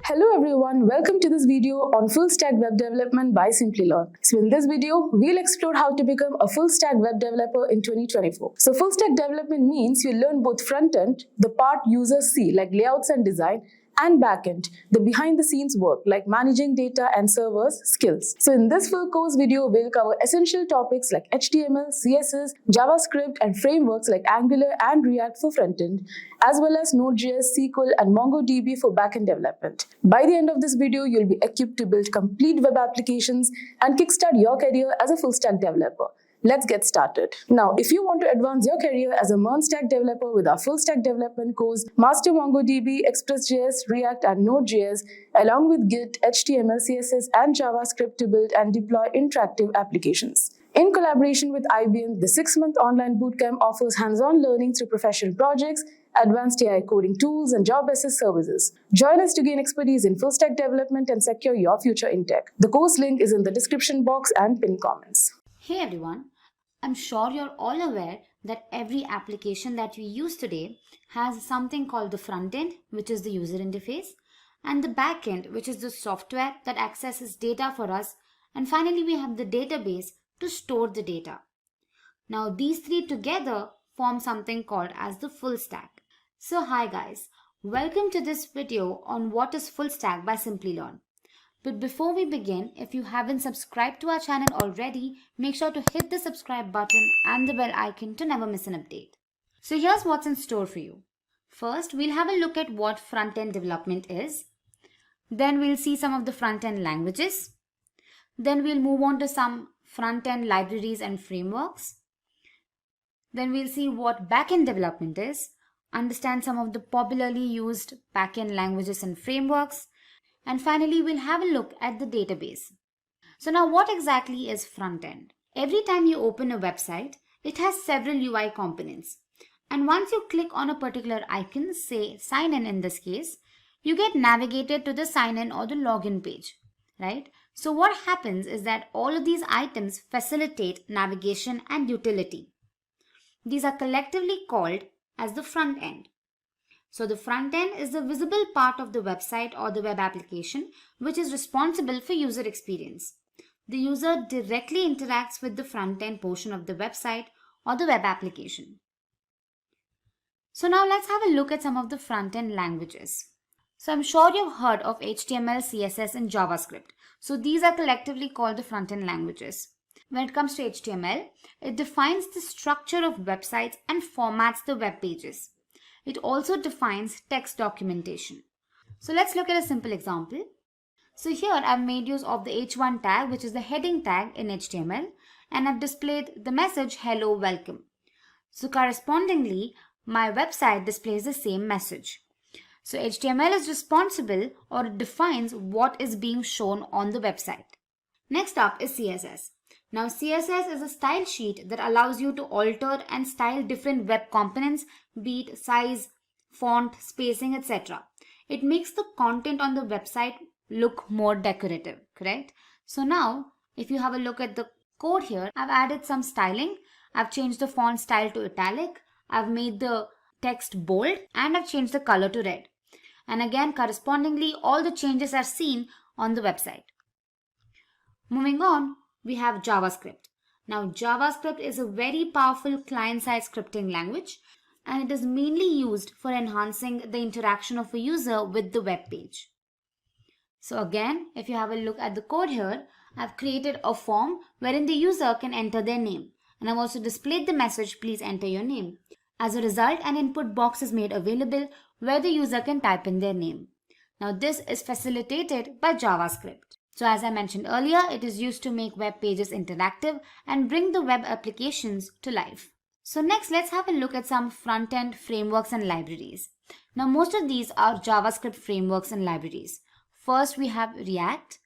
Hello everyone, welcome to this video on full stack web development by Simplilearn. So in this video, we'll explore how to become a full stack web developer in 2024. So full stack development means you learn both front end, the part users see like layouts and design, and backend, the behind the scenes work like managing data and servers skills. So in this full course video, we'll cover essential topics like HTML, CSS, JavaScript and frameworks like Angular and React for frontend, as well as Node.js, SQL and MongoDB for backend development. By the end of this video, you'll be equipped to build complete web applications and kickstart your career as a full stack developer. Let's get started. Now, if you want to advance your career as a MERN stack developer with our full stack development course, master MongoDB, Express.js, React, and Node.js, along with Git, HTML, CSS, and JavaScript to build and deploy interactive applications. In collaboration with IBM, the 6-month online bootcamp offers hands-on learning through professional projects, advanced AI coding tools, and job assist services. Join us to gain expertise in full stack development and secure your future in tech. The course link is in the description box and pinned comments. Hey everyone, I'm sure you're all aware that every application that we use today has something called the front end, which is the user interface, and the back end, which is the software that accesses data for us, and finally we have the database to store the data. Now these three together form something called as the full stack. So hi guys, welcome to this video on what is full stack by Simplilearn. But before we begin, if you haven't subscribed to our channel already, make sure to hit the subscribe button and the bell icon to never miss an update. So here's what's in store for you. First, we'll have a look at what front-end development is. Then we'll see some of the front-end languages. Then we'll move on to some front-end libraries and frameworks. Then we'll see what back-end development is, understand some of the popularly used back-end languages and frameworks. And finally, we'll have a look at the database. So now what exactly is front end? Every time you open a website, it has several UI components. And once you click on a particular icon, say sign in this case, you get navigated to the sign in or the login page, right? So what happens is that all of these items facilitate navigation and utility. These are collectively called as the front end. So the front end is the visible part of the website or the web application which is responsible for user experience. The user directly interacts with the front end portion of the website or the web application. So now let's have a look at some of the front end languages. So I'm sure you've heard of HTML, CSS and JavaScript. So these are collectively called the front end languages. When it comes to HTML, it defines the structure of websites and formats the web pages. It also defines text documentation. So let's look at a simple example. So here I've made use of the h1 tag, which is the heading tag in HTML, and I've displayed the message hello welcome. So correspondingly, my website displays the same message. So HTML is responsible or it defines what is being shown on the website. Next up is CSS. Now CSS is a style sheet that allows you to alter and style different web components, be it size, font, spacing, etc. It makes the content on the website look more decorative, correct? So now if you have a look at the code here, I've added some styling. I've changed the font style to italic. I've made the text bold and I've changed the color to red. And again, correspondingly, all the changes are seen on the website. Moving on, we have JavaScript. Now JavaScript is a very powerful client-side scripting language and it is mainly used for enhancing the interaction of a user with the web page. So again, if you have a look at the code here, I've created a form wherein the user can enter their name. And I've also displayed the message, please enter your name. As a result, an input box is made available where the user can type in their name. Now this is facilitated by JavaScript. So as I mentioned earlier, it is used to make web pages interactive and bring the web applications to life. So next, let's have a look at some front-end frameworks and libraries. Now most of these are JavaScript frameworks and libraries. First we have React,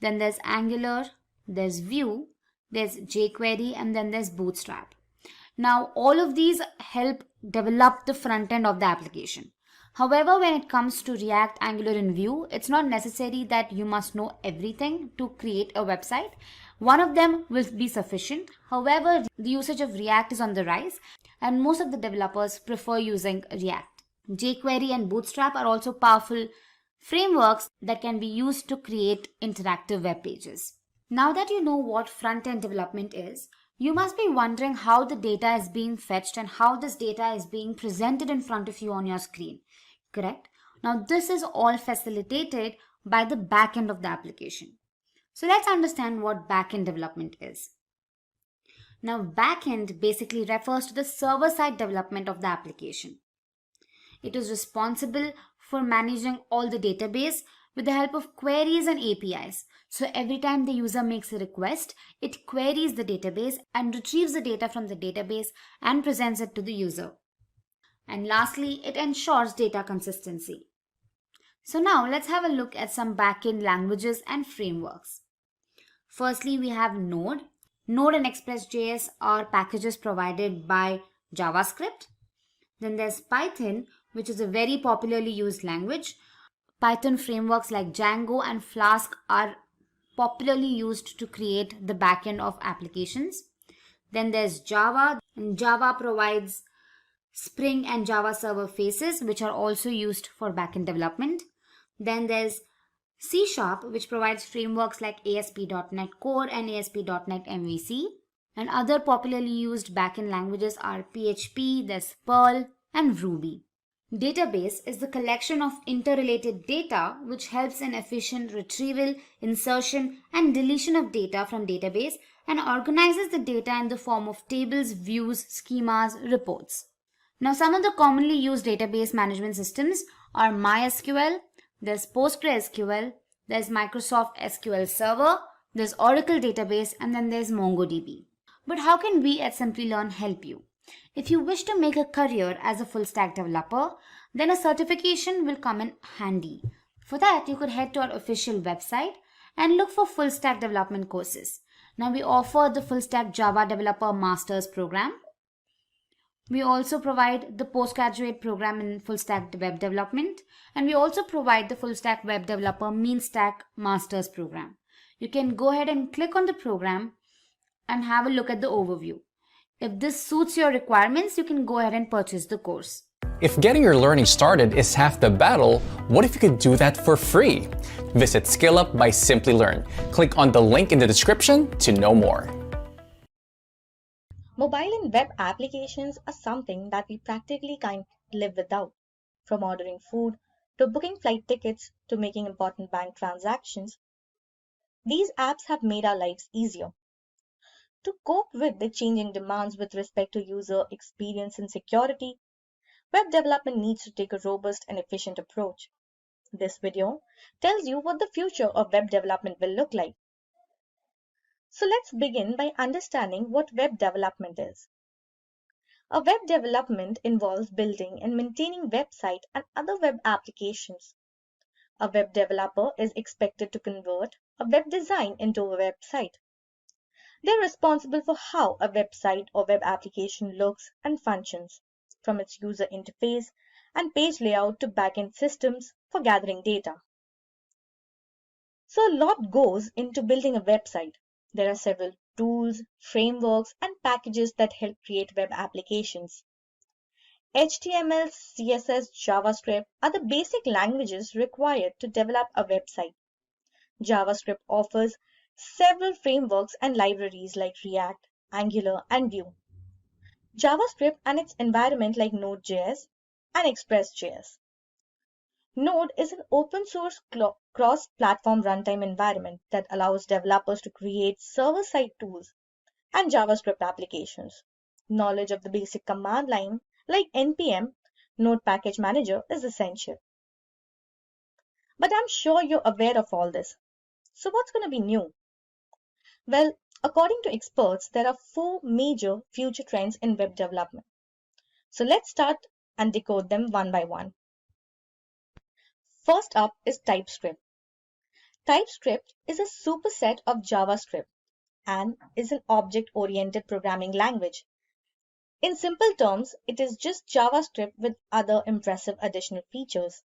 then there's Angular, there's Vue, there's jQuery, and then there's Bootstrap. Now all of these help develop the front end of the application. However, when it comes to React, Angular and Vue, it's not necessary that you must know everything to create a website. One of them will be sufficient. However, the usage of React is on the rise and most of the developers prefer using React. jQuery and Bootstrap are also powerful frameworks that can be used to create interactive web pages. Now that you know what front-end development is, you must be wondering how the data is being fetched and how this data is being presented in front of you on your screen. Correct? Now this is all facilitated by the back-end of the application. So let's understand what back-end development is. Now back-end basically refers to the server-side development of the application. It is responsible for managing all the database with the help of queries and APIs. So every time the user makes a request, it queries the database and retrieves the data from the database and presents it to the user. And lastly, it ensures data consistency. So now let's have a look at some backend languages and frameworks. Firstly, we have Node. Node and Express.js are packages provided by JavaScript. Then there's Python, which is a very popularly used language. Python frameworks like Django and Flask are popularly used to create the backend of applications. Then there's Java, and Java provides Spring and Java Server Faces, which are also used for backend development. Then there's C#, which provides frameworks like ASP.NET Core and ASP.NET MVC. And other popularly used backend languages are PHP, there's Perl, and Ruby. Database is the collection of interrelated data which helps in efficient retrieval, insertion, and deletion of data from database and organizes the data in the form of tables, views, schemas, reports. Now, some of the commonly used database management systems are MySQL, there's PostgreSQL, there's Microsoft SQL Server, there's Oracle Database, and then there's MongoDB. But how can we at Simplilearn help you? If you wish to make a career as a full stack developer, then a certification will come in handy. For that, you could head to our official website and look for full stack development courses. Now, we offer the full stack Java Developer Masters program. We also provide the postgraduate program in full stack web development, and we also provide the full stack web developer mean stack masters program. You can go ahead and click on the program and have a look at the overview. If this suits your requirements, you can go ahead and purchase the course. If getting your learning started is half the battle, what if you could do that for free? Visit SkillUp by Simplilearn. Click on the link in the description to know more. Mobile and web applications are something that we practically can't live without. From ordering food, to booking flight tickets, to making important bank transactions, these apps have made our lives easier. To cope with the changing demands with respect to user experience and security, web development needs to take a robust and efficient approach. This video tells you what the future of web development will look like. So let's begin by understanding what web development is. A web development involves building and maintaining websites and other web applications. A web developer is expected to convert a web design into a website. They're responsible for how a website or web application looks and functions, from its user interface and page layout to backend systems for gathering data. So a lot goes into building a website. There are several tools, frameworks, and packages that help create web applications. HTML, CSS, JavaScript are the basic languages required to develop a website. JavaScript offers several frameworks and libraries like React, Angular, and Vue. JavaScript and its environment like Node.js and Express.js. Node is an open source cross-platform runtime environment that allows developers to create server-side tools and JavaScript applications. Knowledge of the basic command line like npm, Node Package Manager, is essential. But I'm sure you're aware of all this. So what's going to be new? Well, according to experts, there are 4 major future trends in web development. So let's start and decode them one by one. First up is TypeScript. TypeScript is a superset of JavaScript and is an object-oriented programming language. In simple terms, it is just JavaScript with other impressive additional features.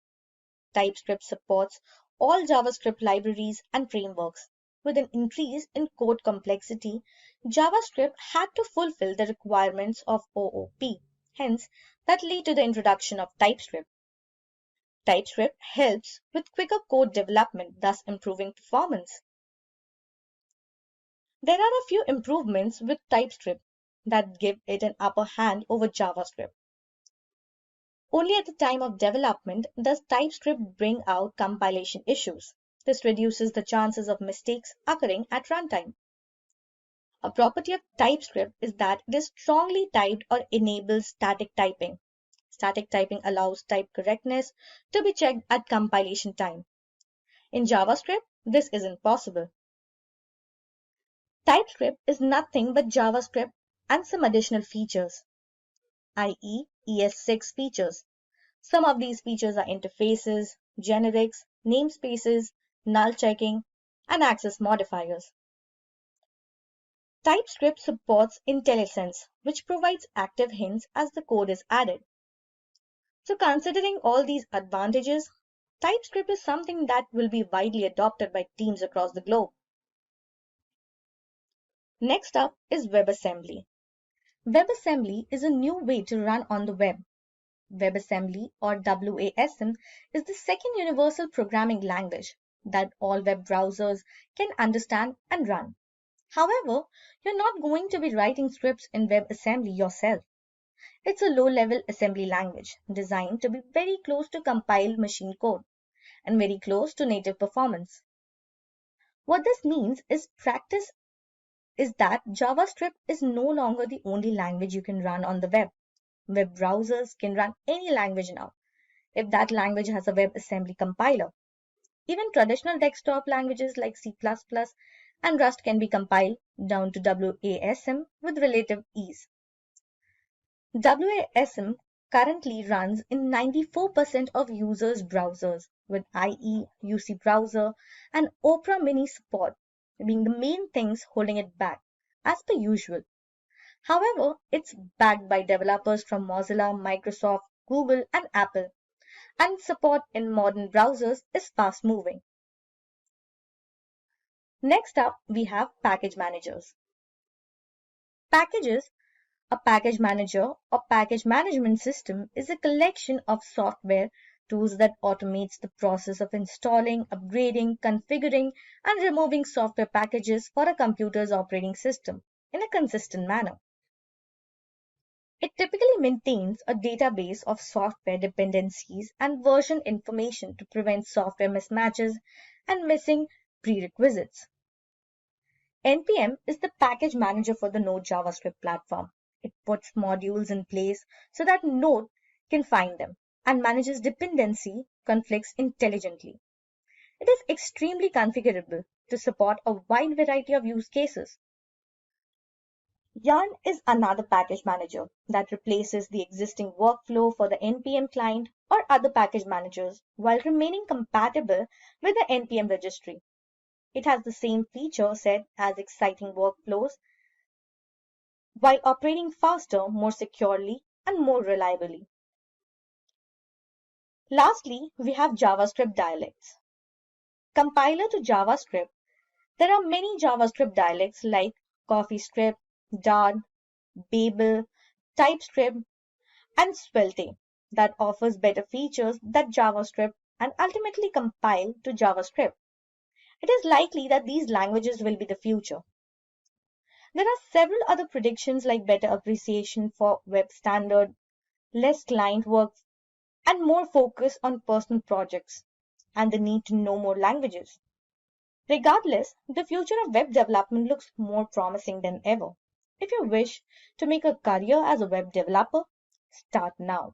TypeScript supports all JavaScript libraries and frameworks. With an increase in code complexity, JavaScript had to fulfill the requirements of OOP. Hence, that led to the introduction of TypeScript. TypeScript helps with quicker code development, thus improving performance. There are a few improvements with TypeScript that give it an upper hand over JavaScript. Only at the time of development does TypeScript bring out compilation issues. This reduces the chances of mistakes occurring at runtime. A property of TypeScript is that it is strongly typed or enables static typing. Static typing allows type correctness to be checked at compilation time. In JavaScript, this isn't possible. TypeScript is nothing but JavaScript and some additional features, i.e. ES6 features. Some of these features are interfaces, generics, namespaces, null checking, and access modifiers. TypeScript supports IntelliSense, which provides active hints as the code is added. So considering all these advantages, TypeScript is something that will be widely adopted by teams across the globe. Next up is WebAssembly. WebAssembly is a new way to run on the web. WebAssembly, or WASM, is the second universal programming language that all web browsers can understand and run. However, you're not going to be writing scripts in WebAssembly yourself. It's a low-level assembly language designed to be very close to compiled machine code and very close to native performance. What this means is that JavaScript is no longer the only language you can run on the web. Web browsers can run any language now, if that language has a WebAssembly compiler. Even traditional desktop languages like C++ and Rust can be compiled down to WASM with relative ease. WASM currently runs in 94% of users' browsers, with IE, UC Browser, and Opera Mini support being the main things holding it back, as per usual. However, it's backed by developers from Mozilla, Microsoft, Google, and Apple, and support in modern browsers is fast moving. Next up, we have package managers. A package manager or package management system is a collection of software tools that automates the process of installing, upgrading, configuring, and removing software packages for a computer's operating system in a consistent manner. It typically maintains a database of software dependencies and version information to prevent software mismatches and missing prerequisites. NPM is the package manager for the Node JavaScript platform. It puts modules in place so that Node can find them and manages dependency conflicts intelligently. It is extremely configurable to support a wide variety of use cases. Yarn is another package manager that replaces the existing workflow for the NPM client or other package managers while remaining compatible with the NPM registry. It has the same feature set as exciting workflows while operating faster, more securely, and more reliably. Lastly, we have JavaScript dialects. Compiler to JavaScript, there are many JavaScript dialects like CoffeeScript, Dart, Babel, TypeScript, and Svelte that offers better features than JavaScript and ultimately compile to JavaScript. It is likely that these languages will be the future. There are several other predictions like better appreciation for web standard, less client work, and more focus on personal projects, and the need to know more languages. Regardless, the future of web development looks more promising than ever. If you wish to make a career as a web developer, start now.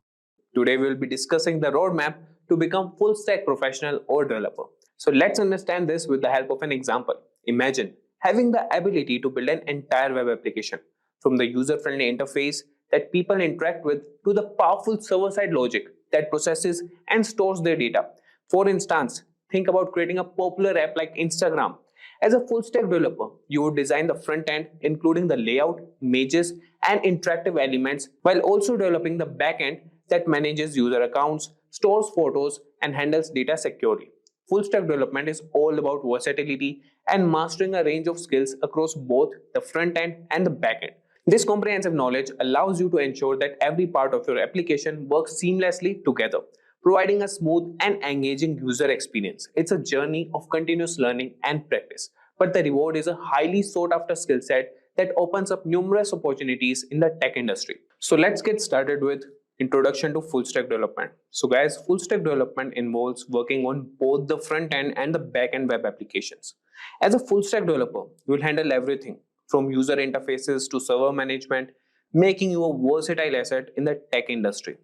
Today we will be discussing the roadmap to become full stack professional or developer. So let's understand this with the help of an example. Imagine having the ability to build an entire web application from the user-friendly interface that people interact with to the powerful server-side logic that processes and stores their data. For instance, think about creating a popular app like Instagram. As a full stack developer, you would design the front end, including the layout, images, and interactive elements, while also developing the back end that manages user accounts, stores photos, and handles data securely. Full stack development is all about versatility and mastering a range of skills across both the front end and the back end. This comprehensive knowledge allows you to ensure that every part of your application works seamlessly together, providing a smooth and engaging user experience. It's a journey of continuous learning and practice, but the reward is a highly sought after skill set that opens up numerous opportunities in the tech industry. So let's get started with introduction to full stack development. So guys, full stack development involves working on both the front end and the back end web applications. As a full stack developer, you will handle everything from user interfaces to server management, making you a versatile asset in the tech industry.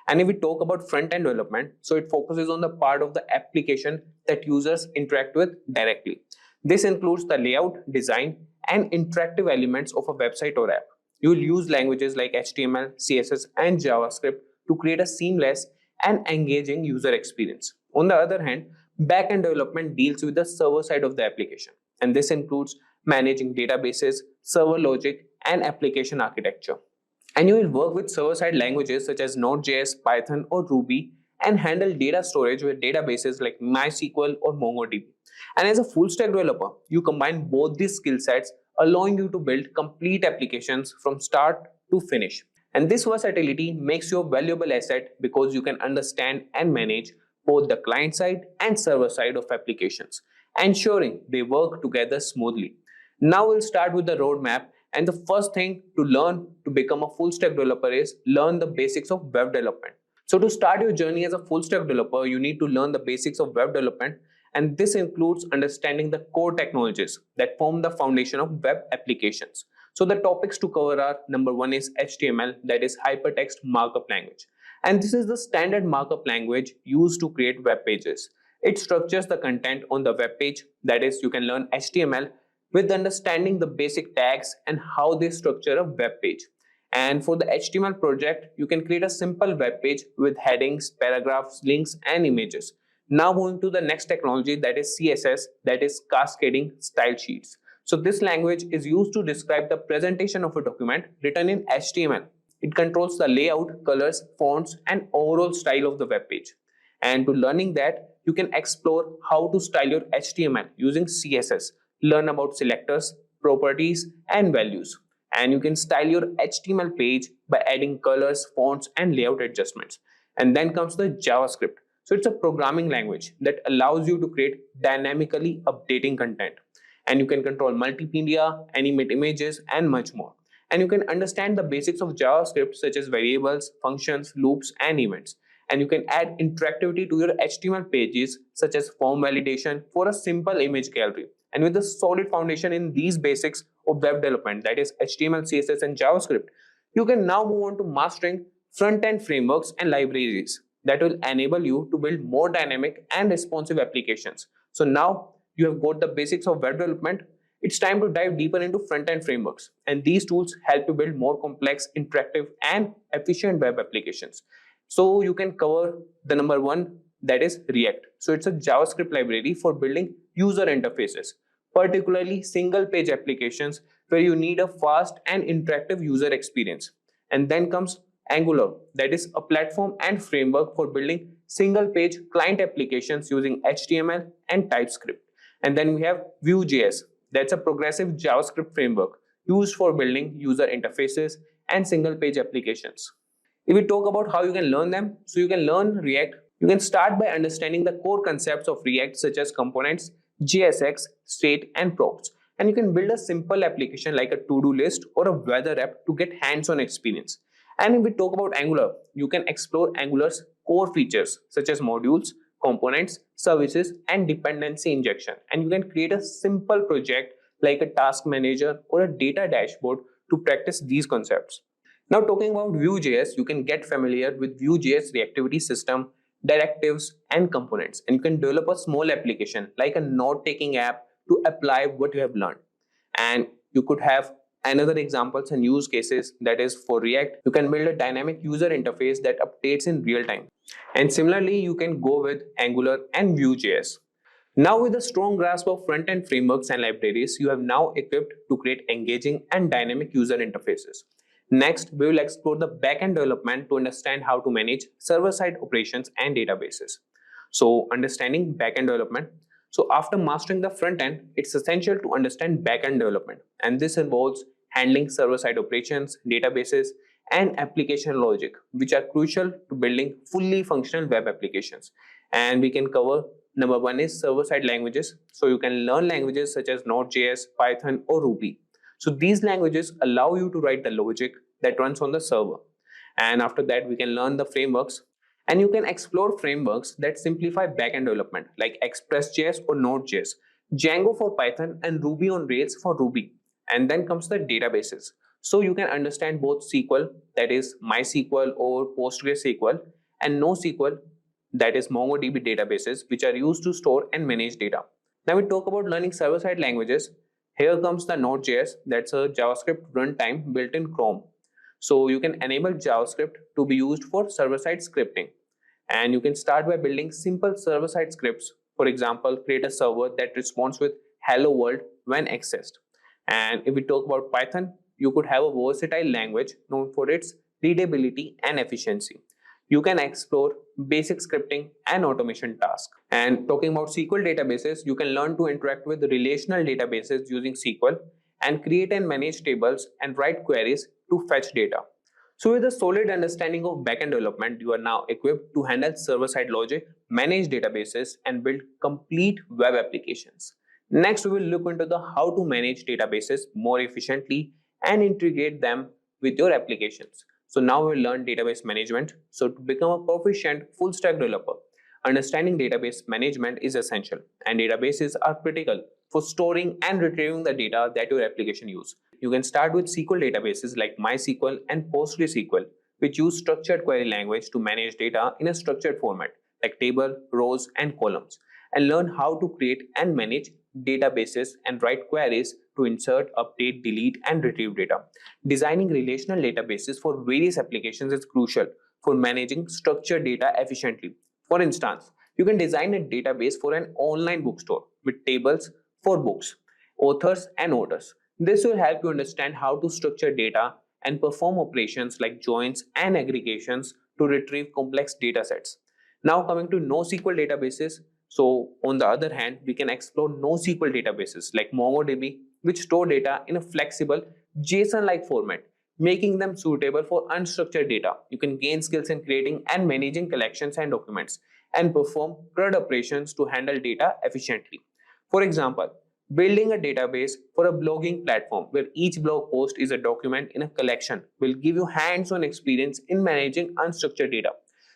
And if we talk about front end development, so it focuses on the part of the application that users interact with directly. This includes the layout, design, and interactive elements of a website or app. You will use languages like HTML, CSS, and JavaScript to create a seamless and engaging user experience. On the other hand, back-end development deals with the server side of the application, and this includes managing databases, server logic, and application architecture. And you will work with server-side languages such as Node.js, Python, or Ruby, and handle data storage with databases like MySQL or MongoDB. And as a full-stack developer, you combine both these skill sets, allowing you to build complete applications from start to finish. And this versatility makes you a valuable asset because you can understand and manage both the client side and server side of applications, ensuring they work together smoothly. Now we'll start with the roadmap, and the first thing to learn to become a full stack developer is learn the basics of web development. So to start your journey as a full stack developer, you need to learn the basics of web development, and this includes understanding the core technologies that form the foundation of web applications. So the topics to cover are: number one is HTML, that is hypertext markup language. And this is the standard markup language used to create web pages. It structures the content on the web page, that is, you can learn HTML with understanding the basic tags and how they structure a web page. And for the HTML project, you can create a simple web page with headings, paragraphs, links, and images. Now moving to the next technology, that is CSS, that is cascading style sheets. So this language is used to describe the presentation of a document written in HTML. It controls the layout, colors, fonts, and overall style of the web page. And to learning that, you can explore how to style your HTML using CSS, learn about selectors, properties, and values. And you can style your HTML page by adding colors, fonts, and layout adjustments. And then comes the JavaScript. So it's a programming language that allows you to create dynamically updating content. And you can control multimedia, animate images, and much more. And you can understand the basics of JavaScript such as variables, functions, loops, and events. And you can add interactivity to your HTML pages such as form validation for a simple image gallery. And with a solid foundation in these basics of web development, that is HTML, CSS, and JavaScript, you can now move on to mastering front-end frameworks and libraries that will enable you to build more dynamic and responsive applications. So now you have got the basics of web development. It's time to dive deeper into front-end frameworks, and these tools help you build more complex, interactive, and efficient web applications. So you can cover the number one, that is React. So it's a JavaScript library for building user interfaces, particularly single-page applications where you need a fast and interactive user experience. And then comes Angular, that is a platform and framework for building single-page client applications using HTML and TypeScript. And then we have Vue.js, that's a progressive JavaScript framework used for building user interfaces and single-page applications. If we talk about how you can learn them, so you can learn React. You can start by understanding the core concepts of React such as components, JSX, state, and props. And you can build a simple application like a to-do list or a weather app to get hands-on experience. And if we talk about Angular, you can explore Angular's core features such as modules, components, services, and dependency injection. And you can create a simple project like a task manager or a data dashboard to practice these concepts. Now talking about Vue.js, you can get familiar with Vue.js reactivity system, directives, and components. And you can develop a small application like a note-taking app to apply what you have learned. And you could have another examples and use cases, that is for React, you can build a dynamic user interface that updates in real time. And similarly, you can go with Angular and Vue.js. Now with a strong grasp of front-end frameworks and libraries, you have now equipped to create engaging and dynamic user interfaces. Next, we will explore the back-end development to understand how to manage server-side operations and databases. So understanding back-end development. So after mastering the front end, it's essential to understand back-end development. And this involves handling server-side operations, databases, and application logic, which are crucial to building fully functional web applications. And we can cover number one is server-side languages. So you can learn languages such as Node.js, Python, or Ruby. So these languages allow you to write the logic that runs on the server. And after that, we can learn the frameworks. And you can explore frameworks that simplify backend development like Express.js or Node.js, Django for Python, and Ruby on Rails for Ruby. And then comes the databases. So you can understand both SQL, that is MySQL or PostgreSQL, and NoSQL, that is MongoDB databases, which are used to store and manage data. Now we talk about learning server-side languages. Here comes the Node.js, that's a JavaScript runtime built in Chrome. So you can enable JavaScript to be used for server-side scripting. And you can start by building simple server-side scripts. For example, create a server that responds with hello world when accessed. And if we talk about Python, you could have a versatile language known for its readability and efficiency. You can explore basic scripting and automation tasks. And talking about SQL databases, you can learn to interact with relational databases using SQL and create and manage tables and write queries to fetch data. So with a solid understanding of backend development, you are now equipped to handle server-side logic, manage databases, and build complete web applications. Next, we will look into the how to manage databases more efficiently and integrate them with your applications. So now we will learn database management. So to become a proficient full stack developer, understanding database management is essential, and databases are critical for storing and retrieving the data that your application uses. You can start with SQL databases like MySQL and PostgreSQL, which use structured query language to manage data in a structured format like table, rows, and columns, and learn how to create and manage databases and write queries to insert, update, delete, and retrieve data. Designing relational databases for various applications is crucial for managing structured data efficiently. For instance, you can design a database for an online bookstore with tables for books, authors, and orders. This will help you understand how to structure data and perform operations like joins and aggregations to retrieve complex data sets. Now coming to NoSQL databases. So on the other hand, we can explore NoSQL databases like MongoDB, which store data in a flexible JSON-like format, making them suitable for unstructured data. You can gain skills in creating and managing collections and documents and perform CRUD operations to handle data efficiently. For example, building a database for a blogging platform where each blog post is a document in a collection will give you hands-on experience in managing unstructured data.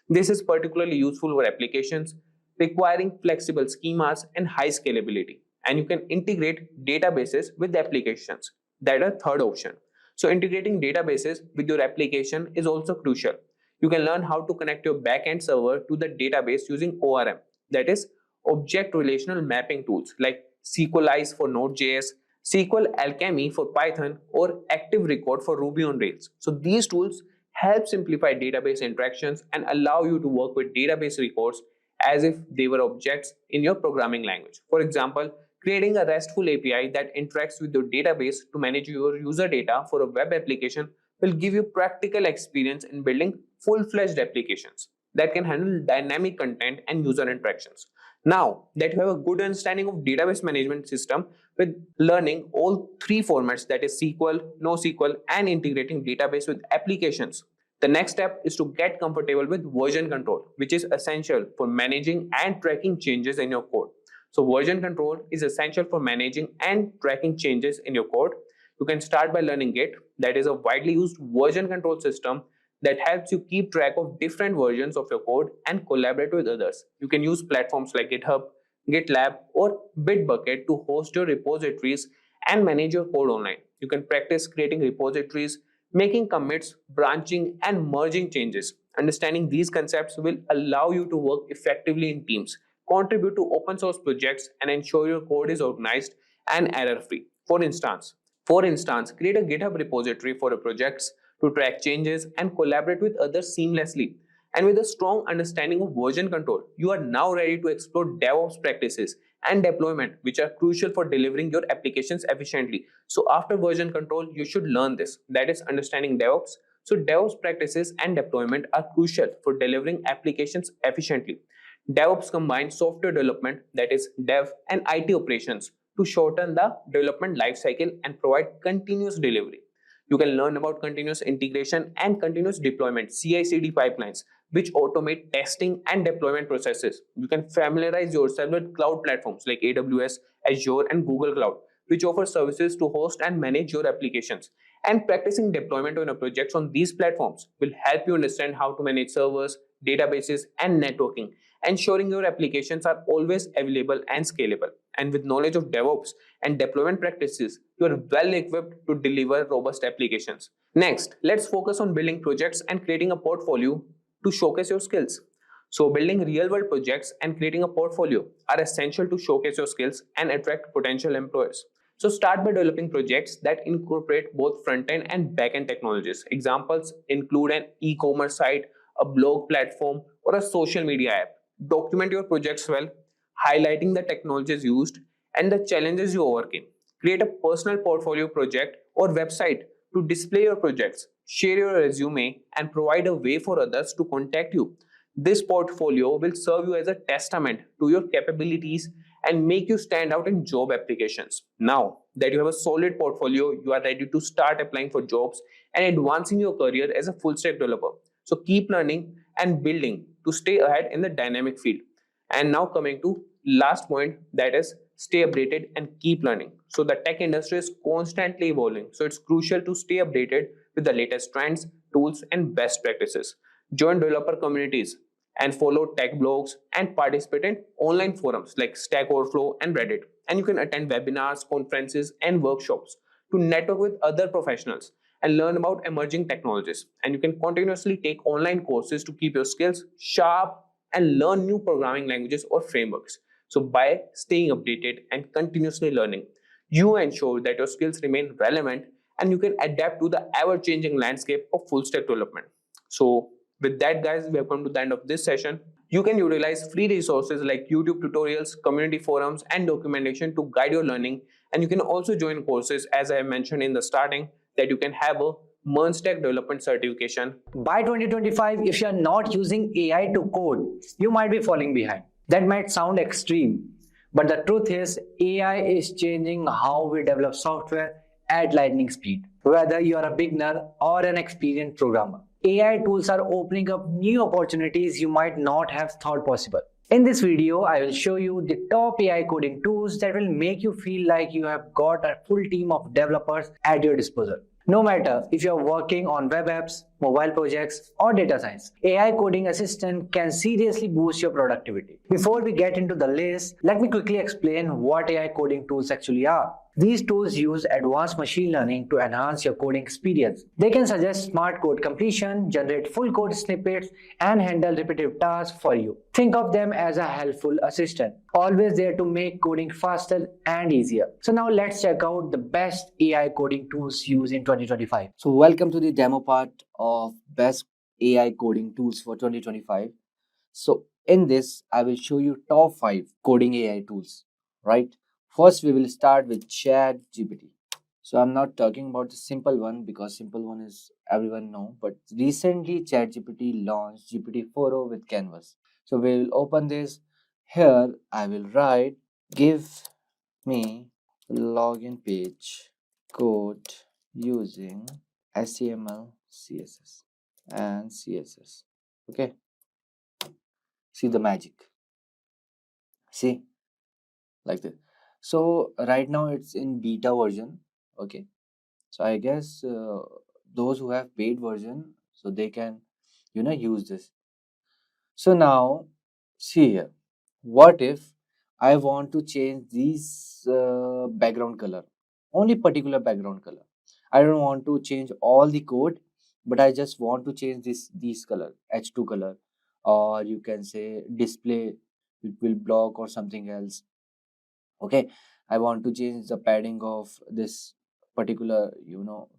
This is particularly useful for applications requiring flexible schemas and high scalability. And you can integrate databases with applications. That is a third option. So integrating databases with your application is also crucial. You can learn how to connect your backend server to the database using ORM, that is Object Relational Mapping tools like SQLize for Node.js, SQL Alchemy for Python, or Active Record for Ruby on Rails. So these tools help simplify database interactions and allow you to work with database records as if they were objects in your programming language. For example, creating a RESTful API that interacts with your database to manage your user data for a web application will give you practical experience in building full-fledged applications that can handle dynamic content and user interactions. Now that you have a good understanding of database management system with learning all three formats, that is SQL, NoSQL, and integrating database with applications, the next step is to get comfortable with version control, which is essential for managing and tracking changes in your code. So version control is essential for managing and tracking changes in your code. You can start by learning Git, that is a widely used version control system that helps you keep track of different versions of your code and collaborate with others. You can use platforms like GitHub, GitLab, or Bitbucket to host your repositories and manage your code online. You can practice creating repositories, making commits, branching, and merging changes. Understanding these concepts will allow you to work effectively in teams, contribute to open source projects, and ensure your code is organized and error-free. For instance, create a GitHub repository for your projects to track changes and collaborate with others seamlessly. And with a strong understanding of version control, you are now ready to explore DevOps practices and deployment, which are crucial for delivering your applications efficiently. So after version control, you should learn this, that is understanding DevOps. So DevOps practices and deployment are crucial for delivering applications efficiently. DevOps combines software development, that is dev, and IT operations to shorten the development lifecycle and provide continuous delivery. You can learn about continuous integration and continuous deployment, CI/CD pipelines, which automate testing and deployment processes. You can familiarize yourself with cloud platforms like AWS, Azure, and Google Cloud, which offer services to host and manage your applications. And practicing deployment on your projects on these platforms will help you understand how to manage servers, databases, and networking, ensuring your applications are always available and scalable. And with knowledge of DevOps and deployment practices, you are well equipped to deliver robust applications. Next, let's focus on building projects and creating a portfolio to showcase your skills. So, building real world projects and creating a portfolio are essential to showcase your skills and attract potential employers. So, start by developing projects that incorporate both front end and back end technologies. Examples include an e commerce site, a blog platform, or a social media app. Document your projects well, highlighting the technologies used and the challenges you overcame. Create a personal portfolio project or website to display your projects, share your resume, and provide a way for others to contact you. This portfolio will serve you as a testament to your capabilities and make you stand out in job applications. Now that you have a solid portfolio, you are ready to start applying for jobs and advancing your career as a full stack developer. So keep learning and building to stay ahead in the dynamic field. And now coming to last point, that is stay updated and keep learning. So the tech industry is constantly evolving. So it's crucial to stay updated with the latest trends, tools, and best practices. Join developer communities and follow tech blogs and participate in online forums like Stack Overflow and Reddit. And you can attend webinars, conferences, and workshops to network with other professionals and learn about emerging technologies. And you can continuously take online courses to keep your skills sharp and learn new programming languages or frameworks. So, by staying updated and continuously learning, you ensure that your skills remain relevant and you can adapt to the ever changing landscape of full stack development. So, with that, guys, we have come to the end of this session. You can utilize free resources like YouTube tutorials, community forums, and documentation to guide your learning. And you can also join courses, as I mentioned in the starting, that you can have a Stack development certification. By 2025, if you are not using AI to code, you might be falling behind. That might sound extreme, but the truth is AI is changing how we develop software at lightning speed. Whether you are a beginner or an experienced programmer, AI tools are opening up new opportunities you might not have thought possible. In this video, I will show you the top AI coding tools that will make you feel like you have got a full team of developers at your disposal. No matter if you're working on web apps, mobile projects, or data science, AI coding assistant can seriously boost your productivity. Before we get into the list, let me quickly explain what AI coding tools actually are. These tools use advanced machine learning to enhance your coding experience. They can suggest smart code completion, generate full code snippets, and handle repetitive tasks for you. Think of them as a helpful assistant, always there to make coding faster and easier. So now let's check out the best AI coding tools used in 2025. So welcome to the demo part of best AI coding tools for 2025. So in this, I will show you top 5 coding AI tools, right? First, we will start with ChatGPT. So I'm not talking about the simple one because simple one is everyone know, but recently ChatGPT launched GPT-4o with Canvas. So we will open this. Here I will write, give me login page code using HTML, CSS and CSS. Okay. See the magic. See, like this. So right now it's in beta version. Okay. So I guess those who have paid version, so they can, use this. So now, see here. What if I want to change these background color? Only particular background color. I don't want to change all the code, but I just want to change these color, H2 color, or you can say display it will block or something else. Okay, I want to change the padding of this particular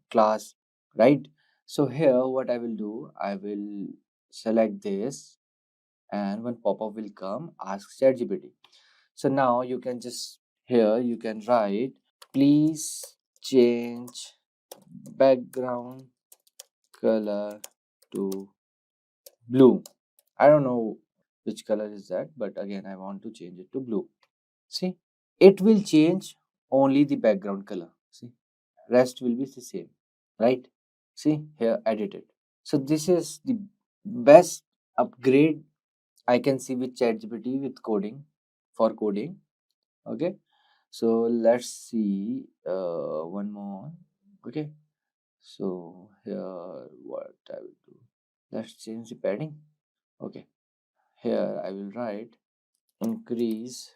class, right? So here what I will do, I will select this, and when pop-up will come, ask ChatGPT. So now you can just here you can write, please change background color to blue. I don't know which color is that, but again I want to change it to blue. See, it will change only the background color. See, rest will be the same. right? See here, edited. So this is the best upgrade I can see with ChatGPT with coding, for coding. Okay, so let's see one more. Okay, so here what I will do, let's change the padding. Okay, here I will write increase,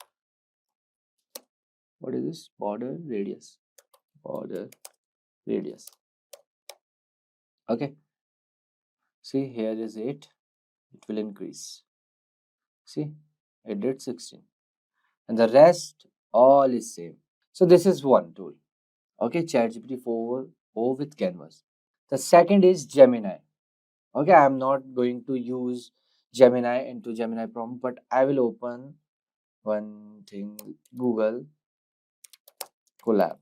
what is this, border radius, border radius. Okay, see here is 8, it will increase. See, it did 16, and the rest all is same. So this is one tool. Okay, ChatGPT 4o with Canvas. The second is Gemini. Okay, I'm not going to use Gemini into Gemini prompt, but I will open one thing, Google Colab.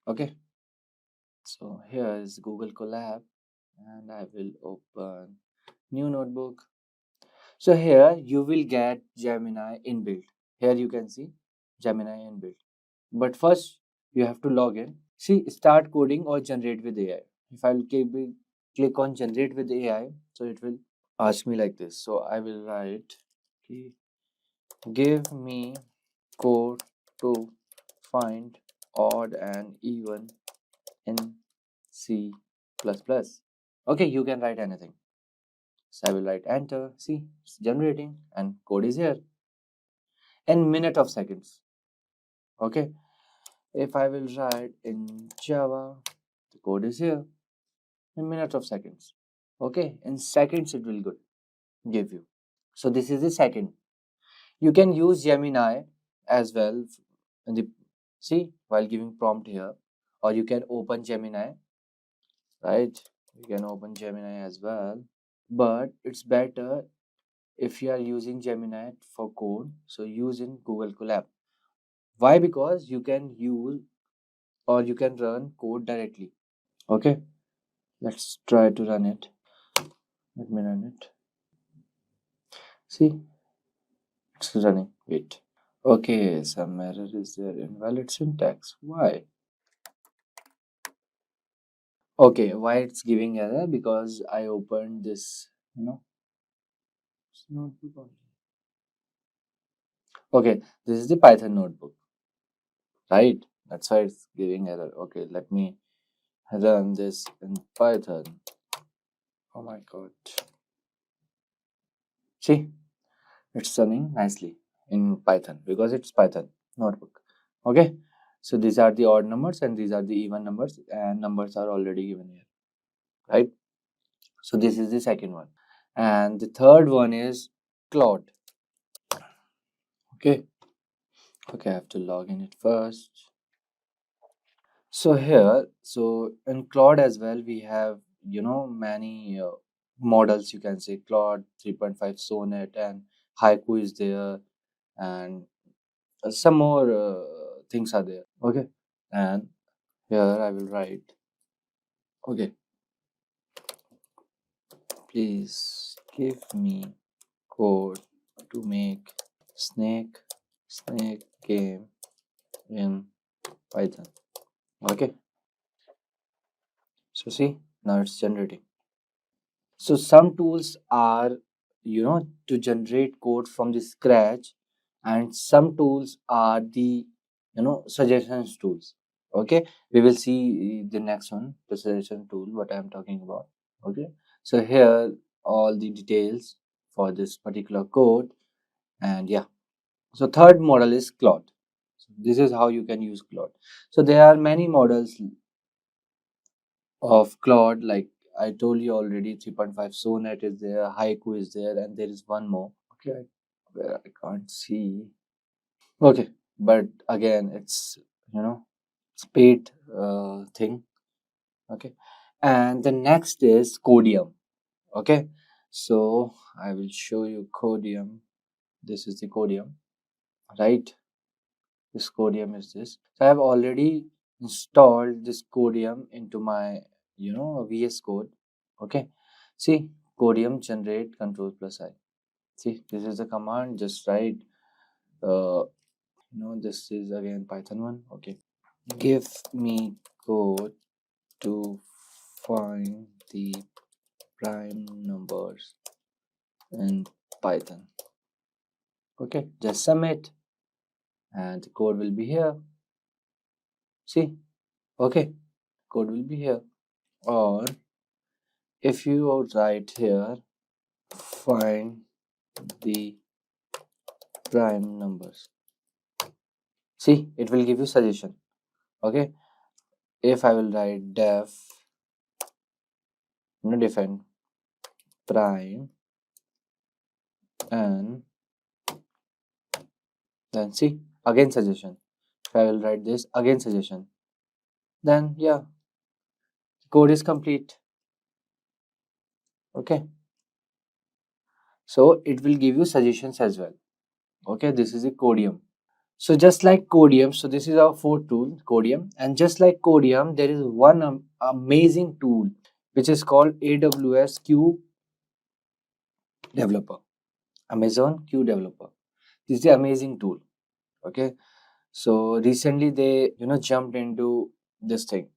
Okay, so here is Google Colab, and I will open new notebook. So here you will get Gemini inbuilt. Here you can see Gemini inbuilt. But first you have to log in. See, start coding or generate with AI. If I'll click on generate with AI, so it will ask me like this. So I will write, okay, give me code to find odd and even in C++. Okay, you can write anything. So I will write enter. See, it's generating and code is here in minute of seconds. Okay, if I will write in Java, the code is here in minute of seconds. Okay, in seconds it will give you. So this is the second. You can use Gemini as well in the, see, while giving prompt here, or you can open Gemini, right? You can open Gemini as well, but it's better if you are using Gemini for code, so use in Google Colab. Why? Because you can use or you can run code directly. Okay, let's try to run it. Let me run it. See, it's running. Wait. Okay, some error is there. Invalid syntax. Why? Okay, why it's giving error? Because I opened this, notebook only. Okay, this is the Python notebook, right? That's why it's giving error. Okay, let me run this in Python. Oh my god. See, it's running nicely in Python because it's Python notebook. Okay, so these are the odd numbers and these are the even numbers, and numbers are already given here, right? So this is the second one, and the third one is Claude. Okay, I have to log in it first. So here, so in Claude as well, we have many models. You can say Claude 3.5 Sonnet and Haiku is there, and some more things are there. Okay, and here I will write, okay, please give me code to make snake game in Python. Okay, so see, now it's generating. So some tools are to generate code from the scratch, and some tools are the suggestions tools. Okay, we will see the next one, the suggestion tool, what I am talking about. Okay, so here all the details for this particular code, and yeah, so third model is Claude. So this is how you can use Claude. So there are many models of Claude, like I told you already, 3.5 Sonnet is there, Haiku is there, and there is one more. Okay, where I can't see. Okay, but again, it's it's paid thing. Okay, and the next is Codium. Okay, so I will show you Codium. This is the Codium, right? This Codium is this. So I have already installed this Codium into my VS Code. Okay, see, Codium generate control plus I. See, this is the command. Just write. This is again Python one. Okay, give me code to find the prime numbers in Python. Okay, just submit and the code will be here. See, okay, code will be here. Or if you write here, find the prime numbers. See, it will give you suggestion. Okay, if I will write define prime and then see again suggestion. If I will write this again suggestion, then yeah, code is complete. Okay, so it will give you suggestions as well. Okay, this is a Codium. So just like Codium, so this is our fourth tool, Codium, and just like Codium, there is one amazing tool which is called AWS Q Developer, Amazon Q Developer. This is the amazing tool. Okay, so recently they jumped into this thing,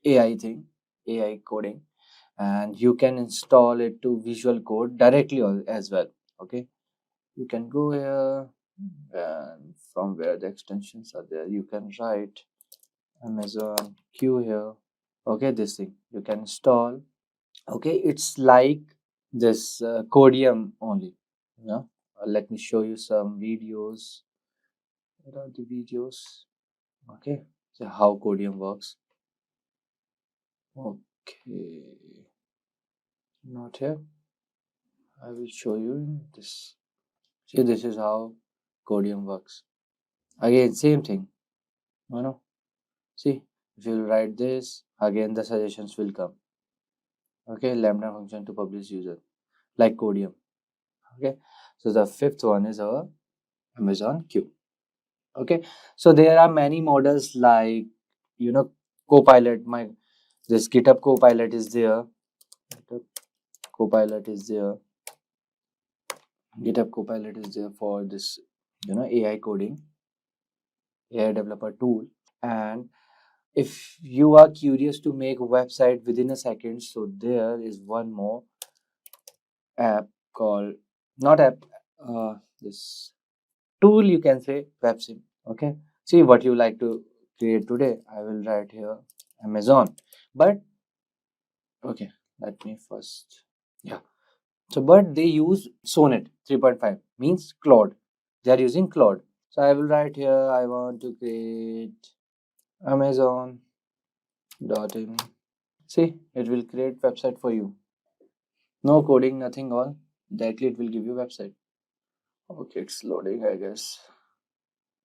AI thing, AI coding, and you can install it to Visual Code directly as well. Okay, you can go here and from where the extensions are there, you can write Amazon Q here. Okay, this thing you can install. Okay, it's like this Codium only. Let me show you some videos. Where are the videos? Okay, so how Codium works. Okay, not here. I will show you in this. See, this is how Codium works. Again, same thing. See, if you write this, again the suggestions will come. Okay, lambda function to publish user, like Codium. Okay, so the fifth one is our Amazon Q. Okay, so there are many models like Copilot. This GitHub Copilot is there. Copilot is there. GitHub Copilot is there for this AI coding, AI developer tool. And if you are curious to make a website within a second, so there is one more app called this tool, you can say WebSim. Okay, see what you like to create today. I will write here Amazon, but okay, let me first but they use Sonnet 3.5, means Claude. They are using Claude. So I will write here I want to create Amazon.in. See, it will create website for you. No coding, nothing, all directly it will give you website. Okay, it's loading, I guess.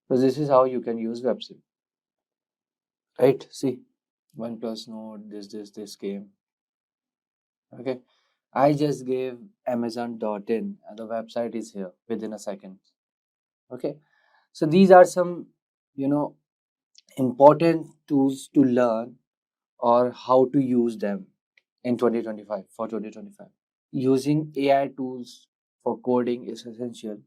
So this is how you can use WebSim. Right? See, OnePlus Node, this came. Okay, I just gave Amazon.in and the website is here within a second. Okay, so these are some important tools to learn or how to use them in 2025 for 2025. Using AI tools for coding is essential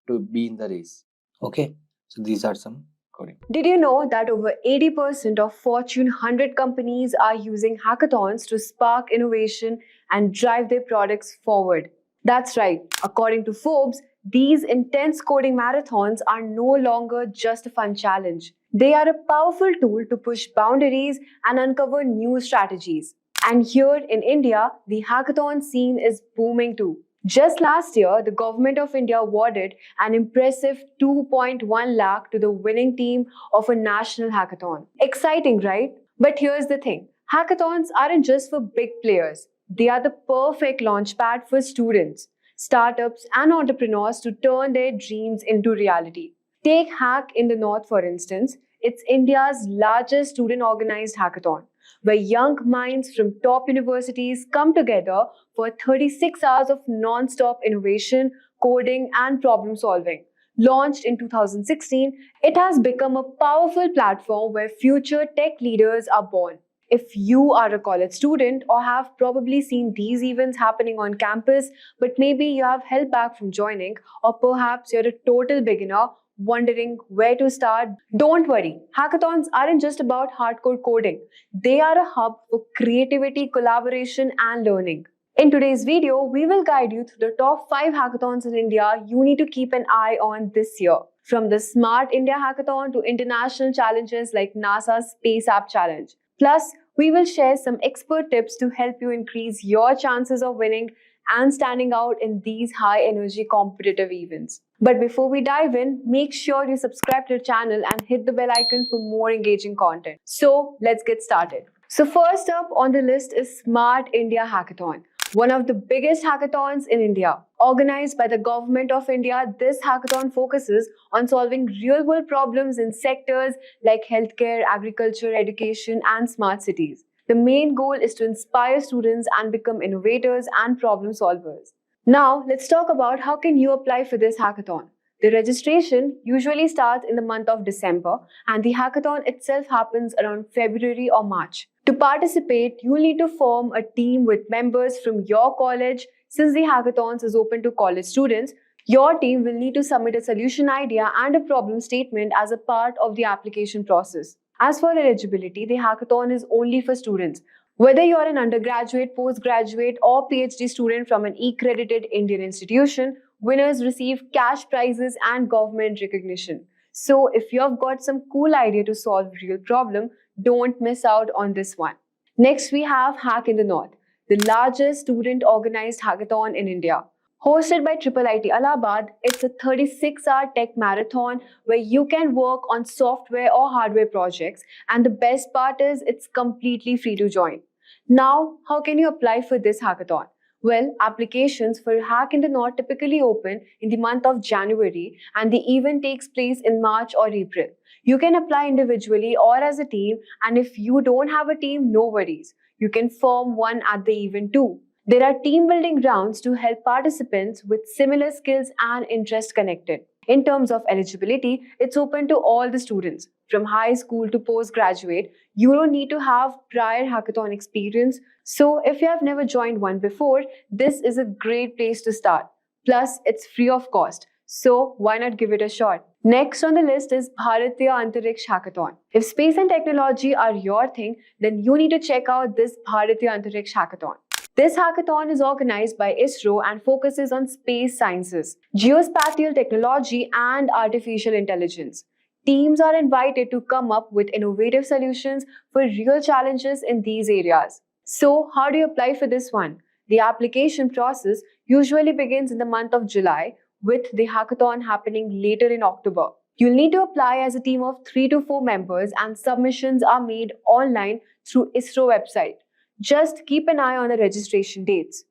to be in the race. Okay, so these are some coding. Did you know that over 80% of Fortune 100 companies are using hackathons to spark innovation and drive their products forward? That's right. According to Forbes, these intense coding marathons are no longer just a fun challenge. They are a powerful tool to push boundaries and uncover new strategies. And here in India, the hackathon scene is booming too. Just last year, the Government of India awarded an impressive 2.1 lakh to the winning team of a national hackathon. Exciting, right? But here's the thing. Hackathons aren't just for big players. They are the perfect launchpad for students, startups, and entrepreneurs to turn their dreams into reality. Take Hack in the North, for instance. It's India's largest student organized hackathon, where young minds from top universities come together for 36 hours of non stop innovation, coding, and problem solving. Launched in 2016, it has become a powerful platform where future tech leaders are born. If you are a college student or have probably seen these events happening on campus, but maybe you have held back from joining, or perhaps you're a total beginner Wondering where to start? Don't worry, hackathons aren't just about hardcore coding. They are a hub for creativity, collaboration, and learning. In today's video, we will guide you through the top 5 hackathons in India you need to keep an eye on this year. From the Smart India Hackathon to international challenges like NASA's Space App Challenge. Plus, we will share some expert tips to help you increase your chances of winning and standing out in these high-energy competitive events. But before we dive in, make sure you subscribe to the channel and hit the bell icon for more engaging content. So, let's get started. So first up on the list is Smart India Hackathon, one of the biggest hackathons in India. Organized by the Government of India, this hackathon focuses on solving real-world problems in sectors like healthcare, agriculture, education, and smart cities. The main goal is to inspire students and become innovators and problem solvers. Now, let's talk about how can you apply for this hackathon. The registration usually starts in the month of December, and the hackathon itself happens around February or March. To participate, you'll need to form a team with members from your college. Since the hackathons is open to college students, your team will need to submit a solution idea and a problem statement as a part of the application process. As for eligibility, the hackathon is only for students. Whether you're an undergraduate, postgraduate, or PhD student from an accredited Indian institution, winners receive cash prizes and government recognition. So if you've got some cool idea to solve a real problem, don't miss out on this one. Next, we have Hack in the North, the largest student-organized hackathon in India. Hosted by IIIT Allahabad, it's a 36-hour tech marathon where you can work on software or hardware projects, and the best part is it's completely free to join. Now, how can you apply for this hackathon? Well, applications for Hack in the North typically open in the month of January, and the event takes place in March or April. You can apply individually or as a team, and if you don't have a team, no worries. You can form one at the event too. There are team building rounds to help participants with similar skills and interests connected. In terms of eligibility, it's open to all the students. From high school to postgraduate, you don't need to have prior hackathon experience. So if you have never joined one before, this is a great place to start. Plus, it's free of cost. So why not give it a shot? Next on the list is Bharatiya Antariksh Hackathon. If space and technology are your thing, then you need to check out this Bharatiya Antariksh Hackathon. This hackathon is organized by ISRO and focuses on space sciences, geospatial technology, and artificial intelligence. Teams are invited to come up with innovative solutions for real challenges in these areas. So, how do you apply for this one? The application process usually begins in the month of July, with the hackathon happening later in October. You'll need to apply as a team of 3 to 4 members, and submissions are made online through ISRO website. Just keep an eye on the registration dates.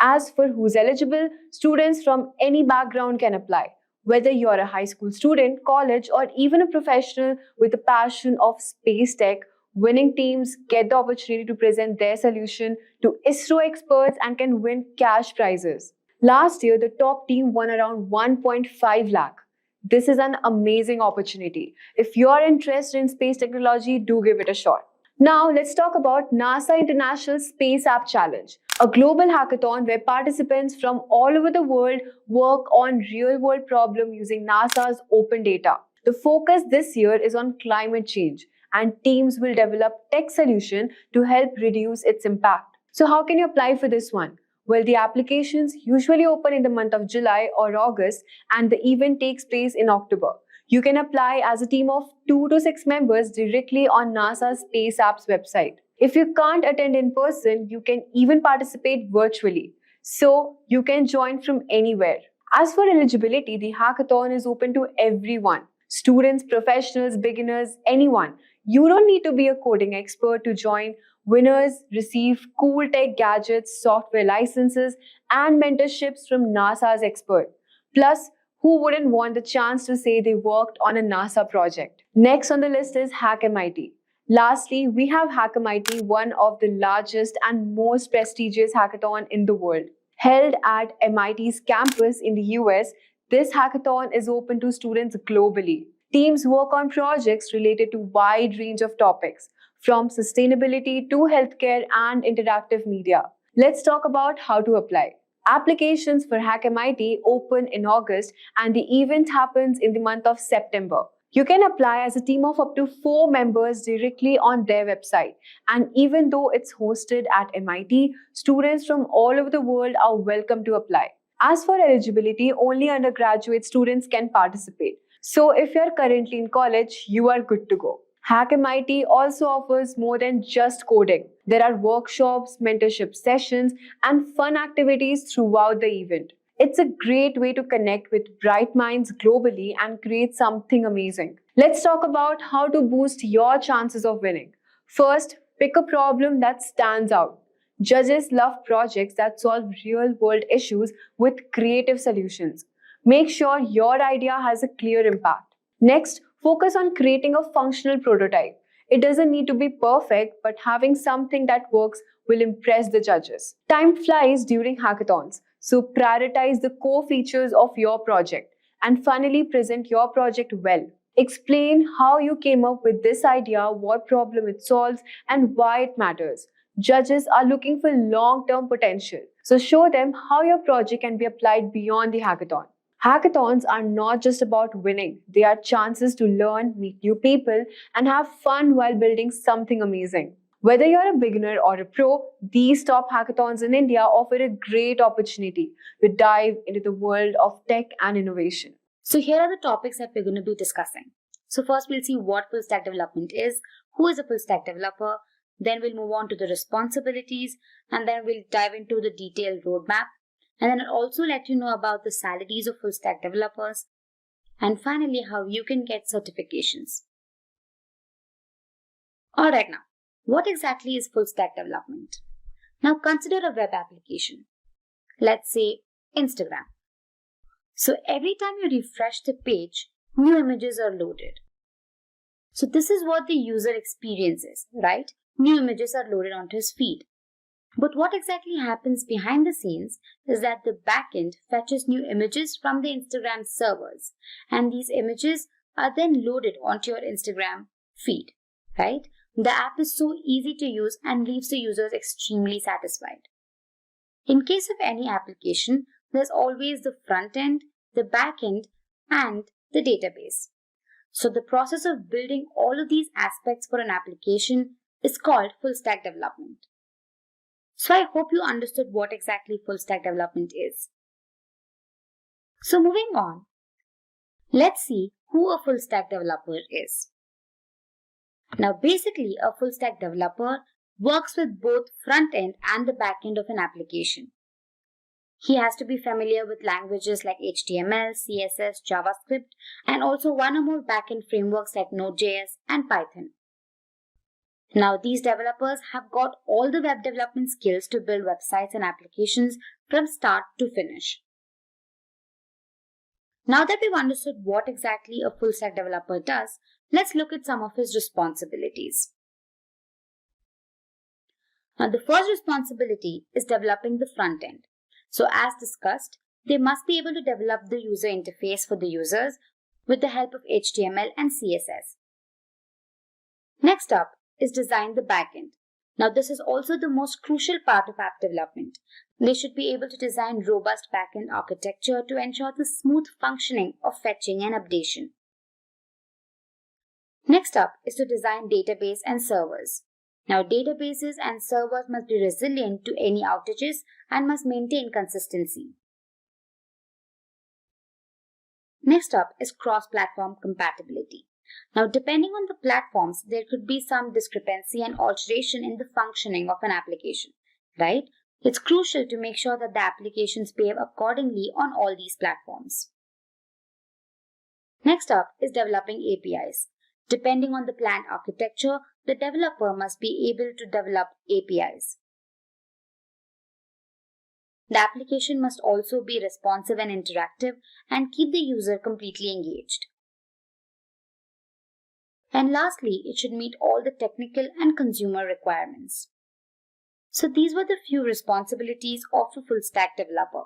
As for who's eligible, students from any background can apply. Whether you're a high school student, college, or even a professional with a passion of space tech, winning teams get the opportunity to present their solution to ISRO experts and can win cash prizes. Last year, the top team won around 1.5 lakh. This is an amazing opportunity. If you're interested in space technology, do give it a shot. Now, let's talk about NASA International Space App Challenge, a global hackathon where participants from all over the world work on real-world problems using NASA's open data. The focus this year is on climate change, and teams will develop tech solutions to help reduce its impact. So how can you apply for this one? Well, the applications usually open in the month of July or August, and the event takes place in October. You can apply as a team of 2 to 6 members directly on NASA's Space Apps website. If you can't attend in person, you can even participate virtually. So you can join from anywhere. As for eligibility, the hackathon is open to everyone. Students, professionals, beginners, anyone. You don't need to be a coding expert to join. Winners receive cool tech gadgets, software licenses, and mentorships from NASA's expert. Plus, who wouldn't want the chance to say they worked on a NASA project? Next on the list is Hack MIT. Lastly, we have Hack MIT, one of the largest and most prestigious hackathon in the world. Held at MIT's campus in the US, this hackathon is open to students globally. Teams work on projects related to a wide range of topics, from sustainability to healthcare and interactive media. Let's talk about how to apply. Applications for Hack MIT open in August and the event happens in the month of September. You can apply as a team of up to 4 members directly on their website. And even though it's hosted at MIT, students from all over the world are welcome to apply. As for eligibility, only undergraduate students can participate. So if you're currently in college, you are good to go. Hack MIT also offers more than just coding. There are workshops, mentorship sessions, and fun activities throughout the event. It's a great way to connect with bright minds globally and create something amazing. Let's talk about how to boost your chances of winning. First, pick a problem that stands out. Judges love projects that solve real-world issues with creative solutions. Make sure your idea has a clear impact. Next, focus on creating a functional prototype. It doesn't need to be perfect, but having something that works will impress the judges. Time flies during hackathons, so prioritize the core features of your project and finally present your project well. Explain how you came up with this idea, what problem it solves, and why it matters. Judges are looking for long-term potential, so show them how your project can be applied beyond the hackathon. Hackathons are not just about winning, they are chances to learn, meet new people, and have fun while building something amazing. Whether you're a beginner or a pro, these top hackathons in India offer a great opportunity to dive into the world of tech and innovation. So here are the topics that we're going to be discussing. So first we'll see what full stack development is, who is a full stack developer, then we'll move on to the responsibilities, and then we'll dive into the detailed roadmap. And then I'll also let you know about the salaries of full stack developers. And finally, how you can get certifications. Alright, now, what exactly is full stack development? Now consider a web application. Let's say Instagram. So every time you refresh the page, new images are loaded. So this is what the user experiences, right? New images are loaded onto his feed. But what exactly happens behind the scenes is that the backend fetches new images from the Instagram servers, and these images are then loaded onto your Instagram feed, right? The app is so easy to use and leaves the users extremely satisfied. In case of any application, there's always the front end, the back end, and the database. So the process of building all of these aspects for an application is called full stack development. So I hope you understood what exactly full stack development is. So moving on, let's see who a full stack developer is. Now basically a full stack developer works with both front end and the back end of an application. He has to be familiar with languages like HTML, CSS, JavaScript, and also one or more back-end frameworks like Node.js and Python. Now, these developers have got all the web development skills to build websites and applications from start to finish. Now that we've understood what exactly a full stack developer does, let's look at some of his responsibilities. Now, the first responsibility is developing the front end. So as discussed, they must be able to develop the user interface for the users with the help of HTML and CSS. Next up is design the backend. Now this is also the most crucial part of app development. They should be able to design robust backend architecture to ensure the smooth functioning of fetching and updation. Next up is to design database and servers. Now databases and servers must be resilient to any outages and must maintain consistency. Next up is cross-platform compatibility. Now, depending on the platforms, there could be some discrepancy and alteration in the functioning of an application, right? It's crucial to make sure that the applications behave accordingly on all these platforms. Next up is developing APIs. Depending on the planned architecture, the developer must be able to develop APIs. The application must also be responsive and interactive and keep the user completely engaged. And lastly, it should meet all the technical and consumer requirements. So these were the few responsibilities of a full stack developer.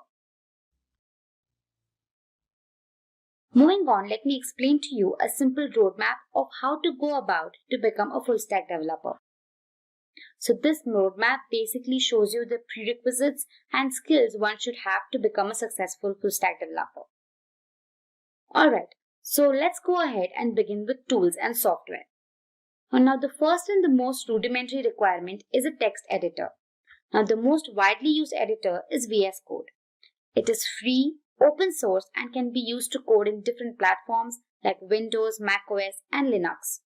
Moving on, let me explain to you a simple roadmap of how to go about to become a full stack developer. So this roadmap basically shows you the prerequisites and skills one should have to become a successful full stack developer. Alright, so let's go ahead and begin with tools and software. Now the first and the most rudimentary requirement is a text editor. Now the most widely used editor is VS Code. It is free, open source and can be used to code in different platforms like Windows, macOS and Linux.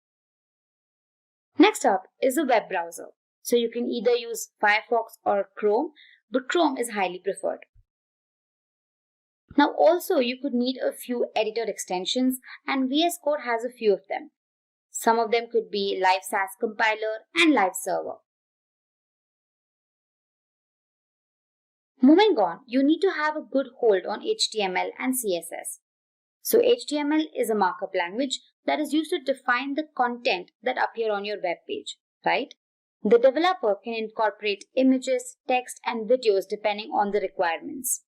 Next up is a web browser. So you can either use Firefox or Chrome, but Chrome is highly preferred. Now also you could need a few editor extensions and VS Code has a few of them. Some of them could be Live SAS Compiler and Live Server. Moving on, you need to have a good hold on HTML and CSS. So HTML is a markup language that is used to define the content that appear on your web page, right? The developer can incorporate images, text and videos depending on the requirements.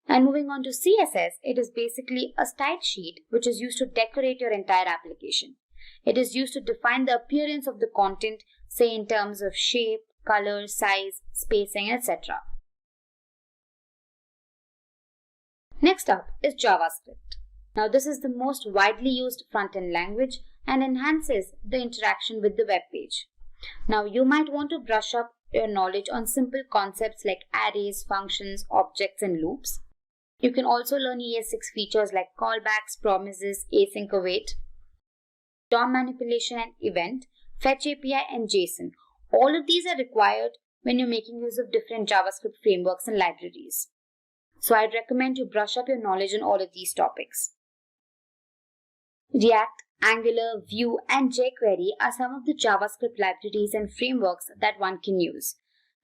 And moving on to CSS, it is basically a style sheet which is used to decorate your entire application. It is used to define the appearance of the content, say in terms of shape, color, size, spacing, etc. Next up is JavaScript. Now this is the most widely used front-end language and enhances the interaction with the web page. Now you might want to brush up your knowledge on simple concepts like arrays, functions, objects and loops. You can also learn ES6 features like callbacks, promises, async await, DOM manipulation and event, fetch API and JSON. All of these are required when you're making use of different JavaScript frameworks and libraries. So I'd recommend you brush up your knowledge on all of these topics. React, Angular, Vue and jQuery are some of the JavaScript libraries and frameworks that one can use.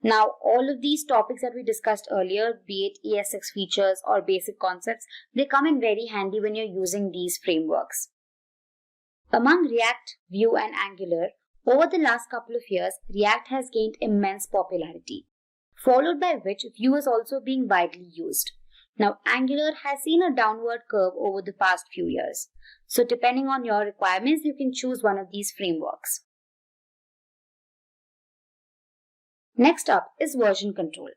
Now, all of these topics that we discussed earlier, be it ES6 features or basic concepts, they come in very handy when you're using these frameworks. Among React, Vue and Angular, over the last couple of years, React has gained immense popularity, followed by which Vue is also being widely used. Now, Angular has seen a downward curve over the past few years. So depending on your requirements, you can choose one of these frameworks. Next up is version control.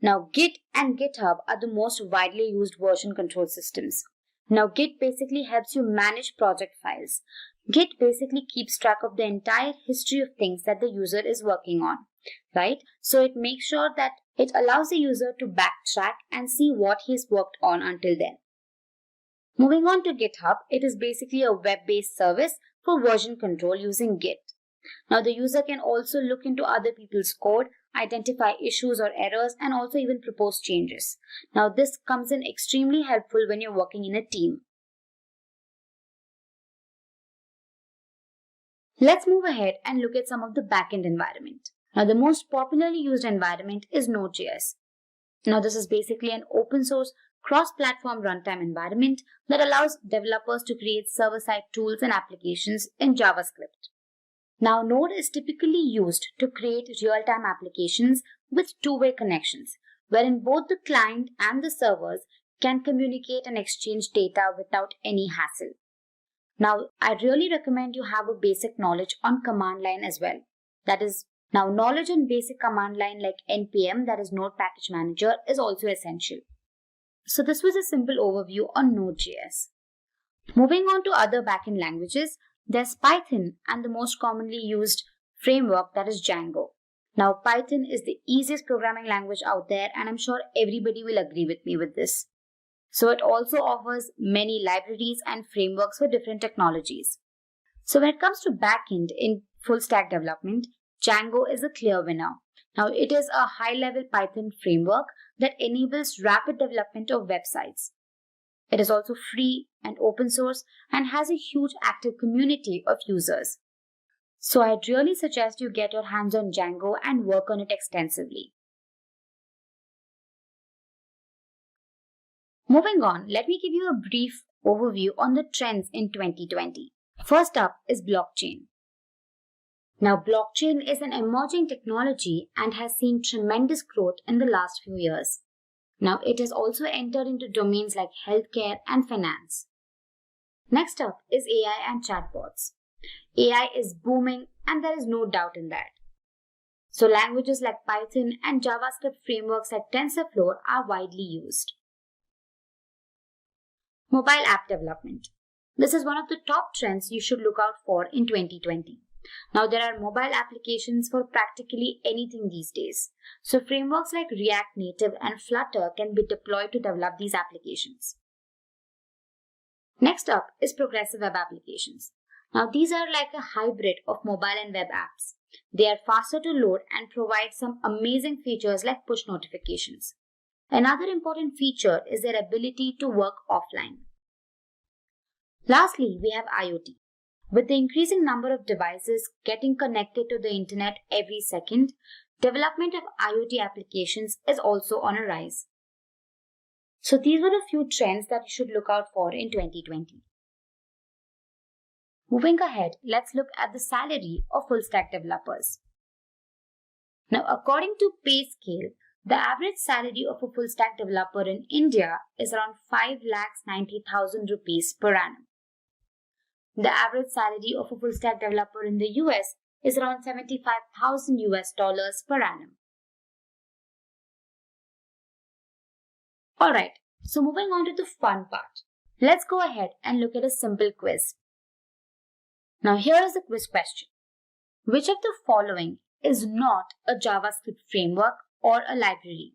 Now, Git and GitHub are the most widely used version control systems. Now, Git basically helps you manage project files. Git basically keeps track of the entire history of things that the user is working on, right? So it makes sure that it allows the user to backtrack and see what he's worked on until then. Moving on to GitHub, it is basically a web-based service for version control using Git. Now, the user can also look into other people's code, identify issues or errors, and also even propose changes. Now, this comes in extremely helpful when you're working in a team. Let's move ahead and look at some of the backend environment. Now, the most popularly used environment is Node.js. Now, this is basically an open source cross-platform runtime environment that allows developers to create server-side tools and applications in JavaScript. Now, Node is typically used to create real-time applications with two-way connections, wherein both the client and the servers can communicate and exchange data without any hassle. Now, I really recommend you have a basic knowledge on command line as well. That is, now knowledge on basic command line like npm, that is Node Package Manager, is also essential. So this was a simple overview on Node.js. Moving on to other backend languages, there's Python and the most commonly used framework, that is Django. Now, Python is the easiest programming language out there, and I'm sure everybody will agree with me with this. So it also offers many libraries and frameworks for different technologies. So when it comes to backend in full stack development, Django is a clear winner. Now, it is a high-level Python framework that enables rapid development of websites. It is also free and open source and has a huge active community of users. So I'd really suggest you get your hands on Django and work on it extensively. Moving on, let me give you a brief overview on the trends in 2020. First up is blockchain. Now, blockchain is an emerging technology and has seen tremendous growth in the last few years. Now, it has also entered into domains like healthcare and finance. Next up is AI and chatbots. AI is booming and there is no doubt in that. So languages like Python and JavaScript frameworks like TensorFlow are widely used. Mobile app development. This is one of the top trends you should look out for in 2020. Now there are mobile applications for practically anything these days. So frameworks like React Native and Flutter can be deployed to develop these applications. Next up is progressive web applications. Now these are like a hybrid of mobile and web apps. They are faster to load and provide some amazing features like push notifications. Another important feature is their ability to work offline. Lastly, we have IoT. With the increasing number of devices getting connected to the internet every second, development of IoT applications is also on a rise. So these were a few trends that you should look out for in 2020. Moving ahead, let's look at the salary of full stack developers. Now, according to PayScale, the average salary of a full stack developer in India is around 5,90,000 rupees per annum. The average salary of a full stack developer in the US is around $75,000 per annum. Alright, so moving on to the fun part. Let's go ahead and look at a simple quiz. Now here is the quiz question. Which of the following is not a JavaScript framework or a library?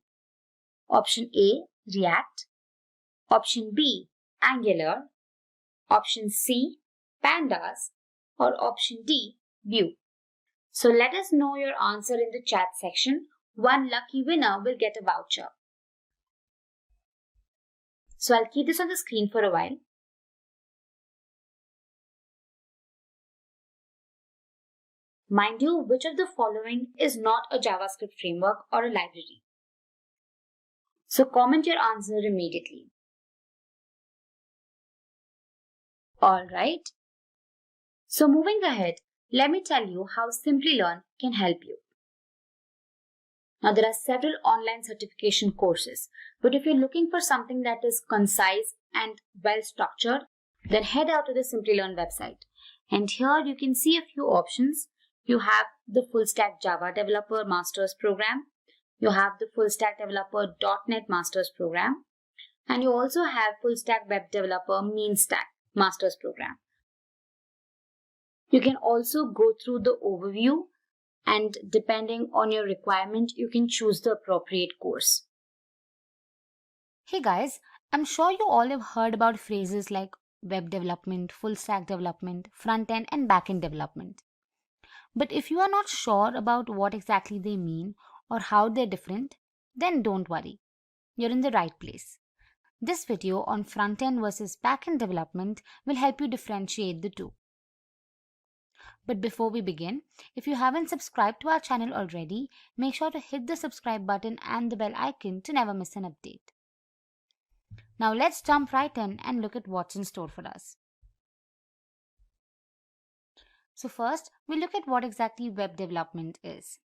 Option A, React. Option B, Angular. Option C, Pandas. Or option D, Vue. So let us know your answer in the chat section. One lucky winner will get a voucher. So I'll keep this on the screen for a while. Mind you, which of the following is not a JavaScript framework or a library? So comment your answer immediately. Alright. So moving ahead, let me tell you how Simplilearn can help you. Now there are several online certification courses, but if you're looking for something that is concise and well structured, then head out to the Simplilearn website. And here you can see a few options. You have the Full Stack Java Developer Masters Program. You have the Full Stack Developer .NET Masters Program. And you also have Full Stack Web Developer Mean Stack Masters Program. You can also go through the overview, and depending on your requirement, you can choose the appropriate course. Hey guys, I'm sure you all have heard about phrases like web development, full stack development, front end and back end development. But if you are not sure about what exactly they mean or how they're different, then don't worry. You're in the right place. This video on front end versus back end development will help you differentiate the two. But before we begin, if you haven't subscribed to our channel already, make sure to hit the subscribe button and the bell icon to never miss an update. Now let's jump right in and look at what's in store for us. So first, we look at what exactly web development is.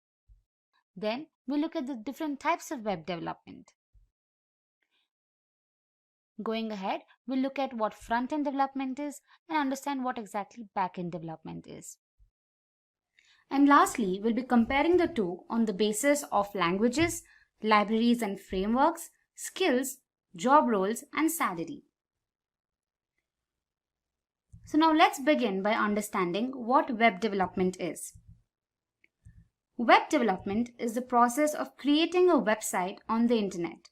Then, we look at the different types of web development. Going ahead, we'll look at what front-end development is and understand what exactly back-end development is. And lastly, we'll be comparing the two on the basis of languages, libraries and frameworks, skills, job roles, and salary. So now let's begin by understanding what web development is. Web development is the process of creating a website on the internet.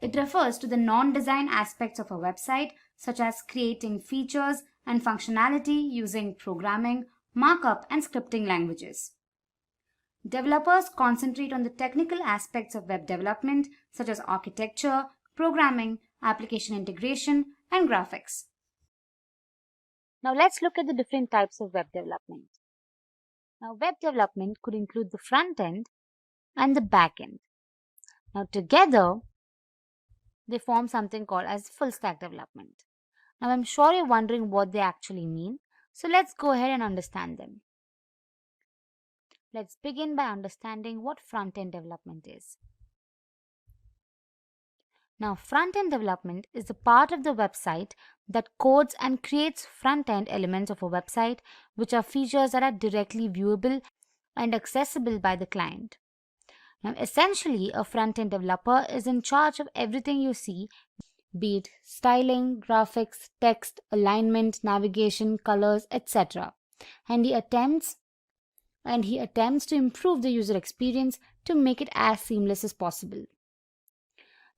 It refers to the non-design aspects of a website, such as creating features and functionality using programming, markup, and scripting languages. Developers concentrate on the technical aspects of web development, such as architecture, programming, application integration, and graphics. Now let's look at the different types of web development. Now web development could include the front end and the back end. Now together, they form something called as full stack development. Now I'm sure you're wondering what they actually mean, so let's go ahead and understand them. Let's begin by understanding what front-end development is. Now, front-end development is the part of the website that codes and creates front-end elements of a website, which are features that are directly viewable and accessible by the client. Now, essentially, a front-end developer is in charge of everything you see, be it styling, graphics, text, alignment, navigation, colors, etc. And he attempts to improve the user experience to make it as seamless as possible.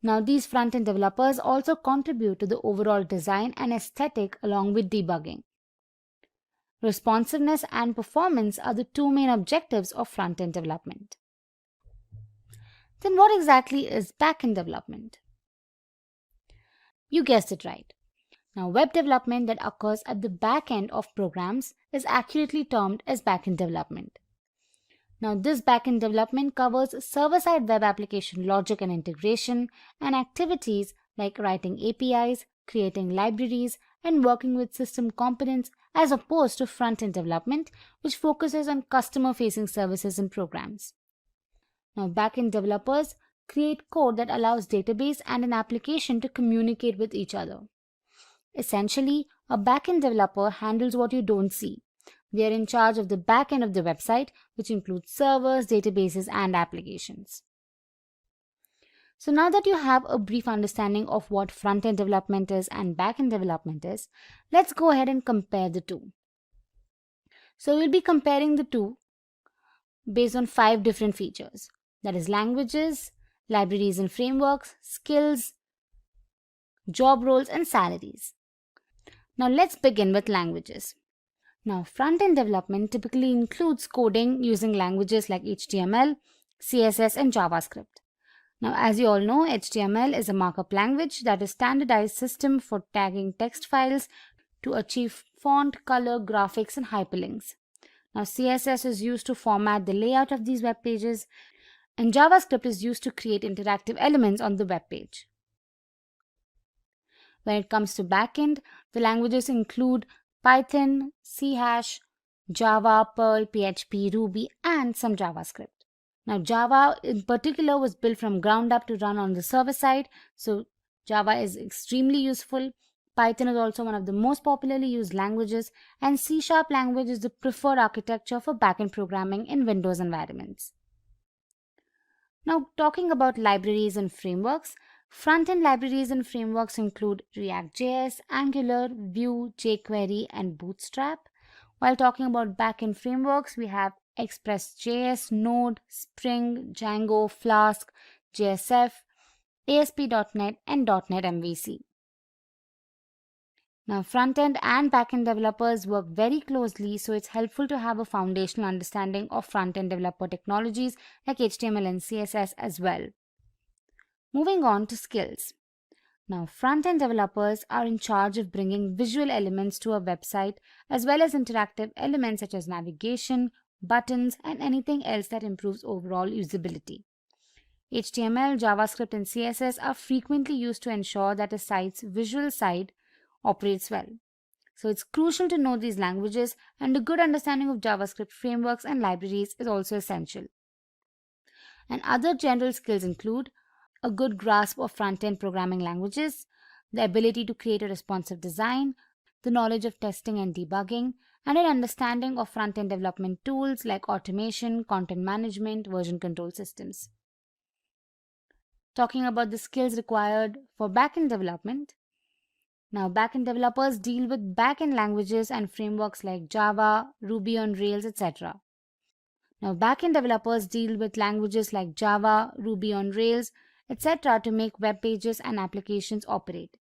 Now, these front-end developers also contribute to the overall design and aesthetic along with debugging. Responsiveness and performance are the two main objectives of front-end development. Then what exactly is back-end development? You guessed it right. Now, web development that occurs at the back end of programs is accurately termed as back-end development. Now, this back-end development covers server-side web application logic and integration and activities like writing APIs, creating libraries, and working with system components as opposed to front-end development, which focuses on customer-facing services and programs. Now, back-end developers create code that allows database and an application to communicate with each other. Essentially, a back-end developer handles what you don't see. They are in charge of the back end of the website, which includes servers, databases, and applications. So now that you have a brief understanding of what front-end development is and back-end development is, let's go ahead and compare the two. So we'll be comparing the two based on 5 different features. That is languages, libraries and frameworks, skills, job roles, and salaries. Now let's begin with languages. Now, front-end development typically includes coding using languages like HTML, CSS, and JavaScript. Now, as you all know, HTML is a markup language that is a standardized system for tagging text files to achieve font, color, graphics, and hyperlinks. Now, CSS is used to format the layout of these web pages, and JavaScript is used to create interactive elements on the web page. When it comes to backend, the languages include Python, C#, Java, Perl, PHP, Ruby, and some JavaScript. Now, Java in particular was built from ground up to run on the server side, so Java is extremely useful. Python is also one of the most popularly used languages, and C# language is the preferred architecture for backend programming in Windows environments. Now, talking about libraries and frameworks, front-end libraries and frameworks include React.js, Angular, Vue, jQuery, and Bootstrap. While talking about backend frameworks, we have Express.js, Node, Spring, Django, Flask, JSF, ASP.NET, and .NET MVC. Now, front-end and back-end developers work very closely, so it's helpful to have a foundational understanding of front-end developer technologies like HTML and CSS as well. Moving on to skills. Now, front-end developers are in charge of bringing visual elements to a website as well as interactive elements such as navigation, buttons, and anything else that improves overall usability. HTML, JavaScript, and CSS are frequently used to ensure that a site's visual side operates well. So it's crucial to know these languages, and a good understanding of JavaScript frameworks and libraries is also essential. And other general skills include a good grasp of front-end programming languages, the ability to create a responsive design, the knowledge of testing and debugging, and an understanding of front-end development tools like automation, content management, version control systems. Talking about the skills required for back-end development. Now, back-end developers deal with back-end languages and frameworks like Java, Ruby on Rails, etc. Now, back-end developers deal with languages like Java, Ruby on Rails, etc. to make web pages and applications operate.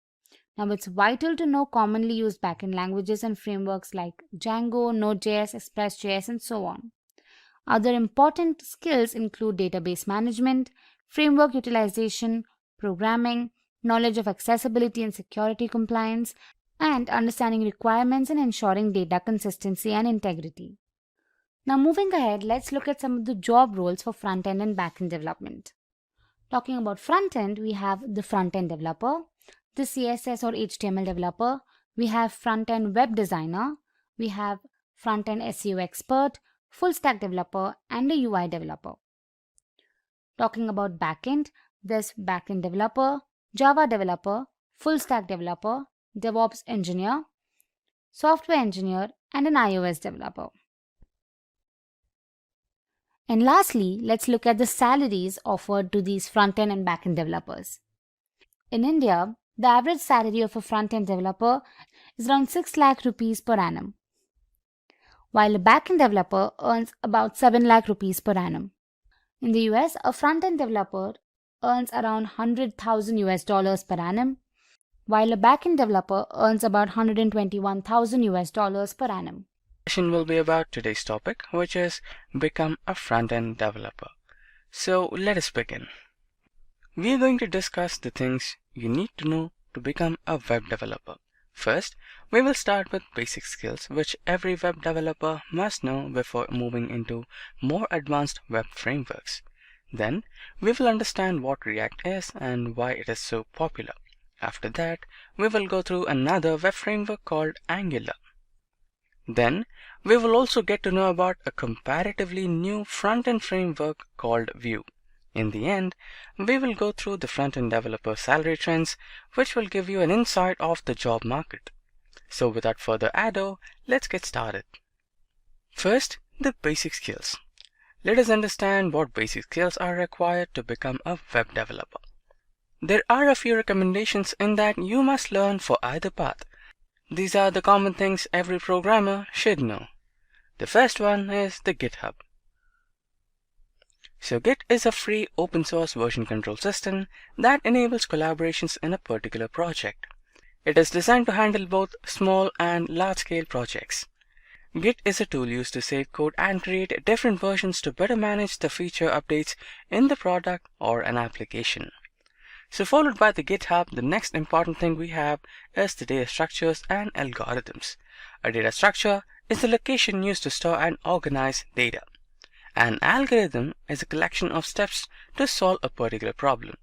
Now, it's vital to know commonly used backend languages and frameworks like Django, Node.js, Express.js, and so on. Other important skills include database management, framework utilization, programming, knowledge of accessibility and security compliance, and understanding requirements and ensuring data consistency and integrity. Now, moving ahead, let's look at some of the job roles for front-end and back-end development. Talking about front-end, we have the front-end developer, the CSS or HTML developer, we have front-end web designer, we have front-end SEO expert, full-stack developer, and a UI developer. Talking about back-end, there's back-end developer, Java developer, full-stack developer, DevOps engineer, software engineer, and an iOS developer. And lastly, let's look at the salaries offered to these front-end and back-end developers. In India, the average salary of a front-end developer is around 6 lakh rupees per annum, while a back-end developer earns about 7 lakh rupees per annum. In the US, a front-end developer earns around 100,000 US dollars per annum, while a back-end developer earns about 121,000 US dollars per annum. Session will be about today's topic, which is become a front-end developer. So let us begin. We are going to discuss the things you need to know to become a web developer. First, we will start with basic skills which every web developer must know before moving into more advanced web frameworks. Then, we will understand what React is and why it is so popular. After that, we will go through another web framework called Angular. Then, we will also get to know about a comparatively new front-end framework called Vue. In the end, we will go through the front-end developer salary trends, which will give you an insight of the job market. So without further ado, let's get started. First, the basic skills. Let us understand what basic skills are required to become a web developer. There are a few recommendations in that you must learn for either path. These are the common things every programmer should know. The first one is the GitHub. So Git is a free open source version control system that enables collaborations in a particular project. It is designed to handle both small and large scale projects. Git is a tool used to save code and create different versions to better manage the feature updates in the product or an application. So followed by the GitHub, the next important thing we have is the data structures and algorithms. A data structure is the location used to store and organize data. An algorithm is a collection of steps to solve a particular problem.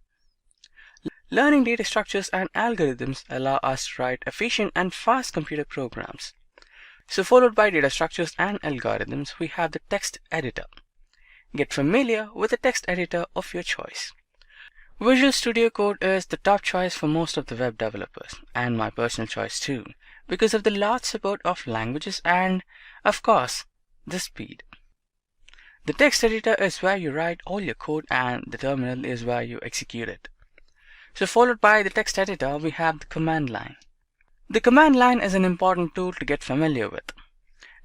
Learning data structures and algorithms allow us to write efficient and fast computer programs. So followed by data structures and algorithms, we have the text editor. Get familiar with the text editor of your choice. Visual Studio Code is the top choice for most of the web developers, and my personal choice too, because of the large support of languages and, of course, the speed. The text editor is where you write all your code and the terminal is where you execute it. So followed by the text editor, we have the command line. The command line is an important tool to get familiar with.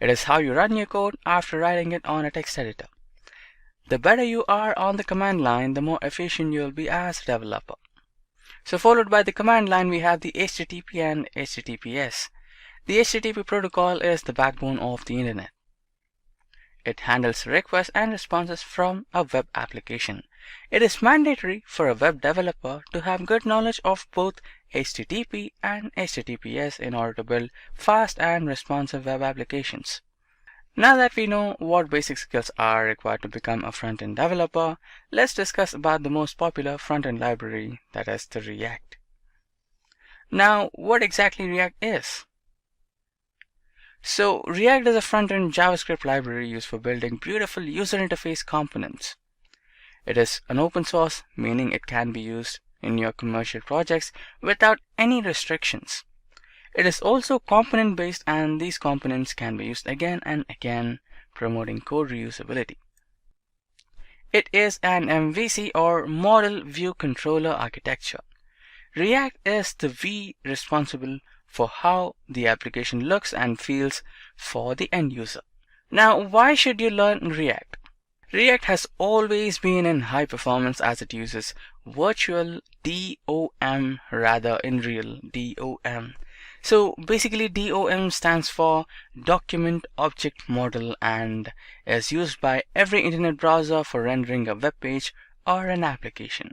It is how you run your code after writing it on a text editor. The better you are on the command line, the more efficient you will be as a developer. So followed by the command line, we have the HTTP and HTTPS. The HTTP protocol is the backbone of the internet. It handles requests and responses from a web application. It is mandatory for a web developer to have good knowledge of both HTTP and HTTPS in order to build fast and responsive web applications. Now that we know what basic skills are required to become a front-end developer, let's discuss about the most popular front-end library, that is the React. Now, what exactly React is? So, React is a front-end JavaScript library used for building beautiful user interface components. It is an open source, meaning it can be used in your commercial projects without any restrictions. It is also component-based, and these components can be used again and again, promoting code reusability. It is an MVC or Model View Controller architecture. React is the V responsible for how the application looks and feels for the end user. Now, why should you learn React? React has always been in high performance as it uses virtual DOM rather in real DOM. So basically DOM stands for Document Object Model and is used by every internet browser for rendering a web page or an application.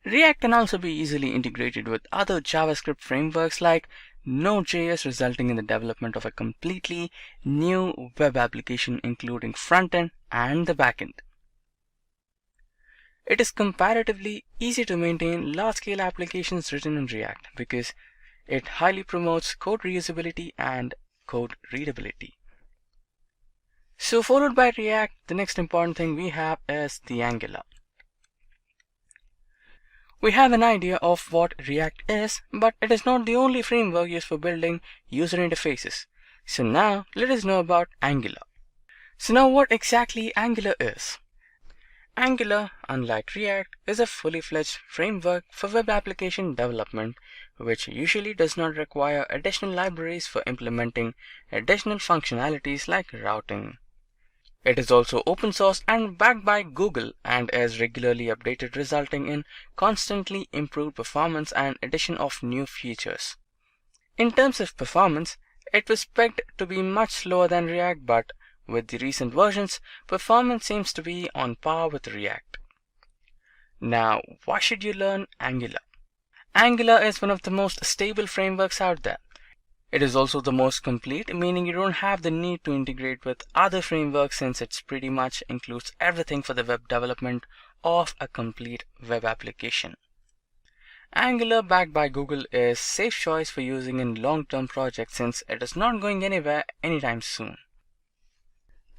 React can also be easily integrated with other JavaScript frameworks like Node.js, resulting in the development of a completely new web application including front-end and the back-end. It is comparatively easy to maintain large-scale applications written in React because it highly promotes code reusability and code readability. So followed by React, the next important thing we have is the Angular. We have an idea of what React is, but it is not the only framework used for building user interfaces. So now let us know about Angular. So now what exactly Angular is? Angular, unlike React, is a fully fledged framework for web application development, which usually does not require additional libraries for implementing additional functionalities like routing. It is also open source and backed by Google and is regularly updated, resulting in constantly improved performance and addition of new features. In terms of performance, it was pegged to be much slower than React, but with the recent versions, performance seems to be on par with React. Now, why should you learn Angular? Angular is one of the most stable frameworks out there. It is also the most complete, meaning you don't have the need to integrate with other frameworks since it pretty much includes everything for the web development of a complete web application. Angular, backed by Google, is safe choice for using in long-term projects since it is not going anywhere anytime soon.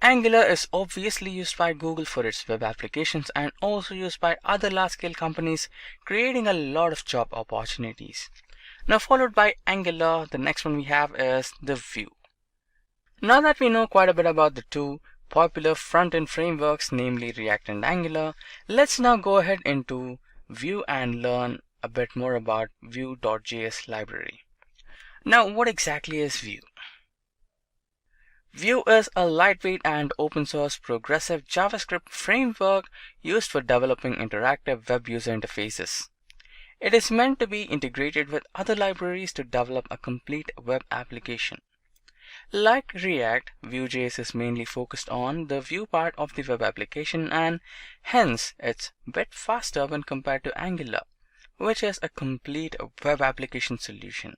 Angular is obviously used by Google for its web applications and also used by other large-scale companies, creating a lot of job opportunities. Now, followed by Angular, the next one we have is the Vue. Now that we know quite a bit about the two popular front-end frameworks, namely React and Angular, let's now go ahead into Vue and learn a bit more about Vue.js library. Now, what exactly is Vue? Vue is a lightweight and open source progressive JavaScript framework used for developing interactive web user interfaces. It is meant to be integrated with other libraries to develop a complete web application. Like React, Vue.js is mainly focused on the Vue part of the web application and hence it's a bit faster when compared to Angular, which is a complete web application solution.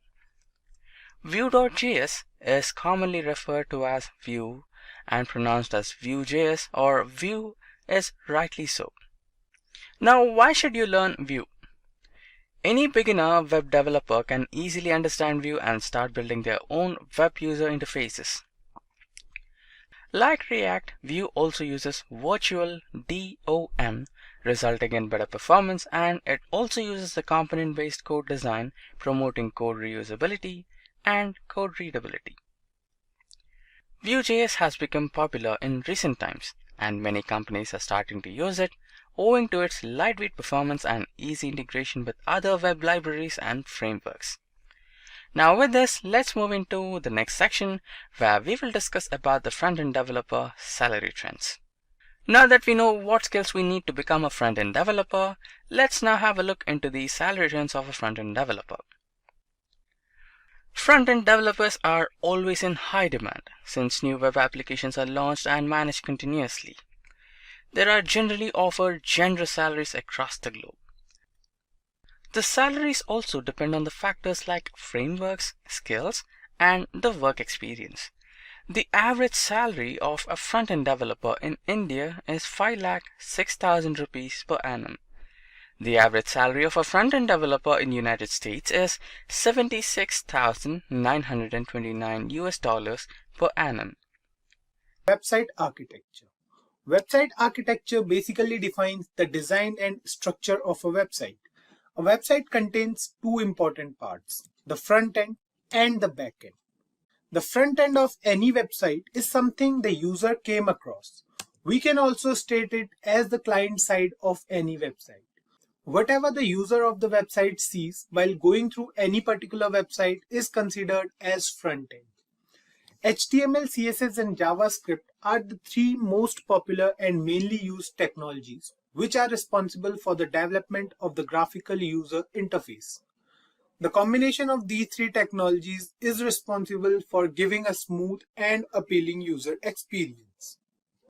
Vue.js is commonly referred to as Vue and pronounced as Vue.js, or Vue is rightly so. Now, why should you learn Vue? Any beginner web developer can easily understand Vue and start building their own web user interfaces. Like React, Vue also uses virtual DOM, resulting in better performance, and it also uses the component-based code design, promoting code reusability and code readability. Vue.js has become popular in recent times, and many companies are starting to use it, owing to its lightweight performance and easy integration with other web libraries and frameworks. Now with this, let's move into the next section where we will discuss about the front-end developer salary trends. Now that we know what skills we need to become a front-end developer, let's now have a look into the salary trends of a front-end developer. Front-end developers are always in high demand since new web applications are launched and managed continuously. There are generally offered generous salaries across the globe. The salaries also depend on the factors like frameworks, skills, and the work experience. The average salary of a front-end developer in India is 5,06,000 rupees per annum. The average salary of a front-end developer in the United States is $76,929 per annum. Website architecture. Website architecture basically defines the design and structure of a website. A website contains two important parts, the front end and the back end. The front end of any website is something the user came across. We can also state it as the client side of any website. Whatever the user of the website sees while going through any particular website is considered as front end. HTML, CSS, and JavaScript are the three most popular and mainly used technologies which are responsible for the development of the graphical user interface. The combination of these three technologies is responsible for giving a smooth and appealing user experience.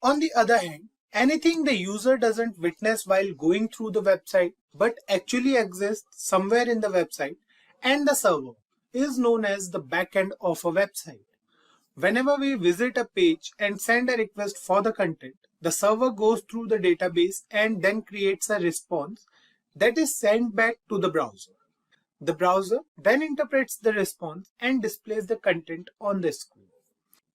On the other hand, anything the user doesn't witness while going through the website but actually exists somewhere in the website and the server is known as the back end of a website. Whenever we visit a page and send a request for the content, the server goes through the database and then creates a response that is sent back to the browser. The browser then interprets the response and displays the content on the screen.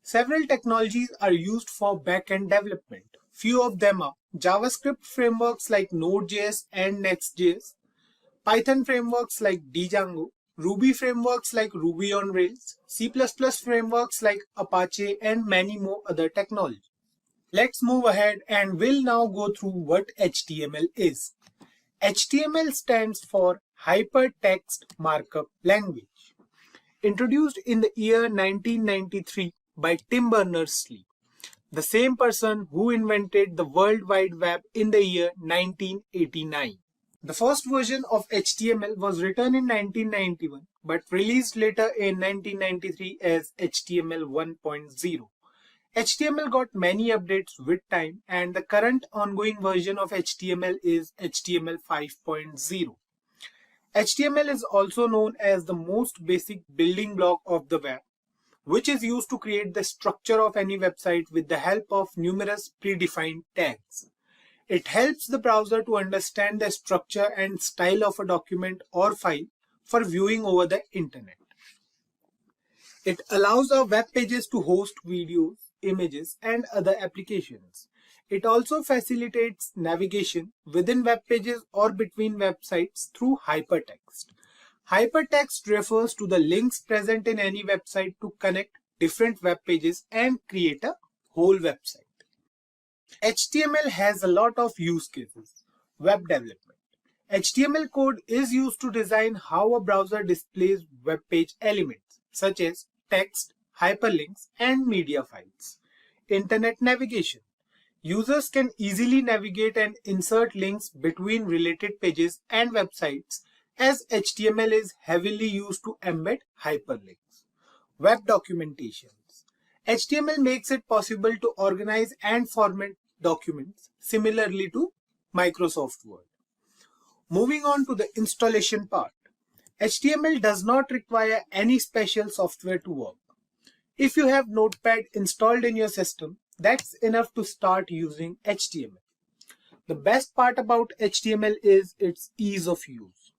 Several technologies are used for back-end development. Few of them are JavaScript frameworks like Node.js and Next.js, Python frameworks like Django, Ruby frameworks like Ruby on Rails, C++ frameworks like Apache, and many more other technologies. Let's move ahead and we'll now go through what HTML is. HTML stands for Hypertext Markup Language. Introduced in the year 1993 by Tim Berners-Lee, the same person who invented the World Wide Web in the year 1989. The first version of HTML was written in 1991 but released later in 1993 as HTML 1.0. HTML got many updates with time, and the current ongoing version of HTML is HTML 5.0. HTML is also known as the most basic building block of the web, which is used to create the structure of any website with the help of numerous predefined tags. It helps the browser to understand the structure and style of a document or file for viewing over the internet. It allows our web pages to host videos, images, and other applications. It also facilitates navigation within web pages or between websites through hypertext. Hypertext refers to the links present in any website to connect different web pages and create a whole website. HTML has a lot of use cases. Web development. HTML code is used to design how a browser displays web page elements such as text, hyperlinks, and media files. Internet navigation. Users can easily navigate and insert links between related pages and websites, as HTML is heavily used to embed hyperlinks. Web documentations. HTML makes it possible to organize and format documents similarly to Microsoft Word. Moving on to the installation part. HTML does not require any special software to work. If you have Notepad installed in your system, that's enough to start using HTML. The best part about HTML is its ease of use.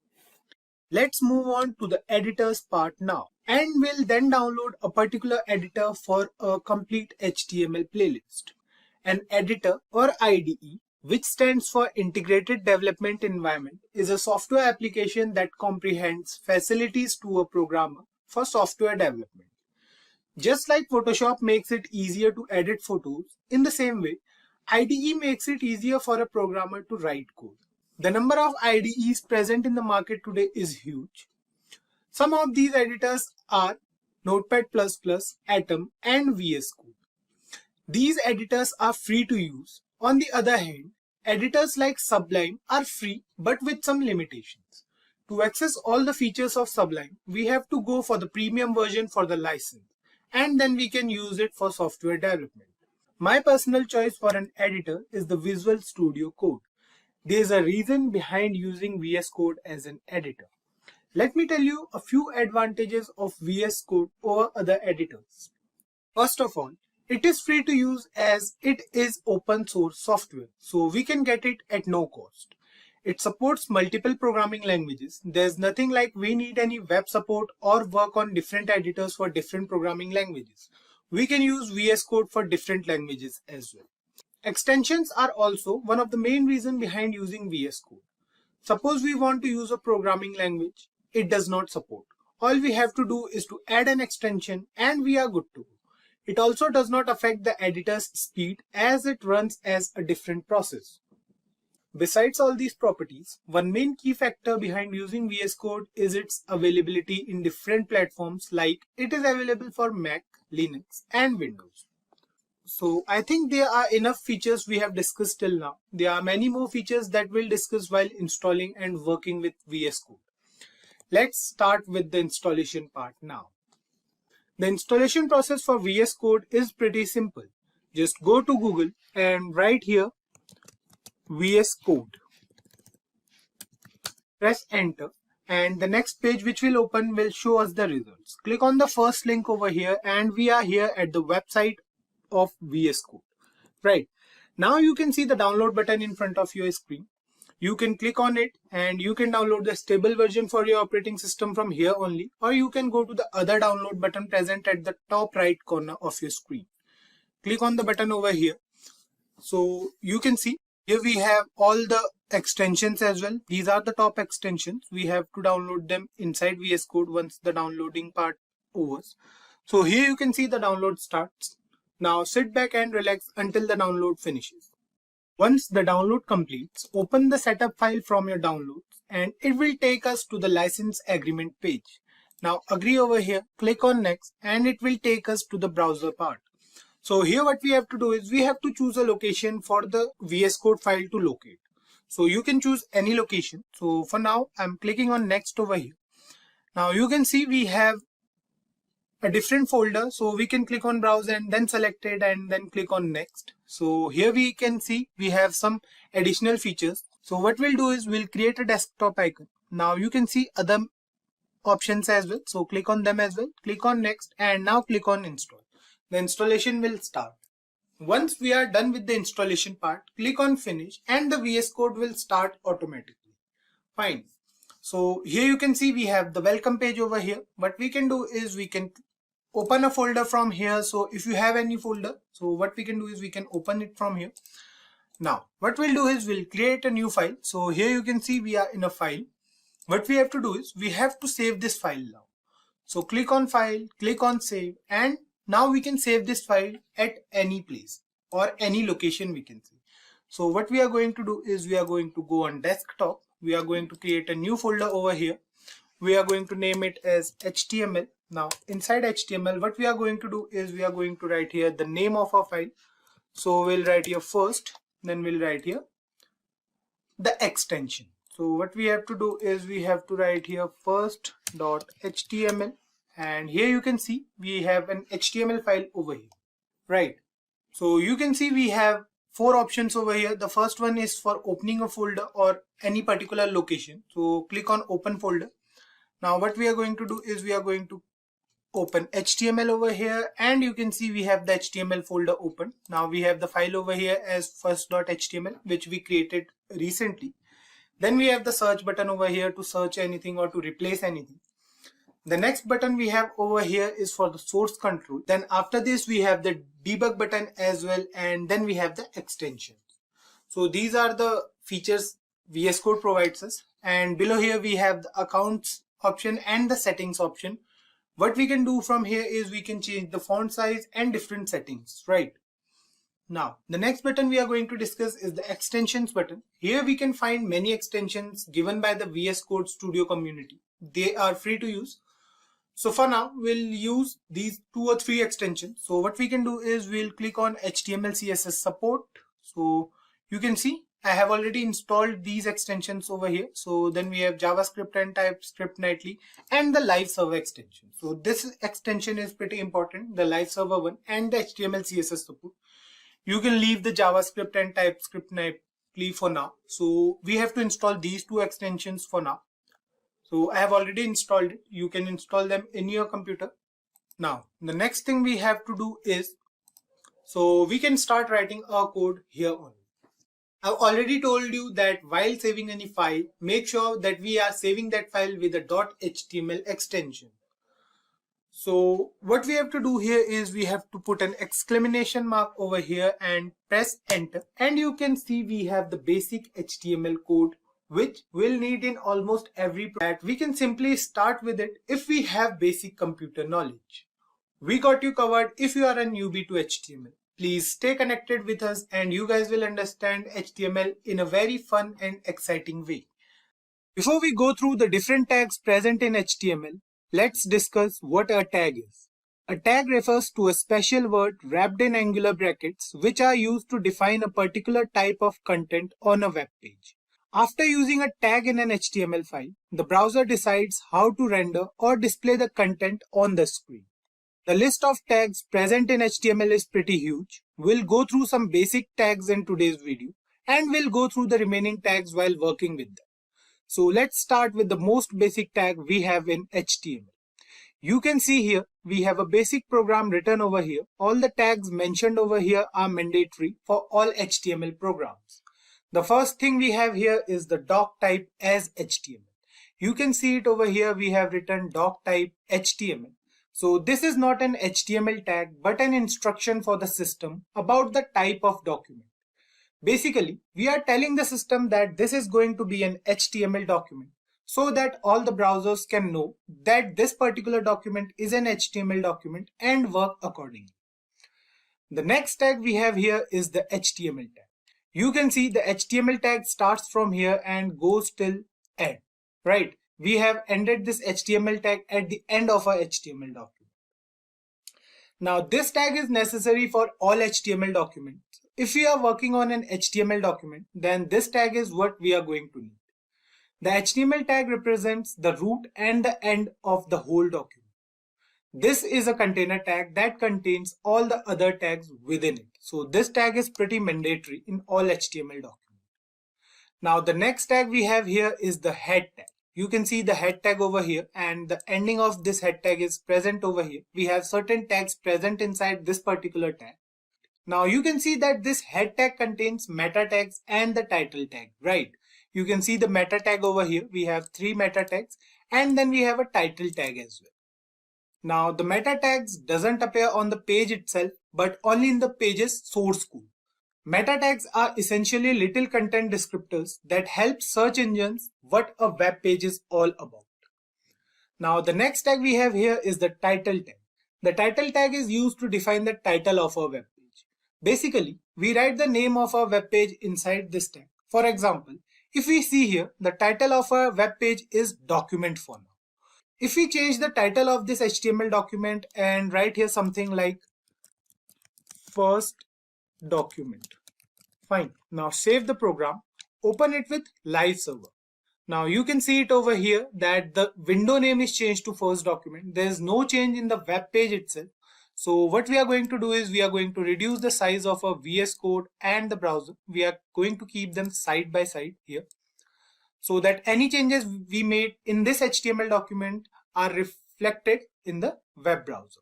Let's move on to the editors part now, and we'll then download a particular editor for a complete HTML playlist. An editor or IDE, which stands for Integrated Development Environment, is a software application that comprehends facilities to a programmer for software development. Just like Photoshop makes it easier to edit photos, in the same way, IDE makes it easier for a programmer to write code. The number of IDEs present in the market today is huge. Some of these editors are Notepad++, Atom, and VS Code. These editors are free to use. On the other hand, editors like Sublime are free but with some limitations. To access all the features of Sublime, we have to go for the premium version for the license, and then we can use it for software development. My personal choice for an editor is the Visual Studio Code. There is a reason behind using VS Code as an editor. Let me tell you a few advantages of VS Code over other editors. First of all, it is free to use as it is open source software, so we can get it at no cost. It supports multiple programming languages. There's nothing like we need any web support or work on different editors for different programming languages. We can use VS Code for different languages as well. Extensions are also one of the main reasons behind using VS Code. Suppose we want to use a programming language, it does not support. All we have to do is to add an extension and we are good to go. It also does not affect the editor's speed as it runs as a different process. Besides all these properties, one main key factor behind using VS Code is its availability in different platforms, like it is available for Mac, Linux, and Windows. So I think there are enough features we have discussed till now. There are many more features that we'll discuss while installing and working with VS Code. Let's start with the installation part now. The installation process for VS Code is pretty simple. Just go to Google and write here VS Code. Press enter and the next page which will open will show us the results. Click on the first link over here and we are here at the website of VS Code. Right. Now you can see the download button in front of your screen. You can click on it and you can download the stable version for your operating system from here only, or you can go to the other download button present at the top right corner of your screen. Click on the button over here. So you can see here we have all the extensions as well. These are the top extensions. We have to download them inside VS Code once the downloading part overs. So here you can see the download starts. Now sit back and relax until the download finishes. Once the download completes, open the setup file from your downloads and it will take us to the license agreement page. Now agree over here, click on next, and it will take us to the browser part. So here what we have to do is we have to choose a location for the VS Code file to locate. So you can choose any location. So for now, I'm clicking on next over here. Now you can see we have a different folder, so we can click on browse and then select it and then click on next. So here we can see we have some additional features. So what we'll do is we'll create a desktop icon. Now you can see other options as well, so click on them as well, click on next, and now click on install. The installation will start. Once we are done with the installation part, click on finish and the VS Code will start automatically. Fine. So here you can see we have the welcome page over here. What we can do is we can open a folder from here. So if you have any folder, so what we can do is we can open it from here. Now what we'll do is we'll create a new file. So here you can see we are in a file. What we have to do is we have to save this file now. So click on file, click on save, and now we can save this file at any place or any location we can see. So what we are going to do is we are going to go on desktop. We are going to create a new folder over here. We are going to name it as HTML. Now inside HTML, what we are going to do is we are going to write here the name of our file. So we'll write here first, then we'll write here the extension. So what we have to do is we have to write here first.html, and here you can see we have an HTML file over here, right? So you can see we have 4 options over here. The first one is for opening a folder or any particular location. So click on open folder. Now what we are going to do is we are going to open HTML over here, and you can see we have the HTML folder open. Now we have the file over here as first.html, which we created recently. Then we have the search button over here to search anything or to replace anything. The next button we have over here is for the source control. Then after this we have the debug button as well, and then we have the extensions. So these are the features VS Code provides us, and below here we have the accounts option and the settings option. What we can do from here is we can change the font size and different settings, right? Now, the next button we are going to discuss is the extensions button. Here we can find many extensions given by the VS Code Studio community. They are free to use. So for now, we'll use these 2 or 3 extensions. So what we can do is we'll click on HTML CSS support. So you can see I have already installed these extensions over here. So then we have JavaScript and TypeScript nightly and the live server extension. So this extension is pretty important, the live server one and the HTML CSS support. You can leave the JavaScript and TypeScript nightly for now. So we have to install these 2 extensions for now. So I have already installed it. You can install them in your computer. Now, the next thing we have to do is, so we can start writing our code here on. I've already told you that while saving any file, make sure that we are saving that file with a .html extension. So what we have to do here is we have to put an exclamation mark over here and press enter. And you can see we have the basic HTML code, which we'll need in almost every project. We can simply start with it if we have basic computer knowledge. We got you covered if you are a newbie to HTML. Please stay connected with us and you guys will understand HTML in a very fun and exciting way. Before we go through the different tags present in HTML, let's discuss what a tag is. A tag refers to a special word wrapped in angular brackets which are used to define a particular type of content on a web page. After using a tag in an HTML file, the browser decides how to render or display the content on the screen. The list of tags present in HTML is pretty huge. We'll go through some basic tags in today's video and we'll go through the remaining tags while working with them. So let's start with the most basic tag we have in HTML. You can see here we have a basic program written over here. All the tags mentioned over here are mandatory for all HTML programs. The first thing we have here is the doc type as HTML. You can see it over here. We have written doc type HTML. So this is not an HTML tag but an instruction for the system about the type of document. Basically, we are telling the system that this is going to be an HTML document so that all the browsers can know that this particular document is an HTML document and work accordingly. The next tag we have here is the HTML tag. You can see the HTML tag starts from here and goes till end, right? We have ended this HTML tag at the end of our HTML document. Now this tag is necessary for all HTML documents. If we are working on an HTML document, then this tag is what we are going to need. The HTML tag represents the root and the end of the whole document. This is a container tag that contains all the other tags within it. So this tag is pretty mandatory in all HTML documents. Now the next tag we have here is the head tag. You can see the head tag over here, and the ending of this head tag is present over here. We have certain tags present inside this particular tag. Now you can see that this head tag contains meta tags and the title tag, right? You can see the meta tag over here. We have 3 meta tags, and then we have a title tag as well. Now the meta tags doesn't appear on the page itself, but only in the page's source code. Meta tags are essentially little content descriptors that help search engines what a web page is all about. Now the next tag we have here is the title tag. The title tag is used to define the title of our web page. Basically, we write the name of our web page inside this tag. For example, if we see here, the title of our web page is document for now. If we change the title of this HTML document and write here something like first document. Fine. Now save the program, open it with live server. Now you can see it over here that the window name is changed to first document. There is no change in the web page itself. So what we are going to do is we are going to reduce the size of our VS Code and the browser. We are going to keep them side by side here, so that any changes we made in this HTML document are reflected in the web browser.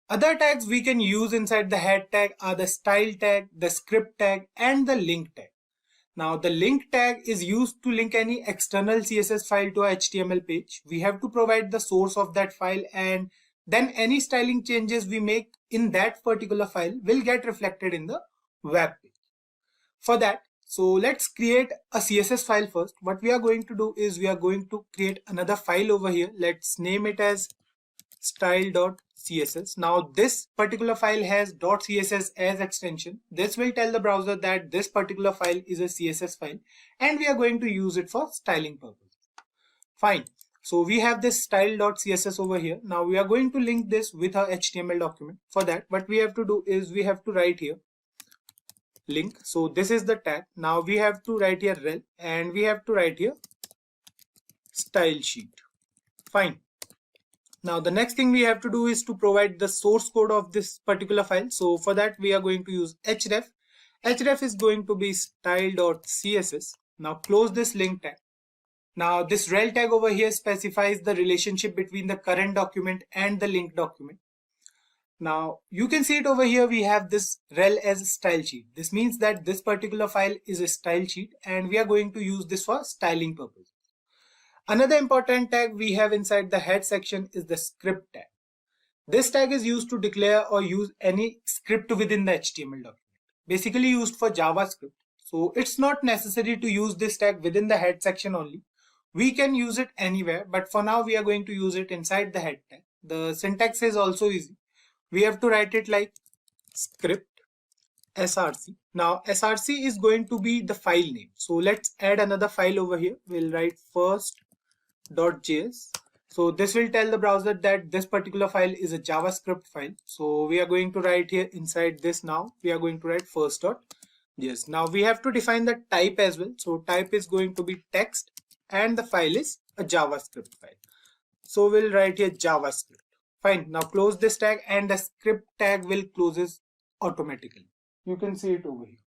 Other tags we can use inside the head tag are the style tag, the script tag, and the link tag. Now the link tag is used to link any external CSS file to our HTML page. We have to provide the source of that file, and then any styling changes we make in that particular file will get reflected in the web page. For that, so let's create a CSS file first. What we are going to do is we are going to create another file over here. Let's name it as style.css. Now this particular file has .css as extension. This will tell the browser that this particular file is a CSS file, and we are going to use it for styling purposes. Fine. So we have this style.css over here. Now we are going to link this with our HTML document. For that, what we have to do is we have to write here link. So this is the tag. Now we have to write here rel, and we have to write here style sheet. Fine. Now the next thing we have to do is to provide the source code of this particular file. So for that we are going to use href. Href is going to be style.css. Now close this link tag. Now this rel tag over here specifies the relationship between the current document and the link document. Now you can see it over here. We have this rel as a style sheet. This means that this particular file is a style sheet, and we are going to use this for styling purposes. Another important tag we have inside the head section is the script tag. This tag is used to declare or use any script within the HTML document. Basically used for JavaScript. So it's not necessary to use this tag within the head section only. We can use it anywhere, but for now we are going to use it inside the head tag. The syntax is also easy. We have to write it like script src. Now src is going to be the file name. So let's add another file over here. We'll write first.js. So this will tell the browser that this particular file is a JavaScript file. So we are going to write here inside this. Now we are going to write first.js. Now we have to define the type as well. So type is going to be text, and the file is a JavaScript file. So we'll write here JavaScript. Fine. Now close this tag, and the script tag will closes automatically. You can see it over here.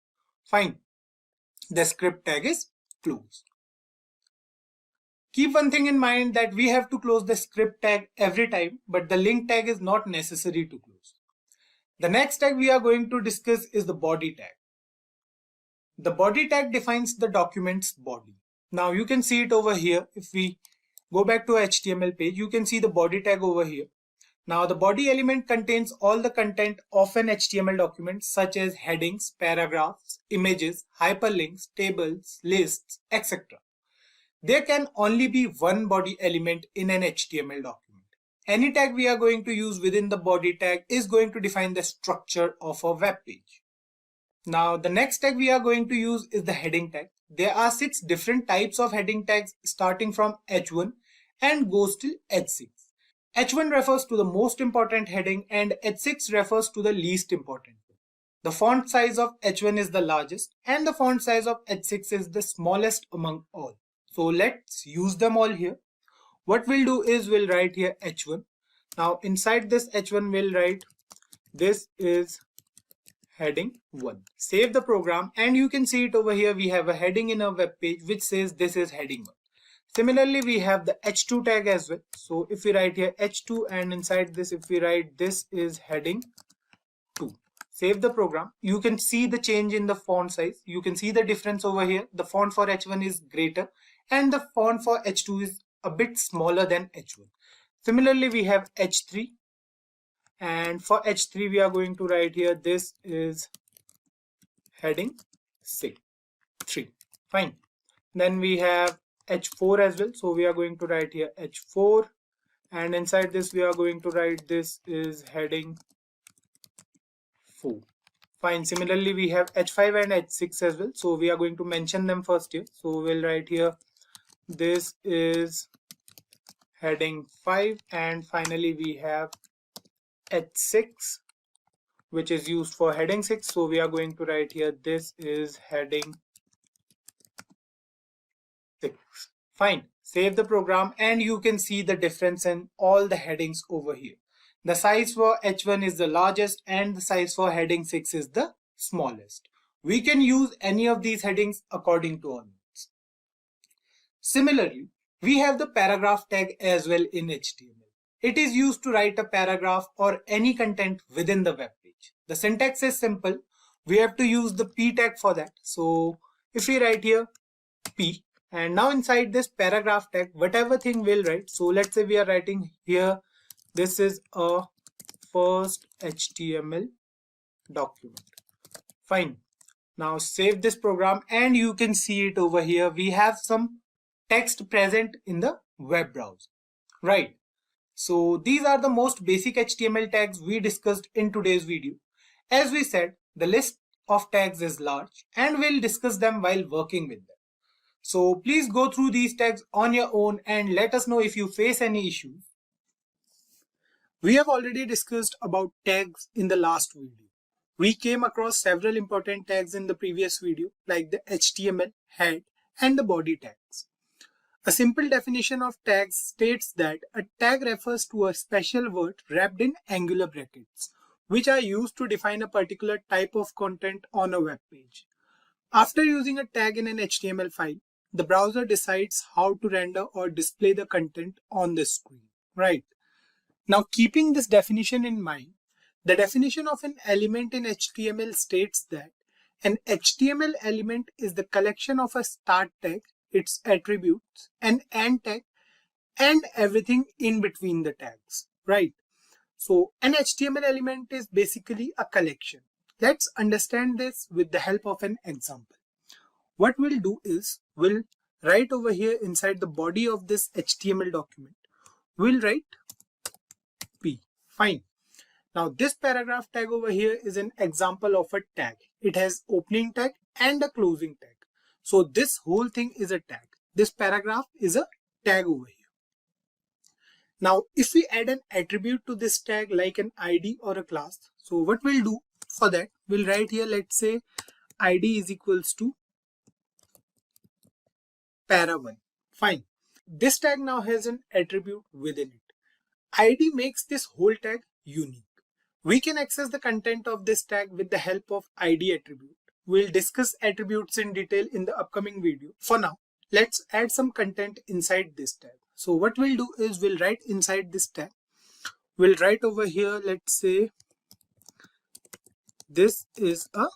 Fine. The script tag is closed. Keep one thing in mind, that we have to close the script tag every time, but the link tag is not necessary to close. The next tag we are going to discuss is the body tag. The body tag defines the document's body. Now you can see it over here. If we go back to HTML page, you can see the body tag over here. Now the body element contains all the content of an HTML document, such as headings, paragraphs, images, hyperlinks, tables, lists, etc. There can only be one body element in an HTML document. Any tag we are going to use within the body tag is going to define the structure of a web page. Now the next tag we are going to use is the heading tag. There are 6 different types of heading tags starting from H1 and goes till H6. H1 refers to the most important heading and H6 refers to the least important. The font size of H1 is the largest and the font size of H6 is the smallest among all. So let's use them all here. What we'll do is we'll write here H1. Now inside this H1 we'll write this is heading 1. Save the program and you can see it over here. We have a heading in our web page which says this is heading 1. Similarly, we have the H2 tag as well. So if we write here H2 and inside this if we write this is heading 2. Save the program. You can see the change in the font size. You can see the difference over here. The font for H1 is greater and the font for H2 is a bit smaller than H1. Similarly, we have H3 and for H3 we are going to write here this is heading 3. Fine. Then we have H4 as well. So we are going to write here H4 and inside this we are going to write this is heading 4. Fine. Similarly, we have H5 and H6 as well. So we are going to mention them first here. So we'll write here this is heading 5 and finally we have H6 which is used for heading 6. So we are going to write here this is heading 6. Fine. Save the program and you can see the difference in all the headings over here. The size for H1 is the largest and the size for heading 6 is the smallest. We can use any of these headings according to our needs. Similarly, we have the paragraph tag as well in HTML. It is used to write a paragraph or any content within the web page. The syntax is simple. We have to use the P tag for that. So if we write here P and now inside this paragraph tag, whatever thing we'll write. So let's say we are writing here, this is a first HTML document. Fine. Now save this program and you can see it over here. We have some text present in the web browser, right? So these are the most basic HTML tags we discussed in today's video. As we said, the list of tags is large and we'll discuss them while working with them. So please go through these tags on your own and let us know if you face any issues. We have already discussed about tags in the last video. We came across several important tags in the previous video like the HTML, head and the body tags. A simple definition of tags states that a tag refers to a special word wrapped in angular brackets, which are used to define a particular type of content on a web page. After using a tag in an HTML file, the browser decides how to render or display the content on the screen, right? Now, keeping this definition in mind, the definition of an element in HTML states that an HTML element is the collection of a start tag, its attributes, an end tag, and everything in between the tags, right? So an HTML element is basically a collection. Let's understand this with the help of an example. What we'll do is we'll write over here inside the body of this HTML document, we'll write P. Fine. Now this paragraph tag over here is an example of a tag. It has opening tag and a closing tag. So this whole thing is a tag. This paragraph is a tag over here. Now if we add an attribute to this tag like an ID or a class, so what we'll do for that, we'll write here, let's say ID is equals to para1. Fine. This tag now has an attribute within it. ID makes this whole tag unique. We can access the content of this tag with the help of ID attribute. We'll discuss attributes in detail in the upcoming video. For now, let's add some content inside this tag. So what we'll do is we'll write inside this tag. We'll write over here, let's say this is a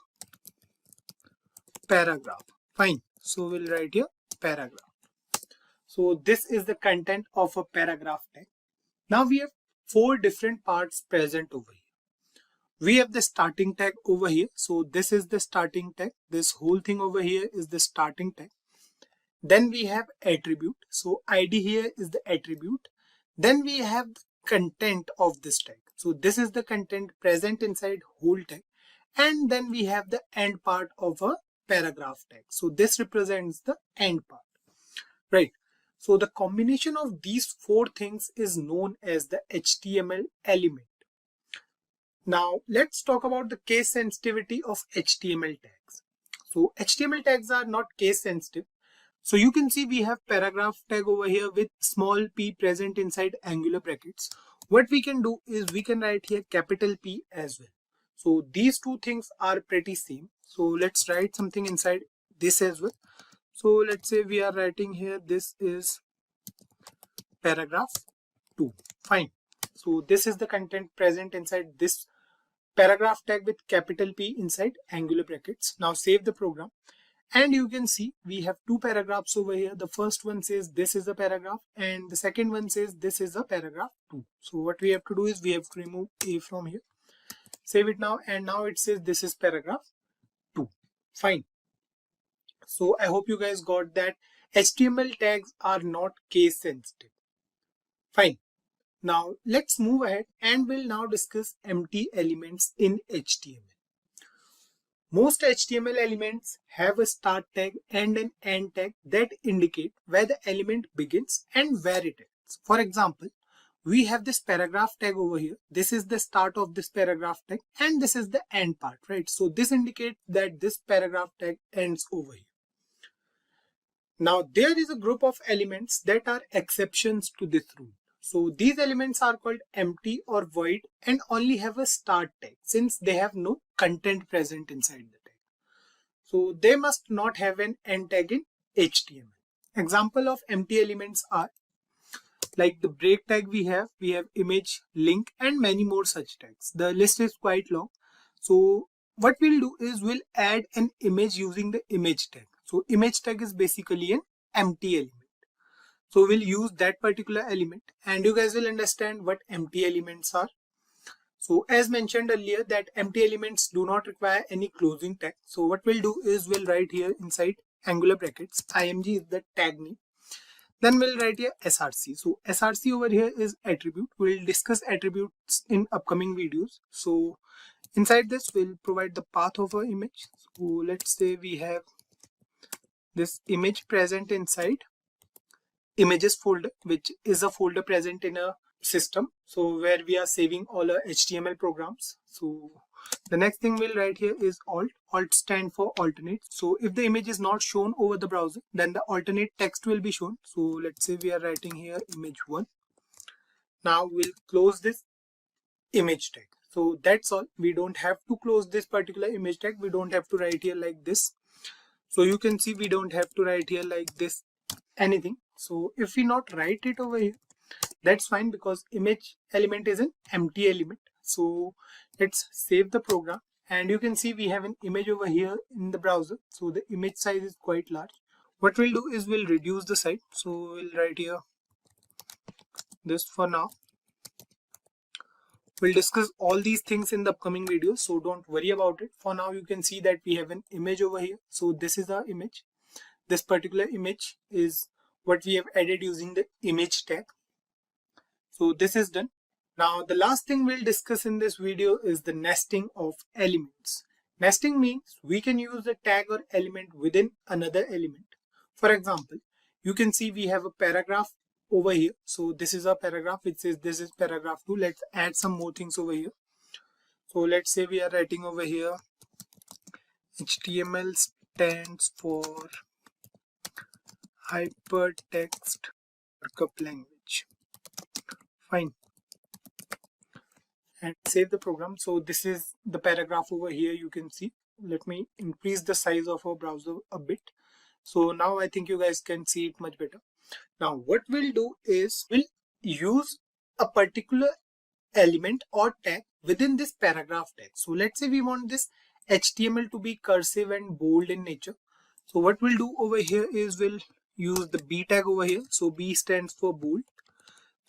paragraph. Fine. So we'll write here paragraph. So this is the content of a paragraph tag. Now we have 4 different parts present over here. We have the starting tag over here. So this is the starting tag. This whole thing over here is the starting tag. Then we have attribute. So ID here is the attribute. Then we have content of this tag. So this is the content present inside whole tag. And then we have the end part of a paragraph tag. So this represents the end part, right? So the combination of these four things is known as the HTML element. Now let's talk about the case sensitivity of HTML tags. So HTML tags are not case sensitive. So you can see we have paragraph tag over here with small p present inside angular brackets. What we can do is we can write here capital P as well. So these two things are pretty same. So let's write something inside this as well. So let's say we are writing here, this is paragraph 2. Fine. So this is the content present inside this paragraph tag with capital P inside angular brackets. Now save the program. And you can see we have two paragraphs over here. The first one says this is a paragraph and the second one says this is a paragraph 2. So what we have to do is we have to remove A from here. Save it now, and now it says this is paragraph 2. Fine. So I hope you guys got that HTML tags are not case sensitive. Fine. Now let's move ahead and we'll now discuss empty elements in HTML. Most HTML elements have a start tag and an end tag that indicate where the element begins and where it ends. For example, we have this paragraph tag over here. This is the start of this paragraph tag and this is the end part, right? So this indicates that this paragraph tag ends over here. Now there is a group of elements that are exceptions to this rule. So these elements are called empty or void and only have a start tag since they have no content present inside the tag. So they must not have an end tag in HTML. Example of empty elements are like the break tag we have image, link and many more such tags. The list is quite long. So what we'll do is we'll add an image using the image tag. So image tag is basically an empty element. So we'll use that particular element and you guys will understand what empty elements are. So as mentioned earlier that empty elements do not require any closing tag. So what we'll do is we'll write here inside angular brackets, img is the tag name. Then we'll write here src. So src over here is attribute. We'll discuss attributes in upcoming videos. So inside this we'll provide the path of our image. So let's say we have this image present inside images folder, which is a folder present in a system, so where we are saving all our HTML programs. So the next thing we'll write here is alt stand for alternate. So if the image is not shown over the browser, then the alternate text will be shown. So let's say we are writing here image 1. Now we'll close this image tag. So that's all. We don't have to close this particular image tag. We don't have to write here like this. So you can see we don't have to write here like this anything. So if we not write it over here, that's fine because image element is an empty element. So let's save the program and you can see we have an image over here in the browser. So the image size is quite large. What we'll do is we'll reduce the size. So we'll write here this for now. We'll discuss all these things in the upcoming videos, so don't worry about it. For now you can see that we have an image over here. So this is our image. This particular image is what we have added using the image tag. So this is done. Now the last thing we'll discuss in this video is the nesting of elements. Nesting means we can use a tag or element within another element. For example, you can see we have a paragraph over here. So this is a paragraph which says this is paragraph 2. Let's add some more things over here. So let's say we are writing over here HTML stands for hypertext markup language. Fine. And save the program. So this is the paragraph over here. You can see. Let me increase the size of our browser a bit. So now I think you guys can see it much better. Now what we'll do is we'll use a particular element or tag within this paragraph tag. So let's say we want this HTML to be cursive and bold in nature. So what we'll do over here is we'll use the B tag over here. So B stands for bold.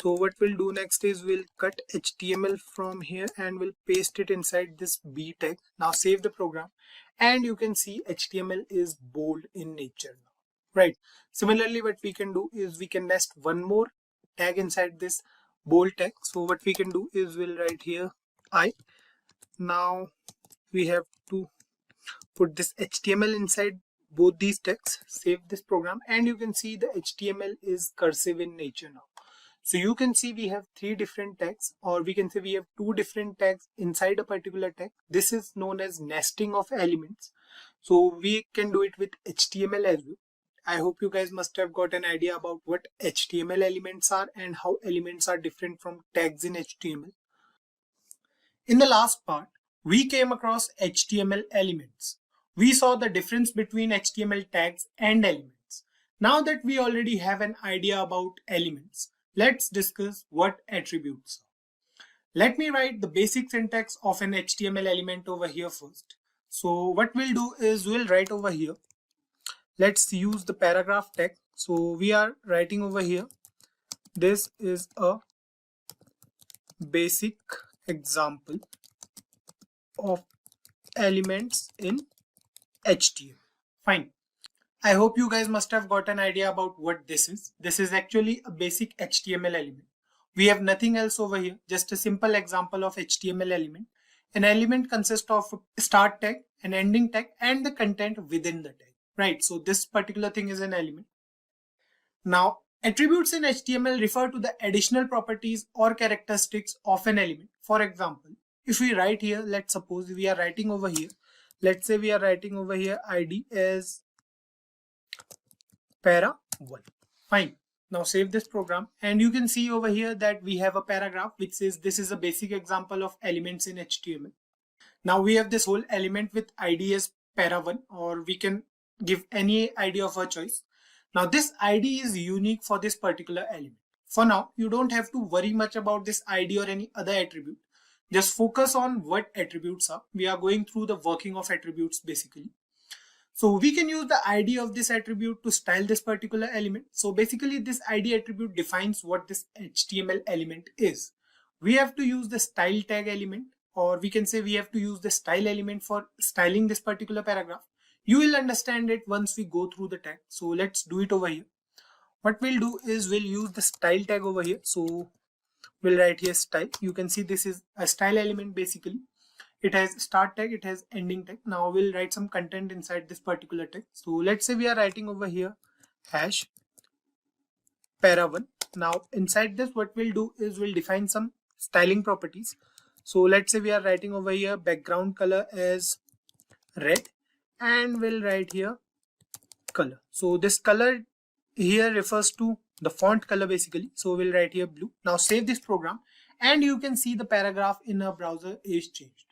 So what we'll do next is we'll cut HTML from here and we'll paste it inside this B tag. Now save the program and you can see HTML is bold in nature now. Right. Similarly, what we can do is we can nest one more tag inside this bold text. So what we can do is we'll write here I. Now we have to put this HTML inside both these texts. Save this program, and you can see the HTML is cursive in nature now. So you can see we have 3 different tags, or we can say we have 2 different tags inside a particular tag. This is known as nesting of elements. So we can do it with HTML as well. I hope you guys must have got an idea about what HTML elements are and how elements are different from tags in HTML. In the last part, we came across HTML elements. We saw the difference between HTML tags and elements. Now that we already have an idea about elements, let's discuss what attributes are. Let me write the basic syntax of an HTML element over here first. So what we'll do is we'll write over here. Let's use the paragraph tag. So we are writing over here. This is a basic example of elements in HTML. Fine. I hope you guys must have got an idea about what this is. This is actually a basic HTML element. We have nothing else over here, just a simple example of HTML element. An element consists of a start tag, an ending tag, and the content within the tag. Right, so this particular thing is an element. Now, attributes in HTML refer to the additional properties or characteristics of an element. For example, if we write here, let's suppose we are writing over here. Let's say we are writing over here ID as para1. Fine. Now save this program, and you can see over here that we have a paragraph which says this is a basic example of elements in HTML. Now we have this whole element with ID as para1, or we can give any ID of our choice. Now this ID is unique for this particular element. For now, you don't have to worry much about this ID or any other attribute. Just focus on what attributes are. We are going through the working of attributes basically. So we can use the ID of this attribute to style this particular element. So basically this ID attribute defines what this HTML element is. We have to use the style tag element, or we can say we have to use the style element for styling this particular paragraph. You will understand it once we go through the tag. So let's do it over here. What we'll do is we'll use the style tag over here. So we'll write here style. You can see this is a style element basically. It has start tag, it has ending tag. Now we'll write some content inside this particular tag. So let's say we are writing over here hash para1. Now inside this, what we'll do is we'll define some styling properties. So let's say we are writing over here background color as red, and we'll write here color. So this color here refers to the font color basically. So we'll write here blue. Now save this program, and you can see the paragraph in our browser is changed.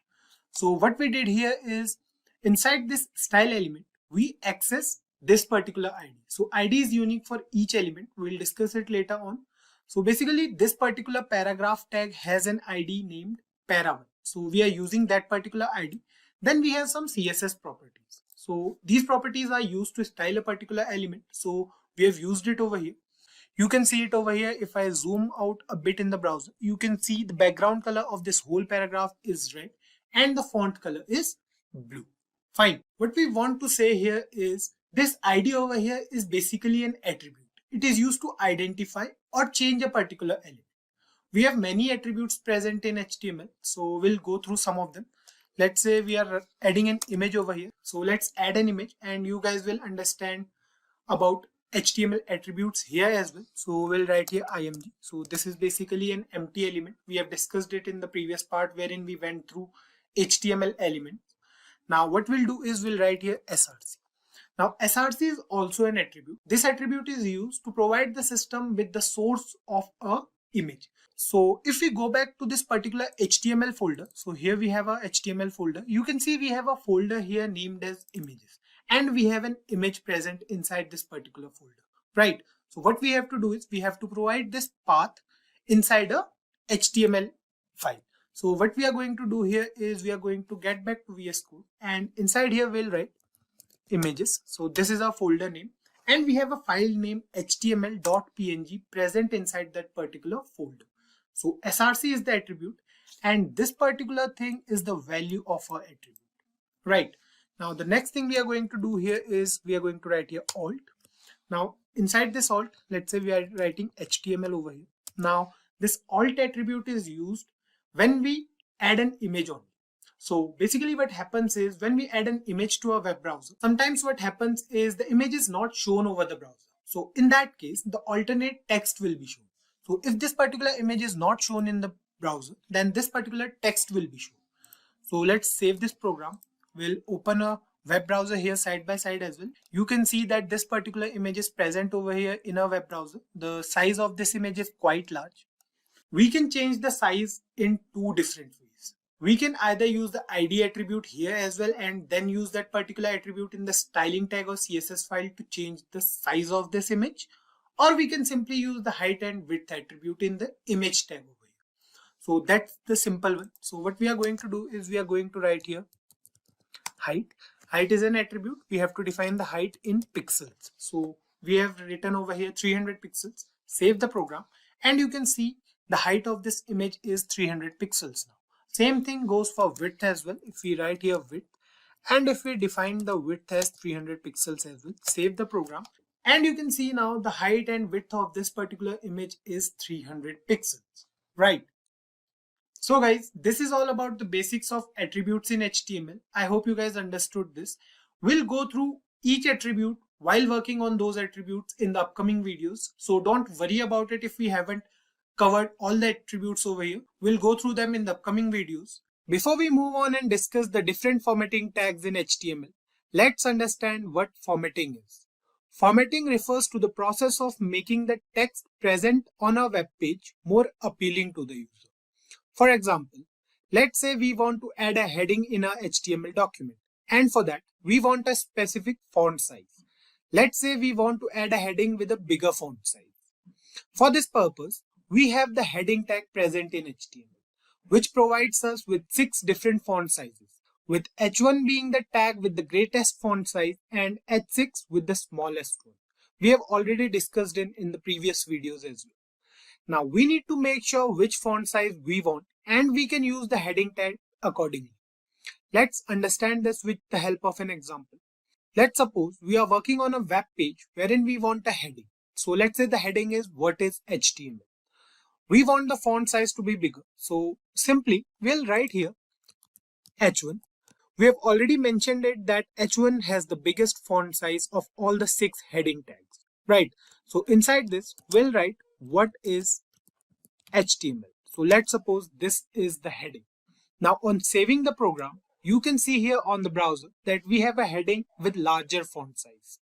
So what we did here is inside this style element, we access this particular ID. So ID is unique for each element. We'll discuss it later on. So basically this particular paragraph tag has an ID named para1. So we are using that particular ID. Then we have some CSS properties. So these properties are used to style a particular element. So we have used it over here. You can see it over here. If I zoom out a bit in the browser, you can see the background color of this whole paragraph is red and the font color is blue. Fine. What we want to say here is this ID over here is basically an attribute. It is used to identify or change a particular element. We have many attributes present in HTML. So we'll go through some of them. Let's say we are adding an image over here. So let's add an image, and you guys will understand about HTML attributes here as well. So we'll write here img. So this is basically an empty element. We have discussed it in the previous part wherein we went through HTML elements. Now what we'll do is we'll write here src. Now src is also an attribute. This attribute is used to provide the system with the source of a image. So if we go back to this particular HTML folder, so here we have a HTML folder. You can see we have a folder here named as images, and we have an image present inside this particular folder, right? So what we have to do is we have to provide this path inside a HTML file. So what we are going to do here is we are going to get back to VS Code, and inside here we'll write images. So this is our folder name, and we have a file name html.png present inside that particular folder. So src is the attribute, and this particular thing is the value of our attribute, right? Now the next thing we are going to do here is we are going to write here alt. Now inside this alt, let's say we are writing HTML over here. Now this alt attribute is used when we add an image on it. So basically what happens is when we add an image to a web browser, sometimes what happens is the image is not shown over the browser. So in that case, the alternate text will be shown. So if this particular image is not shown in the browser, then this particular text will be shown. So let's save this program. We'll open a web browser here side by side as well. You can see that this particular image is present over here in a web browser. The size of this image is quite large. We can change the size in two different ways. We can either use the ID attribute here as well and then use that particular attribute in the styling tag or CSS file to change the size of this image, or we can simply use the height and width attribute in the image tag over here. So that's the simple one. So what we are going to do is we are going to write here height. Height is an attribute. We have to define the height in pixels. So we have written over here 300 pixels. Save the program and you can see the height of this image is 300 pixels now. Same thing goes for width as well. If we write here width and if we define the width as 300 pixels as well, save the program and you can see now the height and width of this particular image is 300 pixels, right? So guys, this is all about the basics of attributes in HTML. I hope you guys understood this. We'll go through each attribute while working on those attributes in the upcoming videos. So don't worry about it if we haven't covered all the attributes over here. We'll go through them in the upcoming videos. Before we move on and discuss the different formatting tags in HTML, let's understand what formatting is. Formatting refers to the process of making the text present on a web page more appealing to the user. For example, let's say we want to add a heading in our HTML document, and for that we want a specific font size. Let's say we want to add a heading with a bigger font size. For this purpose, we have the heading tag present in HTML, which provides us with 6 different font sizes, with H1 being the tag with the greatest font size and H6 with the smallest one. We have already discussed in the previous videos as well. Now we need to make sure which font size we want and we can use the heading tag accordingly. Let's understand this with the help of an example. Let's suppose we are working on a web page wherein we want a heading. So let's say the heading is what is HTML. We want the font size to be bigger. So simply we'll write here H1. We have already mentioned it that H1 has the biggest font size of all the 6 heading tags, right? So inside this we'll write what is HTML. So let's suppose this is the heading. Now on saving the program, you can see here on the browser that we have a heading with larger font size.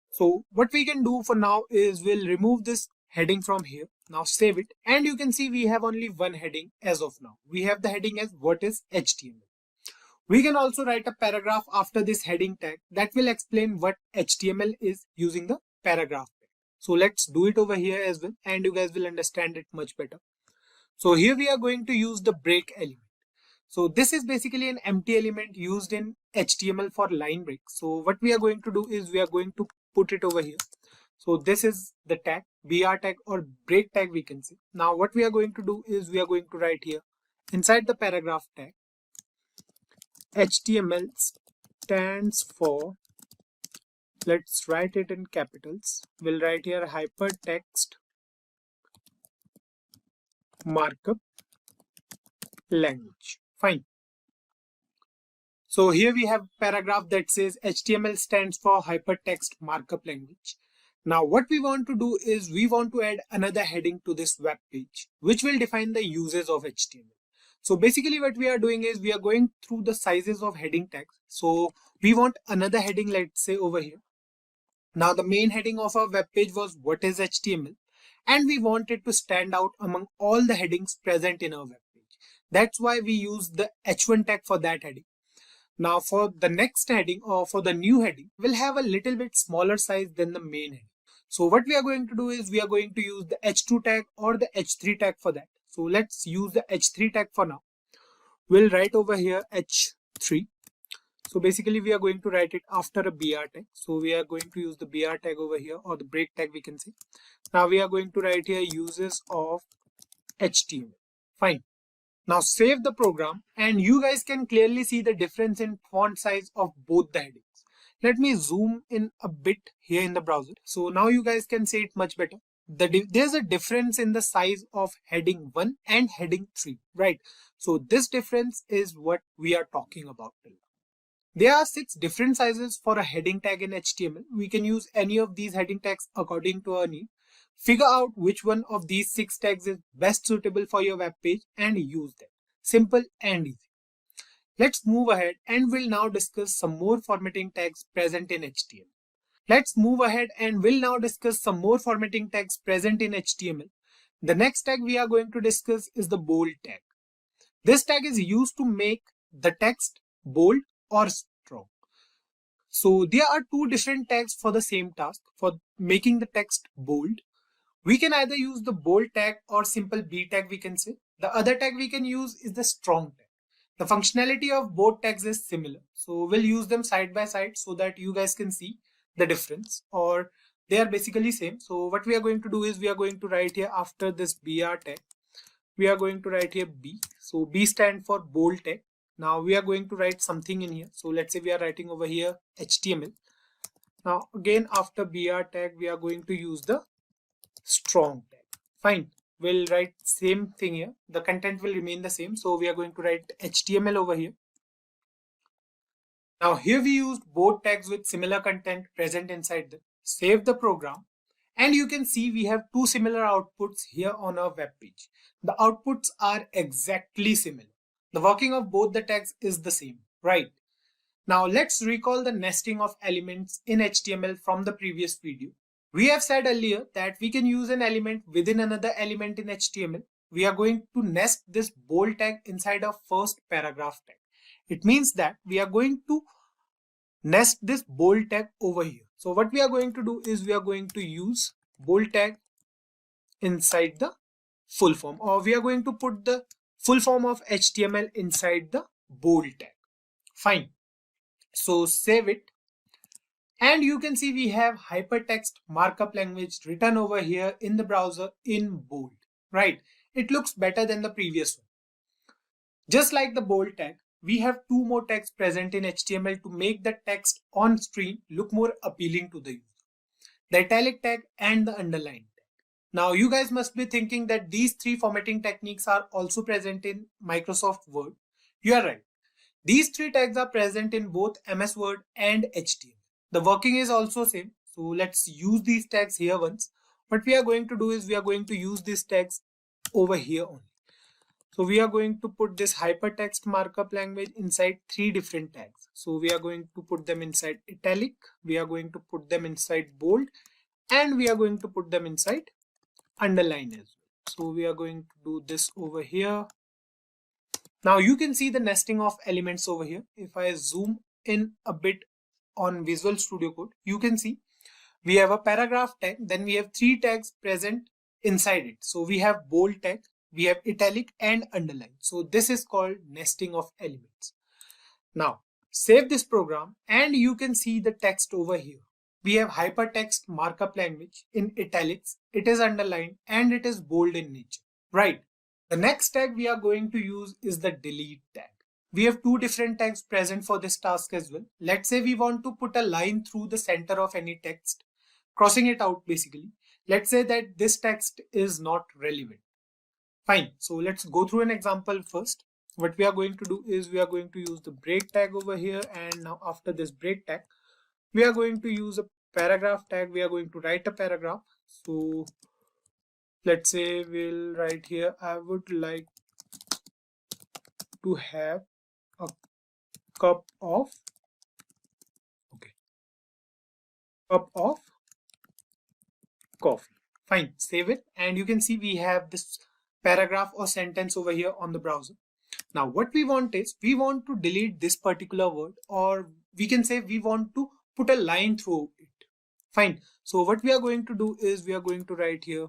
So what we can do for now is we'll remove this heading from here. Now save it and you can see we have only one heading as of now. We have the heading as what is HTML. We can also write a paragraph after this heading tag that will explain what HTML is using the paragraph. So let's do it over here as well and you guys will understand it much better. So here we are going to use the break element. So this is basically an empty element used in HTML for line breaks. So what we are going to do is we are going to put it over here. So this is the tag, BR tag or break tag we can say. Now what we are going to do is we are going to write here inside the paragraph tag, HTML stands for, let's write it in capitals. We'll write here hypertext markup language. Fine. So here we have a paragraph that says HTML stands for hypertext markup language. Now what we want to do is we want to add another heading to this web page, which will define the uses of HTML. So basically what we are doing is we are going through the sizes of heading tags. So we want another heading, let's say over here. Now the main heading of our web page was what is HTML and we want it to stand out among all the headings present in our web page. That's why we use the H1 tag for that heading. Now for the next heading or for the new heading, we'll have a little bit smaller size than the main heading. So what we are going to do is we are going to use the H2 tag or the H3 tag for that. So let's use the H3 tag for now. We'll write over here H3. So basically we are going to write it after a BR tag. So we are going to use the BR tag over here or the break tag we can say. Now we are going to write here uses of HTML. Fine. Now save the program and you guys can clearly see the difference in font size of both the headings. Let me zoom in a bit here in the browser. So now you guys can see it much better. there's a difference in the size of heading 1 and heading 3, right? So this difference is what we are talking about till now. There are 6 different sizes for a heading tag in HTML. We can use any of these heading tags according to our need. Figure out which one of these 6 tags is best suitable for your web page and use them. Simple and easy. Let's move ahead and we'll now discuss some more formatting tags present in HTML. Let's move ahead and we'll now discuss some more formatting tags present in HTML. The next tag we are going to discuss is the bold tag. This tag is used to make the text bold or strong. So there are 2 different tags for the same task. For making the text bold, we can either use the bold tag or simple B tag we can say. The other tag we can use is the strong tag. The functionality of both tags is similar. So we'll use them side by side so that you guys can see the difference, or they are basically same. So what we are going to do is we are going to write here after this BR tag, we are going to write here B. So B stand for bold tag. Now we are going to write something in here. So let's say we are writing over here HTML. Now again after BR tag we are going to use the strong tag. Fine. We'll write same thing here. The content will remain the same. So we are going to write HTML over here. Now here we used both tags with similar content present inside them. Save the program and you can see we have 2 similar outputs here on our web page. The outputs are exactly similar. The working of both the tags is the same, right? Now let's recall the nesting of elements in HTML from the previous video. We have said earlier that we can use an element within another element in HTML. We are going to nest this bold tag inside our first paragraph tag. It means that we are going to nest this bold tag over here. So what we are going to do is we are going to use bold tag inside the full form, or we are going to put the full form of HTML inside the bold tag. Fine. So save it. And you can see we have hypertext markup language written over here in the browser in bold, right? It looks better than the previous one. Just like the bold tag, we have 2 more tags present in HTML to make the text on screen look more appealing to the user. The italic tag and the underline tag. Now you guys must be thinking that these 3 formatting techniques are also present in Microsoft Word. You are right. These 3 tags are present in both MS Word and HTML. The working is also same. So let's use these tags here once. What we are going to do is we are going to use these tags over here only. So we are going to put this hypertext markup language inside 3 different tags. So we are going to put them inside italic, we are going to put them inside bold, and we are going to put them inside underline as well. So we are going to do this over here. Now you can see the nesting of elements over here. If I zoom in a bit on Visual Studio Code, you can see we have a paragraph tag, then we have 3 tags present inside it. So we have bold tag, we have italic and underline. So this is called nesting of elements. Now save this program and you can see the text over here. We have hypertext markup language in italics, it is underlined and it is bold in nature, right? The next tag we are going to use is the delete tag. We have 2 different tags present for this task as well. Let's say we want to put a line through the center of any text, crossing it out basically. Let's say that this text is not relevant. Fine. So let's go through an example first. What we are going to do is we are going to use the break tag over here, and now after this break tag, we are going to use a paragraph tag. We are going to write a paragraph. So let's say we'll write here, I would like to have a cup of coffee. Fine, save it, and you can see we have this paragraph or sentence over here on the browser. Now what we want is we want to delete this particular word, or we can say we want to put a line through it. Fine. So what we are going to do is we are going to write here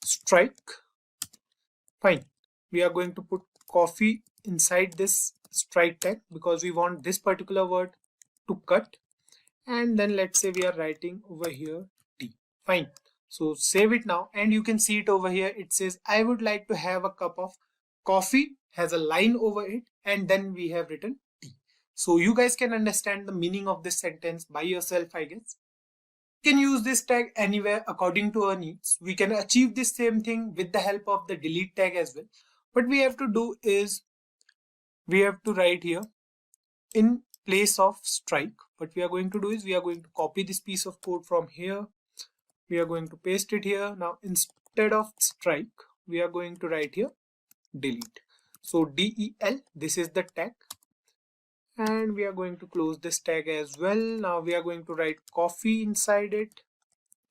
strike. Fine. We are going to put coffee inside this strike tag because we want this particular word to cut, and then let's say we are writing over here tea. Fine. So save it now and you can see it over here. It says I would like to have a cup of coffee, has a line over it, and then we have written tea. So you guys can understand the meaning of this sentence by yourself, I guess. We can use this tag anywhere according to our needs. We can achieve this same thing with the help of the delete tag as well. What we have to do is we have to write here in place of strike. What we are going to do is we are going to copy this piece of code from here. We are going to paste it here. Now instead of strike, we are going to write here delete. So del, this is the tag, and we are going to close this tag as well. Now we are going to write coffee inside it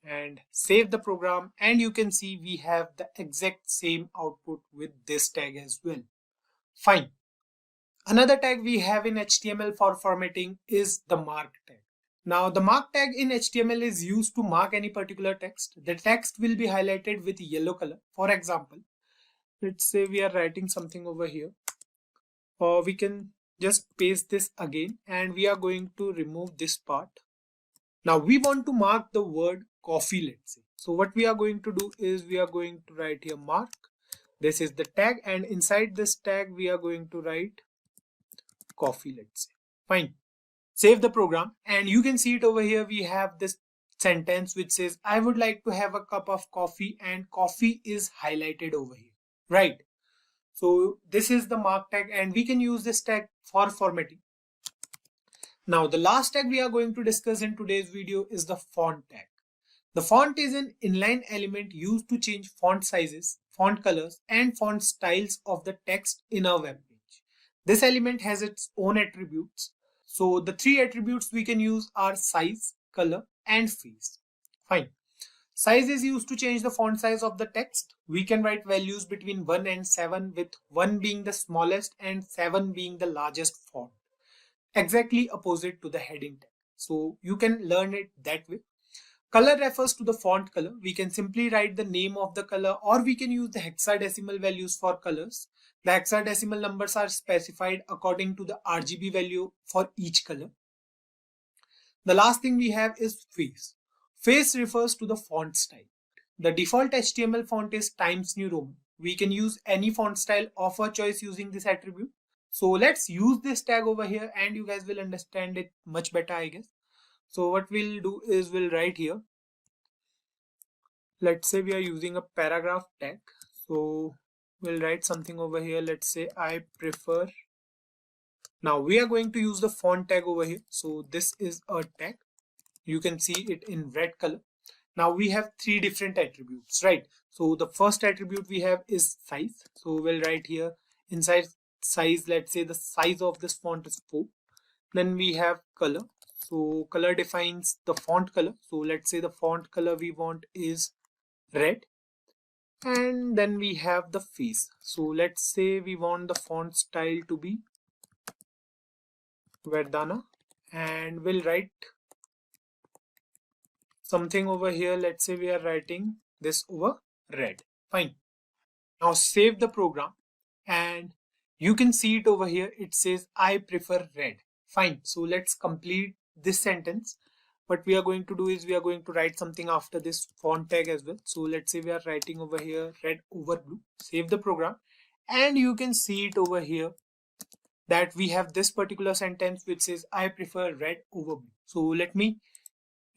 and save the program, and you can see we have the exact same output with this tag as well. Fine. Another tag we have in HTML for formatting is the mark tag. Now the mark tag in HTML is used to mark any particular text. The text will be highlighted with yellow color. For example, let's say we are writing something over here, or we can just paste this again, and we are going to remove this part. Now we want to mark the word coffee, let's say. So what we are going to do is we are going to write here mark. This is the tag, and inside this tag we are going to write coffee, let's say. Fine. Save the program, and you can see it over here. We have this sentence which says I would like to have a cup of coffee, and coffee is highlighted over here, right? So this is the mark tag, and we can use this tag for formatting. Now the last tag we are going to discuss in today's video is the font tag. The font is an inline element used to change font sizes, font colors, and font styles of the text in a web page. This element has its own attributes. So the three attributes we can use are size, color, and face. Fine. Size is used to change the font size of the text. We can write values between 1 and 7, with 1 being the smallest and 7 being the largest font. Exactly opposite to the heading tag. So you can learn it that way. Color refers to the font color. We can simply write the name of the color, or we can use the hexadecimal values for colors. The hexadecimal numbers are specified according to the RGB value for each color. The last thing we have is face. Face refers to the font style. The default HTML font is Times New Roman. We can use any font style of our choice using this attribute. So let's use this tag over here, and you guys will understand it much better, I guess. So what we'll do is we'll write here. Let's say we are using a paragraph tag. So we'll write something over here. Let's say I prefer. Now we are going to use the font tag over here. So this is a tag. You can see it in red color. Now we have three different attributes, right? So the first attribute we have is size. So we'll write here inside size, let's say the size of this font is 4. Then we have color. So color defines the font color. So let's say the font color we want is red. And then we have the face. So let's say we want the font style to be Verdana, and we'll write something over here. Let's say we are writing this over red. Fine. Now save the program, and you can see it over here. It says I prefer red. Fine. So let's complete this sentence. What we are going to do is we are going to write something after this font tag as well. So let's say we are writing over here red over blue. Save the program, and you can see it over here that we have this particular sentence which says I prefer red over blue. So let me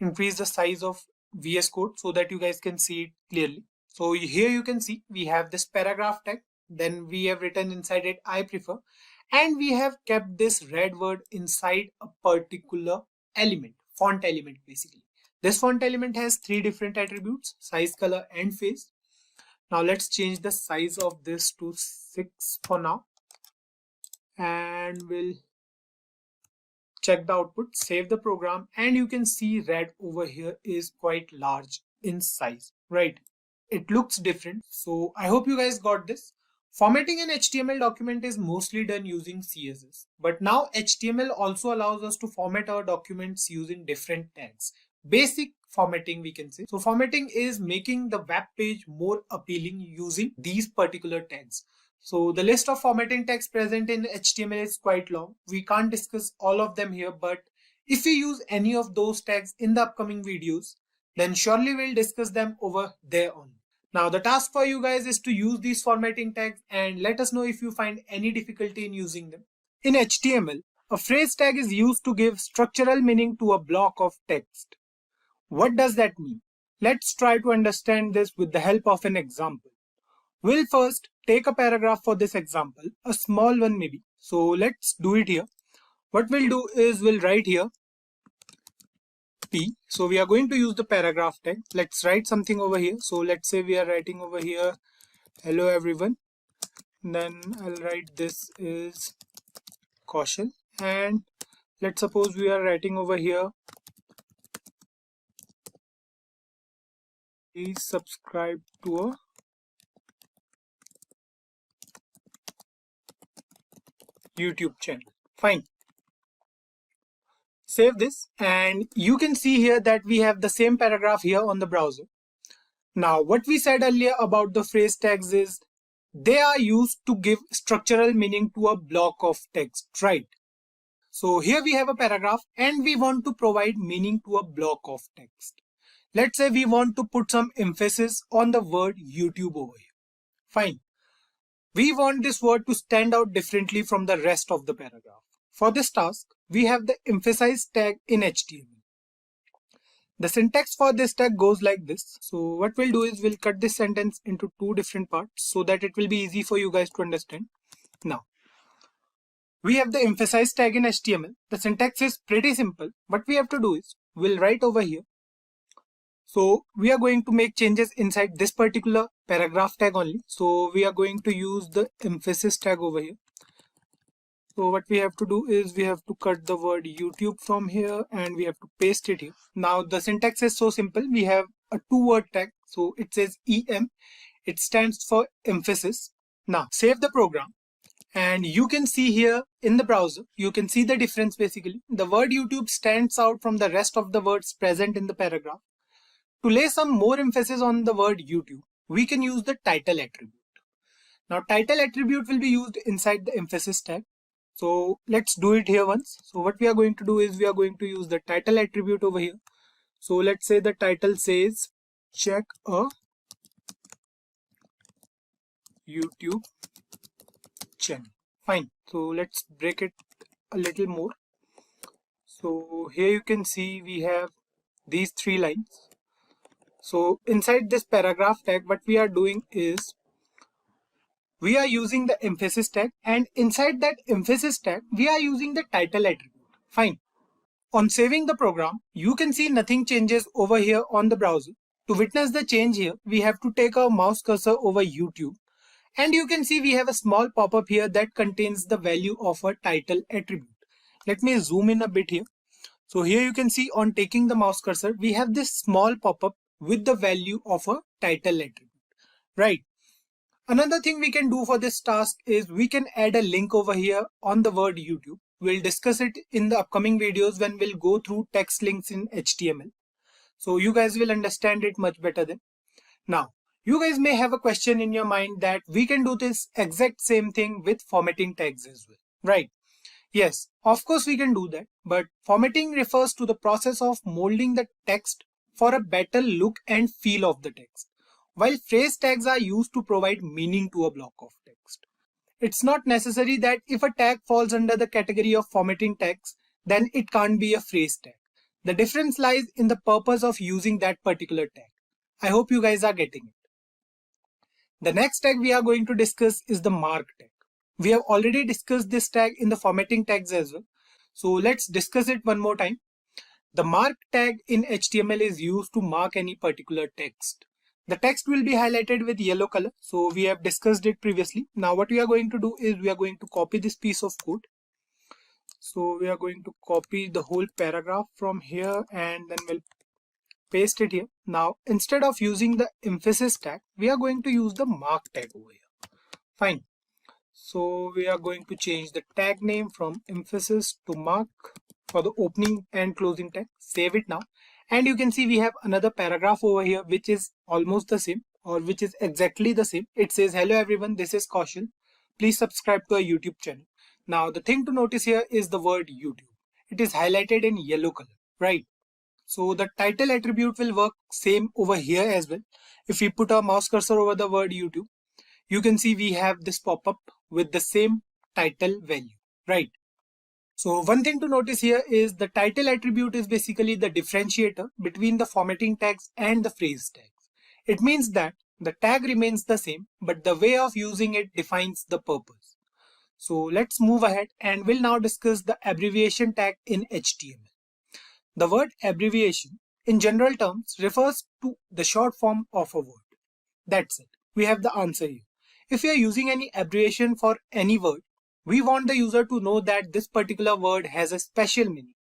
increase the size of VS Code so that you guys can see it clearly. So here you can see we have this paragraph tag. Then we have written inside it I prefer, and we have kept this red word inside a particular element, font element basically. This font element has three different attributes: size, color, and face. Now let's change the size of this to 6 for now, and we'll check the output, save the program, and you can see red over here is quite large in size, right? It looks different. So I hope you guys got this. Formatting an HTML document is mostly done using CSS, but now HTML also allows us to format our documents using different tags. Basic formatting, we can say. So formatting is making the web page more appealing using these particular tags. So the list of formatting tags present in HTML is quite long. We can't discuss all of them here, but if we use any of those tags in the upcoming videos, then surely we'll discuss them over there on. Now the task for you guys is to use these formatting tags and let us know if you find any difficulty in using them. In HTML, a phrase tag is used to give structural meaning to a block of text. What does that mean? Let's try to understand this with the help of an example. We'll first take a paragraph for this example, a small one maybe. So let's do it here. What we'll do is we'll write here P. So we are going to use the paragraph tag. Let's write something over here. So let's say we are writing over here, hello everyone. Then I'll write this is Kaushal. And let's suppose we are writing over here, please subscribe to a YouTube channel. Fine. Save this and you can see here that we have the same paragraph here on the browser. Now what we said earlier about the phrase tags is they are used to give structural meaning to a block of text, right? So here we have a paragraph and we want to provide meaning to a block of text. Let's say we want to put some emphasis on the word YouTube over here. Fine. We want this word to stand out differently from the rest of the paragraph. For this task, we have the emphasize tag in HTML. The syntax for this tag goes like this. So what we'll do is we'll cut this sentence into two different parts so that it will be easy for you guys to understand. Now, we have the emphasize tag in HTML. The syntax is pretty simple. What we have to do is we'll write over here. So we are going to make changes inside this particular paragraph tag only. So we are going to use the emphasis tag over here. So what we have to do is we have to cut the word YouTube from here and we have to paste it here. Now the syntax is so simple. We have a two-word tag. So it says EM. It stands for emphasis. Now save the program. And you can see here in the browser, you can see the difference basically. The word YouTube stands out from the rest of the words present in the paragraph. To lay some more emphasis on the word YouTube, we can use the title attribute. Now title attribute will be used inside the emphasis tag. So let's do it here once. So what we are going to do is we are going to use the title attribute over here. So let's say the title says check a YouTube channel. Fine. So let's break it a little more. So here you can see we have these three lines. So inside this paragraph tag, what we are doing is we are using the emphasis tag, and inside that emphasis tag, we are using the title attribute. Fine. On saving the program, you can see nothing changes over here on the browser. To witness the change here, we have to take our mouse cursor over YouTube, and you can see we have a small pop-up here that contains the value of a title attribute. Let me zoom in a bit here. So here you can see on taking the mouse cursor, we have this small pop-up with the value of a title attribute, right? Another thing we can do for this task is we can add a link over here on the word YouTube. We'll discuss it in the upcoming videos when we'll go through text links in HTML. So you guys will understand it much better then. Now, you guys may have a question in your mind that we can do this exact same thing with formatting tags as well, right? Yes, of course we can do that, but formatting refers to the process of molding the text for a better look and feel of the text, while phrase tags are used to provide meaning to a block of text. It's not necessary that if a tag falls under the category of formatting tags, then it can't be a phrase tag. The difference lies in the purpose of using that particular tag. I hope you guys are getting it. The next tag we are going to discuss is the mark tag. We have already discussed this tag in the formatting tags as well. So let's discuss it one more time. The mark tag in HTML is used to mark any particular text. The text will be highlighted with yellow color. So we have discussed it previously. Now what we are going to do is we are going to copy this piece of code. So we are going to copy the whole paragraph from here and then we'll paste it here. Now instead of using the emphasis tag, we are going to use the mark tag over here. Fine. So we are going to change the tag name from emphasis to mark for the opening and closing tag. Save it now. And you can see we have another paragraph over here which is almost the same, or which is exactly the same. It says, hello everyone, this is Kaushal. Please subscribe to our YouTube channel. Now the thing to notice here is the word YouTube. It is highlighted in yellow color, right? So the title attribute will work same over here as well. If we put our mouse cursor over the word YouTube, you can see we have this pop-up with the same title value, right? So one thing to notice here is the title attribute is basically the differentiator between the formatting tags and the phrase tags. It means that the tag remains the same, but the way of using it defines the purpose. So let's move ahead and we'll now discuss the abbreviation tag in HTML. The word abbreviation in general terms refers to the short form of a word. That's it. We have the answer here. If we are using any abbreviation for any word, we want the user to know that this particular word has a special meaning.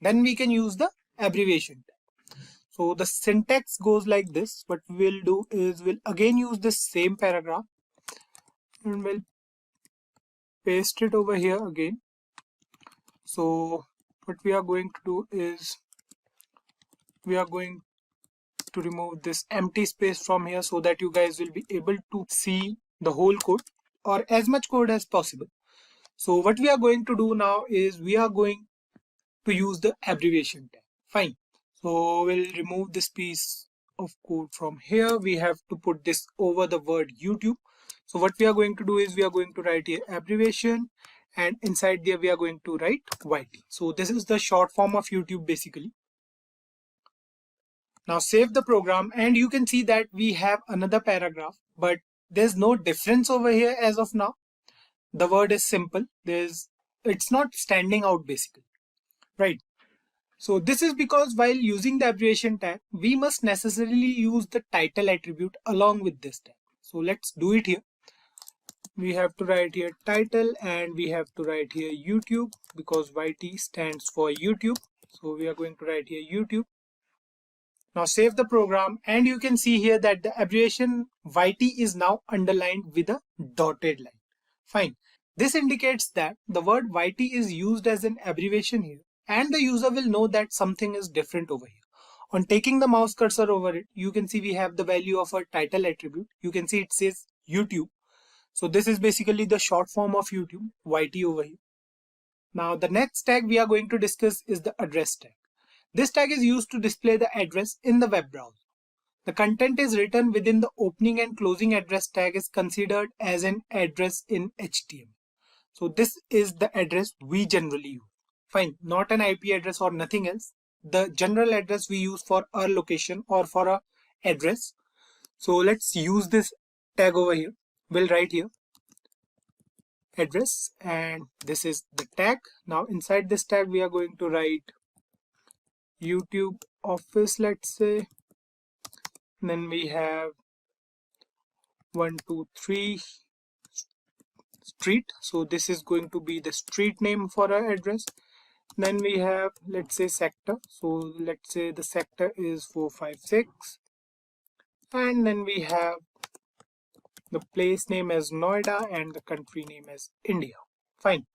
Then we can use the abbreviation tag. So the syntax goes like this. What we'll do is we'll again use this same paragraph and we'll paste it over here again. So what we are going to do is we are going to remove this empty space from here so that you guys will be able to see the whole code or as much code as possible. So what we are going to do now is we are going to use the abbreviation tag. Fine. So we'll remove this piece of code from here. We have to put this over the word YouTube. So what we are going to do is we are going to write here abbreviation, and inside there we are going to write YT. So this is the short form of YouTube basically. Now save the program and you can see that we have another paragraph, but there's no difference over here as of now. The word is simple. It's not standing out basically, right? So this is because while using the abbreviation tag, we must necessarily use the title attribute along with this tag. So let's do it here. We have to write here title and we have to write here YouTube because YT stands for YouTube. So we are going to write here YouTube. Now save the program and you can see here that the abbreviation YT is now underlined with a dotted line. Fine. This indicates that the word YT is used as an abbreviation here and the user will know that something is different over here. On taking the mouse cursor over it, you can see we have the value of our title attribute. You can see it says YouTube. So this is basically the short form of YouTube, YT over here. Now the next tag we are going to discuss is the address tag. This tag is used to display the address in the web browser. The content is written within the opening and closing address tag is considered as an address in HTML. So this is the address we generally use. Fine, not an IP address or nothing else. The general address we use for our location or for our address. So let's use this tag over here. We'll write here address and this is the tag. Now inside this tag we are going to write YouTube office, let's say. Then we have 123 street. So this is going to be the street name for our address. Then we have, let's say, sector. So let's say the sector is 456. And then we have the place name as Noida and the country name as India. Fine.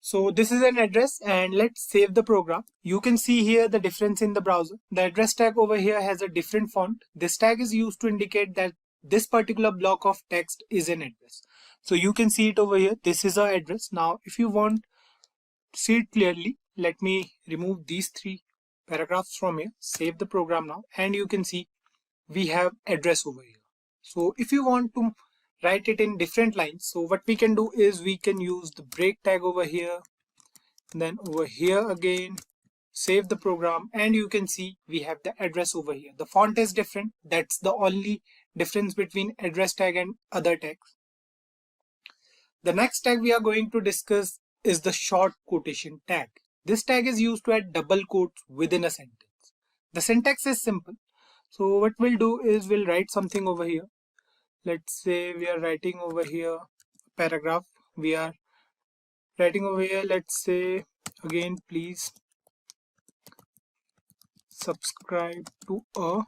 So this is an address and let's save the program. You can see here the difference in the browser. The address tag over here has a different font. This tag is used to indicate that this particular block of text is an address. So you can see it over here. This is our address. Now if you want to see it clearly, let me remove these three paragraphs from here. Save the program now and you can see we have address over here. So if you want to write it in different lines, so what we can do is we can use the break tag over here, then over here again, save the program and you can see we have the address over here. The font is different. That's the only difference between address tag and other tags. The next tag we are going to discuss is the short quotation tag. This tag is used to add double quotes within a sentence. The syntax is simple. So what we'll do is we'll write something over here. Let's say we are writing over here paragraph. We are writing over here, let's say again, please subscribe to a.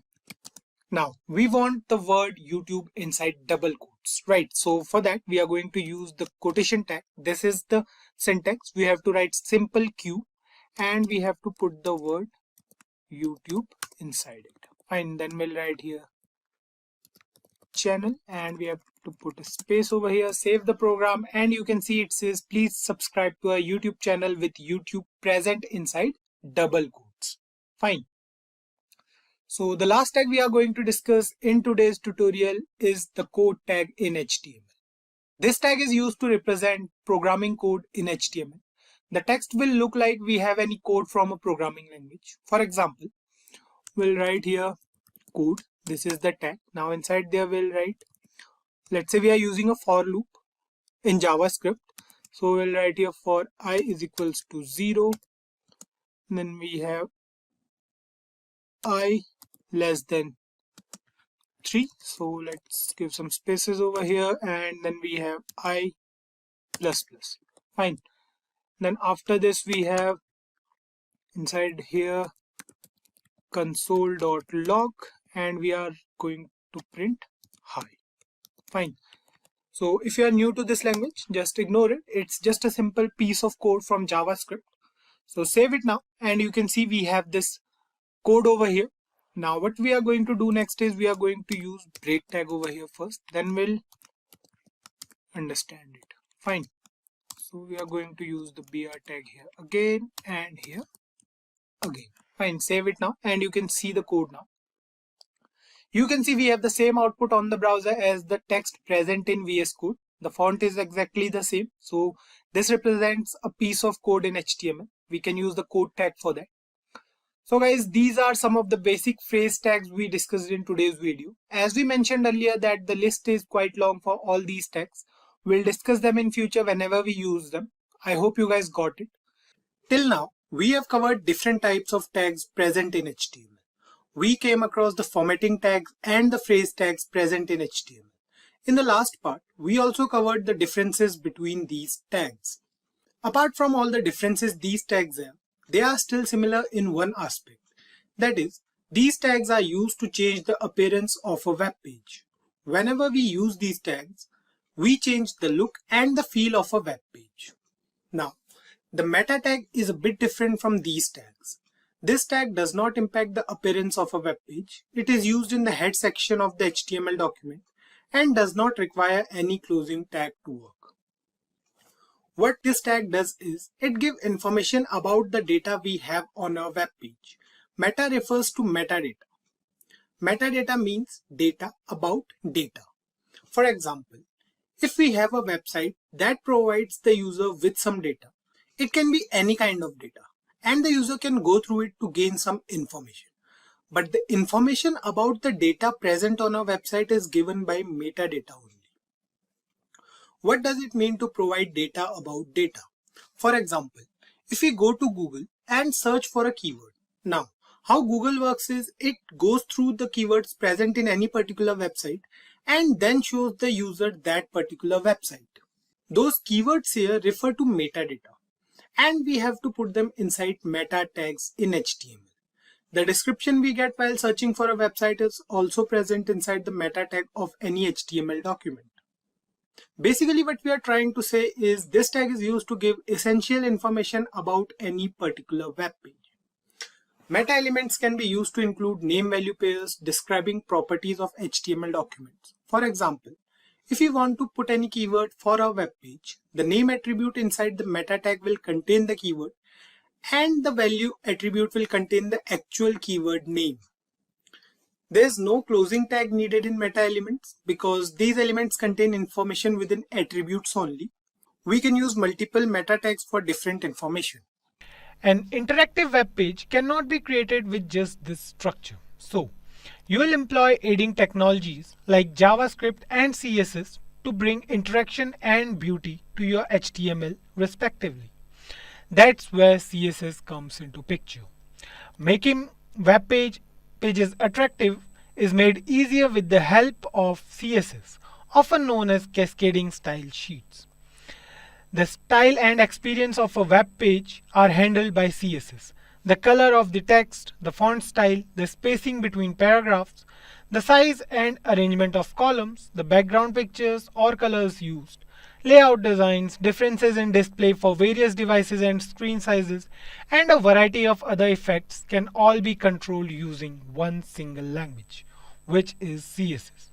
Now we want the word YouTube inside double quotes, right? So for that we are going to use the quotation tag. This is the syntax. We have to write simple Q and we have to put the word YouTube inside it. Fine, then we'll write here channel and we have to put a space over here. Save the program and you can see it says please subscribe to our YouTube channel with YouTube present inside double quotes. Fine. So the last tag we are going to discuss in today's tutorial is the code tag in HTML. This tag is used to represent programming code in HTML. The text will look like we have any code from a programming language. For example, we'll write here code. This is the tag. Now inside there we'll write, let's say we are using a for loop in JavaScript. So we'll write here for I is equals to 0. Then we have I less than 3. So let's give some spaces over here, and then we have I plus plus. Fine. Then after this we have inside here console.log, and we are going to print hi. Fine. So if you are new to this language, just ignore it. It's just a simple piece of code from JavaScript. So save it now, and you can see we have this code over here. Now what we are going to do next is we are going to use break tag over here first, then we'll understand it. Fine. So we are going to use the br tag here again and here again. Fine, save it now, and you can see the code now. You can see we have the same output on the browser as the text present in VS Code. The font is exactly the same. So this represents a piece of code in HTML. We can use the code tag for that. So guys, these are some of the basic phrase tags we discussed in today's video. As we mentioned earlier that the list is quite long for all these tags. We'll discuss them in future whenever we use them. I hope you guys got it. Till now, we have covered different types of tags present in HTML. We came across the formatting tags and the phrase tags present in HTML. In the last part, we also covered the differences between these tags. Apart from all the differences these tags have, they are still similar in one aspect. That is, these tags are used to change the appearance of a web page. Whenever we use these tags, we change the look and the feel of a web page. Now, the meta tag is a bit different from these tags. This tag does not impact the appearance of a web page. It is used in the head section of the HTML document and does not require any closing tag to work. What this tag does is, it gives information about the data we have on our web page. Meta refers to metadata. Metadata means data about data. For example, if we have a website that provides the user with some data, it can be any kind of data, and the user can go through it to gain some information. But the information about the data present on our website is given by metadata only. What does it mean to provide data about data? For example, if we go to Google and search for a keyword. Now, how Google works is it goes through the keywords present in any particular website and then shows the user that particular website. Those keywords here refer to metadata, and we have to put them inside meta tags in HTML. The description we get while searching for a website is also present inside the meta tag of any HTML document. Basically, what we are trying to say is this tag is used to give essential information about any particular web page. Meta elements can be used to include name-value pairs describing properties of HTML documents. For example, if you want to put any keyword for a web page, the name attribute inside the meta tag will contain the keyword, and the value attribute will contain the actual keyword name. There is no closing tag needed in meta elements because these elements contain information within attributes only. We can use multiple meta tags for different information. An interactive web page cannot be created with just this structure. So, you will employ aiding technologies like JavaScript and CSS to bring interaction and beauty to your HTML respectively. That's where CSS comes into picture. Making web pages attractive is made easier with the help of CSS, often known as cascading style sheets. The style and experience of a web page are handled by CSS. The color of the text, the font style, the spacing between paragraphs, the size and arrangement of columns, the background pictures or colors used, layout designs, differences in display for various devices and screen sizes, and a variety of other effects can all be controlled using one single language, which is CSS.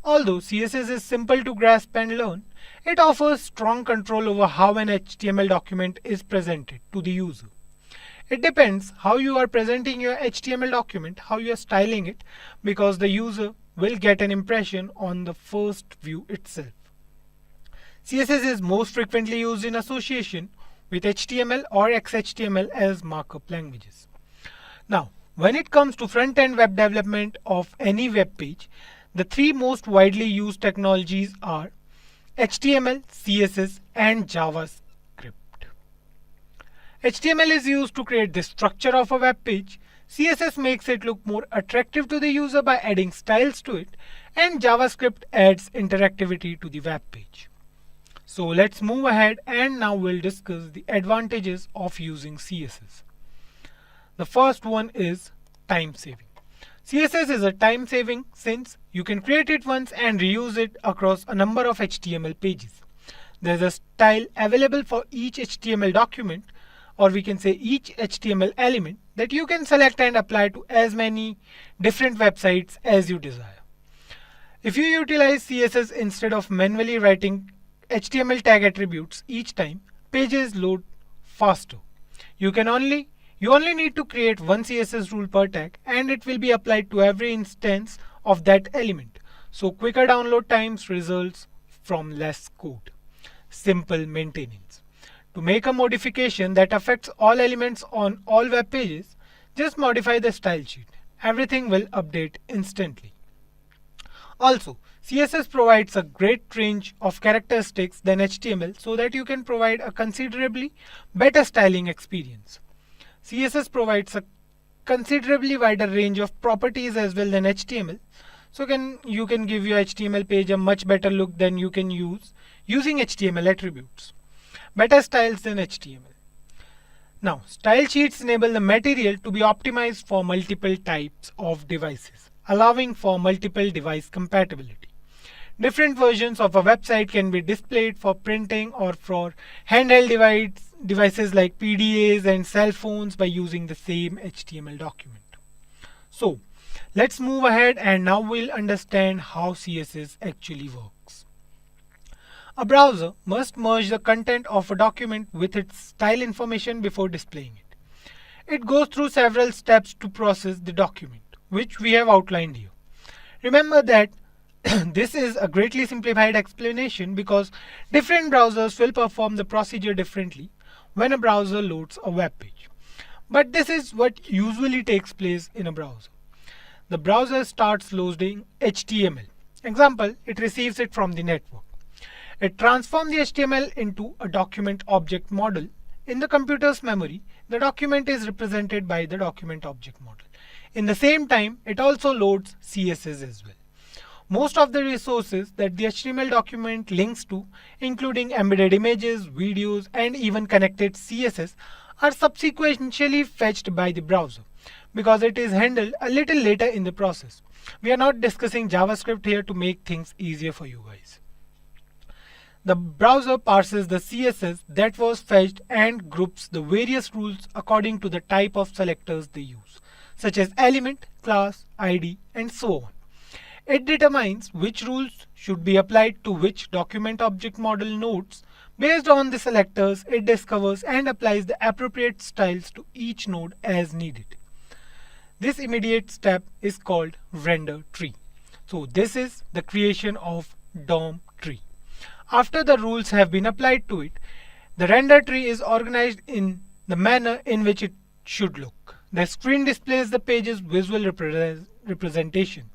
Although CSS is simple to grasp and learn, it offers strong control over how an HTML document is presented to the user. It depends how you are presenting your HTML document, how you are styling it, because the user will get an impression on the first view itself. CSS is most frequently used in association with HTML or XHTML as markup languages. Now, when it comes to front-end web development of any web page, the three most widely used technologies are HTML, CSS, and JavaScript. HTML is used to create the structure of a web page. CSS makes it look more attractive to the user by adding styles to it, and JavaScript adds interactivity to the web page. So let's move ahead, and now we'll discuss the advantages of using CSS. The first one is time saving. CSS is a time saving since you can create it once and reuse it across a number of HTML pages. There's a style available for each HTML document, or we can say each HTML element, that you can select and apply to as many different websites as you desire. If you utilize CSS instead of manually writing HTML tag attributes each time, pages load faster. You only need to create one CSS rule per tag, and it will be applied to every instance of that element. So quicker download times results from less code. Simple maintenance. To make a modification that affects all elements on all web pages, just modify the style sheet. Everything will update instantly. Also, CSS provides a great range of characteristics than HTML so that you can provide a considerably better styling experience. CSS provides a considerably wider range of properties as well than HTML, so you can give your HTML page a much better look than you can using HTML attributes. Better styles than HTML. Now, style sheets enable the material to be optimized for multiple types of devices, allowing for multiple device compatibility. Different versions of a website can be displayed for printing or for handheld devices like PDAs and cell phones by using the same HTML document. So, let's move ahead, and now we'll understand how CSS actually works. A browser must merge the content of a document with its style information before displaying it. It goes through several steps to process the document, which we have outlined here. Remember that this is a greatly simplified explanation because different browsers will perform the procedure differently when a browser loads a web page. But this is what usually takes place in a browser. The browser starts loading HTML. Example, it receives it from the network. It transforms the HTML into a document object model. In the computer's memory, the document is represented by the document object model. In the same time, it also loads CSS as well. Most of the resources that the HTML document links to, including embedded images, videos, and even connected CSS, are subsequently fetched by the browser because it is handled a little later in the process. We are not discussing JavaScript here to make things easier for you guys. The browser parses the CSS that was fetched and groups the various rules according to the type of selectors they use, such as element, class, ID, and so on. It determines which rules should be applied to which document object model nodes. Based on the selectors, it discovers and applies the appropriate styles to each node as needed. This immediate step is called render tree. So this is the creation of DOM tree. After the rules have been applied to it, the render tree is organized in the manner in which it should look. The screen displays the page's visual representation.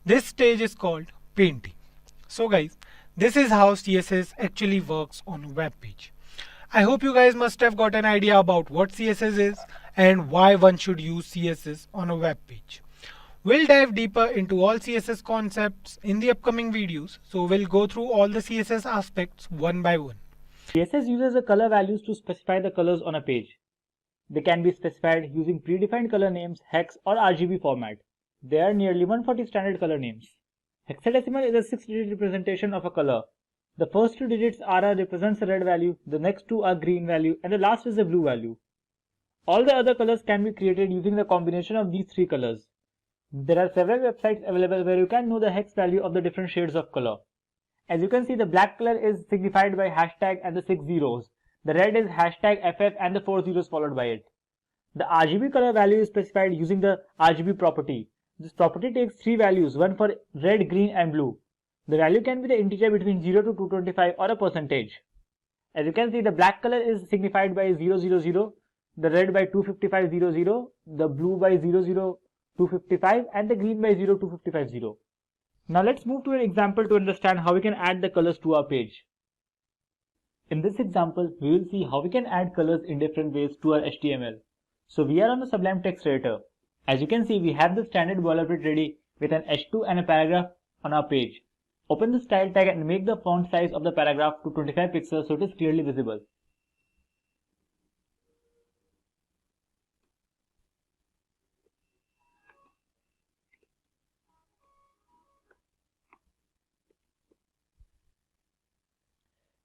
This stage is called painting. So guys, this is how CSS actually works on a web page. I hope you guys must have got an idea about what CSS is and why one should use CSS on a web page. We'll dive deeper into all CSS concepts in the upcoming videos, so we'll go through all the CSS aspects one by one. CSS uses the color values to specify the colors on a page. They can be specified using predefined color names, hex or RGB format. There are nearly 140 standard color names. Hexadecimal is a 6-digit representation of a color. The first 2 digits represents the red value, the next 2 are green value, and the last is the blue value. All the other colors can be created using the combination of these 3 colors. There are several websites available where you can know the hex value of the different shades of color. As you can see, the black color is signified by hashtag and the 6 zeros. The red is hashtag FF and the 4 zeros followed by it. The RGB color value is specified using the RGB property. This property takes 3 values, one for red, green and blue. The value can be the integer between 0 to 225 or a percentage. As you can see, the black color is signified by 000, the red by 25500, the blue by 00255 and the green by 02550. Now let's move to an example to understand how we can add the colors to our page. In this example, we will see how we can add colors in different ways to our HTML. So we are on the Sublime Text Editor. As you can see, we have the standard boilerplate ready with an H2 and a paragraph on our page. Open the style tag and make the font size of the paragraph to 25 pixels so it is clearly visible.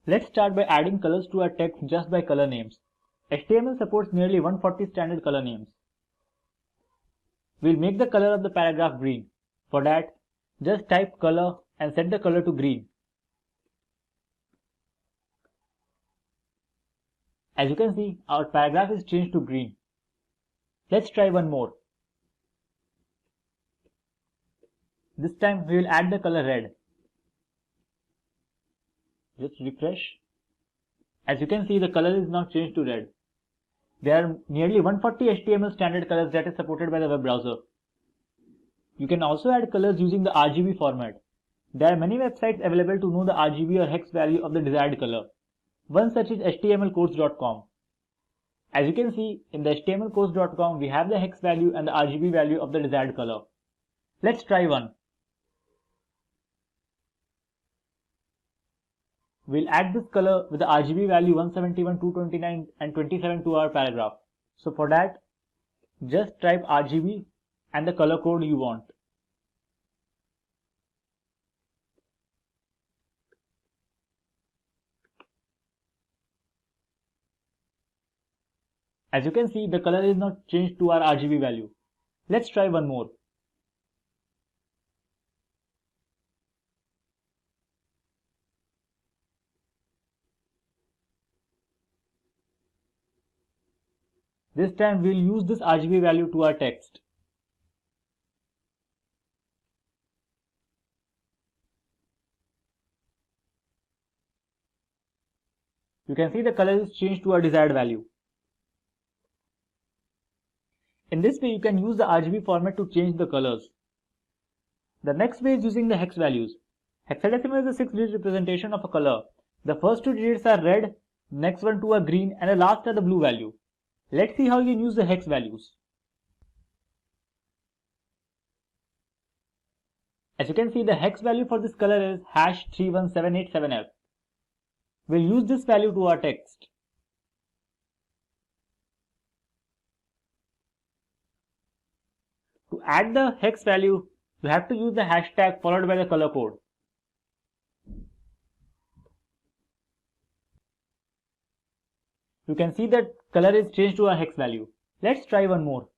Let's start by adding colors to our text just by color names. HTML supports nearly 140 standard color names. We'll make the color of the paragraph green. For that, just type color and set the color to green. As you can see, our paragraph is changed to green. Let's try one more. This time we will add the color red. Just refresh. As you can see, the color is now changed to red. There are nearly 140 HTML standard colors that is supported by the web browser. You can also add colors using the RGB format. There are many websites available to know the RGB or hex value of the desired color. One such is htmlcodes.com. As you can see, in the htmlcodes.com we have the hex value and the RGB value of the desired color. Let's try one. We'll add this color with the RGB value 171, 229 and 27 to our paragraph. So for that, just type RGB and the color code you want. As you can see, the color is now changed to our RGB value. Let's try one more. This time we'll use this RGB value to our text. You can see the color is changed to our desired value. In this way, you can use the RGB format to change the colors. The next way is using the hex values. Hexadecimal is a 6-digit representation of a color. The first 2 digits are red, next one 2 are green, and the last are the blue value. Let's see how you can use the hex values. As you can see, the hex value for this color is #31787F. We'll use this value to our text. To add the hex value, you have to use the hashtag followed by the color code. You can see that color is changed to our hex value. Let's try one more.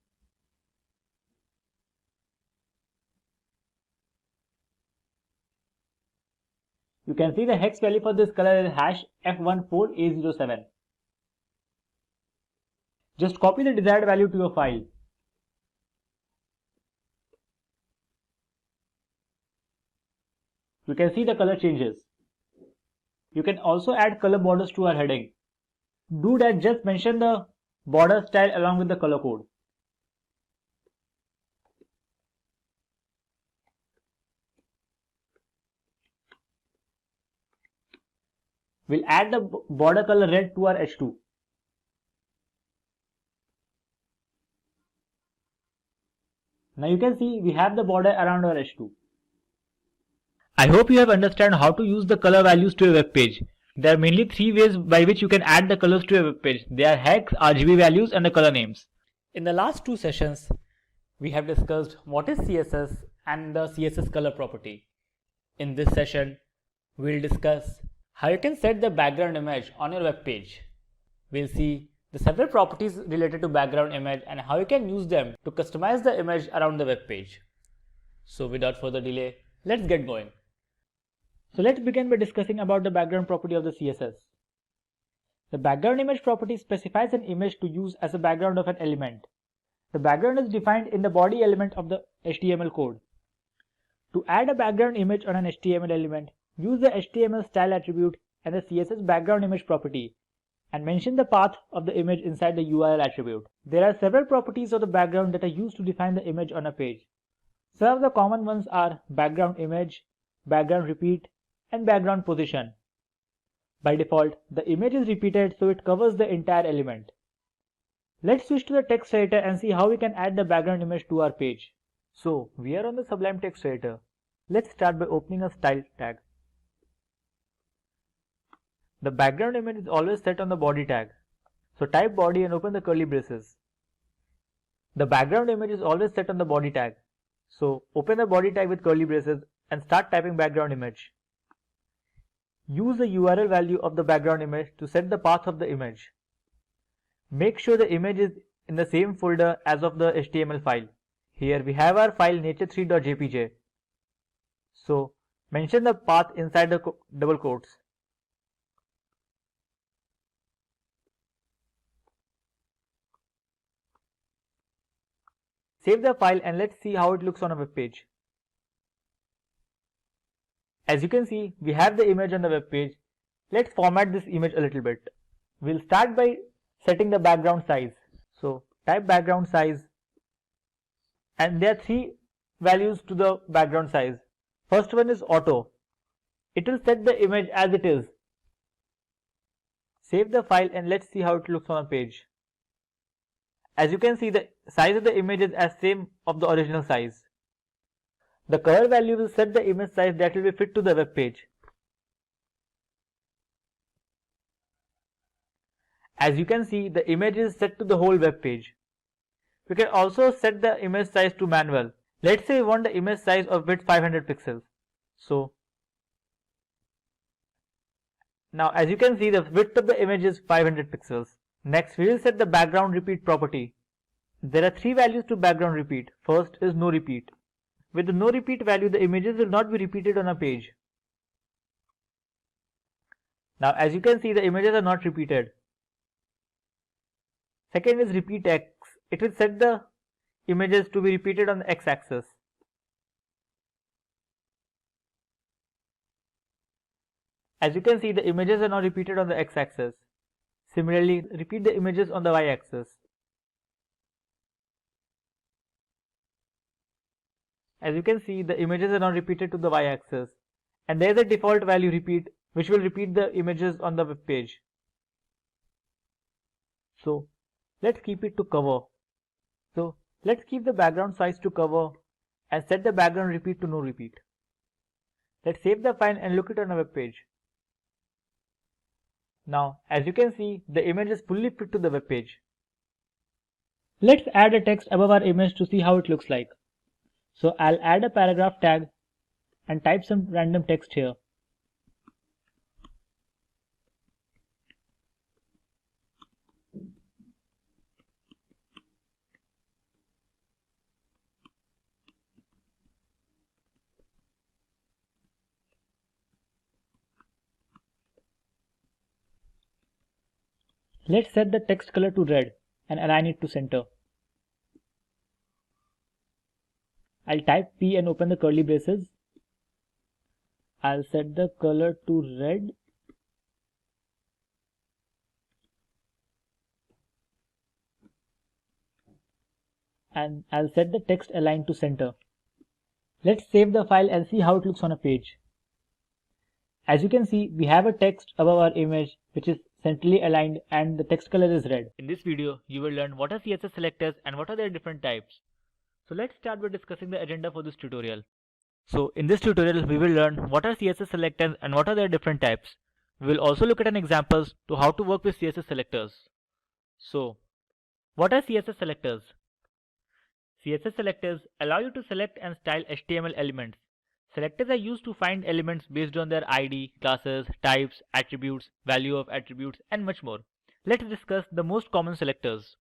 You can see the hex value for this color is #F14A07. Just copy the desired value to your file. You can see the color changes. You can also add color borders to our heading. Do that, just mention the border style along with the color code. We'll add the border color red to our H2. Now you can see we have the border around our H2. I hope you have understood how to use the color values to a web page. There are mainly 3 ways by which you can add the colors to a web page. They are hex, RGB values and the color names. In the last 2 sessions, we have discussed what is CSS and the CSS color property. In this session, we'll discuss how you can set the background image on your web page. We'll see the several properties related to background image and how you can use them to customize the image around the web page. So without further delay, let's get going. So let's begin by discussing about the background property of the CSS. The background image property specifies an image to use as a background of an element. The background is defined in the body element of the HTML code. To add a background image on an HTML element, use the HTML style attribute and the CSS background image property and mention the path of the image inside the URL attribute. There are several properties of the background that are used to define the image on a page. Some of the common ones are background image, background repeat, and background position. By default, the image is repeated so it covers the entire element. Let's switch to the text editor and see how we can add the background image to our page. So, we are on the Sublime text editor. Let's start by opening a style tag. The background image is always set on the body tag. So type body and open the curly braces. The background image is always set on the body tag. So open the body tag with curly braces and start typing background image. Use the URL value of the background image to set the path of the image. Make sure the image is in the same folder as of the HTML file. Here we have our file nature3.jpg. So mention the path inside the double quotes. Save the file and let's see how it looks on a web page. As you can see, we have the image on the web page. Let's format this image a little bit. We'll start by setting the background size. So type background size, and there are three values to the background size. First one is auto. It will set the image as it is. Save the file and let's see how it looks on a page. As you can see, the size of the image is as same of the original size. The color value will set the image size that will be fit to the web page. As you can see, the image is set to the whole web page. We can also set the image size to manual. Let's say we want the image size of width 500 pixels. So now as you can see, the width of the image is 500 pixels. Next, we will set the background repeat property. There are three values to background repeat. First is no repeat. With the no repeat value, the images will not be repeated on a page. Now as you can see, the images are not repeated. Second is repeat X. It will set the images to be repeated on the X axis. As you can see, the images are not repeated on the X axis. Similarly, repeat the images on the Y axis. As you can see, the images are not repeated to the Y axis. And there is a default value repeat which will repeat the images on the web page. So let's keep it to cover. So let's keep the background size to cover and set the background repeat to no repeat. Let's save the file and look it on a web page. Now, as you can see, the image is fully fit to the web page. Let's add a text above our image to see how it looks like. So I'll add a paragraph tag and type some random text here. Let's set the text color to red and align it to center. I'll type P and open the curly braces. I'll set the color to red. And I'll set the text aligned to center. Let's save the file and see how it looks on a page. As you can see, we have a text above our image which is centrally aligned and the text color is red. In this video, you will learn what are CSS selectors and what are their different types. So let's start by discussing the agenda for this tutorial. So in this tutorial, we will learn what are CSS selectors and what are their different types. We will also look at an examples to how to work with CSS selectors. So, what are CSS selectors? CSS selectors allow you to select and style HTML elements. Selectors are used to find elements based on their ID, classes, types, attributes, value of attributes, and much more. Let's discuss the most common selectors.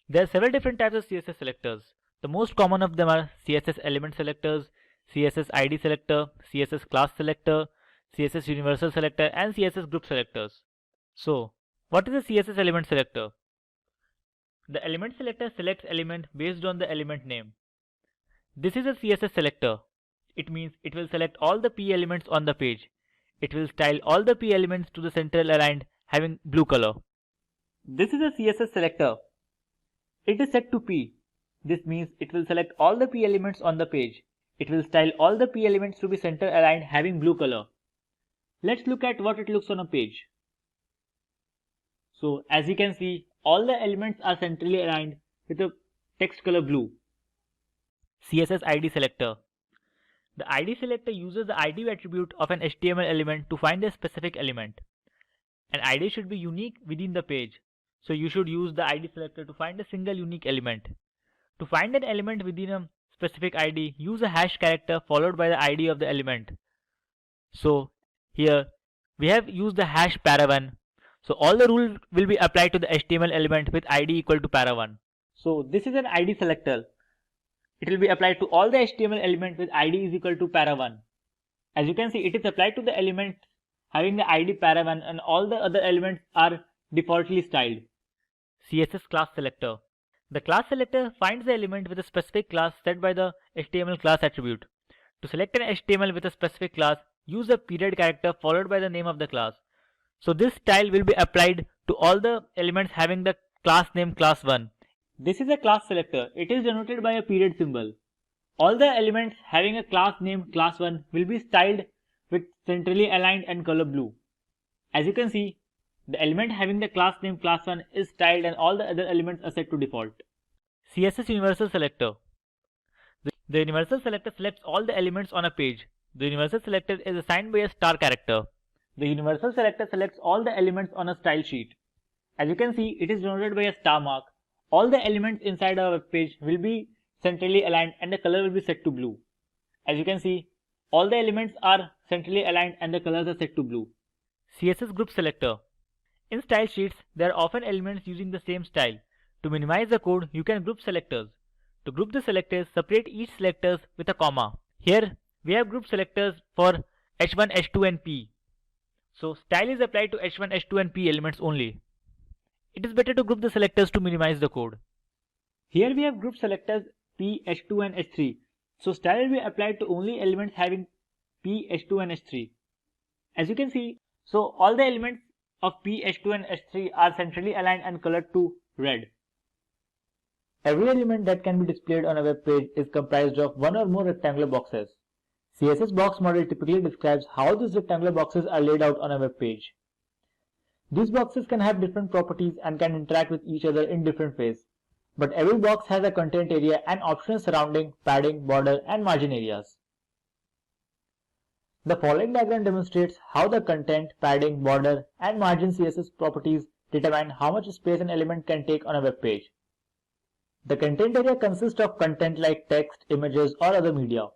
There are several different types of CSS selectors. The most common of them are CSS element selectors, CSS ID selector, CSS class selector, CSS universal selector, and CSS group selectors. So, what is a CSS element selector? The element selector selects element based on the element name. This is a CSS selector. It means it will select all the P elements on the page. It will style all the P elements to the central aligned having blue color. This is a CSS selector. It is set to P. This means it will select all the P elements on the page. It will style all the P elements to be center aligned having blue color. Let's look at what it looks on a page. So as you can see, all the elements are centrally aligned with a text color blue. CSS ID selector. The ID selector uses the ID attribute of an HTML element to find a specific element. An ID should be unique within the page, so you should use the ID selector to find a single unique element. To find an element within a specific ID, use a hash character followed by the ID of the element. So here we have used the hash para1. So all the rules will be applied to the HTML element with ID equal to para1. So this is an ID selector. It will be applied to all the HTML element with ID is equal to para1. As you can see, it is applied to the element having the ID para1 and all the other elements are defaultly styled. CSS class selector. The class selector finds the element with a specific class set by the HTML class attribute. To select an HTML with a specific class, use the period character followed by the name of the class. So this style will be applied to all the elements having the class name class1. This is a class selector. It is denoted by a period symbol. All the elements having a class name class1 will be styled with centrally aligned and color blue. As you can see, the element having the class name class1 is styled and all the other elements are set to default. CSS universal selector. The universal selector selects all the elements on a page. The universal selector is assigned by a star character. The universal selector selects all the elements on a style sheet. As you can see, it is denoted by a star mark. All the elements inside our web page will be centrally aligned and the color will be set to blue. As you can see, all the elements are centrally aligned and the colors are set to blue. CSS group selector. In style sheets, there are often elements using the same style. To minimize the code, you can group selectors. To group the selectors, separate each selectors with a comma. Here, we have group selectors for H1, H2 and P. So style is applied to H1, H2 and P elements only. It is better to group the selectors to minimize the code. Here we have group selectors P, H2 and H3. So style will be applied to only elements having P, H2 and H3. As you can see, so all the elements of P, H2 and H3 are centrally aligned and colored to red. Every element that can be displayed on a web page is comprised of one or more rectangular boxes. CSS box model typically describes how these rectangular boxes are laid out on a web page. These boxes can have different properties and can interact with each other in different ways. But every box has a content area and options surrounding padding, border and margin areas. The following diagram demonstrates how the content, padding, border and margin CSS properties determine how much space an element can take on a web page. The content area consists of content like text, images or other media.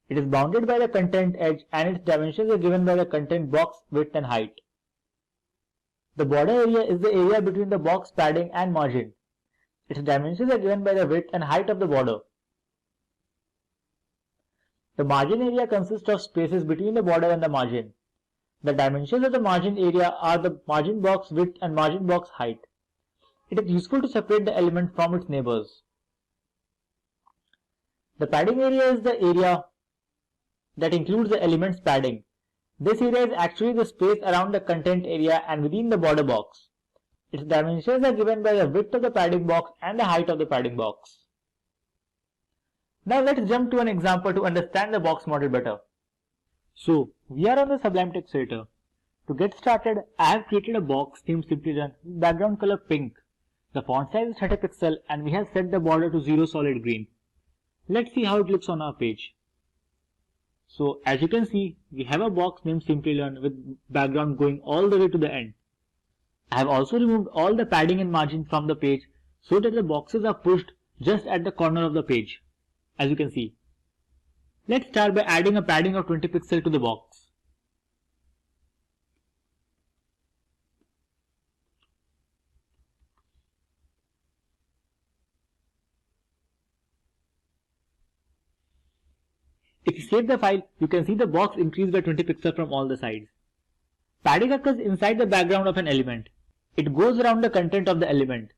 It is bounded by the content edge and its dimensions are given by the content box width and height. The border area is the area between the box padding and margin. Its dimensions are given by the width and height of the border. The margin area consists of spaces between the border and the margin. The dimensions of the margin area are the margin box width and margin box height. It is useful to separate the element from its neighbors. The padding area is the area that includes the element's padding. This area is actually the space around the content area and within the border box. Its dimensions are given by the width of the padding box and the height of the padding box. Now let's jump to an example to understand the box model better. So we are on the Sublime Text Editor. To get started, I have created a box named Simplilearn with background color pink. The font size is 30 pixels and we have set the border to 0 solid green. Let's see how it looks on our page. So as you can see, we have a box named Simplilearn with background going all the way to the end. I have also removed all the padding and margin from the page so that the boxes are pushed just at the corner of the page. As you can see. Let's start by adding a padding of 20 pixels to the box. If you save the file, you can see the box increased by 20 pixels from all the sides. Padding occurs inside the background of an element. It goes around the content of the element.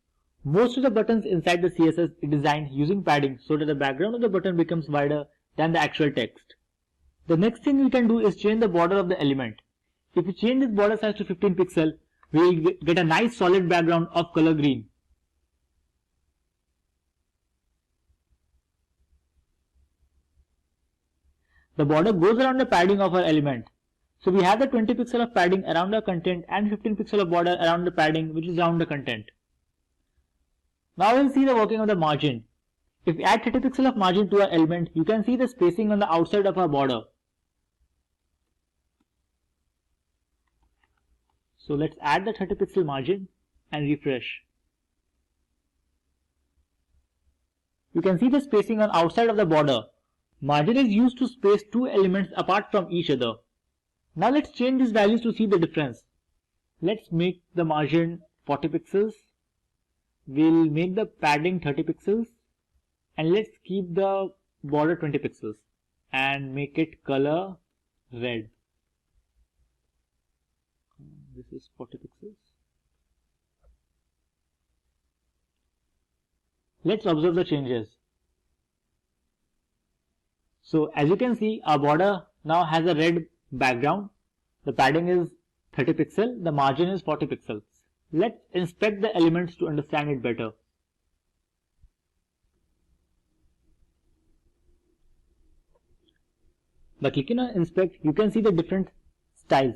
Most of the buttons inside the CSS is designed using padding so that the background of the button becomes wider than the actual text. The next thing we can do is change the border of the element. If we change this border size to 15 pixel, we will get a nice solid background of color green. The border goes around the padding of our element. So we have the 20 pixel of padding around our content and 15 pixel of border around the padding which is around the content. Now we'll see the working of the margin. If we add 30 pixel of margin to our element, you can see the spacing on the outside of our border. So let's add the 30 pixel margin and refresh. You can see the spacing on outside of the border. Margin is used to space two elements apart from each other. Now let's change these values to see the difference. Let's make the margin 40 pixels. We'll make the padding 30 pixels. And let's keep the border 20 pixels. And make it color red. This is 40 pixels. Let's observe the changes. So as you can see, our border now has a red background. The padding is 30 pixel, the margin is 40 pixels. Let's inspect the elements to understand it better. By clicking on inspect, you can see the different styles.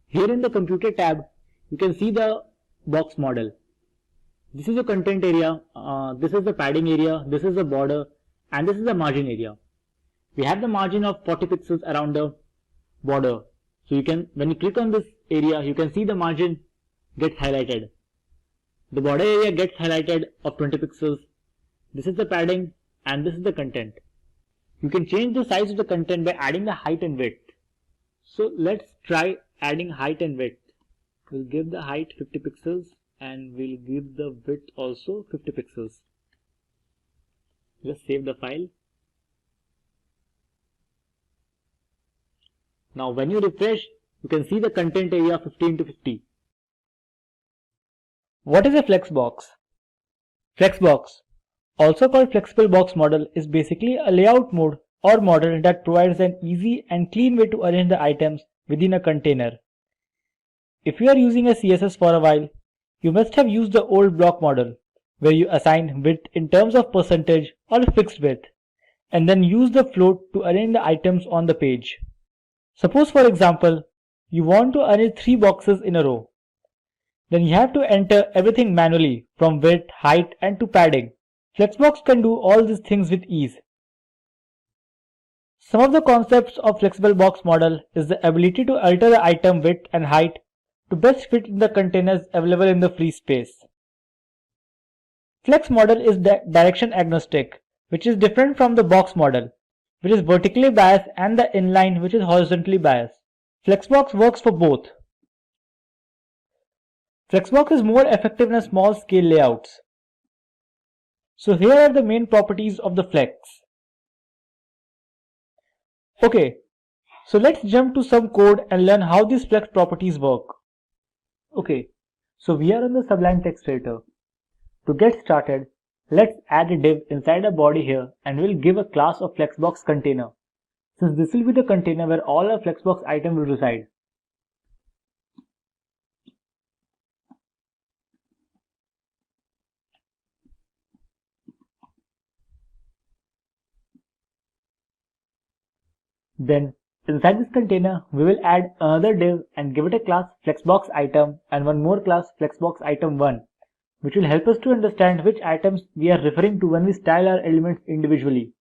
Here in the computer tab, you can see the box model. This is the content area, this is the padding area, this is the border, and this is the margin area. We have the margin of 40 pixels around the border. So you can, when you click on this area, you can see the margin gets highlighted. The border area gets highlighted of 20 pixels. This is the padding and this is the content. You can change the size of the content by adding the height and width. So let's try adding height and width. We'll give the height 50 pixels and we'll give the width also 50 pixels. Just save the file. Now when you refresh, you can see the content area 15 to 50. What is a flexbox? Flexbox, also called flexible box model, is basically a layout mode or model that provides an easy and clean way to arrange the items within a container. If you are using a CSS for a while, you must have used the old block model where you assign width in terms of percentage or fixed width and then use the float to arrange the items on the page. Suppose for example, you want to arrange 3 boxes in a row. Then you have to enter everything manually from width, height and to padding. Flexbox can do all these things with ease. Some of the concepts of flexible box model is the ability to alter the item width and height to best fit in the containers available in the free space. Flex model is direction agnostic, which is different from the box model, which is vertically biased, and the inline, which is horizontally biased. Flexbox works for both. Flexbox is more effective in a small scale layouts. So here are the main properties of the flex. Okay, so let's jump to some code and learn how these flex properties work. Okay, so we are on the Sublime text editor. To get started, let's add a div inside a body here and we'll give a class of flexbox container, since this will be the container where all our flexbox item will reside. Then inside this container, we will add another div and give it a class flexbox item and one more class flexbox item 1, which will help us to understand which items we are referring to when we style our elements individually.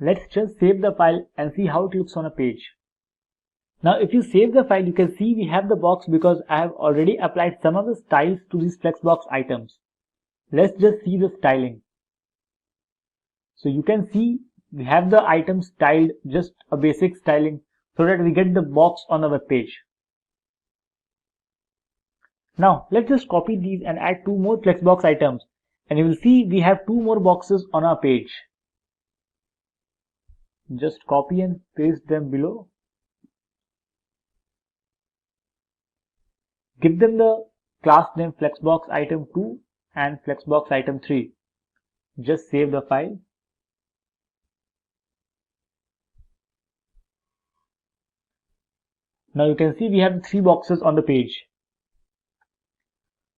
Let's just save the file and see how it looks on a page. Now if you save the file, you can see we have the box because I have already applied some of the styles to these flexbox items. Let's just see the styling. So you can see we have the items styled, just a basic styling, so that we get the box on the web page. Now let's just copy these and add 2 more flexbox items, and you will see we have 2 more boxes on our page. Just copy and paste them below. give them the class name flexbox item 2 and flexbox item 3. Just save the file. Now you can see we have 3 boxes on the page.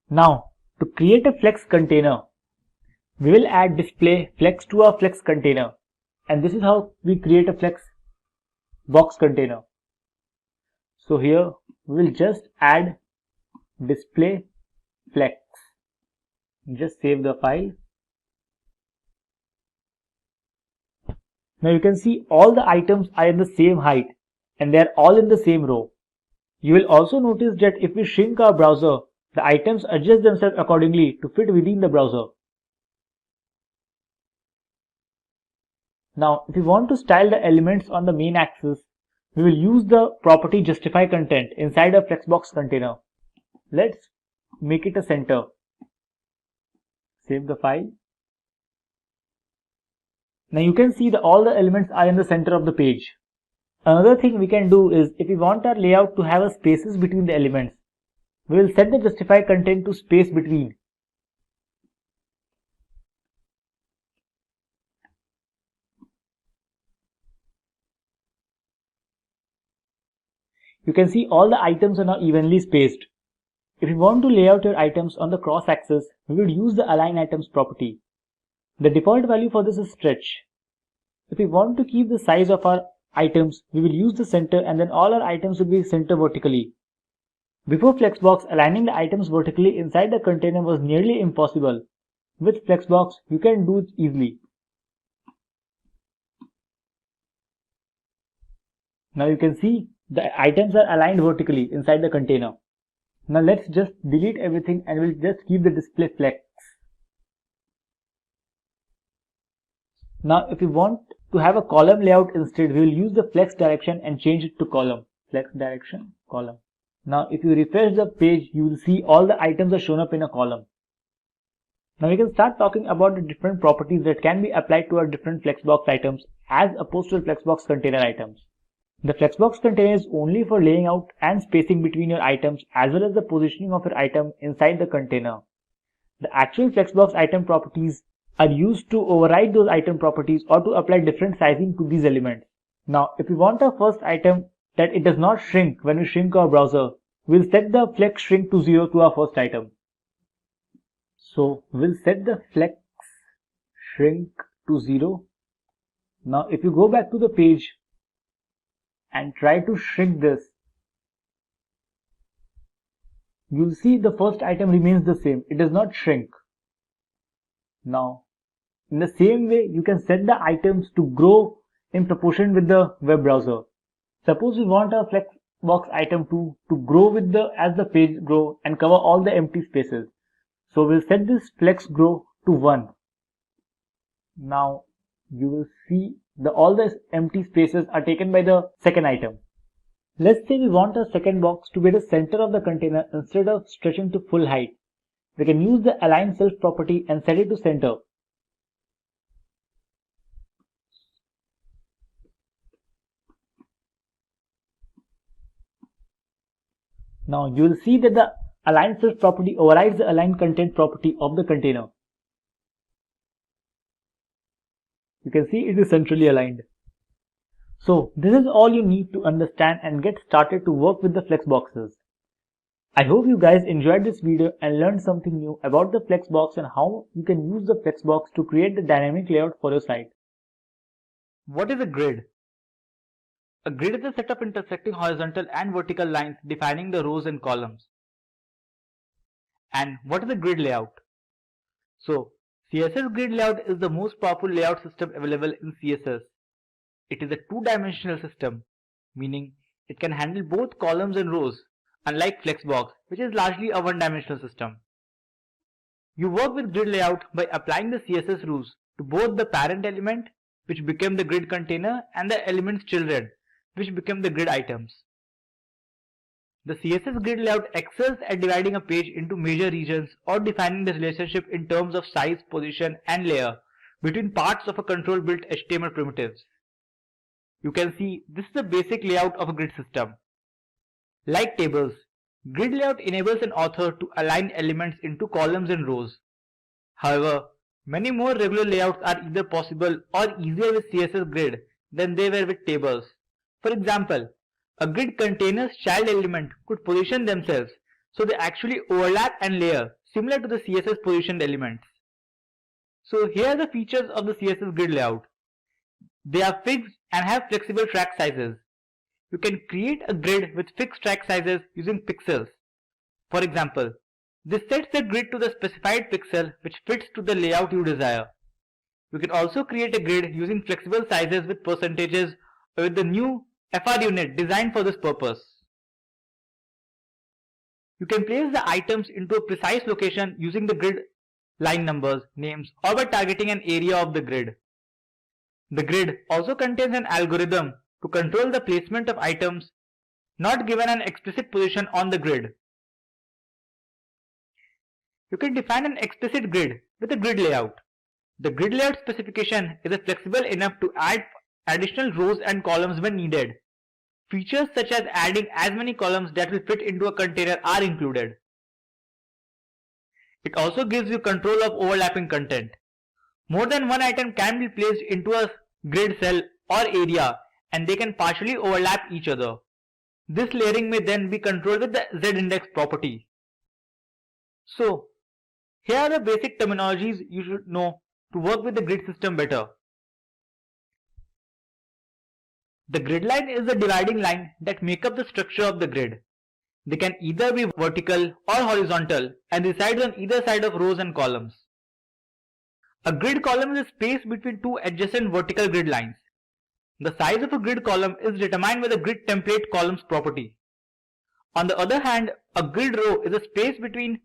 Now to create a flex container, we will add display flex to our flex container, and this is how we create a flex box container. So here we will just add display flex. Just save the file. Now you can see all the items are in the same height and they are all in the same row. You will also notice that if we shrink our browser, the items adjust themselves accordingly to fit within the browser. Now if we want to style the elements on the main axis, we will use the property justify content inside a flexbox container. Let's make it a center. Save the file. Now you can see that all the elements are in the center of the page. Another thing we can do is, if we want our layout to have a spaces between the elements, we will set the justify content to space between. You can see all the items are now evenly spaced. If you want to lay out your items on the cross axis, we will use the align items property. The default value for this is stretch. If we want to keep the size of our items, we will use the center, and then all our items will be center vertically. Before Flexbox, aligning the items vertically inside the container was nearly impossible. With Flexbox, you can do it easily. Now you can see the items are aligned vertically inside the container. Now let's just delete everything and we'll just keep the display flex. Now if we want to have a column layout instead, we will use the flex direction and change it to column. Flex direction, column. Now if you refresh the page, you will see all the items are shown up in a column. Now we can start talking about the different properties that can be applied to our different Flexbox items as opposed to the Flexbox container items. The Flexbox container is only for laying out and spacing between your items as well as the positioning of your item inside the container. The actual Flexbox item properties are used to override those item properties or to apply different sizing to these elements. Now if we want our first item that it does not shrink when we shrink our browser, we'll set the flex shrink to 0 to our first item. So we'll set the flex shrink to 0. Now if you go back to the page and try to shrink this, you'll see the first item remains the same. It does not shrink. Now, in the same way, you can set the items to grow in proportion with the web browser. Suppose we want our Flexbox item to grow with as the page grow and cover all the empty spaces. So we'll set this flex grow to 1. Now you will see all the empty spaces are taken by the second item. Let's say we want our second box to be the center of the container instead of stretching to full height. We can use the align self property and set it to center. Now you will see that the align self property overrides the align content property of the container. You can see it is centrally aligned. So this is all you need to understand and get started to work with the Flexboxes. I hope you guys enjoyed this video and learned something new about the Flexbox and how you can use the Flexbox to create the dynamic layout for your site. What is a grid? A grid is a set of intersecting horizontal and vertical lines defining the rows and columns. And what is a grid layout? So, CSS grid layout is the most powerful layout system available in CSS. It is a two-dimensional system, meaning it can handle both columns and rows, unlike Flexbox, which is largely a one-dimensional system. You work with grid layout by applying the CSS rules to both the parent element, which became the grid container, and the element's children, which became the grid items. The CSS grid layout excels at dividing a page into major regions or defining the relationship in terms of size, position, and layer between parts of a control-built HTML primitives. You can see this is the basic layout of a grid system. Like tables, Grid layout enables an author to align elements into columns and rows. However, many more regular layouts are either possible or easier with CSS grid than they were with tables. For example, a grid container's child element could position themselves so they actually overlap and layer, similar to the CSS positioned elements. So here are the features of the CSS grid layout. They are fixed and have flexible track sizes. You can create a grid with fixed track sizes using pixels. For example, this sets the grid to the specified pixel which fits to the layout you desire. You can also create a grid using flexible sizes with percentages or with the new FR unit designed for this purpose. You can place the items into a precise location using the grid line numbers, names, or by targeting an area of the grid. The grid also contains an algorithm to control the placement of items not given an explicit position on the grid. You can define an explicit grid with a grid layout. The grid layout specification is flexible enough to add additional rows and columns when needed. Features such as adding as many columns that will fit into a container are included. It also gives you control of overlapping content. More than one item can be placed into a grid cell or area and they can partially overlap each other. This layering may then be controlled with the z-index property. So, here are the basic terminologies you should know to work with the grid system better. The grid line is the dividing line that make up the structure of the grid. They can either be vertical or horizontal and resides on either side of rows and columns. A grid column is a space between two adjacent vertical grid lines. The size of a grid column is determined by the grid template columns property. On the other hand, a grid row is a space between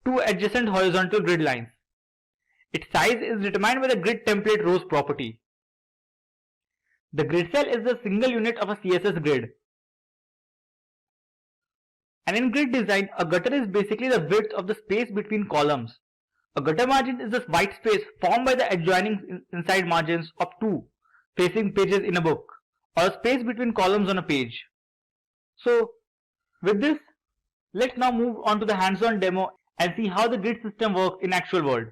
two adjacent horizontal grid lines. Its size is determined by the grid template rows property. The grid cell is the single unit of a CSS grid. And in grid design, a gutter is basically the width of the space between columns. A gutter margin is the white space formed by the adjoining inside margins of two facing pages in a book, or a space between columns on a page. So, with this, let's now move on to the hands-on demo and see how the grid system works in actual world.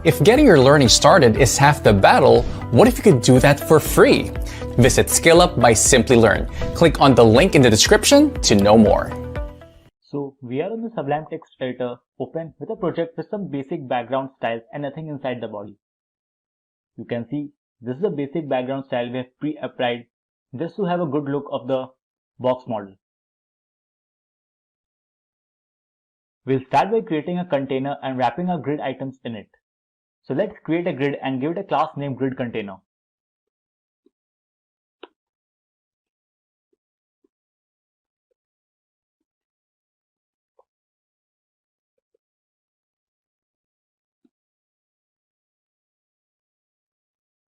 If getting your learning started is half the battle, what if you could do that for free? Visit SkillUp by Simplilearn. Click on the link in the description to know more. So we are on the Sublime Text Editor open with a project with some basic background styles and nothing inside the body. You can see this is the basic background style we have pre-applied just to have a good look of the box model. We'll start by creating a container and wrapping our grid items in it. So let's create a grid and give it a class named grid container.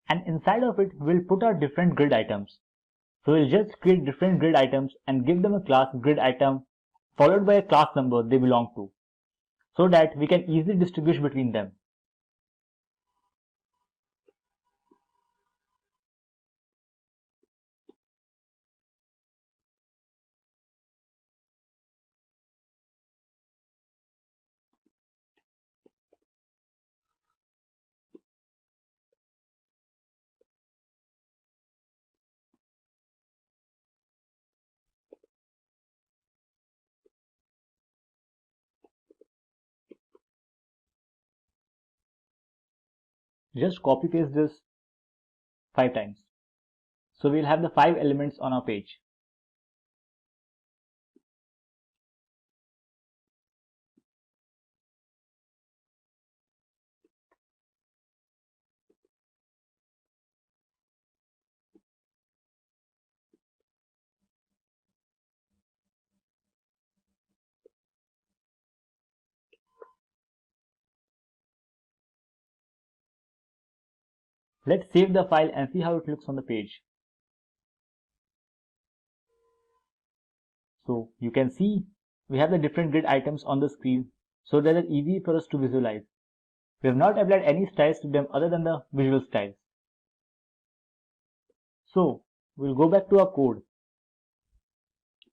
And inside of it, we'll put our different grid items. So we'll just create different grid items and give them a class grid item followed by a class number they belong to, so that we can easily distinguish between them. Just copy paste this 5 times. So we'll have the 5 elements on our page. Let's save the file and see how it looks on the page. So you can see we have the different grid items on the screen, so that it's easy for us to visualize. We have not applied any styles to them other than the visual styles. So we'll go back to our code.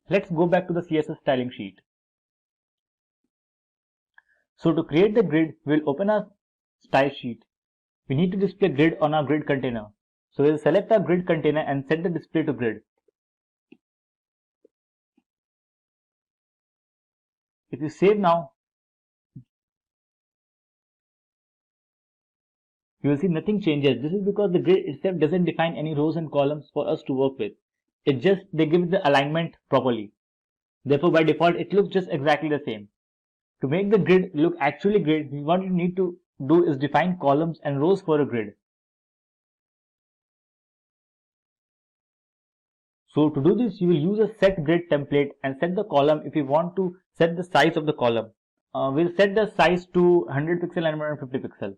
Let's go back to the CSS styling sheet. So to create the grid, we'll open our style sheet. We need to display grid on our grid container. So we'll select our grid container and set the display to grid. If you save now, you will see nothing changes. This is because the grid itself doesn't define any rows and columns for us to work with. It just, they give it the alignment properly. Therefore, by default, it looks just exactly the same. To make the grid look actually grid, what you need to do is define columns and rows for a grid. So to do this, you will use a set grid template and set the column if you want to set the size of the column. We'll set the size to 100 pixel and 150 pixel.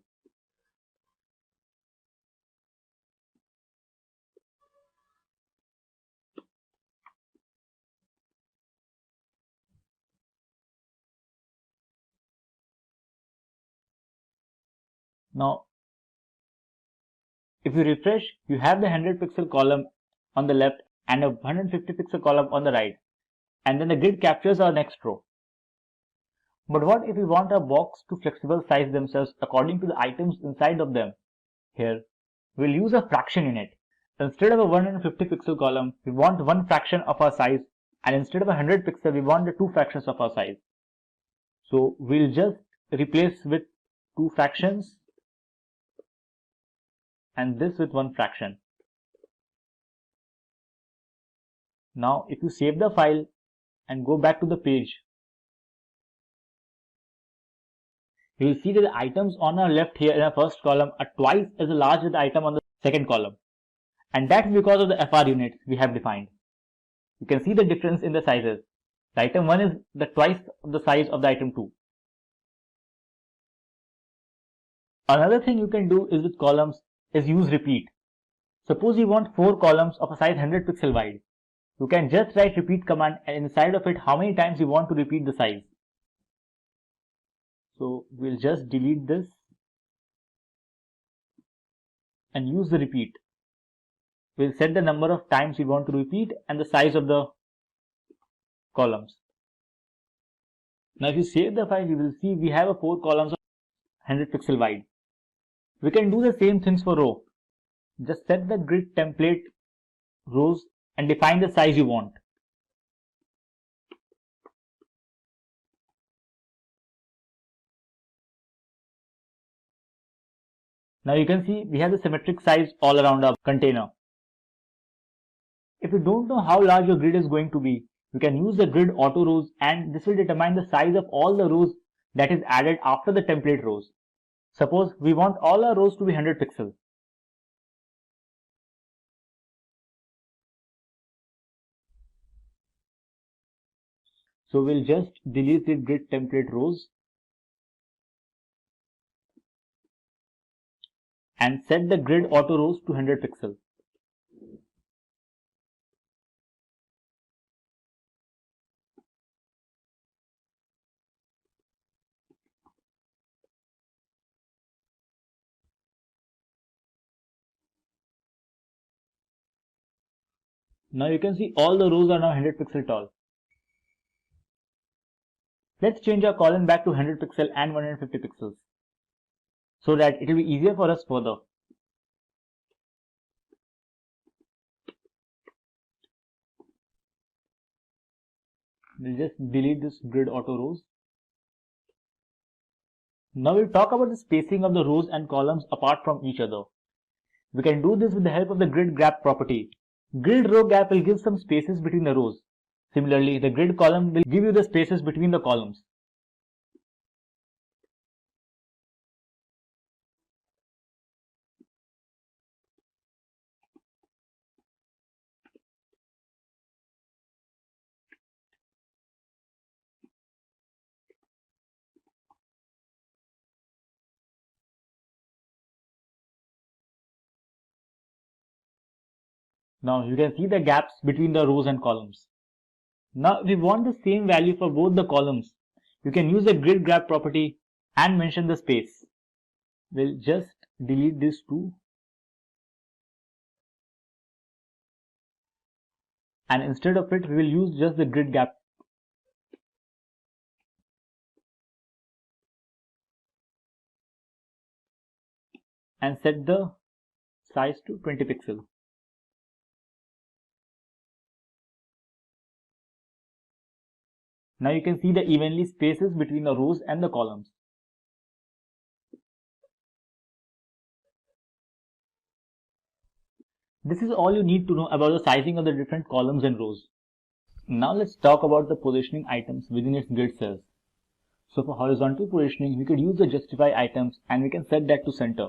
Now, if you refresh, you have the 100 pixel column on the left and a 150 pixel column on the right. And then the grid captures our next row. But what if we want our box to flexible size themselves according to the items inside of them? Here, we'll use a fraction unit. Instead of a 150 pixel column, we want one fraction of our size, and instead of 100 pixel, we want the two fractions of our size. So we'll just replace with two fractions and this with one fraction. Now, if you save the file and go back to the page, you will see that the items on our left here in our first column are twice as large as the item on the second column. And that's because of the FR units we have defined. You can see the difference in the sizes. The item 1 is the twice of the size of the item 2. Another thing you can do is with columns is use repeat. Suppose you want 4 columns of a size 100 pixel wide. You can just write repeat command and inside of it how many times you want to repeat the size. So we'll just delete this and use the repeat. We'll set the number of times we want to repeat and the size of the columns. Now if you save the file, you will see we have a 4 columns of 100 pixel wide. We can do the same things for row. Just set the grid template rows and define the size you want. Now you can see we have the symmetric size all around our container. If you don't know how large your grid is going to be, you can use the grid auto rows and this will determine the size of all the rows that is added after the template rows. Suppose we want all our rows to be 100 pixels. So we'll just delete the grid template rows and set the grid auto rows to 100 pixels. Now you can see all the rows are now 100 pixel tall. Let's change our column back to 100 pixel and 150 pixels so that it will be easier for us further. We'll just delete this grid auto rows. Now we'll talk about the spacing of the rows and columns apart from each other. We can do this with the help of the grid gap property. Grid row gap will give some spaces between the rows. Similarly, the grid column will give you the spaces between the columns. Now you can see the gaps between the rows and columns. Now if we want the same value for both the columns, you can use the grid gap property and mention the space. We'll just delete these two. And instead of it, we will use just the grid gap. and set the size to 20 pixels. Now you can see the evenly spaces between the rows and the columns. This is all you need to know about the sizing of the different columns and rows. Now let's talk about the positioning items within its grid cells. So for horizontal positioning, we could use the justify items and we can set that to center.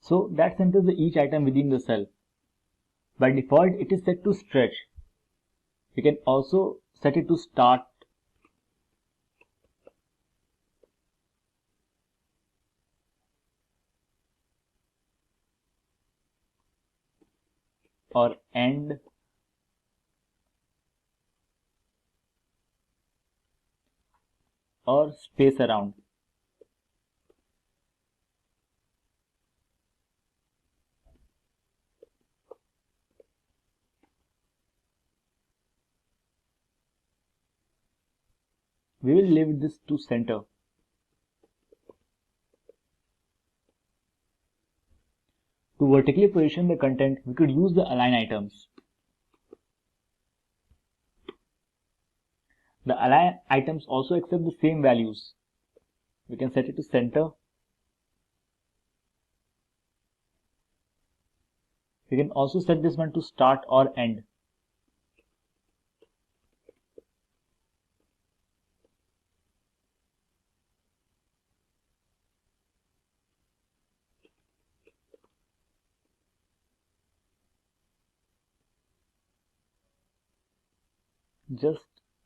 So that centers each item within the cell. By default, it is set to stretch. You can also set it to start or end or space around. We will leave this to center. To vertically position the content, we could use the align items. The align items also accept the same values. We can set it to center. We can also set this one to start or end.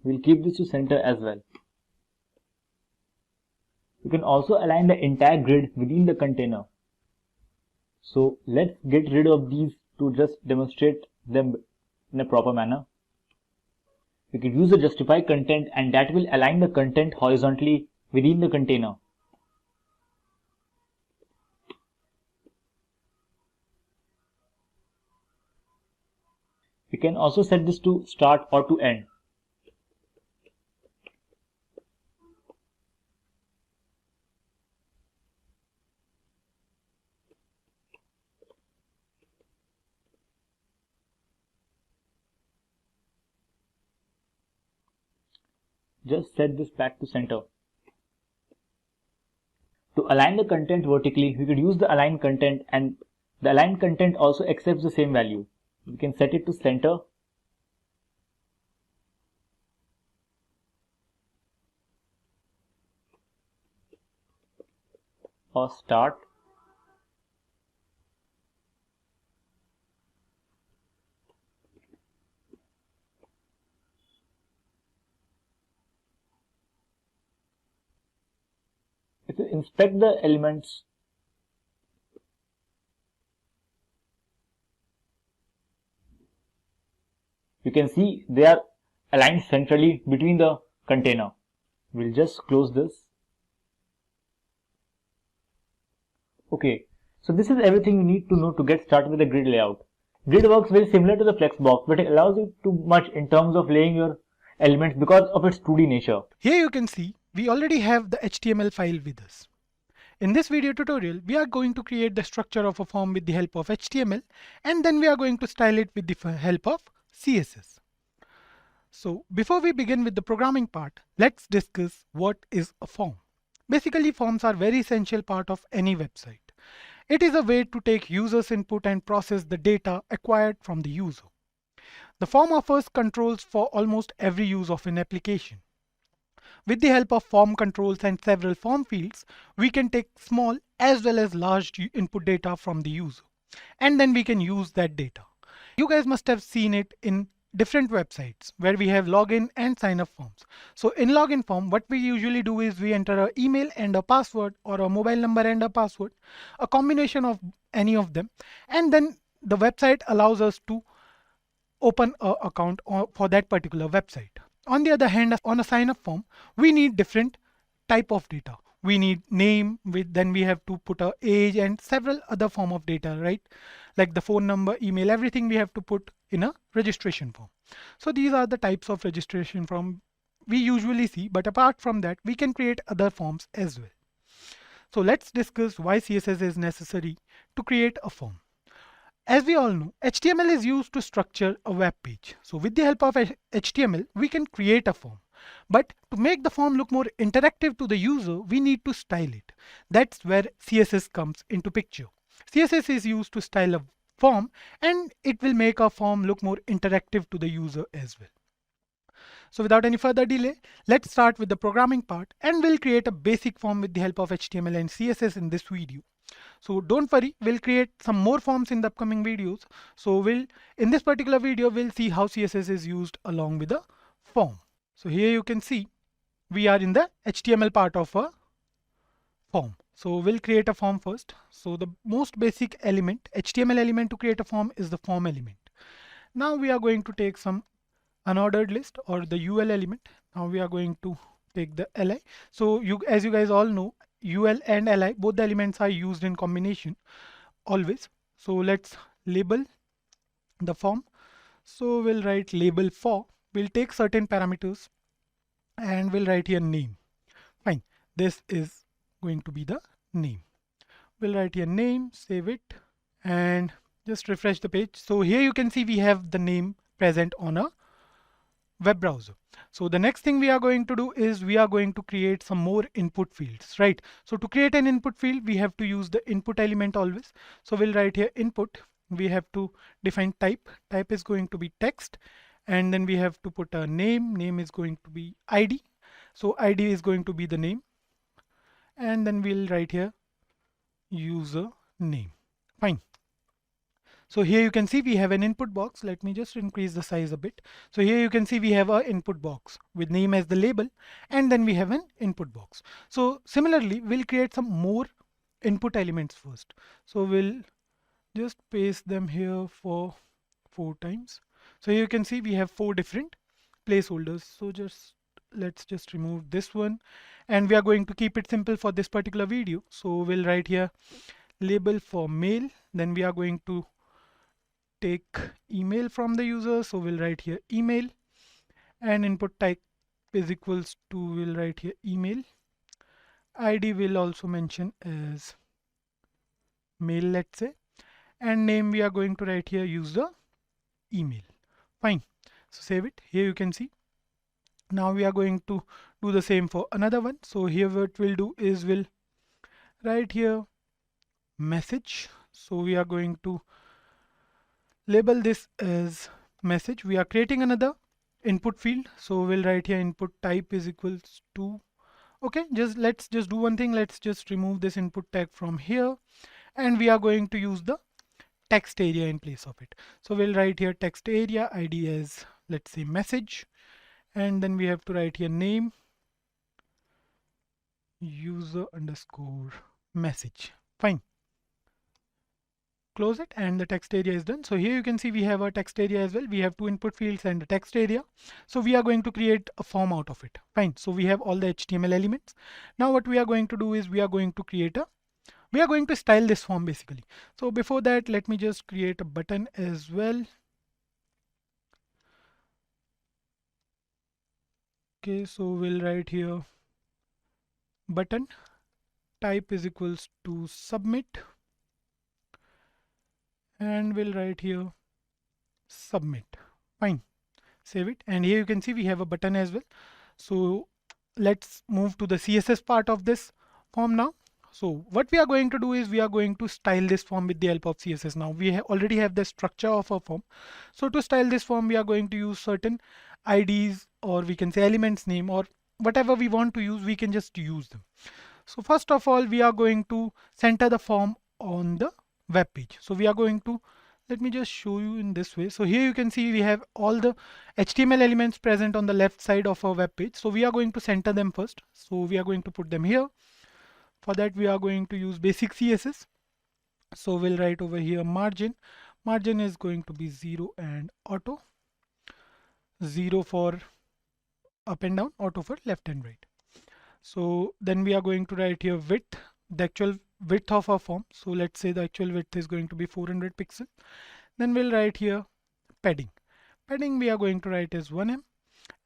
We'll keep this to center as well. You can also align the entire grid within the container. So let's get rid of these to just demonstrate them in a proper manner. We can use the justify content and that will align the content horizontally within the container. We can also set this to start or to end. Just set this back to center. To align the content vertically, we could use the align content and the align content also accepts the same value. We can set it to center or start if you inspect the elements, you can see they are aligned centrally between the container. We'll just close this. Okay, so this is everything you need to know to get started with the grid layout. Grid works very similar to the Flexbox, but it allows you too much in terms of laying your elements because of its 2D nature. Here you can see we already have the HTML file with us. In this video tutorial, we are going to create the structure of a form with the help of HTML, and then we are going to style it with the help of CSS. So before we begin with the programming part, let's discuss what is a form. Basically, forms are very essential part of any website. It is a way to take users' input and process the data acquired from the user. The form offers controls for almost every use of an application. With the help of form controls and several form fields, we can take small as well as large input data from the user, and then we can use that data. You guys must have seen it in different websites where we have login and sign up forms. So in login form, what we usually do is we enter an email and a password, or a mobile number and a password, a combination of any of them, and then the website allows us to open an account for that particular website. On the other hand, on a sign up form, we need different type of data. We need name, then we have to put a age and several other form of data, right? Like the phone number, email, everything we have to put in a registration form. So these are the types of registration form we usually see, but apart from that, we can create other forms as well. So let's discuss why CSS is necessary to create a form. As we all know, HTML is used to structure a web page. So with the help of HTML, we can create a form. But to make the form look more interactive to the user, we need to style it. That's where CSS comes into picture. CSS is used to style a form, and it will make a form look more interactive to the user as well. So without any further delay, let's start with the programming part, and we'll create a basic form with the help of HTML and CSS in this video. So don't worry, we'll create some more forms in the upcoming videos. So in this particular video, we'll see how CSS is used along with the form. So here you can see we are in the HTML part of a form. So we'll create a form first. So the most basic element, HTML element to create a form is the form element. Now we are going to take some unordered list or the UL element. Now we are going to take the li. So as you guys all know, UL and li, both the elements are used in combination always. So let's label the form. So we'll write label for. We'll take certain parameters and we'll write here name. Fine. This is going to be the name. We'll write here name, save it, and just refresh the page. So here you can see we have the name present on a web browser. So the next thing we are going to do is we are going to create some more input fields, right? So to create an input field, we have to use the input element always. So we'll write here input. We have to define type. Type is going to be text, and then we have to put a name. Name is going to be ID. So ID is going to be the name, and then we'll write here user name. Fine. So here you can see we have an input box. Let me just increase the size a bit. So here you can see we have an input box with name as the label, and then we have an input box. So similarly, we'll create some more input elements first. So we'll just paste them here for 4 times. So here you can see we have 4 different placeholders. So let's just remove this one, and we are going to keep it simple for this particular video. So we'll write here label for mail. Then we are going to take email from the user. So we'll write here email, and input type is equals to, we'll write here email. ID will also mention as mail, let's say, and name we are going to write here user email. Fine. So save it. Here you can see. Now we are going to do the same for another one. So here what we'll do is we'll write here message. So we are going to label this as message. We are creating another input field. So we'll write here input type is equals to, okay, let's just do one thing. Let's just remove this input tag from here, and we are going to use the text area in place of it. So we'll write here text area, ID as, let's say, message, and then we have to write here name user underscore message. Fine. Close it, and the text area is done. So here you can see we have a text area as well. We have 2 input fields and a text area. So we are going to create a form out of it. Fine. So we have all the HTML elements. Now what we are going to do is we are going to style this form basically. So before that, let me just create a button as well. Okay, so we'll write here button type is equals to submit, and we'll write here submit. Fine. Save it, and here you can see we have a button as well. So let's move to the CSS part of this form now. So what we are going to do is we are going to style this form with the help of CSS. Now we already have the structure of a form. So to style this form, we are going to use certain IDs, or we can say elements name, or whatever we want to use, we can just use them. So first of all, we are going to center the form on the web page. So we are going to, let me just show you in this way. So here you can see we have all the HTML elements present on the left side of our web page. So we are going to center them first. So we are going to put them here. For that, we are going to use basic CSS. So we'll write over here margin. Margin is going to be 0 and auto. 0 for up and down, auto for left and right. So then we are going to write here width, the actual width of our form. So let's say the actual width is going to be 400 pixel. Then we'll write here padding. Padding we are going to write as 1 em,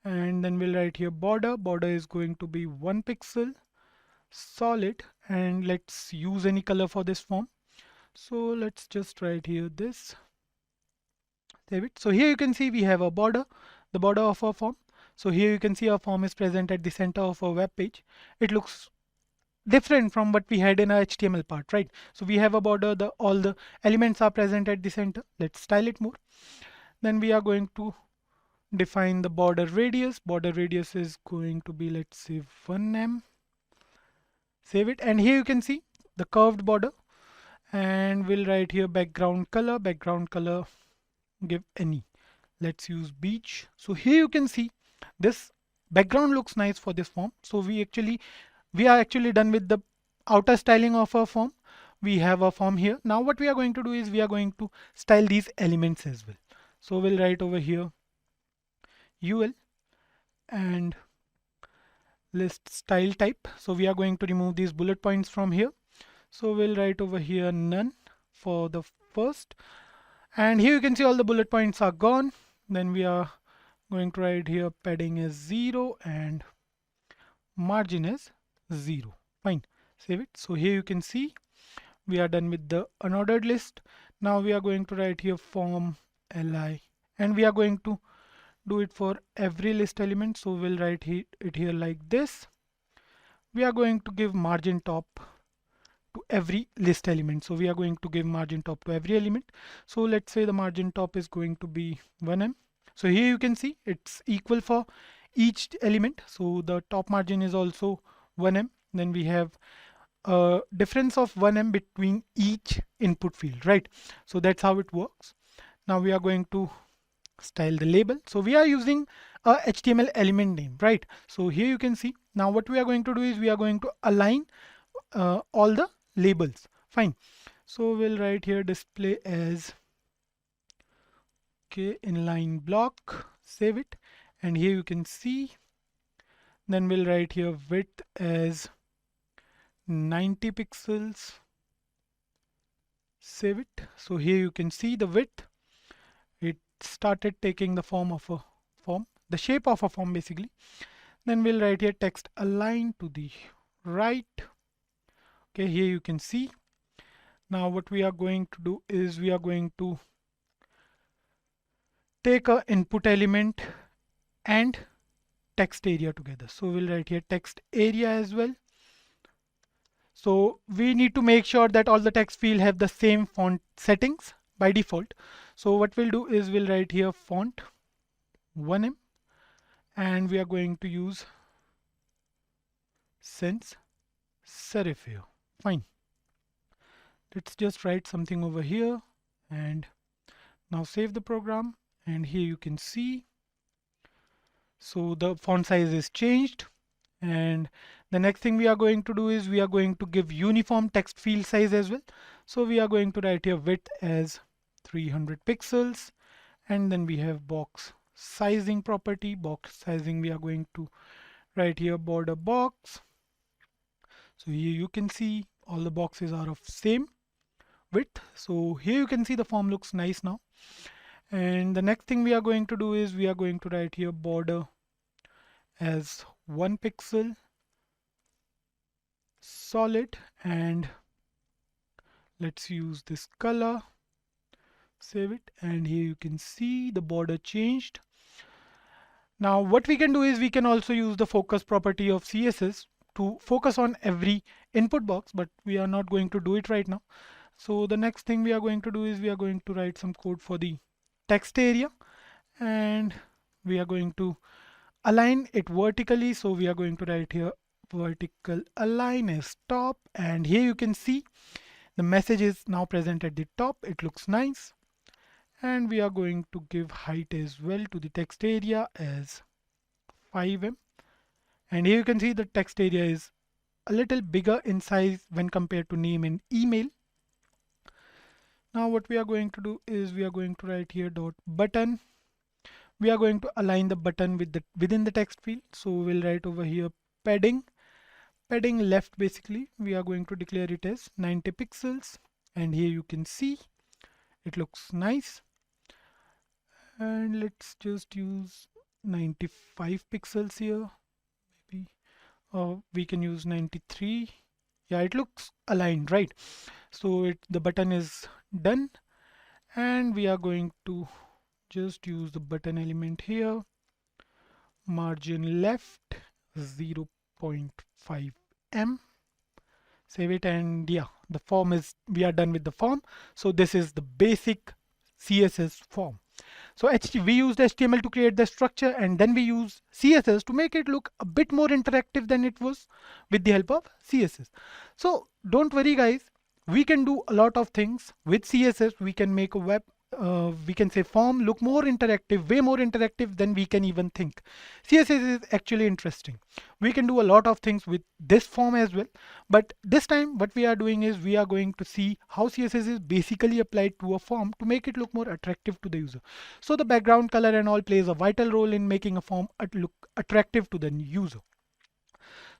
and then we'll write here border. Border is going to be 1 pixel, solid, and let's use any color for this form. So let's just write here this. Save it. So here you can see we have a border, the border of our form. So here you can see our form is present at the center of our web page. It looks different from what we had in our HTML part, right? So we have a border, all the elements are present at the center. Let's style it more. Then we are going to define the border radius. Border radius is going to be, let's say, 1 em. Save it. And here you can see the curved border, and we'll write here background color. Background color, give any. Let's use beige. So here you can see this background looks nice for this form. So we are actually done with the outer styling of our form. We have a form here. Now what we are going to do is we are going to style these elements as well. So we'll write over here UL and list style type. So we are going to remove these bullet points from here. So we'll write over here none for the first. And here you can see all the bullet points are gone. Then we are going to write here padding is 0 and margin is 0. Fine, save it. So here you can see we are done with the unordered list. Now we are going to write here form li, and we are going to do it for every list element. So we'll write it here like this. We are going to give margin top to every list element. So we are going to give margin top to every element. So let's say the margin top is going to be 1 em. So here you can see it's equal for each element. So the top margin is also 1 em. Then we have a difference of 1 em between each input field, right? So that's how it works. Now we are going to style the label. So we are using a HTML element name, right? So here you can see now what we are going to do is we are going to align all the labels. Fine. So we'll write here display as inline block, save it. And here you can see, then we'll write here width as 90 pixels, save it. So here you can see the width, it started taking the form of a form, the shape of a form basically. Then we'll write here text align to the right. Okay, here you can see. Now what we are going to do is we are going to take a input element and text area together. So we'll write here text area as well. So we need to make sure that all the text field have the same font settings by default. So what we'll do is we'll write here font 1 em, and we are going to use sans serif here. Fine. Let's just write something over here and now save the program. And here you can see, so the font size is changed. And the next thing we are going to do is we are going to give uniform text field size as well. So we are going to write here width as 300 pixels, and then we have box sizing property. Box sizing we are going to write here border box. So here you can see all the boxes are of same width. So here you can see the form looks nice now. And the next thing we are going to do is we are going to write here border as 1 pixel, solid, and let's use this color, save it. And here you can see the border changed. Now what we can do is we can also use the focus property of CSS to focus on every input box, but we are not going to do it right now. So the next thing we are going to do is we are going to write some code for the text area, and we are going to align it vertically. So we are going to write here vertical align as top, and here you can see the message is now present at the top. It looks nice. And we are going to give height as well to the text area as 5 em. And here you can see the text area is a little bigger in size when compared to name and email. Now what we are going to do is we are going to write here dot button, we are going to align the button within the text field. So we'll write over here padding left. Basically we are going to declare it as 90 pixels, and here you can see it looks nice. And let's just use 95 pixels here. Maybe we can use 93. Yeah, it looks aligned, right? So the button is done, and we are going to just use the button element here, margin left 0.5 m, save it, and yeah, the form is, we are done with the form. So this is the basic CSS form. So we used HTML to create the structure, and then we use CSS to make it look a bit more interactive than it was with the help of CSS. So don't worry guys, we can do a lot of things with CSS. We can make a we can say form look more interactive, way more interactive than we can even think. CSS is actually interesting. We can do a lot of things with this form as well, but this time what we are doing is we are going to see how CSS is basically applied to a form to make it look more attractive to the user. So the background color and all plays a vital role in making a form look attractive to the user.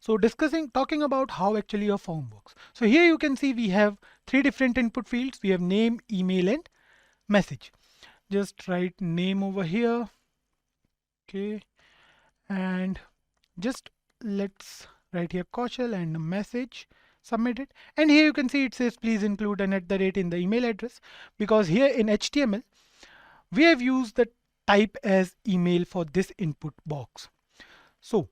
So talking about how actually a form works. So here you can see we have 3 different input fields. We have name, email, and message. Just write name over here. Okay, and just let's write here Kaushal and a message, submit it, and here you can see it says please include an @ in the email address, because here in HTML we have used the type as email for this input box. So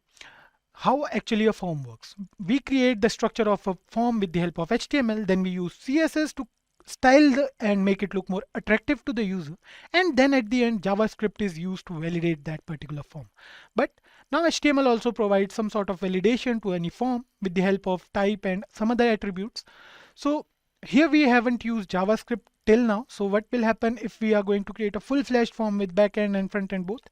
how actually a form works: we create the structure of a form with the help of HTML, then we use CSS to style and make it look more attractive to the user, and then at the end JavaScript is used to validate that particular form. But now HTML also provides some sort of validation to any form with the help of type and some other attributes. So here we haven't used JavaScript till now. So what will happen if we are going to create a full-fledged form with backend and front end both?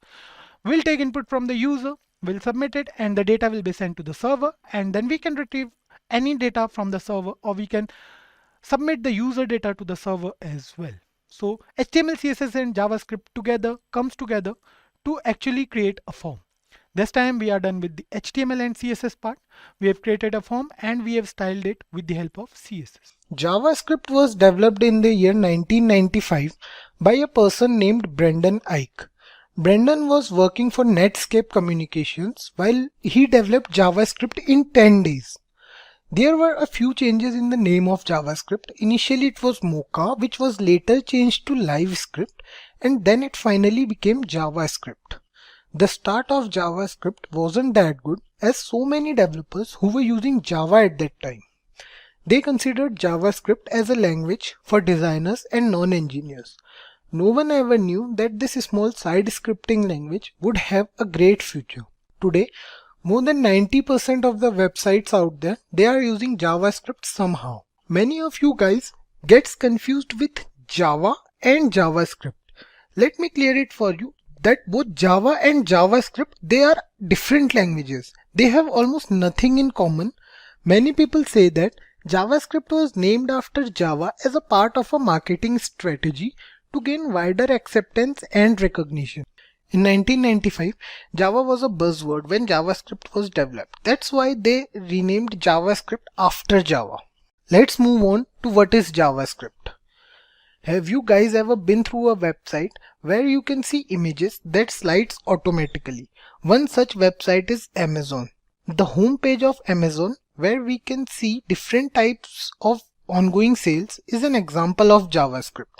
We'll take input from the user, we'll submit it, and the data will be sent to the server, and then we can retrieve any data from the server, or we can submit the user data to the server as well. So HTML, CSS and JavaScript comes together to actually create a form. This time we are done with the HTML and CSS part. We have created a form and we have styled it with the help of CSS. JavaScript was developed in the year 1995 by a person named Brendan Eich. Brendan was working for Netscape Communications while he developed JavaScript in 10 days. There were a few changes in the name of JavaScript. Initially it was Mocha, which was later changed to LiveScript, and then it finally became JavaScript. The start of JavaScript wasn't that good, as so many developers who were using Java at that time. They considered JavaScript as a language for designers and non-engineers. No one ever knew that this small side scripting language would have a great future. Today, more than 90% of the websites out there, they are using JavaScript somehow. Many of you guys gets confused with Java and JavaScript. Let me clear it for you that both Java and JavaScript, they are different languages. They have almost nothing in common. Many people say that JavaScript was named after Java as a part of a marketing strategy to gain wider acceptance and recognition. In 1995, Java was a buzzword when JavaScript was developed. That's why they renamed JavaScript after Java. Let's move on to what is JavaScript. Have you guys ever been through a website where you can see images that slides automatically? One such website is Amazon. The home page of Amazon, where we can see different types of ongoing sales, is an example of JavaScript.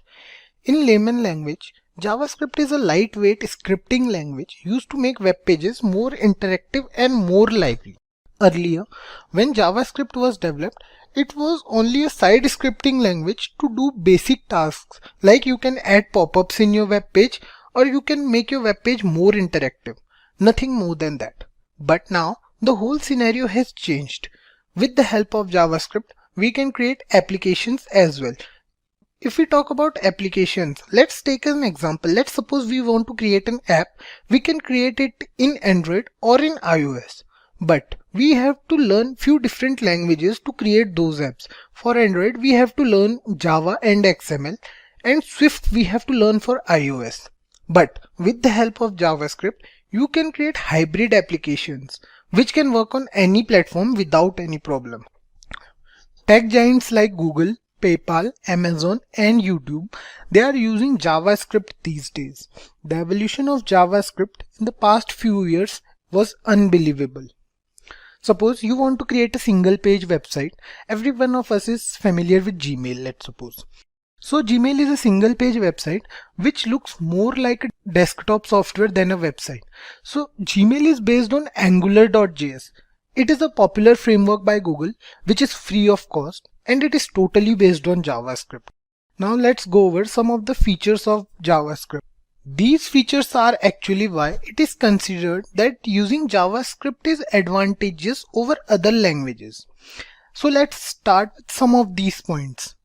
In layman language, JavaScript is a lightweight scripting language used to make web pages more interactive and more lively. Earlier, when JavaScript was developed, it was only a side scripting language to do basic tasks, like you can add pop-ups in your web page or you can make your web page more interactive. Nothing more than that. But now, the whole scenario has changed. With the help of JavaScript, we can create applications as well. If we talk about applications, let's take an example. Let's suppose we want to create an app. We can create it in Android or in iOS. But we have to learn few different languages to create those apps. For Android, we have to learn Java and XML, and Swift we have to learn for iOS. But with the help of JavaScript, you can create hybrid applications which can work on any platform without any problem. Tech giants like Google, PayPal, Amazon and YouTube, they are using JavaScript these days. The evolution of JavaScript in the past few years was unbelievable. Suppose you want to create a single page website. Every one of us is familiar with Gmail, let's suppose. So Gmail is a single page website which looks more like a desktop software than a website. So Gmail is based on Angular.js. It is a popular framework by Google which is free of cost and it is totally based on JavaScript. Now let's go over some of the features of JavaScript. These features are actually why it is considered that using JavaScript is advantageous over other languages. So let's start with some of these points.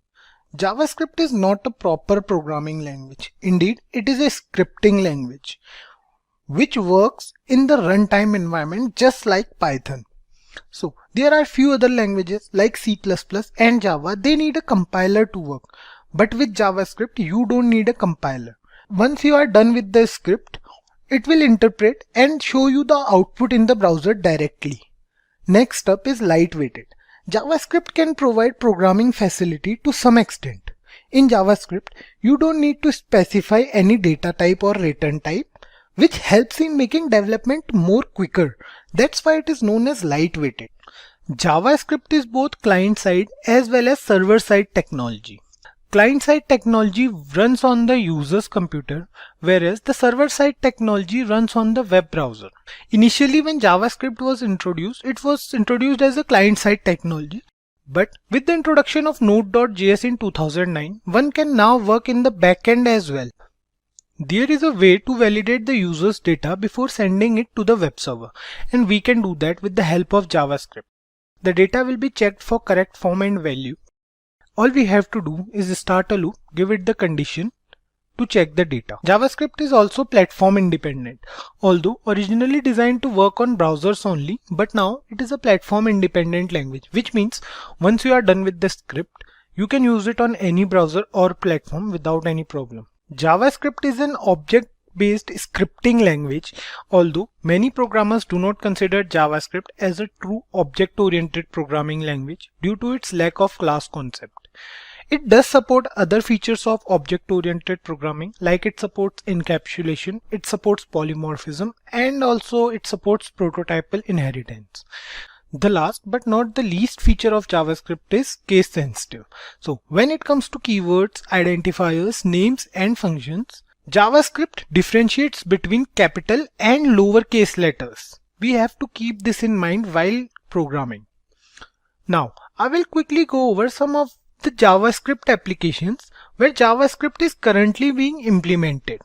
JavaScript is not a proper programming language. Indeed, it is a scripting language which works in the runtime environment just like Python. So there are few other languages like C++ and Java. They need a compiler to work. But with JavaScript, you don't need a compiler. Once you are done with the script, it will interpret and show you the output in the browser directly. Next up is lightweighted. JavaScript can provide programming facility to some extent. In JavaScript, you don't need to specify any data type or return type, which helps in making development more quicker. That's why it is known as lightweighted. JavaScript is both client-side as well as server-side technology. Client-side technology runs on the user's computer, whereas the server-side technology runs on the web browser. Initially, when JavaScript was introduced, it was introduced as a client-side technology. But with the introduction of Node.js in 2009, one can now work in the backend as well. There is a way to validate the user's data before sending it to the web server, and we can do that with the help of JavaScript. The data will be checked for correct form and value. All we have to do is start a loop, give it the condition to check the data. JavaScript is also platform independent. Although originally designed to work on browsers only, but now it is a platform independent language, which means once you are done with the script, you can use it on any browser or platform without any problem. JavaScript is an object-based scripting language, although many programmers do not consider JavaScript as a true object-oriented programming language due to its lack of class concept. It does support other features of object-oriented programming, like it supports encapsulation, it supports polymorphism, and also it supports prototypal inheritance. The last but not the least feature of JavaScript is case sensitive. So when it comes to keywords, identifiers, names and functions, JavaScript differentiates between capital and lowercase letters. We have to keep this in mind while programming. Now, I will quickly go over some of the JavaScript applications where JavaScript is currently being implemented.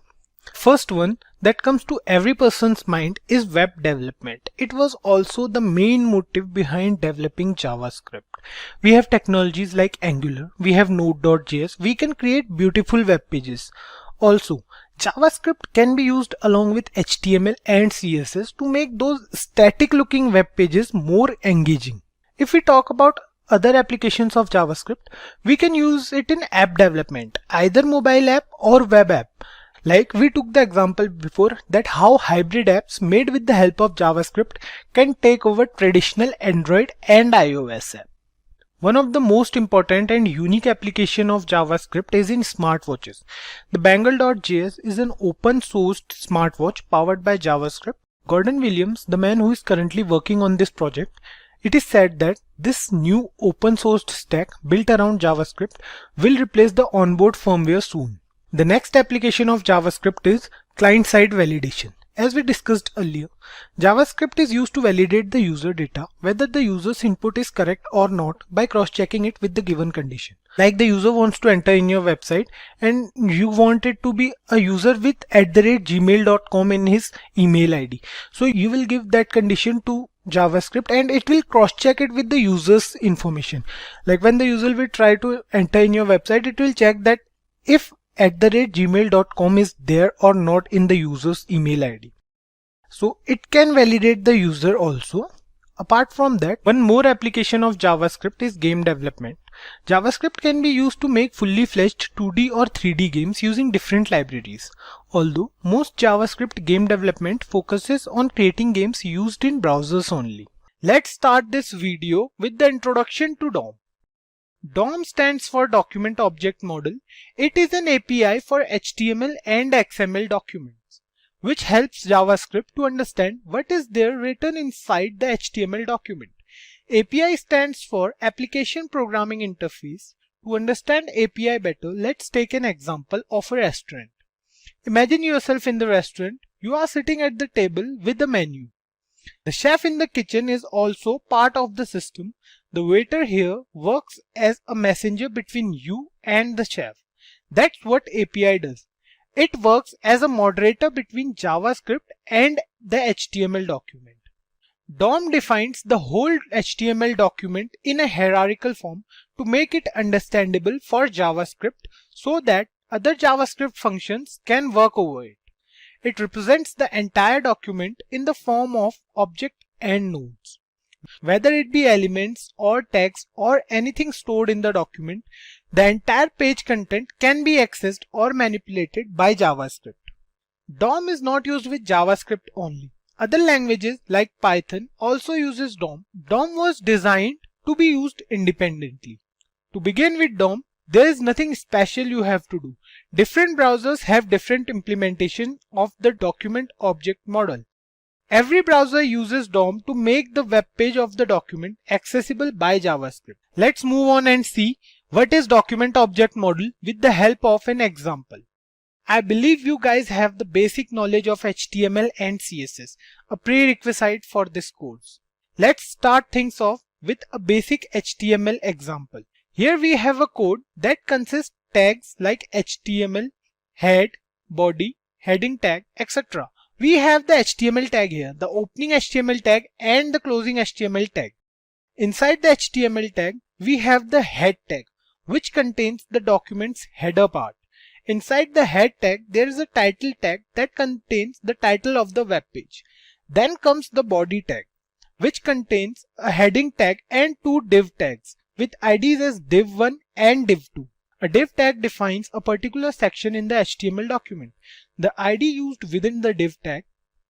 First one that comes to every person's mind is web development. It was also the main motive behind developing JavaScript. We have technologies like Angular, we have Node.js, we can create beautiful web pages. Also, JavaScript can be used along with HTML and CSS to make those static looking web pages more engaging. If we talk about other applications of JavaScript, we can use it in app development, either mobile app or web app. Like we took the example before that how hybrid apps made with the help of JavaScript can take over traditional Android and iOS app. One of the most important and unique application of JavaScript is in smartwatches. The Bangle.js is an open sourced smartwatch powered by JavaScript. Gordon Williams, the man who is currently working on this project, it is said that this new open sourced stack built around JavaScript will replace the onboard firmware soon. The next application of JavaScript is client-side validation. As we discussed earlier, JavaScript is used to validate the user data, whether the user's input is correct or not by cross-checking it with the given condition. Like the user wants to enter in your website and you want it to be a user with @gmail.com in his email ID. So you will give that condition to JavaScript and it will cross-check it with the user's information. Like when the user will try to enter in your website, it will check that if @gmail.com is there or not in the user's email ID. So it can validate the user also. Apart from that, one more application of JavaScript is game development. JavaScript can be used to make fully fledged 2D or 3D games using different libraries. Although most JavaScript game development focuses on creating games used in browsers only. Let's start this video with the introduction to DOM. DOM stands for Document Object Model. It is an API for HTML and XML documents, which helps JavaScript to understand what is there written inside the HTML document. API stands for Application Programming Interface. To understand API better, let's take an example of a restaurant. Imagine yourself in the restaurant. You are sitting at the table with the menu. The chef in the kitchen is also part of the system. The waiter here works as a messenger between you and the chef. That's what API does. It works as a moderator between JavaScript and the HTML document. DOM defines the whole HTML document in a hierarchical form to make it understandable for JavaScript so that other JavaScript functions can work over it. It represents the entire document in the form of object and nodes. Whether it be elements or text or anything stored in the document, the entire page content can be accessed or manipulated by JavaScript. DOM is not used with JavaScript only. Other languages like Python also uses DOM. DOM was designed to be used independently. To begin with DOM, there is nothing special you have to do. Different browsers have different implementation of the document object model. Every browser uses DOM to make the web page of the document accessible by JavaScript. Let's move on and see what is document object model with the help of an example. I believe you guys have the basic knowledge of HTML and CSS, a prerequisite for this course. Let's start things off with a basic HTML example. Here we have a code that consists tags like HTML, head, body, heading tag, etc. We have the HTML tag here, the opening HTML tag and the closing HTML tag. Inside the HTML tag, we have the head tag, which contains the document's header part. Inside the head tag, there is a title tag that contains the title of the web page. Then comes the body tag, which contains a heading tag and two div tags with IDs as div1 and div2. A div tag defines a particular section in the HTML document. The ID used within the div tag,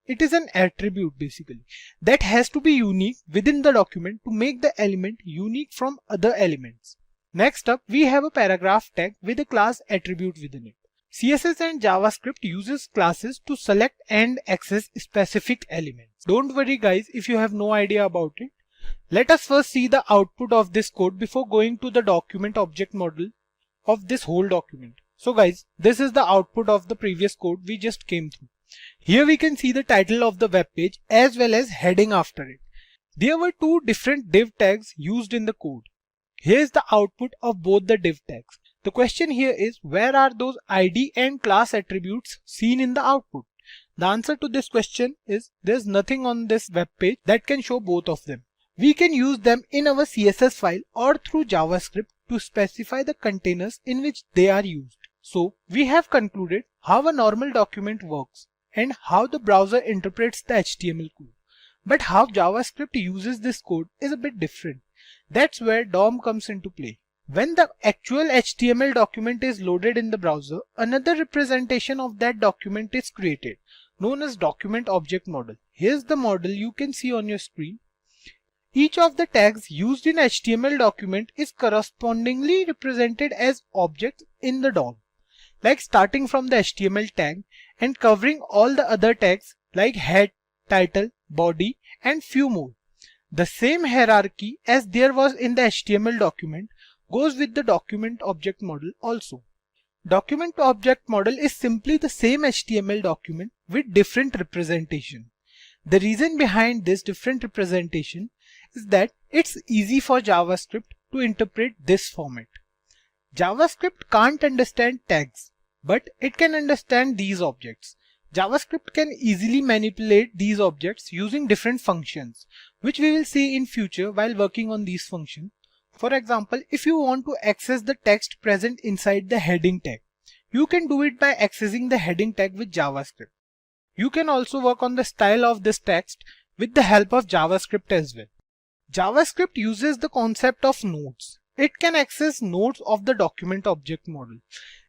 it is an attribute basically that has to be unique within the document to make the element unique from other elements. Next up, we have a paragraph tag with a class attribute within it. CSS and JavaScript uses classes to select and access specific elements. Don't worry guys if you have no idea about it. Let us first see the output of this code before going to the document object model of this whole document. So guys, this is the output of the previous code we just came through. Here we can see the title of the web page as well as heading after it. There were two different div tags used in the code. Here is the output of both the div tags. The question here is, where are those ID and class attributes seen in the output? The answer to this question is there's nothing on this web page that can show both of them. We can use them in our CSS file or through JavaScript to specify the containers in which they are used. So we have concluded how a normal document works and how the browser interprets the HTML code. But how JavaScript uses this code is a bit different. That's where DOM comes into play. When the actual HTML document is loaded in the browser, another representation of that document is created, known as document object model. Here's the model you can see on your screen. Each of the tags used in HTML document is correspondingly represented as objects in the DOM, like starting from the HTML tag and covering all the other tags like head, title, body, and few more. The same hierarchy as there was in the HTML document goes with the document object model also. Document object model is simply the same HTML document with different representation. The reason behind this different representation is that it's easy for JavaScript to interpret this format. JavaScript can't understand tags, but it can understand these objects. JavaScript can easily manipulate these objects using different functions, which we will see in future while working on these functions. For example, if you want to access the text present inside the heading tag, you can do it by accessing the heading tag with JavaScript. You can also work on the style of this text with the help of JavaScript as well. JavaScript uses the concept of nodes. It can access nodes of the document object model.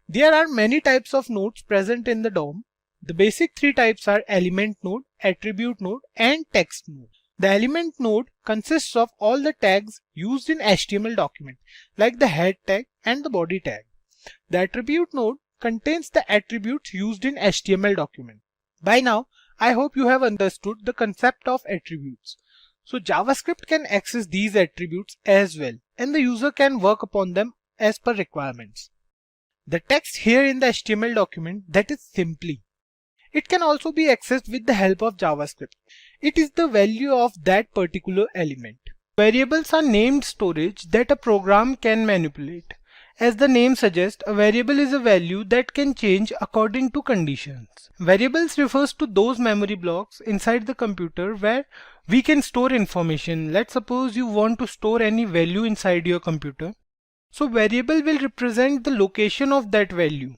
There are many types of nodes present in the DOM. The basic three types are element node, attribute node, and text node. The element node consists of all the tags used in HTML document, like the head tag and the body tag. The attribute node contains the attributes used in HTML document. By now, I hope you have understood the concept of attributes. So JavaScript can access these attributes as well, and the user can work upon them as per requirements. The text here in the HTML document, that is simply. It can also be accessed with the help of JavaScript. It is the value of that particular element. Variables are named storage that a program can manipulate. As the name suggests, a variable is a value that can change according to conditions. Variables refers to those memory blocks inside the computer where we can store information. Let's suppose you want to store any value inside your computer. So variable will represent the location of that value.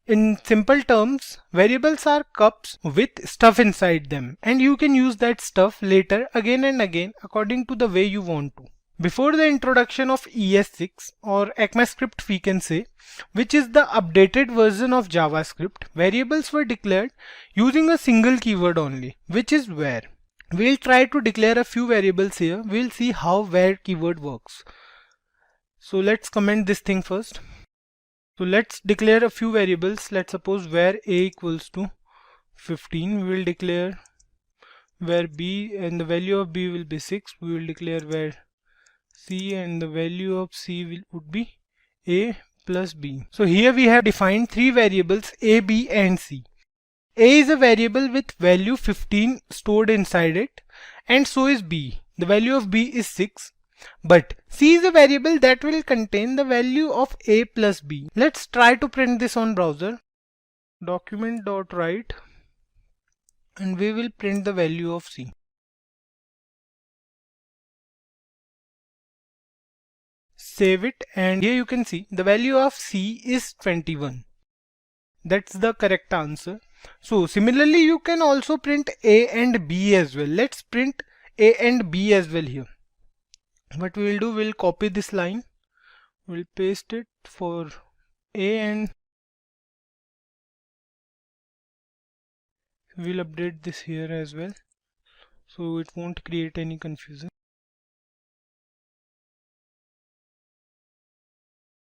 In simple terms, variables are cups with stuff inside them, and you can use that stuff later again and again according to the way you want to. Before the introduction of ES6 or ECMAScript we can say, which is the updated version of JavaScript, variables were declared using a single keyword only, which is where. We'll try to declare a few variables here. We'll see how where keyword works. So let's comment this thing first. So let's declare a few variables. Let's suppose where a equals to 15. We will declare where b and the value of b will be 6. We will declare where c and the value of c would be a plus b. So here we have defined three variables a, b and c. A is a variable with value 15 stored inside it, and so is b. The value of b is 6. But c is a variable that will contain the value of a plus b. Let's try to print this on browser. Document.write, and we will print the value of c. Save it, and here you can see the value of c is 21. That's the correct answer. So similarly you can also print a and b as well. Let's print a and b as well here. What we will do, we'll copy this line, we'll paste it for a, and we'll update this here as well so it won't create any confusion.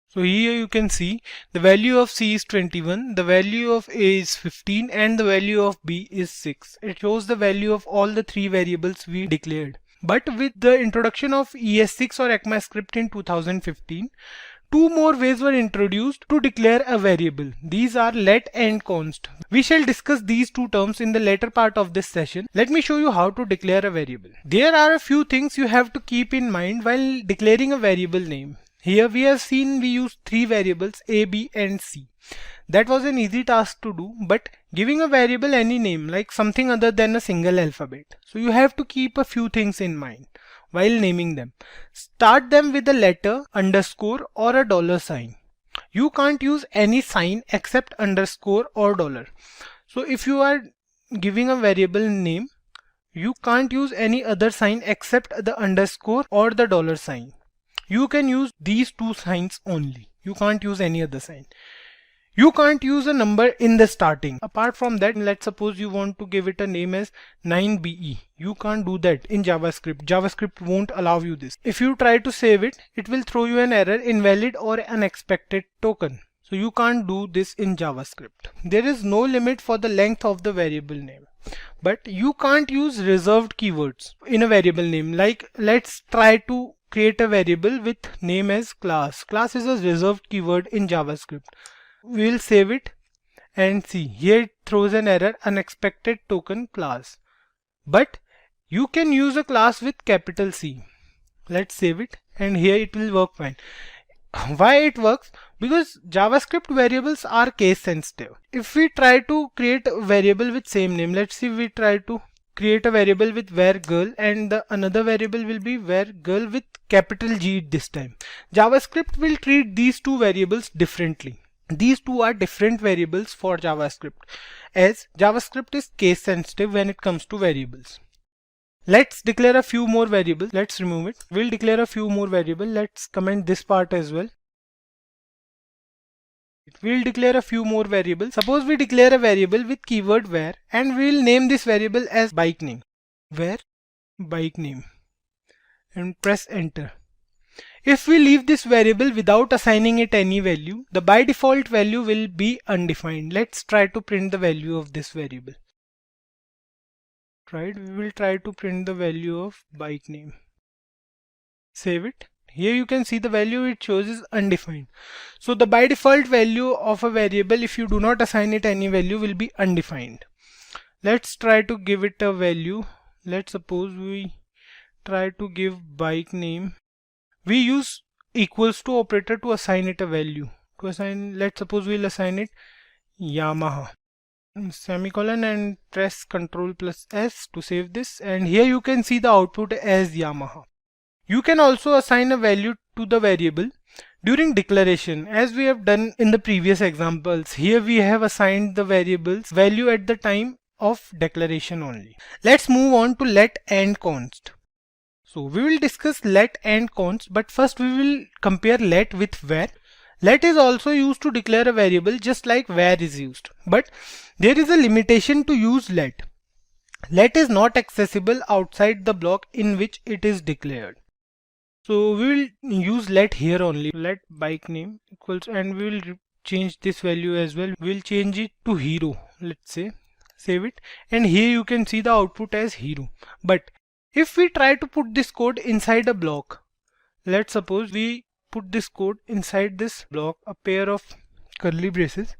So here you can see the value of c is 21, the value of a is 15, and the value of b is 6. It shows the value of all the three variables we declared. But with the introduction of ES6 or ECMAScript in 2015, two more ways were introduced to declare a variable. These are let and const. We shall discuss these two terms in the later part of this session. Let me show you how to declare a variable. There are a few things you have to keep in mind while declaring a variable name. Here we have seen we use three variables a, b and c. That was an easy task to do, but giving a variable any name, like something other than a single alphabet. So you have to keep a few things in mind while naming them. Start them with a letter, underscore or a dollar sign. You can't use any sign except underscore or dollar. So if you are giving a variable name, you can't use any other sign except the underscore or the dollar sign. You can use these two signs only. You can't use any other sign. You can't use a number in the starting. Apart from that, let's suppose you want to give it a name as 9BE. You can't do that in JavaScript. JavaScript won't allow you this. If you try to save it, it will throw you an error, invalid or unexpected token. So you can't do this in JavaScript. There is no limit for the length of the variable name. But you can't use reserved keywords in a variable name. Like let's try to create a variable with name as class. Class is a reserved keyword in JavaScript. We will save it and see here it throws an error, unexpected token class. But you can use a class with capital C. Let's save it, and here it will work fine. Why it works? Because JavaScript variables are case sensitive. If we try to create a variable with same name, let's see, we try to create a variable with where girl, and the another variable will be where girl with capital G this time. JavaScript will treat these two variables differently. These two are different variables for JavaScript, as JavaScript is case sensitive when it comes to variables. Let's declare a few more variables. Let's remove it. We'll declare a few more variables. Let's comment this part as well. We'll declare a few more variables. Suppose we declare a variable with keyword where, and we'll name this variable as bike name. Where bike name, and press enter. If we leave this variable without assigning it any value, the by default value will be undefined. Let's try to print the value of this variable. Right, we will try to print the value of bike name. Save it. Here you can see the value it shows is undefined. So the by default value of a variable, if you do not assign it any value, will be undefined. Let's try to give it a value. Let's suppose we try to give bike name. We use equals to operator to assign it a value. To assign, let's suppose we'll assign it Yamaha. Semicolon and press Ctrl plus S to save this, and here you can see the output as Yamaha. You can also assign a value to the variable during declaration, as we have done in the previous examples. Here we have assigned the variable's value at the time of declaration only. Let's move on to let and const. So we will discuss let and const, but first we will compare let with where. Let is also used to declare a variable just like where is used, but there is a limitation to use let. Let is not accessible outside the block in which it is declared. So we will use let here only. Let bike name equals, and we will change this value as well. We will change it to hero, let's say. Save it, and here you can see the output as hero. But if we try to put this code inside a block, let's suppose we put this code inside this block, a pair of curly braces,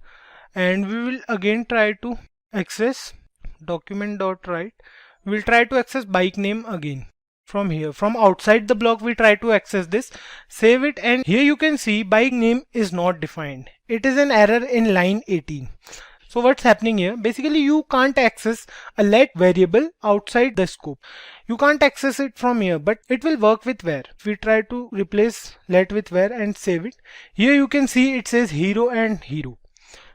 and we will again try to access document.write. We'll try to access bike name again. From here, from outside the block, we try to access this. Save it, and here you can see bike name is not defined. It is an error in line 18. So what's happening here? Basically, you can't access a let variable outside the scope. You can't access it from here, but it will work with where. If we try to replace let with where and save it, here you can see it says hero and hero,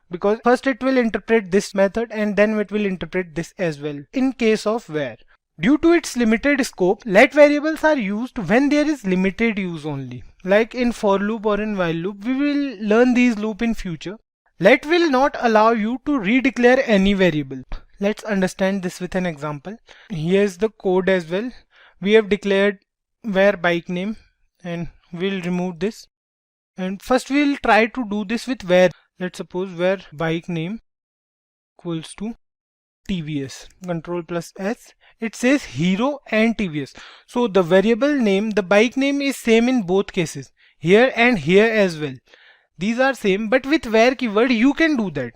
because first it will interpret this method and then it will interpret this as well in case of where. Due to its limited scope, let variables are used when there is limited use only. Like in for loop or in while loop, we will learn these loop in future. Let will not allow you to redeclare any variable. Let's understand this with an example. Here's the code as well. We have declared where bike name, and we'll remove this. And first we'll try to do this with where. Let's suppose where bike name equals to TVS. Control plus S. It says hero and TVS. So the variable name, the bike name is same in both cases. Here and here as well. These are same, but with where keyword you can do that.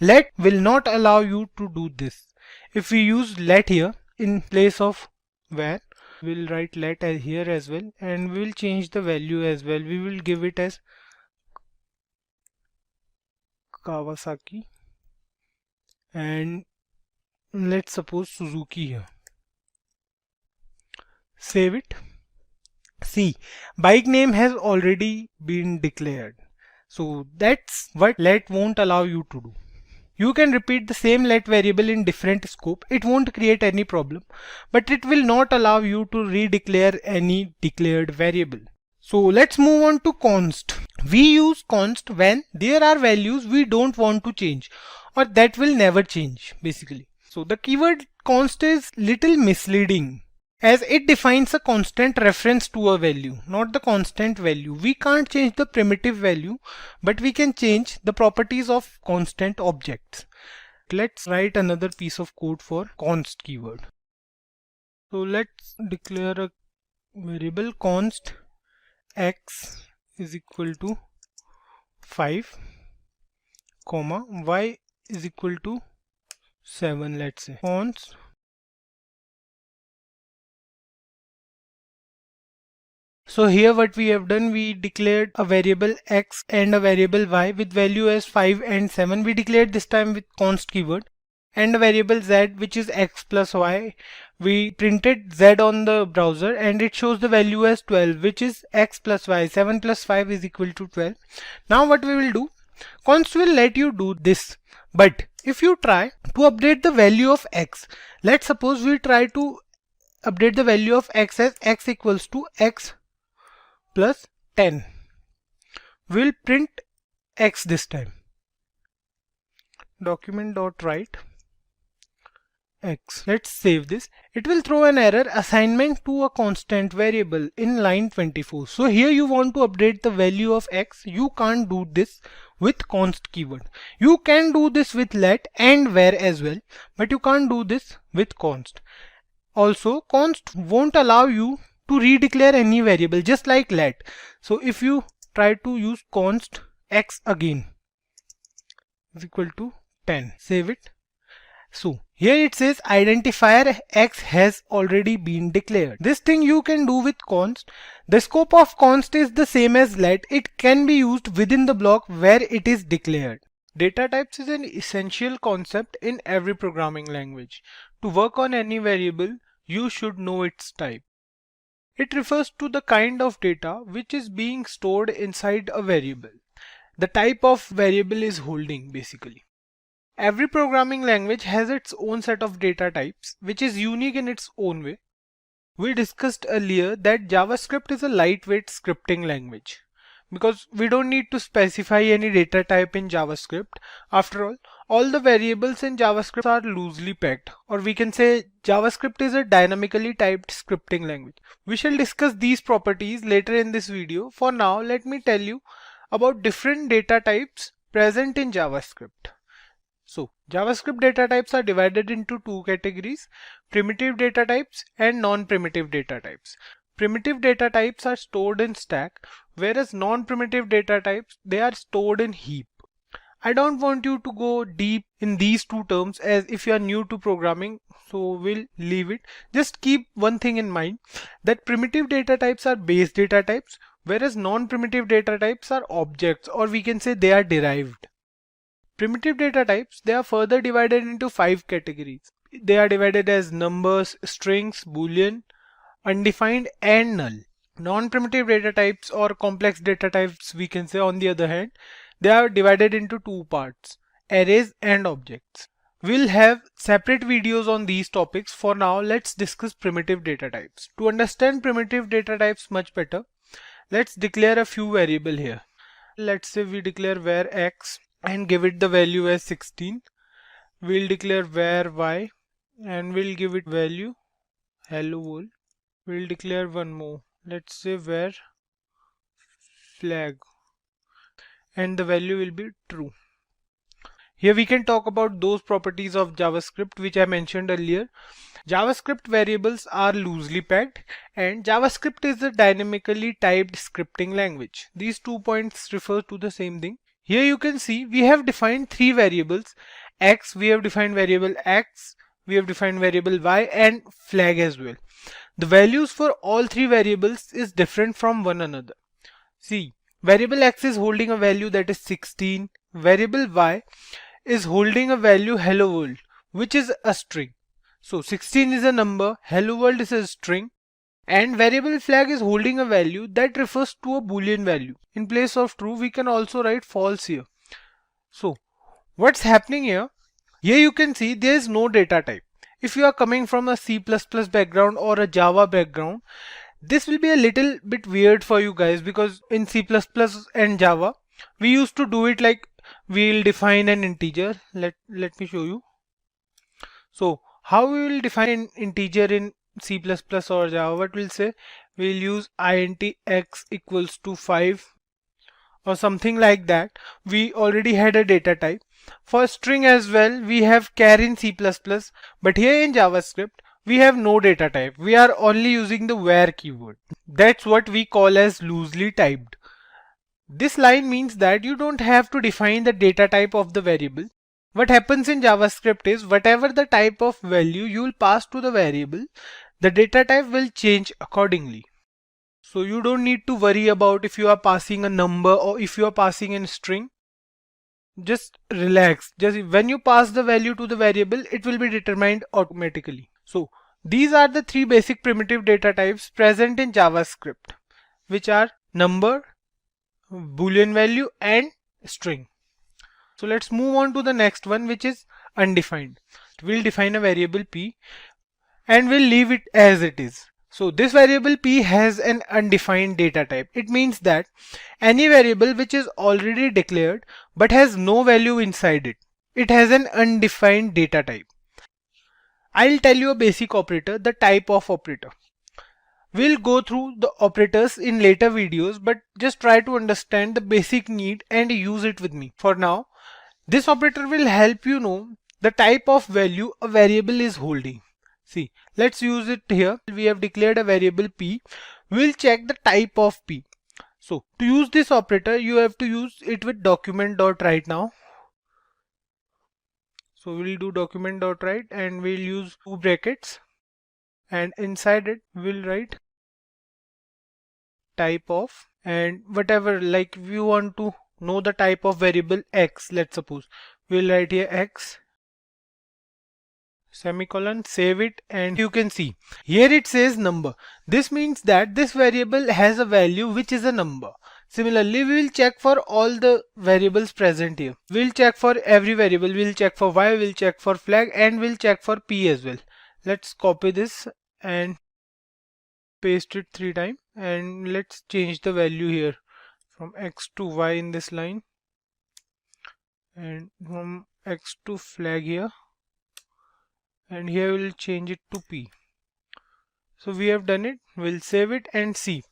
Let will not allow you to do this. If we use let here in place of where, we'll write let as here as well, and we will change the value as well. We will give it as Kawasaki, and let's suppose Suzuki here. Save it. See, bike name has already been declared. So that's what let won't allow you to do. You can repeat the same let variable in different scope. It won't create any problem, but it will not allow you to redeclare any declared variable. So let's move on to const. We use const when there are values we don't want to change, or that will never change basically. So the keyword const is little misleading, as it defines a constant reference to a value, not the constant value. We can't change the primitive value, but we can change the properties of constant objects. Let's write another piece of code for const keyword. So let's declare a variable const x is equal to 5, comma y is equal to 7, let's say. Const So here what we have done, we declared a variable x and a variable y with value as 5 and 7. We declared this time with const keyword, and a variable z which is x plus y. We printed z on the browser and it shows the value as 12, which is x plus y. 7 plus 5 is equal to 12. Now what we will do, const will let you do this, but if you try to update the value of x, let's suppose we try to update the value of x as x equals to x plus 10. We'll print x this time. document.write x. Let's save this. It will throw an error, assignment to a constant variable in line 24. So here you want to update the value of x. You can't do this with const keyword. You can do this with let and where as well, but you can't do this with const. Also, const won't allow you to redeclare any variable, just like let. So if you try to use const x again is equal to 10, save it. So here it says identifier x has already been declared. This thing you can do with const. The scope of const is the same as let. It can be used within the block where it is declared. Data types is an essential concept in every programming language. To work on any variable, you should know its type. It refers to the kind of data which is being stored inside a variable. The type of variable is holding basically. Every programming language has its own set of data types, which is unique in its own way. We discussed earlier that JavaScript is a lightweight scripting language because we don't need to specify any data type in JavaScript. After all the variables in JavaScript are loosely packed, or we can say JavaScript is a dynamically typed scripting language. We shall discuss these properties later in this video. For now, let me tell you about different data types present in JavaScript. So JavaScript data types are divided into two categories: primitive data types and non-primitive data types. Primitive data types are stored in stack, whereas non-primitive data types, they are stored in heap. I don't want you to go deep in these two terms as if you are new to programming, so we'll leave it. Just keep one thing in mind, that primitive data types are base data types, whereas non-primitive data types are objects, or we can say they are derived. Primitive data types, they are further divided into 5 categories. They are divided as numbers, strings, boolean, undefined and null. Non-primitive data types or complex data types, we can say, on the other hand, they are divided into 2 parts: arrays and objects. We'll have separate videos on these topics. For now, let's discuss primitive data types. To understand primitive data types much better, let's declare a few variables here. Let's say we declare var x and give it the value as 16. We'll declare var y and we'll give it value hello world. We'll declare one more. Let's say var flag and the value will be true. Here we can talk about those properties of JavaScript which I mentioned earlier. JavaScript variables are loosely packed and JavaScript is a dynamically typed scripting language. These 2 points refer to the same thing. Here you can see we have defined 3 variables: x, we have defined variable x, we have defined variable y, and flag as well. The values for all 3 variables is different from one another. See, variable x is holding a value that is 16, variable y is holding a value hello world, which is a string. So 16 is a number, hello world is a string, and variable flag is holding a value that refers to a boolean value. In place of true, we can also write false here. So what's happening here? Here you can see there is no data type. If you are coming from a C++ background or a Java background, this will be a little bit weird for you guys, because in C++ and Java, we used to do it like we'll define an integer. Let me show you. So how we will define an integer in C++ or Java? What we'll say, we'll use int x equals to 5 or something like that. We already had a data type. For string as well, we have char in C++, but here in JavaScript, we have no data type. We are only using the var keyword. That's what we call as loosely typed. This line means that you don't have to define the data type of the variable. What happens in JavaScript is whatever the type of value you will pass to the variable, the data type will change accordingly. So you don't need to worry about if you are passing a number or if you are passing a string. Just relax. Just when you pass the value to the variable, it will be determined automatically. So these are the 3 basic primitive data types present in JavaScript, which are number, boolean value, and string. So let's move on to the next one, which is undefined. We'll define a variable p and we'll leave it as it is. So this variable p has an undefined data type. It means that any variable which is already declared but has no value inside it, it has an undefined data type. I'll tell you a basic operator, the type of operator. We'll go through the operators in later videos, but just try to understand the basic need and use it with me. For now, this operator will help you know the type of value a variable is holding. See, let's use it here. We have declared a variable p. We'll check the type of p. So to use this operator, you have to use it with document.write now. So we'll do document.write and we'll use two brackets, and inside it we'll write type of, and whatever, like we want to know the type of variable x, let's suppose we'll write here x, semicolon, save it, and you can see here it says number. This means that this variable has a value which is a number. Similarly, we will check for all the variables present here. We'll check for every variable. We'll check for y, we'll check for flag, and we'll check for p as well. Let's copy this and paste it 3 times, and let's change the value here from x to y in this line, and from x to flag here, and here we'll change it to p. So we have done it. We'll save it and see.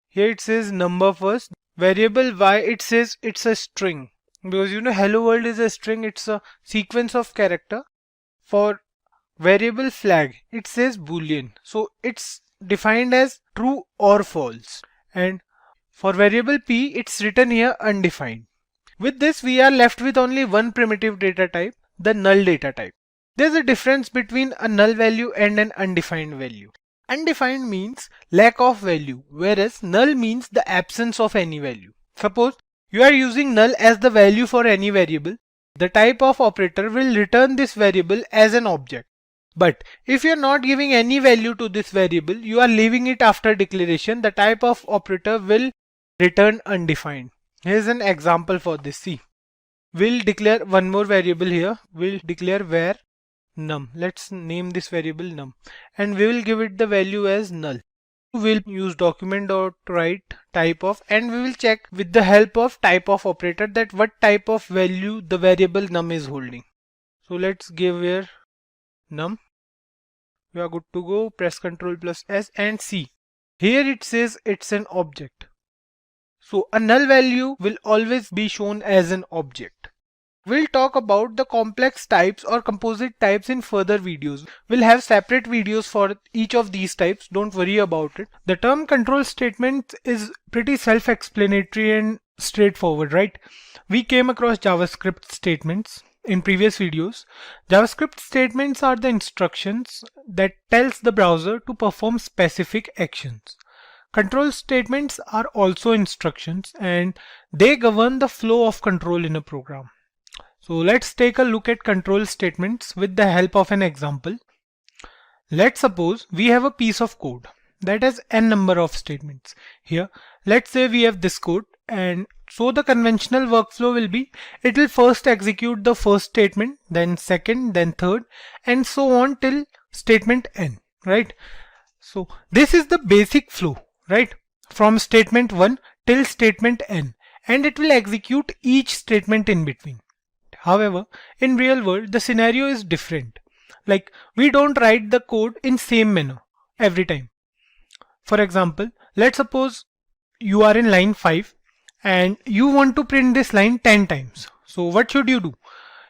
Here it says number first. Variable y, it says it's a string, because you know hello world is a string, it's a sequence of character. For variable flag, it says boolean, so it's defined as true or false. And for variable p, it's written here undefined. With this, we are left with only one primitive data type, the null data type. There's a difference between a null value and an undefined value. Undefined means lack of value, whereas null means the absence of any value. Suppose you are using null as the value for any variable. The type of operator will return this variable as an object. But if you are not giving any value to this variable, you are leaving it after declaration, the type of operator will return undefined. Here's an example for this. See, we'll declare one more variable here. We'll declare var num. Let's name this variable num, and we will give it the value as null. We'll use document.write type of, and we will check with the help of type of operator that what type of value the variable num is holding. So let's give here num. We are good to go. Press Ctrl plus S and see. Here it says it's an object. So a null value will always be shown as an object. We'll talk about the complex types or composite types in further videos. We'll have separate videos for each of these types. Don't worry about it. The term control statement is pretty self-explanatory and straightforward, right? We came across JavaScript statements in previous videos. JavaScript statements are the instructions that tells the browser to perform specific actions. Control statements are also instructions, and they govern the flow of control in a program. So let's take a look at control statements with the help of an example. Let's suppose we have a piece of code that has n number of statements. Here, let's say we have this code, and so the conventional workflow will be, it will first execute the first statement, then second, then third, and so on till statement n, right? So this is the basic flow, right? From statement 1 till statement n, and it will execute each statement in between. However, in real world, the scenario is different. Like, we don't write the code in same manner every time. For example, let's suppose you are in line 5 and you want to print this line 10 times. So what should you do?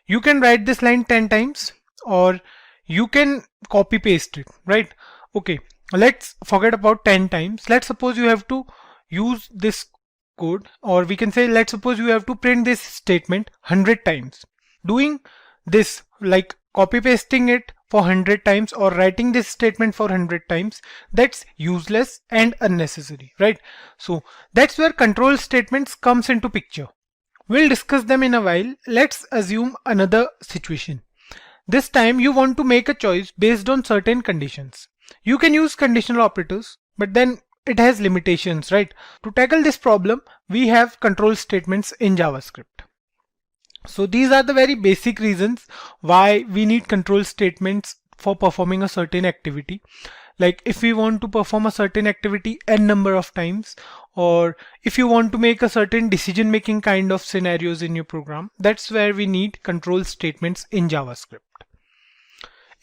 You can write this line 10 times, or you can copy paste it, right? Okay, let's forget about 10 times. Let's suppose you have to use this code, or we can say, let's suppose you have to print this statement 100 times. Doing this, like copy pasting it for 100 times or writing this statement for 100 times, that's useless and unnecessary, right? So that's where control statements comes into picture. We'll discuss them in a while. Let's assume another situation. This time you want to make a choice based on certain conditions. You can use conditional operators, but then it has limitations, right? To tackle this problem, we have control statements in JavaScript. So these are the very basic reasons why we need control statements for performing a certain activity. Like if we want to perform a certain activity n number of times, or if you want to make a certain decision making kind of scenarios in your program, that's where we need control statements in JavaScript.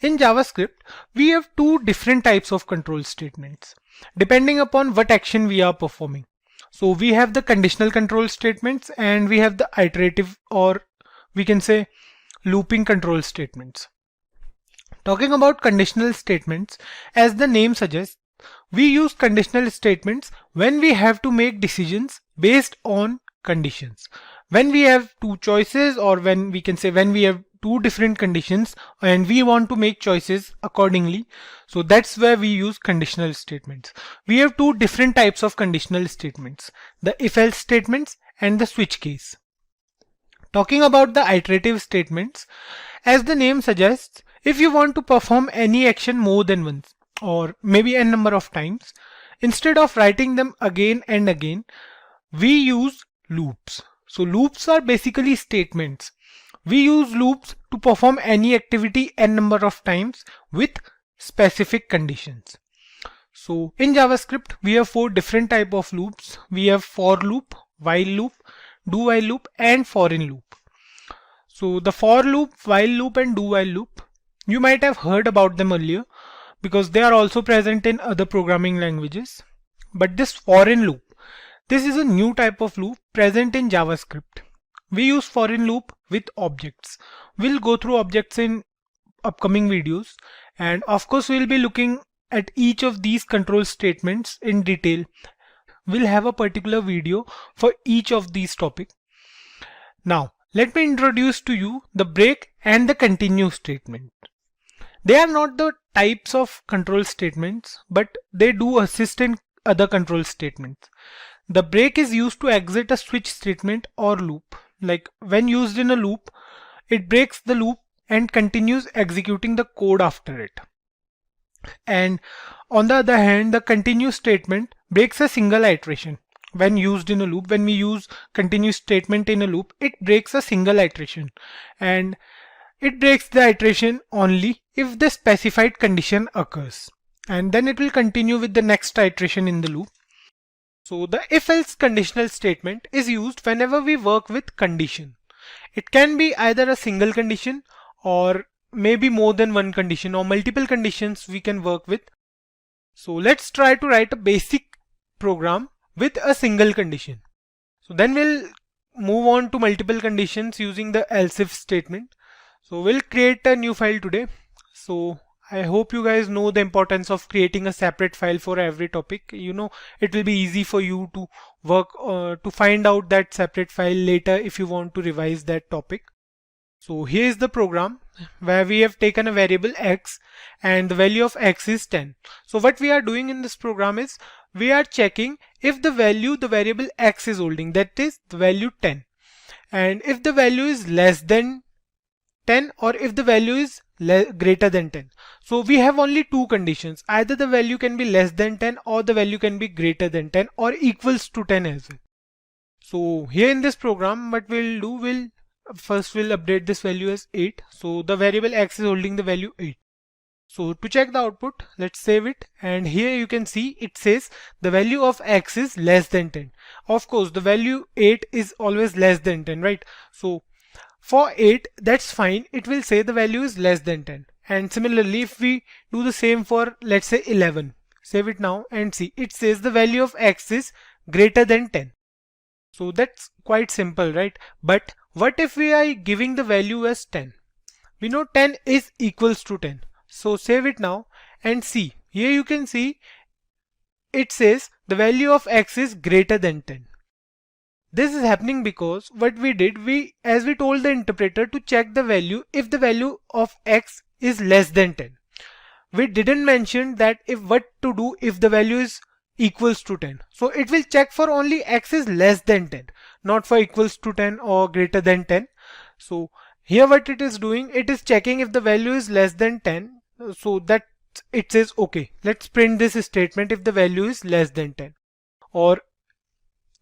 In JavaScript, we have two different types of control statements depending upon what action we are performing. So we have the conditional control statements and we have the iterative, or we can say looping control statements. Talking about conditional statements, as the name suggests, we use conditional statements when we have to make decisions based on conditions. When we have two choices, or when we can say when we have two different conditions and we want to make choices accordingly, so that's where we use conditional statements. We have two different types of conditional statements, the if-else statements and the switch case. Talking about the iterative statements, as the name suggests, if you want to perform any action more than once, or maybe n number of times, instead of writing them again and again, we use loops. So loops are basically statements. We use loops to perform any activity n number of times with specific conditions. So in JavaScript, we have four different type of loops. We have for loop, while loop, do while loop, and foreign loop. So the for loop, while loop, and do while loop, you might have heard about them earlier because they are also present in other programming languages. But this foreign loop, this is a new type of loop present in JavaScript. We use foreign loop with objects. We'll go through objects in upcoming videos, and of course we'll be looking at each of these control statements in detail. We'll have a particular video for each of these topics. Now let me introduce to you the break and the continue statement. They are not the types of control statements, but they do assist in other control statements. The break is used to exit a switch statement or loop. Like when used in a loop, it breaks the loop and continues executing the code after it. And on the other hand, the continue statement breaks a single iteration. When used in a loop, when we use continue statement in a loop, it breaks a single iteration, and it breaks the iteration only if the specified condition occurs, and then it will continue with the next iteration in the loop. So the if-else conditional statement is used whenever we work with condition. It can be either a single condition or maybe more than one condition, or multiple conditions we can work with. So let's try to write a basic program with a single condition. So then we'll move on to multiple conditions using the else if statement. So we'll create a new file today. So I hope you guys know the importance of creating a separate file for every topic. You know, it will be easy for you to work to find out that separate file later if you want to revise that topic. So here is the program where we have taken a variable x and the value of x is 10. So what we are doing in this program is we are checking if the value the variable x is holding, that is the value 10, and if the value is less than 10 or if the value is greater than 10. So we have only two conditions, either the value can be less than 10 or the value can be greater than 10 or equals to 10 as well. So here in this program what we'll do, we'll update this value as 8. So the variable x is holding the value 8. So to check the output, let's save it, and here you can see it says the value of x is less than 10. Of course the value 8 is always less than 10, right? So for 8, that's fine, it will say the value is less than 10. And similarly, if we do the same for, let's say 11, save it now and see, it says the value of x is greater than 10. So that's quite simple, right? But what if we are giving the value as 10? We know 10 is equals to 10. So save it now and see, here you can see it says the value of x is greater than 10. This is happening because what we did, as we told the interpreter to check the value if the value of x is less than 10. We didn't mention that what to do if the value is equals to 10. So it will check for only x is less than 10, not for equals to 10 or greater than 10. So here what it is doing, it is checking if the value is less than 10. So that it says okay, let's print this statement if the value is less than 10, or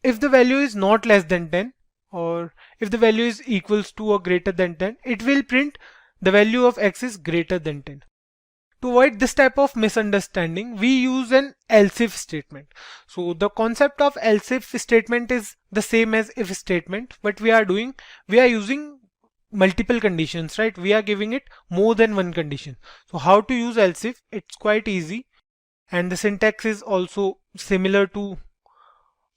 if the value is not less than 10, or if the value is equals to or greater than 10, it will print the value of x is greater than 10. to avoid this type of misunderstanding, we use an else if statement. So the concept of else if statement is the same as if statement. What we are doing, we are using multiple conditions, right? We are giving it more than one condition. So how to use else if? It's quite easy, and the syntax is also similar to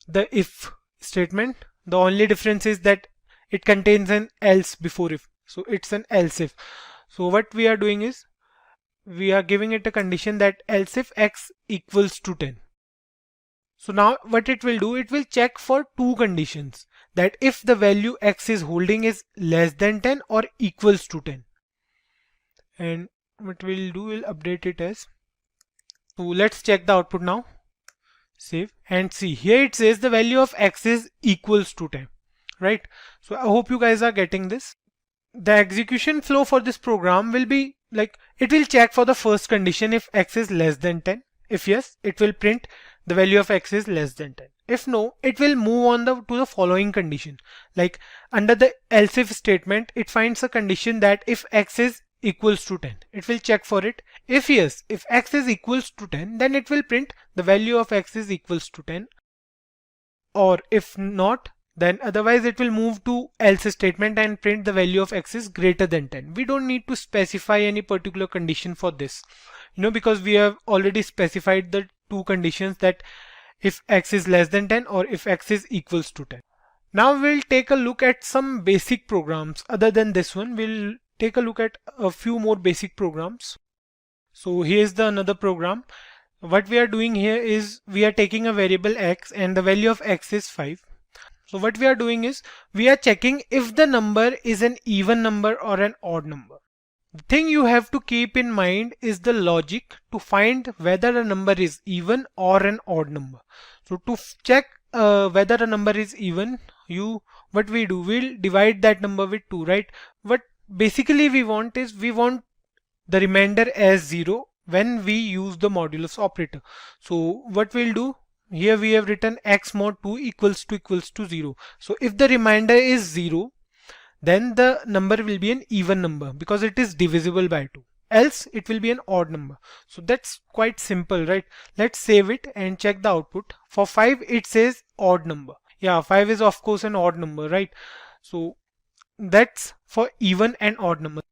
the if statement. The only difference is that it contains an else before if. So it's an else if. So what we are doing is we are giving it a condition that else if x equals to 10. So now what it will do, it will check for two conditions, that if the value x is holding is less than 10 or equals to 10. And what we'll do, we'll update it as. So let's check the output now. Save and see. Here it says the value of x is equals to 10, right? So I hope you guys are getting this. The execution flow for this program will be like, it will check for the first condition if x is less than 10. If yes, it will print the value of x is less than 10. If no, it will move on to the following condition. Like under the else if statement, it finds a condition that if x is equals to 10, it will check for it. If yes, if x is equals to 10, then it will print the value of x is equals to 10. Or if not, then otherwise it will move to else statement and print the value of x is greater than 10. We don't need to specify any particular condition for this, because we have already specified the two conditions, that if x is less than 10 or if x is equals to 10. Now we'll take a look at some basic programs. Other than this one, we'll take a look at a few more basic programs. So here's the another program. What we are doing here is we are taking a variable x and the value of x is 5. So what we are doing is we are checking if the number is an even number or an odd number. The thing you have to keep in mind is the logic to find whether a number is even or an odd number. So to check whether a number is even, what we do, we'll divide that number with 2, right? What basically we want is we want the remainder as 0 when we use the modulus operator. So what we'll do, here we have written x mod 2 equals to 0. So if the remainder is 0, then the number will be an even number because it is divisible by 2. Else it will be an odd number. So that's quite simple, right? Let's save it and check the output. For 5 it says odd number. Yeah, 5 is of course an odd number, right? So that's for even and odd number.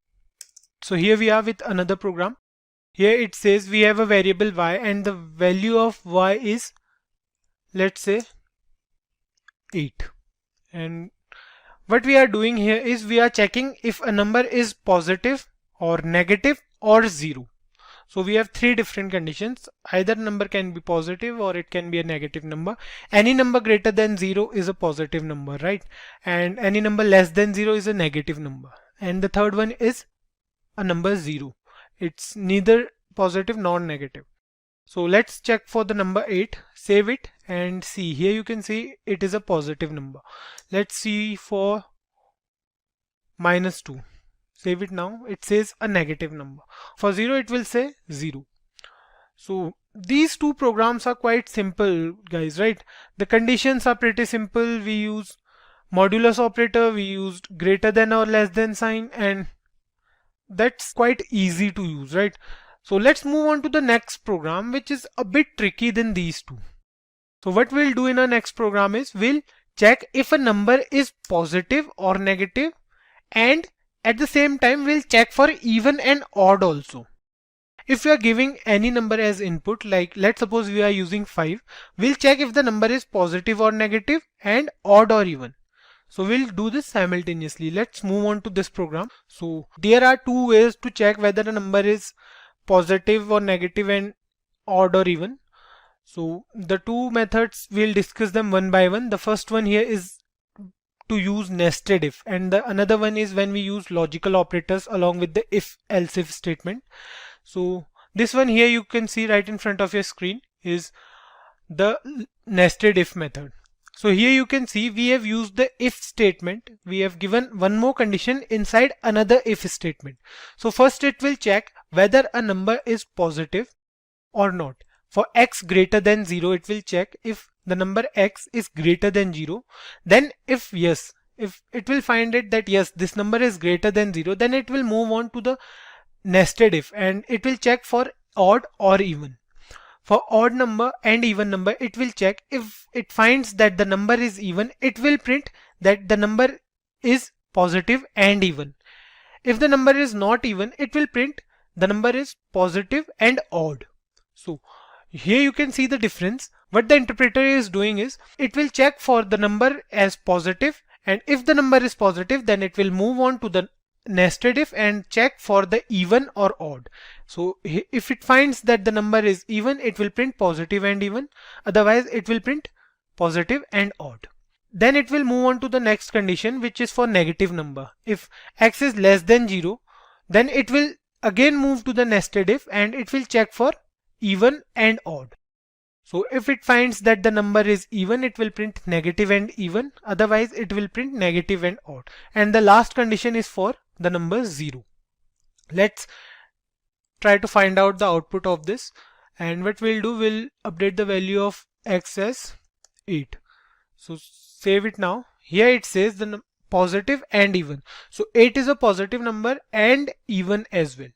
So here we are with another program. Here it says we have a variable y and the value of y is, let's say, 8. And what we are doing here is we are checking if a number is positive or negative or 0. So we have 3 different conditions. Either number can be positive or it can be a negative number. Any number greater than 0 is a positive number, right? And any number less than 0 is a negative number. And the third one is a number 0. It's neither positive nor negative. So let's check for the number 8, save it and see. Here you can see it is a positive number. Let's see for -2. Save it now. It says a negative number. For 0 it will say 0. So these two programs are quite simple, guys, right? The conditions are pretty simple. We use modulus operator, we used greater than or less than sign, and that's quite easy to use, right? So let's move on to the next program, which is a bit tricky than these two. So what we'll do in our next program is we'll check if a number is positive or negative, and at the same time we'll check for even and odd also. If we are giving any number as input, like let's suppose we are using 5, we'll check if the number is positive or negative and odd or even. So we'll do this simultaneously. Let's move on to this program. So there are two ways to check whether a number is positive or negative and odd or even. So the two methods, we'll discuss them one by one. The first one here is to use nested if, and the another one is when we use logical operators along with the if else if statement. So this one here you can see right in front of your screen is the nested if method. So here you can see we have used the if statement. We have given one more condition inside another if statement. So first it will check whether a number is positive or not. For x greater than 0, it will check if the number x is greater than 0. Then if yes, if it will find it that yes, this number is greater than 0, then it will move on to the nested if, and it will check for odd or even. For odd number and even number, it will check. If it finds that the number is even, it will print that the number is positive and even. If the number is not even, it will print the number is positive and odd. So here you can see the difference. What the interpreter is doing is, it will check for the number as positive, and if the number is positive, then it will move on to the nested if and check for the even or odd. So if it finds that the number is even, it will print positive and even, otherwise it will print positive and odd. Then it will move on to the next condition, which is for negative number. If x is less than 0, then it will again move to the nested if and it will check for even and odd. So if it finds that the number is even, it will print negative and even, otherwise it will print negative and odd. And the last condition is for the number 0. Let's try to find out the output of this, and what we'll do, we'll update the value of x as 8. So save it now. Here it says the positive and even. So 8 is a positive number and even as well.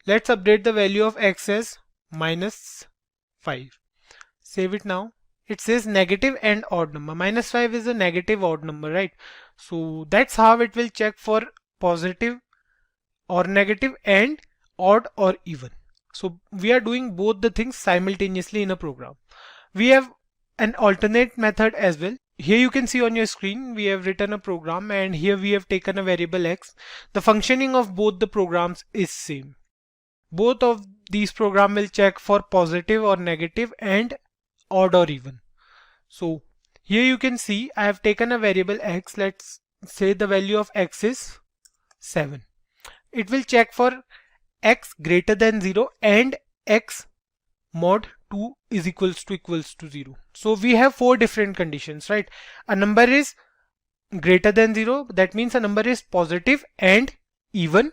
Let's update the value of x as -5. Save it now. It says negative and odd number. -5 is a negative odd number, right? So that's how it will check for positive or negative and odd or even. So we are doing both the things simultaneously in a program. We have an alternate method as well. Here you can see on your screen, we have written a program, and here we have taken a variable x. The functioning of both the programs is same. Both of these programs will check for positive or negative and odd or even. So here you can see I have taken a variable x. Let's say the value of x is 7. It will check for x greater than 0 and x mod 2 is equals to 0. So we have 4 different conditions, right? A number is greater than 0, that means a number is positive and even.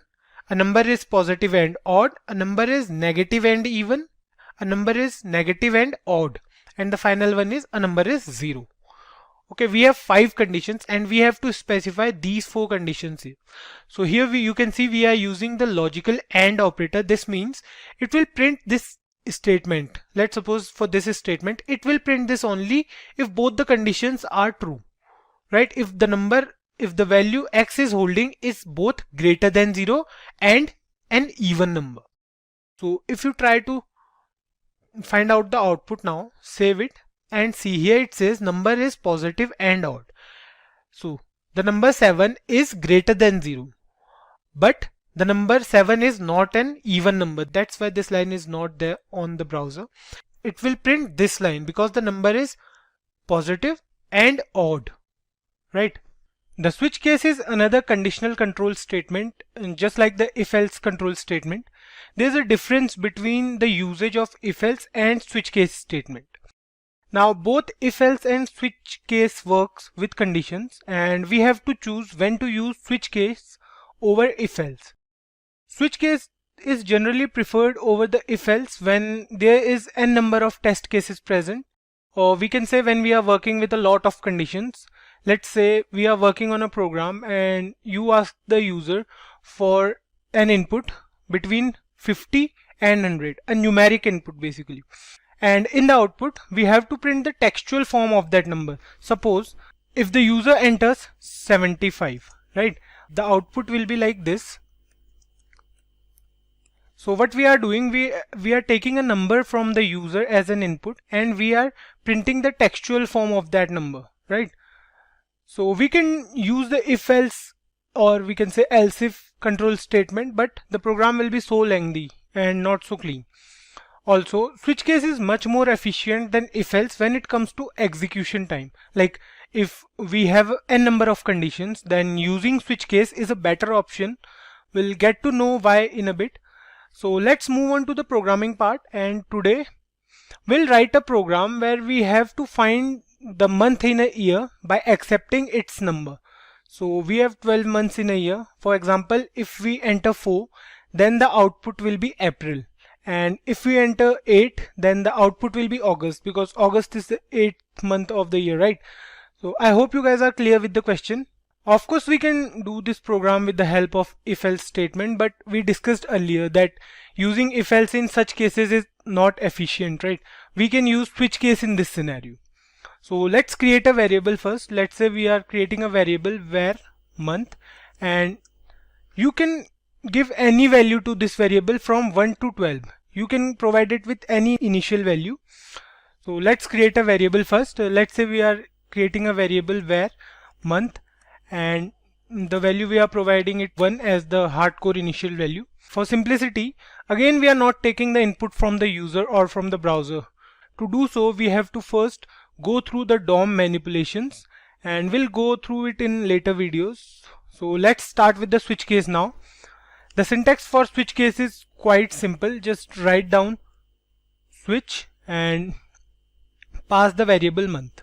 A number is positive and odd. A number is negative and even. A number is negative and odd. And the final one is a number is 0. Okay, we have 5 conditions and we have to specify these 4 conditions here. So here you can see we are using the logical AND operator. This means it will print this statement. Let's suppose for this statement, it will print this only if both the conditions are true, right? If the value x is holding is both greater than 0 and an even number. So if you try to find out the output now, save it and see, here it says number is positive and odd. So the number 7 is greater than 0, but the number 7 is not an even number. That's why this line is not there on the browser. It will print this line because the number is positive and odd, right? The switch case is another conditional control statement, and just like the if-else control statement. There's a difference between the usage of if-else and switch case statement. Now both if-else and switch case works with conditions, and we have to choose when to use switch case over if-else. Switch case is generally preferred over the if-else when there is n number of test cases present, or we can say when we are working with a lot of conditions. Let's say we are working on a program and you ask the user for an input between 50 and 100, a numeric input basically. And in the output, we have to print the textual form of that number. Suppose if the user enters 75, right? The output will be like this. So what we are doing, we are taking a number from the user as an input and we are printing the textual form of that number, right? So we can use the if else, or we can say else if control statement, but the program will be so lengthy and not so clean. Also, switch case is much more efficient than if else when it comes to execution time. Like if we have n number of conditions, then using switch case is a better option. We'll get to know why in a bit. So let's move on to the programming part, and today we'll write a program where we have to find the month in a year by accepting its number. So we have 12 months in a year. For example, if we enter 4, then the output will be April. And if we enter 8, then the output will be August, because August is the 8th month of the year, right? So I hope you guys are clear with the question. Of course, we can do this program with the help of if-else statement, but we discussed earlier that using if-else in such cases is not efficient, right? We can use switch case in this scenario. So let's create a variable first. Let's say we are creating a variable where month, and you can give any value to this variable from 1 to 12. You can provide it with any initial value. So let's create a variable first. Let's say we are creating a variable where month, and the value we are providing it 1 as the hardcore initial value. For simplicity, again we are not taking the input from the user or from the browser. To do so, we have to first go through the DOM manipulations, and we'll go through it in later videos. So let's start with the switch case now. The syntax for switch case is quite simple. Just write down switch and pass the variable month.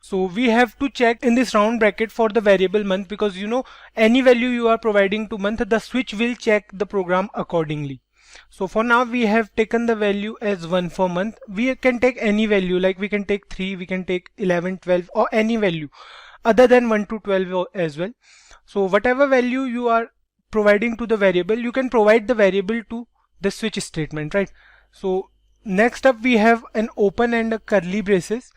So we have to check in this round bracket for the variable month, because you know any value you are providing to month, the switch will check the program accordingly. So for now we have taken the value as 1 for month. We can take any value, like we can take 3, we can take 11, 12 or any value other than 1 to 12 as well. So whatever value you are providing to the variable, you can provide the variable to the switch statement, right? So next up we have an open and a curly braces.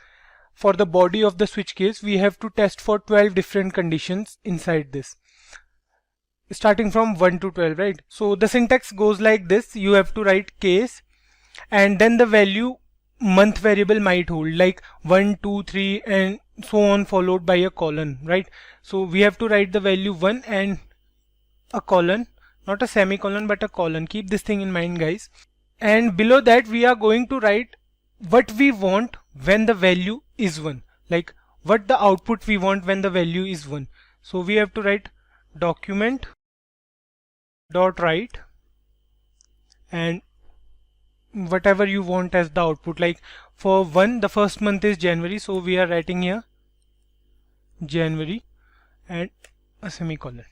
For the body of the switch case, we have to test for 12 different conditions inside this, starting from 1 to 12, right? So the syntax goes like this. You have to write case and then the value month variable might hold, like 1, 2, 3 and so on, followed by a colon, right? So we have to write the value 1 and a colon, not a semicolon but a colon. Keep this thing in mind, guys. And below that we are going to write what we want when the value is 1, like what the output we want when the value is 1. So we have to write document dot write and whatever you want as the output. Like for 1, the first month is January, so we are writing here January and a semicolon.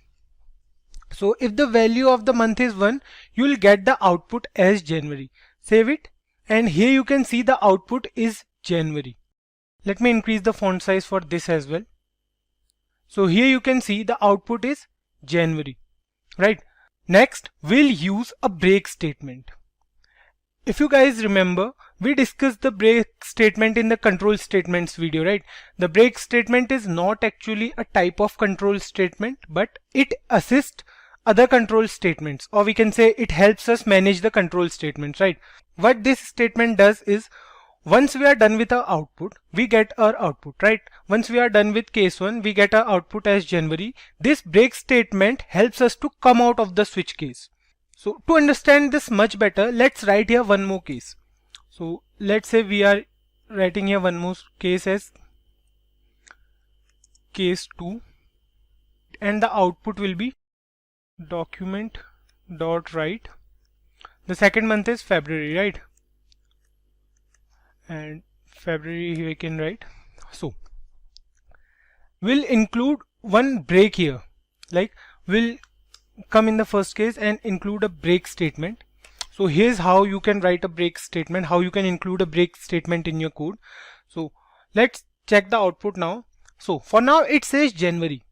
So if the value of the month is 1, you will get the output as January. Save it, and here you can see the output is January. Let me increase the font size for this as well. So here you can see the output is January, right? Next, we'll use a break statement. If you guys remember, we discussed the break statement in the control statements video, right? The break statement is not actually a type of control statement, but it assists other control statements, or we can say it helps us manage the control statements, right? What this statement does is, once we are done with our output, we get our output, right? Once we are done with case 1, we get our output as January. This break statement helps us to come out of the switch case. So to understand this much better, let's write here one more case. So let's say we are writing here one more case as case 2, and the output will be document dot write. The second month is February, right? And February here we can write. So we'll include one break here, like we'll come in the first case and include a break statement. So here's how you can write a break statement, how you can include a break statement in your code. So let's check the output now. So for now it says January.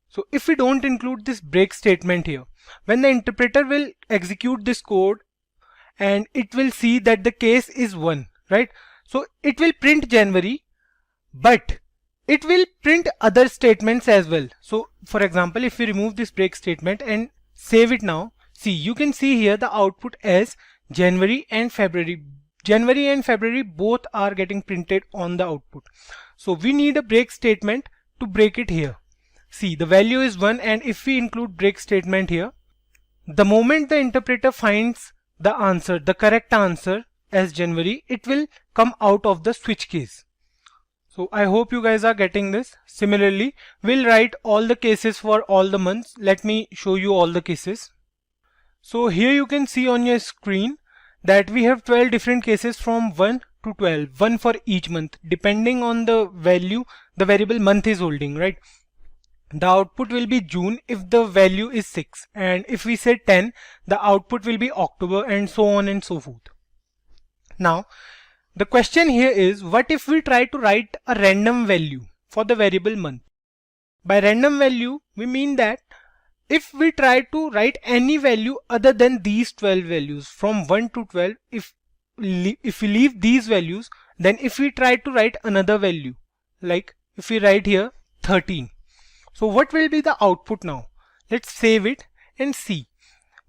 So if we don't include this break statement here, when the interpreter will execute this code and it will see that the case is 1, right? So it will print January, but it will print other statements as well. So for example, if we remove this break statement and save it now, see, you can see here the output as January and February. January and February both are getting printed on the output. So we need a break statement to break it here. See, the value is 1, and if we include break statement here, the moment the interpreter finds the answer, the correct answer as January, it will come out of the switch case. So I hope you guys are getting this. Similarly, we'll write all the cases for all the months. Let me show you all the cases. So here you can see on your screen that we have 12 different cases from 1 to 12, one for each month, depending on the value the variable month is holding, right? The output will be June if the value is 6, and if we say 10, the output will be October, and so on and so forth. Now, the question here is, what if we try to write a random value for the variable month? By random value, we mean that if we try to write any value other than these 12 values from 1 to 12, if we leave these values, then if we try to write another value, like if we write here 13, so what will be the output now? Let's save it and see.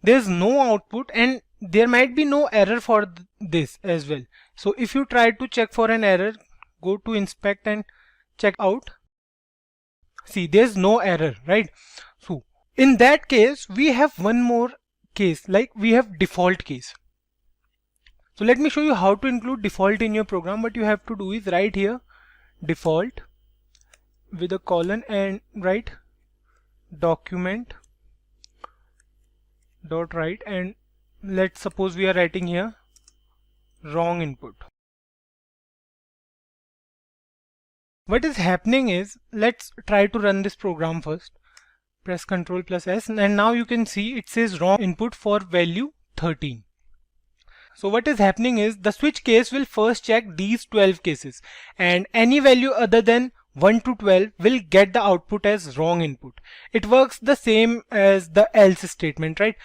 There's no output and there might be no error for this as well. So if you try to check for an error, go to inspect and check out. See, there's no error, right? So in that case, we have one more case, like we have default case. So let me show you how to include default in your program. What you have to do is write here default with a colon and write document dot write, and let's suppose we are writing here wrong input. What is happening is, let's try to run this program first. Press Ctrl plus S, and now you can see it says wrong input for value 13. So what is happening is the switch case will first check these 12 cases, and any value other than 1 to 12 will get the output as wrong input. It works the same as the else statement, right?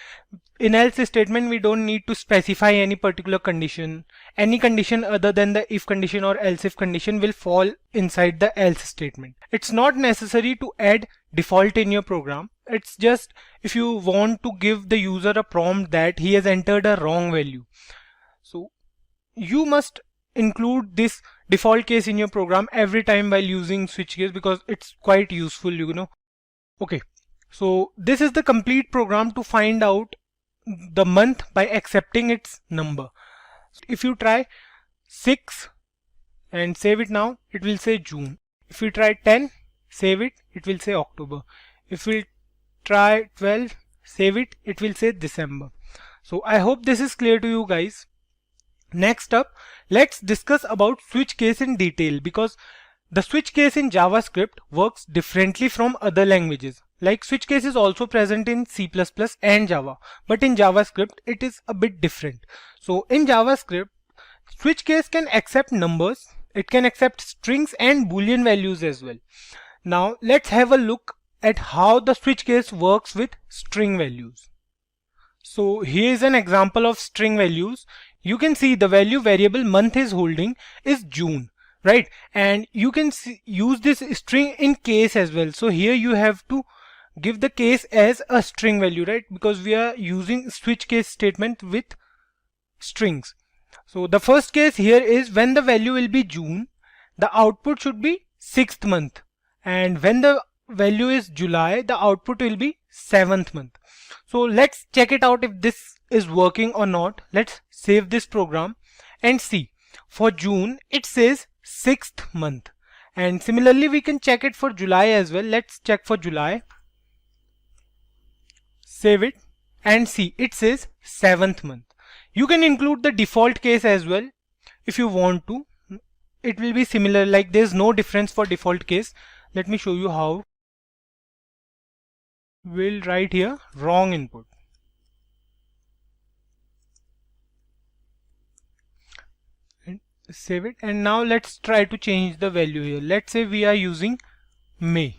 In else statement, we don't need to specify any particular condition. Any condition other than the if condition or else if condition will fall inside the else statement. It's not necessary to add default in your program. It's just if you want to give the user a prompt that he has entered a wrong value. So you must include this default case in your program every time while using switch case, because it's quite useful, you know. Okay, so this is the complete program to find out the month by accepting its number. If you try 6 and save it now, it will say June. If we try 10, save it, it will say October. If we try 12, save it, it will say December. So I hope this is clear to you guys. Next up, let's discuss about switch case in detail, because the switch case in JavaScript works differently from other languages. Like switch case is also present in C++ and Java, but in JavaScript it is a bit different. So in JavaScript, switch case can accept numbers, it can accept strings and boolean values as well. Now let's have a look at how the switch case works with string values. So here is an example of string values. You can see the value variable month is holding is June, right? And you can use this string in case as well. So here you have to give the case as a string value, right? Because we are using switch case statement with strings. So the first case here is when the value will be June, the output should be 6th month. And when the value is July, the output will be 7th month. So let's check it out if this is working or not. Let's save this program and see. For June, it says 6th month. And similarly, we can check it for July as well. Let's check for July. Save it and see, it says 7th month. You can include the default case as well if you want to. It will be similar, like there's no difference for default case. Let me show you how. We'll write here wrong input. And save it, and now let's try to change the value here. Let's say we are using May.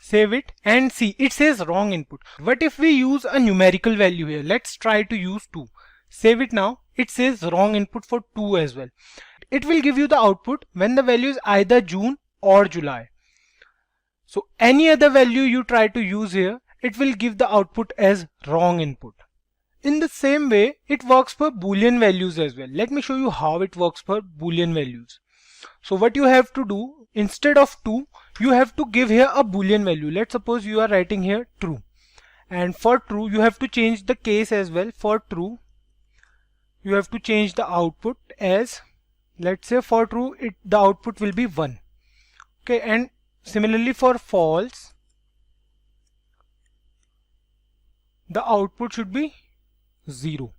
Save it and see, it says wrong input. What if we use a numerical value here? Let's try to use 2. Save it now, it says wrong input for 2 as well. It will give you the output when the value is either June or July. So any other value you try to use here, it will give the output as wrong input. In the same way, it works for Boolean values as well. Let me show you how it works for Boolean values. So what you have to do, instead of 2, you have to give here a Boolean value. Let's suppose you are writing here true. And for true, you have to change the case as well. For true, you have to change the output as, let's say for true, the output will be 1. Okay, and similarly for false, the output should be 0.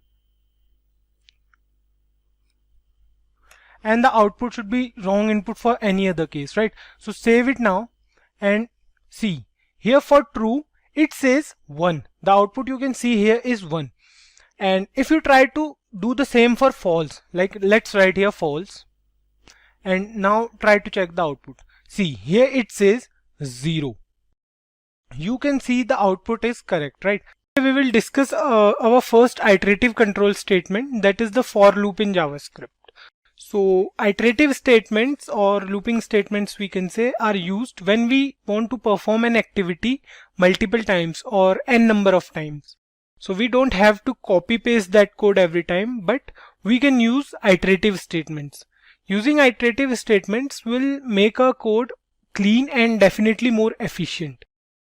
And the output should be wrong input for any other case, right? So save it now and see. Here for true, it says 1. The output you can see here is 1. And if you try to do the same for false, like let's write here false, and now try to check the output. See, here it says 0. you can see the output is correct, right? We will discuss our first iterative control statement, that is the for loop in JavaScript. So iterative statements or looping statements, we can say, are used when we want to perform an activity multiple times or n number of times. So we don't have to copy paste that code every time, but we can use iterative statements. Using iterative statements will make our code clean and definitely more efficient.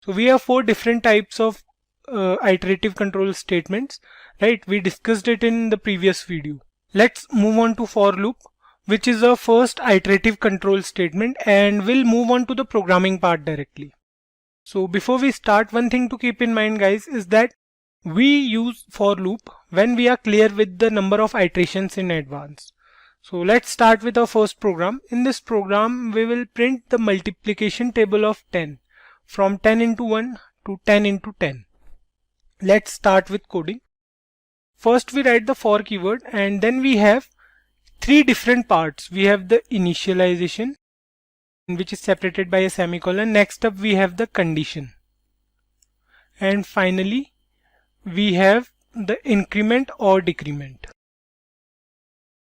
So we have 4 different types of iterative control statements, right? We discussed it in the previous video. Let's move on to for loop, which is our first iterative control statement, and we'll move on to the programming part directly. So before we start, one thing to keep in mind, guys, is that we use for loop when we are clear with the number of iterations in advance. So let's start with our first program. In this program, we will print the multiplication table of 10 from 10 into 1 to 10 into 10. Let's start with coding. First we write the for keyword, and then we have 3 different parts. We have the initialization, which is separated by a semicolon. Next up we have the condition, and finally we have the increment or decrement.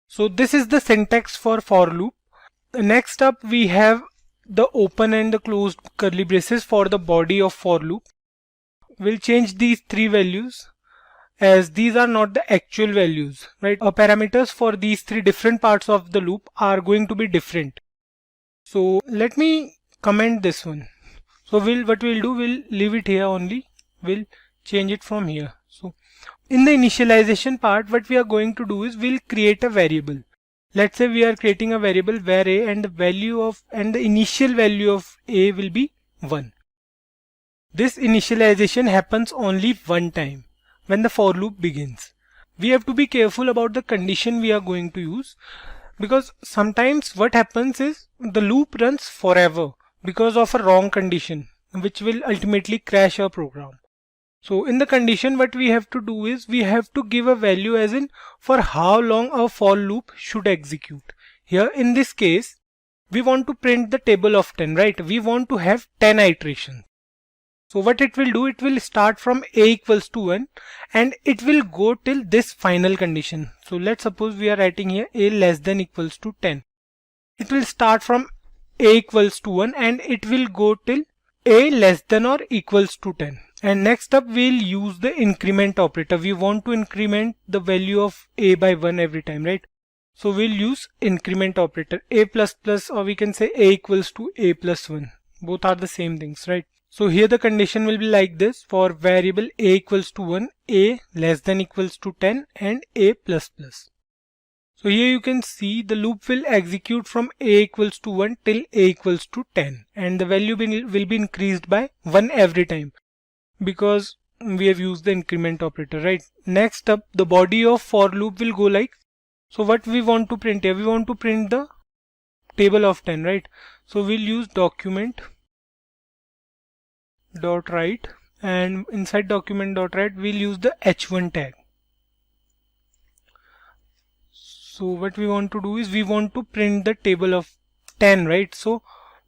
So this is the syntax for loop. Next up we have the open and the closed curly braces for the body of for loop. We'll change these 3 values, as these are not the actual values, right? Our parameters for these 3 different parts of the loop are going to be different. So let me comment this one. So what we'll do, we'll leave it here only. We'll change it from here. So in the initialization part, what we are going to do is we'll create a variable. Let's say we are creating a variable where a and the initial value of a will be 1. This initialization happens only one time, when the for loop begins. We have to be careful about the condition we are going to use, because sometimes what happens is the loop runs forever because of a wrong condition, which will ultimately crash our program. So in the condition, what we have to do is we have to give a value as in for how long our for loop should execute. Here in this case, we want to print the table of 10, right? We want to have 10 iterations. So what it will do, it will start from a equals to 1 and it will go till this final condition. So let's suppose we are writing here a less than equals to 10. It will start from a equals to 1 and it will go till a less than or equals to 10. And next up we'll use the increment operator. We want to increment the value of a by 1 every time, right? So we'll use increment operator, a plus plus, or we can say a equals to a plus 1. Both are the same things, right? So here the condition will be like this: for variable a equals to 1, a less than equals to 10 and a plus plus. So here you can see the loop will execute from a equals to 1 till a equals to 10, and the value will be increased by 1 every time because we have used the increment operator, right? Next up, the body of for loop will go like, so what we want to print here, we want to print the table of 10, right? So we'll use document dot write, and inside document dot write we'll use the h1 tag. So what we want to do is we want to print the table of 10, right? So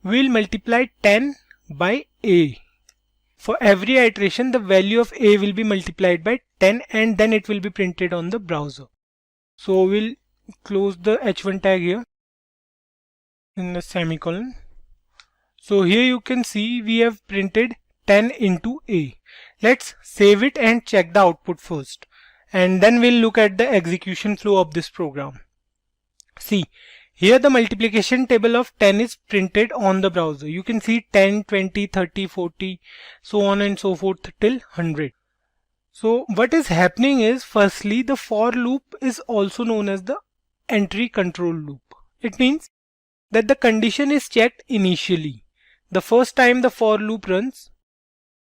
we'll multiply 10 by a. For every iteration the value of a will be multiplied by 10 and then it will be printed on the browser. So we'll close the h1 tag here in the semicolon. So here you can see we have printed 10 into a. Let's save it and check the output first, and then we'll look at the execution flow of this program. See, here the multiplication table of 10 is printed on the browser. You can see 10, 20, 30, 40, so on and so forth till 100. So what is happening is, firstly, the for loop is also known as the entry control loop. It means that the condition is checked initially. The first time the for loop runs,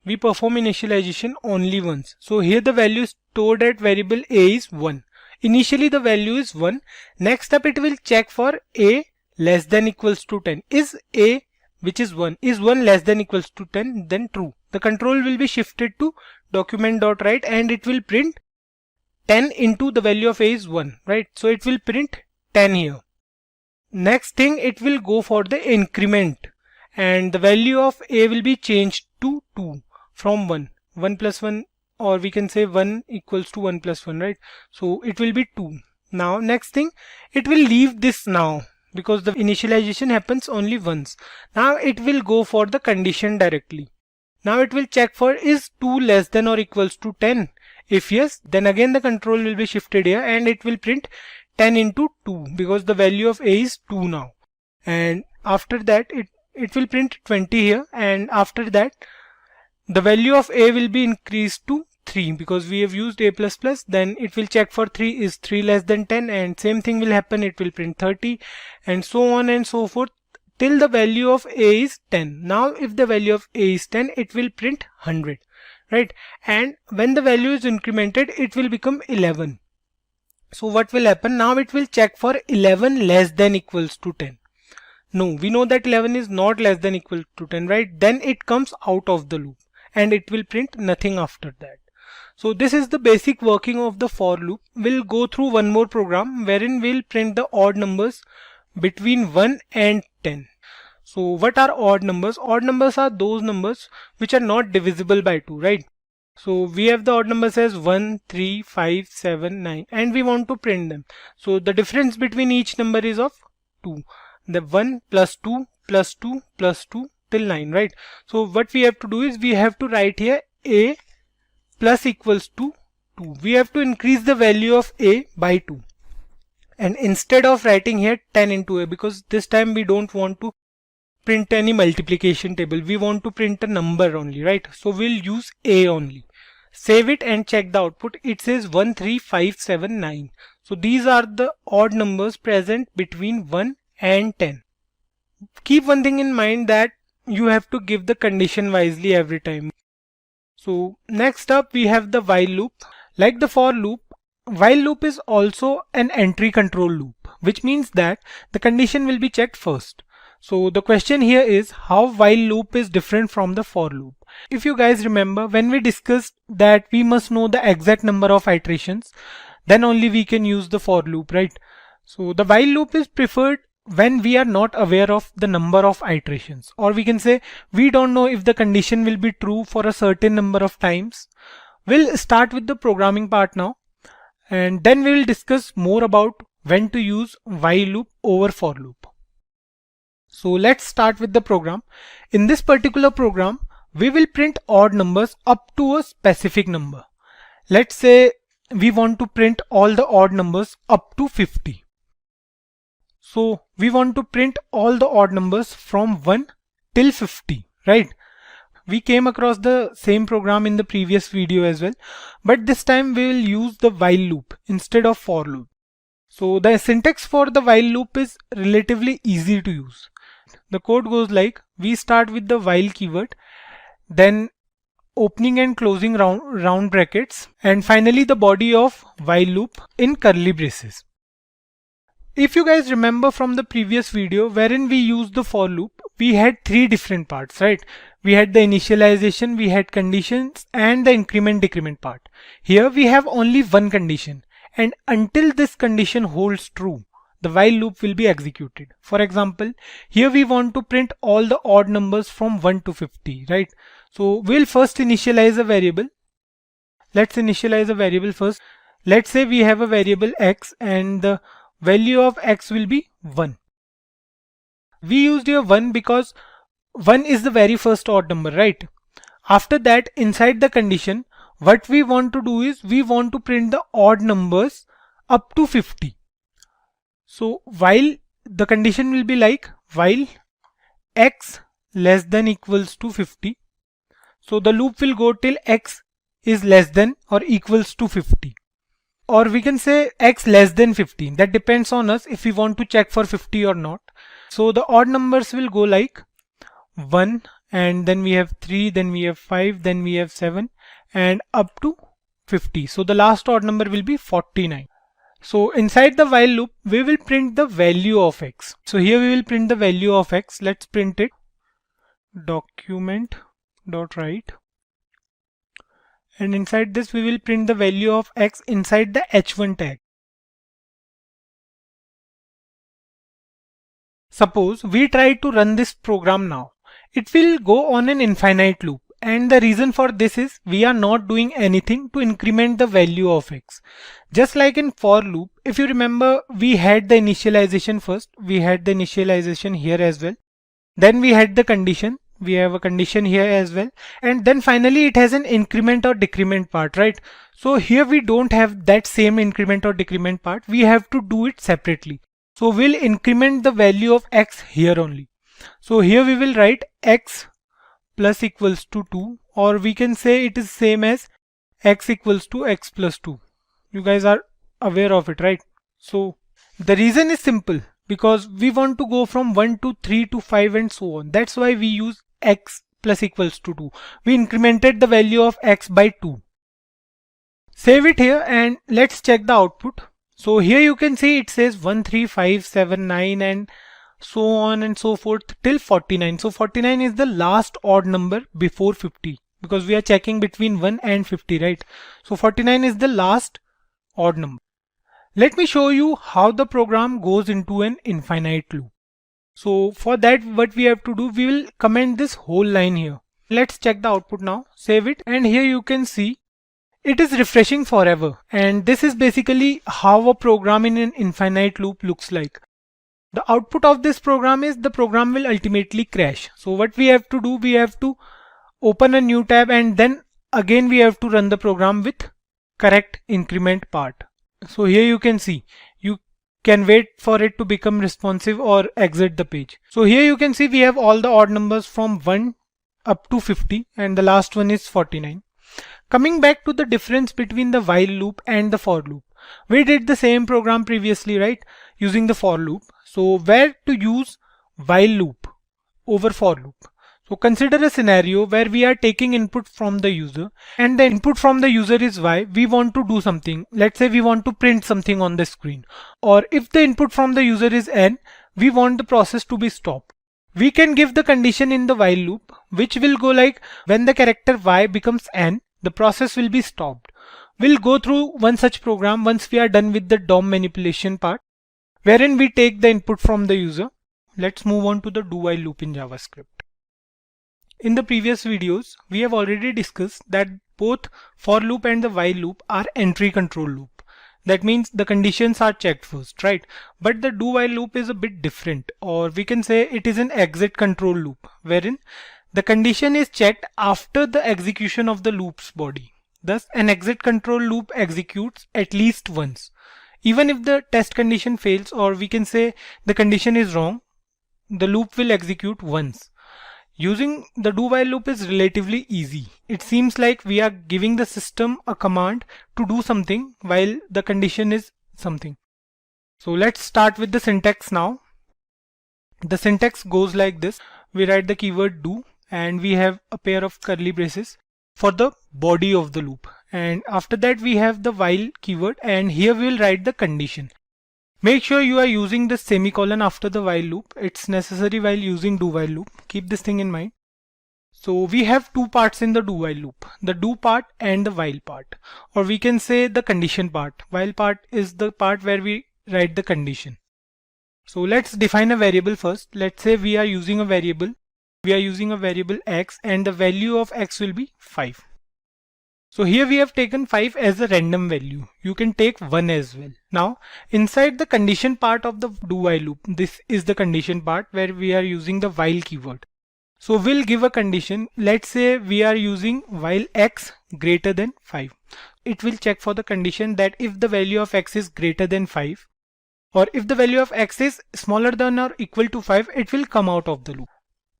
we perform initialization only once. So here the value stored at variable a is 1. Initially the value is 1. Next up it will check for a less than equals to 10. Is a, which is 1, is 1 less than equals to 10? Then true. The control will be shifted to document.write and it will print 10 into the value of a is 1, right? So it will print 10 here. Next thing, it will go for the increment, and the value of a will be changed to 2 from 1. 1 plus 1, or we can say 1 equals to 1 plus 1, right? So it will be 2. Now next thing, it will leave this now because the initialization happens only once. Now it will go for the condition directly. Now it will check for is 2 less than or equals to 10. If yes, then again the control will be shifted here and it will print 10 into 2 because the value of a is 2 now. And after that it will print 20 here, and after that the value of a will be increased to 3 because we have used a++. Then it will check for 3 is 3 less than 10, and same thing will happen, it will print 30, and so on and so forth till the value of a is 10. Now if the value of a is 10, it will print 100, right? And when the value is incremented, it will become 11. So what will happen? Now it will check for 11 less than equals to 10. No, we know that 11 is not less than equal to 10, right? Then it comes out of the loop and it will print nothing after that. So this is the basic working of the for loop. We'll go through one more program wherein we'll print the odd numbers between 1 and 10. So what are odd numbers? Odd numbers are those numbers which are not divisible by 2, right? So we have the odd numbers as 1, 3, 5, 7, 9, and we want to print them. So the difference between each number is of 2. The 1 plus 2 plus 2 plus 2 till 9, right? So what we have to do is we have to write here a plus equals to 2. We have to increase the value of a by 2. And instead of writing here 10 into a, because this time we don't want to print any multiplication table, we want to print a number only, right? So we'll use a only. Save it and check the output. It says 1, 3, 5, 7, 9. So these are the odd numbers present between 1 and 10. Keep one thing in mind, that you have to give the condition wisely every time. So next up we have the while loop. Like the for loop, while loop is also an entry control loop, which means that the condition will be checked first. So the question here is how while loop is different from the for loop. If you guys remember, when we discussed that we must know the exact number of iterations, then only we can use the for loop, right? So the while loop is preferred when we are not aware of the number of iterations, or we can say we don't know if the condition will be true for a certain number of times. We'll start with the programming part now, and then we will discuss more about when to use while loop over for loop. So let's start with the program. In this particular program, we will print odd numbers up to a specific number. Let's say we want to print all the odd numbers up to 50. So we want to print all the odd numbers from 1 till 50, right? We came across the same program in the previous video as well, but this time we will use the while loop instead of for loop. So the syntax for the while loop is relatively easy to use. The code goes like, we start with the while keyword, then opening and closing round brackets, and finally the body of while loop in curly braces. If you guys remember from the previous video wherein we used the for loop, we had 3 different parts, right? We had the initialization, we had conditions, and the increment decrement part. Here we have only one condition, and until this condition holds true, the while loop will be executed. For example, here we want to print all the odd numbers from 1 to 50, right? So we'll first initialize a variable. Let's initialize a variable first. Let's say we have a variable x and the value of x will be 1. We used here 1 because 1 is the very first odd number, right? After that, inside the condition, what we want to do is we want to print the odd numbers up to 50. So while the condition will be like while x less than equals to 50. So the loop will go till x is less than or equals to 50. Or we can say x less than 50. That depends on us if we want to check for 50 or not. So the odd numbers will go like 1, and then we have 3, then we have 5, then we have 7, and up to 50. So the last odd number will be 49. So inside the while loop, we will print the value of x. So here we will print the value of x. Let's print it. Document.write. And inside this we will print the value of x inside the h1 tag. Suppose we try to run this program now it will go on an infinite loop. And the reason for this is we are not doing anything to increment the value of x. Just like in for loop, if you remember, we had the initialization first. We had the initialization here as well. Then we had the condition. We have a condition here as well. And then finally it has an increment or decrement part, right? So here we don't have that same increment or decrement part. We have to do it separately. So we'll increment the value of x here only. So here we will write x plus equals to 2, or we can say it is same as x equals to x plus 2. You guys are aware of it, right? So the reason is simple, because we want to go from 1 to 3 to 5 and so on. That's why we use x plus equals to 2. We incremented the value of x by 2. Save it here and let's check the output. So here you can see it says 1, 3, 5, 7, 9 and so on and so forth till 49. So 49 is the last odd number before 50, because we are checking between 1 and 50, right? So 49 is the last odd number. Let me show you how the program goes into an infinite loop. So for that, what we have to do, we will comment this whole line here. Let's check the output now, save it, and here you can see it is refreshing forever. And this is basically how a program in an infinite loop looks like. The output of this program is the program will ultimately crash. So what we have to do, we have to open a new tab and then again we have to run the program with correct increment part. So here you can see, you can wait for it to become responsive or exit the page. So here you can see we have all the odd numbers from 1 up to 50 and the last one is 49. Coming back to the difference between the while loop and the for loop. We did the same program previously, right? Using the for loop. So where to use while loop over for loop? So consider a scenario where we are taking input from the user and the input from the user is y. We want to do something. Let's say we want to print something on the screen. Or if the input from the user is n, we want the process to be stopped. We can give the condition in the while loop, which will go like when the character y becomes n, the process will be stopped. We'll go through one such program once we are done with the DOM manipulation part, wherein we take the input from the user. Let's move on to the do while loop in JavaScript. In the previous videos, we have already discussed that both for loop and the while loop are entry control loop. That means the conditions are checked first, right? But the do while loop is a bit different, or we can say it is an exit control loop, wherein the condition is checked after the execution of the loop's body. Thus, an exit control loop executes at least once. Even if the test condition fails, or we can say the condition is wrong, the loop will execute once. Using the do while loop is relatively easy. It seems like we are giving the system a command to do something while the condition is something. So let's start with the syntax now. The syntax goes like this. We write the keyword do and we have a pair of curly braces for the body of the loop, and after that we have the while keyword, and here we will write the condition. Make sure you are using the semicolon after the while loop. It's necessary while using do while loop. Keep this thing in mind. So we have two parts in the do while loop, the do part and the while part, or we can say the condition part. While part is the part where we write the condition. So let's define a variable first. Let's say we are using a variable. We are using a variable x and the value of x will be 5. So here we have taken 5 as a random value. You can take 1 as well. Now inside the condition part of the do while loop, this is the condition part where we are using the while keyword. So we'll give a condition. Let's say we are using while x greater than 5. It will check for the condition that if the value of x is greater than 5, or if the value of x is smaller than or equal to 5, it will come out of the loop.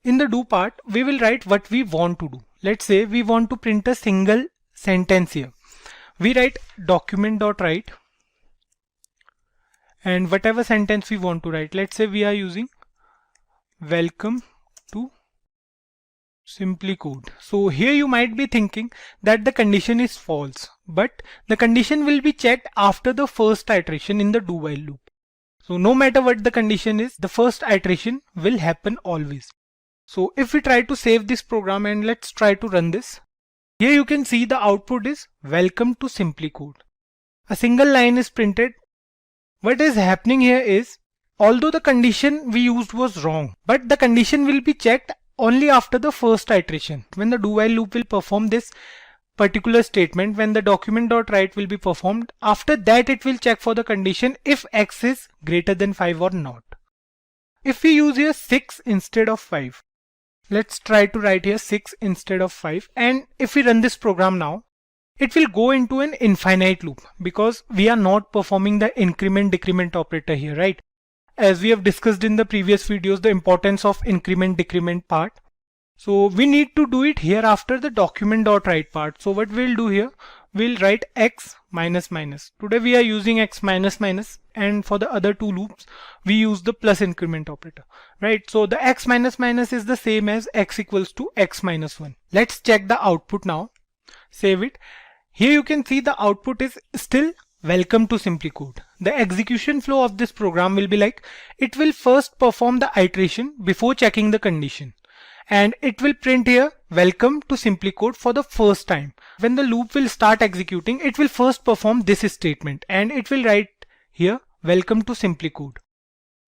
In the do part, we will write what we want to do. Let's say we want to print a single sentence here. We write document.write and whatever sentence we want to write. Let's say we are using welcome to Simplicode. So here you might be thinking that the condition is false, but the condition will be checked after the first iteration in the do while loop. So no matter what the condition is, the first iteration will happen always. So if we try to save this program and let's try to run this, here you can see the output is welcome to Simplicode. A single line is printed. What is happening here is, although the condition we used was wrong, but the condition will be checked only after the first iteration, when the do while loop will perform this particular statement, when the document.write will be performed. After that, it will check for the condition if x is greater than 5 or not. If we use here 6 instead of 5, let's try to write here 6 instead of 5, and if we run this program now, it will go into an infinite loop because we are not performing the increment decrement operator here, right? As we have discussed in the previous videos, the importance of increment decrement part. So we need to do it here after the document.write part. So what we'll do here, we'll write x minus minus. Today we are using x minus minus, and for the other two loops we use the plus increment operator, right? So the x minus minus is the same as x equals to x minus 1. Let's check the output now. Save it. Here you can see the output is still welcome to Simplicode. The execution flow of this program will be like, it will first perform the iteration before checking the condition, and it will print here welcome to Simplicode for the first time. When the loop will start executing, it will first perform this statement and it will write here welcome to Simplicode.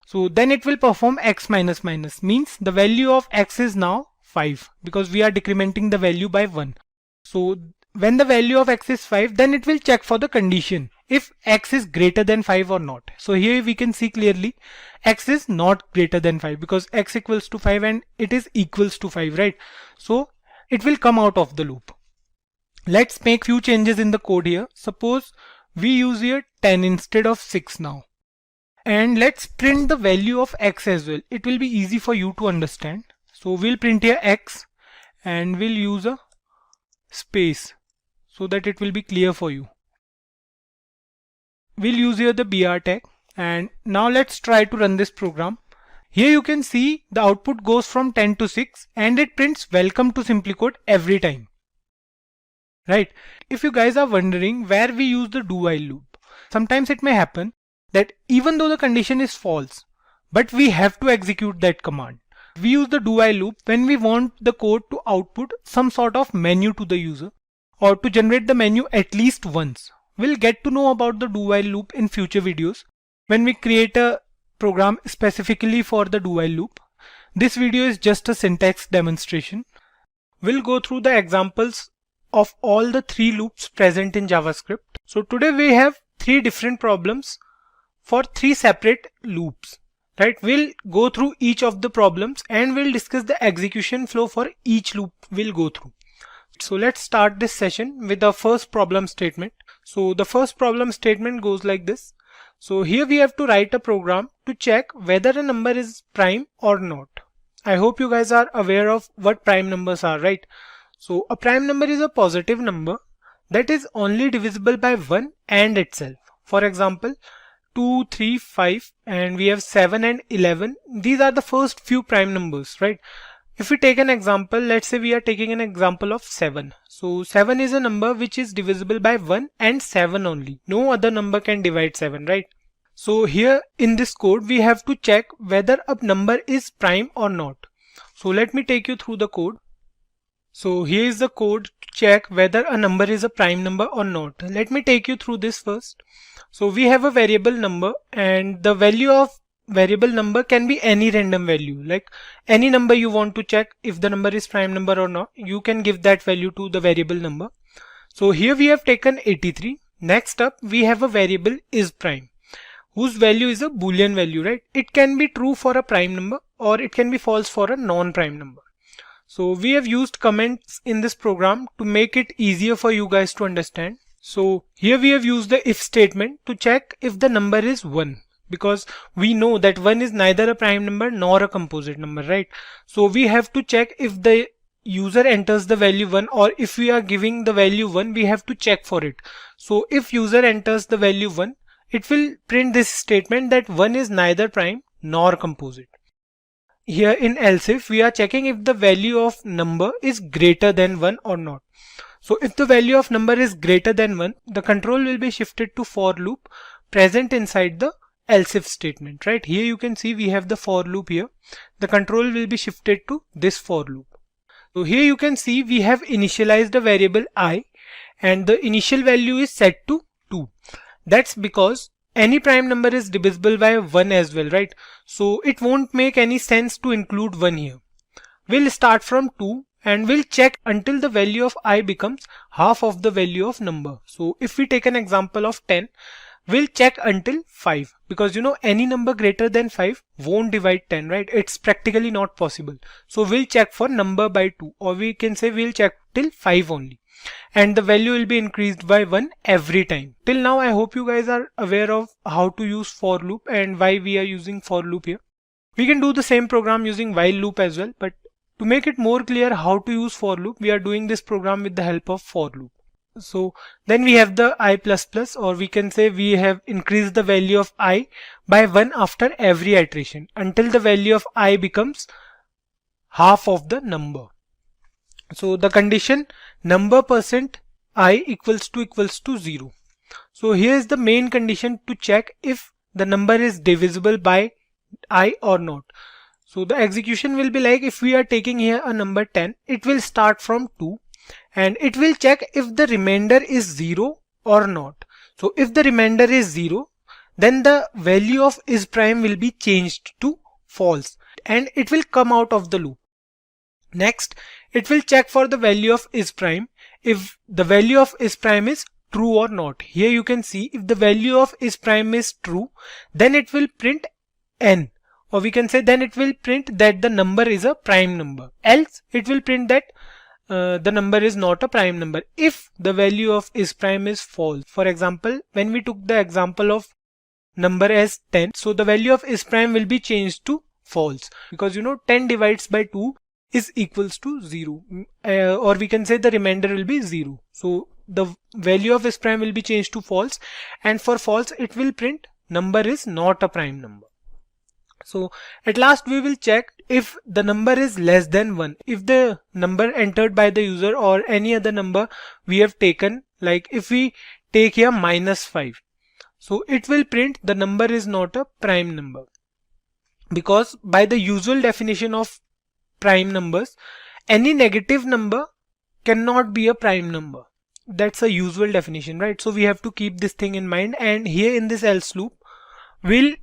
So then it will perform x minus minus, means the value of x is now 5 because we are decrementing the value by 1. So when the value of x is 5, then it will check for the condition if x is greater than 5 or not. So here we can see clearly x is not greater than 5 because x equals to 5 and it is equals to 5, right? So it will come out of the loop. Let's make few changes in the code here. Suppose we use here 10 instead of 6 now. And let's print the value of x as well. It will be easy for you to understand. So we'll print here x and we'll use a space so that it will be clear for you. We'll use here the br tag, and now let's try to run this program. Here you can see the output goes from 10 to 6 and it prints welcome to Simplicode every time, right? If you guys are wondering where we use the do while loop, sometimes it may happen that even though the condition is false, but we have to execute that command. We use the do while loop when we want the code to output some sort of menu to the user, or to generate the menu at least once. We'll get to know about the do while loop in future videos when we create a program specifically for the do while loop. This video is just a syntax demonstration. We'll go through the examples of all the 3 loops present in JavaScript. So today we have 3 different problems for 3 separate loops, right? We'll go through each of the problems and we'll discuss the execution flow for each loop we'll go through. So let's start this session with the first problem statement. So the first problem statement goes like this. So here we have to write a program to check whether a number is prime or not. I hope you guys are aware of what prime numbers are, right? So a prime number is a positive number that is only divisible by 1 and itself. For example, 2, 3, 5, and we have 7 and 11. These are the first few prime numbers, right? If we take an example, let's say we are taking an example of 7. So 7 is a number which is divisible by 1 and 7 only. No other number can divide 7, right? So here in this code, we have to check whether a number is prime or not. So let me take you through the code. So here is the code to check whether a number is a prime number or not. Let me take you through this first. So we have a variable number, and the value of variable number can be any random value, like any number you want to check if the number is prime number or not. You can give that value to the variable number. So here we have taken 83. Next up we have a variable is prime, whose value is a boolean value, right? It can be true for a prime number or it can be false for a non-prime number. So we have used comments in this program to make it easier for you guys to understand. So here we have used the if statement to check if the number is 1. Because we know that 1 is neither a prime number nor a composite number, right? So we have to check if the user enters the value 1, or if we are giving the value 1, we have to check for it. So if user enters the value 1, it will print this statement that 1 is neither prime nor composite. Here in else if, we are checking if the value of number is greater than 1 or not. So if the value of number is greater than 1, the control will be shifted to for loop present inside the else if statement, right? Here you can see we have the for loop here. The control will be shifted to this for loop. So here you can see we have initialized a variable I, and the initial value is set to 2. That's because any prime number is divisible by 1 as well, right? So it won't make any sense to include 1 here. we'll start from 2 and we'll check until the value of I becomes half of the value of number. So if we take an example of 10, we'll check until 5, because any number greater than 5 won't divide 10, right? It's practically not possible. So we'll check for number by 2, or we can say we'll check till 5 only, and the value will be increased by 1 every time. Till now I hope you guys are aware of how to use for loop and why we are using for loop here. We can do the same program using while loop as well, but to make it more clear how to use for loop, we are doing this program with the help of for loop. So then we have the I++, or we can say we have increased the value of I by 1 after every iteration until the value of I becomes half of the number. So the condition number % I equals to 0. So here is the main condition to check if the number is divisible by I or not. So the execution will be like, if we are taking here a number 10, it will start from 2 and it will check if the remainder is 0 or not. So if the remainder is 0, then the value of is prime will be changed to false and it will come out of the loop. Next, it will check for the value of is prime if the value of is prime is true or not. Here you can see if the value of is prime is true, then it will print n, or we can say then it will print that the number is a prime number, else it will print that the number is not a prime number if the value of is prime is false. For example, when we took the example of number as 10, so the value of is prime will be changed to false, because 10 divides by 2 is equals to 0, or we can say the remainder will be 0. So the value of is prime will be changed to false, and for false it will print number is not a prime number. So at last we will check if the number is less than 1. If the number entered by the user or any other number we have taken, like if we take here -5, so it will print the number is not a prime number, because by the usual definition of prime numbers, any negative number cannot be a prime number. That's a usual definition, right? So we have to keep this thing in mind, and here in this else loop we'll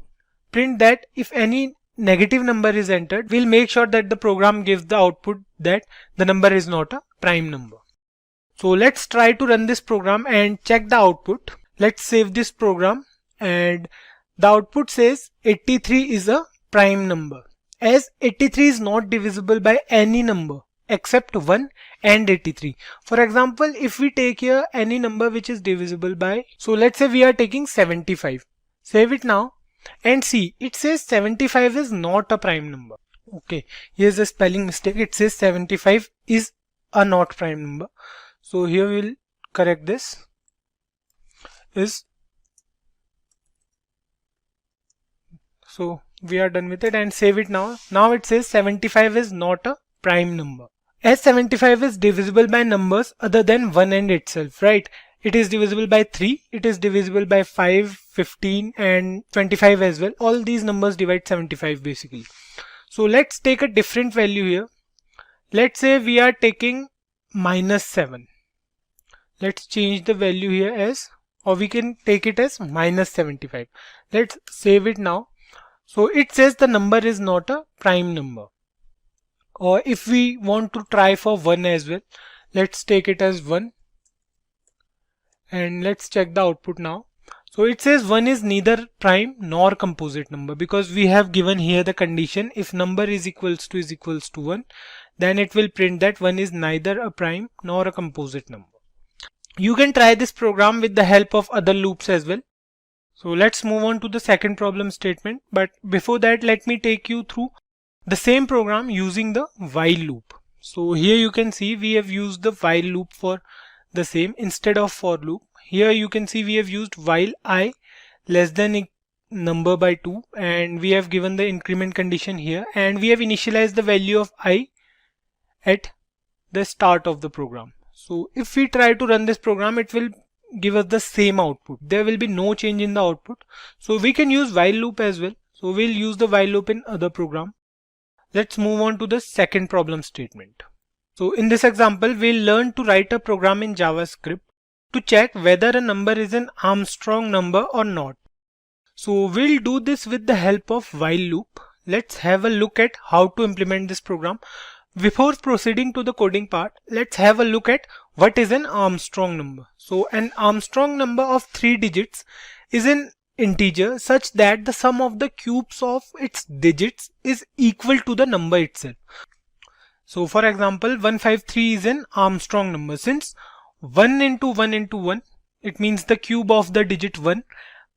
print that if any negative number is entered, we'll make sure that the program gives the output that the number is not a prime number. So let's try to run this program and check the output. Let's save this program, and the output says 83 is a prime number, as 83 is not divisible by any number except 1 and 83. For example, if we take here any number which is divisible by, so let's say we are taking 75. Save it now and see, it says 75 is not a prime number. Okay, here's a spelling mistake. It says 75 is a not prime number. So here we'll correct this. So we are done with it and save it now. Now it says 75 is not a prime number, as 75 is divisible by numbers other than 1 and itself, right? It is divisible by 3, it is divisible by 5, 15 and 25 as well. All these numbers divide 75 basically. So let's take a different value here. Let's say we are taking -7. Let's change the value here as, or we can take it as -75. Let's save it now. So it says the number is not a prime number. Or if we want to try for 1 as well, let's take it as 1. And let's check the output now. So it says 1 is neither prime nor composite number, because we have given here the condition if number is equals to 1, then it will print that 1 is neither a prime nor a composite number. You can try this program with the help of other loops as well. So let's move on to the second problem statement, but before that let me take you through the same program using the while loop. So here you can see we have used the while loop for the same instead of for loop. Here you can see we have used while I less than number by 2, and we have given the increment condition here, and we have initialized the value of I at the start of the program. So if we try to run this program, it will give us the same output. There will be no change in the output. So we can use while loop as well. So we'll use the while loop in other program. Let's move on to the second problem statement. So in this example, we'll learn to write a program in JavaScript to check whether a number is an Armstrong number or not. So we'll do this with the help of while loop. Let's have a look at how to implement this program. Before proceeding to the coding part, let's have a look at what is an Armstrong number. So an Armstrong number of 3 digits is an integer such that the sum of the cubes of its digits is equal to the number itself. So for example, 153 is an Armstrong number since 1 into 1 into 1, it means the cube of the digit 1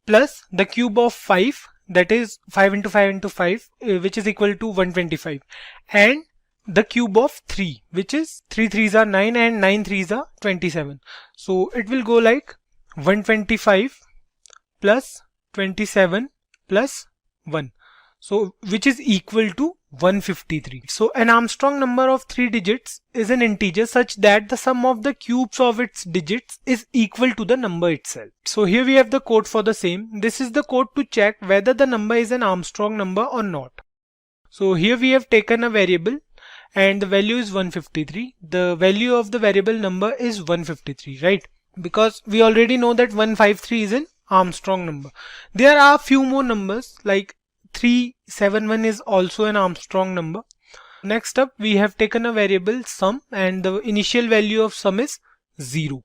plus the cube of 5, that is 5 into 5 into 5, which is equal to 125, and the cube of 3, which is 3 3s are 9 and 9 3s are 27. So it will go like 125 plus 27 plus 1. So which is equal to 153. So an Armstrong number of 3 digits is an integer such that the sum of the cubes of its digits is equal to the number itself. So here we have the code for the same. This is the code to check whether the number is an Armstrong number or not. So here we have taken a variable and the value is 153. The value of the variable number is 153, right? Because we already know that 153 is an Armstrong number. There are few more numbers like 371 is also an Armstrong number. Next up, we have taken a variable sum and the initial value of sum is 0.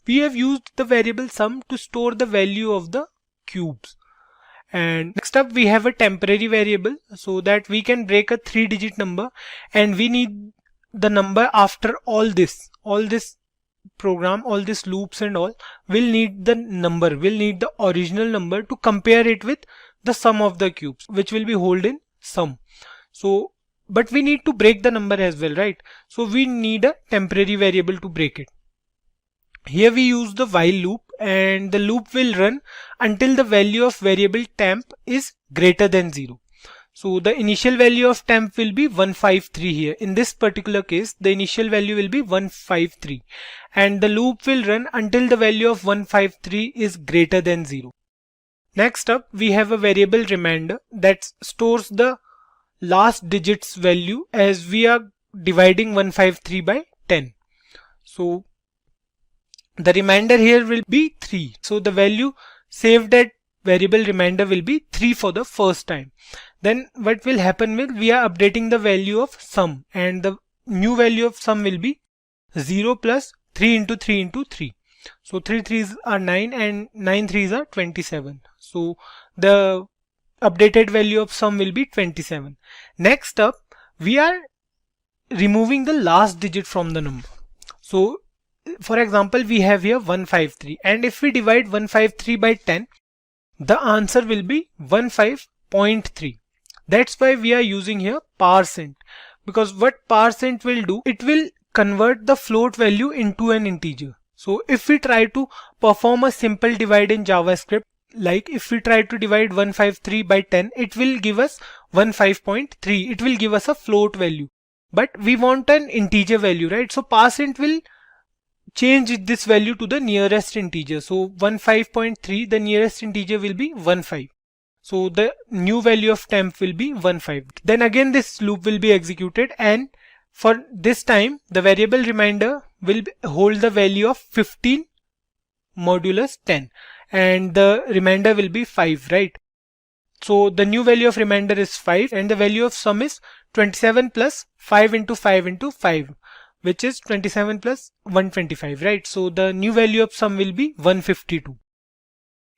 We have used the variable sum to store the value of the cubes. And next up, we have a temporary variable so that we can break a 3-digit number, and we need the number after all this program, all these loops and all, will need the number, will need the original number to compare it with the sum of the cubes, which will be held in sum. So, but we need to break the number as well, right? So we need a temporary variable to break it. Here we use the while loop, and the loop will run until the value of variable temp is greater than 0. So the initial value of temp will be 153 here. In this particular case, the initial value will be 153, and the loop will run until the value of 153 is greater than 0. Next up, we have a variable remainder that stores the last digit's value as we are dividing 153 by 10. So the remainder here will be 3. So the value saved at variable remainder will be 3 for the first time. Then what will happen will we are updating the value of sum, and the new value of sum will be 0 plus 3 into 3 into 3. So 3 3s are 9 and 9 3s are 27. So the updated value of sum will be 27. Next up, we are removing the last digit from the number. So for example, we have here 153, and if we divide 153 by 10, the answer will be 15.3. That's why we are using here %, because what % will do, it will convert the float value into an integer. So if we try to perform a simple divide in JavaScript, like if we try to divide 153 by 10, it will give us 15.3. It will give us a float value, but we want an integer value, right? So % will change this value to the nearest integer. So 15.3, the nearest integer will be 15. So the new value of temp will be 15. Then again this loop will be executed, and for this time the variable remainder will hold the value of 15 modulus 10, and the remainder will be 5, right? So the new value of remainder is 5, and the value of sum is 27 plus 5 into 5 into 5, which is 27 plus 125, right? So the new value of sum will be 152.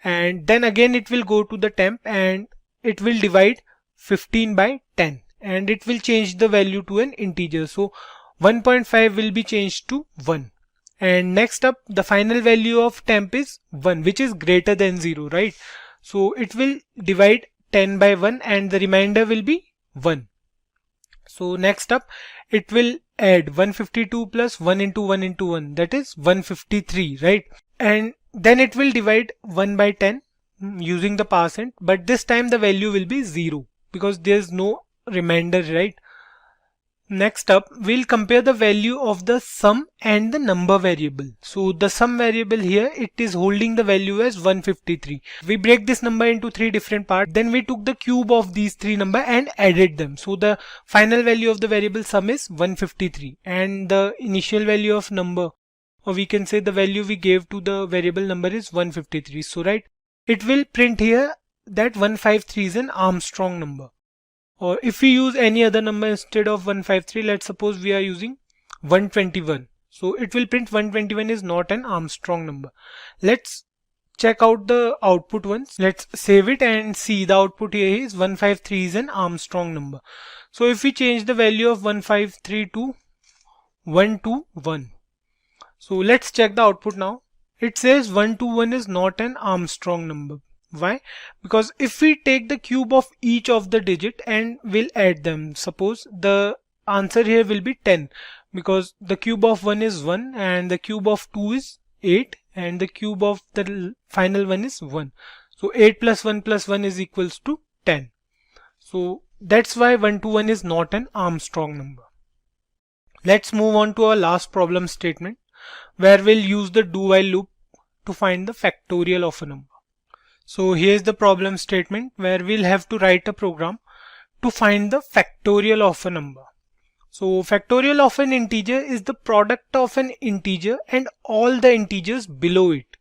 And then again it will go to the temp and it will divide 15 by 10, and it will change the value to an integer. So 1.5 will be changed to 1. And next up, the final value of temp is 1, which is greater than 0, right? So it will divide 10 by 1 and the remainder will be 1. So next up, it will add 152 plus 1 into 1 into 1, that is 153, right? And then it will divide 1 by 10 using the %, but this time the value will be 0 because there's no remainder, right? Next up, we'll compare the value of the sum and the number variable. So the sum variable here, it is holding the value as 153. We break this number into 3 different parts. Then we took the cube of these 3 numbers and added them. So the final value of the variable sum is 153, and the initial value of number, or we can say the value we gave to the variable number, is 153. So right, it will print here that 153 is an Armstrong number. Or if we use any other number instead of 153, let's suppose we are using 121. So it will print 121 is not an Armstrong number. Let's check out the output once. Let's save it and see the output here is 153 is an Armstrong number. So if we change the value of 153 to 121. So let's check the output now. It says 121 is not an Armstrong number. Why? Because if we take the cube of each of the digit and we'll add them, suppose the answer here will be 10, because the cube of 1 is 1 and the cube of 2 is 8 and the cube of the final one is 1. So 8 plus 1 is equals to 10. So that's why 121 is not an Armstrong number. Let's move on to our last problem statement, where we'll use the do while loop to find the factorial of a number. So here's the problem statement where we'll have to write a program to find the factorial of a number. So factorial of an integer is the product of an integer and all the integers below it,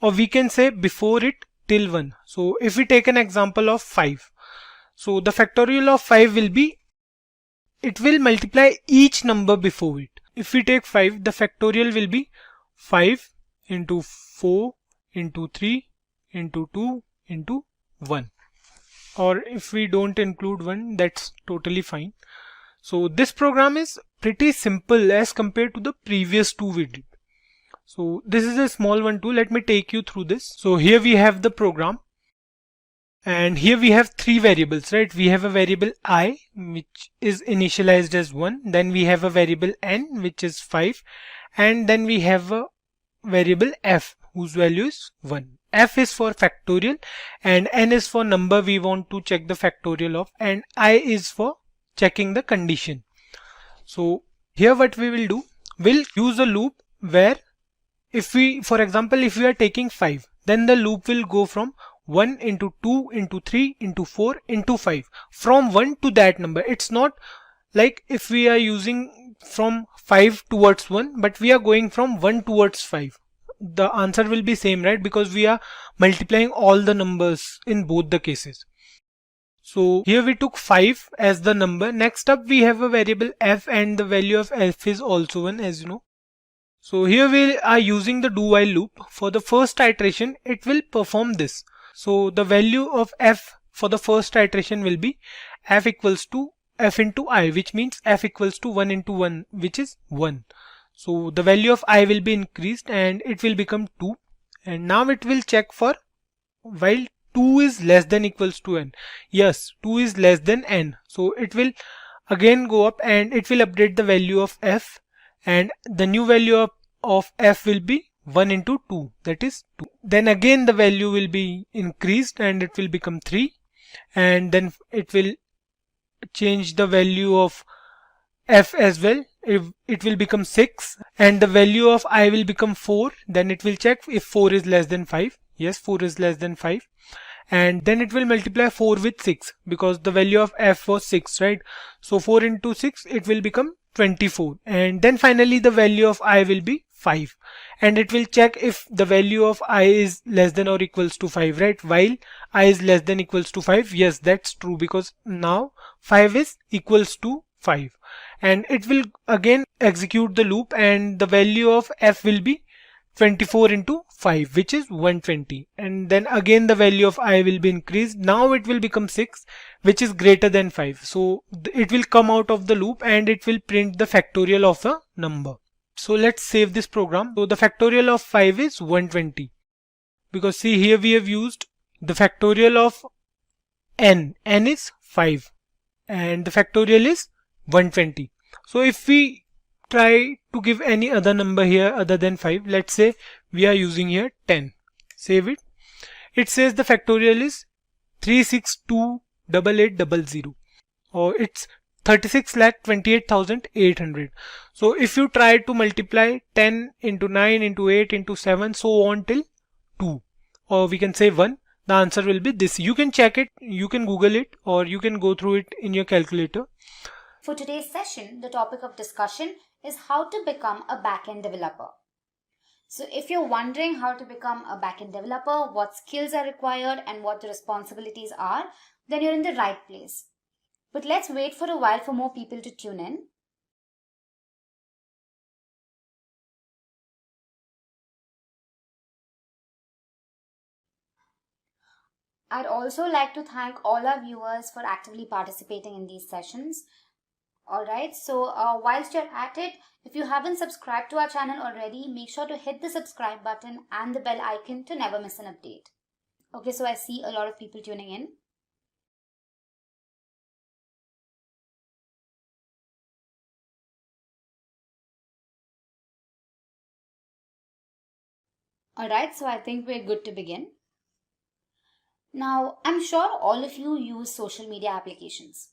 or we can say before it till 1. So if we take an example of 5, so the factorial of 5 will be, it will multiply each number before it. If we take 5, the factorial will be 5 into 4 into 3 into 2 into 1. Or if we don't include 1, that's totally fine. So this program is pretty simple as compared to the previous two we did. So this is a small one too. Let me take you through this. So here we have the program. And here we have three variables, right? We have a variable I, which is initialized as 1. Then we have a variable n, which is 5. And then we have a variable f, whose value is 1. F is for factorial and n is for number we want to check the factorial of, and I is for checking the condition. So here what we will do, we'll use a loop where if we, for example, if we are taking 5, then the loop will go from 1 into 2 into 3 into 4 into 5 from 1 to that number. It's not like if we are using from 5 towards 1, but we are going from 1 towards 5. The answer will be same, right? Because we are multiplying all the numbers in both the cases. So here we took 5 as the number. Next up we have a variable f, and the value of f is also 1, as you know. So here we are using the do while loop. For the first iteration it will perform this. So the value of f for the first iteration will be f equals to f into I, which means f equals to 1 into 1, which is 1. So the value of I will be increased and it will become 2. And now it will check for while 2 is less than equals to n. Yes, 2 is less than n. So it will again go up and it will update the value of f, and the new value of f will be 1 into 2, that is 2. Then again the value will be increased and it will become 3, and then it will change the value of f as well. If it will become 6 and the value of I will become 4, then it will check if 4 is less than 5. Yes, 4 is less than 5. And then it will multiply 4 with 6 because the value of f was 6, right? So 4 into 6, it will become 24. And then finally the value of I will be 5. And it will check if the value of I is less than or equals to 5, right? While I is less than equals to 5. Yes, that's true, because now 5 is equals to 5. And it will again execute the loop, and the value of f will be 24 into 5, which is 120. And then again the value of I will be increased. Now it will become 6, which is greater than 5. So it will come out of the loop and it will print the factorial of a number. So let's save this program. So the factorial of 5 is 120, because see here we have used the factorial of n. N is 5 and the factorial is 120. So if we try to give any other number here other than 5, let's say we are using here 10. Save it. It says the factorial is 3628800, or it's 36,28,800. So if you try to multiply 10 into 9 into 8 into 7 so on till 2, or we can say 1, the answer will be this. You can check it, you can Google it, or you can go through it in your calculator. For today's session, the topic of discussion is how to become a backend developer. So if you're wondering how to become a backend developer, what skills are required and what the responsibilities are, then you're in the right place. But let's wait for a while for more people to tune in. I'd also like to thank all our viewers for actively participating in these sessions. Alright, so whilst you're at it, if you haven't subscribed to our channel already, make sure to hit the subscribe button and the bell icon to never miss an update. Okay, so I see a lot of people tuning in. Alright, so I think we're good to begin. Now, I'm sure all of you use social media applications.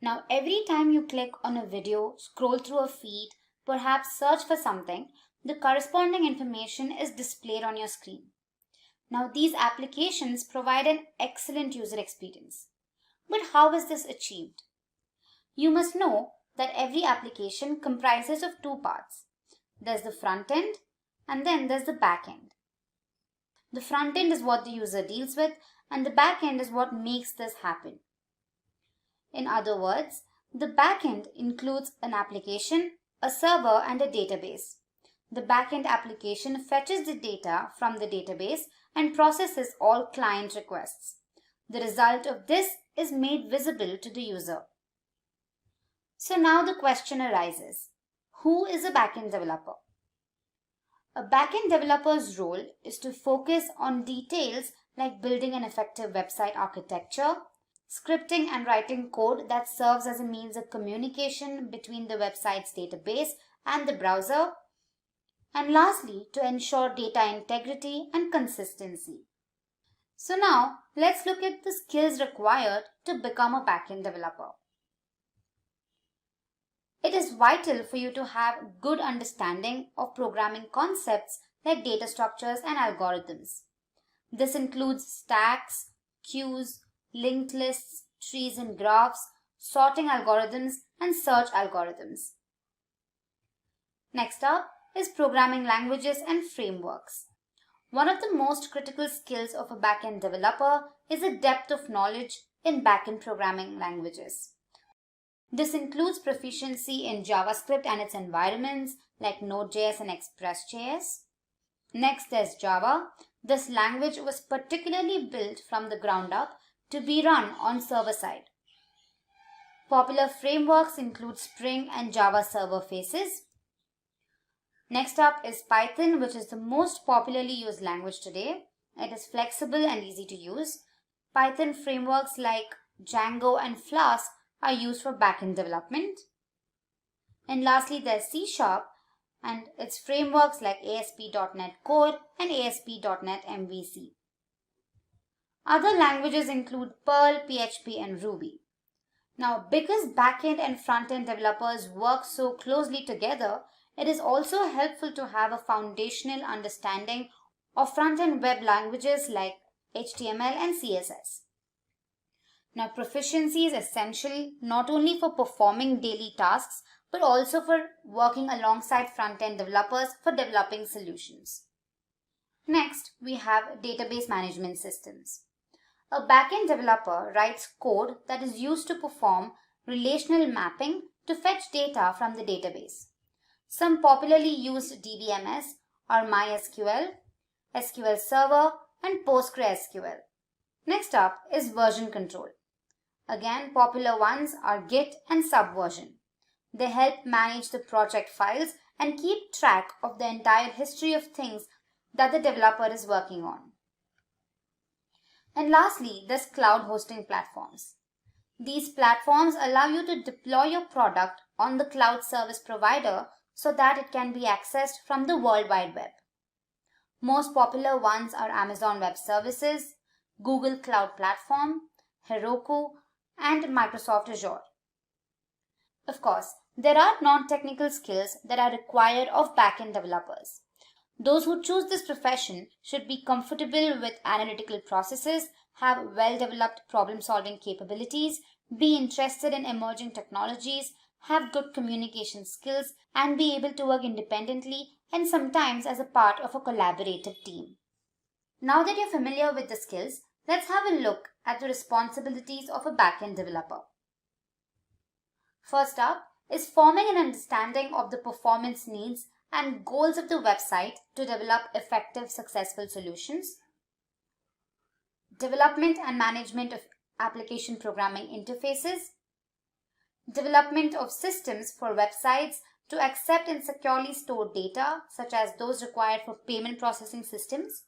Now, every time you click on a video, scroll through a feed, perhaps search for something, the corresponding information is displayed on your screen. Now, these applications provide an excellent user experience. But how is this achieved? You must know that every application comprises of two parts. There's the front end and then there's the back end. The front end is what the user deals with and the back end is what makes this happen. In other words, the back end includes an application, a server and a database. The back end application fetches the data from the database and processes all client requests. The result of this is made visible to the user. So now the question arises, who is a back-end developer? A back-end developer's role is to focus on details like building an effective website architecture, scripting and writing code that serves as a means of communication between the website's database and the browser, and lastly, to ensure data integrity and consistency. So now, let's look at the skills required to become a back-end developer. It is vital for you to have good understanding of programming concepts like data structures and algorithms. This includes stacks, queues, linked lists, trees and graphs, sorting algorithms, and search algorithms. Next up is programming languages and frameworks. One of the most critical skills of a back-end developer is a depth of knowledge in back-end programming languages. This includes proficiency in JavaScript and its environments like Node.js and Express.js. Next, there's Java. This language was particularly built from the ground up to be run on server side. Popular frameworks include Spring and Java Server Faces. Next up is Python, which is the most popularly used language today. It is flexible and easy to use. Python frameworks like Django and Flask are used for backend development. And lastly, there's C# and its frameworks like ASP.NET Core and ASP.NET MVC. Other languages include Perl, PHP, and Ruby. Now, because backend and frontend developers work so closely together, it is also helpful to have a foundational understanding of front-end web languages like HTML and CSS. Now, proficiency is essential not only for performing daily tasks, but also for working alongside front-end developers for developing solutions. Next, we have database management systems. A backend developer writes code that is used to perform relational mapping to fetch data from the database. Some popularly used DBMS are MySQL, SQL Server, and PostgreSQL. Next up is version control. Again, popular ones are Git and Subversion. They help manage the project files and keep track of the entire history of things that the developer is working on. And lastly, there's cloud hosting platforms. These platforms allow you to deploy your product on the cloud service provider so that it can be accessed from the World Wide Web. Most popular ones are Amazon Web Services, Google Cloud Platform, Heroku, and Microsoft Azure. Of course, there are non-technical skills that are required of backend developers. Those who choose this profession should be comfortable with analytical processes, have well-developed problem-solving capabilities, be interested in emerging technologies, have good communication skills, and be able to work independently and sometimes as a part of a collaborative team. Now that you're familiar with the skills, let's have a look at the responsibilities of a backend developer. First up is forming an understanding of the performance needs and goals of the website to develop effective, successful solutions. Development and management of application programming interfaces. Development of systems for websites to accept and securely store data, such as those required for payment processing systems.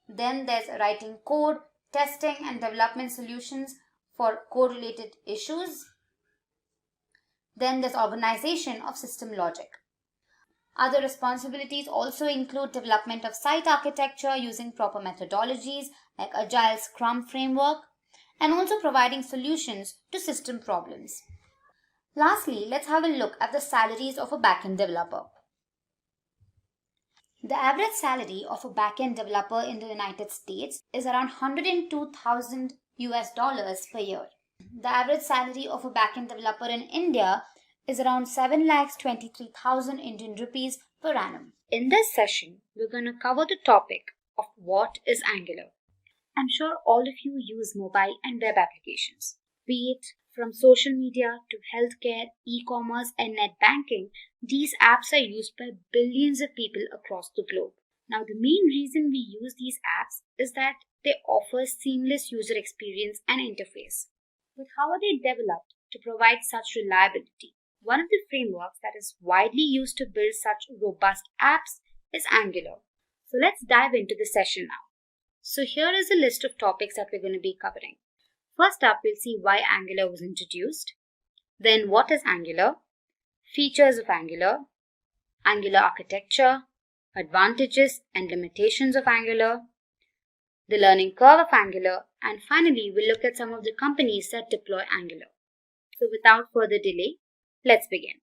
Then there's writing code, testing and development solutions for code-related issues. Then there's organization of system logic. Other responsibilities also include development of site architecture using proper methodologies like Agile Scrum framework, and also providing solutions to system problems. Lastly, let's have a look at the salaries of a backend developer. The average salary of a backend developer in the United States is around $102,000 per year. The average salary of a backend developer in India is around 7,23,000 Indian rupees per annum. In this session, we're going to cover the topic of what is Angular. I'm sure all of you use mobile and web applications, be it from social media to healthcare, e-commerce and net banking. These apps are used by billions of people across the globe. Now, the main reason we use these apps is that they offer seamless user experience and interface. But how are they developed to provide such reliability? One of the frameworks that is widely used to build such robust apps is Angular. So let's dive into the session now. So here is a list of topics that we're going to be covering. First up, we'll see why Angular was introduced. Then what is Angular? Features of Angular, Angular architecture, advantages and limitations of Angular, the learning curve of Angular, and finally we'll look at some of the companies that deploy Angular. So without further delay, let's begin.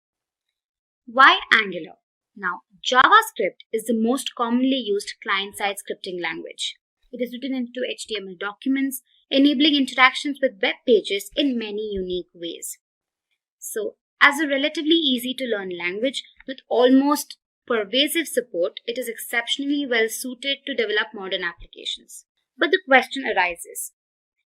Why Angular? Now, JavaScript is the most commonly used client-side scripting language. It is written into HTML documents, enabling interactions with web pages in many unique ways. So, as a relatively easy to learn language with almost pervasive support, it is exceptionally well suited to develop modern applications. But the question arises,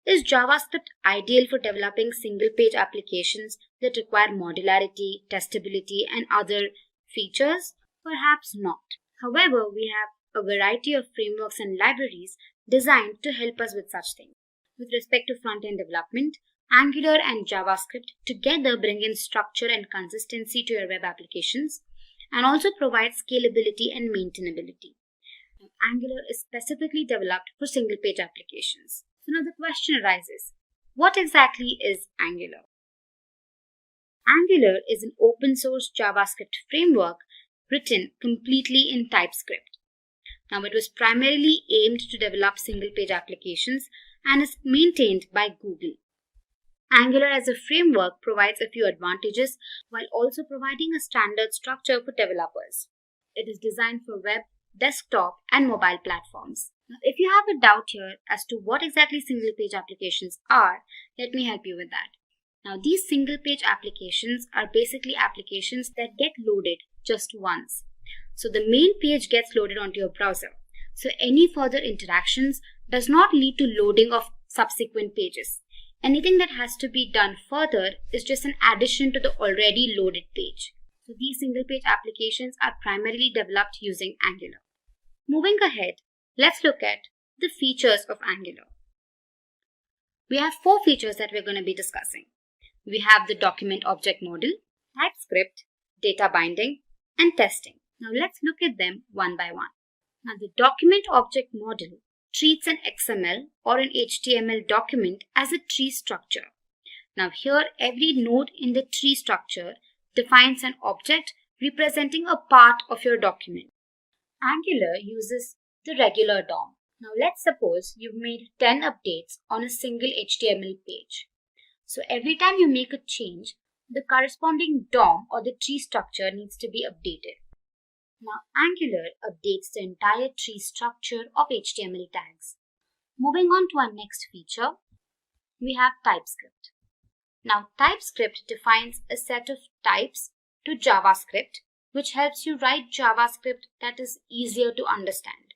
is JavaScript ideal for developing single-page applications that require modularity, testability, and other features? Perhaps not. However, we have a variety of frameworks and libraries designed to help us with such things. With respect to front-end development, Angular and JavaScript together bring in structure and consistency to your web applications and also provide scalability and maintainability. Now, Angular is specifically developed for single-page applications. So now the question arises, what exactly is Angular? Angular is an open-source JavaScript framework written completely in TypeScript. Now, it was primarily aimed to develop single-page applications and is maintained by Google. Angular as a framework provides a few advantages while also providing a standard structure for developers. It is designed for web, desktop, and mobile platforms. Now, if you have a doubt here as to what exactly single-page applications are, let me help you with that. Now, these single-page applications are basically applications that get loaded just once. So the main page gets loaded onto your browser. So any further interactions does not lead to loading of subsequent pages. Anything that has to be done further is just an addition to the already loaded page. So these single-page applications are primarily developed using Angular. Moving ahead, let's look at the features of Angular. We have 4 features that we're going to be discussing. We have the document object model, TypeScript, data binding, and testing. Now let's look at them one by one. Now the document object model treats an XML or an HTML document as a tree structure. Now here every node in the tree structure defines an object representing a part of your document. Angular uses the regular DOM. Now let's suppose you've made 10 updates on a single HTML page. So every time you make a change, the corresponding DOM or the tree structure needs to be updated. Now Angular updates the entire tree structure of HTML tags. Moving on to our next feature, we have TypeScript. Now TypeScript defines a set of types to JavaScript, which helps you write JavaScript that is easier to understand.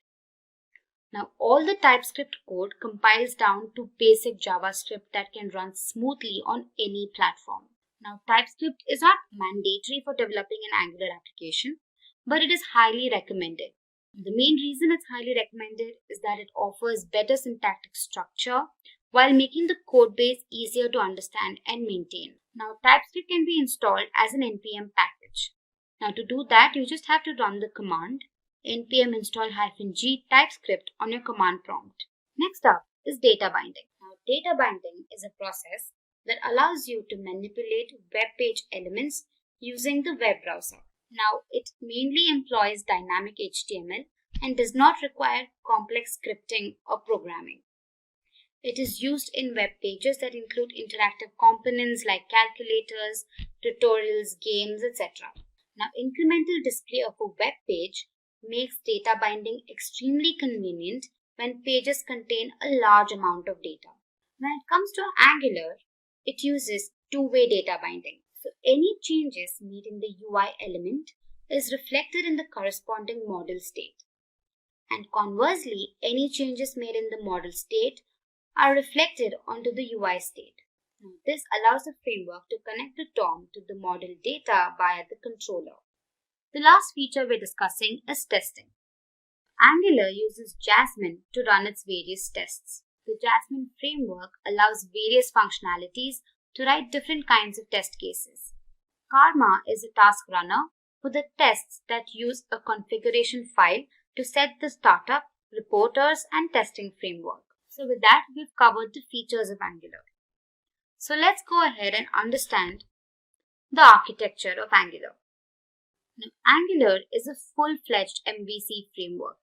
Now all the TypeScript code compiles down to basic JavaScript that can run smoothly on any platform. Now, TypeScript is not mandatory for developing an Angular application, but it is highly recommended. The main reason it's highly recommended is that it offers better syntactic structure while making the code base easier to understand and maintain. Now, TypeScript can be installed as an npm package. Now, to do that, you just have to run the command npm install -g TypeScript on your command prompt. Next up is data binding. Now, data binding is a process that allows you to manipulate web page elements using the web browser. Now, it mainly employs dynamic HTML and does not require complex scripting or programming. It is used in web pages that include interactive components like calculators, tutorials, games, etc. Now, incremental display of a web page makes data binding extremely convenient when pages contain a large amount of data. When it comes to Angular, it uses two-way data binding. So any changes made in the UI element is reflected in the corresponding model state. And conversely, any changes made in the model state are reflected onto the UI state. Now, this allows the framework to connect the DOM to the model data via the controller. The last feature we're discussing is testing. Angular uses Jasmine to run its various tests. The Jasmine framework allows various functionalities to write different kinds of test cases. Karma is a task runner for the tests that use a configuration file to set the startup, reporters, and testing framework. So with that, we've covered the features of Angular. So let's go ahead and understand the architecture of Angular. Now, Angular is a full-fledged MVC framework.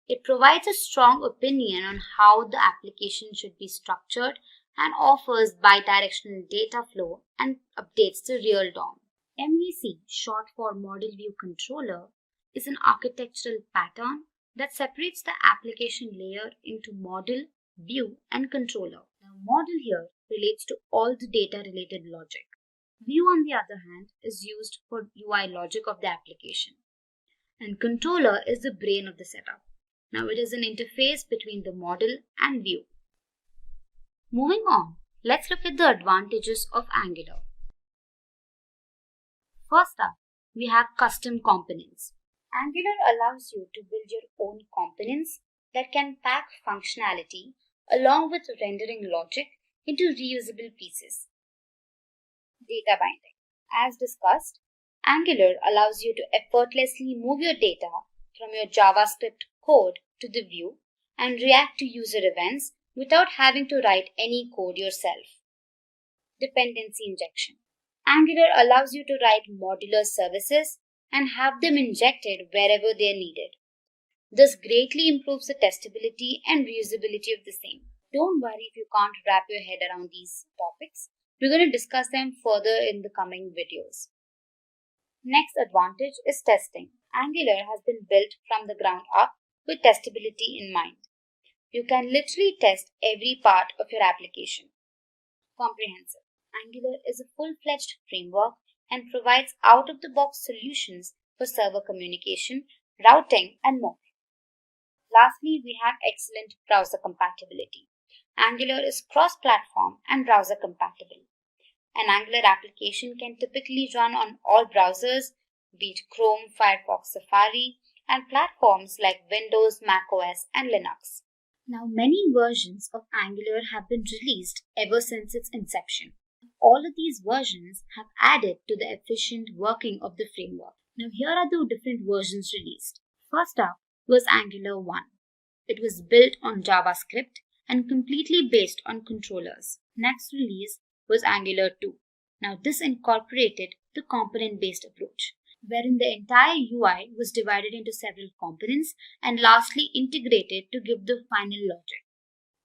It provides a strong opinion on how the application should be structured and offers bidirectional data flow and updates the real DOM. MVC, short for Model View Controller, is an architectural pattern that separates the application layer into model, view, and controller. Now, model here relates to all the data-related logic. View, on the other hand, is used for UI logic of the application. And controller is the brain of the setup. Now, it is an interface between the model and view. Moving on, let's look at the advantages of Angular. First up, we have custom components. Angular allows you to build your own components that can pack functionality along with rendering logic into reusable pieces. Data binding. As discussed, Angular allows you to effortlessly move your data from your JavaScript code to the view and react to user events without having to write any code yourself. Dependency injection. Angular allows you to write modular services and have them injected wherever they are needed. This greatly improves the testability and reusability of the same. Don't worry if you can't wrap your head around these topics. We're going to discuss them further in the coming videos. Next advantage is testing. Angular has been built from the ground up with testability in mind. You can literally test every part of your application. Comprehensive. Angular is a full-fledged framework and provides out-of-the-box solutions for server communication, routing, and more. Lastly, we have excellent browser compatibility. Angular is cross-platform and browser compatible. An Angular application can typically run on all browsers, be it Chrome, Firefox, Safari, and platforms like Windows, macOS, and Linux. Now, many versions of Angular have been released ever since its inception. All of these versions have added to the efficient working of the framework. Now, here are the different versions released. First up was Angular 1. It was built on JavaScript and completely based on controllers. Next release was Angular 2. Now, this incorporated the component-based approach, wherein the entire UI was divided into several components and lastly integrated to give the final logic.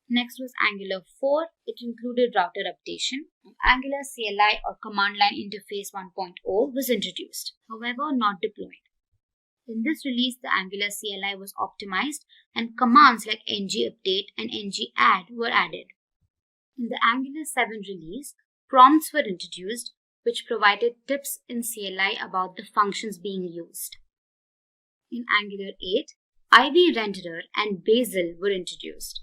Next was Angular 4. It included router updation. Angular CLI or Command Line Interface 1.0 was introduced, however not deployed. In this release, the Angular CLI was optimized and commands like ng-update and ng-add were added. In the Angular 7 release, prompts were introduced which provided tips in CLI about the functions being used. In Angular 8, IV Renderer and Bazel were introduced.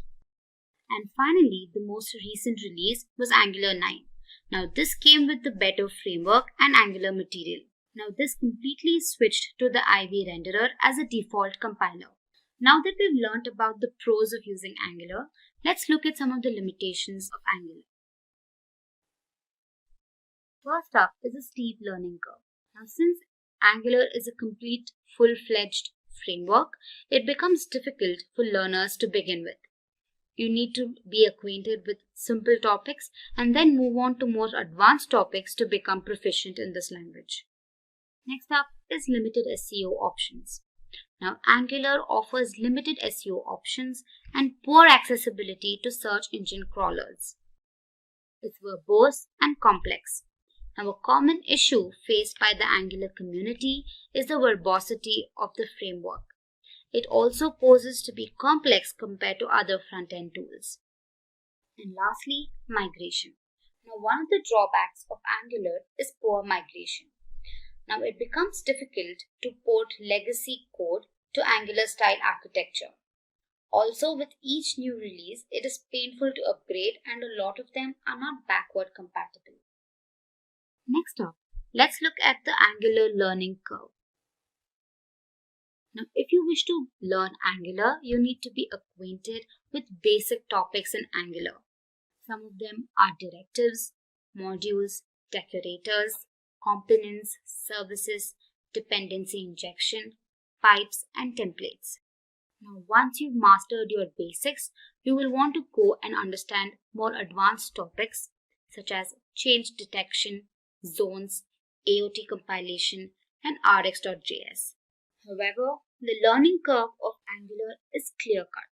And finally, the most recent release was Angular 9. Now this came with the better framework and Angular material. Now this completely switched to the IB renderer as a default compiler. Now that we've learned about the pros of using Angular, let's look at some of the limitations of Angular. First up is a steep learning curve. Now since Angular is a complete full-fledged framework, it becomes difficult for learners to begin with. You need to be acquainted with simple topics and then move on to more advanced topics to become proficient in this language. Next up is limited SEO options. Now, Angular offers limited SEO options and poor accessibility to search engine crawlers. It's verbose and complex. Now, a common issue faced by the Angular community is the verbosity of the framework. It also poses to be complex compared to other front-end tools. And lastly, migration. Now, one of the drawbacks of Angular is poor migration. Now, it becomes difficult to port legacy code to Angular-style architecture. Also, with each new release, it is painful to upgrade and a lot of them are not backward compatible. Next up, let's look at the Angular learning curve. Now, if you wish to learn Angular, you need to be acquainted with basic topics in Angular. Some of them are directives, modules, decorators, components, services, dependency injection, pipes, and templates. Now, once you've mastered your basics, you will want to go and understand more advanced topics such as change detection, zones, AOT compilation, and RX.js. However, the learning curve of Angular is clear-cut.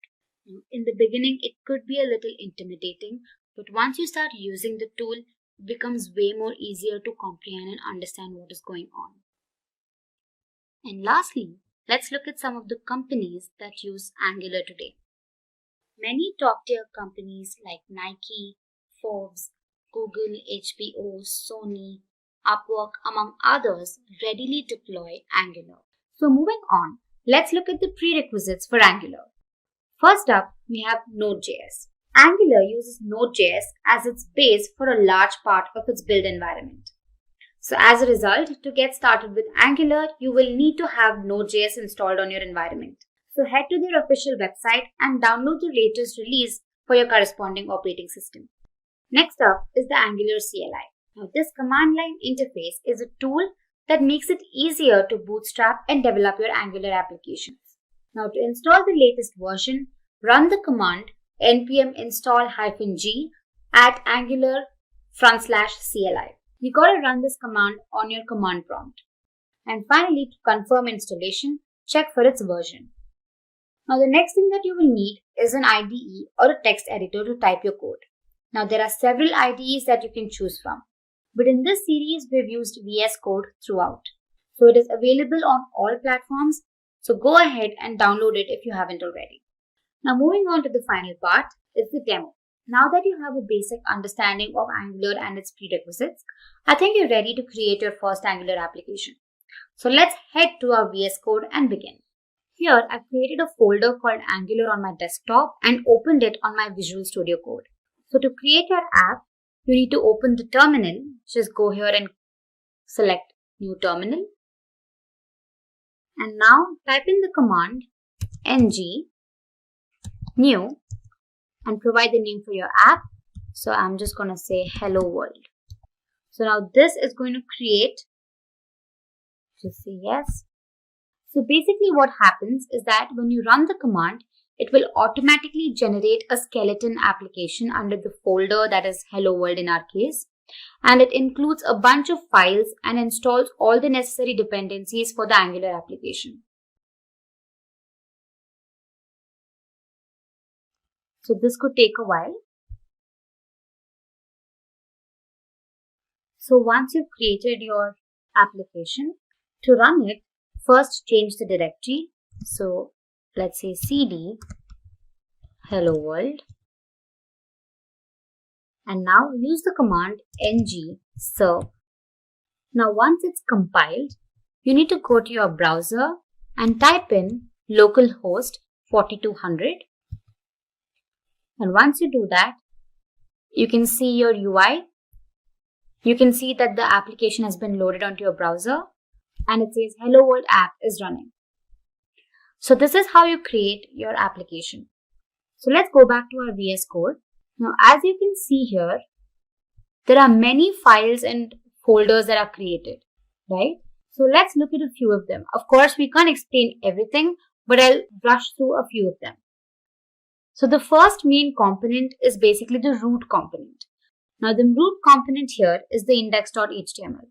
In the beginning, it could be a little intimidating, but once you start using the tool, it becomes way more easier to comprehend and understand what is going on. And lastly, let's look at some of the companies that use Angular today. Many top-tier companies like Nike, Forbes, Google, HBO, Sony, Upwork, among others, readily deploy Angular. So moving on, let's look at the prerequisites for Angular. First up, we have Node.js. Angular uses Node.js as its base for a large part of its build environment. So as a result, to get started with Angular, you will need to have Node.js installed on your environment. So head to their official website and download the latest release for your corresponding operating system. Next up is the Angular CLI. Now this command line interface is a tool that makes it easier to bootstrap and develop your Angular applications. Now to install the latest version, run the command npm install-g at angular/CLI. You gotta run this command on your command prompt. And finally, to confirm installation, check for its version. Now the next thing that you will need is an IDE or a text editor to type your code. Now there are several IDEs that you can choose from. But in this series, we've used VS Code throughout. So it is available on all platforms. So go ahead and download it if you haven't already. Now moving on to the final part is the demo. Now that you have a basic understanding of Angular and its prerequisites, I think you're ready to create your first Angular application. So let's head to our VS Code and begin. Here, I've created a folder called Angular on my desktop and opened it on my Visual Studio Code. So to create your app, you need to open the terminal. Just go here and select New Terminal. And now type in the command ng new and provide the name for your app. So I'm just going to say Hello World. So now this is going to create, just say yes. So basically what happens is that when you run the command, it will automatically generate a skeleton application under the folder that is Hello World in our case. And it includes a bunch of files and installs all the necessary dependencies for the Angular application. So this could take a while. So once you've created your application, to run it, first change the directory. So let's say cd hello world. And now use the command ng serve. Now once it's compiled, you need to go to your browser and type in localhost 4200. And once you do that, you can see your UI you can see that the application has been loaded onto your browser and it says Hello World app is running. So this is how you create your application. So let's go back to our VS Code. Now, as you can see here, there are many files and folders that are created, right? So let's look at a few of them. Of course, we can't explain everything, but I'll brush through a few of them. So the first main component is basically the root component. Now the root component here is the index.html.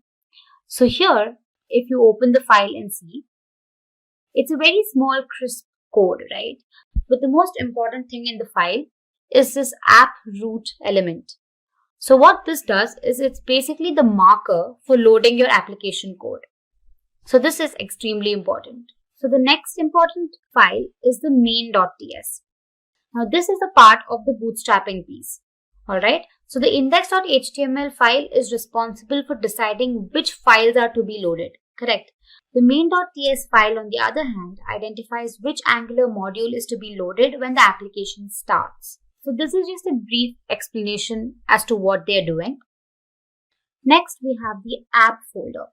So here, if you open the file and see, it's a very small crisp code, right? But the most important thing in the file is this app root element. So what this does is it's basically the marker for loading your application code. So this is extremely important. So the next important file is the main.ts. Now this is a part of the bootstrapping piece. Alright, so the index.html file is responsible for deciding which files are to be loaded, correct? The main.ts file, on the other hand, identifies which Angular module is to be loaded when the application starts. So this is just a brief explanation as to what they are doing. Next, we have the app folder.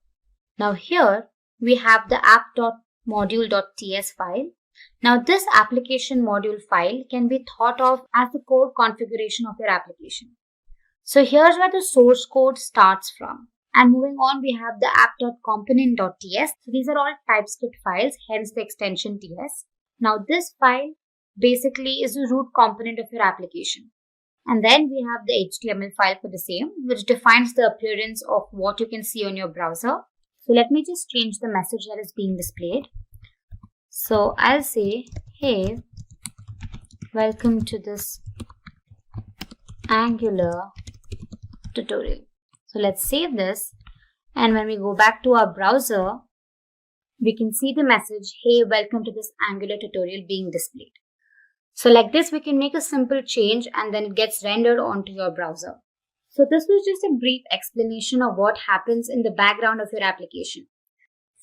Now here, we have the app.module.ts file. Now this application module file can be thought of as the core configuration of your application. So here's where the source code starts from. And moving on, we have the app.component.ts. So these are all TypeScript files, hence the extension TS. Now this file basically is the root component of your application. And then we have the HTML file for the same, which defines the appearance of what you can see on your browser. So let me just change the message that is being displayed. So I'll say, hey, welcome to this Angular tutorial. So let's save this, and when we go back to our browser, we can see the message, hey, welcome to this Angular tutorial being displayed. So like this, we can make a simple change and then it gets rendered onto your browser. So this was just a brief explanation of what happens in the background of your application.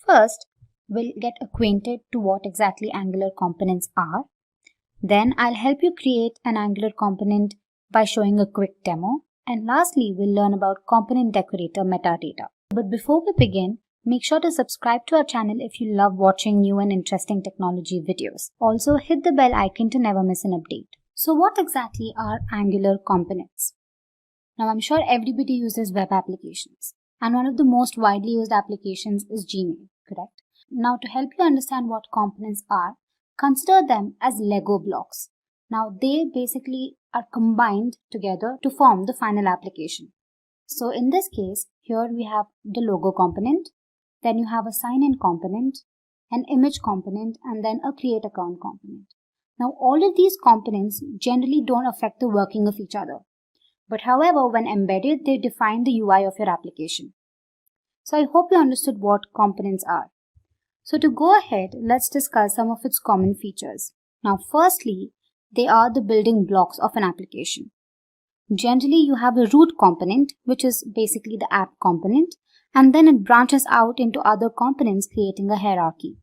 First, we'll get acquainted to what exactly Angular components are. Then I'll help you create an Angular component by showing a quick demo. And lastly, we'll learn about component decorator metadata. But before we begin, make sure to subscribe to our channel if you love watching new and interesting technology videos. Also, hit the bell icon to never miss an update. So what exactly are Angular components? Now, I'm sure everybody uses web applications. And one of the most widely used applications is Gmail, correct? Now, to help you understand what components are, consider them as Lego blocks. Now, they basically are combined together to form the final application. So in this case, here we have the logo component, then you have a sign-in component, an image component, and then a create account component. Now, all of these components generally don't affect the working of each other. But however, when embedded, they define the UI of your application. So I hope you understood what components are. So to go ahead, let's discuss some of its common features. Now, firstly, they are the building blocks of an application. Generally, you have a root component, which is basically the app component, and then it branches out into other components, creating a hierarchy.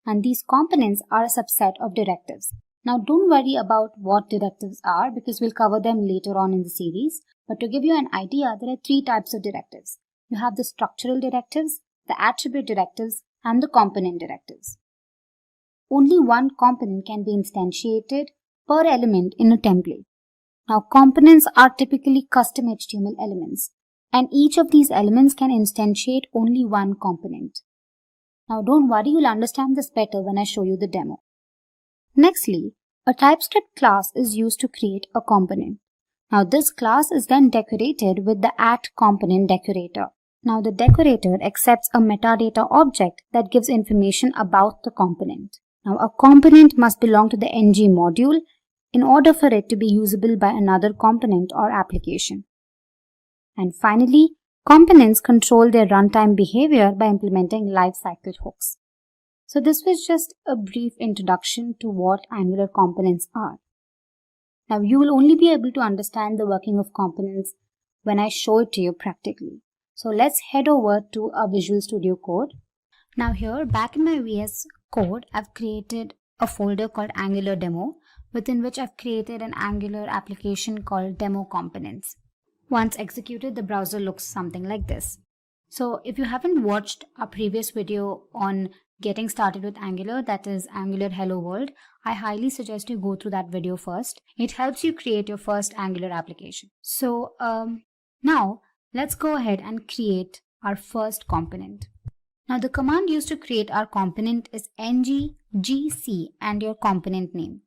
And these components are a subset of directives. Now, don't worry about what directives are because we'll cover them later on in the series. But to give you an idea, there are three types of directives. You have the structural directives, the attribute directives, and the component directives. Only one component can be instantiated per element in a template. Now, components are typically custom HTML elements, and each of these elements can instantiate only one component. Now, don't worry, you'll understand this better when I show you the demo. Nextly, a TypeScript class is used to create a component. Now, this class is then decorated with the @component decorator. Now, the decorator accepts a metadata object that gives information about the component. Now, a component must belong to the ng module in order for it to be usable by another component or application. And finally, components control their runtime behavior by implementing lifecycle hooks. So this was just a brief introduction to what Angular components are. Now, you will only be able to understand the working of components when I show it to you practically. So let's head over to our Visual Studio Code. Now here, back in my VS Code, I've created a folder called Angular Demo, within which I've created an Angular application called Demo Components. Once executed, the browser looks something like this. So if you haven't watched our previous video on getting started with Angular, that is Angular Hello World, I highly suggest you go through that video first. It helps you create your first Angular application. So now let's go ahead and create our first component. Now the command used to create our component is ng-gc and your component name.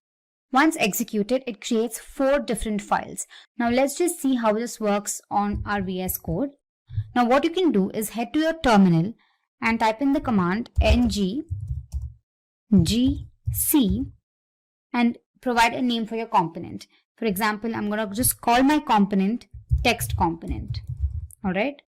Once executed, it creates 4 different files. Now let's just see how this works on our VS Code. Now what you can do is head to your terminal and type in the command ng-gc and provide a name for your component. For example, I'm going to just call my component text component. Alright.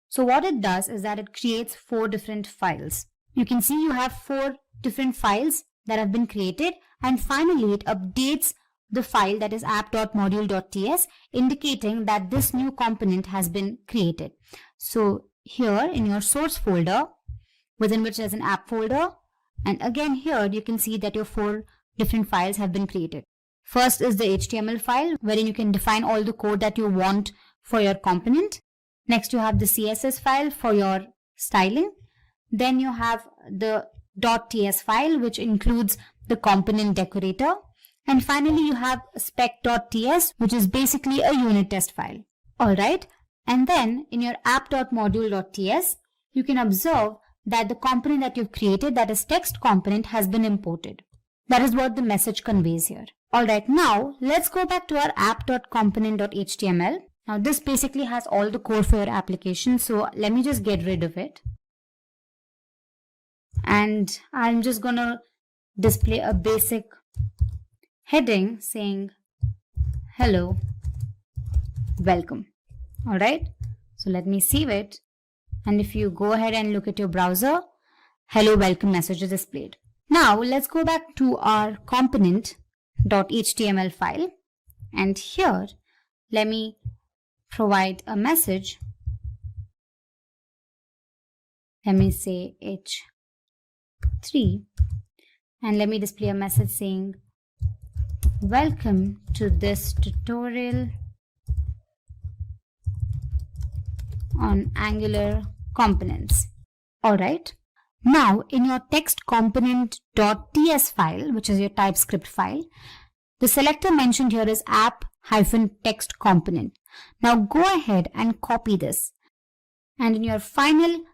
So what it does is that it creates 4 different files. You can see you have 4 different files that have been created, and finally it updates the file that is app.module.ts, indicating that this new component has been created. So here in your source folder, within which there's an app folder, and again here you can see that your 4 different files have been created. First is the HTML file, wherein you can define all the code that you want for your component. Next you have the CSS file for your styling. Then you have the .ts file, which includes the component decorator. And finally you have spec.ts, which is basically a unit test file. Alright, and then in your app.module.ts, you can observe that the component that you've created, that is text component, has been imported. That is what the message conveys here. Alright, now let's go back to our app.component.html. Now this basically has all the code for your application, so let me just get rid of it. And I'm just gonna display a basic heading saying hello, welcome. Alright, so let me save it. And if you go ahead and look at your browser, hello, welcome message is displayed. Now let's go back to our component.html file. And here, let me provide a message. Let me say H3. And let me display a message saying, welcome to this tutorial on Angular components. Alright. Now in your text component.ts file, which is your TypeScript file, the selector mentioned here is app-text component. Now go ahead and copy this. And in your final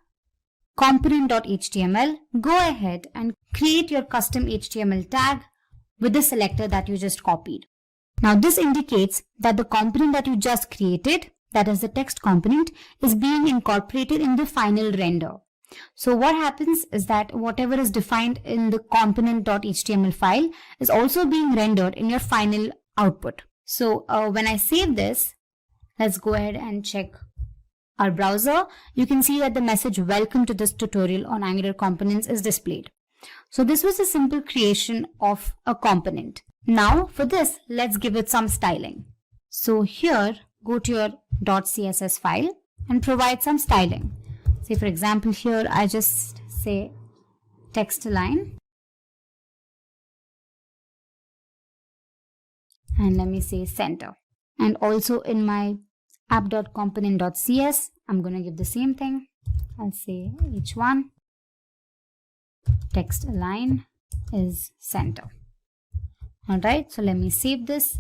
component.html, go ahead and create your custom HTML tag with the selector that you just copied. Now this indicates that the component that you just created, that is the text component, is being incorporated in the final render. So what happens is that whatever is defined in the component.html file is also being rendered in your final output. So when I save this, let's go ahead and check our browser. You can see that the message welcome to this tutorial on Angular components is displayed. So this was a simple creation of a component. Now for this, let's give it some styling. So here, go to your .css file and provide some styling. Say for example here, I just say text align. And let me say center. And also in my app.component.cs, I'm going to give the same thing. I'll say h1 text align is center. Alright, so let me save this,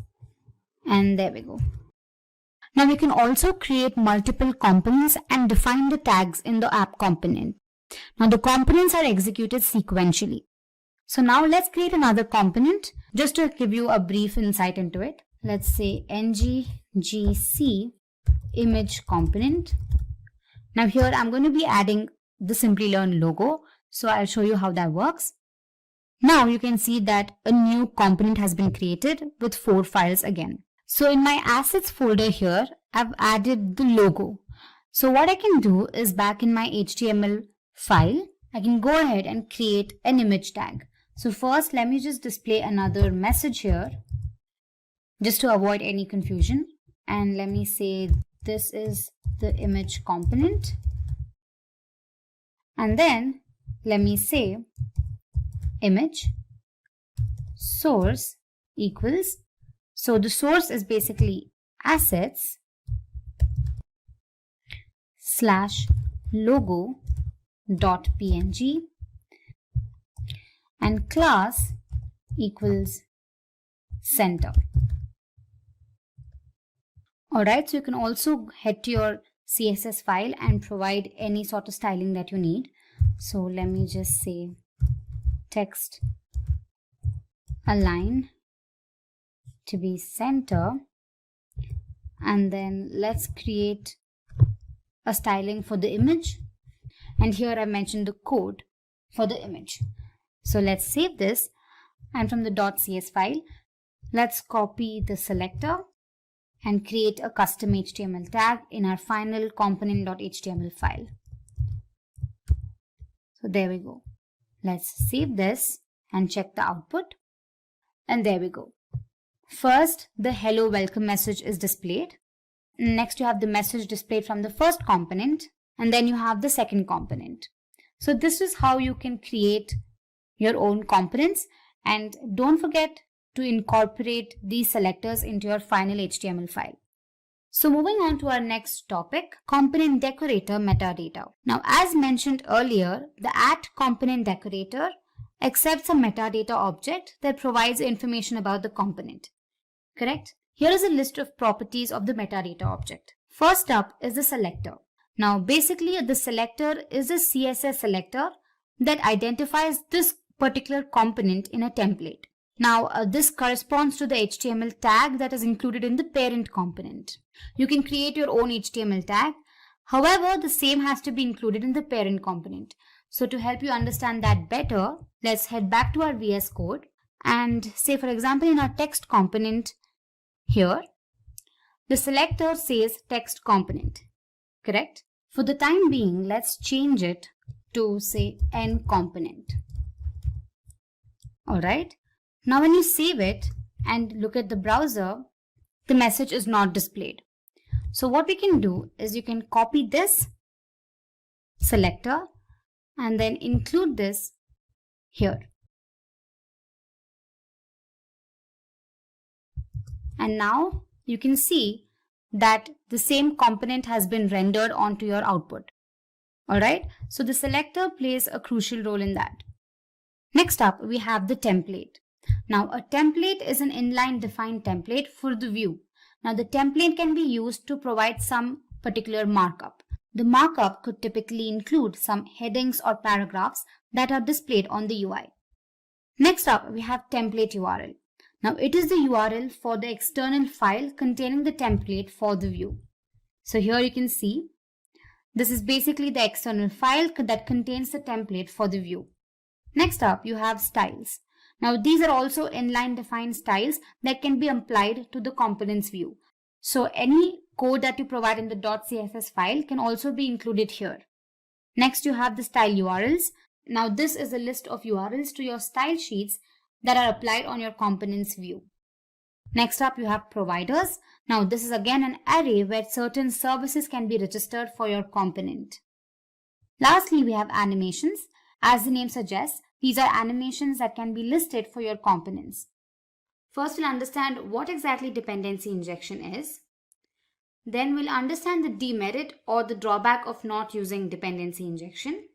and there we go. Now we can also create multiple components and define the tags in the app component. Now the components are executed sequentially. So now let's create another component just to give you a brief insight into it. Let's say ng-gc image component. Now here I'm going to be adding the Simplilearn logo. So I'll show you how that works. Now you can see that a new component has been created with 4 files again. So in my assets folder here, I've added the logo. So what I can do is back in my HTML file, I can go ahead and create an image tag. So first, let me just display another message here just to avoid any confusion. And let me say this is the image component. And then let me say image source equals. So the source is basically assets / logo.png and class equals center. Alright, so you can also head to your CSS file and provide any sort of styling that you need. So let me just say text align to be center, and then let's create a styling for the image, and here I mentioned the code for the image. So let's save this, and from the .cs file let's copy the selector and create a custom HTML tag in our final component.html file. So there we go. Let's save this and check the output, and there we go. First, the hello welcome message is displayed. Next, you have the message displayed from the first component, and then you have the second component. So this is how you can create your own components, and don't forget to incorporate these selectors into your final HTML file. So moving on to our next topic, component decorator metadata. Now, as mentioned earlier, the @component decorator accepts a metadata object that provides information about the component. Correct? Here is a list of properties of the metadata object. First up is the selector. Now, basically, the selector is a CSS selector that identifies this particular component in a template. Now, this corresponds to the HTML tag that is included in the parent component. You can create your own HTML tag. However, the same has to be included in the parent component. So to help you understand that better, let's head back to our VS Code and say, for example, in our text component here, the selector says text component, correct? For the time being, let's change it to say n component. Alright. Now when you save it and look at the browser, the message is not displayed. So what we can do is you can copy this selector and then include this here. And now you can see that the same component has been rendered onto your output. Alright, so the selector plays a crucial role in that. Next up, we have the template. Now, a template is an inline defined template for the view. Now, the template can be used to provide some particular markup. The markup could typically include some headings or paragraphs that are displayed on the UI. Next up, we have template URL. Now, it is the URL for the external file containing the template for the view. So here you can see, this is basically the external file that contains the template for the view. Next up, you have styles. Now, these are also inline defined styles that can be applied to the components view. So any code that you provide in the .css file can also be included here. Next, you have the style URLs. Now, this is a list of URLs to your style sheets that are applied on your components view. Next up, you have providers. Now, this is again an array where certain services can be registered for your component. Lastly, we have animations. As the name suggests, these are animations that can be listed for your components. First, we'll understand what exactly dependency injection is. Then we'll understand the demerit or the drawback of not using dependency injection.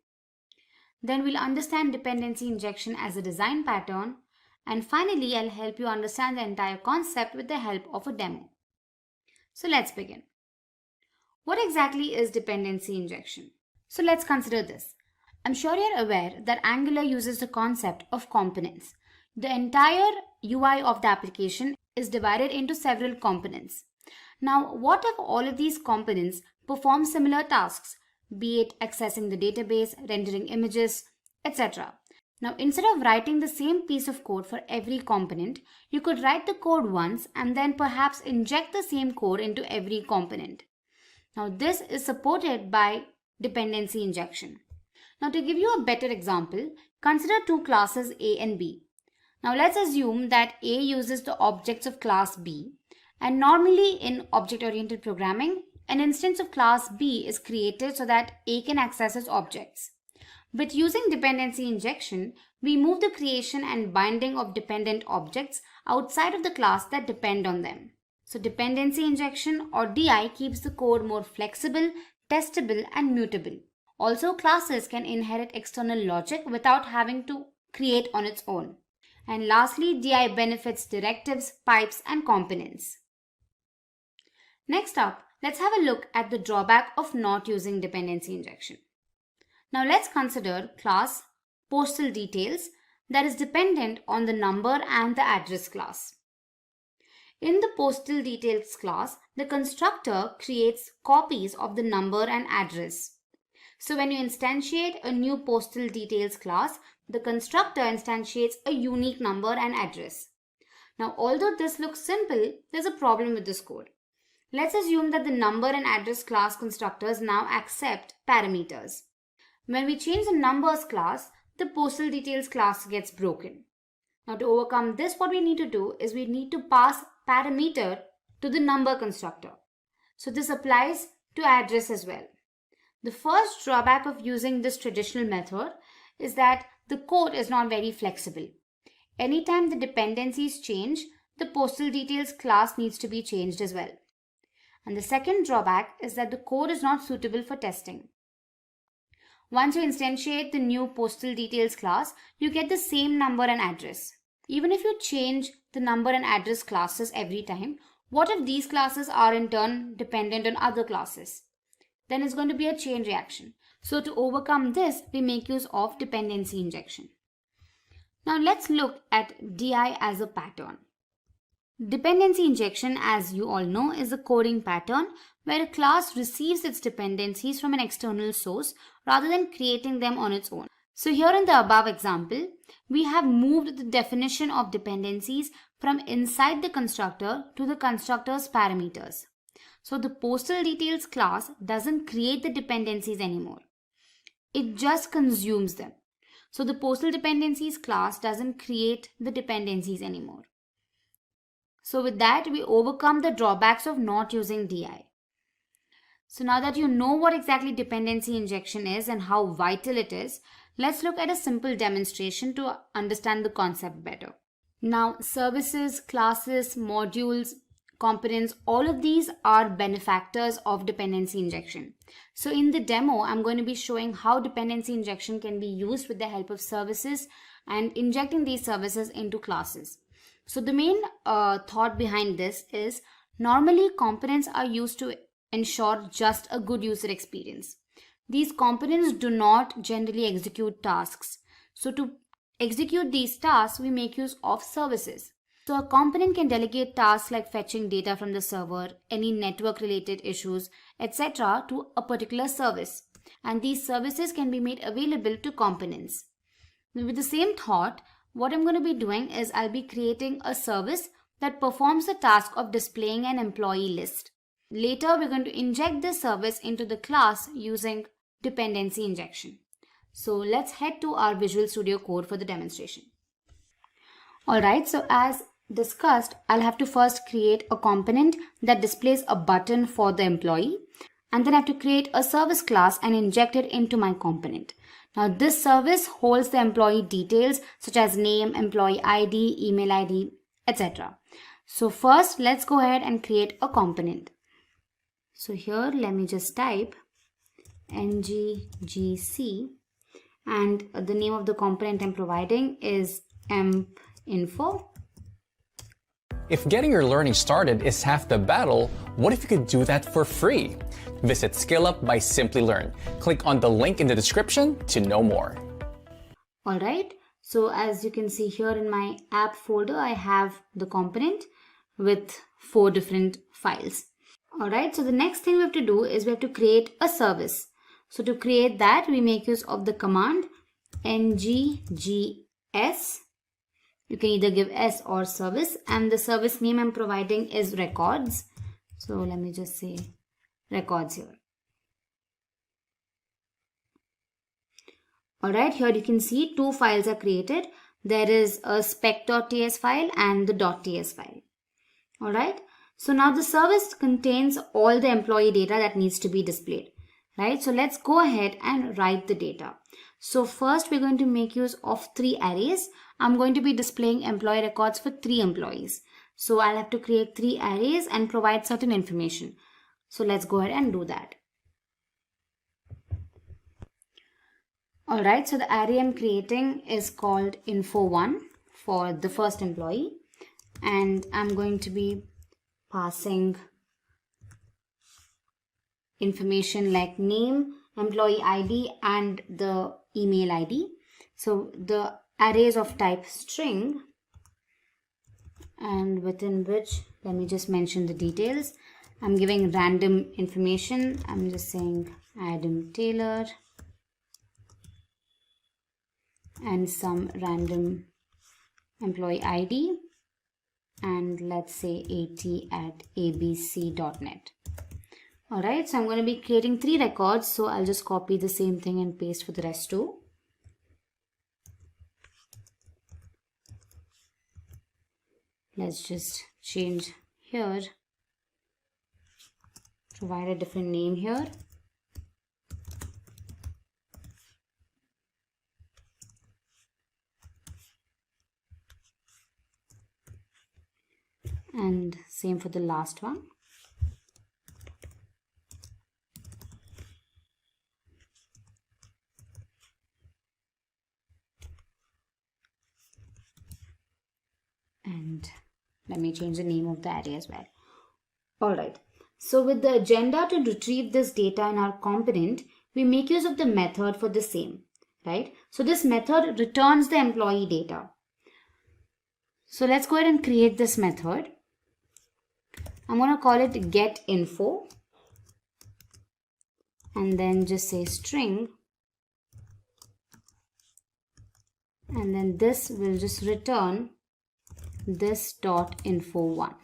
Then we'll understand dependency injection as a design pattern. And finally, I'll help you understand the entire concept with the help of a demo. So let's begin. What exactly is dependency injection? So let's consider this. I'm sure you're aware that Angular uses the concept of components. The entire UI of the application is divided into several components. Now, what if all of these components perform similar tasks, be it accessing the database, rendering images, etc.? Now, instead of writing the same piece of code for every component, you could write the code once and then perhaps inject the same code into every component. Now, this is supported by dependency injection. Now, to give you a better example, consider two classes A and B. Now, let's assume that A uses the objects of class B, and normally in object-oriented programming, an instance of class B is created so that A can access its objects. With using dependency injection, we move the creation and binding of dependent objects outside of the class that depend on them. So dependency injection or DI keeps the code more flexible, testable and mutable. Also, classes can inherit external logic without having to create on its own. And lastly, DI benefits directives, pipes and components. Next up, let's have a look at the drawback of not using dependency injection. Now let's consider class postal details that is dependent on the number and the address class. In the postal details class, the constructor creates copies of the number and address. So when you instantiate a new postal details class, the constructor instantiates a unique number and address. Now, although this looks simple, there's a problem with this code. Let's assume that the number and address class constructors now accept parameters. When we change the numbers class, the postal details class gets broken. Now to overcome this, what we need to do is we need to pass parameter to the number constructor. So this applies to address as well. The first drawback of using this traditional method is that the code is not very flexible. Anytime the dependencies change, the postal details class needs to be changed as well. And the second drawback is that the code is not suitable for testing. Once you instantiate the new postal details class, you get the same number and address. Even if you change the number and address classes every time, what if these classes are in turn dependent on other classes? Then it's going to be a chain reaction. So to overcome this, we make use of dependency injection. Now let's look at DI as a pattern. Dependency injection, as you all know, is a coding pattern where a class receives its dependencies from an external source rather than creating them on its own. So here in the above example, we have moved the definition of dependencies from inside the constructor to the constructor's parameters. So the postal details class doesn't create the dependencies anymore. It just consumes them. So the postal dependencies class doesn't create the dependencies anymore. So with that, we overcome the drawbacks of not using DI. So now that you know what exactly dependency injection is and how vital it is, let's look at a simple demonstration to understand the concept better. Now, services, classes, modules, components, all of these are benefactors of dependency injection. So in the demo, I'm going to be showing how dependency injection can be used with the help of services and injecting these services into classes. So the main thought behind this is normally components are used to ensure just a good user experience. These components do not generally execute tasks. So to execute these tasks, we make use of services. So a component can delegate tasks like fetching data from the server, any network related issues, etc. to a particular service. And these services can be made available to components. With the same thought, what I'm going to be doing is I'll be creating a service that performs the task of displaying an employee list. Later, we're going to inject this service into the class using dependency injection. So let's head to our Visual Studio Code for the demonstration. Alright, so as discussed, I'll have to first create a component that displays a button for the employee, and then I have to create a service class and inject it into my component. Now this service holds the employee details such as name, employee ID, email ID, etc. So first, let's go ahead and create a component. So here, let me just type nggc, and the name of the component I'm providing is empinfo. If getting your learning started is half the battle, what if you could do that for free? Visit SkillUp by Simplilearn. Click on the link in the description to know more. Alright, so as you can see here in my app folder, I have the component with 4 different files. Alright, so the next thing we have to do is we have to create a service. So to create that, we make use of the command nggs. You can either give S or service, and the service name I'm providing is records. So let me just say records here. Alright, here you can see 2 files are created. There is a spec.ts file and the .ts file. Alright, so now the service contains all the employee data that needs to be displayed. Right, so let's go ahead and write the data. So first we're going to make use of 3 arrays. I'm going to be displaying employee records for 3 employees. So I'll have to create 3 arrays and provide certain information. So let's go ahead and do that. Alright, so the array I'm creating is called info1 for the first employee, and I'm going to be passing information like name, employee ID, and the email ID. So the array is of type string, and within which, let me just mention the details. I'm giving random information. I'm just saying Adam Taylor and some random employee ID, and let's say at@abc.net. Alright, so I'm going to be creating 3 records, so I'll just copy the same thing and paste for the rest too. Let's just change here, provide a different name here. And same for the last one. And let me change the name of the array as well. Alright, so with the agenda to retrieve this data in our component, we make use of the method for the same, right? So this method returns the employee data. So let's go ahead and create this method. I'm going to call it Get Info, and then just say string, and then this will just return this dot info1.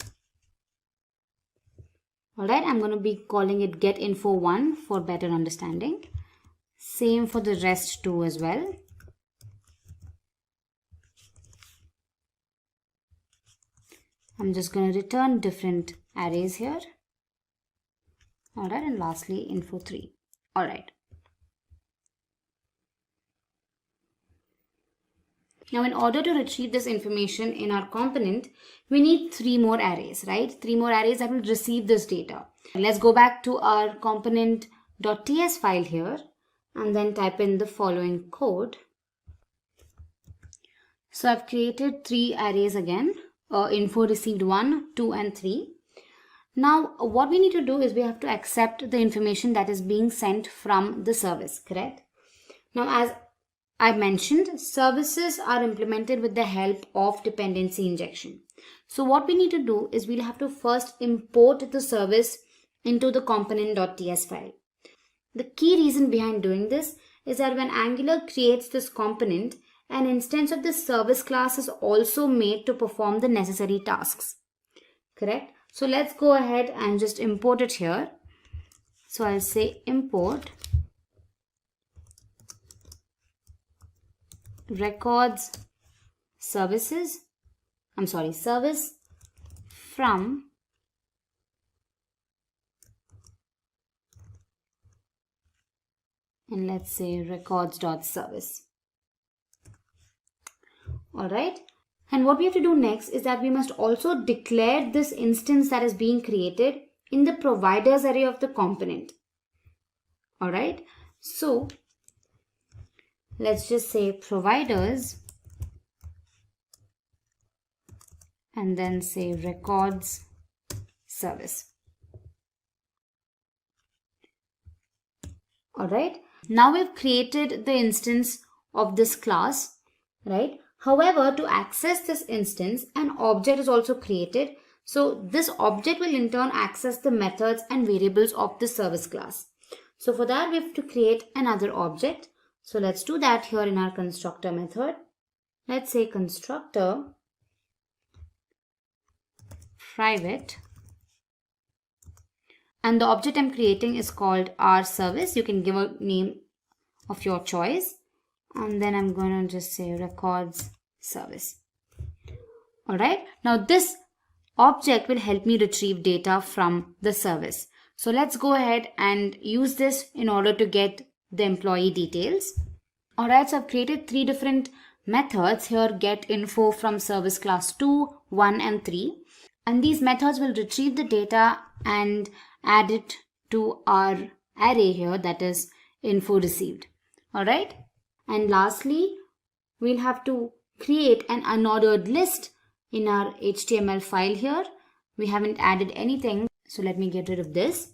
Alright, I'm going to be calling it Get Info1 for better understanding. Same for the rest too as well. I'm just going to return different arrays here. Alright, and lastly info3. Alright. Now in order to retrieve this information in our component, we need 3 more arrays, right? 3 more arrays that will receive this data. Let's go back to our component.ts file here and then type in the following code. So I've created 3 arrays again. Info received 1, 2 and 3. Now what we need to do is we have to accept the information that is being sent from the service, correct? Now as I mentioned, services are implemented with the help of dependency injection. So what we need to do is we'll have to first import the service into the component.ts file. The key reason behind doing this is that when Angular creates this component, an instance of this service class is also made to perform the necessary tasks. Correct? So let's go ahead and just import it here. So I'll say import records service from and let's say records.service. Alright, and what we have to do next is that we must also declare this instance that is being created in the providers array of the component. Alright, so let's just say providers and then say records service. Alright, now we've created the instance of this class, right? However, to access this instance, an object is also created. So this object will in turn access the methods and variables of the service class. So for that, we have to create another object. So let's do that here in our constructor method. Let's say constructor private. And the object I'm creating is called our service. You can give a name of your choice. And then I'm going to just say records service. Alright, now this object will help me retrieve data from the service. So let's go ahead and use this in order to get the employee details. Alright, so I've created 3 different methods here: get info from service class 2, 1 and 3. And these methods will retrieve the data and add it to our array here, that is info received. Alright. And lastly, we'll have to create an unordered list in our HTML file here. We haven't added anything, so let me get rid of this.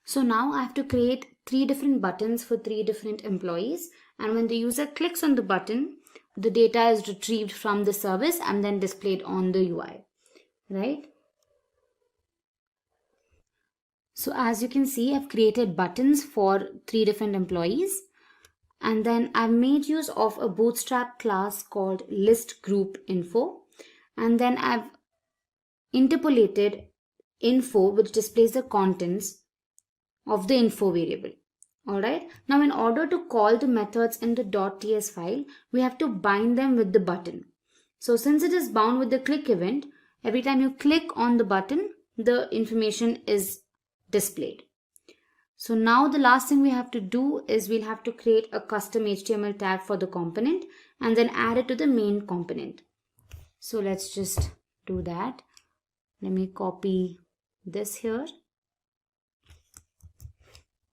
So now I have to create 3 different buttons for 3 different employees, and when the user clicks on the button, the data is retrieved from the service and then displayed on the UI, right? So as you can see, I've created buttons for 3 different employees, and then I've made use of a bootstrap class called list group info, and then I've interpolated info which displays the contents of the info variable. Alright, now in order to call the methods in the .ts file, we have to bind them with the button. So since it is bound with the click event, every time you click on the button, the information is displayed. So now the last thing we have to do is we'll have to create a custom HTML tag for the component and then add it to the main component. So let's just do that. Let me copy this here.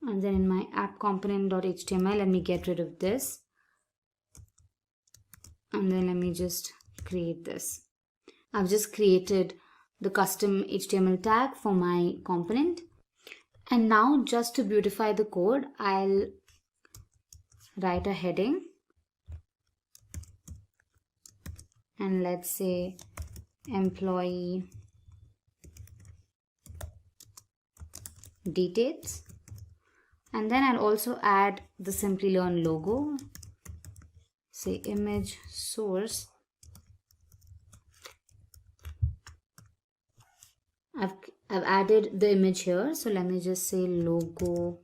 And then in my app component.html, let me get rid of this. And then let me just create this. I've just created the custom HTML tag for my component. And now just to beautify the code, I'll write a heading. And let's say employee details. And then I'll also add the Simplilearn logo, say image source. I've added the image here, so let me just say logo.png.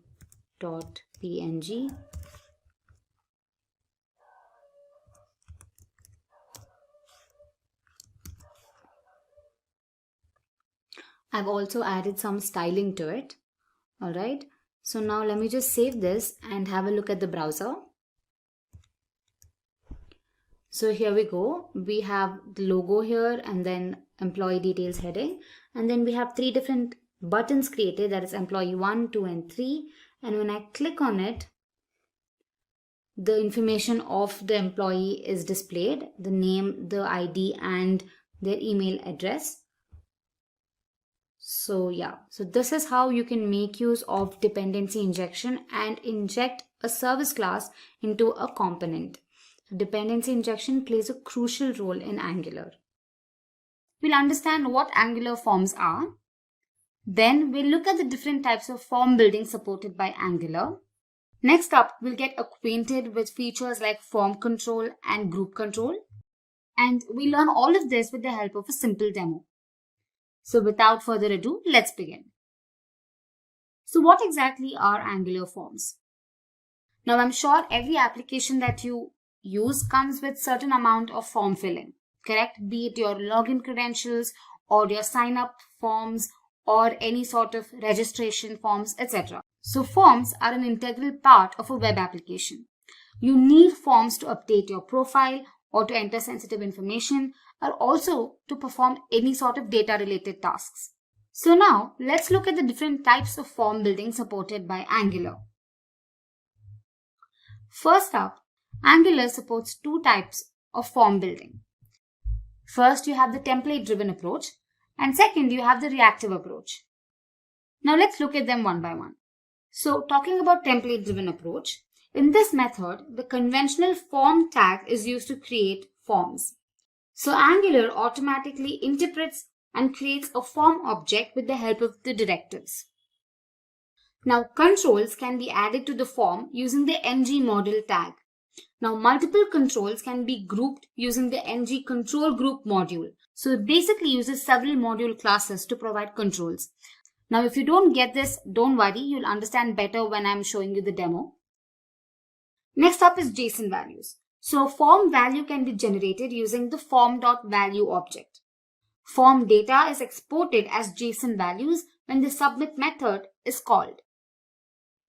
I've also added some styling to it. Alright. So now let me just save this and have a look at the browser. So here we go. We have the logo here and then employee details heading. And then we have 3 different buttons created, that is employee 1, 2 and 3. And when I click on it, the information of the employee is displayed, the name, the ID and their email address. So yeah, so this is how you can make use of dependency injection and inject a service class into a component. So dependency injection plays a crucial role in Angular. We'll understand what Angular forms are. Then we'll look at the different types of form building supported by Angular. Next up, we'll get acquainted with features like form control and group control. And we'll learn all of this with the help of a simple demo. So without further ado, let's begin. So what exactly are Angular forms? Now I'm sure every application that you use comes with certain amount of form filling, correct? Be it your login credentials or your sign up forms or any sort of registration forms, etc. So forms are an integral part of a web application. You need forms to update your profile or to enter sensitive information, or also to perform any sort of data related tasks. So now let's look at the different types of form building supported by Angular. First up, Angular supports 2 types of form building. First, you have the template driven approach, and second, you have the reactive approach. Now let's look at them one by one. So talking about template driven approach, in this method, the conventional form tag is used to create forms. So Angular automatically interprets and creates a form object with the help of the directives. Now controls can be added to the form using the ng model tag. Now multiple controls can be grouped using the ng control group module. So it basically uses several module classes to provide controls. Now if you don't get this, don't worry, you'll understand better when I'm showing you the demo. Next up is JSON values. So form value can be generated using the form.value object. Form data is exported as JSON values when the submit method is called.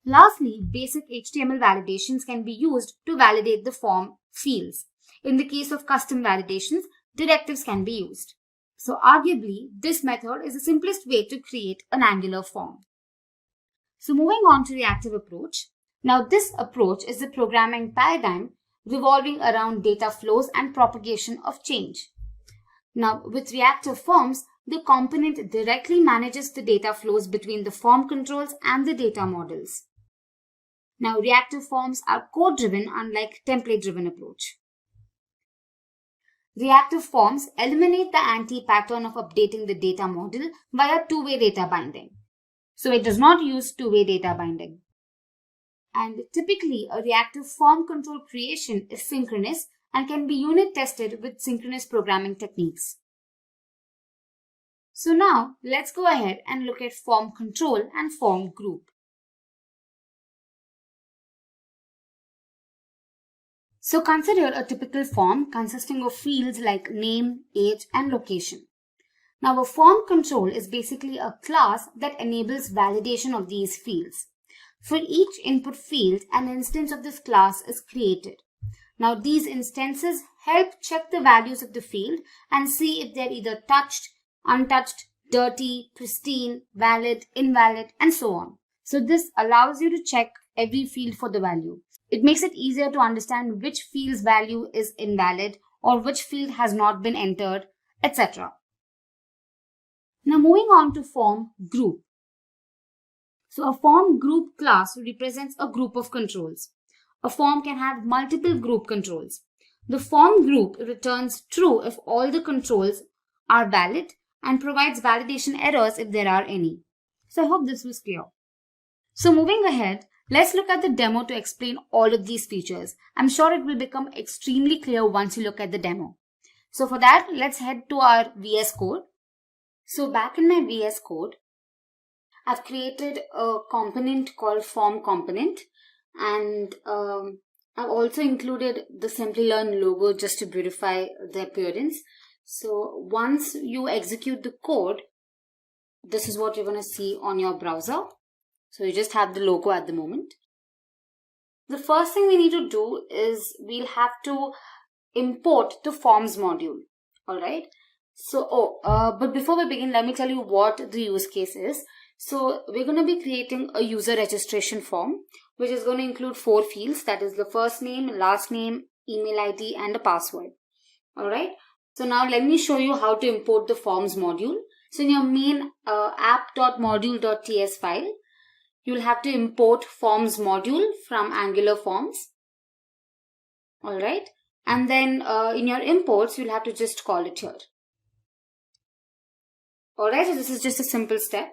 Lastly, basic HTML validations can be used to validate the form fields. In the case of custom validations, directives can be used. So arguably, this method is the simplest way to create an Angular form. So moving on to reactive approach. Now this approach is the programming paradigm revolving around data flows and propagation of change. Now with reactive forms, the component directly manages the data flows between the form controls and the data models. Now reactive forms are code-driven unlike template-driven approach. Reactive forms eliminate the anti-pattern of updating the data model via two-way data binding. So it does not use two-way data binding. And typically a reactive form control creation is synchronous and can be unit tested with synchronous programming techniques. So now let's go ahead and look at form control and form group. So consider a typical form consisting of fields like name, age, and location. Now a form control is basically a class that enables validation of these fields. For each input field, an instance of this class is created. Now these instances help check the values of the field and see if they're either touched, untouched, dirty, pristine, valid, invalid, and so on. So this allows you to check every field for the value. It makes it easier to understand which field's value is invalid or which field has not been entered, etc. Now moving on to form group. So a form group class represents a group of controls. A form can have multiple group controls. The form group returns true if all the controls are valid and provides validation errors if there are any. So I hope this was clear. So moving ahead, let's look at the demo to explain all of these features. I'm sure it will become extremely clear once you look at the demo. So for that, let's head to our VS Code. So back in my VS Code, I've created a component called form component, and I've also included the Simplilearn logo just to beautify the appearance. So once you execute the code, this is what you're going to see on your browser. So you just have the logo at the moment. The first thing we need to do is we'll have to import the forms module. Alright. So, but before we begin, let me tell you what the use case is. So we're going to be creating a user registration form, which is going to include 4 fields. That is the first name, last name, email ID, and a password. Alright. So now let me show you how to import the forms module. So in your main app.module.ts file, you'll have to import forms module from Angular Forms. Alright. And then in your imports, you'll have to just call it here. Alright, so this is just a simple step.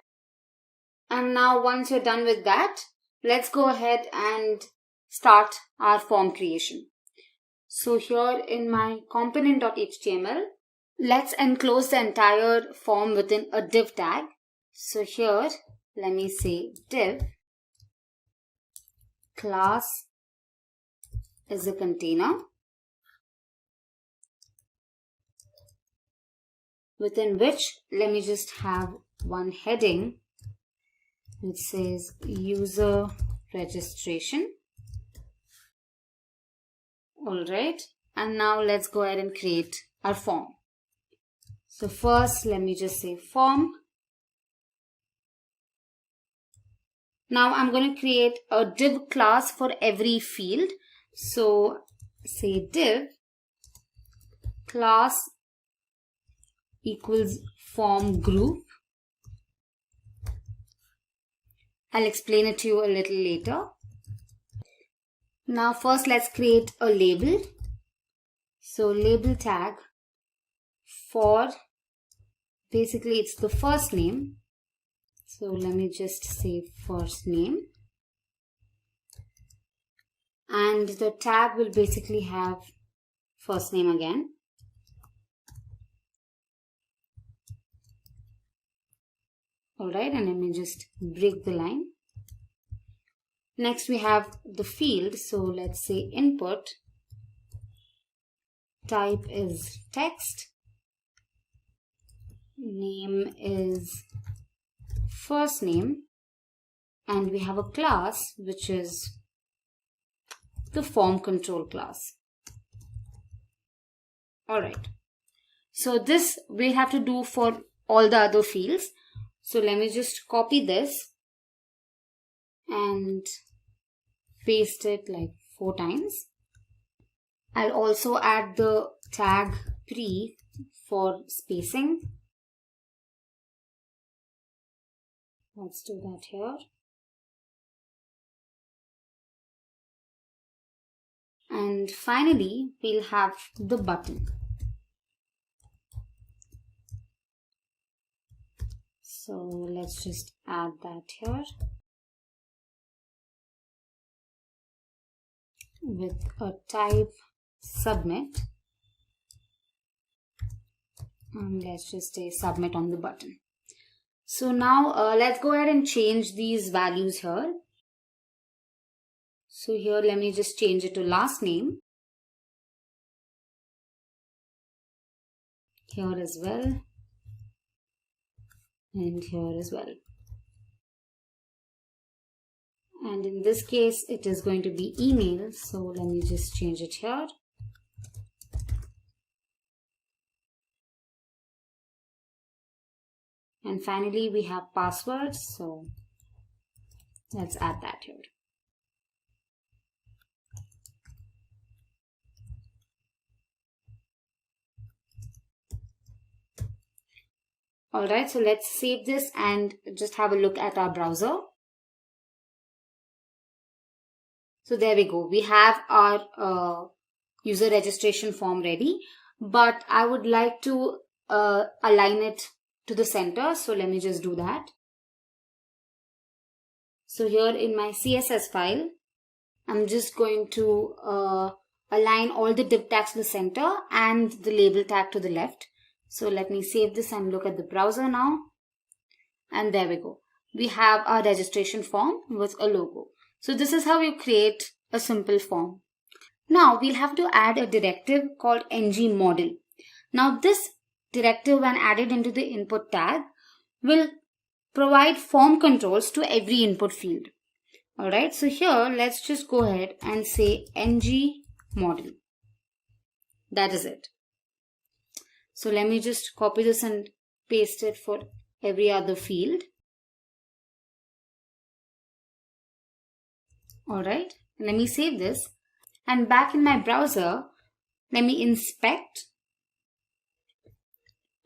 And now once you're done with that, let's go ahead and start our form creation. So here in my component.html, let's enclose the entire form within a div tag. So here, let me say div class is a container within which let me just have one heading which says user registration. Alright, and now let's go ahead and create our form. So first let me just say form. Now I'm going to create a div class for every field. So say div class equals form group. I'll explain it to you a little later. Now first let's create a label. So label tag for, basically it's the first name. So let me just say first name. And the tag will basically have first name again. Alright, and let me just break the line. Next we have the field. So let's say input. Type is text. Name is first name. And we have a class which is the form control class. Alright. So this we'll have to do for all the other fields. So let me just copy this and paste it like 4 times. I'll also add the tag pre for spacing. Let's do that here. And finally, we'll have the button. So let's just add that here with a type submit. And let's just say submit on the button. So now let's go ahead and change these values here. So here let me just change it to last name. Here as well. And here as well. And in this case it is going to be email. So let me just change it here. And finally we have passwords, so let's add that here. Alright, so let's save this and just have a look at our browser. So there we go. We have our user registration form ready, but I would like to align it to the center. So let me just do that. So here in my CSS file, I'm just going to align all the div tags to the center and the label tag to the left. So let me save this and look at the browser now. And there we go. We have our registration form with a logo. So this is how you create a simple form. Now we'll have to add a directive called ngModel. Now this directive, when added into the input tag, will provide form controls to every input field. Alright, so here let's just go ahead and say ngModel. That is it. So let me just copy this and paste it for every other field. Alright, let me save this. And back in my browser, let me inspect.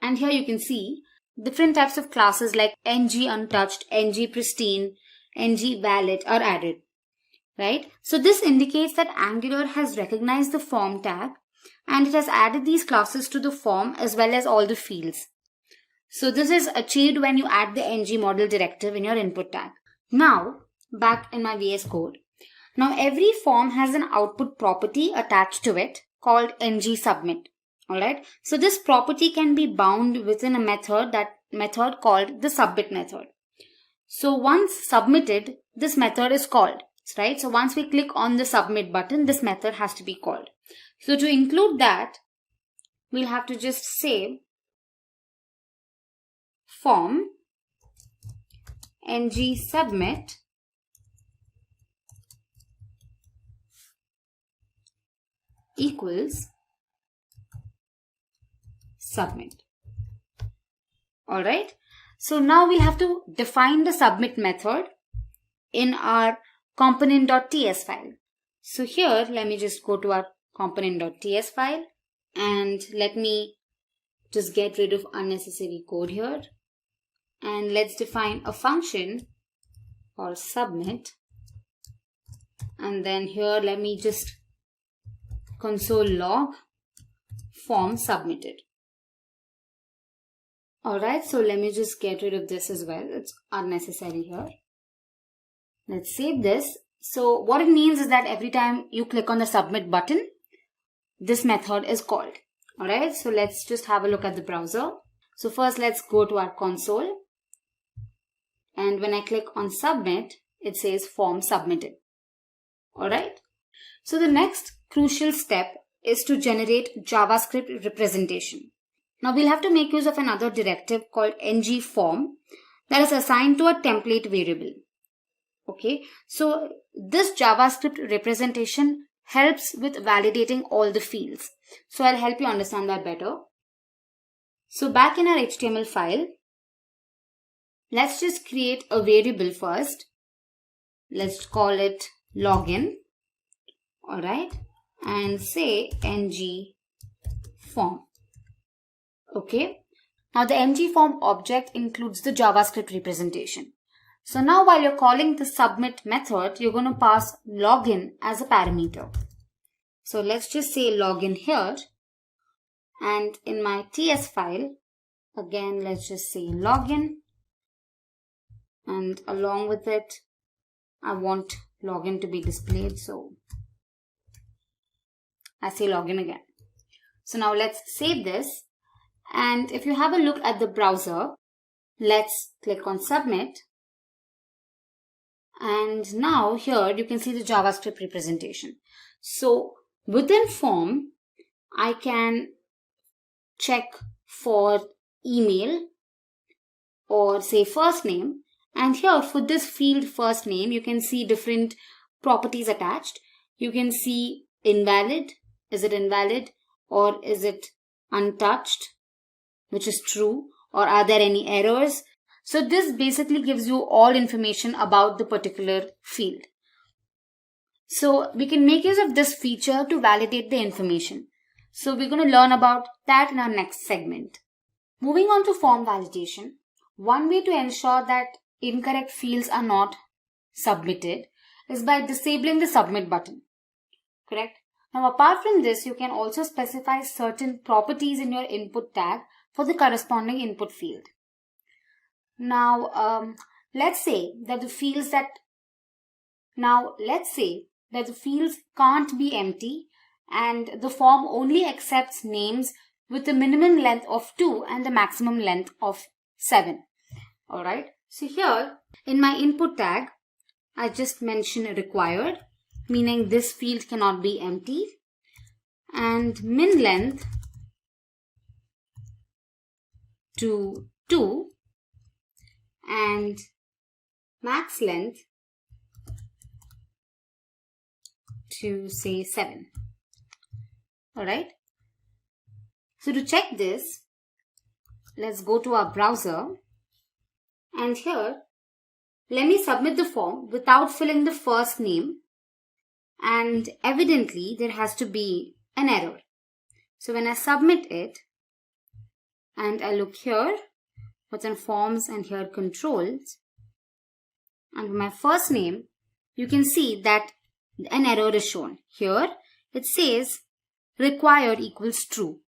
And here you can see different types of classes like ngUntouched, ngPristine, ngValid are added. Right? So this indicates that Angular has recognized the form tag and it has added these classes to the form as well as all the fields. So this is achieved when you add the ngModel directive in your input tag. Now, back in my VS Code. Now every form has an output property attached to it called ngSubmit. Alright, so this property can be bound within a method called the submit method. So once submitted, this method is called. Right, so once we click on the submit button, this method has to be called. So to include that, we'll have to just say form ngSubmit equals submit. Alright, so now we'll have to define the submit method in our component.ts file. So here, let me just go to our component.ts file and let me just get rid of unnecessary code here. And let's define a function called submit. And then here, let me just console log form submitted. Alright, so let me just get rid of this as well. It's unnecessary here. Let's save this. So what it means is that every time you click on the submit button, this method is called. Alright, so let's just have a look at the browser. So first let's go to our console. And when I click on submit, it says form submitted. Alright. So the next crucial step is to generate JavaScript representation. Now we'll have to make use of another directive called ngForm that is assigned to a template variable. Okay, so this JavaScript representation helps with validating all the fields. So I'll help you understand that better. So back in our HTML file, let's just create a variable first. Let's call it login. Alright. And say ng form. Okay. Now the ng form object includes the JavaScript representation. So now while you're calling the submit method, you're going to pass login as a parameter. So let's just say login here. And in my TS file, again, let's just say login. And along with it, I want login to be displayed. So I say login again. So now let's save this. And if you have a look at the browser, let's click on submit. And now here you can see the JavaScript representation. So within form, I can check for email or say first name. And here for this field first name, you can see different properties attached. You can see invalid. Is it invalid or is it untouched, which is true, or are there any errors? So this basically gives you all information about the particular field. So we can make use of this feature to validate the information. So we're going to learn about that in our next segment. Moving on to form validation, one way to ensure that incorrect fields are not submitted is by disabling the submit button. Correct? Now apart from this, you can also specify certain properties in your input tag for the corresponding input field. Now let's say that the fields can't be empty and the form only accepts names with a minimum length of 2 and the maximum length of 7. Alright, so here in my input tag, I just mention required, meaning this field cannot be empty, and min length to 2 and max length to say 7. Alright. So to check this, let's go to our browser and here let me submit the form without filling the first name, and evidently there has to be an error. So when I submit it and I look here within forms and here controls, and my first name, you can see that an error is shown. Here it says required equals true.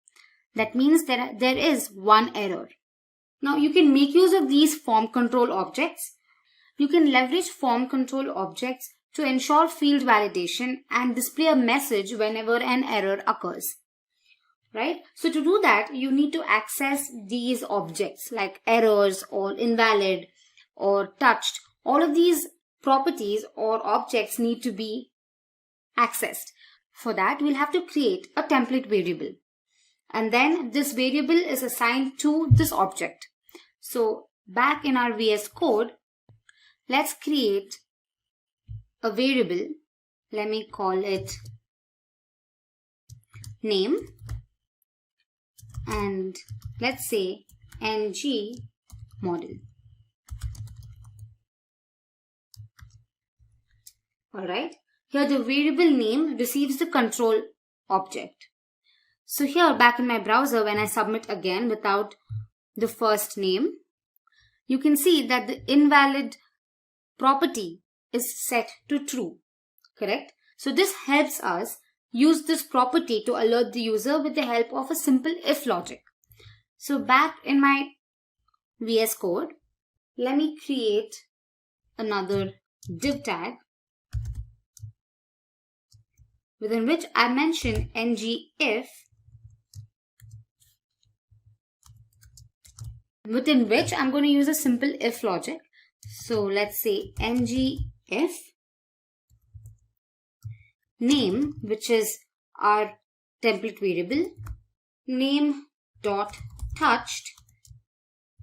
That means that there is one error. Now you can make use of these form control objects. You can leverage form control objects to ensure field validation and display a message whenever an error occurs. Right? So to do that, you need to access these objects like errors or invalid or touched. All of these properties or objects need to be accessed. For that, we'll have to create a template variable. And then this variable is assigned to this object. So back in our VS Code, let's create a variable. Let me call it name. And let's say ng model. Alright. Here the variable name receives the control object. So here back in my browser, when I submit again without the first name, you can see that the invalid property is set to true. Correct? So this helps us use this property to alert the user with the help of a simple if logic. So back in my VS Code, let me create another div tag within which I mention ng if, within which I'm going to use a simple if logic. So let's say ng if name, which is our template variable, name dot touched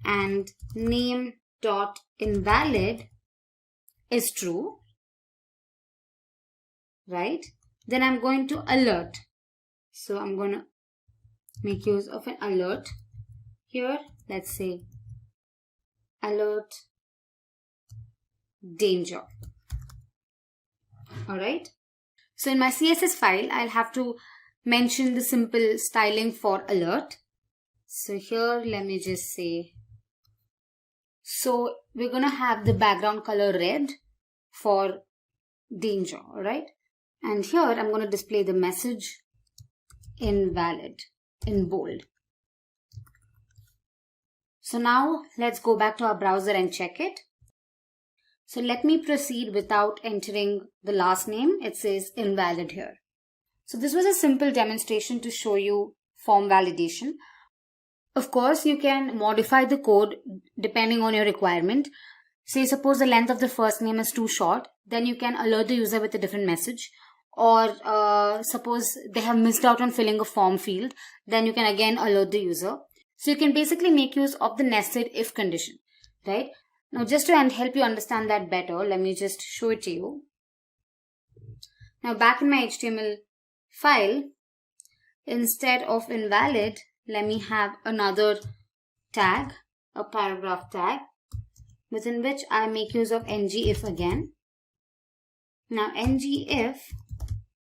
and name dot invalid is true, right? Then I'm going to alert. So I'm going to make use of an alert Here, let's say alert danger. Alright. So in my CSS file, I'll have to mention the simple styling for alert. So here, let me just say, so we're going to have the background color red for danger, alright? And here, I'm going to display the message invalid in bold. So now, let's go back to our browser and check it. So let me proceed without entering the last name. It says invalid here. So this was a simple demonstration to show you form validation. Of course, you can modify the code depending on your requirement. Say suppose the length of the first name is too short, then you can alert the user with a different message. Or suppose they have missed out on filling a form field, then you can again alert the user. So you can basically make use of the nested if condition, right? Now just to help you understand that better, let me just show it to you. Now back in my HTML file, instead of invalid, let me have another tag, a paragraph tag, within which I make use of ngIf again. Now ngIf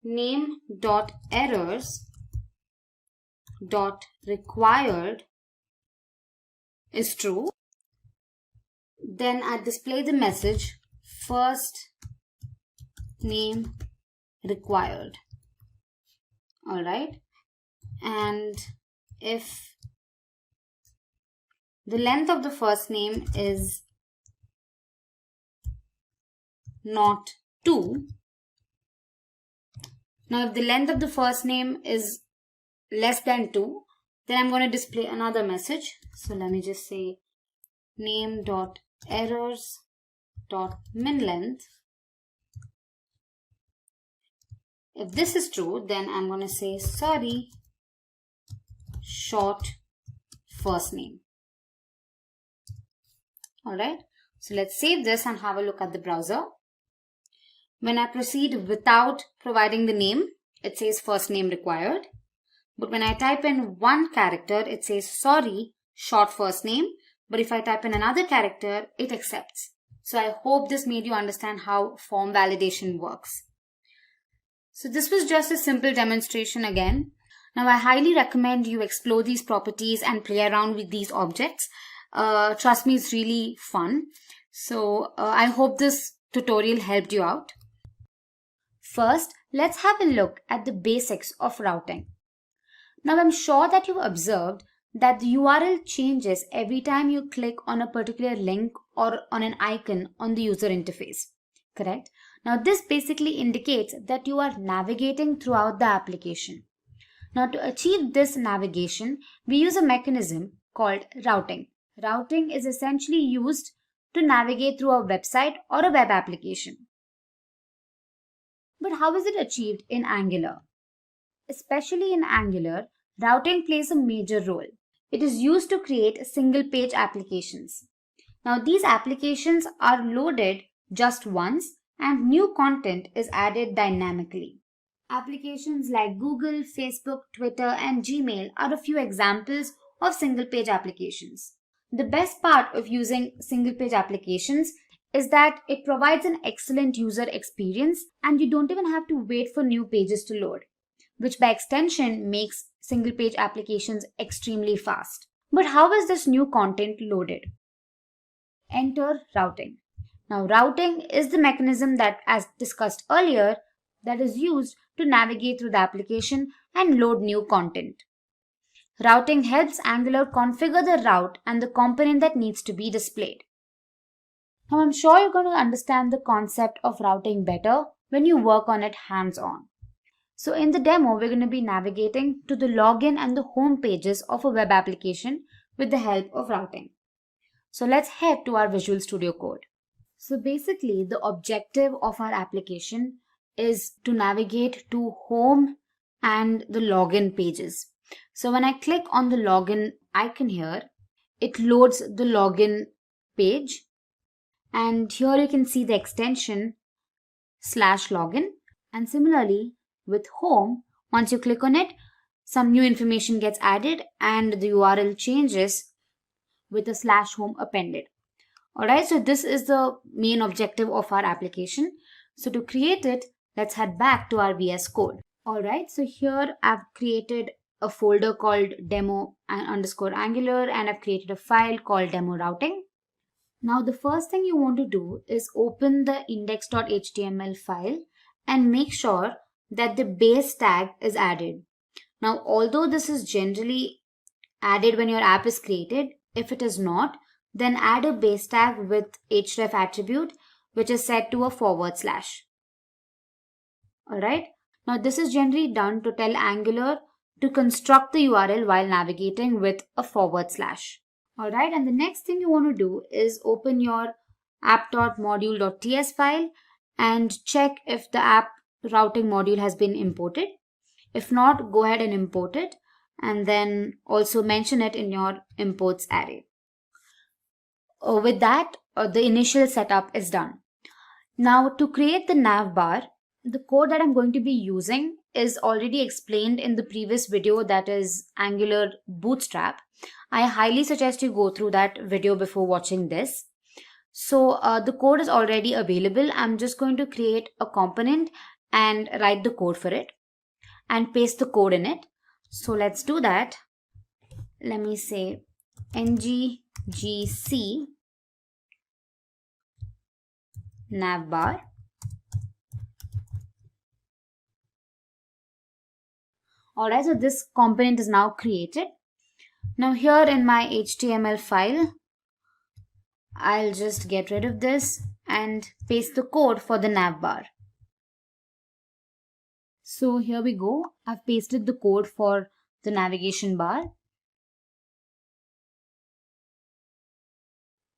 name.errors.required is true. Then I display the message first name required. Alright. And if the length of the first name is not 2, now if the length of the first name is less than 2, then I'm going to display another message. So let me just say name.errors.minLength. If this is true, then I'm going to say sorry, short first name. Alright, so let's save this and have a look at the browser. When I proceed without providing the name, it says first name required. But when I type in one character, it says sorry, short first name. But if I type in another character, it accepts. So I hope this made you understand how form validation works. So this was just a simple demonstration again. Now I highly recommend you explore these properties and play around with these objects. Trust me, it's really fun. So I hope this tutorial helped you out. First, let's have a look at the basics of routing. Now I'm sure that you've observed that the URL changes every time you click on a particular link or on an icon on the user interface, correct? Now this basically indicates that you are navigating throughout the application. Now to achieve this navigation, we use a mechanism called routing. Routing is essentially used to navigate through a website or a web application. But how is it achieved in Angular? Especially in Angular, routing plays a major role. It is used to create single-page applications. Now these applications are loaded just once and new content is added dynamically. Applications like Google, Facebook, Twitter, and Gmail are a few examples of single-page applications. The best part of using single-page applications is that it provides an excellent user experience and you don't even have to wait for new pages to load, which by extension makes single-page applications extremely fast. But how is this new content loaded? Enter routing. Now routing is the mechanism that, as discussed earlier, that is used to navigate through the application and load new content. Routing helps Angular configure the route and the component that needs to be displayed. Now I'm sure you're going to understand the concept of routing better when you work on it hands-on. So in the demo, we're going to be navigating to the login and the home pages of a web application with the help of routing. So let's head to our Visual Studio Code. So basically, the objective of our application is to navigate to home and the login pages. So when I click on the login icon here, it loads the login page. And here you can see the extension /login. And similarly with home, once you click on it, some new information gets added and the URL changes with a /home appended. Alright, so this is the main objective of our application. So to create it, let's head back to our VS Code. Alright, so here I've created a folder called demo_angular and I've created a file called demo routing. Now the first thing you want to do is open the index.html file and make sure that the base tag is added. Now although this is generally added when your app is created, if it is not, then add a base tag with href attribute which is set to a /. Alright, now this is generally done to tell Angular to construct the URL while navigating with a /. Alright, and the next thing you want to do is open your app.module.ts file and check if the app routing module has been imported. If not, go ahead and import it and then also mention it in your imports array. With that, the initial setup is done. Now to create the nav bar, the code that I'm going to be using is already explained in the previous video, that is Angular Bootstrap. I highly suggest you go through that video before watching this. So the code is already available. I'm just going to create a component and write the code for it and paste the code in it. So let's do that. Let me say nggc navbar. Alright, so this component is now created. Now here in my HTML file, I'll just get rid of this and paste the code for the navbar. So here we go. I've pasted the code for the navigation bar.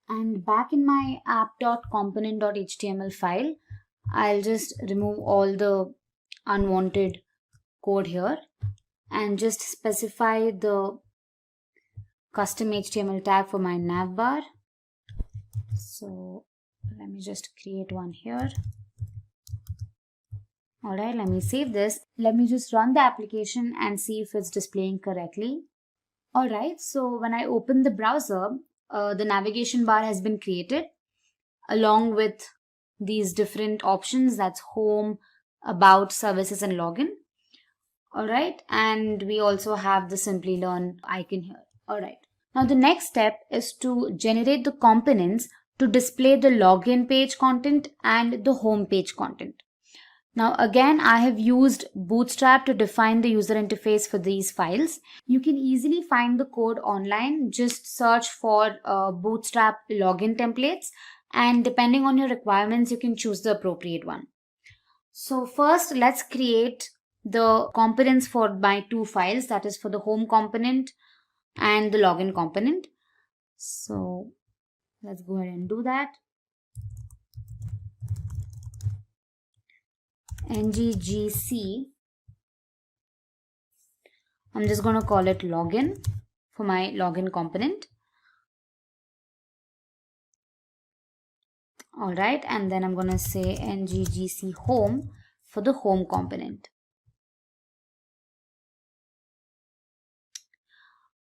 And back in my app.component.html file, I'll just remove all the unwanted code here and just specify the custom HTML tag for my navbar. So let me just create one here. Alright, let me save this. Let me just run the application and see if it's displaying correctly. Alright, so when I open the browser, the navigation bar has been created along with these different options, that's home, about, services and login. Alright, and we also have the Simplilearn icon here. Alright, now the next step is to generate the components to display the login page content and the home page content. Now again, I have used Bootstrap to define the user interface for these files. You can easily find the code online. Just search for Bootstrap login templates, and depending on your requirements, you can choose the appropriate one. So first, let's create the components for my two files, that is for the home component and the login component. So let's go ahead and do that. nggc, I'm just going to call it login for my login component. Alright, and then I'm going to say nggc home for the home component.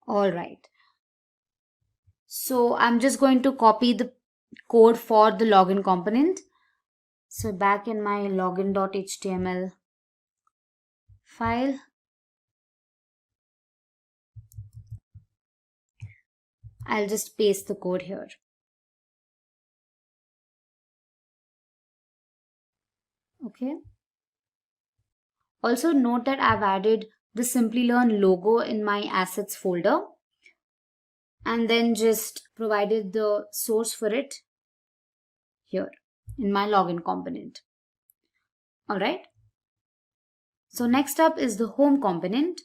Alright, so I'm just going to copy the code for the login component. So back in my login.html file, I'll just paste the code here. Okay. Also note that I've added the Simplilearn logo in my assets folder and then just provided the source for it here in my login component. Alright. So next up is the home component.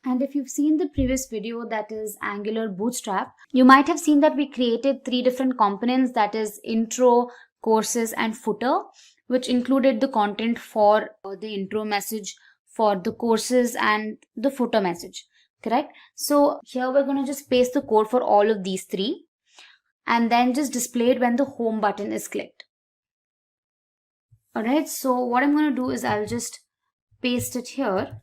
And if you've seen the previous video, that is Angular Bootstrap, you might have seen that we created three different components, that is intro, courses and footer, which included the content for the intro message, for the courses and the footer message, correct? So here we're going to just paste the code for all of these three and then just display it when the home button is clicked. Alright, so what I'm going to do is I'll just paste it here.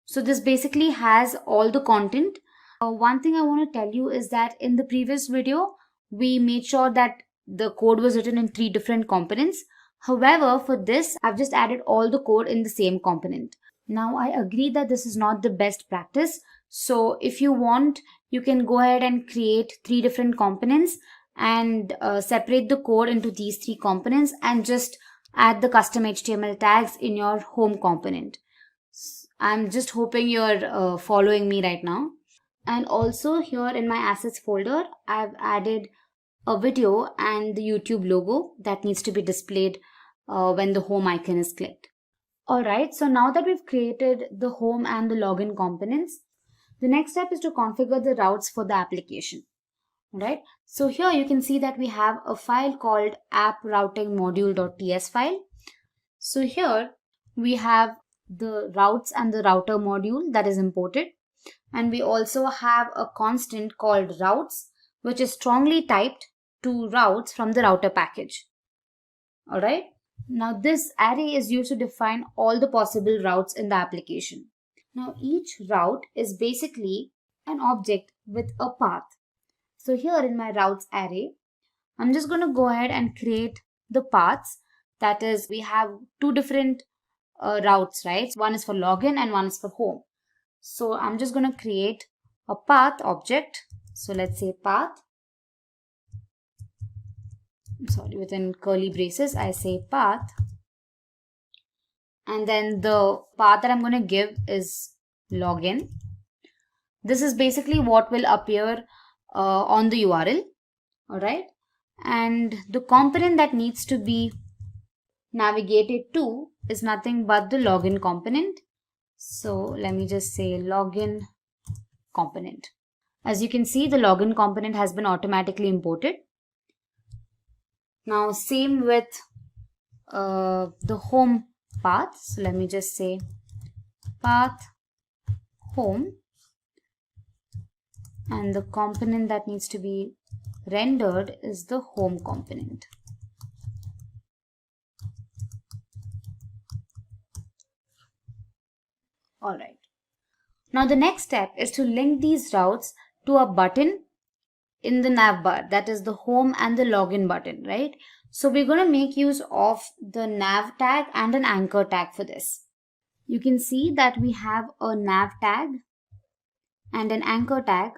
So this basically has all the content One thing I want to tell you is that in the previous video, we made sure that the code was written in 3 different components. However, for this, I've just added all the code in the same component. Now, I agree that this is not the best practice. So if you want, you can go ahead and create 3 different components and separate the code into these 3 components and just add the custom HTML tags in your home component. I'm just hoping you're following me right now. And also here in my assets folder, I've added a video and the YouTube logo that needs to be displayed when the home icon is clicked. Alright, so now that we've created the home and the login components, the next step is to configure the routes for the application. Right? So here you can see that we have a file called app-routing-module.ts file. So here we have the routes and the router module that is imported. And we also have a constant called routes, which is strongly typed to routes from the router package. Alright. Now this array is used to define all the possible routes in the application. Now each route is basically an object with a path. So here in my routes array, I'm just going to go ahead and create the paths. That is, we have 2 different routes, right? One is for login and one is for home. So I'm just going to create a path object. So let's say path. Within curly braces, I say path. And then the path that I'm going to give is login. This is basically what will appear on the URL. Alright. And the component that needs to be navigated to is nothing but the login component. So let me just say login component. As you can see, the login component has been automatically imported. Now same with the home path. So let me just say path home, and the component that needs to be rendered is the home component. Alright. Now the next step is to link these routes to a button in the nav bar, that is the home and the login button, right? So we're going to make use of the nav tag and an anchor tag for this. You can see that we have a nav tag and an anchor tag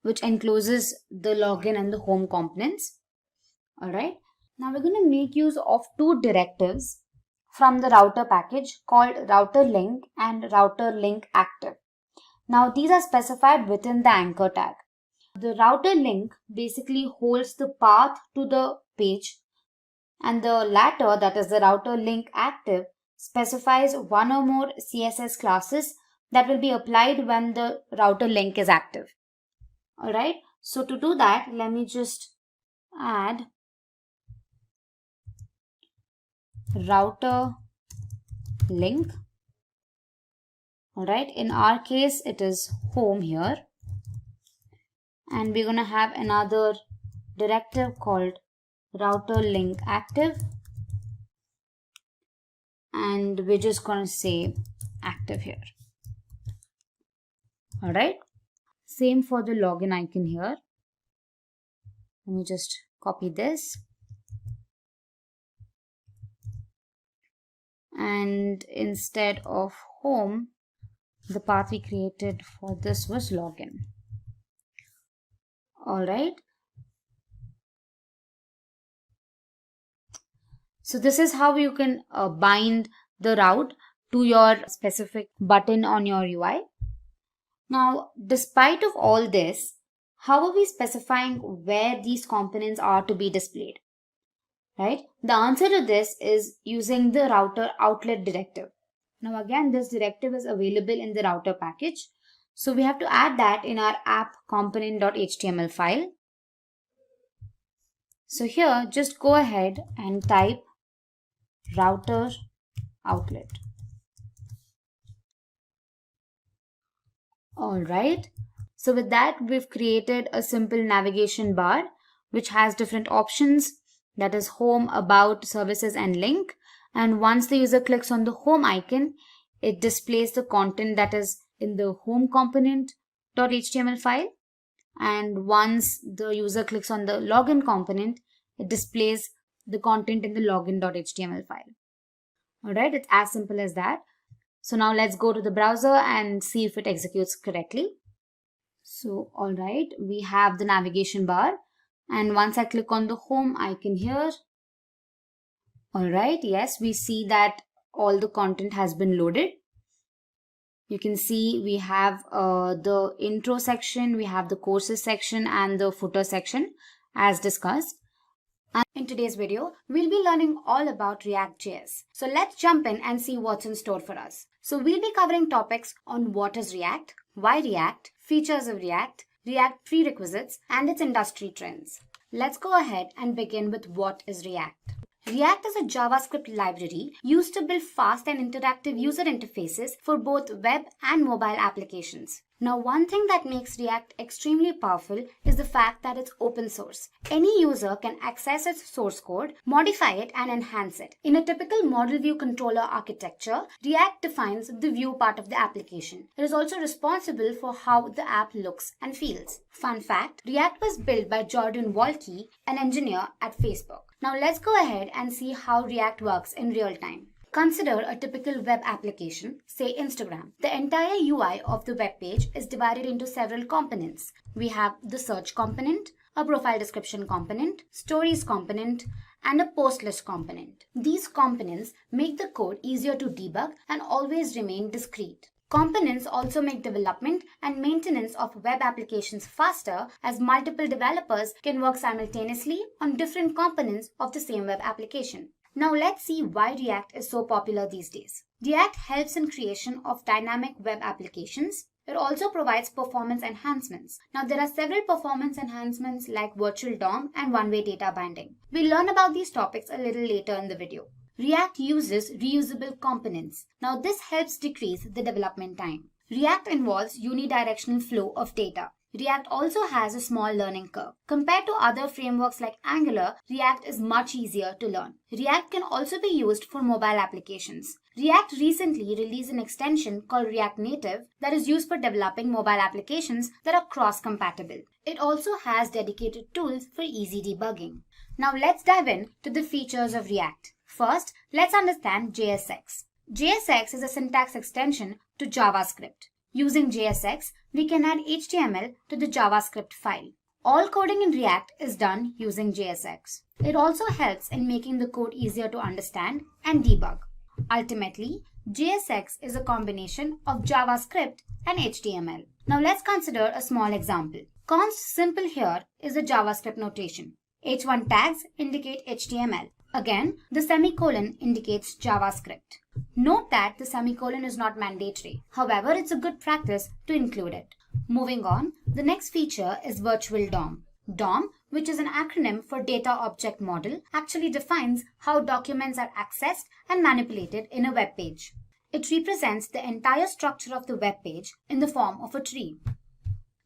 which encloses the login and the home components. Alright. Now we're going to make use of 2 directives from the router package called router link and router link active. Now these are specified within the anchor tag. The router link basically holds the path to the page, and the latter, that is the router link active, specifies one or more CSS classes that will be applied when the router link is active. Alright, so to do that, let me just add router link. Alright, in our case it is home here, and we're going to have another directive called router link active, and we're just going to say active here. Alright, same for the login icon here. Let me just copy this, and instead of home, the path we created for this was login. Alright. So this is how you can bind the route to your specific button on your UI. Now, despite of all this, how are we specifying where these components are to be displayed? Right? The answer to this is using the router outlet directive. Now again, this directive is available in the router package. So we have to add that in our app component.html file. So here, just go ahead and type router outlet. Alright, so with that, we've created a simple navigation bar which has different options, that is home, about, services and link. And once the user clicks on the home icon, it displays the content that is in the home component, login.html file, and once the user clicks on the login component, it displays the content in the login.html file. Alright, it's as simple as that. So now let's go to the browser and see if it executes correctly. So alright, we have the navigation bar, and once I click on the home icon here, alright, yes, we see that all the content has been loaded. You can see we have the intro section, we have the courses section and the footer section as discussed. And in today's video, we'll be learning all about React.js. So let's jump in and see what's in store for us. So we'll be covering topics on what is React, why React, features of React, React prerequisites, and its industry trends. Let's go ahead and begin with what is React. React is a JavaScript library used to build fast and interactive user interfaces for both web and mobile applications. Now, one thing that makes React extremely powerful is the fact that it's open source. Any user can access its source code, modify it, and enhance it. In a typical model view controller architecture, React defines the view part of the application. It is also responsible for how the app looks and feels. Fun fact, React was built by Jordan Walke, an engineer at Facebook. Now let's go ahead and see how React works in real time. Consider a typical web application, say Instagram. The entire UI of the web page is divided into several components. We have the search component, a profile description component, stories component, and a post list component. These components make the code easier to debug and always remain discrete. Components also make development and maintenance of web applications faster, as multiple developers can work simultaneously on different components of the same web application. Now let's see why React is so popular these days. React helps in creation of dynamic web applications. It also provides performance enhancements. Now there are several performance enhancements like virtual DOM and one-way data binding. We'll learn about these topics a little later in the video. React uses reusable components. Now this helps decrease the development time. React involves unidirectional flow of data. React also has a small learning curve. Compared to other frameworks like Angular, React is much easier to learn. React can also be used for mobile applications. React recently released an extension called React Native that is used for developing mobile applications that are cross-compatible. It also has dedicated tools for easy debugging. Now let's dive in to the features of React. First, let's understand JSX. JSX is a syntax extension to JavaScript. Using JSX, we can add HTML to the JavaScript file. All coding in React is done using JSX. It also helps in making the code easier to understand and debug. Ultimately, JSX is a combination of JavaScript and HTML. Now let's consider a small example. Const simple here is a JavaScript notation. H1 tags indicate HTML. Again, the semicolon indicates JavaScript. Note that the semicolon is not mandatory. However, it's a good practice to include it. Moving on, the next feature is virtual DOM. DOM, which is an acronym for Data Object Model, actually defines how documents are accessed and manipulated in a web page. It represents the entire structure of the web page in the form of a tree.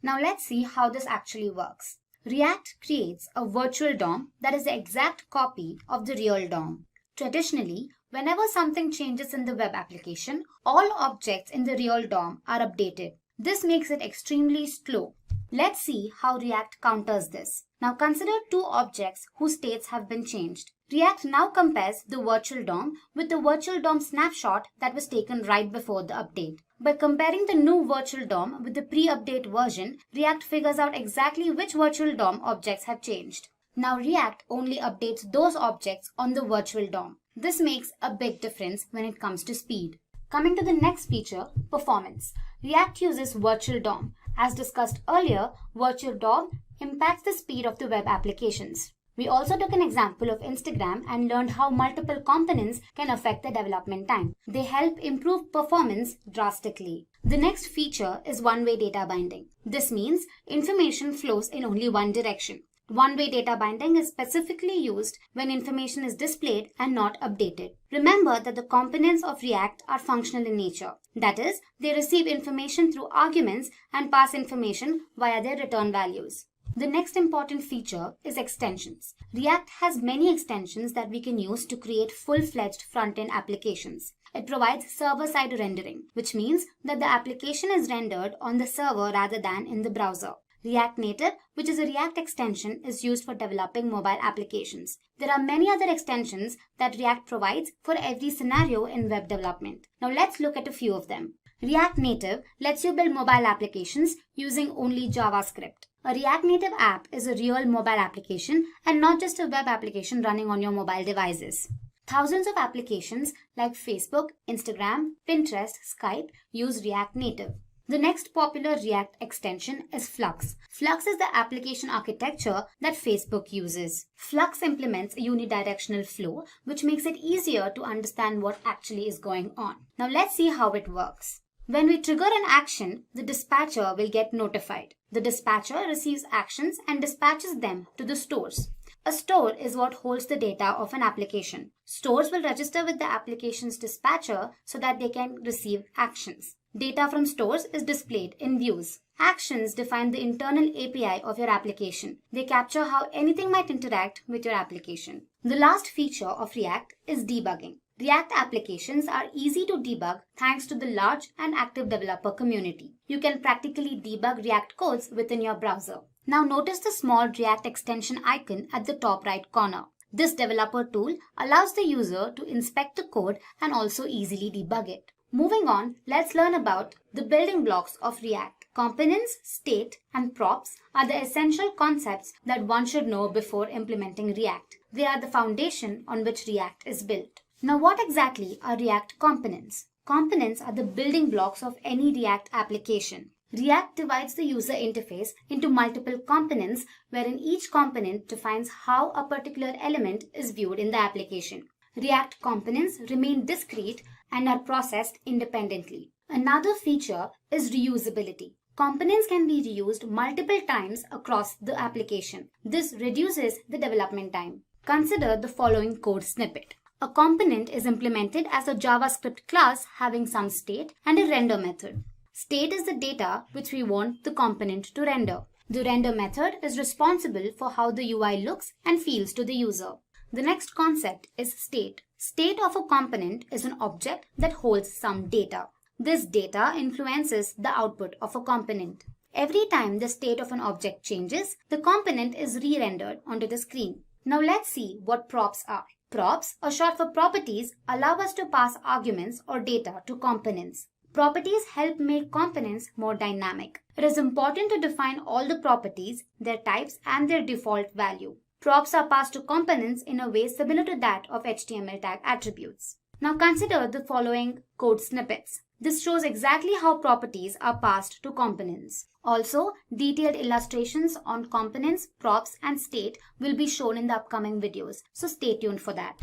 Now let's see how this actually works. React creates a virtual DOM that is the exact copy of the real DOM. Traditionally, whenever something changes in the web application, all objects in the real DOM are updated. This makes it extremely slow. Let's see how React counters this. Now consider two objects whose states have been changed. React now compares the virtual DOM with the virtual DOM snapshot that was taken right before the update. By comparing the new virtual DOM with the pre-update version, React figures out exactly which virtual DOM objects have changed. Now React only updates those objects on the virtual DOM. This makes a big difference when it comes to speed. Coming to the next feature, performance. React uses virtual DOM. As discussed earlier, virtual DOM impacts the speed of the web applications. We also took an example of Instagram and learned how multiple components can affect the development time. They help improve performance drastically. The next feature is one-way data binding. This means information flows in only one direction. One-way data binding is specifically used when information is displayed and not updated. Remember that the components of React are functional in nature. That is, they receive information through arguments and pass information via their return values. The next important feature is extensions. React has many extensions that we can use to create full-fledged front-end applications. It provides server-side rendering, which means that the application is rendered on the server rather than in the browser. React Native, which is a React extension, is used for developing mobile applications. There are many other extensions that React provides for every scenario in web development. Now let's look at a few of them. React Native lets you build mobile applications using only JavaScript. A React Native app is a real mobile application and not just a web application running on your mobile devices. Thousands of applications like Facebook, Instagram, Pinterest, Skype use React Native. The next popular React extension is Flux. Flux is the application architecture that Facebook uses. Flux implements a unidirectional flow, which makes it easier to understand what actually is going on. Now let's see how it works. When we trigger an action, the dispatcher will get notified. The dispatcher receives actions and dispatches them to the stores. A store is what holds the data of an application. Stores will register with the application's dispatcher so that they can receive actions. Data from stores is displayed in views. Actions define the internal API of your application. They capture how anything might interact with your application. The last feature of React is debugging. React applications are easy to debug thanks to the large and active developer community. You can practically debug React codes within your browser. Now notice the small React extension icon at the top right corner. This developer tool allows the user to inspect the code and also easily debug it. Moving on, let's learn about the building blocks of React. Components, state, and props are the essential concepts that one should know before implementing React. They are the foundation on which React is built. Now, what exactly are React components? Components are the building blocks of any React application. React divides the user interface into multiple components, wherein each component defines how a particular element is viewed in the application. React components remain discrete and are processed independently. Another feature is reusability. Components can be reused multiple times across the application. This reduces the development time. Consider the following code snippet. A component is implemented as a JavaScript class having some state and a render method. State is the data which we want the component to render. The render method is responsible for how the UI looks and feels to the user. The next concept is state. State of a component is an object that holds some data. This data influences the output of a component. Every time the state of an object changes, the component is re-rendered onto the screen. Now let's see what props are. Props, or short for properties, allow us to pass arguments or data to components. Properties help make components more dynamic. It is important to define all the properties, their types, and their default value. Props are passed to components in a way similar to that of HTML tag attributes. Now consider the following code snippets. This shows exactly how properties are passed to components. Also, detailed illustrations on components, props, and state will be shown in the upcoming videos, so stay tuned for that.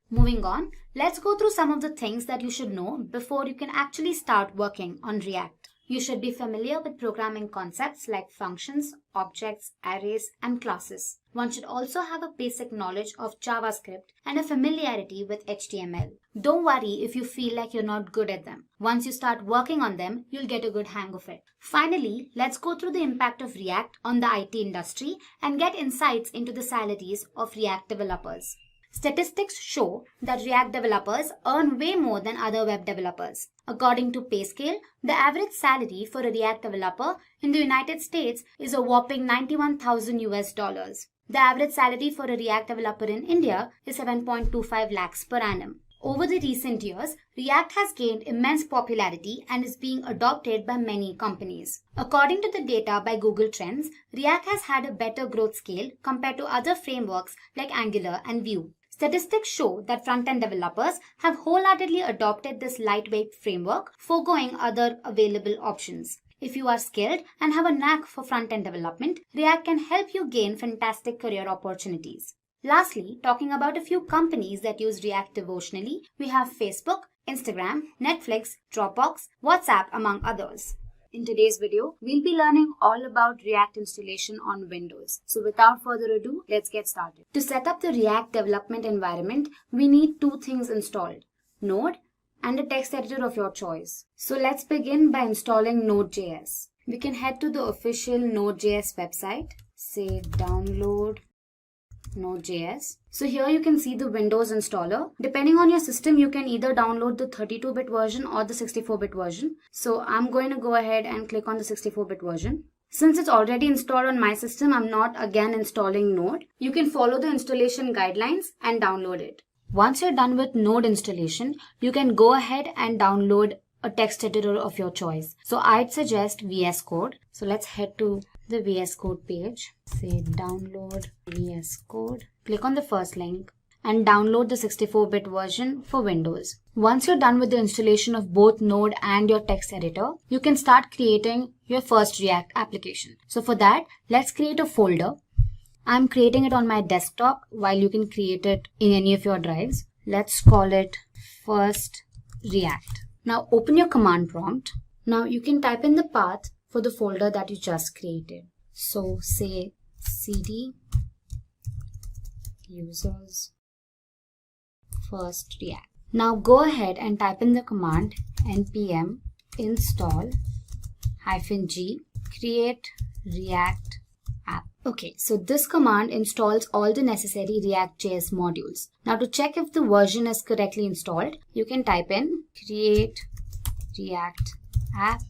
Moving on, let's go through some of the things that you should know before you can actually start working on React. You should be familiar with programming concepts like functions, objects, arrays, and classes. One should also have a basic knowledge of JavaScript and a familiarity with HTML. Don't worry if you feel like you're not good at them. Once you start working on them, you'll get a good hang of it. Finally, let's go through the impact of React on the IT industry and get insights into the salaries of React developers. Statistics show that React developers earn way more than other web developers. According to PayScale, the average salary for a React developer in the United States is a whopping $91,000. The average salary for a React developer in India is 7.25 lakhs per annum. Over the recent years, React has gained immense popularity and is being adopted by many companies. According to the data by Google Trends, React has had a better growth scale compared to other frameworks like Angular and Vue. Statistics show that front-end developers have wholeheartedly adopted this lightweight framework, foregoing other available options. If you are skilled and have a knack for front-end development, React can help you gain fantastic career opportunities. Lastly, talking about a few companies that use React devotionally, we have Facebook, Instagram, Netflix, Dropbox, WhatsApp, among others. In today's video, we'll be learning all about React installation on Windows. So without further ado, let's get started. To set up the React development environment, we need two things installed: Node and a text editor of your choice. So let's begin by installing Node.js. We can head to the official Node.js website, say download Node.js. So here you can see the Windows installer. Depending on your system, you can either download the 32-bit version or the 64-bit version. So I'm going to go ahead and click on the 64-bit version. Since it's already installed on my system, I'm not again installing Node. You can follow the installation guidelines and download it. Once you're done with Node installation, you can go ahead and download a text editor of your choice. So I'd suggest VS Code. So let's head to the VS Code page. Say download VS Code. Click on the first link and download the 64-bit version for Windows. Once you're done with the installation of both Node and your text editor, you can start creating your first React application. So for that, let's create a folder. I'm creating it on my desktop, while you can create it in any of your drives. Let's call it first React. Now open your command prompt. Now you can type in the path for the folder that you just created. So say cd users first React. Now go ahead and type in the command npm install -g create React app. Okay, so this command installs all the necessary React.js modules. Now to check if the version is correctly installed, you can type in create React app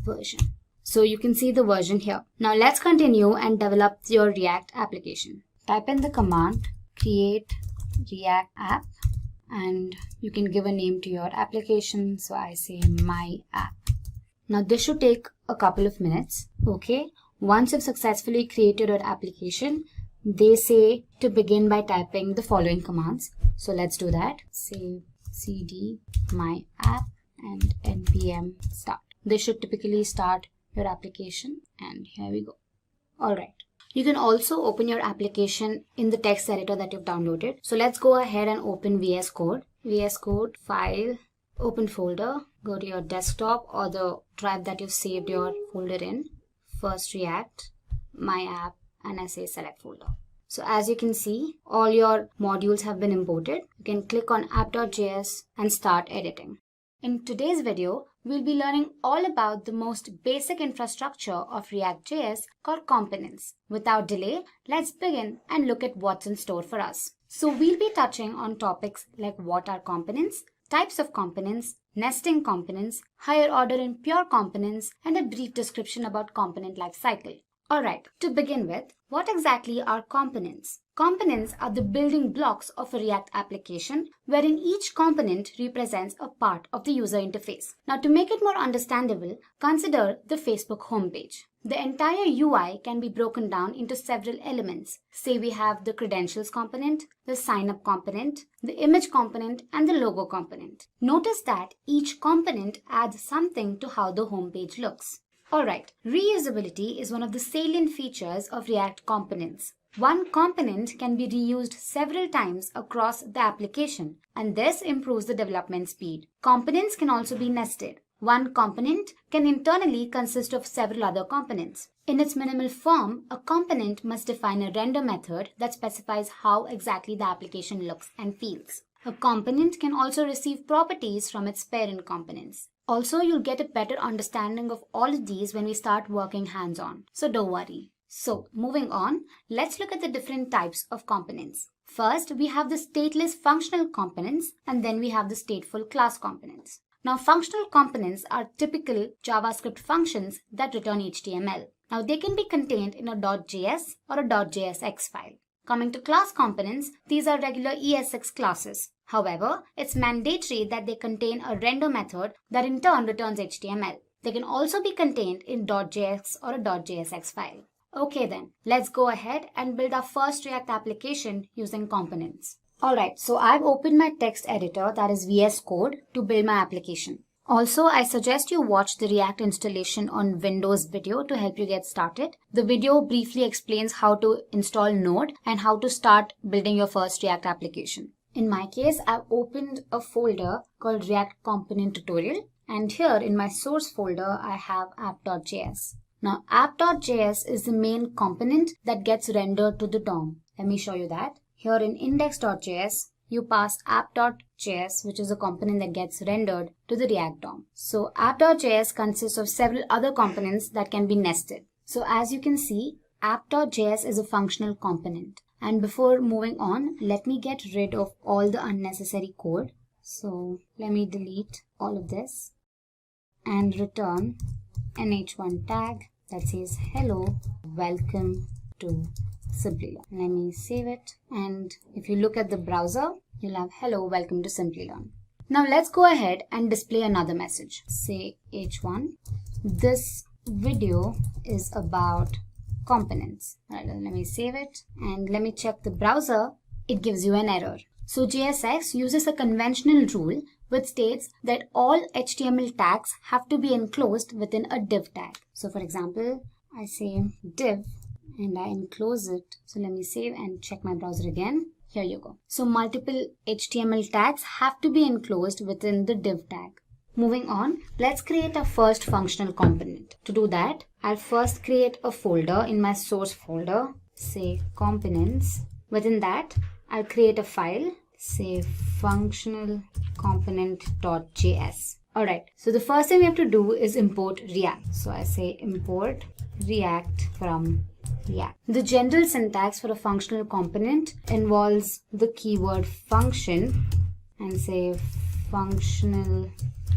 version. So you can see the version here. Now let's continue and develop your React application. Type in the command create React app and you can give a name to your application. So I say my app. Now this should take a couple of minutes. Okay. Once you've successfully created your application, they say to begin by typing the following commands. So let's do that. Say cd my app and npm start. This should typically start your application, and here we go. Alright. You can also open your application in the text editor that you've downloaded. So let's go ahead and open VS Code. VS Code, file, open folder, go to your desktop or the drive that you've saved your folder in. First React, my app, and I say select folder. So as you can see, all your modules have been imported. You can click on app.js and start editing. In today's video, we'll be learning all about the most basic infrastructure of React.js called components. Without delay, let's begin and look at what's in store for us. So we'll be touching on topics like what are components, types of components, nesting components, higher order and pure components, and a brief description about component lifecycle. Alright, to begin with, what exactly are components? Components are the building blocks of a React application wherein each component represents a part of the user interface. Now to make it more understandable, consider the Facebook homepage. The entire UI can be broken down into several elements. Say we have the credentials component, the sign up component, the image component, and the logo component. Notice that each component adds something to how the homepage looks. Alright, reusability is one of the salient features of React components. One component can be reused several times across the application, and this improves the development speed. Components can also be nested. One component can internally consist of several other components. In its minimal form, a component must define a render method that specifies how exactly the application looks and feels. A component can also receive properties from its parent components. Also, you'll get a better understanding of all of these when we start working hands-on, so don't worry. So, moving on, let's look at the different types of components. First, we have the stateless functional components, and then we have the stateful class components. Now, functional components are typical JavaScript functions that return HTML. Now, they can be contained in a .js or a .jsx file. Coming to class components, these are regular ESX classes. However, it's mandatory that they contain a render method that in turn returns HTML. They can also be contained in .js or a .jsx file. Okay then, let's go ahead and build our first React application using components. Alright, so I've opened my text editor, that is VS Code, to build my application. Also, I suggest you watch the React installation on Windows video to help you get started. The video briefly explains how to install Node and how to start building your first React application. In my case, I've opened a folder called React Component Tutorial, and here in my source folder, I have app.js. Now, app.js is the main component that gets rendered to the DOM. Let me show you that. Here in index.js, you pass app.js, which is a component that gets rendered to the React DOM. So app.js consists of several other components that can be nested. So as you can see, app.js is a functional component. And before moving on, let me get rid of all the unnecessary code. So let me delete all of this and return an h1 tag that says hello, welcome to Simplilearn. Let me save it. And if you look at the browser, you'll have hello, welcome to Simplilearn. Now let's go ahead and display another message. Say h1. This video is about components. Right, let me save it and let me check the browser. It gives you an error. So JSX uses a conventional rule which states that all HTML tags have to be enclosed within a div tag. So for example, I say div and I enclose it. So let me save and check my browser again. Here you go. So multiple HTML tags have to be enclosed within the div tag. Moving on, let's create our first functional component. To do that, I'll first create a folder in my source folder, say components. Within that, I'll create a file, say functional component.js. Alright, so the first thing we have to do is import React. So I say import React from React. The general syntax for a functional component involves the keyword function and say functional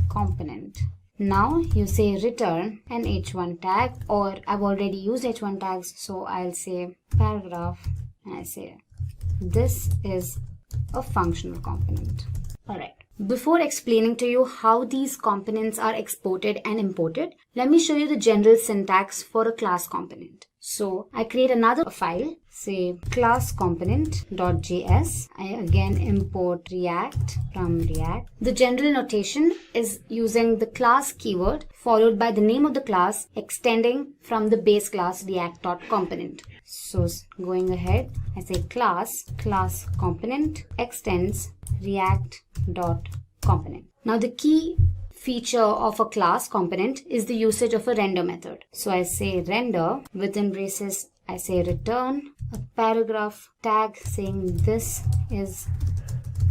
component. Now you say return an h1 tag, or I've already used h1 tags, so I'll say paragraph and I say this is a functional component. Alright. Before explaining to you how these components are exported and imported, let me show you the general syntax for a class component. So I create another file, say class component.js. I again import React from React. The general notation is using the class keyword followed by the name of the class extending from the base class React.component. So going ahead, I say class component extends React.component. Now the key feature of a class component is the usage of a render method. So I say render, within braces I say return a paragraph tag saying this is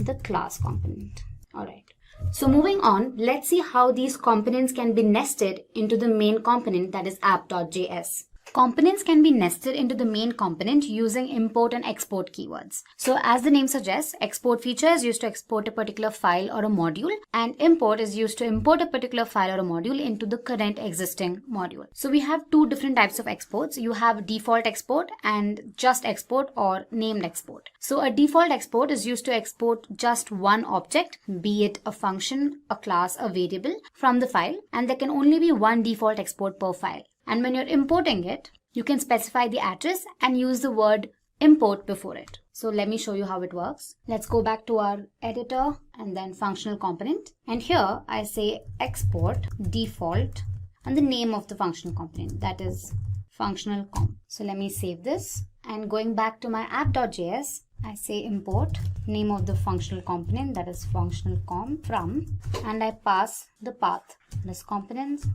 the class component. Alright. So moving on, let's see how these components can be nested into the main component, that is app.js. Components can be nested into the main component using import and export keywords. So as the name suggests, export feature is used to export a particular file or a module, and import is used to import a particular file or a module into the current existing module. So we have two different types of exports. You have default export and just export or named export. So a default export is used to export just one object, be it a function, a class, a variable, from the file, and there can only be one default export per file. And when you're importing it, you can specify the address and use the word import before it. So let me show you how it works. Let's go back to our editor and then functional component. And here I say export default and the name of the functional component, that is functional comp. So let me save this, and going back to my app.js, I say import name of the functional component, that is functional comp from, and I pass the path, this components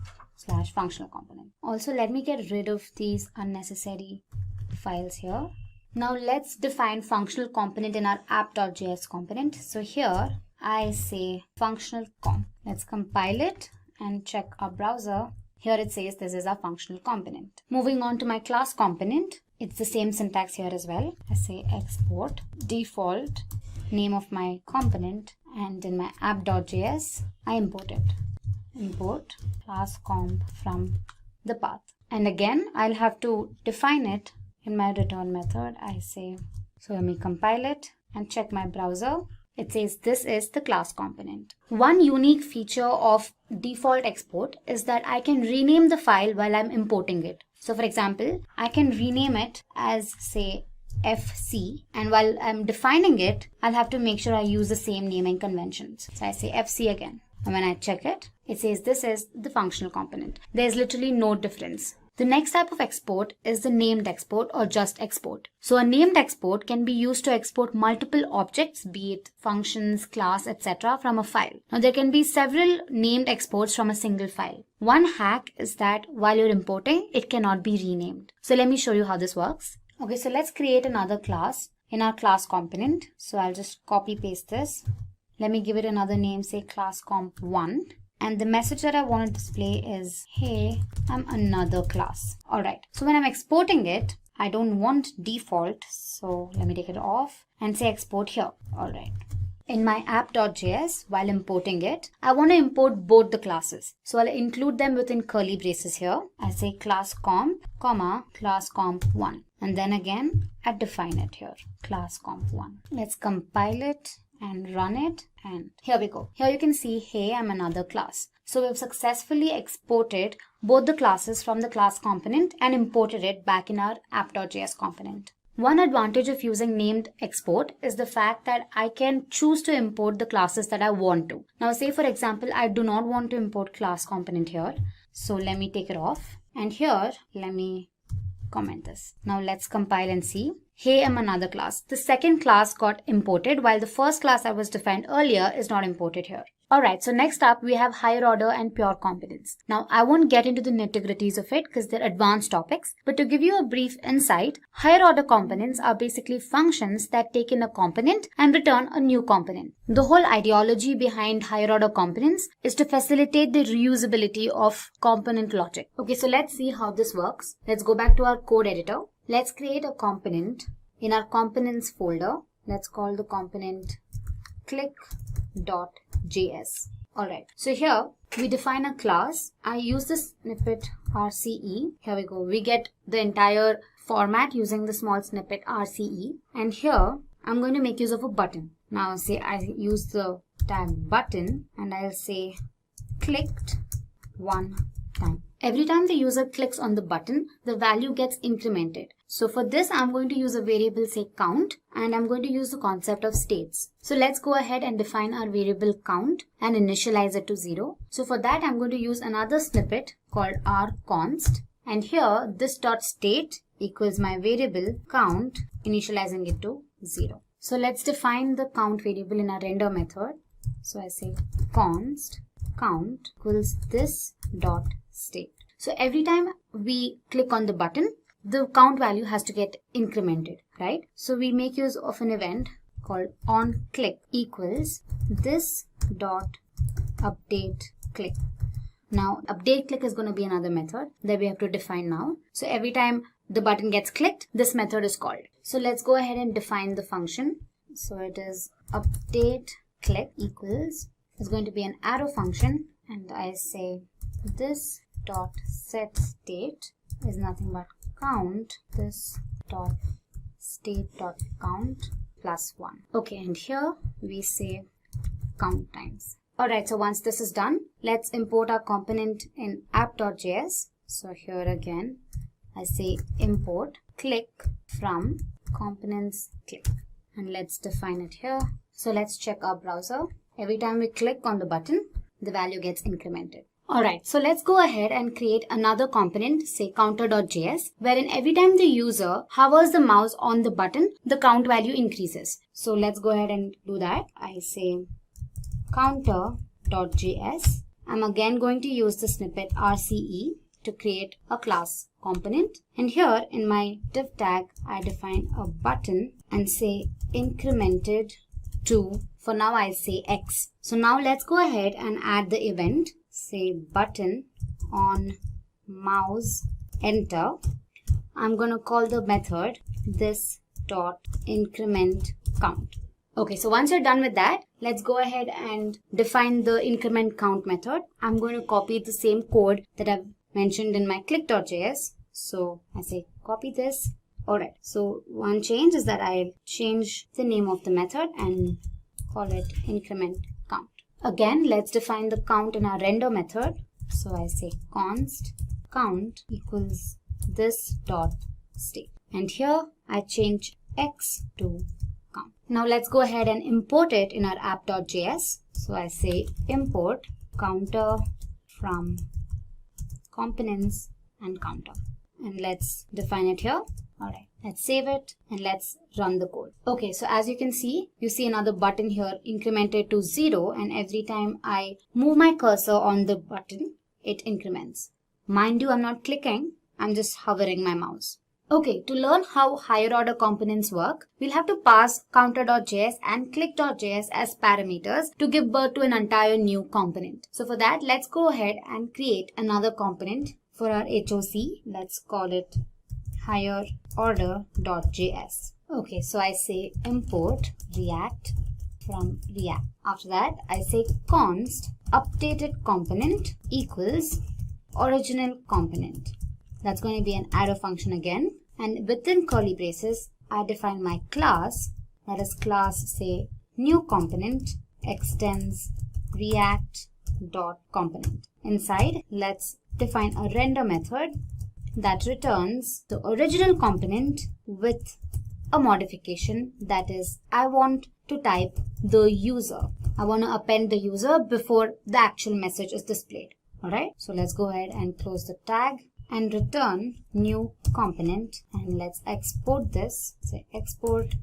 / functional component. Also, let me get rid of these unnecessary files here. Now let's define functional component in our app.js component. So here I say functional comp. Let's compile it and check our browser. Here it says this is our functional component. Moving on to my class component, it's the same syntax here as well. I say export default name of my component, and in my app.js I import it. Import class comp from the path, and again I'll have to define it in my return method. I say, so let me compile it and check my browser. It says this is the class component. One unique feature of default export is that I can rename the file while I'm importing it. So for example, I can rename it as say FC, and while I'm defining it, I'll have to make sure I use the same naming conventions. So I say FC again. And when I check it, it says this is the functional component. There's literally no difference. The next type of export is the named export or just export. So a named export can be used to export multiple objects, be it functions, class, etc. from a file. Now there can be several named exports from a single file. One hack is that while you're importing, it cannot be renamed. So let me show you how this works. Okay, so let's create another class in our class component. So I'll just copy paste this. Let me give it another name, say class comp1. And the message that I want to display is, hey, I'm another class. Alright, so when I'm exporting it, I don't want default, so let me take it off and say export here. Alright. In my app.js, while importing it, I want to import both the classes. So I'll include them within curly braces here. I say class comp, comma, class comp1. And then again, I define it here, class comp1. Let's compile it and run it. And here we go. Here you can see, hey, I'm another class. So we've successfully exported both the classes from the class component and imported it back in our app.js component. One advantage of using named export is the fact that I can choose to import the classes that I want to. Now say for example, I do not want to import class component here. So let me take it off. And here, let me comment this. Now let's compile and see. Hey, I'm another class. The second class got imported while the first class that was defined earlier is not imported here. Alright, so next up we have higher order and pure components. Now I won't get into the nitty-gritties of it because they're advanced topics, but to give you a brief insight, higher order components are basically functions that take in a component and return a new component. The whole ideology behind higher order components is to facilitate the reusability of component logic. Okay, so let's see how this works. Let's go back to our code editor. Let's create a component in our components folder. Let's call the component click.js. Alright, so here we define a class. I use the snippet RCE. Here we go. We get the entire format using the small snippet RCE. And here I'm going to make use of a button. Now say I use the tag button and I'll say clicked one time. Every time the user clicks on the button, the value gets incremented. So for this, I'm going to use a variable say count, and I'm going to use the concept of states. So let's go ahead and define our variable count and initialize it to 0. So for that, I'm going to use another snippet called rconst. And here, this dot state equals my variable count, initializing it to 0. So let's define the count variable in our render method. So I say const count equals this dot state. So every time we click on the button, the count value has to get incremented, right? So we make use of an event called onClick equals this dot update click. Now update click is going to be another method that we have to define now. So every time the button gets clicked, this method is called. So let's go ahead and define the function. So it is update click equals, it's going to be an arrow function, and I say this dot set state is nothing but count this dot state dot count plus 1. Okay, and here we say count times. Alright, so once this is done, let's import our component in app.js. So here again, I say import click from components click. And let's define it here. So let's check our browser. Every time we click on the button, the value gets incremented. Alright, so let's go ahead and create another component, say counter.js, wherein every time the user hovers the mouse on the button, the count value increases. So let's go ahead and do that. I say counter.js. I'm again going to use the snippet RCE to create a class component. And here in my div tag, I define a button and say incremented to, for now I say X. So now let's go ahead and add the event. Say button on mouse enter. I'm going to call the method this dot increment count. Okay, so once you're done with that, let's go ahead and define the increment count method. I'm going to copy the same code that I've mentioned in my click.js. So I say copy this. Alright, so one change is that I'll change the name of the method and call it increment count. Again, let's define the count in our render method. So I say const count equals this dot state. And here I change X to count. Now let's go ahead and import it in our app.js. So I say import counter from components and counter. And let's define it here. Alright, let's save it and let's run the code. Okay, so as you can see, you see another button here incremented to 0, and every time I move my cursor on the button, it increments. Mind you, I'm not clicking, I'm just hovering my mouse. Okay, to learn how higher order components work, we'll have to pass counter.js and click.js as parameters to give birth to an entire new component. So for that, let's go ahead and create another component for our HOC. Let's call it higher order.js. Okay, so I say import React from React. After that, I say const updated component equals original component. That's going to be an arrow function again. And within curly braces, I define my class. That is class, say, new component extends React dot component. Inside, let's define a render method that returns the original component with a modification, that is, I want to type the user. I want to append the user before the actual message is displayed. Alright, so let's go ahead and close the tag and return new component, and let's export this. Say export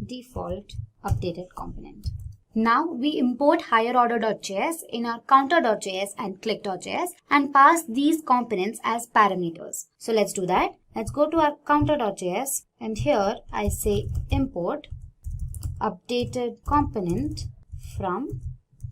default updated component. Now we import higherorder.js in our counter.js and click.js and pass these components as parameters. So let's do that. Let's go to our counter.js, and here I say import updated component from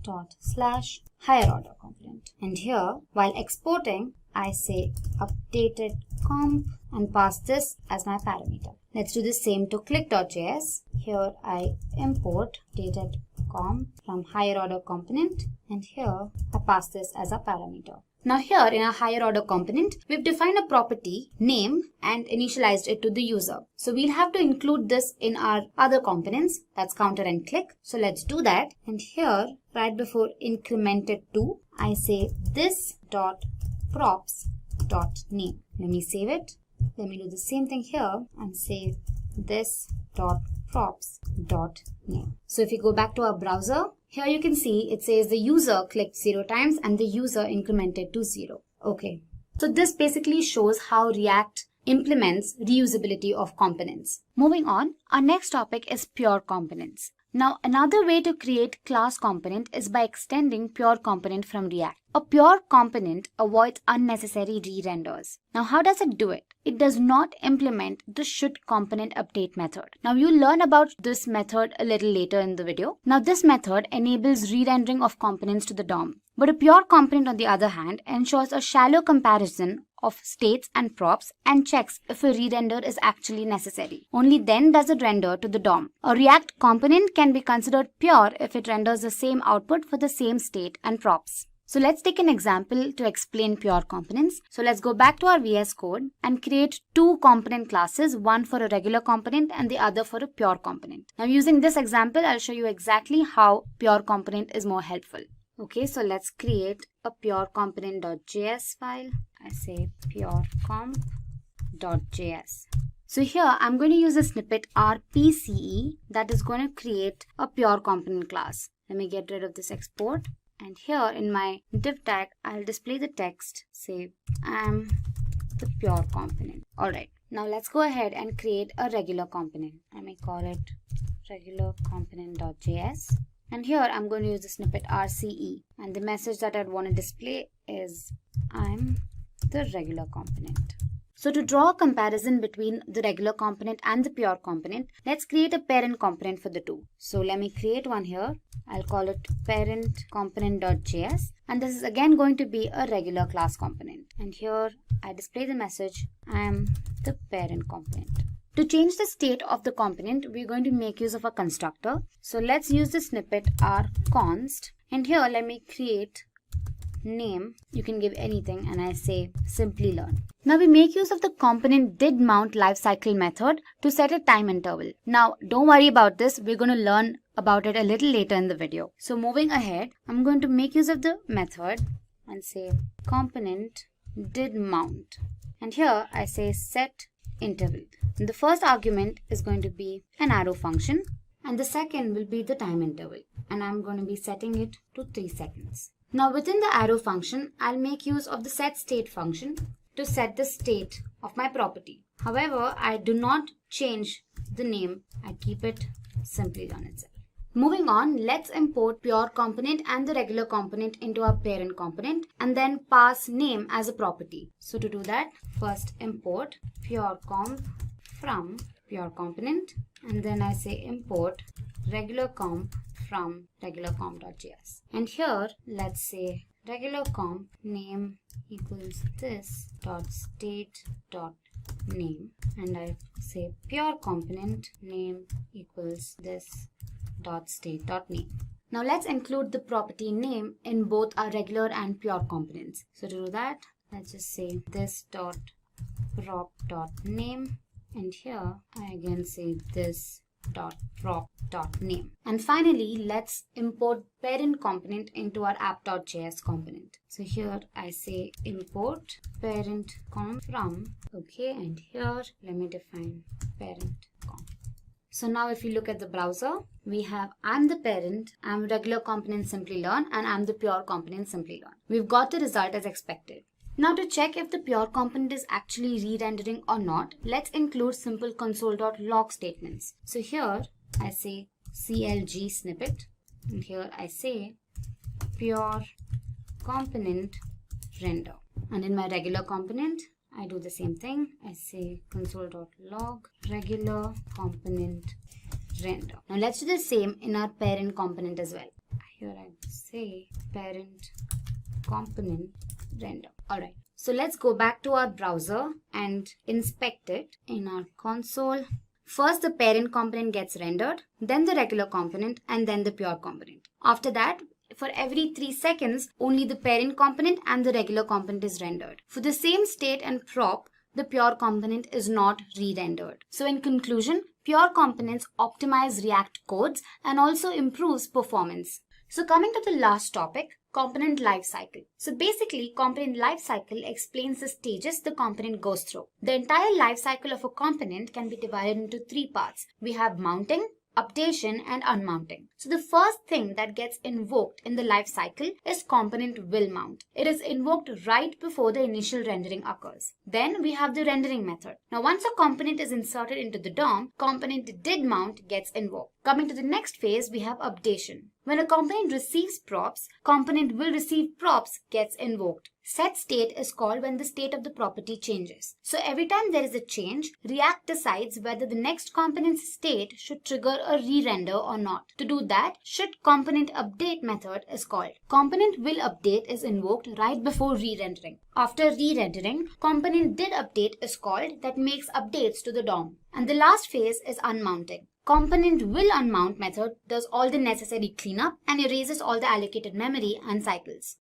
./higherorder component. And here, while exporting, I say updated comp and pass this as my parameter. Let's do the same to click.js. Here I import updated comp from higher order component, and here I pass this as a parameter. Now here in our higher order component, we've defined a property name and initialized it to the user. So we'll have to include this in our other components, that's counter and click. So let's do that. And here, right before incremented to, I say this dot props dot name. Let me save it. Let me do the same thing here and say this dot props dot name. So if you go back to our browser, here you can see it says the user clicked 0 times and the user incremented to 0. Okay. So this basically shows how React implements reusability of components. Moving on, our next topic is pure components. Now, another way to create class component is by extending pure component from React. A pure component avoids unnecessary re-renders. Now, how does it do it? It does not implement the should component update method. Now, you'll learn about this method a little later in the video. Now, this method enables re-rendering of components to the DOM. But a pure component, on the other hand, ensures a shallow comparison of states and props and checks if a re-render is actually necessary. Only then does it render to the DOM. A React component can be considered pure if it renders the same output for the same state and props. So let's take an example to explain pure components. So let's go back to our VS Code and create two component classes, one for a regular component and the other for a pure component. Now using this example, I'll show you exactly how pure component is more helpful. Okay, so let's create a pure component.js file. I say pure comp.js. So here I'm going to use a snippet rpce that is going to create a pure component class. Let me get rid of this export. And here in my div tag, I'll display the text, say I'm the pure component. Alright, now let's go ahead and create a regular component. I may call it regular component.js. And here I'm going to use the snippet rce. And the message that I'd want to display is I'm the regular component. So to draw a comparison between the regular component and the pure component, let's create a parent component for the two. So let me create one here. I'll call it parent component.js, and this is again going to be a regular class component. And here I display the message I am the parent component. To change the state of the component, we're going to make use of a constructor. So let's use the snippet rconst, and here let me create name. You can give anything, and I say Simplilearn. Now we make use of the component didMount lifecycle method to set a time interval. Now don't worry about this, we're going to learn about it a little later in the video. So moving ahead, I'm going to make use of the method and say component didMount. And here I say set interval. And the first argument is going to be an arrow function, and the second will be the time interval. And I'm going to be setting it to 3 seconds. Now within the arrow function, I'll make use of the setState function to set the state of my property. However, I do not change the name. I keep it Simplilearn itself. Moving on, let's import pure component and the regular component into our parent component and then pass name as a property. So to do that, first import pure comp from pure component, and then I say import regular comp from regular.com.js. And here, let's say regular comp name equals this dot state dot name, and I say pure component name equals this dot state dot name. Now let's include the property name in both our regular and pure components. So to do that, let's just say this dot prop dot name, and here I again say this dot prop dot name. And finally, let's import parent component into our app.js component. So here I say import parent comp from, okay, and here let me define parent comp. So now if you look at the browser, we have I'm the parent, I'm regular component Simplilearn, and I'm the pure component Simplilearn. We've got the result as expected. Now to check if the pure component is actually re-rendering or not, let's include simple console.log statements. So here I say CLG snippet, and here I say pure component render. And in my regular component, I do the same thing. I say console.log regular component render. Now let's do the same in our parent component as well. Here I say parent component render. Alright, so let's go back to our browser and inspect it in our console. First the parent component gets rendered, then the regular component, and then the pure component. After that, for every 3 seconds, only the parent component and the regular component is rendered. For the same state and prop, the pure component is not re-rendered. So in conclusion, pure components optimize React codes and also improves performance. So coming to the last topic, component lifecycle. So basically, component lifecycle explains the stages the component goes through. The entire lifecycle of a component can be divided into 3 parts. We have mounting, updation, and unmounting. So the first thing that gets invoked in the lifecycle is component will mount. It is invoked right before the initial rendering occurs. Then we have the rendering method. Now once a component is inserted into the DOM, component did mount gets invoked. Coming to the next phase, we have updation. When a component receives props, component will receive props gets invoked. Set state is called when the state of the property changes. So every time there is a change, React decides whether the next component's state should trigger a re-render or not. To do that, should component update method is called. Component will update is invoked right before re-rendering. After re-rendering, component did update is called that makes updates to the DOM. And the last phase is unmounting. Component will unmount method does all the necessary cleanup and erases all the allocated memory and cycles.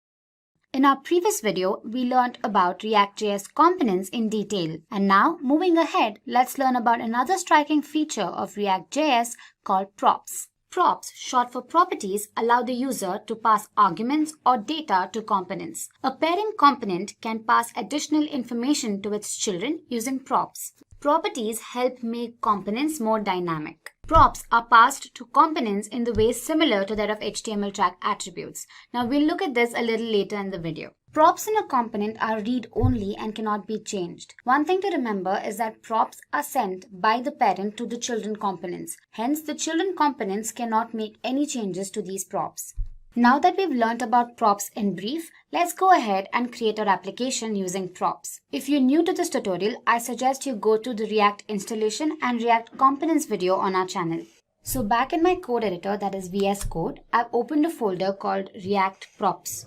In our previous video, we learned about React.js components in detail. And now, moving ahead, let's learn about another striking feature of React.js called props. Props, short for properties, allow the user to pass arguments or data to components. A parent component can pass additional information to its children using props. Properties help make components more dynamic. Props are passed to components in the way similar to that of HTML tag attributes. Now we'll look at this a little later in the video. Props in a component are read-only and cannot be changed. One thing to remember is that props are sent by the parent to the children components. Hence, the children components cannot make any changes to these props. Now that we've learned about props in brief, let's go ahead and create our application using props. If you're new to this tutorial, I suggest you go to the React installation and React components video on our channel. So back in my code editor, that is VS Code, I've opened a folder called React Props.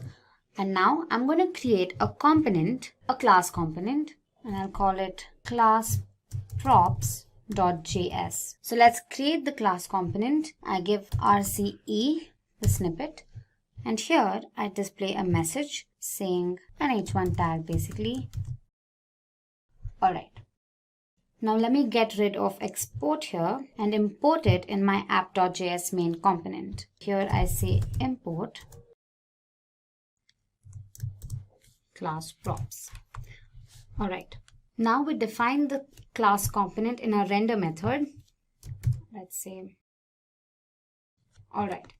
And now I'm going to create a component, a class component, and I'll call it class props.js. So let's create the class component. I give RCE, the snippet. And here I display a message saying an h1 tag basically. Alright. Now let me get rid of export here and import it in my app.js main component. Here I say import class props. Alright. Now we define the class component in our render method. Let's say. Alright.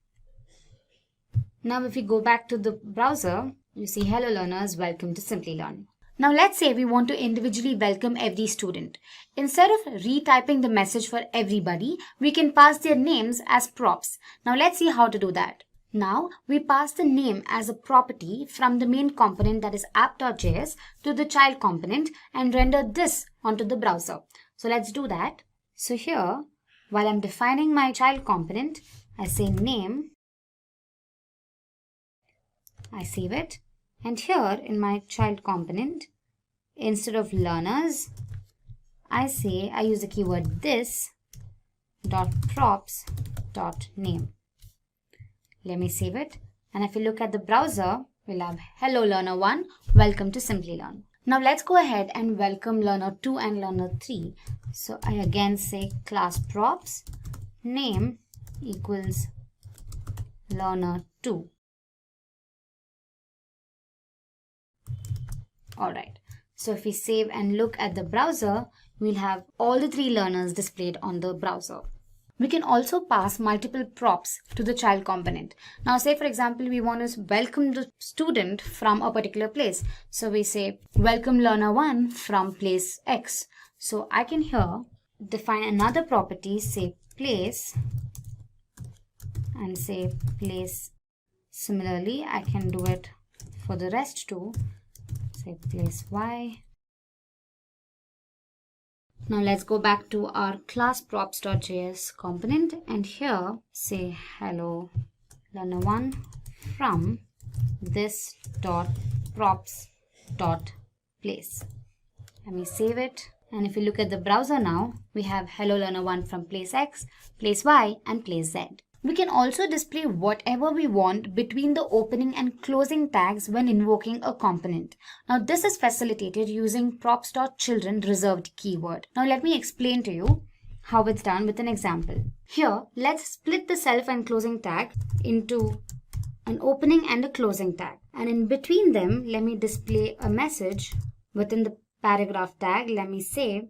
Now if we go back to the browser, you see hello learners, welcome to Simplilearn. Now let's say we want to individually welcome every student. Instead of retyping the message for everybody, we can pass their names as props. Now let's see how to do that. Now we pass the name as a property from the main component, that is app.js, to the child component and render this onto the browser. So let's do that. So here, while I'm defining my child component, I say name I save it. And here in my child component, instead of learners, I use the keyword this dot props dot name. Let me save it. And if you look at the browser, we'll have hello learner 1, welcome to Simplilearn. Now let's go ahead and welcome learner 2 and learner 3. So I again say class props name equals learner 2. Alright, so if we save and look at the browser, we'll have all the 3 learners displayed on the browser. We can also pass multiple props to the child component. Now say for example, we want to welcome the student from a particular place. So we say welcome learner 1 from place X. So I can here define another property, say place, and say place. Similarly, I can do it for the rest too. Say place Y. Now let's go back to our class props.js component and here say hello learner 1 from this dot props dot place. Let me save it. And if you look at the browser now, we have hello learner 1 from place X, place Y and place Z. We can also display whatever we want between the opening and closing tags when invoking a component. Now this is facilitated using props.children reserved keyword. Now let me explain to you how it's done with an example. Here, let's split the self and closing tag into an opening and a closing tag. And in between them, let me display a message within the paragraph tag. Let me say,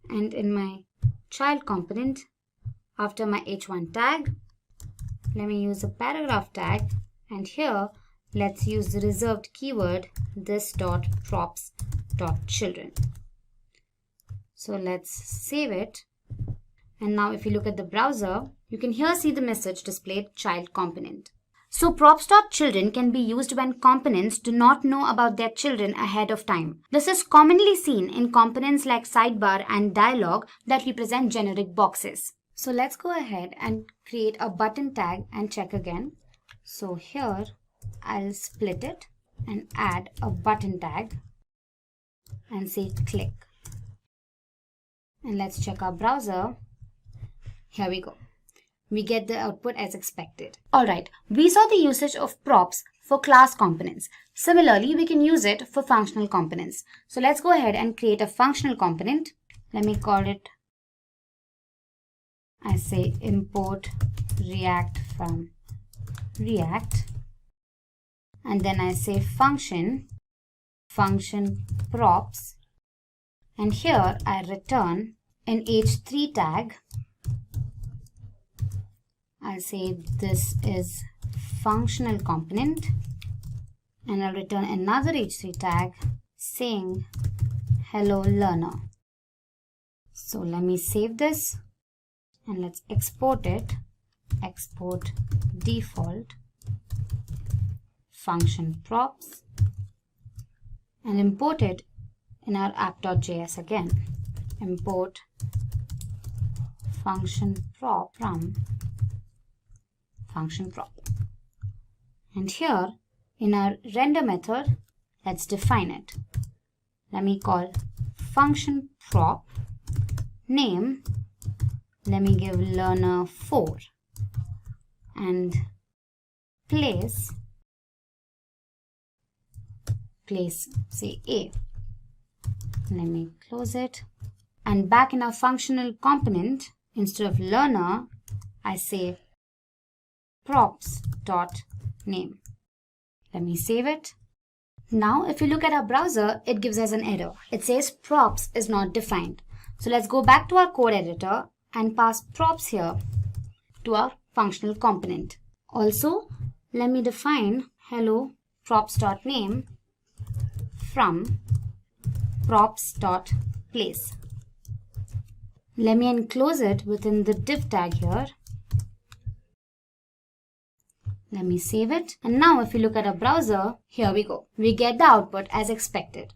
and in my child component, after my h1 tag, let me use a paragraph tag, and here let's use the reserved keyword this dot props dot children. So let's save it. And now if you look at the browser, you can here see the message displayed child component. So props.children can be used when components do not know about their children ahead of time. This is commonly seen in components like sidebar and dialog that represent generic boxes. So let's go ahead and create a button tag and check again. So here I'll split it and add a button tag and say click. And let's check our browser. Here we go. We get the output as expected. Alright, we saw the usage of props for class components. Similarly, we can use it for functional components. So let's go ahead and create a functional component. Let me call it, I say import React from React. And then I say function props. And here I return an h3 tag. I'll say this is functional component, and I'll return another h3 tag saying hello learner. So let me save this and let's export it. Export default function props and import it in our app.js again. Import function prop from function prop. And here in our render method, let's define it. Let me call function prop name. Let me give learner 4 and place say A. Let me close it. And back in our functional component, instead of learner, I say props.name. Let me save it. Now, if you look at our browser, it gives us an error. It says props is not defined. So let's go back to our code editor and pass props here to our functional component. Also, let me define hello props.name from props.place. Let me enclose it within the div tag here. Let me save it. And now if you look at our browser, here we go. We get the output as expected.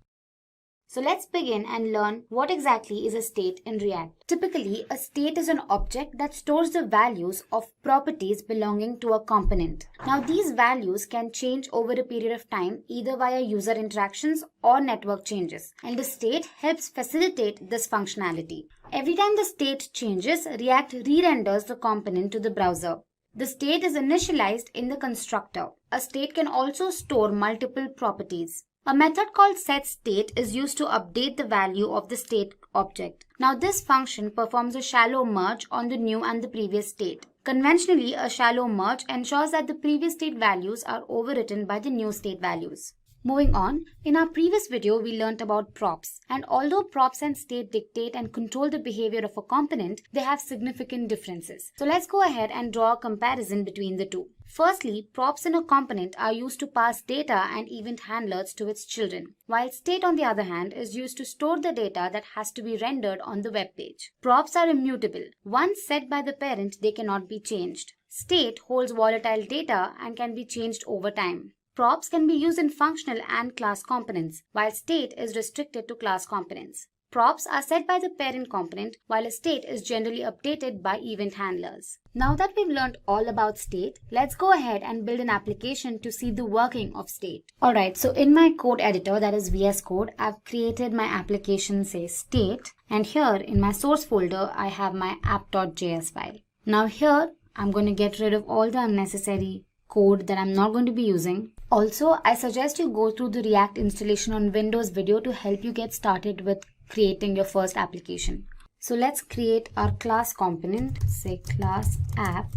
So let's begin and learn what exactly is a state in React. Typically, a state is an object that stores the values of properties belonging to a component. Now, these values can change over a period of time either via user interactions or network changes, and the state helps facilitate this functionality. Every time the state changes, React re-renders the component to the browser. The state is initialized in the constructor. A state can also store multiple properties. A method called setState is used to update the value of the state object. Now this function performs a shallow merge on the new and the previous state. Conventionally, a shallow merge ensures that the previous state values are overwritten by the new state values. Moving on, in our previous video we learnt about props, and although props and state dictate and control the behavior of a component, they have significant differences. So let's go ahead and draw a comparison between the two. Firstly, props in a component are used to pass data and event handlers to its children, while state on the other hand is used to store the data that has to be rendered on the web page. Props are immutable. Once set by the parent, they cannot be changed. State holds volatile data and can be changed over time. Props can be used in functional and class components, while state is restricted to class components. Props are set by the parent component, while a state is generally updated by event handlers. Now that we've learned all about state, let's go ahead and build an application to see the working of state. Alright, so in my code editor, that is VS Code, I've created my application, say state, and here in my source folder, I have my app.js file. Now here, I'm going to get rid of all the unnecessary code that I'm not going to be using. Also, I suggest you go through the React installation on Windows video to help you get started with creating your first application. So let's create our class component, say class app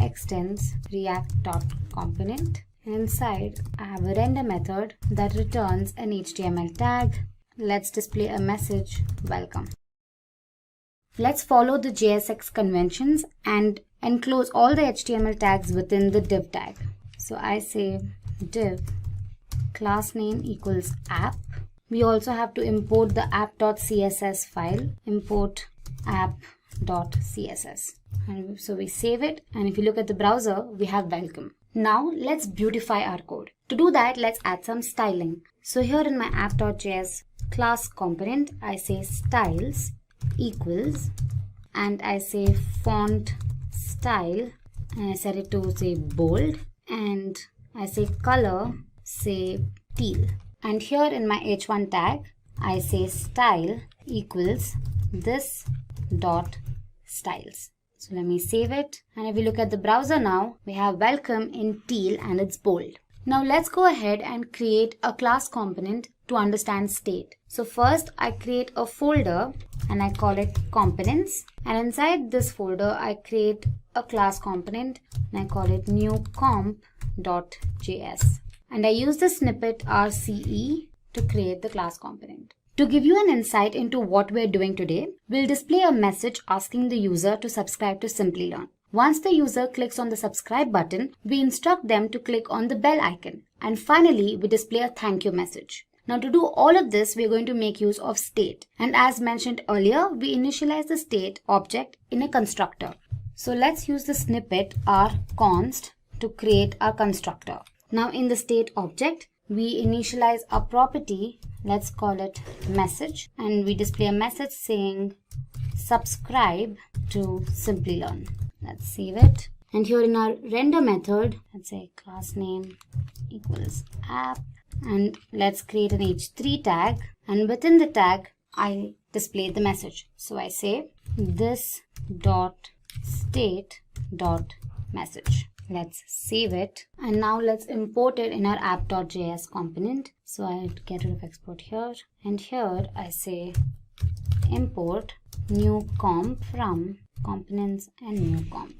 extends react.component. Inside, I have a render method that returns an HTML tag. Let's display a message, welcome. Let's follow the JSX conventions and enclose all the HTML tags within the div tag. So I say div class name equals app. We also have to import the app.css file, import app.css. And so we save it, and if you look at the browser, we have welcome. Now let's beautify our code. To do that, let's add some styling. So here in my app.js class component, I say styles equals, and I say font style, and I set it to say bold, and I say color, say teal. And here in my h1 tag, I say style equals this dot styles. So let me save it. And if we look at the browser now, we have welcome in teal and it's bold. Now let's go ahead and create a class component to understand state. So first I create a folder and I call it components. And inside this folder, I create a class component and I call it new comp.js. And I use the snippet RCE to create the class component. To give you an insight into what we're doing today, we'll display a message asking the user to subscribe to Simplilearn. Once the user clicks on the subscribe button, we instruct them to click on the bell icon. And finally, we display a thank you message. Now to do all of this, we're going to make use of state. And as mentioned earlier, we initialize the state object in a constructor. So let's use the snippet rconst to create our constructor. Now in the state object, we initialize a property, let's call it message, and we display a message saying subscribe to Simplilearn. Let's save it. And here in our render method, let's say class name equals app, and let's create an h3 tag, and within the tag, I display the message. So I say this dot state dot message. Let's save it, and now let's import it in our app.js component. So I get rid of export here, and here I say import new comp from components and new comp,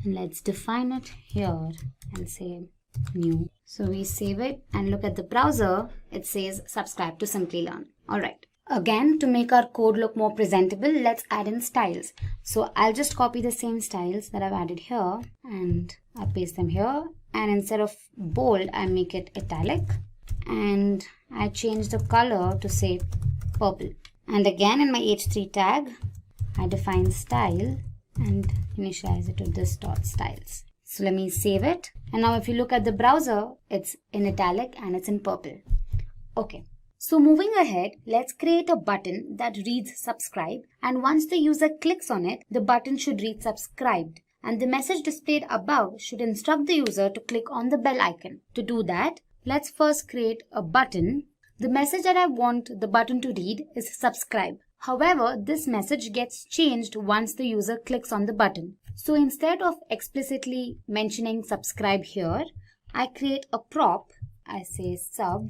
and let's define it here and say new. So we save it and look at the browser, it says subscribe to Simplilearn. Alright. Again, to make our code look more presentable, let's add in styles. So I'll just copy the same styles that I've added here and I paste them here, and instead of bold, I make it italic, and I change the color to say purple. And again in my h3 tag, I define style and initialize it to this dot styles. So let me save it. And now if you look at the browser, it's in italic and it's in purple. Okay. So moving ahead, let's create a button that reads subscribe, and once the user clicks on it, the button should read subscribed, and the message displayed above should instruct the user to click on the bell icon. To do that, let's first create a button. The message that I want the button to read is subscribe. However, this message gets changed once the user clicks on the button. So instead of explicitly mentioning subscribe here, I create a prop. I say sub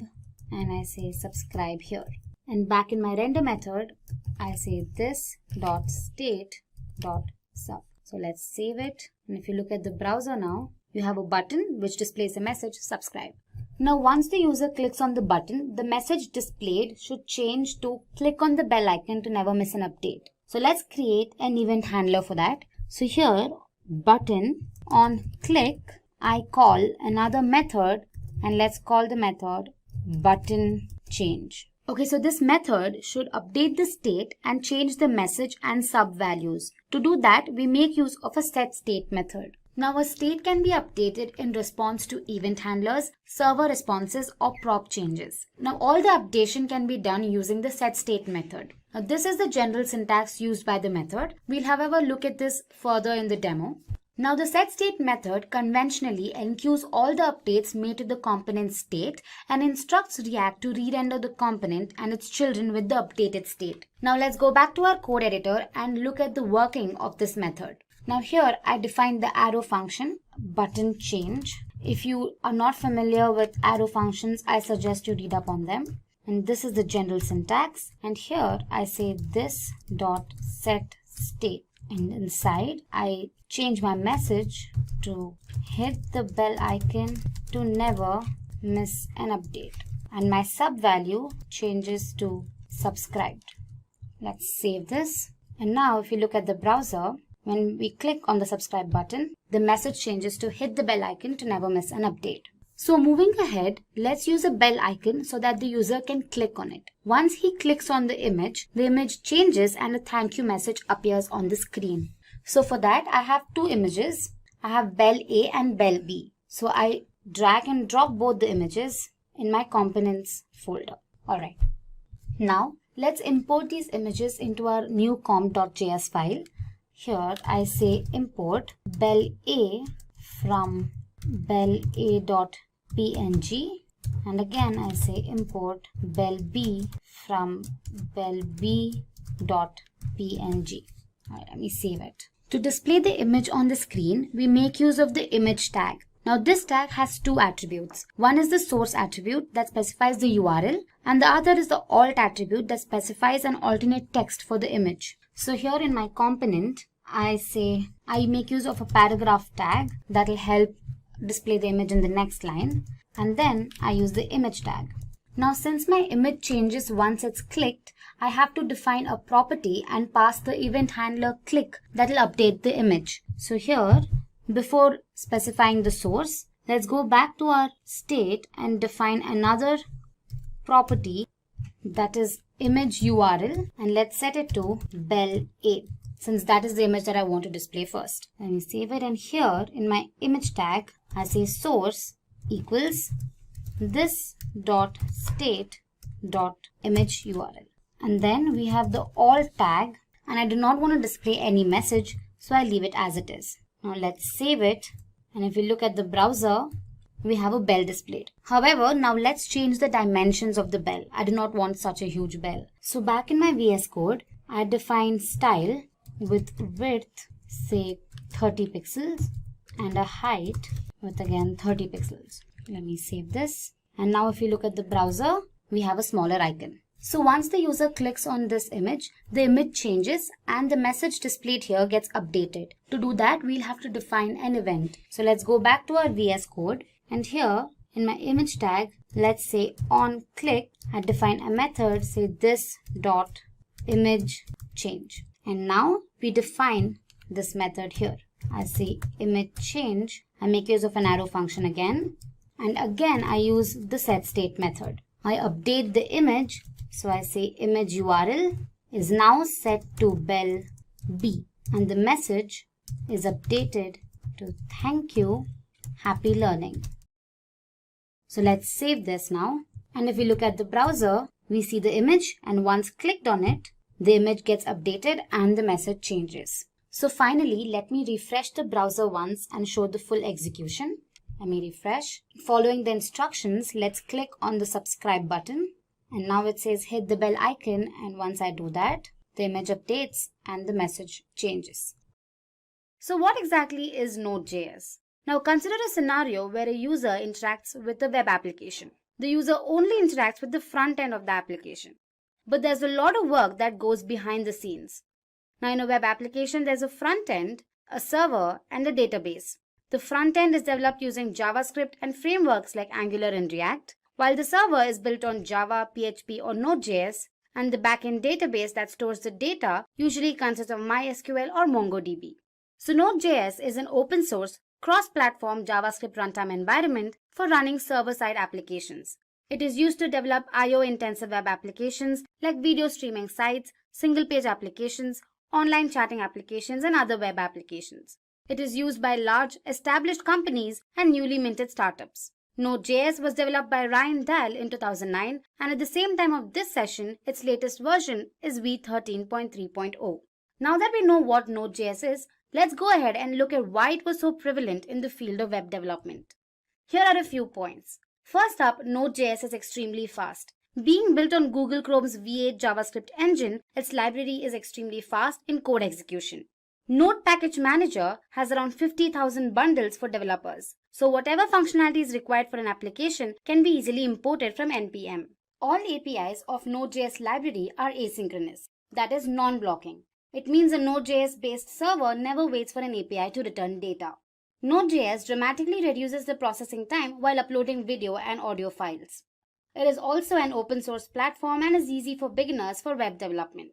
and I say subscribe here. And back in my render method, I say this dot state dot sub. So let's save it. And if you look at the browser now, you have a button which displays a message subscribe. Now once the user clicks on the button, the message displayed should change to click on the bell icon to never miss an update. So let's create an event handler for that. So here, button on click, I call another method, and let's call the method button change. Okay, so this method should update the state and change the message and sub values. To do that, we make use of a set state method. Now a state can be updated in response to event handlers, server responses, or prop changes. Now all the updation can be done using the set state method. Now this is the general syntax used by the method. We'll however look at this further in the demo. Now the setState method conventionally enqueues all the updates made to the component state and instructs React to re-render the component and its children with the updated state. Now let's go back to our code editor and look at the working of this method. Now here I define the arrow function, button change. If you are not familiar with arrow functions, I suggest you read up on them. And this is the general syntax. And here I say this dot set state. And inside I change my message to hit the bell icon to never miss an update. And my sub value changes to subscribed. Let's save this. And now if you look at the browser, when we click on the subscribe button, the message changes to hit the bell icon to never miss an update. So moving ahead, let's use a bell icon so that the user can click on it. Once he clicks on the image changes and a thank you message appears on the screen. So for that, I have two images. I have bell A and bell B. So I drag and drop both the images in my components folder. Alright. Now let's import these images into our new comp.js file. Here I say import bell A from bella.png, and again I say import bell B from bellb.png. Alright, let me save it. To display the image on the screen, we make use of the image tag. Now this tag has two attributes. One is the source attribute that specifies the URL, and the other is the alt attribute that specifies an alternate text for the image. So here in my component, I make use of a paragraph tag that will help display the image in the next line, and then I use the image tag. Now since my image changes once it's clicked, I have to define a property and pass the event handler click that will update the image. So here, before specifying the source, let's go back to our state and define another property that is image URL, and let's set it to bell A, since that is the image that I want to display first. Let me save it, and here in my image tag, I say source equals this dot state dot image URL. And then we have the alt tag, and I do not want to display any message, so I leave it as it is. Now let's save it, and if you look at the browser, we have a bell displayed. However, now let's change the dimensions of the bell. I do not want such a huge bell. So back in my VS Code, I define style with width, say 30 pixels, and a height with again 30 pixels. Let me save this. And now if you look at the browser, we have a smaller icon. So once the user clicks on this image, the image changes and the message displayed here gets updated. To do that, we'll have to define an event. So let's go back to our VS Code, and here in my image tag, let's say on click, I define a method, say this dot image change. And now we define this method here. I say image change. I make use of an arrow function again. And again, I use the setState method. I update the image. So I say image URL is now set to bell B. And the message is updated to thank you, happy learning. So let's save this now. And if we look at the browser, We see the image, and once clicked on it, the image gets updated and the message changes. So finally, let me refresh the browser once and show the full execution. Let me refresh. Following the instructions, let's click on the subscribe button. And now it says hit the bell icon, and once I do that, the image updates and the message changes. So what exactly is Node.js? Now consider a scenario where a user interacts with a web application. The user only interacts with the front end of the application. But there's a lot of work that goes behind the scenes. Now in a web application, there's a front end, a server, and a database. The front end is developed using JavaScript and frameworks like Angular and React, while the server is built on Java, PHP, or Node.js, and the backend database that stores the data usually consists of MySQL or MongoDB. So Node.js is an open source, cross-platform JavaScript runtime environment for running server-side applications. It is used to develop I/O-intensive web applications like video streaming sites, single-page applications, online chatting applications, and other web applications. It is used by large, established companies and newly minted startups. Node.js was developed by Ryan Dahl in 2009, and at the same time of this session, its latest version is v13.3.0. Now that we know what Node.js is, let's go ahead and look at why it was so prevalent in the field of web development. Here are a few points. First up, Node.js is extremely fast. Being built on Google Chrome's V8 JavaScript engine, its library is extremely fast in code execution. Node Package Manager has around 50,000 bundles for developers, so whatever functionality is required for an application can be easily imported from NPM. All APIs of Node.js library are asynchronous, that is non-blocking. It means a Node.js-based server never waits for an API to return data. Node.js dramatically reduces the processing time while uploading video and audio files. It is also an open source platform and is easy for beginners for web development.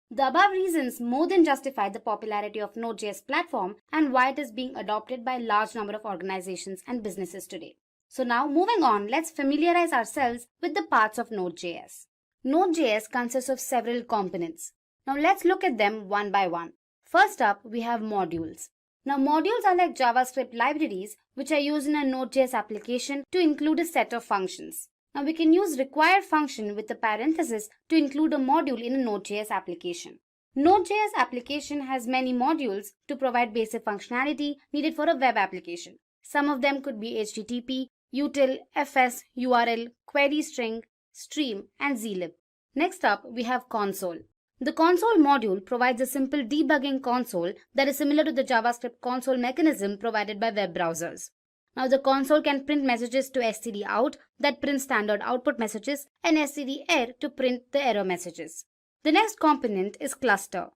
The above reasons more than justify the popularity of Node.js platform and why it is being adopted by a large number of organizations and businesses today. So now moving on, let's familiarize ourselves with the parts of Node.js. Node.js consists of several components. Now let's look at them one by one. First up, we have modules. Now modules are like JavaScript libraries which are used in a Node.js application to include a set of functions. Now we can use required function with a parenthesis to include a module in a Node.js application. Node.js application has many modules to provide basic functionality needed for a web application. Some of them could be HTTP, util, fs, URL, query string, stream, and zlib. Next up, we have console. The console module provides a simple debugging console that is similar to the JavaScript console mechanism provided by web browsers. Now the console can print messages to stdout that print standard output messages and stderr to print the error messages. The next component is cluster.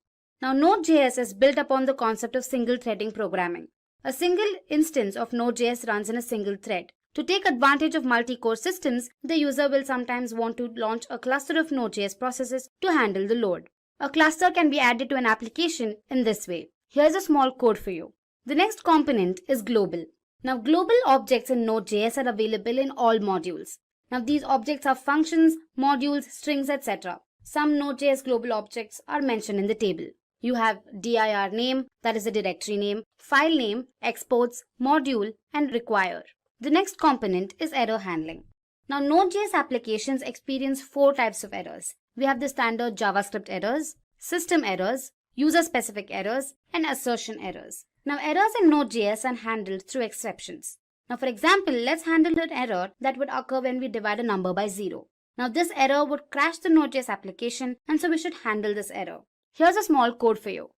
Now Node.js is built upon the concept of single threading programming. A single instance of Node.js runs in a single thread. To take advantage of multi-core systems, the user will sometimes want to launch a cluster of Node.js processes to handle the load. A cluster can be added to an application in this way. Here's a small code for you. The next component is global. Now global objects in Node.js are available in all modules. Now these objects are functions, modules, strings, etc. Some Node.js global objects are mentioned in the table. You have dir name, that is the directory name, file name, exports, module, and require. The next component is error handling. Now Node.js applications experience 4 types of errors. We have the standard JavaScript errors, system errors, user-specific errors, and assertion errors. Now errors in Node.js are handled through exceptions. Now for example, let's handle an error that would occur when we divide a number by 0. Now this error would crash the Node.js application, and so we should handle this error. Here's a small code for you.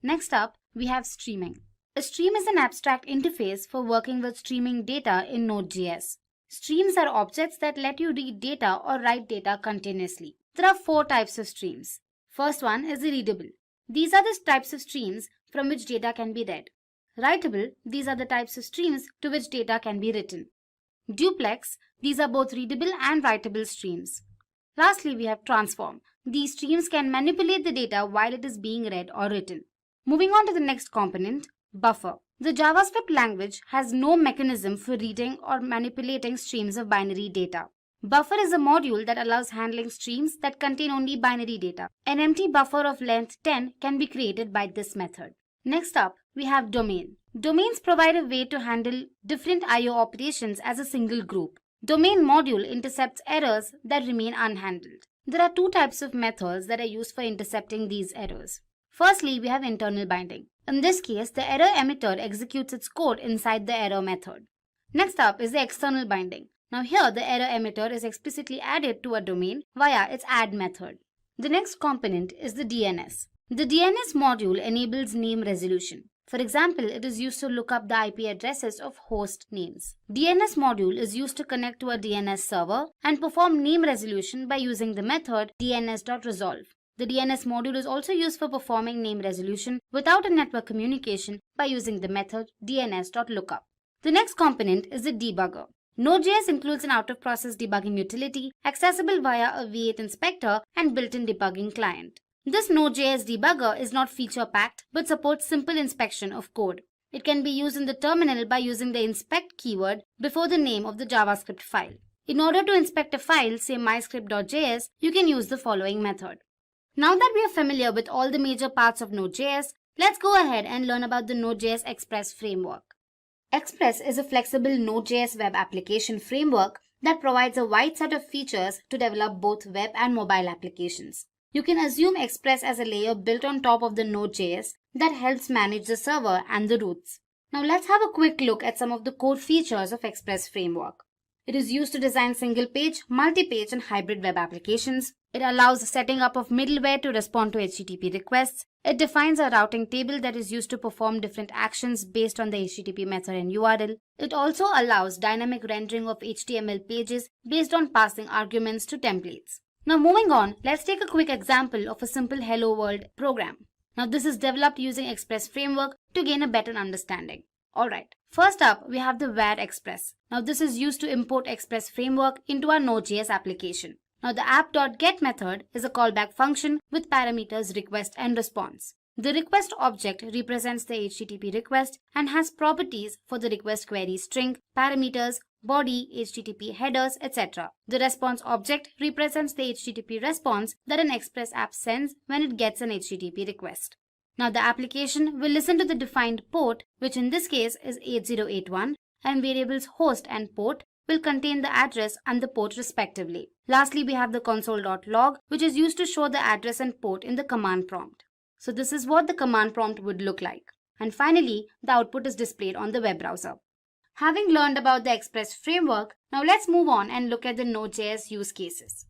Next up, we have streaming. A stream is an abstract interface for working with streaming data in Node.js. Streams are objects that let you read data or write data continuously. There are 4 types of streams. First one is the readable. These are the types of streams from which data can be read. Writable, these are the types of streams to which data can be written. Duplex, these are both readable and writable streams. Lastly, we have transform. These streams can manipulate the data while it is being read or written. Moving on to the next component, buffer. The JavaScript language has no mechanism for reading or manipulating streams of binary data. Buffer is a module that allows handling streams that contain only binary data. An empty buffer of length 10 can be created by this method. Next up, we have domain. Domains provide a way to handle different I/O operations as a single group. Domain module intercepts errors that remain unhandled. There are two types of methods that are used for intercepting these errors. Firstly, we have internal binding. In this case, the error emitter executes its code inside the error method. Next up is the external binding. Now here, the error emitter is explicitly added to a domain via its add method. The next component is the DNS. The DNS module enables name resolution. For example, it is used to look up the IP addresses of host names. DNS module is used to connect to a DNS server and perform name resolution by using the method dns.resolve. The DNS module is also used for performing name resolution without a network communication by using the method dns.lookup. The next component is the debugger. Node.js includes an out-of-process debugging utility accessible via a V8 inspector and built-in debugging client. This Node.js debugger is not feature-packed but supports simple inspection of code. It can be used in the terminal by using the inspect keyword before the name of the JavaScript file. In order to inspect a file, say myscript.js, you can use the following method. Now that we are familiar with all the major parts of Node.js, let's go ahead and learn about the Node.js Express framework. Express is a flexible Node.js web application framework that provides a wide set of features to develop both web and mobile applications. You can assume Express as a layer built on top of the Node.js that helps manage the server and the routes. Now let's have a quick look at some of the core features of Express framework. It is used to design single-page, multi-page, and hybrid web applications. It allows the setting up of middleware to respond to HTTP requests. It defines a routing table that is used to perform different actions based on the HTTP method and URL. It also allows dynamic rendering of HTML pages based on passing arguments to templates. Now moving on, let's take a quick example of a simple Hello World program. Now this is developed using Express framework to gain a better understanding. Alright, first up we have the where express. Now this is used to import Express framework into our Node.js application. Now the app.get method is a callback function with parameters request and response. The request object represents the HTTP request and has properties for the request query string, parameters, body, HTTP headers, etc. The response object represents the HTTP response that an Express app sends when it gets an HTTP request. Now the application will listen to the defined port, which in this case is 8081, and variables host and port will contain the address and the port respectively. Lastly, we have the console.log, which is used to show the address and port in the command prompt. So this is what the command prompt would look like. And finally, the output is displayed on the web browser. Having learned about the Express framework, now let's move on and look at the Node.js use cases.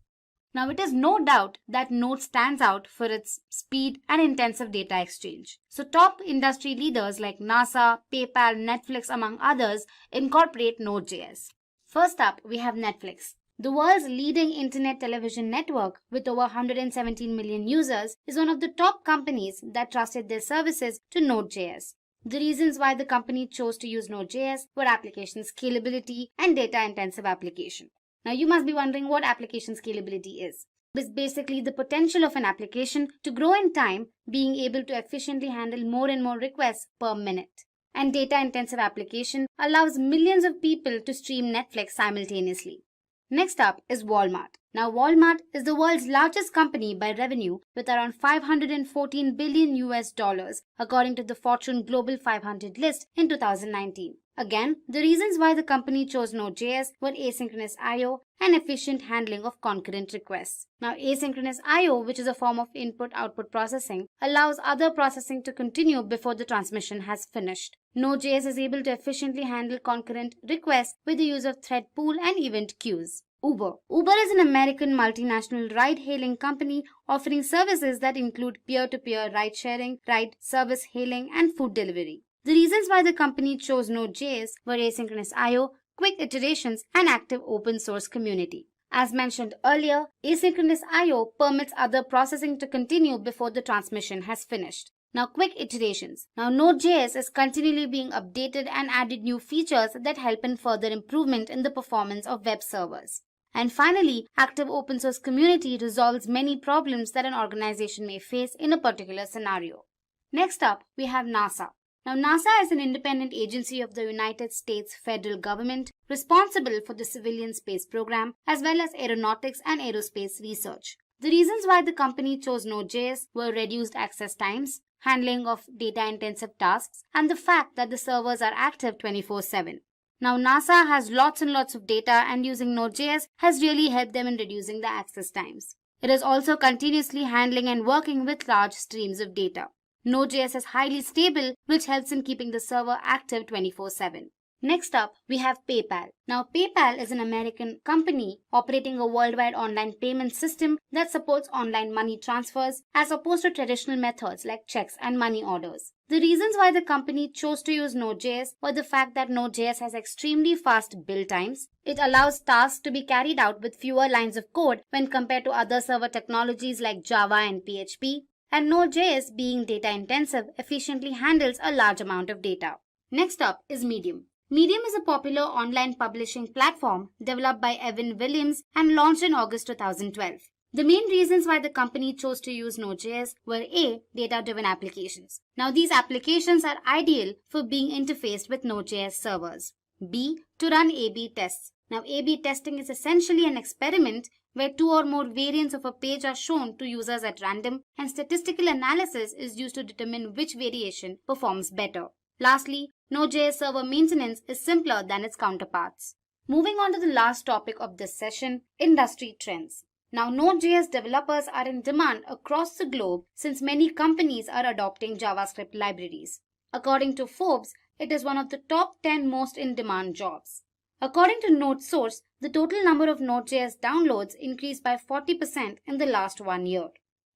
Now it is no doubt that Node stands out for its speed and intensive data exchange. So top industry leaders like NASA, PayPal, Netflix among others incorporate Node.js. First up, we have Netflix. The world's leading internet television network with over 117 million users is one of the top companies that trusted their services to Node.js. The reasons why the company chose to use Node.js were application scalability and data-intensive application. Now you must be wondering what application scalability is. It is basically the potential of an application to grow in time, being able to efficiently handle more and more requests per minute. And data-intensive application allows millions of people to stream Netflix simultaneously. Next up is Walmart. Now Walmart is the world's largest company by revenue with around 514 billion US dollars according to the Fortune Global 500 list in 2019. Again, the reasons why the company chose Node.js were asynchronous I/O and efficient handling of concurrent requests. Now asynchronous I/O, which is a form of input-output processing, allows other processing to continue before the transmission has finished. Node.js is able to efficiently handle concurrent requests with the use of thread pool and event queues. Uber. Uber is an American multinational ride-hailing company offering services that include peer-to-peer ride-sharing, ride service hailing, and food delivery. The reasons why the company chose Node.js were asynchronous I/O, quick iterations, and active open source community. As mentioned earlier, asynchronous I/O permits other processing to continue before the transmission has finished. Now quick iterations. Now Node.js is continually being updated and added new features that help in further improvement in the performance of web servers. And finally, active open source community resolves many problems that an organization may face in a particular scenario. Next up, we have NASA. Now NASA is an independent agency of the United States federal government responsible for the civilian space program as well as aeronautics and aerospace research. The reasons why the company chose Node.js were reduced access times, handling of data-intensive tasks, and the fact that the servers are active 24/7. Now NASA has lots and lots of data, and using Node.js has really helped them in reducing the access times. It is also continuously handling and working with large streams of data. Node.js is highly stable, which helps in keeping the server active 24/7. Next up, we have PayPal. Now, PayPal is an American company operating a worldwide online payment system that supports online money transfers as opposed to traditional methods like checks and money orders. The reasons why the company chose to use Node.js were the fact that Node.js has extremely fast build times. It allows tasks to be carried out with fewer lines of code when compared to other server technologies like Java and PHP. And Node.js, being data intensive, efficiently handles a large amount of data. Next up is Medium. Medium is a popular online publishing platform developed by Evan Williams and launched in August 2012. The main reasons why the company chose to use Node.js were A. Data-driven applications. Now these applications are ideal for being interfaced with Node.js servers. B. To run A/B tests. Now A/B testing is essentially an experiment where two or more variants of a page are shown to users at random, and statistical analysis is used to determine which variation performs better. Lastly, Node.js server maintenance is simpler than its counterparts. Moving on to the last topic of this session, industry trends. Now, Node.js developers are in demand across the globe since many companies are adopting JavaScript libraries. According to Forbes, it is one of the top 10 most in-demand jobs. According to NodeSource, the total number of Node.js downloads increased by 40% in the last 1 year.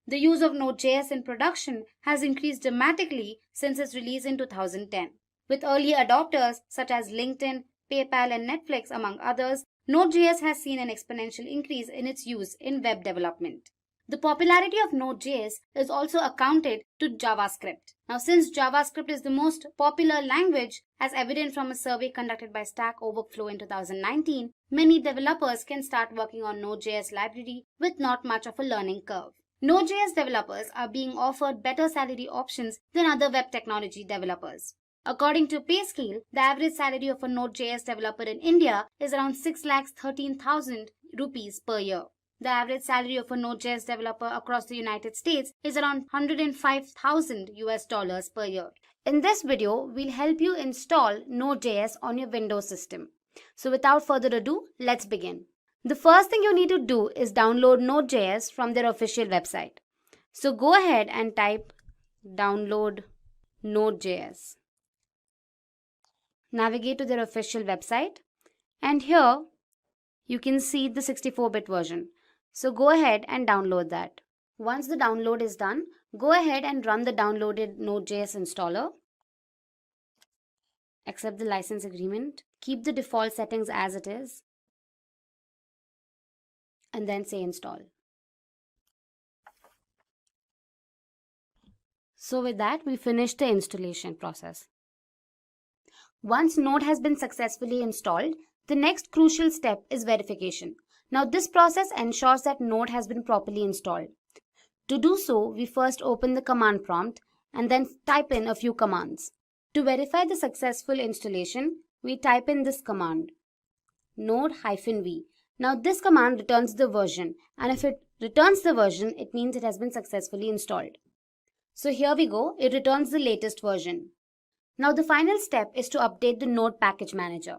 The use of Node.js in production has increased dramatically since its release in 2010. With early adopters such as LinkedIn, PayPal, and Netflix, among others, Node.js has seen an exponential increase in its use in web development. The popularity of Node.js is also accounted to JavaScript. Now, since JavaScript is the most popular language, as evident from a survey conducted by Stack Overflow in 2019, many developers can start working on Node.js library with not much of a learning curve. Node.js developers are being offered better salary options than other web technology developers. According to PayScale, the average salary of a Node.js developer in India is around 6,13,000 rupees per year. The average salary of a Node.js developer across the United States is around $105,000 per year. In this video, we'll help you install Node.js on your Windows system. So without further ado, let's begin. The first thing you need to do is download Node.js from their official website. So go ahead and type download Node.js. Navigate to their official website, and here you can see the 64-bit version. So go ahead and download that. Once the download is done, go ahead and run the downloaded Node.js installer. Accept the license agreement. Keep the default settings as it is. And then say install. So with that, we finish the installation process. Once Node has been successfully installed, the next crucial step is verification. Now this process ensures that Node has been properly installed. To do so, we first open the command prompt and then type in a few commands. To verify the successful installation, we type in this command, node-v. Now this command returns the version, and if it returns the version, it means it has been successfully installed. So here we go, it returns the latest version. Now the final step is to update the Node package manager.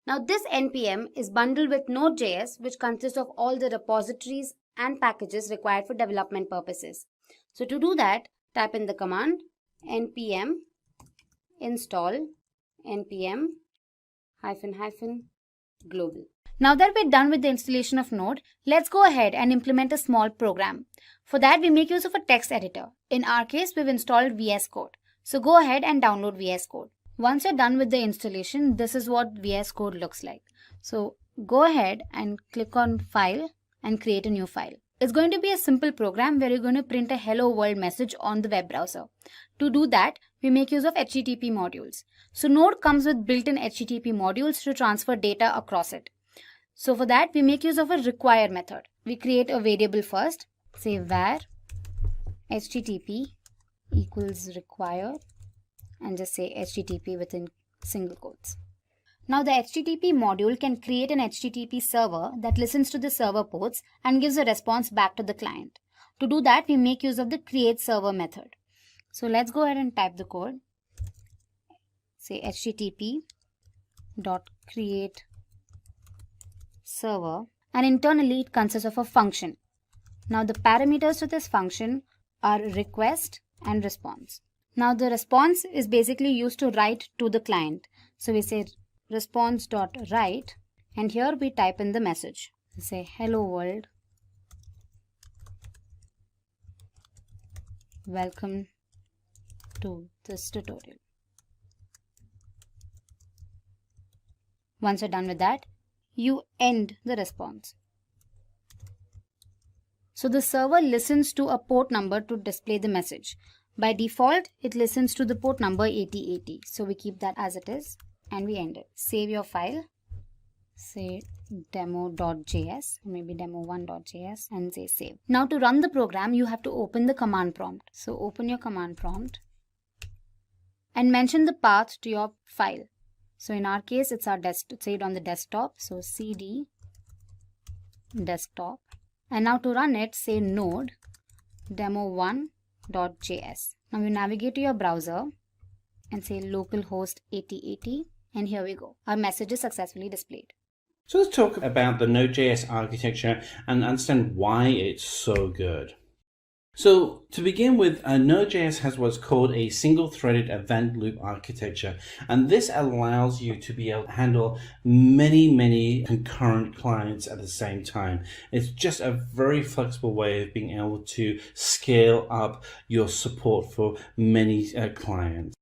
Now this npm is bundled with Node.js, which consists of all the repositories and packages required for development purposes. So to do that, type in the command npm install npm -- global. Now that we're done with the installation of Node, let's go ahead and implement a small program. For that, we make use of a text editor. In our case, we've installed VS Code. So go ahead and download VS Code. Once you're done with the installation, this is what VS Code looks like. So go ahead and click on File and create a new file. It's going to be a simple program where you're going to print a hello world message on the web browser. To do that, we make use of HTTP modules. So Node comes with built-in HTTP modules to transfer data across it. So for that, we make use of a require method. We create a variable first, say var HTTP equals require, and just say HTTP within single quotes. Now the HTTP module can create an HTTP server that listens to the server ports and gives a response back to the client. To do that, we make use of the create server method. So let's go ahead and type the code. Say HTTP dot create server, and internally it consists of a function. Now the parameters to this function are request and response. Now the response is basically used to write to the client. So we say response.write, and here we type in the message. We say hello world, welcome to this tutorial. Once you're done with that, you end the response. So the server listens to a port number to display the message. By default, it listens to the port number 8080. So we keep that as it is and we end it. Save your file, say demo.js, maybe demo1.js, and say save. Now to run the program, you have to open the command prompt. So open your command prompt and mention the path to your file. So in our case, it's our desktop, saved on the desktop. So cd desktop. And now to run it, say node demo1.js. Now you navigate to your browser and say localhost 8080, and here we go. Our message is successfully displayed. So let's talk about the Node.js architecture and understand why it's so good. So to begin with, Node.js has what's called a single-threaded event loop architecture, and this allows you to be able to handle many concurrent clients at the same time. It's just a very flexible way of being able to scale up your support for many clients.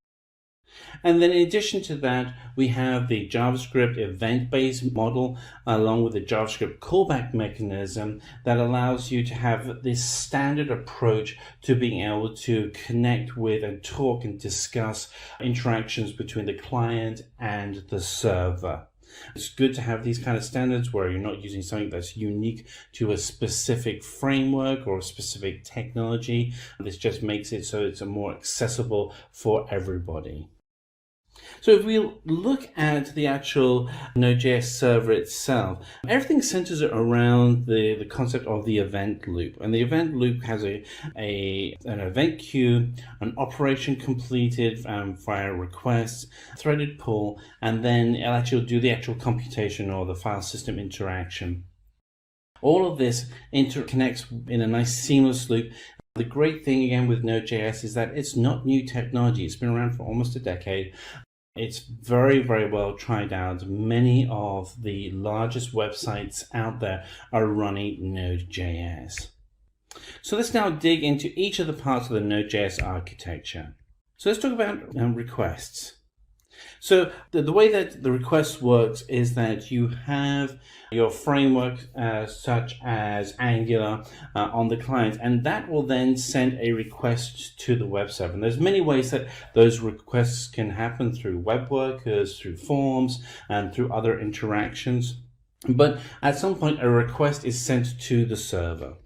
And then in addition to that, we have the JavaScript event-based model along with the JavaScript callback mechanism that allows you to have this standard approach to being able to connect with and talk and discuss interactions between the client and the server. It's good to have these kind of standards where you're not using something that's unique to a specific framework or a specific technology. This just makes it so it's more accessible for everybody. So if we look at the actual Node.js server itself, everything centers around the concept of the event loop. And the event loop has an event queue, an operation completed via requests, threaded pull, and then it'll actually do the actual computation or the file system interaction. All of this interconnects in a nice seamless loop. The great thing again with Node.js is that it's not new technology. It's been around for almost a decade. It's very well tried out. Many of the largest websites out there are running Node.js. So let's now dig into each of the parts of the Node.js architecture. So let's talk about requests. So the way that the request works is that you have your framework such as Angular on the client, and that will then send a request to the web server. And there's many ways that those requests can happen through web workers, through forms, and through other interactions. But at some point, a request is sent to the server.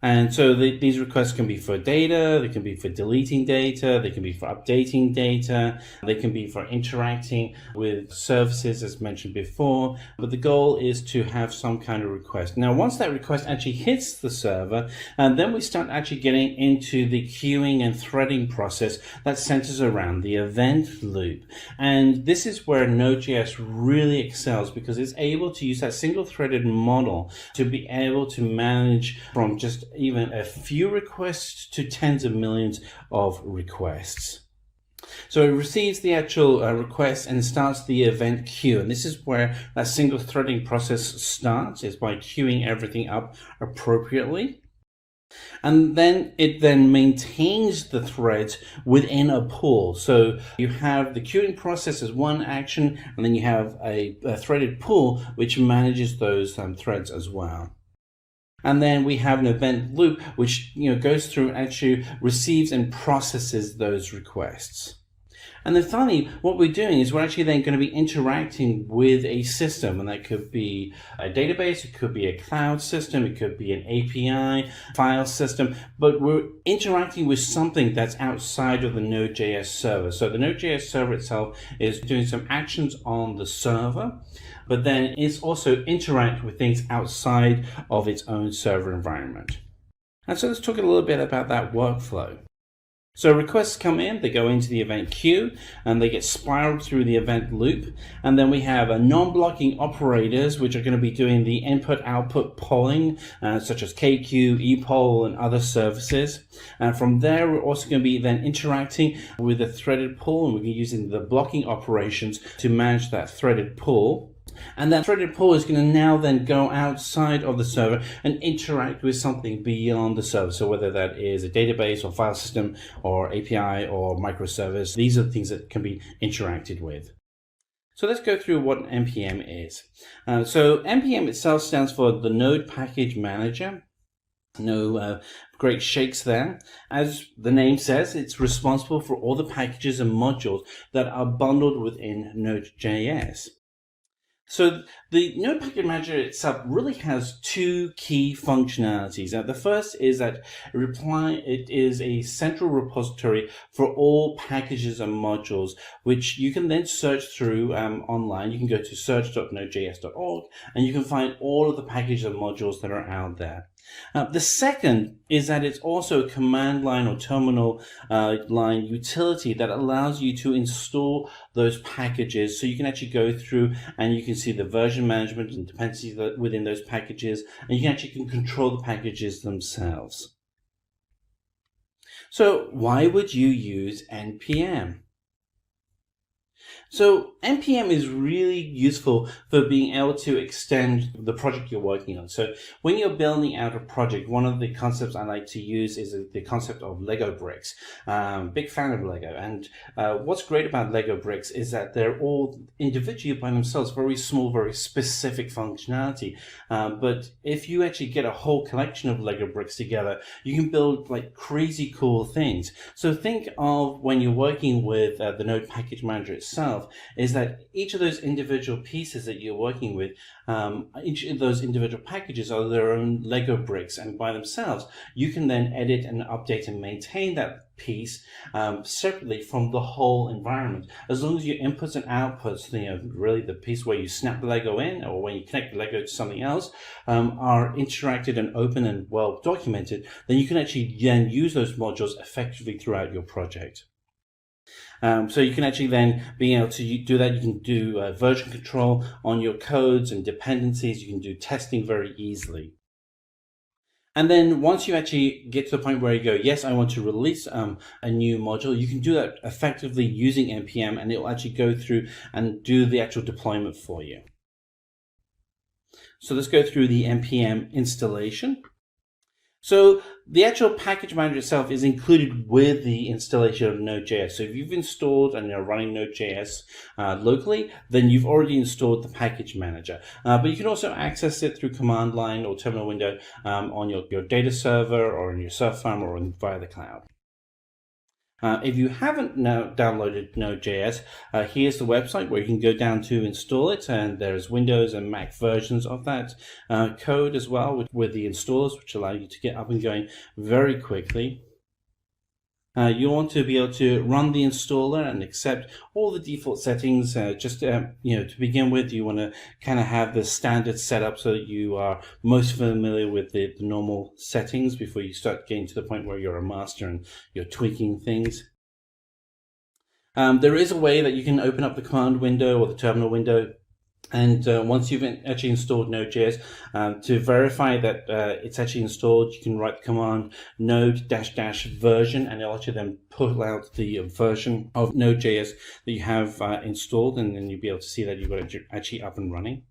And so these requests can be for data, they can be for deleting data, they can be for updating data, they can be for interacting with services as mentioned before, but the goal is to have some kind of request. Now, once that request actually hits the server, and then we start actually getting into the queuing and threading process that centers around the event loop. And this is where Node.js really excels because it's able to use that single-threaded model to be able to manage from just even a few requests to tens of millions of requests. So it receives the actual request and starts the event queue. And this is where that single threading process starts, is by queuing everything up appropriately. And then it then maintains the threads within a pool. So you have the queuing process as one action, and then you have a threaded pool which manages those threads as well. And then we have an event loop, which goes through and actually receives and processes those requests. And then finally, what we're doing is we're actually then going to be interacting with a system, and that could be a database, it could be a cloud system, it could be an API, file system, but we're interacting with something that's outside of the Node.js server. So the Node.js server itself is doing some actions on the server, but then it's also interacting with things outside of its own server environment. And so let's talk a little bit about that workflow. So requests come in, they go into the event queue, and they get spiraled through the event loop. And then we have non-blocking operators, which are going to be doing the input-output polling, such as KQ, ePoll, and other services. And from there, we're also going to be then interacting with the threaded pool, and we're using the blocking operations to manage that threaded pool. And that threaded pool is going to now then go outside of the server and interact with something beyond the server. So whether that is a database or file system or API or microservice, these are the things that can be interacted with. So let's go through what NPM is. So NPM itself stands for the Node Package Manager. No great shakes there. As the name says, it's responsible for all the packages and modules that are bundled within Node.js. So the Node Package Manager itself really has two key functionalities. The first is that it is a central repository for all packages and modules, which you can then search through online. You can go to search.nodejs.org and you can find all of the packages and modules that are out there. The second is that it's also a command line or terminal line utility that allows you to install those packages, so you can actually go through and you can see the version management and dependencies within those packages, and you can actually control the packages themselves. So why would you use NPM? So NPM is really useful for being able to extend the project you're working on. So when you're building out a project, one of the concepts I like to use is the concept of Lego bricks. Big fan of Lego. And what's great about Lego bricks is that they're all individually by themselves, very small, very specific functionality. But if you actually get a whole collection of Lego bricks together, you can build like crazy cool things. So think of when you're working with the Node Package Manager itself, is that each of those individual pieces that you're working with, each of those individual packages are their own Lego bricks, and by themselves you can then edit and update and maintain that piece separately from the whole environment. As long as your inputs and outputs, really the piece where you snap the Lego in or when you connect the Lego to something else, are interacted and open and well documented, then you can actually then use those modules effectively throughout your project. So you can actually then be able to do that. You can do version control on your codes and dependencies. You can do testing very easily. And then once you actually get to the point where you go, yes, I want to release a new module, you can do that effectively using NPM, and it will actually go through and do the actual deployment for you. So let's go through the NPM installation. So the actual package manager itself is included with the installation of Node.js. So if you've installed and you're running Node.js locally, then you've already installed the package manager. But you can also access it through command line or terminal window on your data server or in your server farm or via the cloud. If you haven't now downloaded Node.js, here's the website where you can go down to install it, and there's Windows and Mac versions of that code as well with the installers, which allow you to get up and going very quickly. You want to be able to run the installer and accept all the default settings. To begin with, you want to kind of have the standard setup so that you are most familiar with the normal settings before you start getting to the point where you're a master and you're tweaking things. There is a way that you can open up the command window or the terminal window. And once you've actually installed Node.js, to verify that it's actually installed, you can write the command node-version, and it'll actually then pull out the version of Node.js that you have installed, and then you'll be able to see that you've got it actually up and running.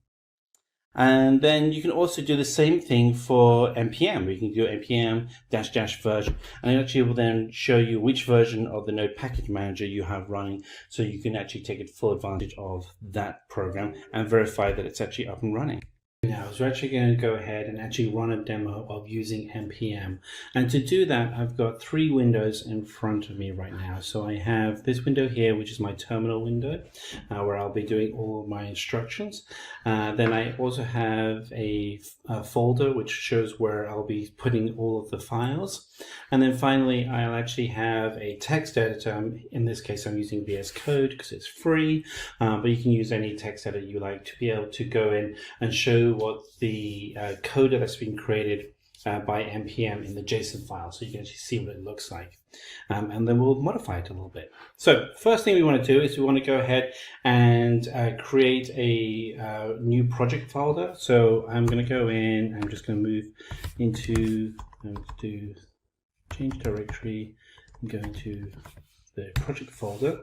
And then you can also do the same thing for NPM. You can do npm-version, and it actually will then show you which version of the Node Package Manager you have running, so you can actually take full advantage of that program and verify that it's actually up and running. Now, so we're actually going to go ahead and actually run a demo of using NPM. And to do that, I've got three windows in front of me right now. So I have this window here, which is my terminal window, where I'll be doing all of my instructions. Then I also have a folder, which shows where I'll be putting all of the files. And then finally, I'll actually have a text editor. In this case, I'm using VS Code because it's free, but you can use any text editor you like to be able to go in and show what the code that's been created by npm in the JSON file, so you can actually see what it looks like. And then we'll modify it a little bit. So first thing we want to do is we want to go ahead and create a new project folder. So I'm going to go in, I'm just going to move into, I'm going to do change directory, and go into the project folder,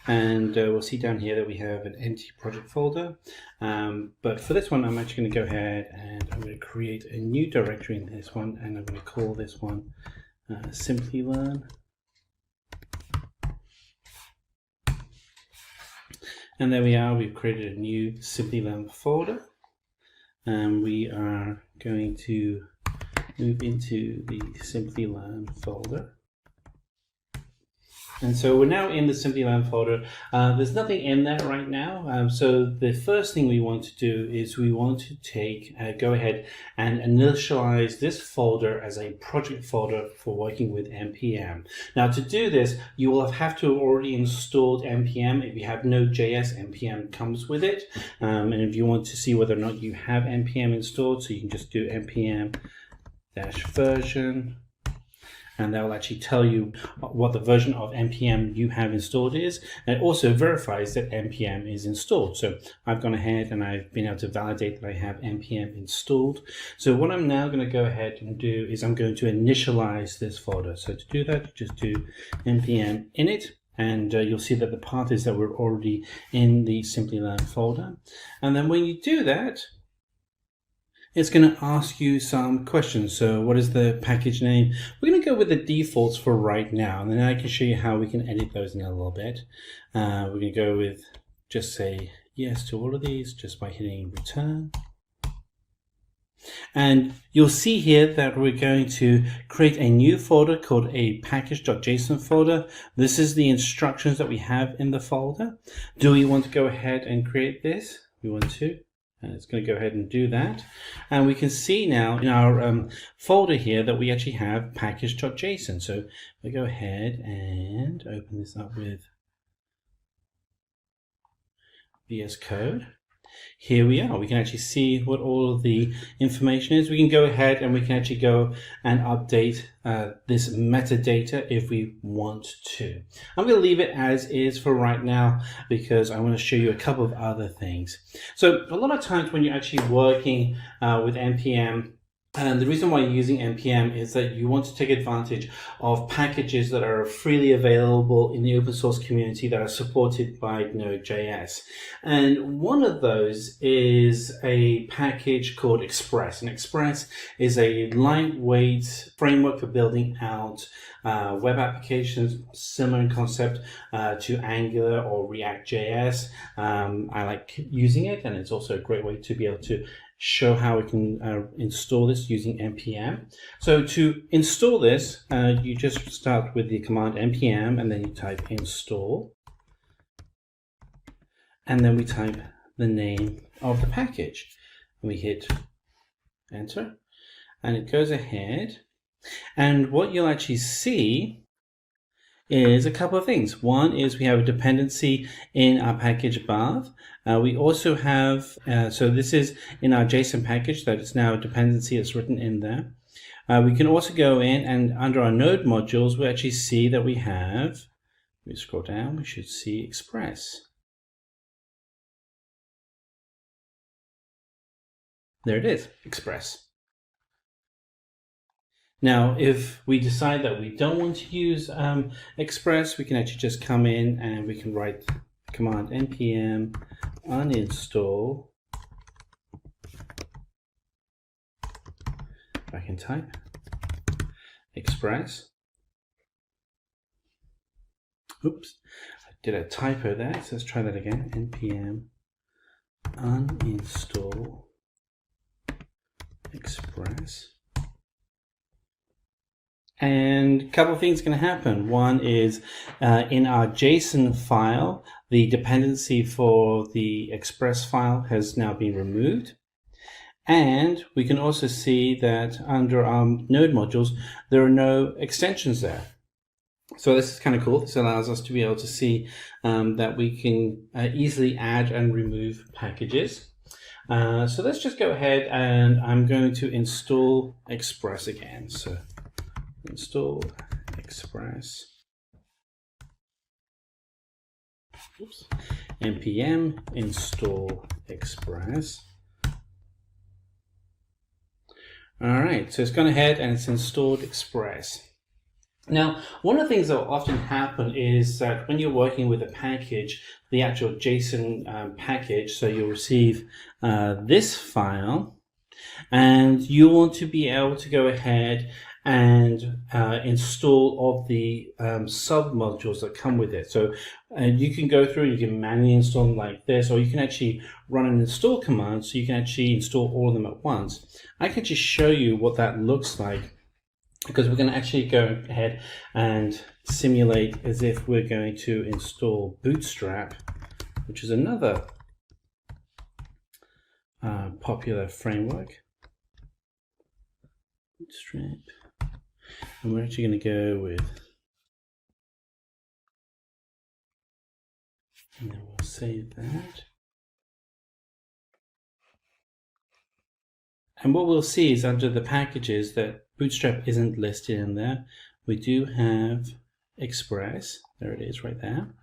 and we'll see down here that we have an empty project folder, but for this one I'm actually going to go ahead and I'm going to create a new directory in this one, and I'm going to call this one Simplilearn, and there we are, we've created a new Simplilearn folder, and we are going to move into the Simplilearn folder. And so we're now in the Simplilearn folder. There's nothing in there right now. So the first thing we want to do is we want to go ahead and initialize this folder as a project folder for working with npm. Now to do this, you will have to have already installed npm. If you have Node.js, npm comes with it. And if you want to see whether or not you have npm installed, so you can just do npm-version. And that will actually tell you what the version of npm you have installed is, and it also verifies that npm is installed. So I've gone ahead and I've been able to validate that I have npm installed. So what I'm now going to go ahead and do is I'm going to initialize this folder. So to do that, just do npm init, and you'll see that the path is that we're already in the Simplilearn folder. And then when you do that, it's going to ask you some questions. So what is the package name? We're going to go with the defaults for right now, and then I can show you how we can edit those in a little bit. We're going to go with, just say yes to all of these just by hitting return. And you'll see here that we're going to create a new folder called a package.json folder. This is the instructions that we have in the folder. Do we want to go ahead and create this? We want to. And it's going to go ahead and do that. And we can see now in our folder here that we actually have package.json. So we go ahead and open this up with VS Code. Here we are. We can actually see what all of the information is. We can go ahead and we can actually go and update this metadata if we want to. I'm going to leave it as is for right now because I want to show you a couple of other things. So a lot of times when you're actually working with npm, and the reason why you're using npm is that you want to take advantage of packages that are freely available in the open source community that are supported by Node.js. And one of those is a package called Express. And Express is a lightweight framework for building out web applications, similar in concept to Angular or React.js. I like using it, and it's also a great way to be able to show how we can install this using npm. So to install this, you just start with the command npm and then you type install, and then we type the name of the package and we hit enter, and it goes ahead, and what you'll actually see is a couple of things. One is we have a dependency in our package path. We also have, so this is in our JSON package, that it's now a dependency that's written in there. We can also go in and under our node modules, we actually see that we have, we scroll down, we should see Express. There it is, Express. Now, if we decide that we don't want to use Express, we can actually just come in and we can write command npm uninstall. I can type Express. Oops, I did a typo there, so let's try that again. npm uninstall Express. And a couple of things can happen. One is in our JSON file, the dependency for the Express file has now been removed. And we can also see that under our node modules, there are no extensions there. So this is kind of cool. This allows us to be able to see that we can easily add and remove packages. So let's just go ahead and I'm going to install Express again. So install Express. Oops. npm install Express. All right, so it's gone ahead and it's installed Express. Now, one of the things that will often happen is that when you're working with a package, the actual JSON package, so you'll receive this file, and you want to be able to go ahead and install all the sub-modules that come with it. So you can go through and you can manually install them like this, or you can actually run an install command so you can actually install all of them at once. I can just show you what that looks like, because we're going to actually go ahead and simulate as if we're going to install Bootstrap, which is another popular framework. Bootstrap. And we're actually going to go with, and then we'll save that. And what we'll see is under the packages that Bootstrap isn't listed in there. We do have Express. There it is right there.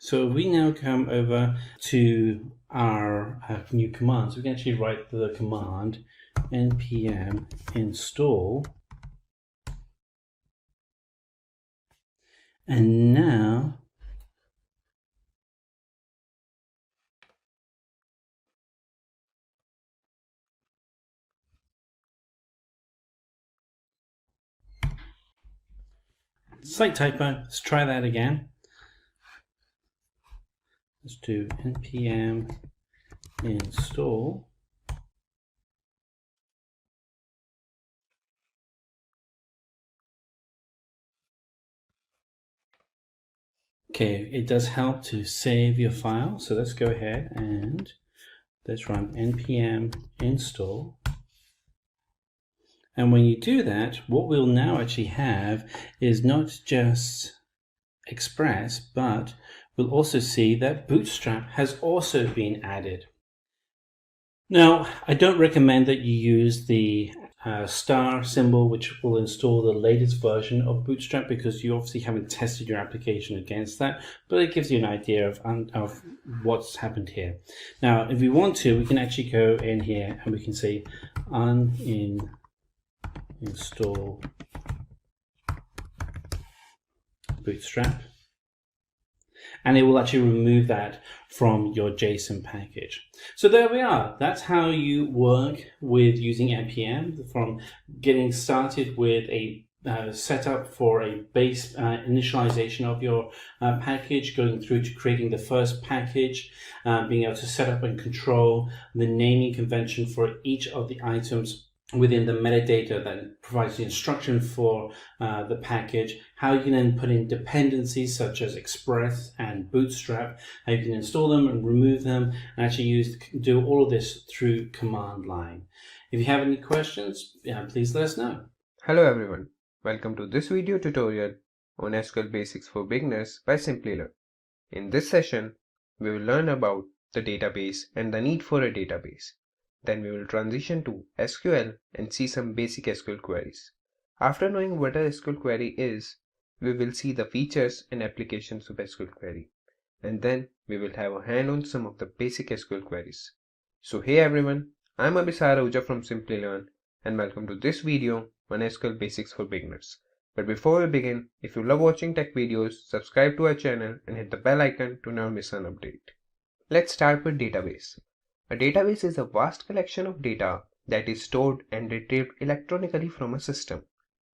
So if we now come over to our new commands, we can actually write the command npm install. And now slight typo, let's try that again. Let's do npm install. Okay, it does help to save your file. So let's go ahead and let's run npm install. And when you do that, what we'll now actually have is not just Express, but we'll also see that Bootstrap has also been added. Now, I don't recommend that you use the star symbol, which will install the latest version of Bootstrap, because you obviously haven't tested your application against that, but it gives you an idea of what's happened here. Now, if we want to, we can actually go in here and we can say install Bootstrap, and it will actually remove that from your JSON package. So there we are. That's how you work with using npm, from getting started with a setup for a base initialization of your package, going through to creating the first package, being able to set up and control the naming convention for each of the items within the metadata that provides the instruction for the package, how you can then put in dependencies such as Express and Bootstrap, how you can install them and remove them, and actually do all of this through command line. If you have any questions, please let us know. Hello everyone, welcome to this video tutorial on SQL Basics for Beginners by Simplilearn. In this session, we will learn about the database and the need for a database. Then we will transition to SQL and see some basic SQL queries. After knowing what a SQL query is, we will see the features and applications of SQL query. And then we will have a hand on some of the basic SQL queries. So hey everyone, I'm Abhisar Ahuja from Simplilearn and welcome to this video on SQL Basics for Beginners. But before we begin, if you love watching tech videos, subscribe to our channel and hit the bell icon to never miss an update. Let's start with database. A database is a vast collection of data that is stored and retrieved electronically from a system.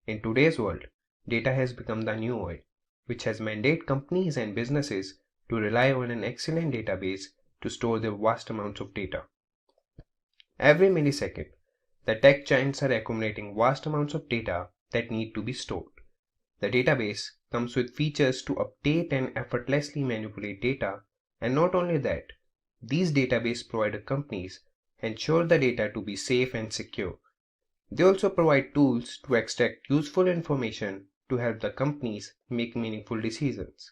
In today's world, data has become the new oil, which has mandated companies and businesses to rely on an excellent database to store their vast amounts of data. Every millisecond, the tech giants are accumulating vast amounts of data that need to be stored. The database comes with features to update and effortlessly manipulate data, and not only that, these database provider companies ensure the data to be safe and secure. They also provide tools to extract useful information to help the companies make meaningful decisions.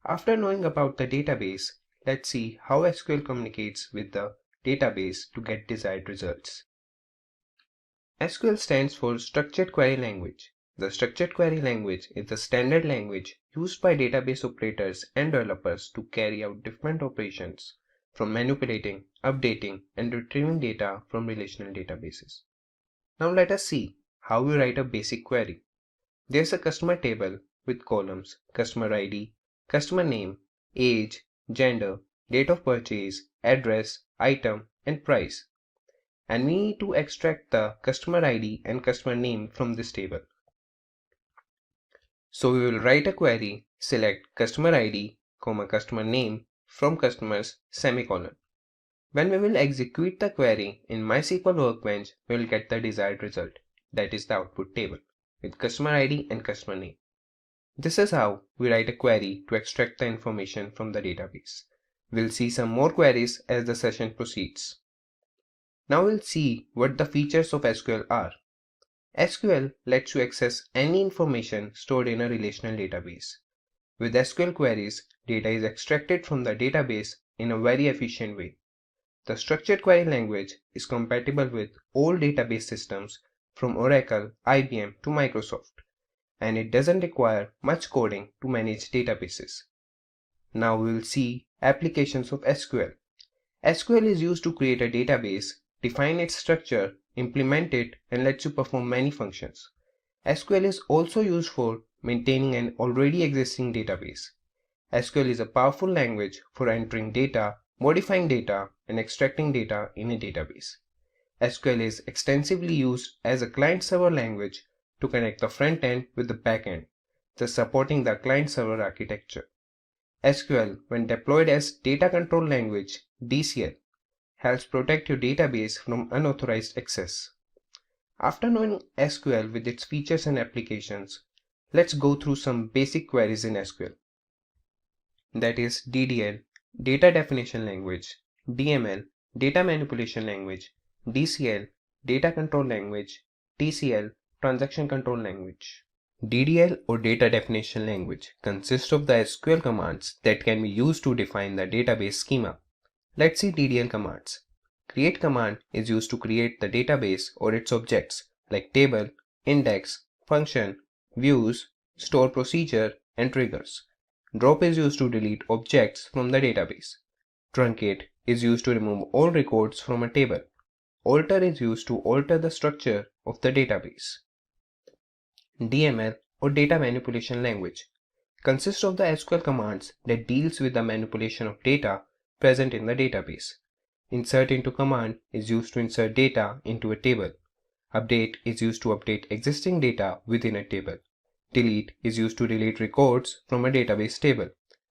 After knowing about the database, let's see how SQL communicates with the database to get desired results. SQL stands for Structured Query Language. The structured query language is the standard language used by database operators and developers to carry out different operations, from manipulating, updating, and retrieving data from relational databases. Now let us see how we write a basic query. There's a customer table with columns: customer ID, customer name, age, gender, date of purchase, address, item, and price. And we need to extract the customer ID and customer name from this table. So we will write a query, select customer ID, customer name from customers, semicolon. When we will execute the query in MySQL Workbench, we will get the desired result, that is the output table, with customer ID and customer name. This is how we write a query to extract the information from the database. We'll see some more queries as the session proceeds. Now we'll see what the features of SQL are. SQL lets you access any information stored in a relational database. With SQL queries, data is extracted from the database in a very efficient way. The structured query language is compatible with all database systems from Oracle, IBM to Microsoft, and it doesn't require much coding to manage databases. Now we will see applications of SQL. SQL is used to create a database, define its structure, implement it, and lets you perform many functions. SQL is also used for maintaining an already existing database. SQL is a powerful language for entering data, modifying data, and extracting data in a database. SQL is extensively used as a client-server language to connect the front end with the back end, thus supporting the client-server architecture. SQL, when deployed as data control language (DCL), helps protect your database from unauthorized access. After knowing SQL with its features and applications, let's go through some basic queries in SQL. That is DDL, Data Definition Language, DML, Data Manipulation Language, DCL, Data Control Language, TCL, Transaction Control Language. DDL or Data Definition Language consists of the SQL commands that can be used to define the database schema. Let's see DDL commands. Create command is used to create the database or its objects like table, index, function, views, store procedure, and triggers. Drop is used to delete objects from the database. Truncate is used to remove all records from a table. Alter is used to alter the structure of the database. DML or Data Manipulation Language consists of the SQL commands that deals with the manipulation of data present in the database. Insert into command is used to insert data into a table. Update is used to update existing data within a table. Delete is used to delete records from a database table.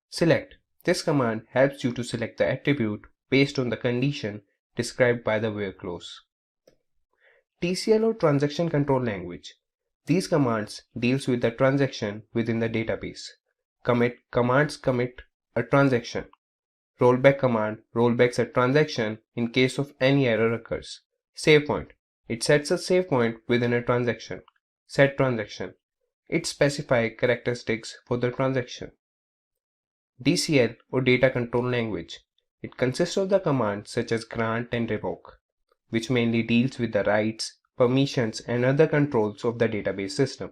Select. This command helps you to select the attribute based on the condition described by the where clause. TCL or Transaction Control Language. These commands deals with the transaction within the database. Commit commands commit a transaction. Rollback command rollbacks a transaction in case of any error occurs. Save point. It sets a save point within a transaction. Set transaction. It specifies characteristics for the transaction. DCL or Data Control Language. It consists of the commands such as grant and revoke, which mainly deals with the rights, permissions, and other controls of the database system.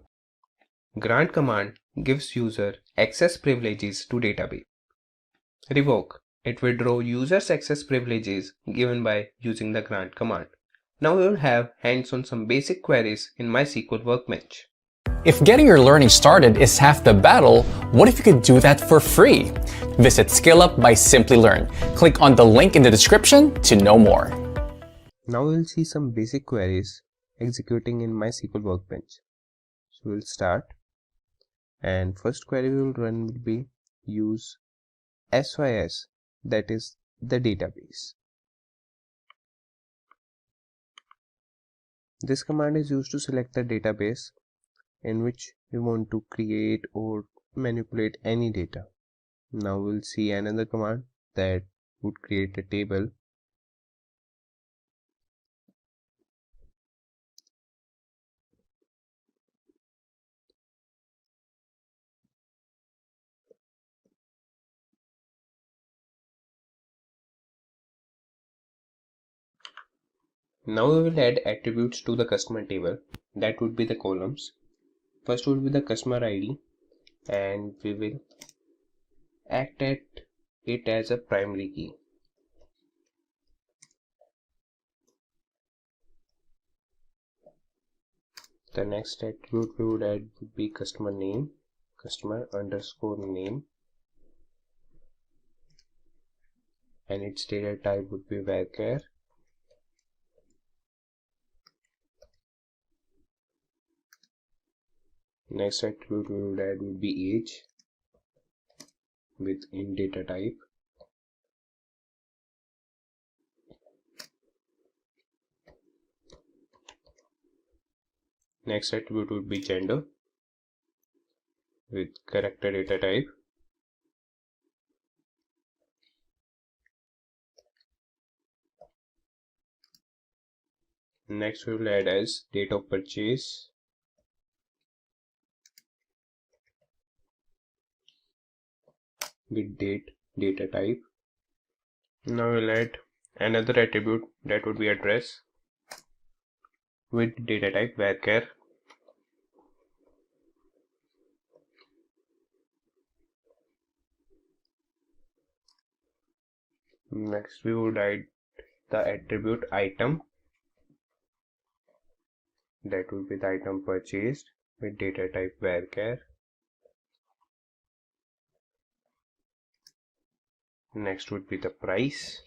Grant command gives user access privileges to database. Revoke. It withdraws user's access privileges given by using the grant command. Now we will have hands on some basic queries in MySQL Workbench. If getting your learning started is half the battle, what if you could do that for free? Visit SkillUp by Simplilearn. Click on the link in the description to know more. Now we will see some basic queries executing in MySQL Workbench. So we'll start, and first query we will run will be use SYS, that is the database. This command is used to select the database in which we want to create or manipulate any data. Now we'll see another command that would create a table. Now we will add attributes to the customer table. That would be the columns. First would be the customer ID, and we will act at it as a primary key. The next attribute we would add would be customer name, customer underscore name, and its data type would be varchar. Next attribute we would add would be age with int data type. Next attribute would be gender with character data type. Next we will add as date of purchase with date data type. Now we'll add another attribute that would be address with data type varchar. Next we would add the attribute item, that would be the item purchased with data type varchar. Next would be the price.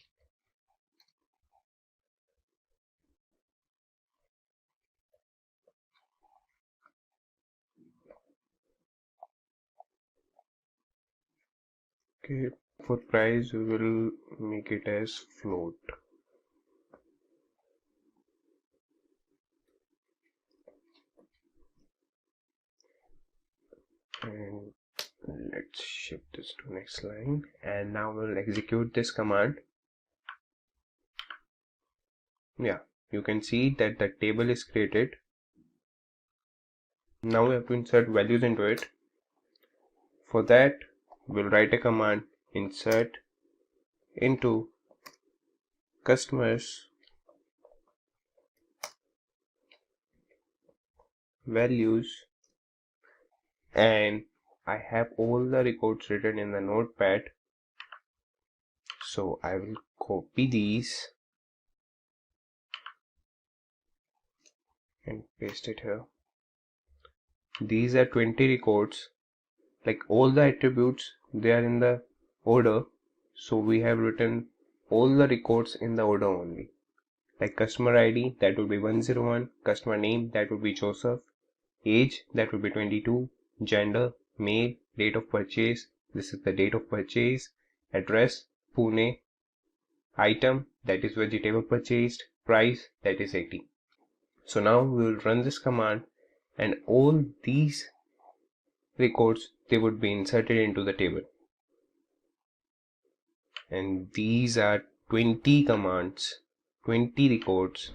Okay, for price we will make it as float. And let's shift this to next line, and now we'll execute this command. Yeah, you can see that the table is created. Now we have to insert values into it. For that, we'll write a command insert into customers values, and I have all the records written in the notepad, so I will copy these and paste it here. These are 20 records, like all the attributes, they are in the order, so we have written all the records in the order only. Like customer ID, that would be 101, customer name, that would be Joseph, age, that would be 22, gender, male, date of purchase, this is the date of purchase, address, Pune, item, that is vegetable purchased, price, that is 80. So now we will run this command, and all these records, they would be inserted into the table. And these are 20 commands, 20 records.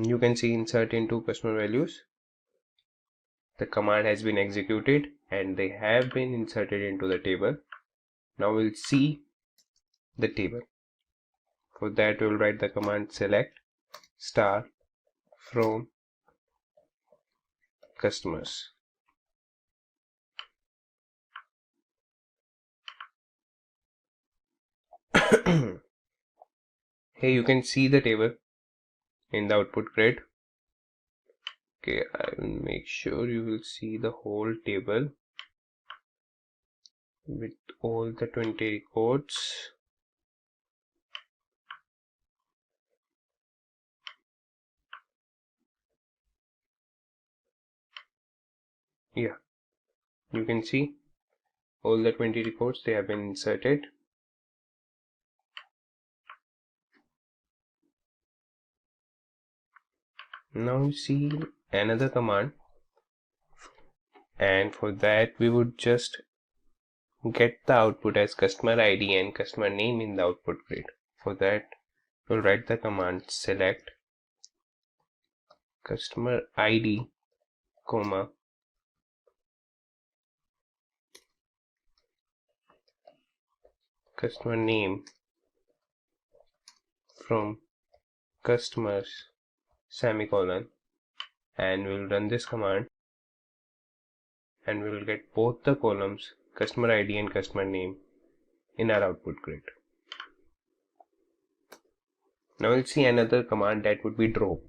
You can see insert into customer values. The command has been executed and they have been inserted into the table. Now we'll see the table. For that we'll write the command select star from customers. Here you can see the table in the output grid. Okay, I will make sure you will see the whole table with all the 20 records. Yeah, you can see all the 20 records, they have been inserted. Now you see another command, and for that we would just get the output as customer ID and customer name in the output grid. For that we'll write the command select customer ID, comma, customer name from customers semicolon, and we'll run this command and we will get both the columns customer ID and customer name in our output grid. Now we'll see another command that would be drop.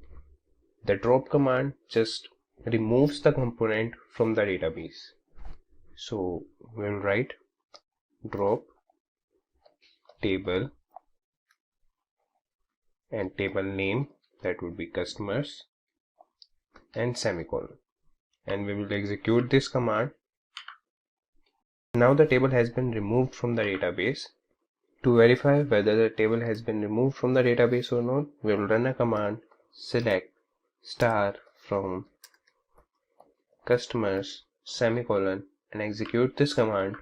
The drop command just removes the component from the database. So we'll write drop table and table name, that would be customers, and semicolon, and we will execute this command. Now the table has been removed from the database. To verify whether the table has been removed from the database or not, we will run a command select star from customers semicolon and execute this command.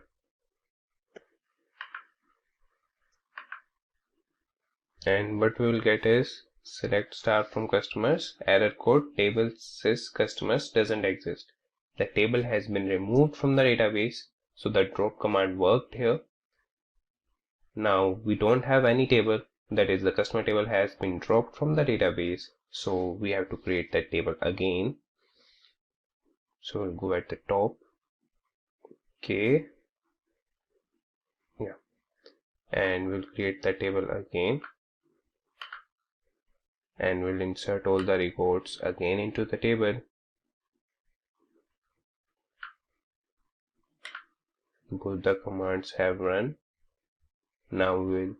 And what we will get is select star from customers, error code, table says customers doesn't exist. The table has been removed from the database, so the drop command worked here. Now we don't have any table, that is the customer table has been dropped from the database, so we have to create that table again. So we'll go at the top, okay, yeah, and we'll create the table again, and we'll insert all the records again into the table. Both the commands have run. Now we'll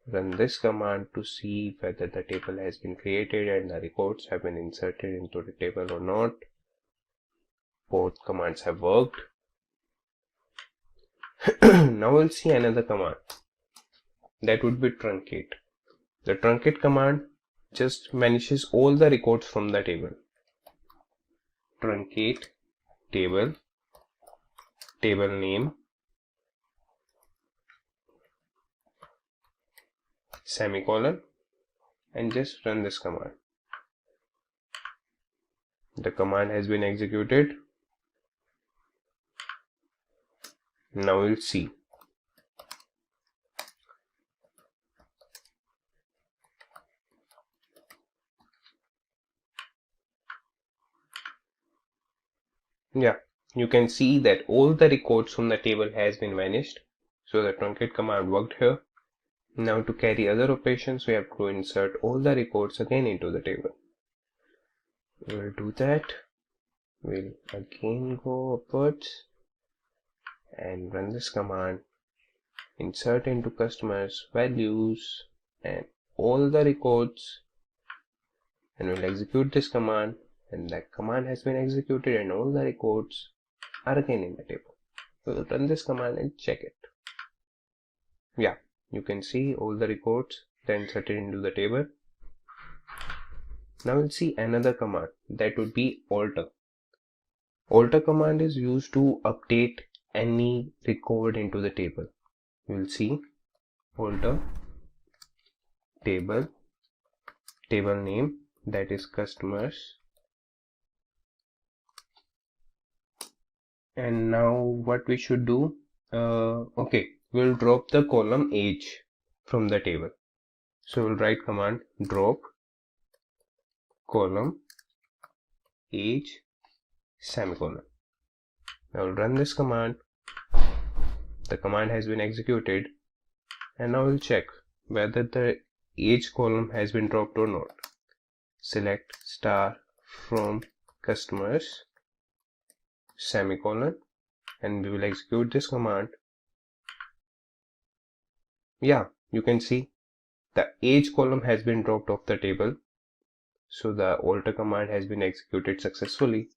run this command to see whether the table has been created and the records have been inserted into the table or not. Both commands have worked. Now we'll see another command, that would be truncate. The truncate command just vanishes all the records from the table. Truncate table, table name, semicolon, and just run this command. The command has been executed. Now we'll see. Yeah, you can see that all the records from the table has been vanished. So the truncate command worked here. Now to carry other operations, we have to insert all the records again into the table. We'll do that. We'll again go upwards and run this command, insert into customers values and all the records, and we'll execute this command, and that command has been executed and all the records are again in the table. We'll run this command and check it. Yeah, you can see all the records are inserted into the table. Now we'll see another command, that would be alter. Alter command is used to update any record into the table. We'll see alter table, table name, that is customers, and now what we should do, okay, we'll drop the column age from the table. So we'll write command drop column age semicolon. Now we'll run this command. The command has been executed, and now we'll check whether the age column has been dropped or not. Select star from customers semicolon, and we will execute this command. Yeah, you can see the age column has been dropped off the table, so the alter command has been executed successfully.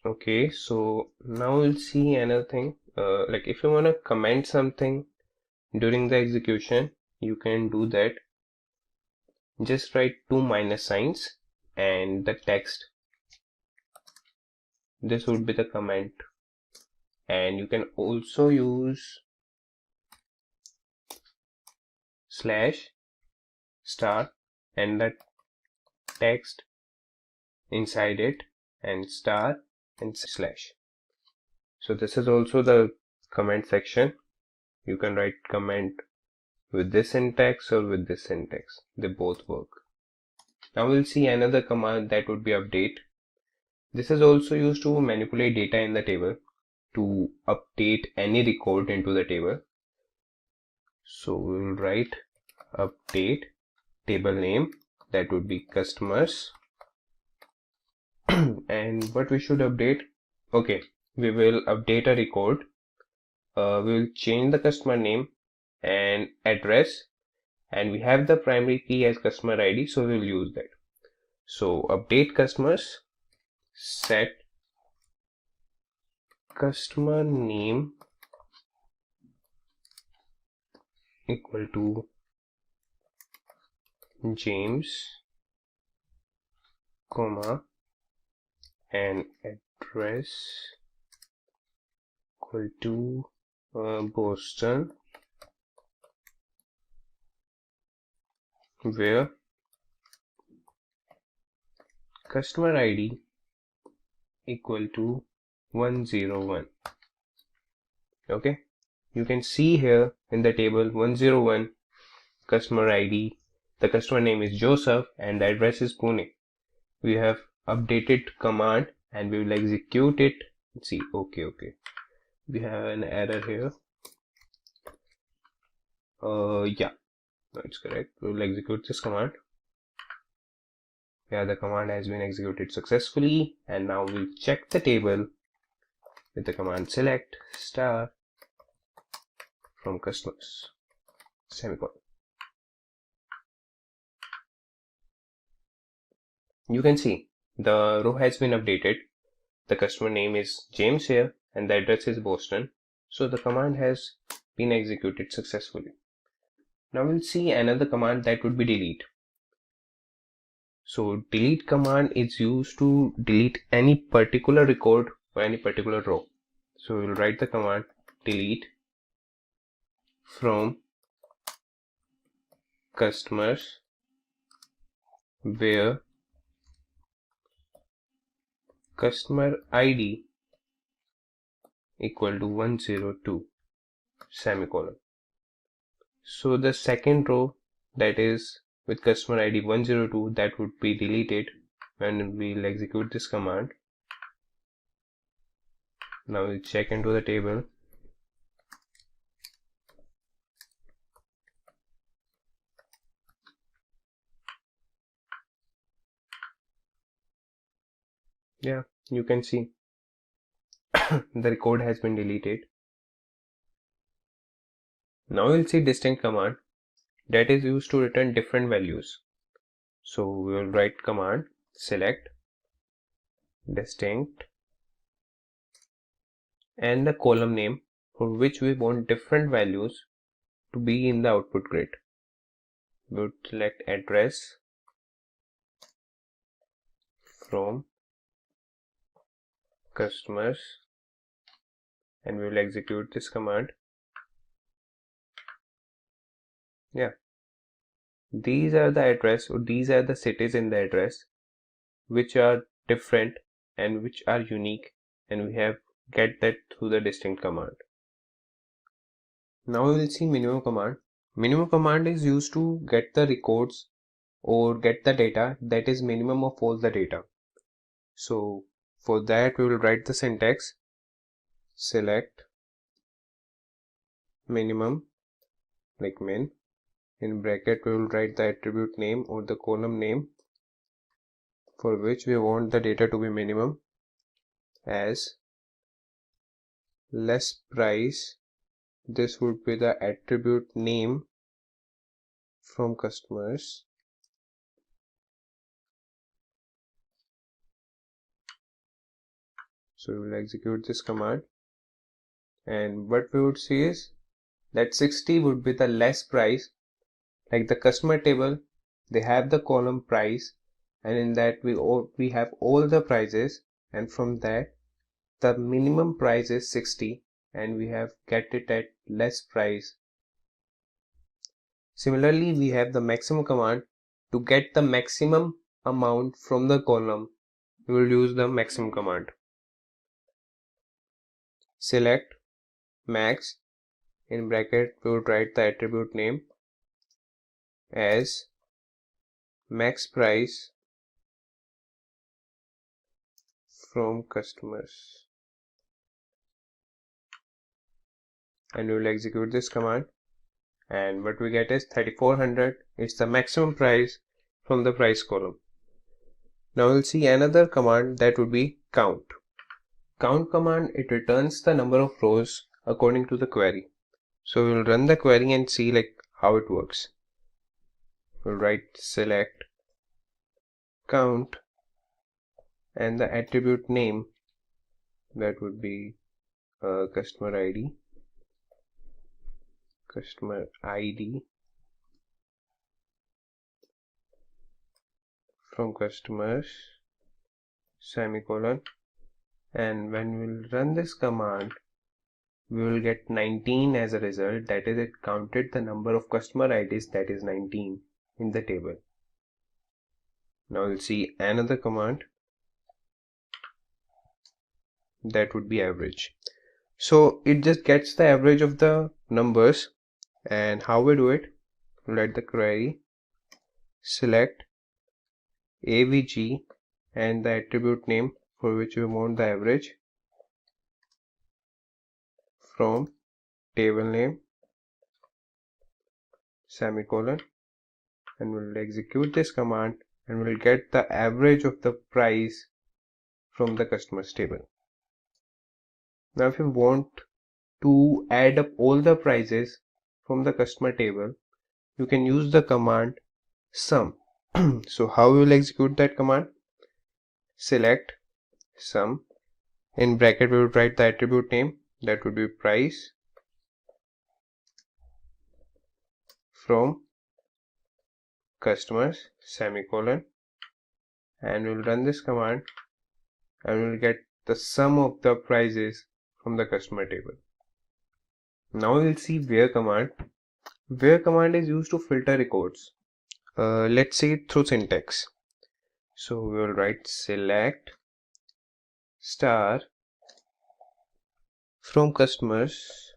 Okay, so now we'll see another thing, like if you want to comment something during the execution, you can do that. Just write two minus signs and the text. This would be the comment, and you can also use slash star and the text inside it, and star and slash. So this is also the comment section. You can write comment with this syntax or with this syntax. They both work. Now we'll see another command that would be update. This is also used to manipulate data in the table to update any record into the table. So we'll write update table name, that would be customers. And what we should update? Okay, we will update a record. We will change the customer name and address, and we have the primary key as customer ID, so we will use that. So update customers, set customer name equal to James, comma, and address equal to Boston, where customer ID equal to 101. Okay, you can see here in the table 101 customer ID, the customer name is Joseph, and the address is Pune. We have updated command and we will execute it. Let's see, okay, we have an error here. Yeah, no, it's correct. We will execute this command. Yeah, the command has been executed successfully, and now we'll check the table with the command select star from customers, semicolon. You can see the row has been updated. The customer name is James here and the address is Boston. So the command has been executed successfully. Now we'll see another command that would be delete. So delete command is used to delete any particular record or any particular row. So we'll write the command delete from customers where customer ID equal to 102, semicolon. So the second row, that is with customer ID 102, that would be deleted when we'll execute this command. Now we'll check into the table. Yeah, you can see the record has been deleted. Now we'll see distinct command that is used to return different values. So we will write command select distinct and the column name for which we want different values to be in the output grid. We would select address from customers and we will execute this command. Yeah, these are the address, or these are the cities in the address which are different and which are unique, and we have get that through the distinct command. Now we will see minimum command. Minimum command is used to get the records or get the data that is minimum of all the data. So for that we will write the syntax select minimum, like min, in bracket we will write the attribute name or the column name for which we want the data to be minimum as less price. This would be the attribute name from customers. So we will execute this command, and what we would see is that 60 would be the less price. Like the customer table, they have the column price, and in that we have all the prices, and from that the minimum price is 60 and we have get it at less price. Similarly, we have the maximum command. To get the maximum amount from the column, we will use the maximum command. Select max In bracket we would write the attribute name as max price from customers, and we will execute this command, and what we get is 3400. It's the maximum price from the price column. Now we'll see another command, that would be count. Count command, it returns the number of rows according to the query. So we'll run the query and see like how it works. We'll write select count and the attribute name, that would be customer ID from customers, semicolon, and when we'll run this command we will get 19 as a result. That is, it counted the number of customer IDs, that is 19, in the table. Now we'll see another command, that would be average. So it just gets the average of the numbers, and how we do it, let the query select avg and the attribute name for which we want the average from table name, semicolon, and we'll execute this command and we'll get the average of the price from the customers table. Now if you want to add up all the prices from the customer table, you can use the command sum. So how we will execute that command? Select sum, in bracket we will write the attribute name, that would be price from customers, semicolon, and we'll run this command and we'll get the sum of the prices from the customer table. Now we'll see where command. Where command is used to filter records. Let's see it through syntax. So we will write select star from customers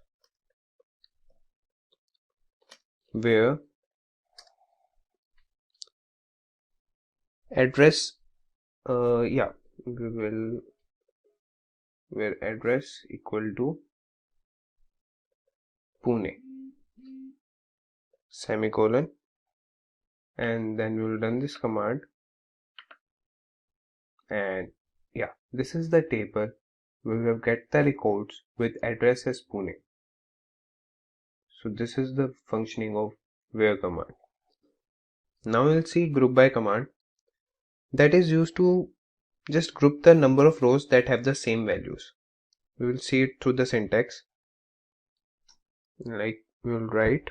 where address we will where address equal to Pune, semicolon, and then we will run this command, and this is the table. We will get the records with address as Pune. So this is the functioning of where command. Now we'll see group by command, that is used to just group the number of rows that have the same values. We will see it through the syntax. Like we will write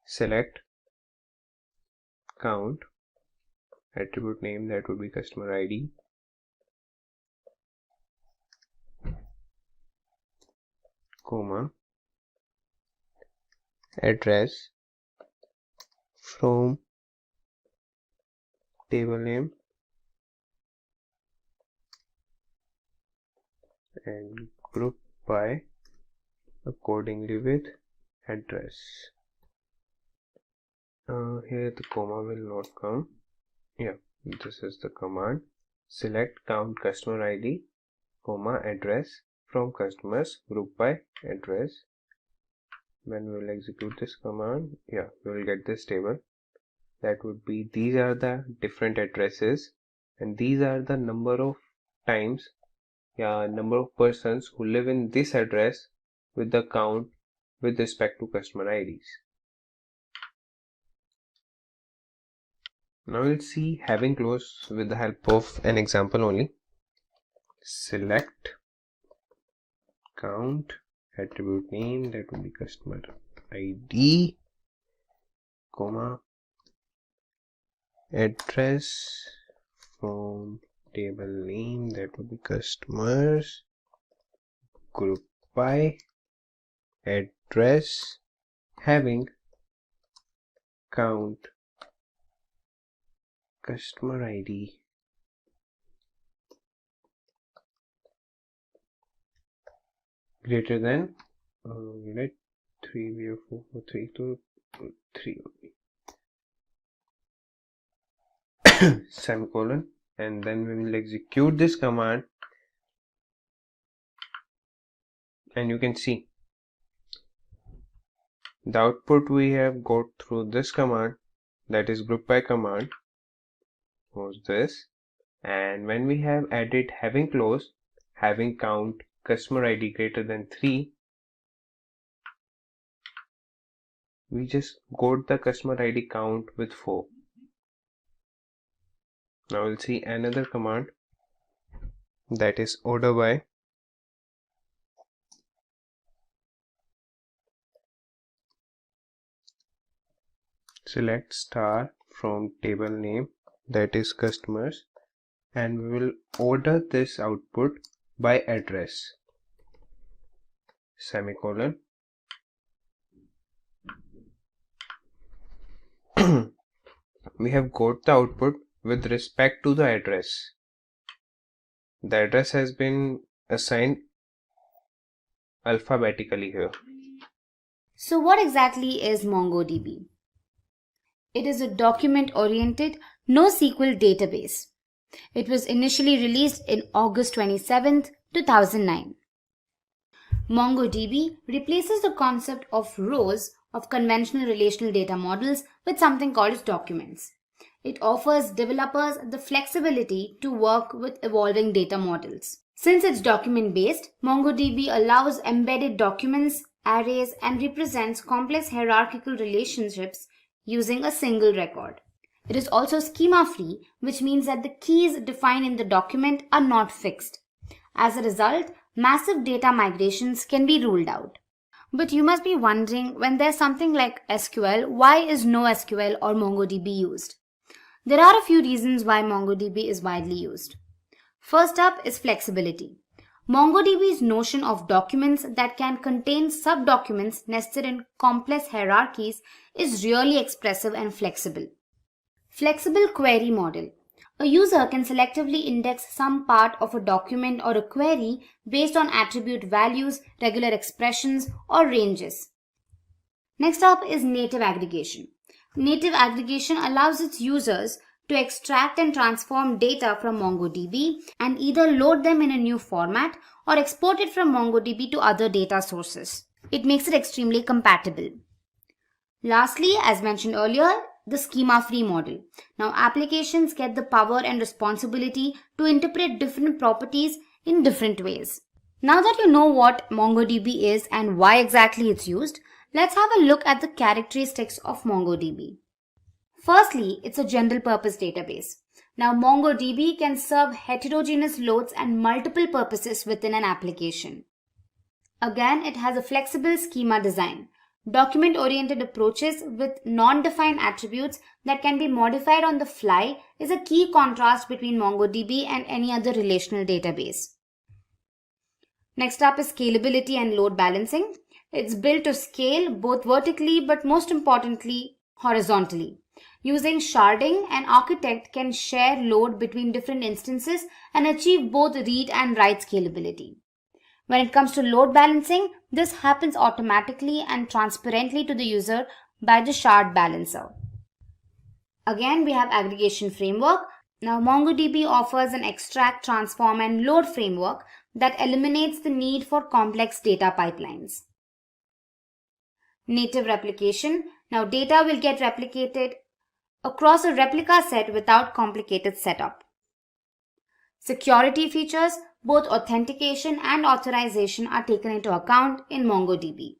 select count, attribute name, that would be customer ID, comma, address from table name, and group by accordingly with address. Here the comma will not come. This is the command. Select count customer ID, comma, address from customers, group by address. When we will execute this command, we will get this table. That would be, these are the different addresses and these are the number of times, number of persons who live in this address with the count with respect to customer IDs. Now we'll see having close with the help of an example only. Select count, attribute name, that will be customer ID, comma, address from table name, that will be customers, group by address, having count customer ID greater than 3, we have 4, 4, 3, 2, 3 only. Semicolon, and then we will execute this command, and you can see the output we have got through this command, that is group by command, was this. And when we have added having close, having count, customer ID greater than 3, we just got the customer ID count with 4. Now we'll see another command, that is order by. Select star from table name, that is customers, and we will order this output by address, semicolon. We have got the output with respect to the address. The address has been assigned alphabetically here. So what exactly is MongoDB? It is a document-oriented NoSQL database. It was initially released in August 27, 2009. MongoDB replaces the concept of rows of conventional relational data models with something called documents. It offers developers the flexibility to work with evolving data models. Since it's document-based, MongoDB allows embedded documents, arrays, and represents complex hierarchical relationships using a single record. It is also schema-free, which means that the keys defined in the document are not fixed. As a result, massive data migrations can be ruled out. But you must be wondering, when there's something like SQL, why is NoSQL or MongoDB used? There are a few reasons why MongoDB is widely used. First up is flexibility. MongoDB's notion of documents that can contain sub-documents nested in complex hierarchies is really expressive and flexible. Flexible query model. A user can selectively index some part of a document or a query based on attribute values, regular expressions, or ranges. Next up is native aggregation. Native aggregation allows its users to extract and transform data from MongoDB and either load them in a new format or export it from MongoDB to other data sources. It makes it extremely compatible. Lastly, as mentioned earlier, the schema-free model. Now, applications get the power and responsibility to interpret different properties in different ways. Now that you know what MongoDB is and why exactly it's used, let's have a look at the characteristics of MongoDB. Firstly, it's a general purpose database. Now, MongoDB can serve heterogeneous loads and multiple purposes within an application. Again, it has a flexible schema design. Document-oriented approaches with non-defined attributes that can be modified on the fly is a key contrast between MongoDB and any other relational database. Next up is scalability and load balancing. It's built to scale both vertically but most importantly horizontally. Using sharding, an architect can share load between different instances and achieve both read and write scalability. When it comes to load balancing, this happens automatically and transparently to the user by the shard balancer. Again, we have aggregation framework. Now, MongoDB offers an extract, transform, and load framework that eliminates the need for complex data pipelines. Native replication. Now, data will get replicated across a replica set without complicated setup. Security features, both authentication and authorization are taken into account in MongoDB.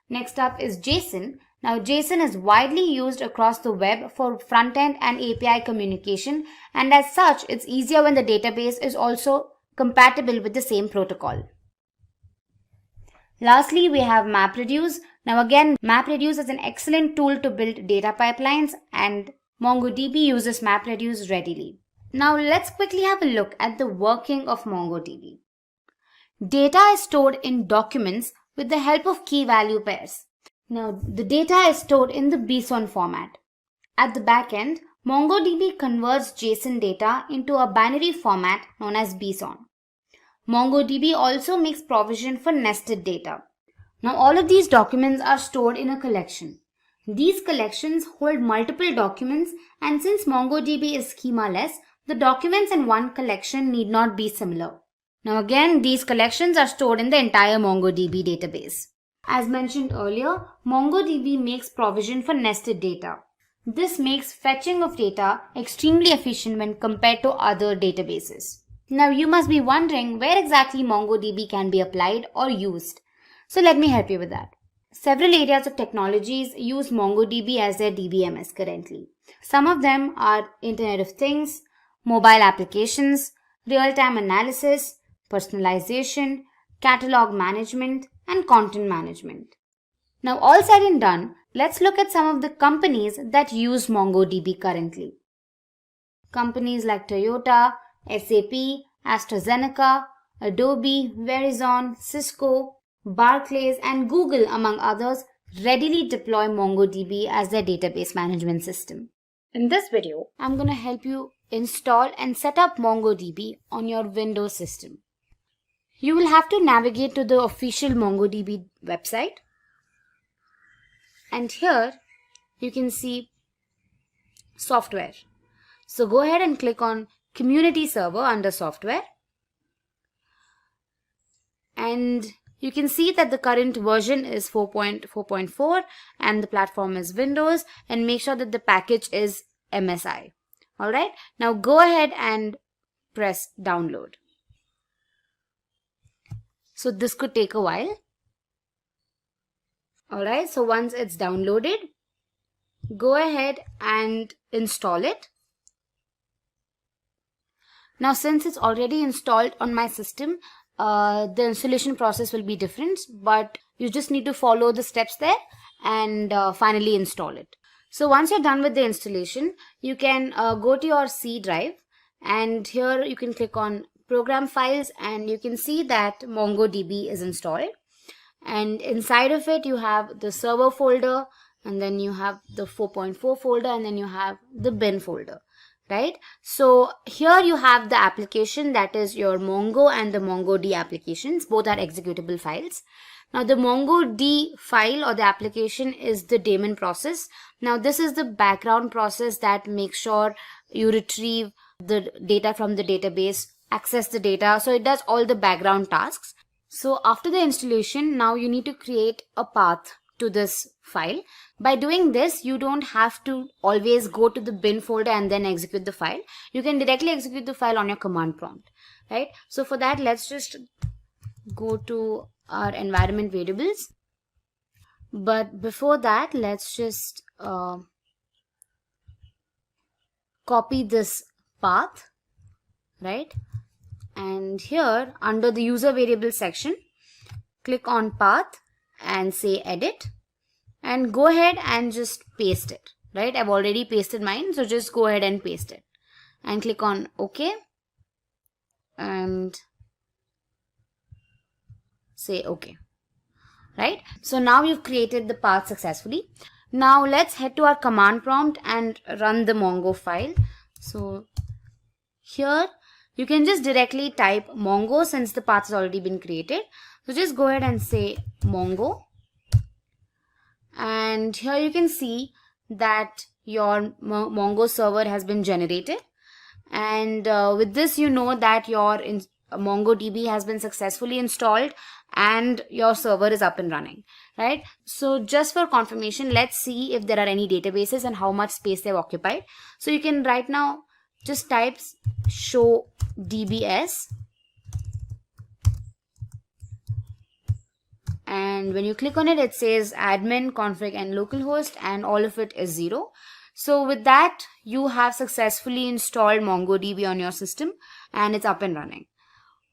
Next up is JSON. Now, JSON is widely used across the web for front-end and API communication, and as such, it's easier when the database is also compatible with the same protocol. Lastly, we have MapReduce. Now again, MapReduce is an excellent tool to build data pipelines, and MongoDB uses MapReduce readily. Now let's quickly have a look at the working of MongoDB. Data is stored in documents with the help of key-value pairs. Now the data is stored in the BSON format. At the back end, MongoDB converts JSON data into a binary format known as BSON. MongoDB also makes provision for nested data. Now all of these documents are stored in a collection. These collections hold multiple documents, and since MongoDB is schema-less, the documents in one collection need not be similar. Now again, these collections are stored in the entire MongoDB database. As mentioned earlier, MongoDB makes provision for nested data. This makes fetching of data extremely efficient when compared to other databases. Now you must be wondering where exactly MongoDB can be applied or used. So let me help you with that. Several areas of technologies use MongoDB as their DBMS currently. Some of them are Internet of Things, mobile applications, real-time analysis, personalization, catalog management, and content management. Now all said and done, let's look at some of the companies that use MongoDB currently. Companies like Toyota, SAP, AstraZeneca, Adobe, Verizon, Cisco, Barclays, and Google, among others, readily deploy MongoDB as their database management system. In this video, I'm going to help you install and set up MongoDB on your Windows system. You will have to navigate to the official MongoDB website. And here you can see software. So go ahead and click on Community Server under Software. And you can see that the current version is 4.4.4 and the platform is Windows, and make sure that the package is MSI. Alright, now go ahead and press download. So this could take a while. Alright, so once it's downloaded, go ahead and install it. Now since it's already installed on my system, the installation process will be different, but you just need to follow the steps there and finally install it. So once you're done with the installation, you can go to your C drive, and here you can click on Program Files, and you can see that MongoDB is installed. And inside of it, you have the server folder, and then you have the 4.4 folder, and then you have the bin folder, right? So here you have the application, that is your Mongo and the MongoD applications. Both are executable files. Now the MongoD file or the application is the daemon process. Now this is the background process that makes sure you retrieve the data from the database, access the data. So it does all the background tasks. So after the installation, now you need to create a path to this file. By doing this, you don't have to always go to the bin folder and then execute the file. You can directly execute the file on your command prompt, right? So for that, let's just go to our environment variables. But before that, let's just copy this path, right? And here under the user variable section, click on path and say edit, and go ahead and just paste it, right? I've already pasted mine, so just go ahead and paste it and click on OK and say OK, right? So now you've created the path successfully. Now let's head to our command prompt and run the Mongo file. So here you can just directly type Mongo since the path has already been created. So just go ahead and say Mongo. And here you can see that your Mongo server has been generated. And with this, you know that your MongoDB has been successfully installed and your server is up and running, right? So just for confirmation, let's see if there are any databases and how much space they've occupied. So you can right now just type show DBS, and when you click on it, it says admin, config and localhost, and all of it is 0. So with that, you have successfully installed MongoDB on your system and it's up and running.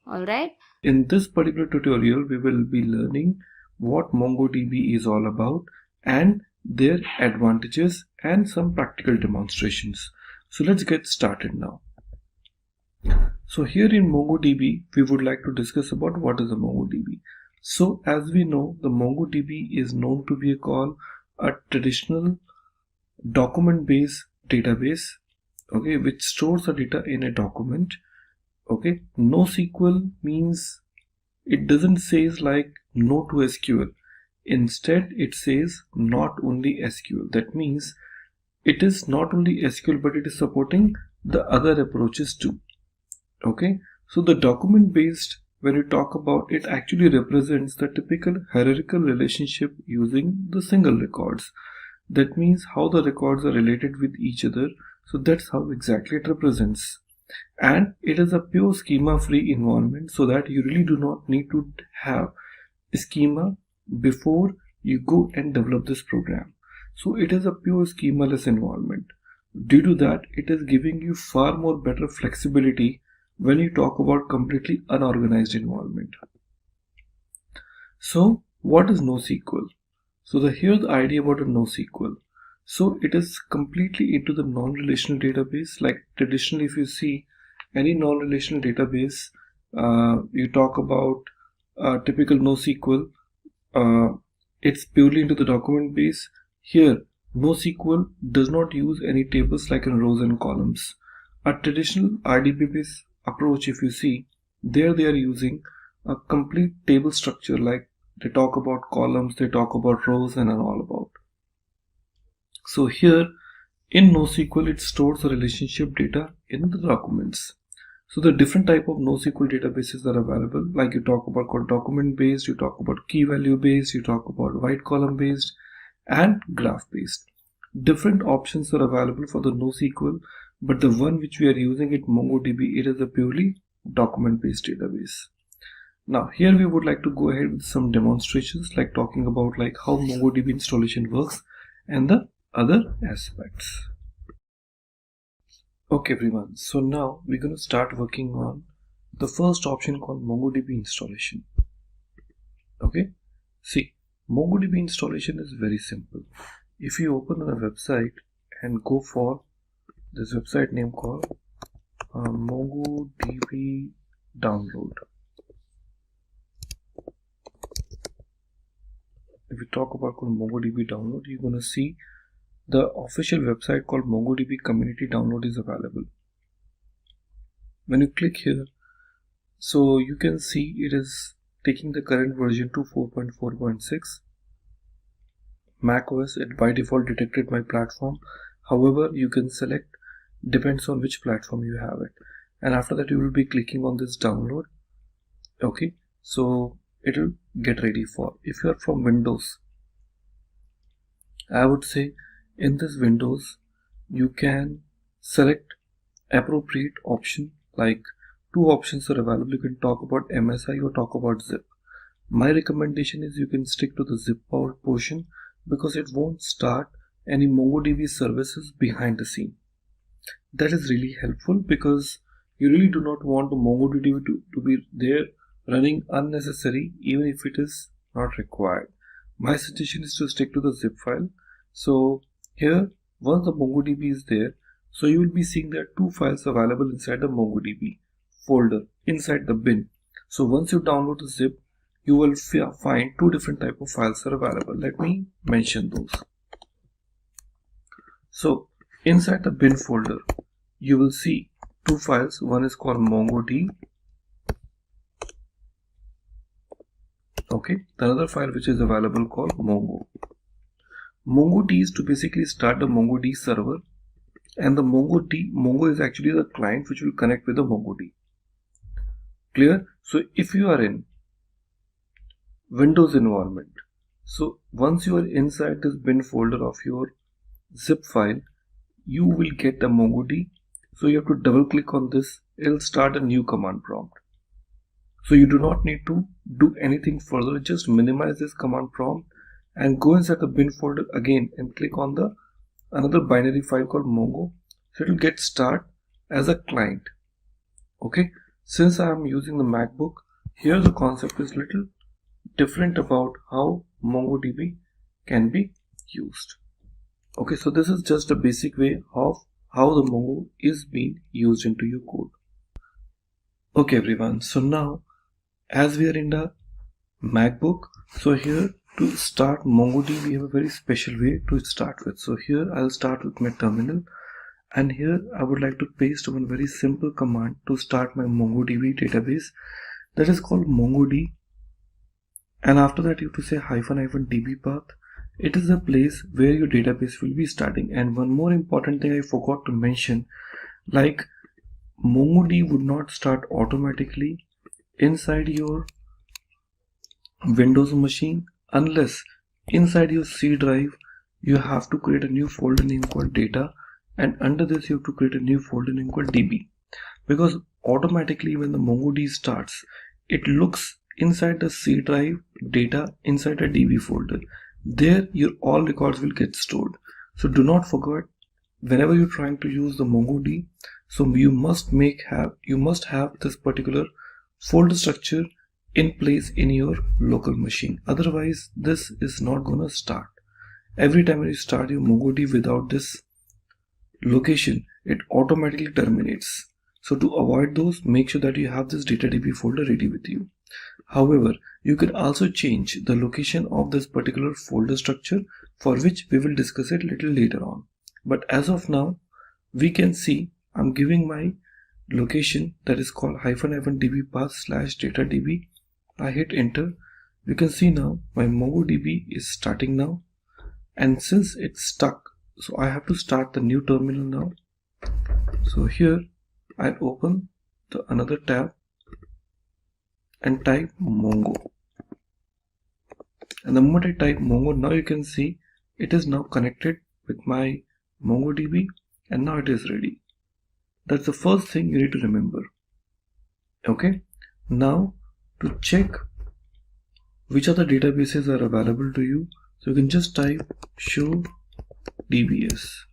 All right. In this particular tutorial, we will be learning what MongoDB is all about and their advantages and some practical demonstrations. So let's get started now. So here in MongoDB, we would like to discuss about what is a MongoDB. So as we know, the MongoDB is known to be a traditional document-based database, okay, which stores the data in a document. Okay, NoSQL means it doesn't say like no to SQL. Instead, it says not only SQL. That means it is not only SQL, but it is supporting the other approaches too. Okay, so the document based, when you talk about it, actually represents the typical hierarchical relationship using the single records. That means how the records are related with each other. So that's how exactly it represents. And it is a pure schema free environment, so that you really do not need to have a schema before you go and develop this program. So it is a pure schemaless environment. Due to that, it is giving you far more better flexibility when you talk about completely unorganized environment. So what is NoSQL? So here's the idea about a NoSQL. So it is completely into the non-relational database. Like traditionally, if you see any non-relational database, you talk about typical NoSQL, it's purely into the document base. Here, NoSQL does not use any tables like in rows and columns. A traditional RDB based approach, if you see, there they are using a complete table structure, like they talk about columns, they talk about rows and all about. So here in NoSQL, it stores the relationship data in the documents. So the different type of NoSQL databases are available, like you talk about called document based, you talk about key value based, you talk about white column based and graph based. Different options are available for the NoSQL, but the one which we are using it, MongoDB, it is a purely document based database. Now here we would like to go ahead with some demonstrations, like talking about like how MongoDB installation works and the other aspects. Okay everyone, so now we're going to start working on the first option called MongoDB installation. Okay, see, MongoDB installation is very simple. If you open on a website and go for this website name called MongoDB download. If we talk about MongoDB download, you're going to see the official website called MongoDB community download is available. When you click here, so you can see it is taking the current version to 4.4.6. Mac OS, it by default detected my platform. However, you can select, depends on which platform you have it. And after that, you will be clicking on this download. Okay, so it will get ready for. If you are from Windows, I would say in this Windows, you can select appropriate option. Like two options are available. You can talk about MSI or talk about zip. My recommendation is you can stick to the zip portion, because it won't start any MongoDB services behind the scene. That is really helpful, because you really do not want the MongoDB to be there running unnecessary, even if it is not required. My suggestion is to stick to the zip file. So here, once the MongoDB is there, so you will be seeing there are two files available inside the MongoDB folder inside the bin. So once you download the zip, you will find two different type of files are available. Let me mention those. So inside the bin folder, you will see two files. One is called MongoD. Okay, the other file which is available called Mongo. MongoD is to basically start the MongoD server, and the Mongo is actually the client which will connect with the MongoD. Clear? So if you are in Windows environment, so once you are inside this bin folder of your zip file, you will get the MongoD. So you have to double click on this. It will start a new command prompt. So you do not need to do anything further. Just minimize this command prompt and go inside the bin folder again and click on the another binary file called Mongo. So it will get start as a client. Okay, since I am using the MacBook, here the concept is little different about how MongoDB can be used. Okay, so this is just a basic way of how the Mongo is being used into your code. Okay everyone, so now as we are in the MacBook, so here to start MongoDB we have a very special way to start with. So here I'll start with my terminal, and here I would like to paste one very simple command to start my MongoDB database, that is called MongoD and after that you have to say -db path. It is the place where your database will be starting. And one more important thing I forgot to mention, like MongoDB would not start automatically inside your Windows machine unless inside your C drive you have to create a new folder name called data, and under this you have to create a new folder name called db, because automatically when the MongoDB starts, it looks inside the C drive data inside a db folder. There your all records will get stored. So do not forget, whenever you're trying to use the MongoDB, so you must have this particular folder structure in place in your local machine. Otherwise this is not gonna start. Every time you start your MongoDB without this location, it automatically terminates. So to avoid those, make sure that you have this DataDB folder ready with you. However, you can also change the location of this particular folder structure, for which we will discuss it little later on. But as of now, we can see I'm giving my location that is called -db path/datadb. I hit enter. You can see now my MongoDB is starting now, and since it's stuck, so I have to start the new terminal now. So here I open another tab and type Mongo, and the moment I type Mongo, now you can see it is now connected with my MongoDB, and now it is ready. That's the first thing you need to remember. Okay, now to check which other databases are available to you, so you can just type show DBS.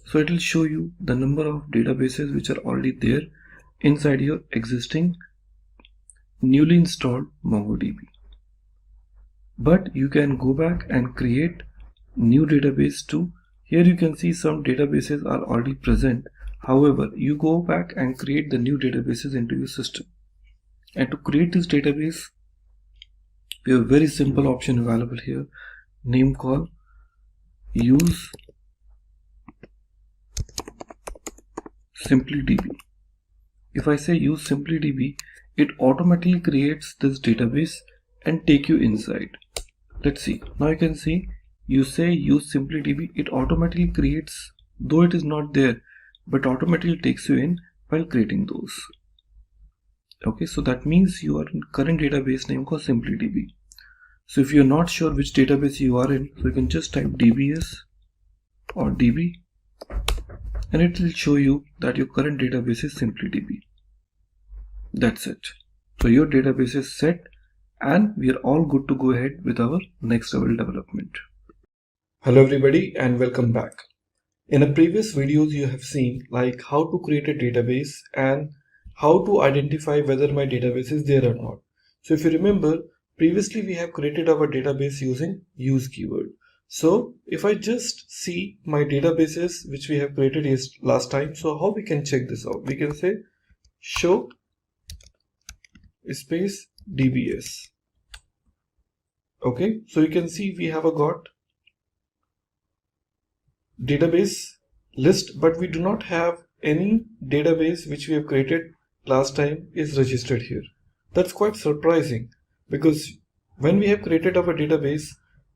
So it will show you the number of databases which are already there inside your existing newly installed MongoDB. But you can go back and create new database too. Here you can see some databases are already present. However, you go back and create the new databases into your system. And to create this database, we have a very simple option available here, name called use SimpliDB. If I say use SimpliDB, it automatically creates this database and take you inside. Let's see. Now you can see you say use SimpliDB, it automatically creates, though it is not there, but automatically takes you in while creating those. Okay, so that means you are in current database name called SimpliDB. So if you're not sure which database you are in, so you can just type DBS or DB, and it will show you that your current database is SimpliDB. That's it. So your database is set, and we are all good to go ahead with our next level development. Hello everybody and welcome back. In a previous videos you have seen like how to create a database and how to identify whether my database is there or not. So if you remember, previously we have created our database using use keyword. So if I just see my databases which we have created last time, so how we can check this out? We can say show space DBS. Okay, so you can see we have got database list, but we do not have any database which we have created last time is registered here. That's quite surprising, because when we have created our database,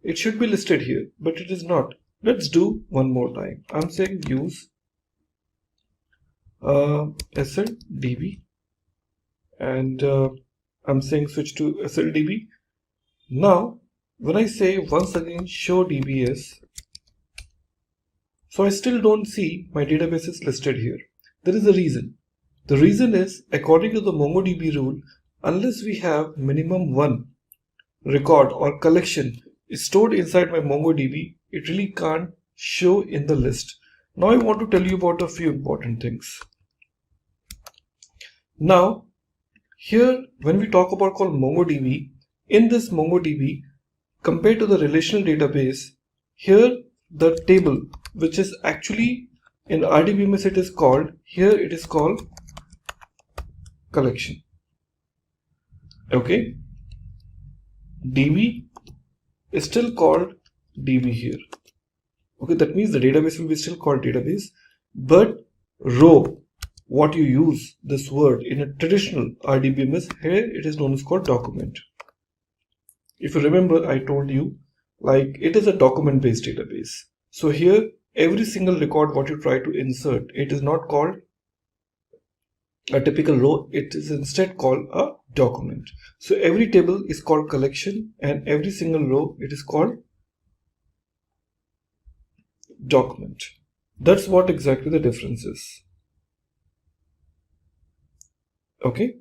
it should be listed here, but it is not. Let's do one more time. I'm saying use SLDB, and I'm saying switch to SLDB. Now when I say once again show DBS, so I still don't see my database is listed here. There is a reason. The reason is, according to the MongoDB rule, unless we have minimum one record or collection stored inside my MongoDB, it really can't show in the list. Now I want to tell you about a few important things. Now here when we talk about called MongoDB, in this MongoDB compared to the relational database, here the table which is actually in RDBMS it is called, here it is called collection. Okay, DB is still called DB here. Okay, that means the database will be still called database, but row, what you use this word in a traditional RDBMS, here it is known as called document. If you remember, I told you like it is a document based database. So here every single record what you try to insert, it is not called a typical row, it is instead called a document. So every table is called collection and every single row it is called document. That's what exactly the difference is. Okay,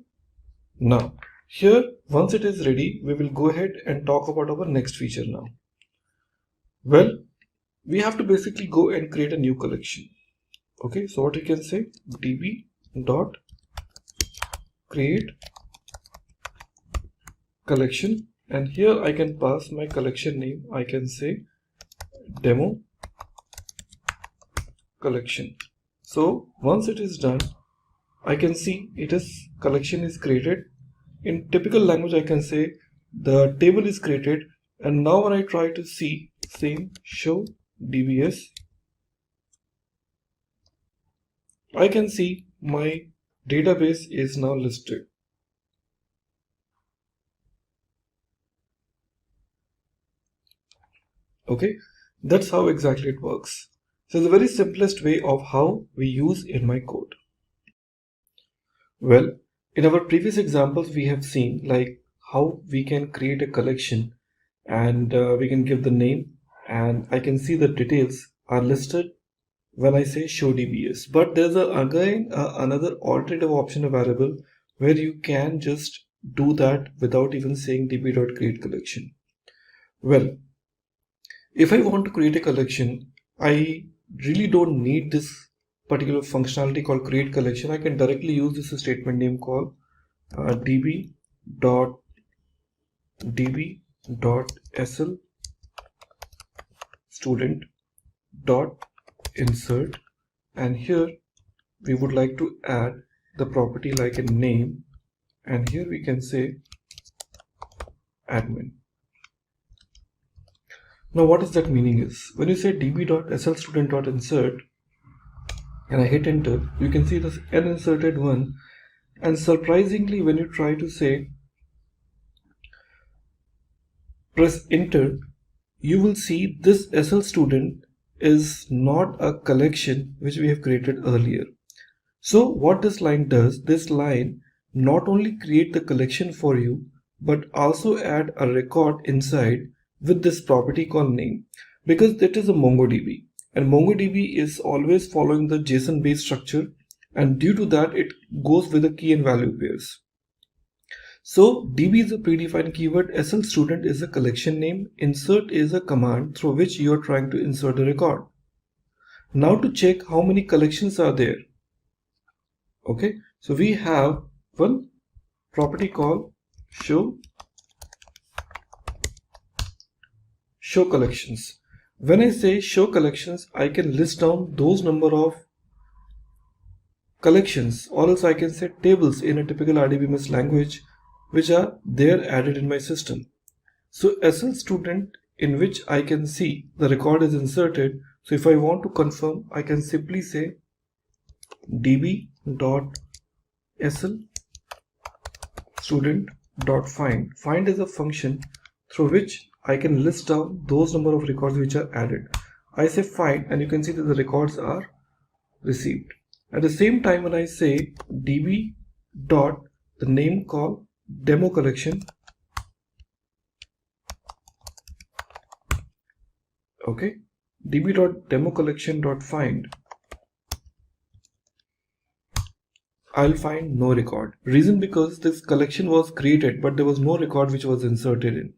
now here once it is ready, we will go ahead and talk about our next feature now. Well, we have to basically go and create a new collection. Okay, so what you can say, db dot create collection, and here I can pass my collection name. I can say demo collection. So once it is done, I can see it is collection is created. In typical language, I can say the table is created, and now when I try to see same show dbs, I can see my database is now listed. Okay, that's how exactly it works. So the very simplest way of how we use in my code. Well, in our previous examples, we have seen like how we can create a collection and we can give the name, and I can see the details are listed when I say show dbs. But there's again another alternative option available where you can just do that without even saying db.create collection. Well, if I want to create a collection, I really don't need this particular functionality called create collection. I can directly use this statement name called db.sl student dot insert, and here we would like to add the property like a name, and here we can say admin. Now what is that meaning is, when you say db.slstudent.insert and I hit enter, you can see this uninserted one, and surprisingly when you try to say press enter, you will see this SL student is not a collection which we have created earlier. So what this line does, this line not only create the collection for you, but also add a record inside with this property called name, because that is a MongoDB, and MongoDB is always following the JSON based structure, and due to that it goes with the key and value pairs. So DB is a predefined keyword, SL student is a collection name, insert is a command through which you are trying to insert a record. Now to check how many collections are there. Okay, so we have one property called show collections. When I say show collections, I can list down those number of collections, or else I can say tables in a typical RDBMS language which are there added in my system. So SL student in which I can see the record is inserted. So if I want to confirm, I can simply say db.sl student.find. Find is a function through which I can list down those number of records which are added. I say find, and you can see that the records are received. At the same time, when I say db dot the name called demo collection, okay, db.democollection.find, I'll find no record. Reason because this collection was created but there was no record which was inserted in.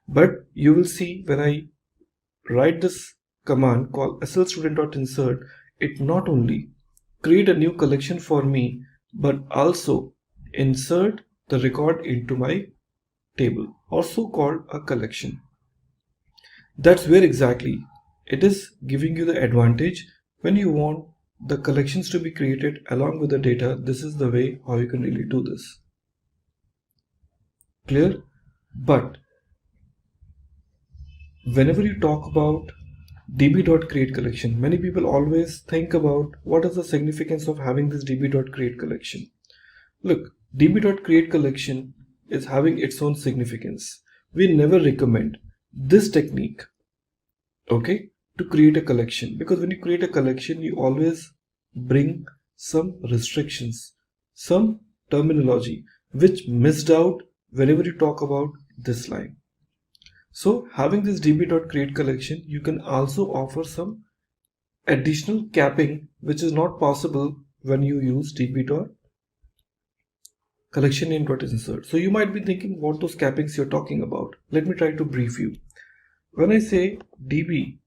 But you will see when I write this command called slstudent.insert, it not only create a new collection for me but also insert the record into my table, also called a collection. That's where exactly it is giving you the advantage when you want the collections to be created along with the data. This is the way how you can really do this. Clear? But whenever you talk about db.create collection, many people always think about what is the significance of having this db.create collection. Look, db.create collection is having its own significance. we never recommend this technique, okay, to create a collection, because when you create a collection, you always bring some restrictions, some terminology which missed out whenever you talk about this line. So having this db.create collection, you can also offer some additional capping which is not possible when you use db.collection name.insert. So you might be thinking what those cappings you're talking about. Let me try to brief you. When I say db.create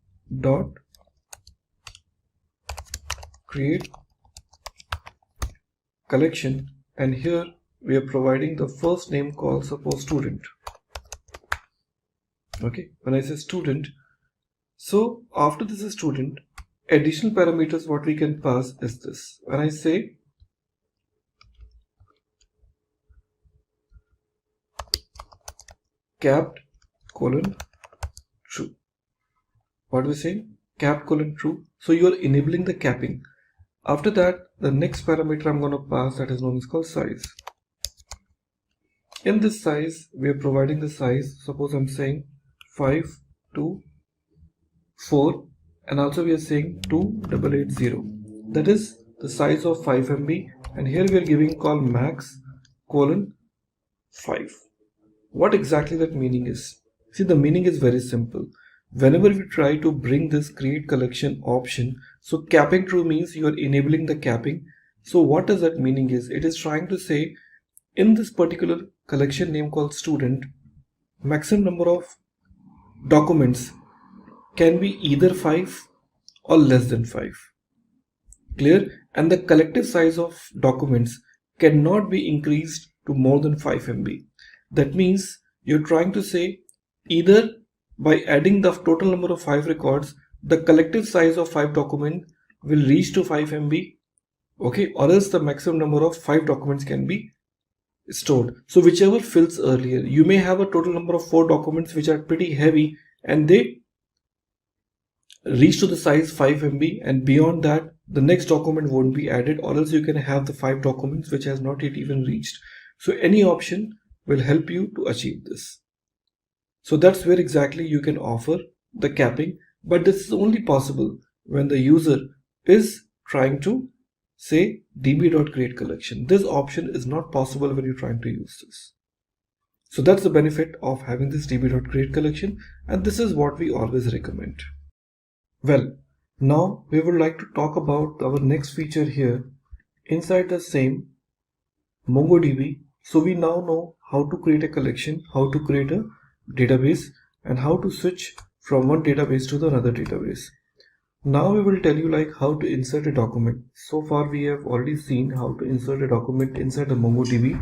collection, and here we are providing the first name called suppose student. Okay, when I say student, so after this is student, additional parameters what we can pass is this. When I say capped colon true, what we say, capped colon true. So you are enabling the capping. After that, the next parameter I'm going to pass, that is known as called size. In this size, we are providing the size. Suppose I'm saying 5 to 4, and also we are saying 2880. That is the size of 5 MB, and here we are giving call max colon 5. What exactly that meaning is? See, the meaning is very simple. Whenever we try to bring this create collection option, so capping true means you are enabling the capping. So what does that meaning is? It is trying to say in this particular collection name called student, maximum number of documents can be either 5 or less than 5. Clear? And the collective size of documents cannot be increased to more than 5 MB. That means you're trying to say either by adding the total number of 5 records, the collective size of 5 documents will reach to 5 MB, okay, or else the maximum number of 5 documents can be stored. So whichever fills earlier. You may have a total number of 4 documents which are pretty heavy and they reach to the size 5 MB, and beyond that the next document won't be added, or else you can have the 5 documents which has not yet even reached. So any option will help you to achieve this. So that's where exactly you can offer the capping, but this is only possible when the user is trying to say db.create collection. This option is not possible when you're trying to use this. So that's the benefit of having this db.create collection, and this is what we always recommend. Well, now we would like to talk about our next feature here inside the same MongoDB. So we now know how to create a collection, how to create a database, and how to switch from one database to the another database. Now we will tell you like how to insert a document. So far we have already seen how to insert a document inside the MongoDB.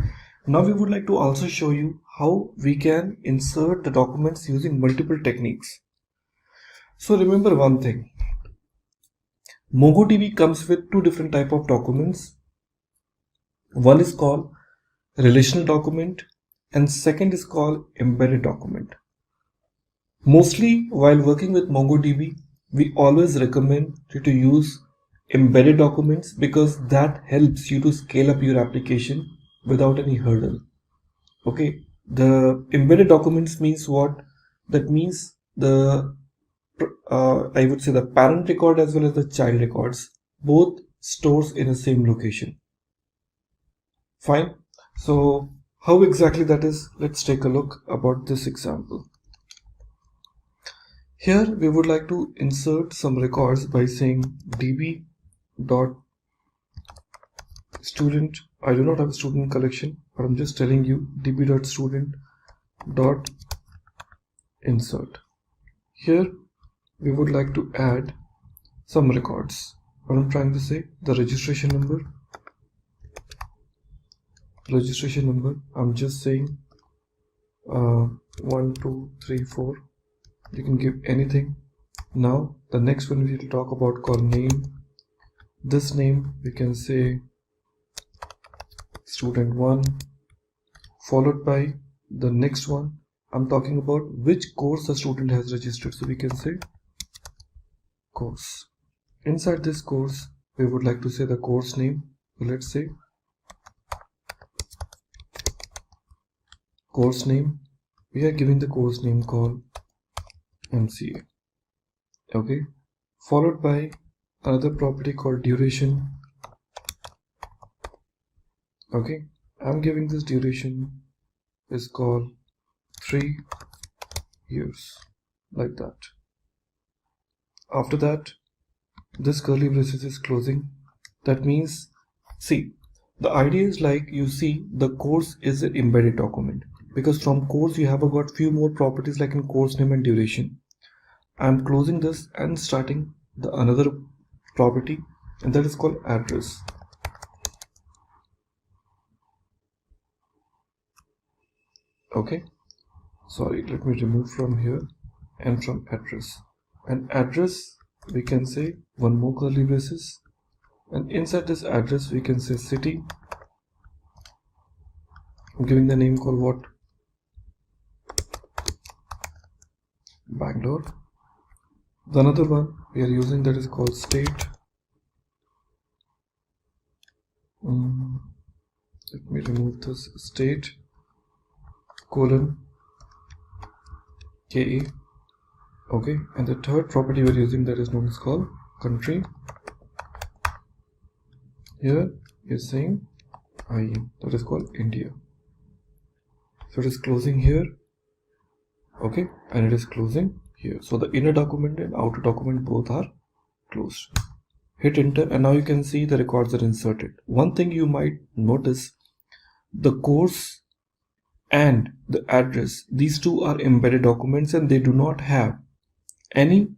Now we would like to also show you how we can insert the documents using multiple techniques. So remember one thing, MongoDB comes with two different types of documents. One is called relational document and second is called embedded document. Mostly while working with MongoDB, we always recommend you to use embedded documents because that helps you to scale up your application without any hurdle. Okay, the embedded documents means what? That means the I would say the parent record as well as the child records both stores in the same location. Fine. So how exactly that is? Let's take a look about this example. Here we would like to insert some records by saying db.student. I do not have a student collection, but I'm just telling you db.student.insert. Here we would like to add some records. What I'm trying to say, the registration number. I'm just saying 1, 2, 3, 4. You can give anything. Now the next one we will talk about called name. This name we can say student1, followed by the next one. I'm talking about which course the student has registered, so we can say course. Inside this course we would like to say the course name. So let's say course name, we are giving the course name called MCA. Okay, followed by another property called duration. Okay, I'm giving this duration is called 3 years, like that. After that, this curly braces is closing. That means, see, the idea is like you see the course is an embedded document, because from course you have got few more properties like in course name and duration. I'm closing this and starting the another property, and that is called address. Okay, sorry, let me remove from here and from address. And address, we can say one more curly braces, and inside this address we can say city. I'm giving the name called what? Bangalore. The another one we are using that is called state. Let me remove this state colon KE. Okay, and the third property we're using that is known as called country. Here you're saying IN, that is called India. So it is closing here. Okay, and it is closing here. So the inner document and outer document both are closed. Hit enter, and now you can see the records are inserted. One thing you might notice, the course and the address, these two are embedded documents and they do not have any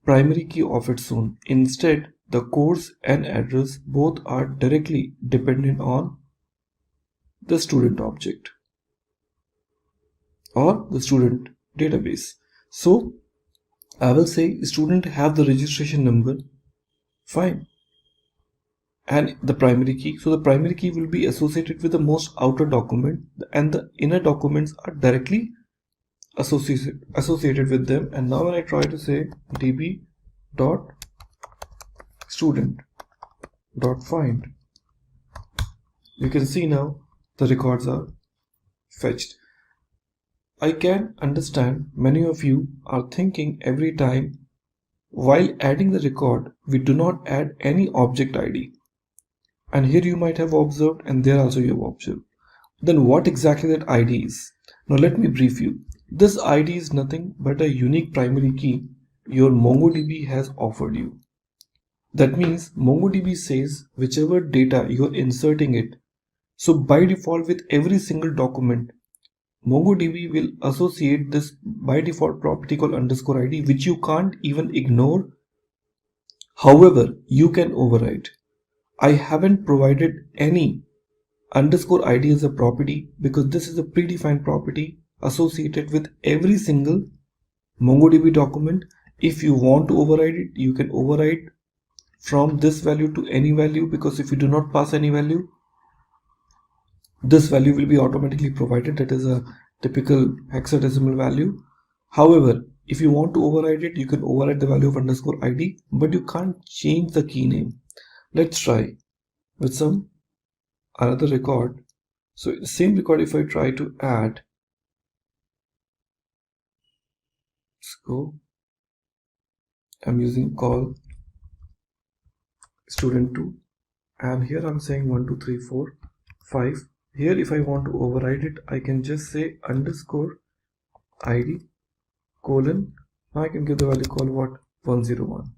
primary key of its own. Instead, the course and address both are directly dependent on the student object or the student database. So I will say student have the registration number, fine, and the primary key. So the primary key will be associated with the most outer document, and the inner documents are directly associated with them. And now when I try to say db dot student dot find, you can see now the records are fetched. I can understand many of you are thinking every time while adding the record we do not add any object ID, and here you might have observed, and there also you have observed. Then what exactly that ID is? Now let me brief you. This ID is nothing but a unique primary key your MongoDB has offered you. That means MongoDB says whichever data you are inserting it. So by default with every single document, MongoDB will associate this by default property called underscore ID, which you can't even ignore. However, you can override. I haven't provided any underscore ID as a property because this is a predefined property associated with every single MongoDB document. If you want to override it, you can override from this value to any value, because if you do not pass any value, this value will be automatically provided. That is a typical hexadecimal value. However, if you want to override it, you can override the value of underscore ID, but you can't change the key name. Let's try with some another record. So same record, if I try to add, let's go. I'm using call student2, and here I'm saying 1 2 3 4 5. Here if I want to override it, I can just say underscore ID colon. Now I can give the value called what? 101.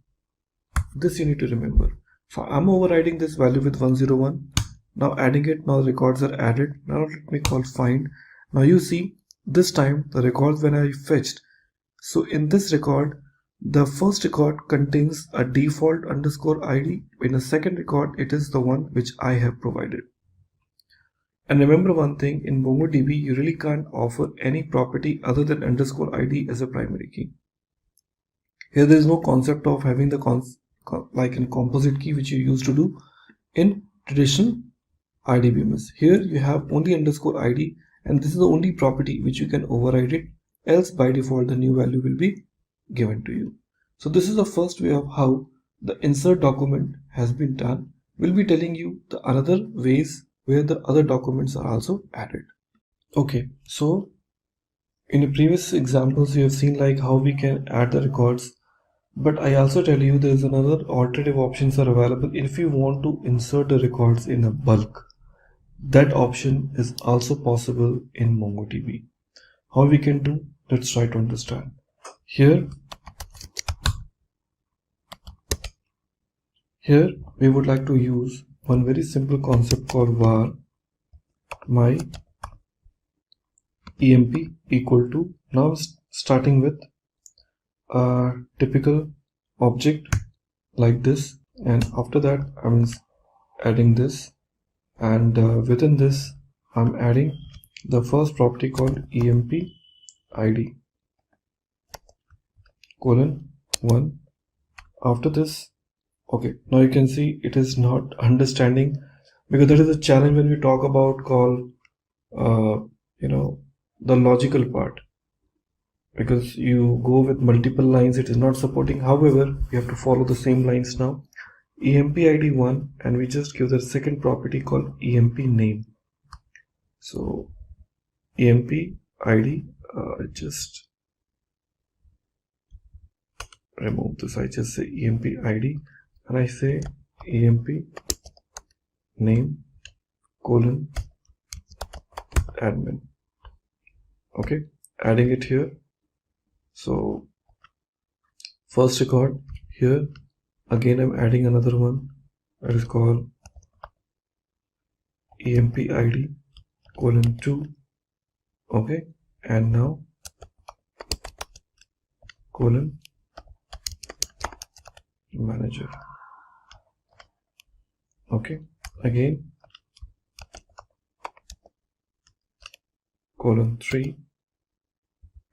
This you need to remember. So I'm overriding this value with 101. Now adding it, now the records are added. Now let me call find. Now you see this time the records when I fetched. So in this record, the first record contains a default underscore ID. In the second record, it is the one which I have provided. And remember one thing, in MongoDB, you really can't offer any property other than underscore ID as a primary key. Here there is no concept of having the like in composite key which you used to do in traditional IDBMS. Here you have only underscore ID, and this is the only property which you can override it, else by default the new value will be given to you. So this is the first way of how the insert document has been done. We'll be telling you the another ways where the other documents are also added. Okay, so In the previous examples, you have seen like how we can add the records, but I also tell you there is another alternative options are available if you want to insert the records in a bulk. That option is also possible in MongoDB. How we can do? Let's try to understand. Here we would like to use one very simple concept called var my emp equal to, now starting with a typical object like this, and after that I'm adding this, and within this I'm adding the first property called emp id colon 1. After this, okay, now you can see it is not understanding, because that is a challenge when we talk about call the logical part, because you go with multiple lines, it is not supporting. However, you have to follow the same lines now. emp id 1, and we just give the second property called emp name. So emp id, just remove this, I just say emp id and I say emp name colon admin. Okay, adding it here. So first record here, again I'm adding another one that is called emp id colon 2. Okay, and now colon manager. Okay, again colon 3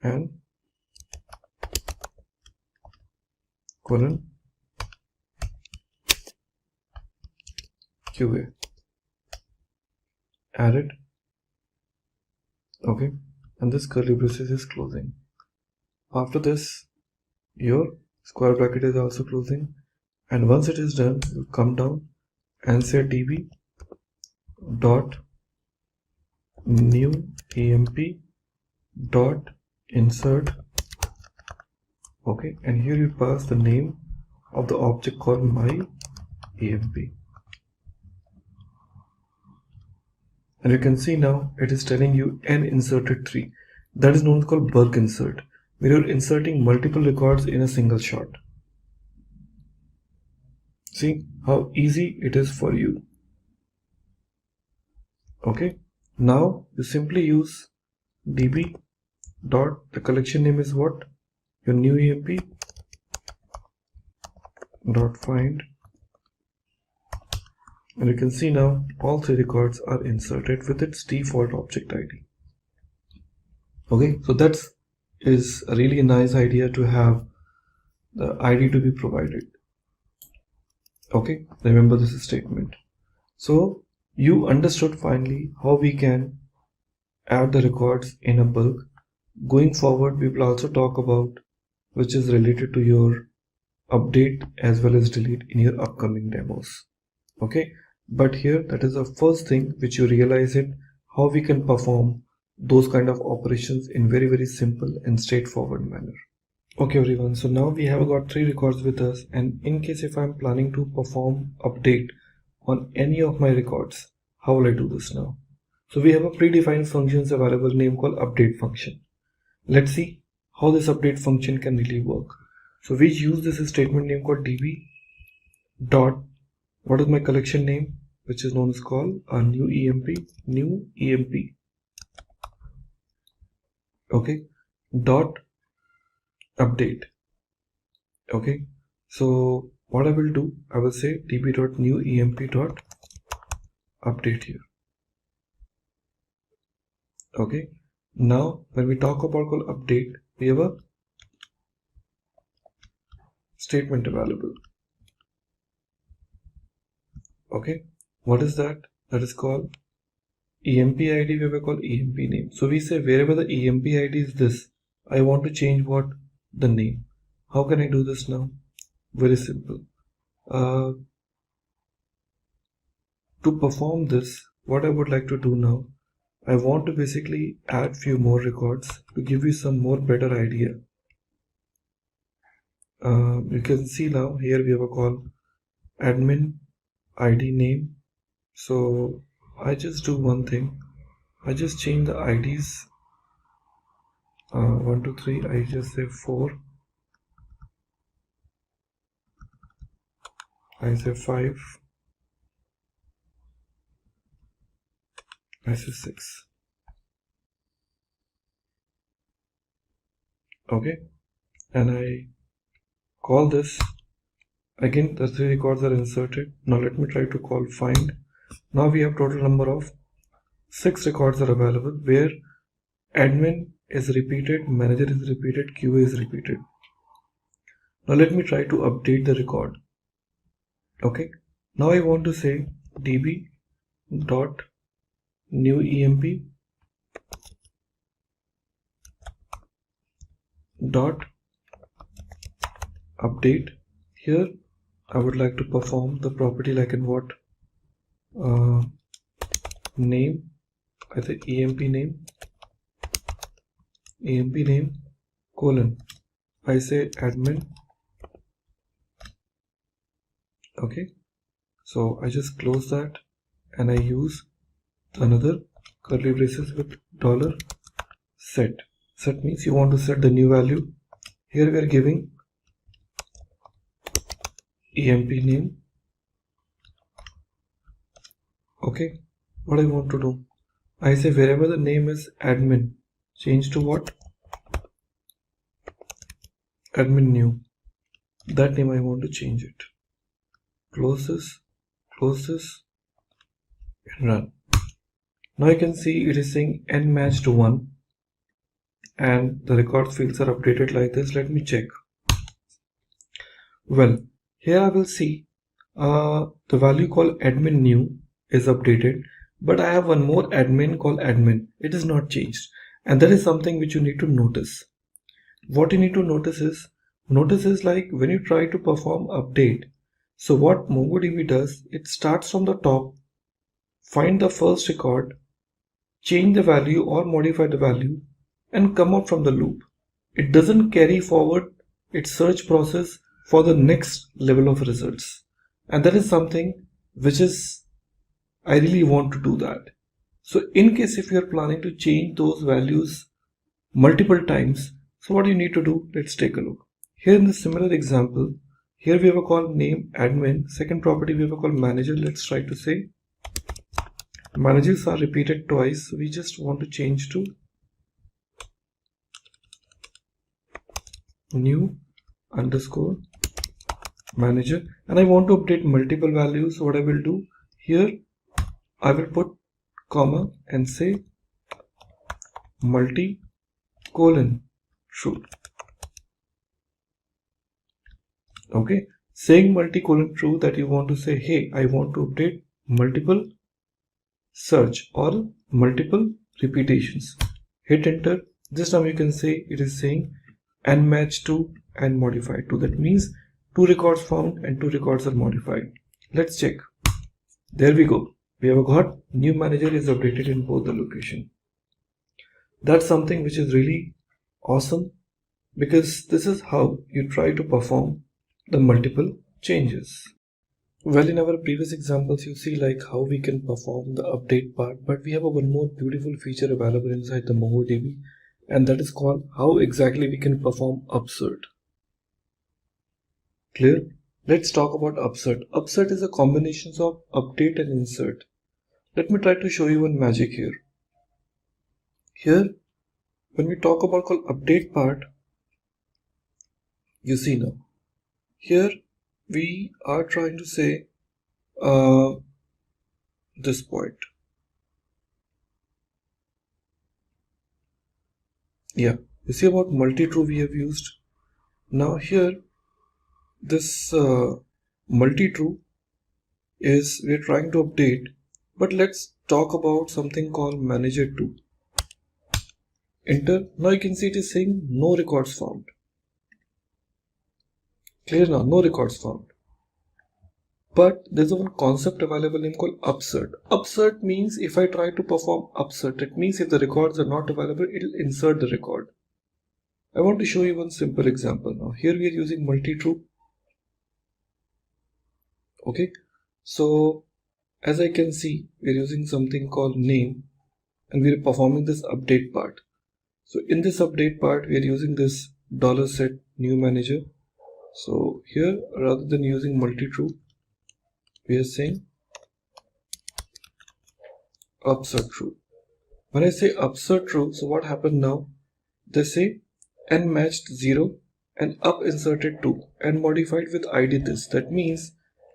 and colon QA. Added. Okay, and this curly braces is closing. After this, your square bracket is also closing, and once it is done, you come down and say db dot new emp dot insert. Okay, and here you pass the name of the object called my emp, and you can see now it is telling you n inserted 3. That is known as called bulk insert, where you're inserting multiple records in a single shot. See how easy it is for you. Okay, now you simply use db dot, the collection name is what? Your new emp dot find, and you can see now all 3 records are inserted with its default object ID. Okay, so that is a really nice idea to have the ID to be provided. Okay, remember this statement. So you understood finally how we can add the records in a bulk. Going forward, we will also talk about which is related to your update as well as delete in your upcoming demos. Okay, but here that is the first thing which you realize it, how we can perform those kind of operations in very simple and straightforward manner. Okay everyone, so now we have got 3 records with us, and in case if I'm planning to perform update on any of my records, how will I do this now? So we have a predefined functions available name called update function. Let's see how this update function can really work. So we use this statement name called db dot, what is my collection name, which is known as called a new emp. Okay, dot update. Okay, so what I will do, I will say db dot new emp dot update here. Okay, now when we talk about called update, we have a statement available. Okay, what is that? That is called emp id, we have called emp name. So we say wherever the emp id is this, I want to change what? The name. How can I do this now? Very simple. To perform this, what I would like to do now, I want to basically add few more records to give you some more better idea. You can see now here we have a call admin ID name. So I just do one thing. I just change the IDs 1, 2, 3. I just say 4. I say 5. I say 6. Okay, and I call this. Again, the 3 records are inserted. Now let me try to call find. Now we have total number of 6 records are available, where admin is repeated, manager is repeated, QA is repeated. Now let me try to update the record. Okay, now I want to say db dot new emp dot update. Here I would like to perform the property like in what name. I say emp name colon. I say admin. Okay, so I just close that and I use another curly braces with dollar set. Set means you want to set the new value. Here we are giving emp name. Okay, what I want to do, I say wherever the name is admin, change to what? Admin new. That name I want to change it. Close this, and run. Now you can see it is saying n match to 1 and the records fields are updated like this. Let me check. Well, here I will see the value called admin new is updated, but I have one more admin called admin. It is not changed, and that is something which you need to notice. What you need to notice is like when you try to perform update. So what MongoDB does, it starts from the top, find the first record, change the value or modify the value, and come out from the loop. It doesn't carry forward its search process for the next level of results. And that is something which is, I really want to do that. So in case if you are planning to change those values multiple times, so what you need to do, let's take a look. Here in the similar example, here we have a call name admin, second property we have a call manager. Let's try to say managers are repeated twice, so we just want to change to new underscore manager, and I want to update multiple values. So what I will do here, I will put comma and say multi colon true. Okay, saying multi-colon true, that you want to say, hey, I want to update multiple search or multiple repetitions. Hit enter. This time you can say it is saying and match to and modify to. That means 2 records found and 2 records are modified. Let's check. There we go. We have got new manager is updated in both the location. That's something which is really awesome, because this is how you try to perform the multiple changes. Well, in our previous examples, you see like how we can perform the update part, but we have a one more beautiful feature available inside the MongoDB, and that is called how exactly we can perform upsert. Clear? Let's talk about upsert. Upsert is a combination of update and insert. Let me try to show you one magic here. Here, when we talk about called update part, you see now, here we are trying to say this point. Yeah, you see about multi-true we have used. Now here, this multi-true is we are trying to update, but let's talk about something called manager 2. Enter. Now you can see it is saying no records found. Clear now, no records found. But there's one concept available name called upsert. Upsert means if I try to perform upsert, it means if the records are not available, it'll insert the record. I want to show you one simple example now. Here we are using multi-true. Okay, so as I can see, we're using something called name and we're performing this update part. So in this update part, we're using this $set new manager. So here, rather than using multi-true, we are saying upsert true. When I say upsert true, so what happened now? They say n matched 0 and up inserted 2 and modified with id this. That means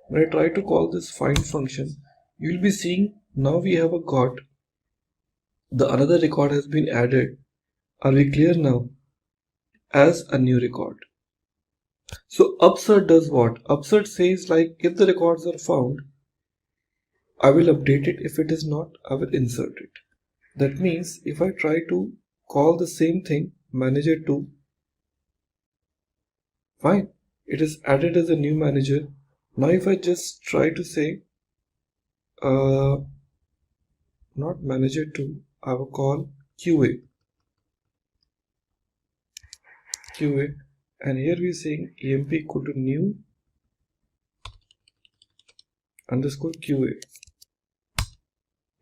when I try to call this find function, you'll be seeing now we have a got the another record has been added. Are we clear now? As a new record. So upsert does what? Upsert says like if the records are found, I will update it. If it is not, I will insert it. That means if I try to call the same thing, manager 2, fine, it is added as a new manager. Now if I just try to say not manager 2, I will call QA, and here we are saying emp equal to new underscore QA.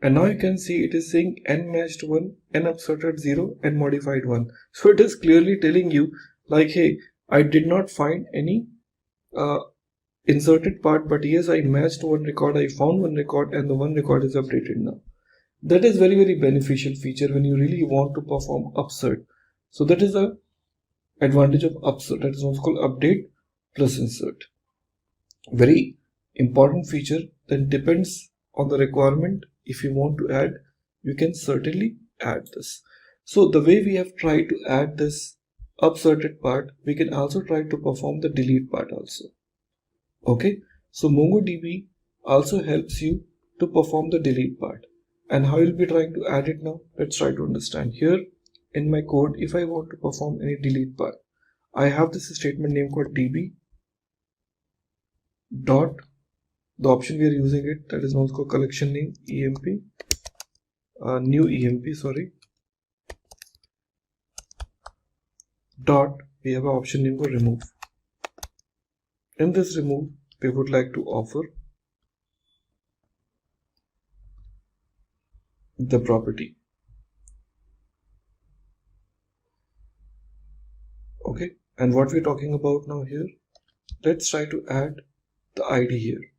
And now you can see it is saying n matched 1, n upserted 0 and modified 1. So it is clearly telling you like, hey, I did not find any inserted part, but yes, I matched one record, I found one record and the one record is updated now. That is very, very beneficial feature when you really want to perform upsert. So that is the advantage of upsert. That is what's called update plus insert. Very important feature that depends on the requirement. If you want to add, you can certainly add this. So the way we have tried to add this upserted part, we can also try to perform the delete part also. Okay, so MongoDB also helps you to perform the delete part. And how you'll be trying to add it now? Let's try to understand. Here in my code, if I want to perform any delete part, I have this statement name called db dot, the option we are using it, that is now called collection name emp, new emp, sorry, dot, we have an option name called remove. In this remove, we would like to offer the property. Okay, and what we're talking about now here, let's try to add the ID here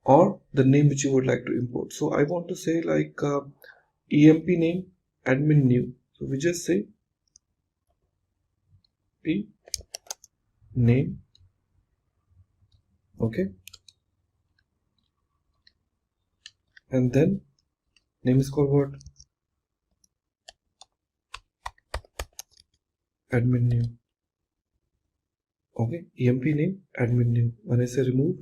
or the name which you would like to import. So I want to say like emp name admin new. So we just say p name. Okay, and then name is called what? Admin new. Okay, emp name admin new. When I say remove,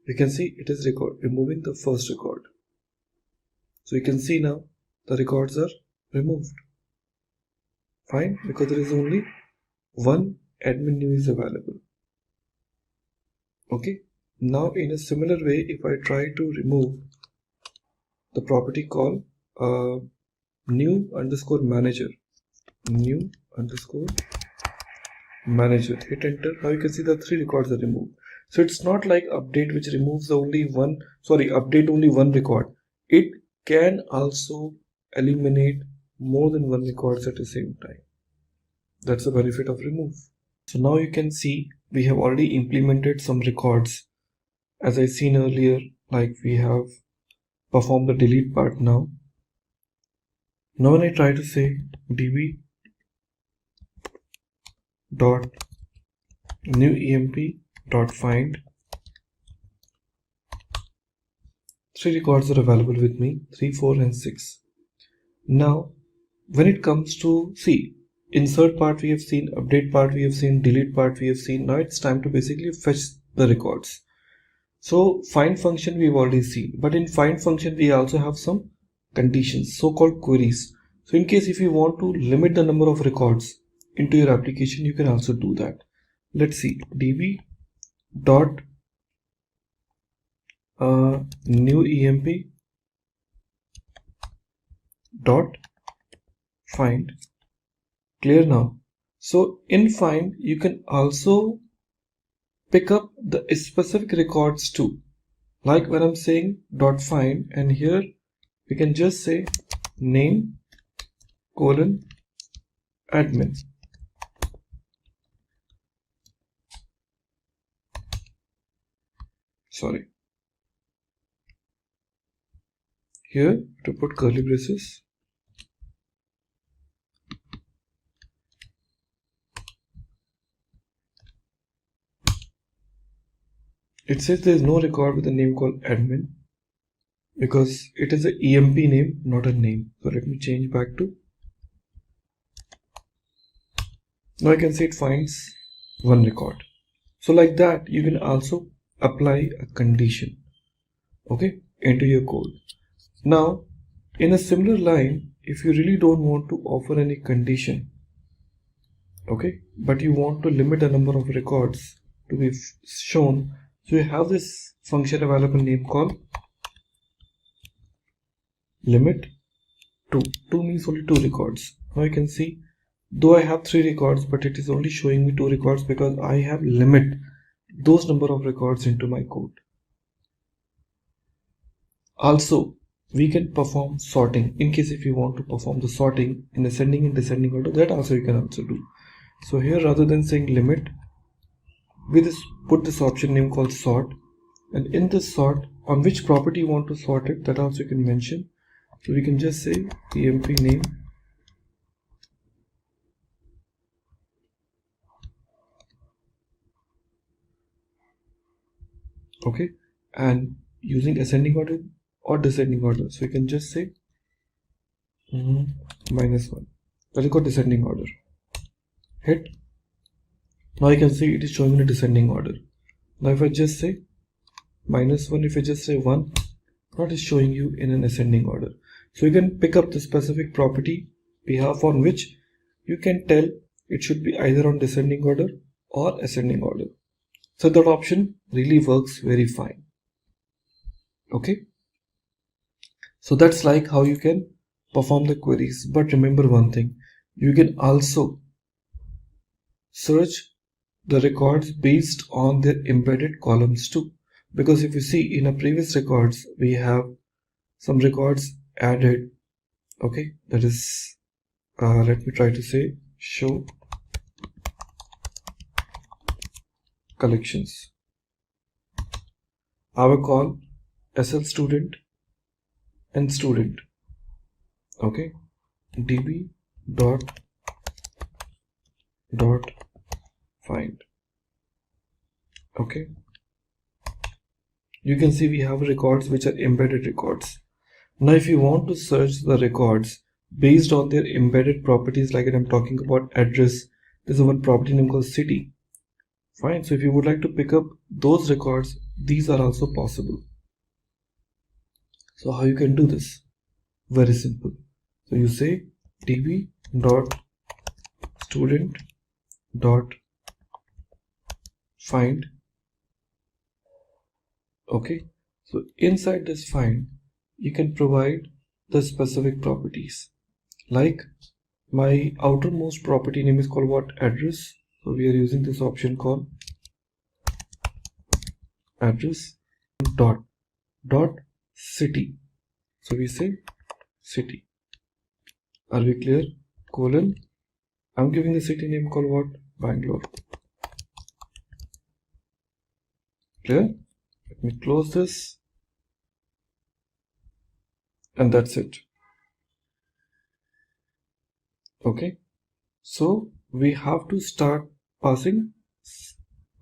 you can see it is removing the first record. So you can see now the records are removed. Fine, because there is only one admin new is available. Okay, now in a similar way, if I try to remove the property called new underscore manager, new underscore manager, hit enter. Now you can see the 3 records are removed. So it's not like update which removes only one, update only one record. It can also eliminate more than one records at the same time. That's the benefit of remove. So now you can see we have already implemented some records. As I seen earlier, like we have performed the delete part now. Now when I try to say db dot new emp dot find, 3 records are available with me, 3, 4 and 6. Now when it comes to insert part we have seen, update part we have seen, delete part we have seen. Now it's time to basically fetch the records. So find function we've already seen, but in find function we also have some conditions, so-called queries. So in case if you want to limit the number of records into your application, you can also do that. Let's see, db dot new emp dot find. Clear now? So in find you can also pick up the specific records too, like when I'm saying dot find, and here we can just say name colon admin. Sorry, here to put curly braces. It says there is no record with a name called admin because it is an EMP name, not a name. So let me change back to. Now I can see it finds one record. So like that, you can also apply a condition, okay, into your code. Now, in a similar line, if you really don't want to offer any condition, okay, but you want to limit the number of records to be shown, so you have this function available name called limit 2. 2 means only 2 records. Now you can see, though I have 3 records, but it is only showing me 2 records because I have limit those number of records into my code. Also, we can perform sorting in case if you want to perform the sorting in ascending and descending order, that also you can also do. So here, rather than saying limit, we just put this option name called sort, and in this sort, on which property you want to sort it, that also you can mention. So we can just say emp name okay, and using ascending order or descending order, so you can just say -1. That is called descending order. Hit. Now you can see it is showing in a descending order. Now if I just say -1, if I just say 1, now it is showing you in an ascending order. So you can pick up the specific property behalf on which you can tell it should be either on descending order or ascending order. So that option really works very fine. Okay. So that's like how you can perform the queries. But remember one thing, you can also search the records based on their embedded columns too. Because if you see in our previous records, we have some records added. Okay, that is, let me try to say show collections. I will call SL student and student. Okay, db dot find. Okay, you can see we have records which are embedded records. Now if you want to search the records based on their embedded properties, like I'm talking about address, there's one property name called city. Fine, so if you would like to pick up those records, these are also possible. So how you can do this? Very simple. So you say db dot student dot find. Okay, so inside this find you can provide the specific properties, like my outermost property name is called what? Address. So we are using this option called address dot city. So we say city. Are we clear? Colon, I'm giving the city name called what? Bangalore. Clear? Let me close this, and that's it. Okay, so we have to start passing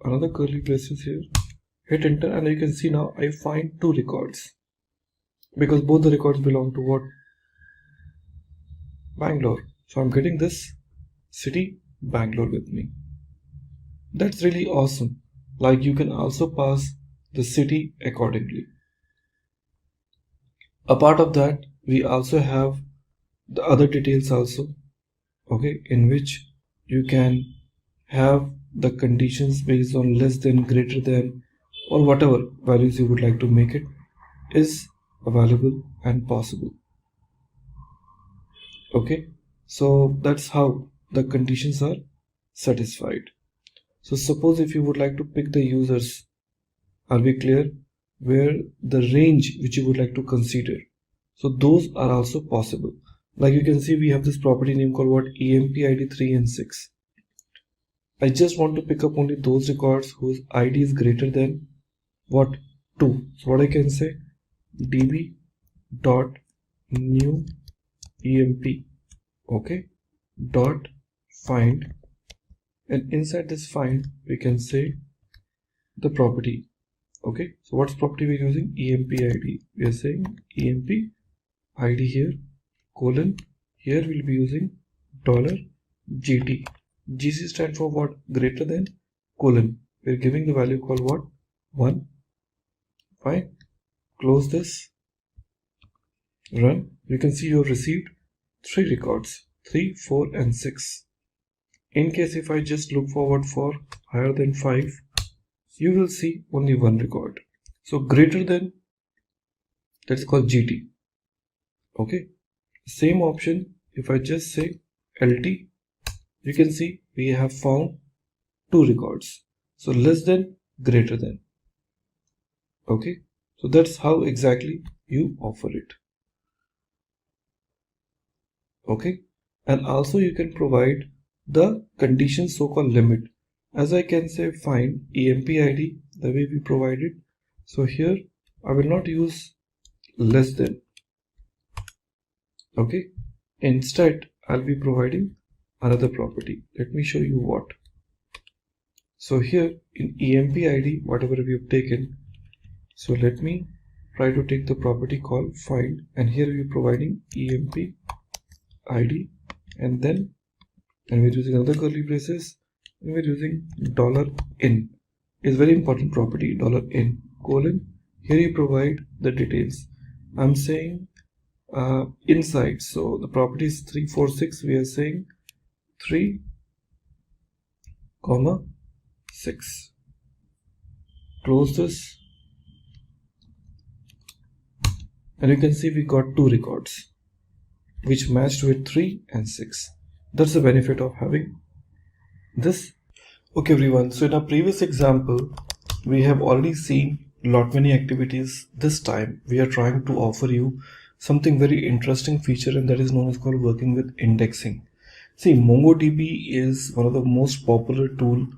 another curly braces here. Hit enter, and you can see now I find 2 records because both the records belong to what? Bangalore. So I'm getting this city Bangalore with me. That's really awesome. Like you can also pass the city accordingly. Apart of that, we also have the other details also, okay, in which you can have the conditions based on less than, greater than, or whatever values you would like to make it is available and possible. Okay, so that's how the conditions are satisfied. So suppose if you would like to pick the users, are we clear, where the range which you would like to consider, so those are also possible. Like you can see, we have this property name called what, EMP ID 3 and 6. I just want to pick up only those records whose ID is greater than what, 2. So what I can say, db dot new emp, okay, dot find, and inside this find we can say the property. Okay, so what's property we're using? EMP ID. We are saying EMP ID here, colon, here we'll be using $GT. GC stands for what? Greater than, colon. We're giving the value called what? 1. Fine. Close this. Run. You can see you have received 3 records, 3, 4 and 6. In case if I just look forward for higher than 5, you will see only 1 record. So greater than, that's called GT. Okay, same option, if I just say LT, you can see we have found 2 records. So less than, greater than. Okay, so that's how exactly you offer it. Okay, and also you can provide the condition, so-called limit. As I can say find EMP ID the way we provided. So here I will not use less than. Okay, instead I'll be providing another property. Let me show you what. So here in EMP ID, whatever we have taken, so let me try to take the property called find, and here we are providing EMP ID, and then we're using another curly braces, and we're using $in. Is very important property, $in, colon, here you provide the details. I'm saying inside, so the property is 346, we are saying 3, 6. Close this, and you can see we got 2 records which matched with 3 and 6. That's the benefit of having this. Okay everyone, so in our previous example we have already seen lot many activities. This time we are trying to offer you something very interesting feature, and that is known as called working with indexing. See, MongoDB is one of the most popular tool,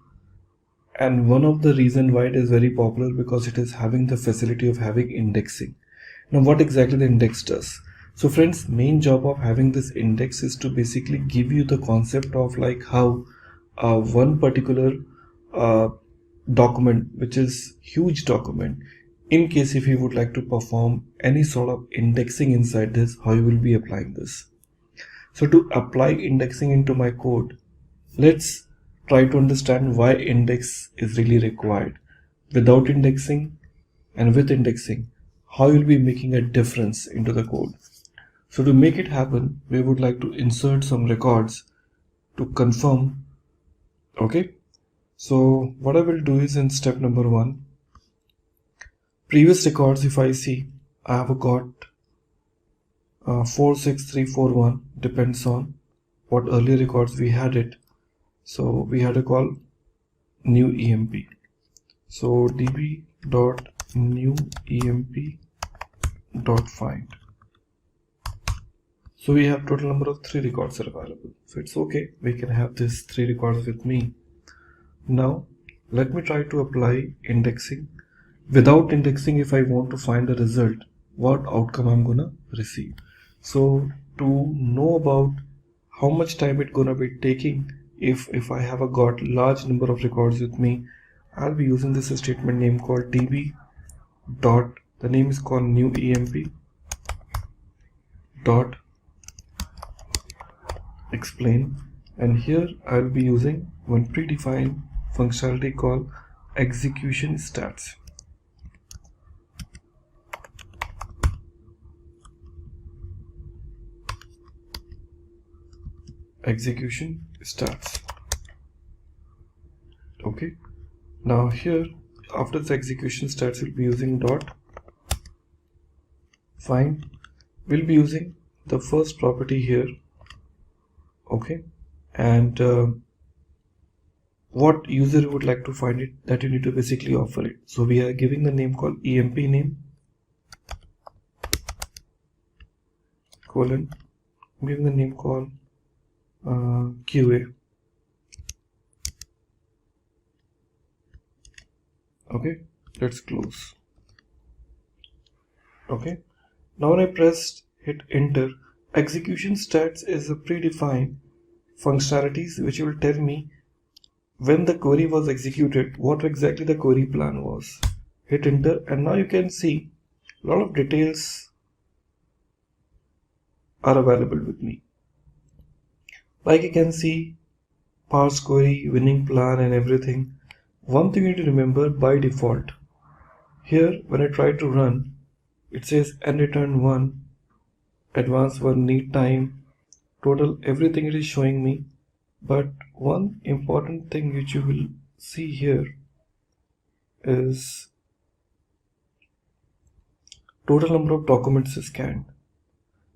and one of the reason why it is very popular because it is having the facility of having indexing. Now what exactly the index does? So friends, main job of having this index is to basically give you the concept of like how one particular document, which is huge document, in case if you would like to perform any sort of indexing inside this, how you will be applying this. So to apply indexing into my code, let's try to understand why index is really required. Without indexing and with indexing, how you'll be making a difference into the code. So to make it happen, we would like to insert some records to confirm. Okay, so what I will do is in step number 1, previous records, if I see, I have got 46341, depends on what earlier records we had it. So we had a call new emp. So db.newemp.find. So we have total number of 3 records are available. So it's okay, we can have this 3 records with me. Now let me try to apply indexing. Without indexing, if I want to find the result, what outcome I'm gonna receive. So to know about how much time it's gonna be taking, if I have got large number of records with me, I'll be using this statement name called db dot, the name is called new emp dot explain, and here I'll be using one predefined functionality called execution stats. Execution stats. Okay, now here after the execution stats, we'll be using dot find. We'll be using the first property here, okay, and what user would like to find it, that you need to basically offer it. So we are giving the name called emp name colon, I'm giving the name called QA. Okay, let's close. Okay, now when I hit enter, execution stats is a predefined functionalities which will tell me when the query was executed, what exactly the query plan was. Hit enter, and now you can see a lot of details are available with me. Like you can see parse query, winning plan and everything. One thing you need to remember, by default here when I try to run, it says and return 1, advanced 1, need time, total, everything it is showing me. But one important thing which you will see here is total number of documents scanned.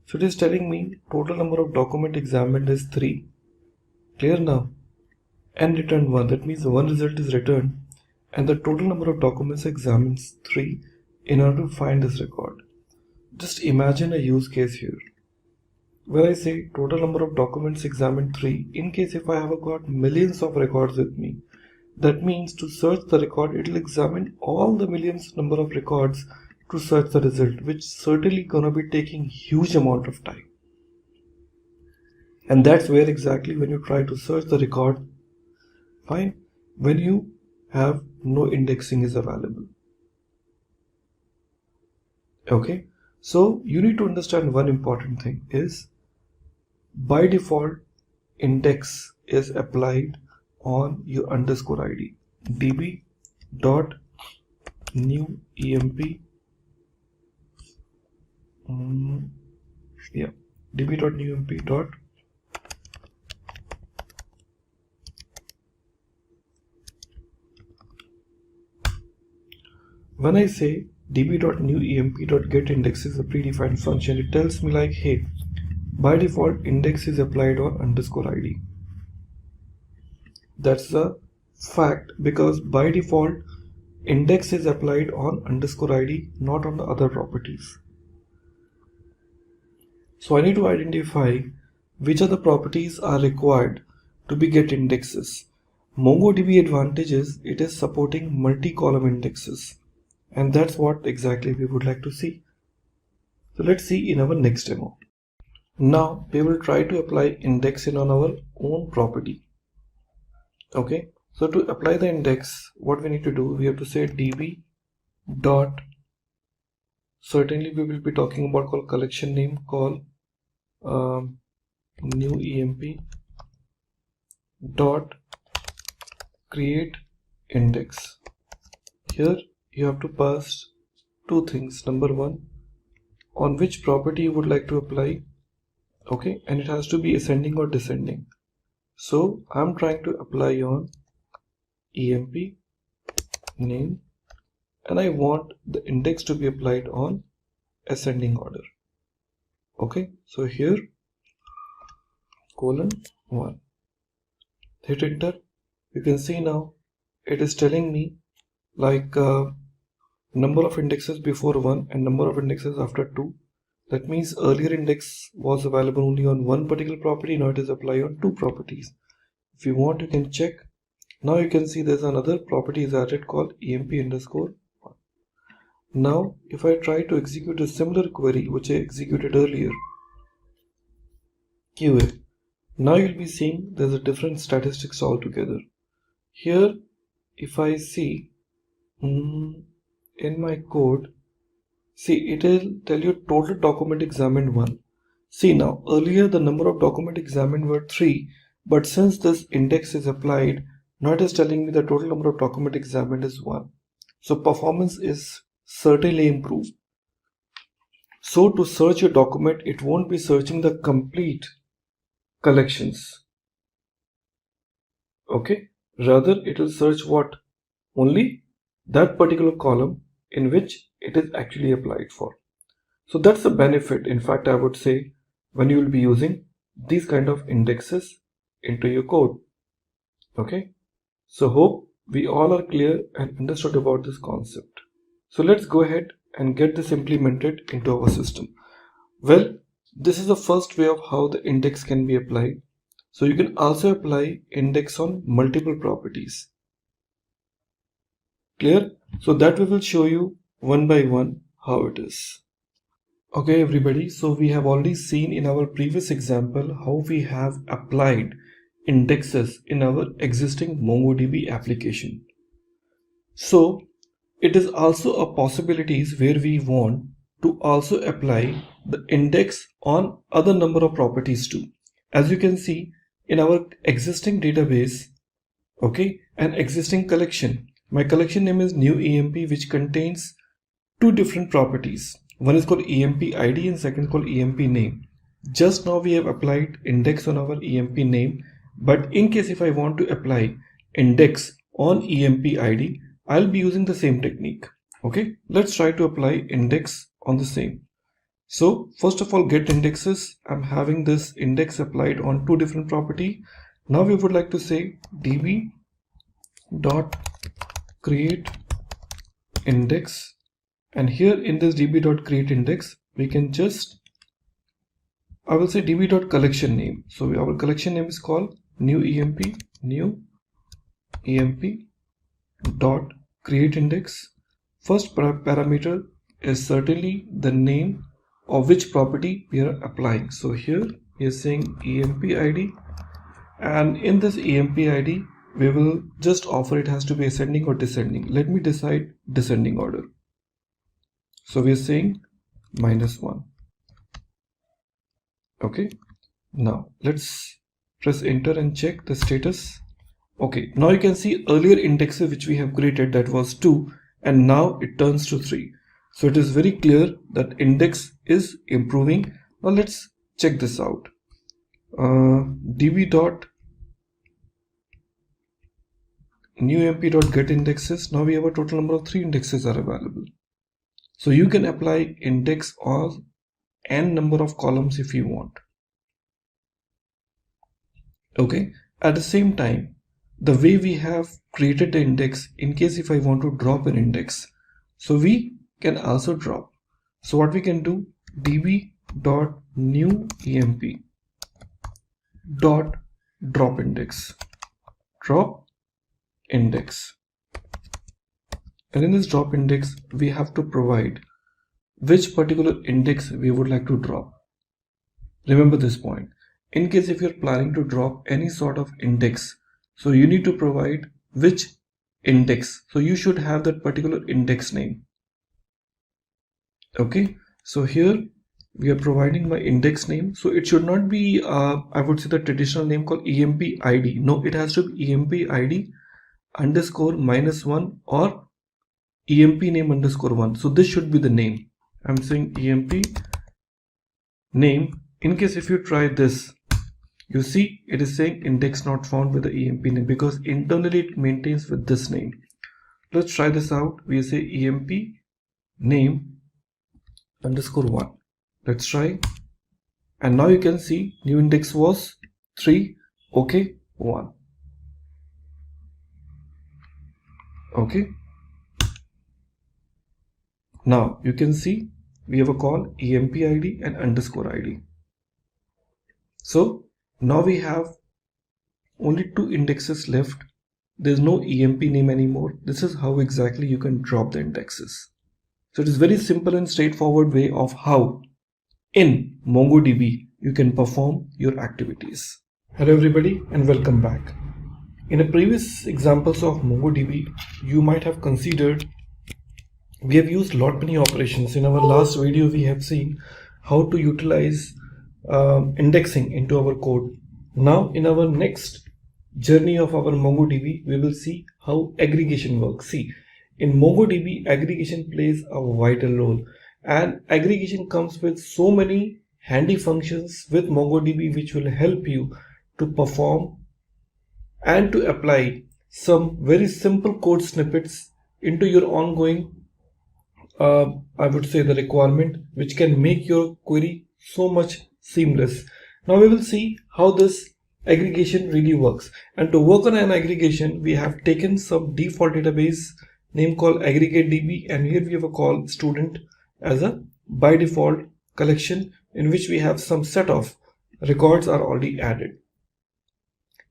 So it is telling me total number of document examined is 3. Clear now? And return 1, that means one result is returned and the total number of documents examined is 3 in order to find this record. Just imagine a use case here. When I say total number of documents examined 3, in case if I have got millions of records with me, that means to search the record, it will examine all the millions number of records to search the result, which certainly gonna be taking huge amount of time. And that's where exactly when you try to search the record, fine, when you have no indexing is available. Okay, so you need to understand one important thing is by default index is applied on your underscore id. db dot new emp db dot new emp dot when I say db.newemp.get index is a predefined function, it tells me like, hey, by default index is applied on underscore id. That's a fact because by default index is applied on underscore id, not on the other properties. So I need to identify which of the properties are required to be get indexes. MongoDB advantage is it is supporting multi-column indexes. And that's what exactly we would like to see. So let's see in our next demo. Now we will try to apply indexing on our own property. Okay, so to apply the index, what we need to do, we have to say db dot, certainly we will be talking about called collection name called new emp dot create index. Here you have to pass two things. Number one, on which property you would like to apply, okay, and it has to be ascending or descending. So I'm trying to apply on emp name and I want the index to be applied on ascending order. Okay, so here colon 1, hit enter. You can see now it is telling me like number of indexes before 1 and number of indexes after 2. That means earlier index was available only on one particular property, now it is applied on 2 properties. If you want, you can check. Now you can see there's another property is added called emp underscore 1. Now if I try to execute a similar query which I executed earlier, QA, now you'll be seeing there's a different statistics altogether. Here if I see in my code, see it will tell you total document examined 1. See now earlier the number of document examined were 3, but since this index is applied, now it is telling me the total number of document examined is 1. So performance is certainly improved. So to search your document, it won't be searching the complete collections. Okay, rather it will search what? Only that particular column in which it is actually applied for. So that's the benefit, in fact, I would say, when you will be using these kind of indexes into your code. Okay, so hope we all are clear and understood about this concept. So let's go ahead and get this implemented into our system. Well, this is the first way of how the index can be applied. So you can also apply index on multiple properties. Clear? So that we will show you one by one how it is. Okay everybody, so we have already seen in our previous example how we have applied indexes in our existing MongoDB application. So it is also a possibilities where we want to also apply the index on other number of properties too. As you can see in our existing database, okay, an existing collection. My collection name is new EMP, which contains two different properties. One is called EMP ID and second is called EMP name. Just now we have applied index on our EMP name, but in case if I want to apply index on EMP ID, I'll be using the same technique. Okay, let's try to apply index on the same. So first of all, get indexes. I'm having this index applied on two different property. Now we would like to say db dot create index, and here in this db.create index we can just, I will say db.collection name. So our collection name is called new emp dot create index. First parameter is certainly the name of which property we are applying. So here we are saying emp id, and in this emp id we will just offer it has to be ascending or descending. Let me decide descending order. So we are saying -1. Okay, now let's press enter and check the status. Okay, now you can see earlier indexes which we have created, that was 2, and now it turns to 3. So it is very clear that index is improving. Now let's check this out. db dot new emp dot get indexes. Now we have a total number of 3 indexes are available. So you can apply index on n number of columns if you want. Okay, at the same time, the way we have created the index, in case if I want to drop an index, so we can also drop. So what we can do, db dot new emp dot drop index, and in this drop index we have to provide which particular index we would like to drop. Remember this point. In case if you're planning to drop any sort of index, so you need to provide which index. So you should have that particular index name. Okay, so here we are providing my index name. So it should not be I would say the traditional name called emp id. No, it has to be emp id underscore -1 or emp name underscore 1. So this should be the name. I'm saying emp name. In case if you try this, you see it is saying index not found with the emp name, because internally it maintains with this name. Let's try this out. We say emp name underscore 1. Let's try, and now you can see new index was 3. Okay, 1. Okay, now you can see we have a call emp id and underscore id. So now we have only 2 indexes left. There's no emp name anymore. This is how exactly you can drop the indexes. So it is very simple and straightforward way of how in MongoDB you can perform your activities. Hello everybody and welcome back. In the previous examples of MongoDB, you might have considered we have used lot many operations. In our last video we have seen how to utilize indexing into our code. Now in our next journey of our MongoDB, we will see how aggregation works. See, in MongoDB aggregation plays a vital role, and aggregation comes with so many handy functions with MongoDB which will help you to perform and to apply some very simple code snippets into your ongoing I would say the requirement, which can make your query so much seamless. Now we will see how this aggregation really works. And to work on an aggregation, we have taken some default database name called aggregate.db, and here we have a call student as a by default collection in which we have some set of records are already added.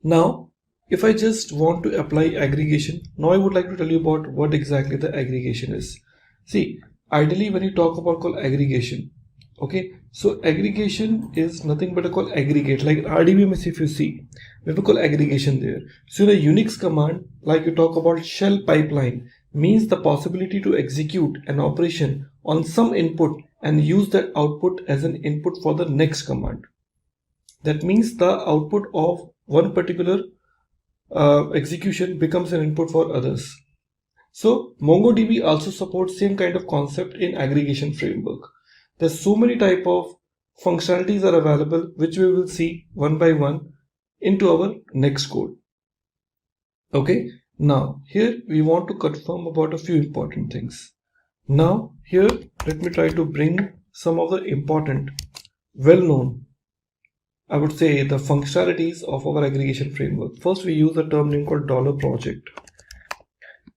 Now, if I just want to apply aggregation, now I would like to tell you about what exactly the aggregation is. See, ideally when you talk about call aggregation, okay, so aggregation is nothing but a call aggregate, like RDBMS. If you see, we have a call aggregation there. So in a Unix command, like you talk about shell pipeline, means the possibility to execute an operation on some input and use that output as an input for the next command. That means the output of one particular execution becomes an input for others. So MongoDB also supports same kind of concept in aggregation framework. There's so many type of functionalities are available, which we will see one by one into our next code. Okay, now here we want to confirm about a few important things. Now here let me try to bring some of the important well-known, I would say, the functionalities of our aggregation framework. First, we use a term name called $project.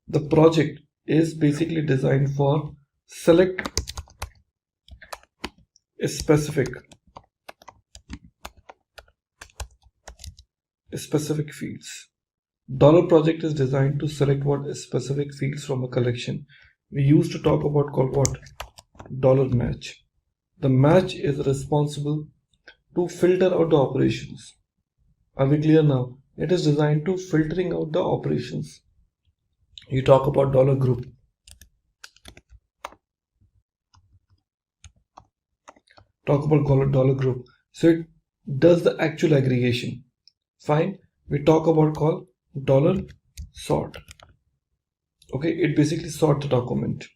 The project is basically designed for select a specific fields. $project is designed to select what specific fields from a collection. We used to talk about called what? Match. The match is responsible to filter out the operations. Are we clear now? It is designed to filtering out the operations. You talk about $group. Talk about $group. So it does the actual aggregation. Fine. We talk about call $sort. Okay, it basically sort the document.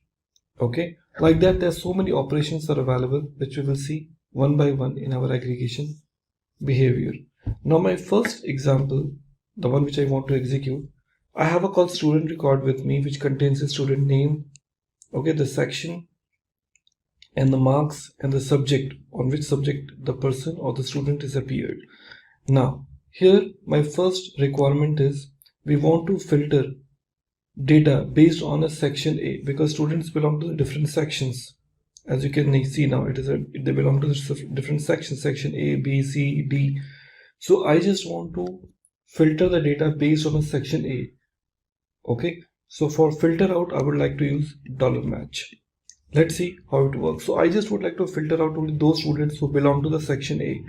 Okay, like that there's so many operations are available, which we will see one by one in our aggregation behavior. Now my first example, the one which I want to execute, I have a called student record with me, which contains a student name, okay, the section and the marks and the subject, on which subject the person or the student is appeared. Now here my first requirement is we want to filter data based on a section A, because students belong to the different sections. As you can see now, they belong to the different sections, section A, B, C, D. So I just want to filter the data based on a section A. Okay, so for filter out, I would like to use $match. Let's see how it works. So I just would like to filter out only those students who belong to the section A.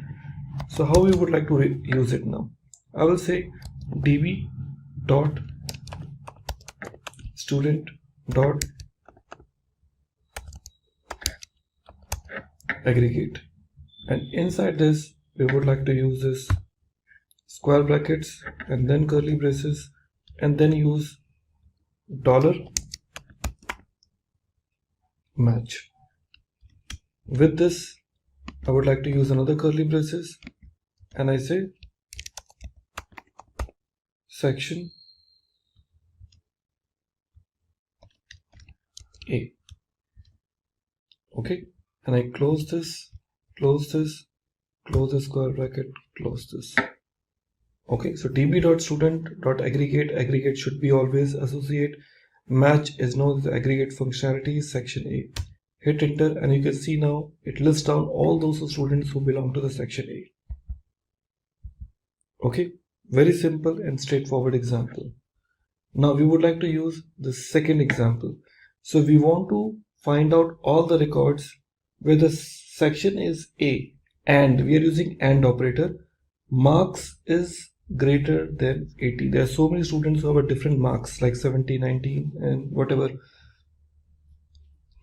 So how we would like to use it now? I will say db dot student dot aggregate, and inside this we would like to use this square brackets and then curly braces, and then use $match. With this I would like to use another curly braces, and I say section A. Okay, and I close this, close this, close the square bracket, close this. Okay, so db.student.aggregate, aggregate should be always associate. Match is now the aggregate functionality, section A. Hit enter, and you can see now it lists down all those students who belong to the section A. Okay, very simple and straightforward example. Now we would like to use the second example. So we want to find out all the records where the section is A and we are using AND operator. Marks is greater than 80. There are so many students who have a different marks like 70, 90 and whatever.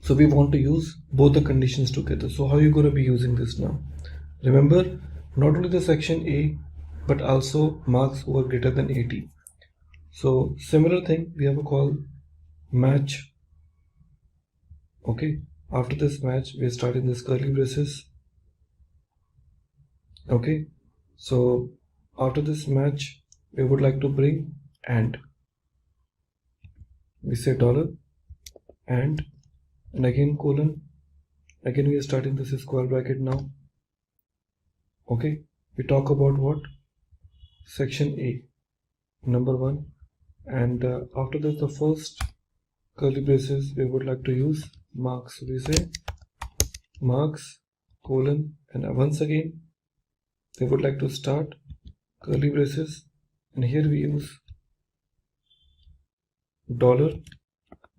So we want to use both the conditions together. So how are you going to be using this now? Remember, not only the section A but also marks who are greater than 80. So similar thing, we have a call match. Okay, after this match we are starting this curly braces. Okay, so after this match we would like to bring AND. we say dollar and again colon, again we are starting this square bracket now. Okay, we talk about what? Section A, number 1, and after this the first curly braces we would like to use marks. So we say marks colon, and once again we would like to start curly braces, and here we use dollar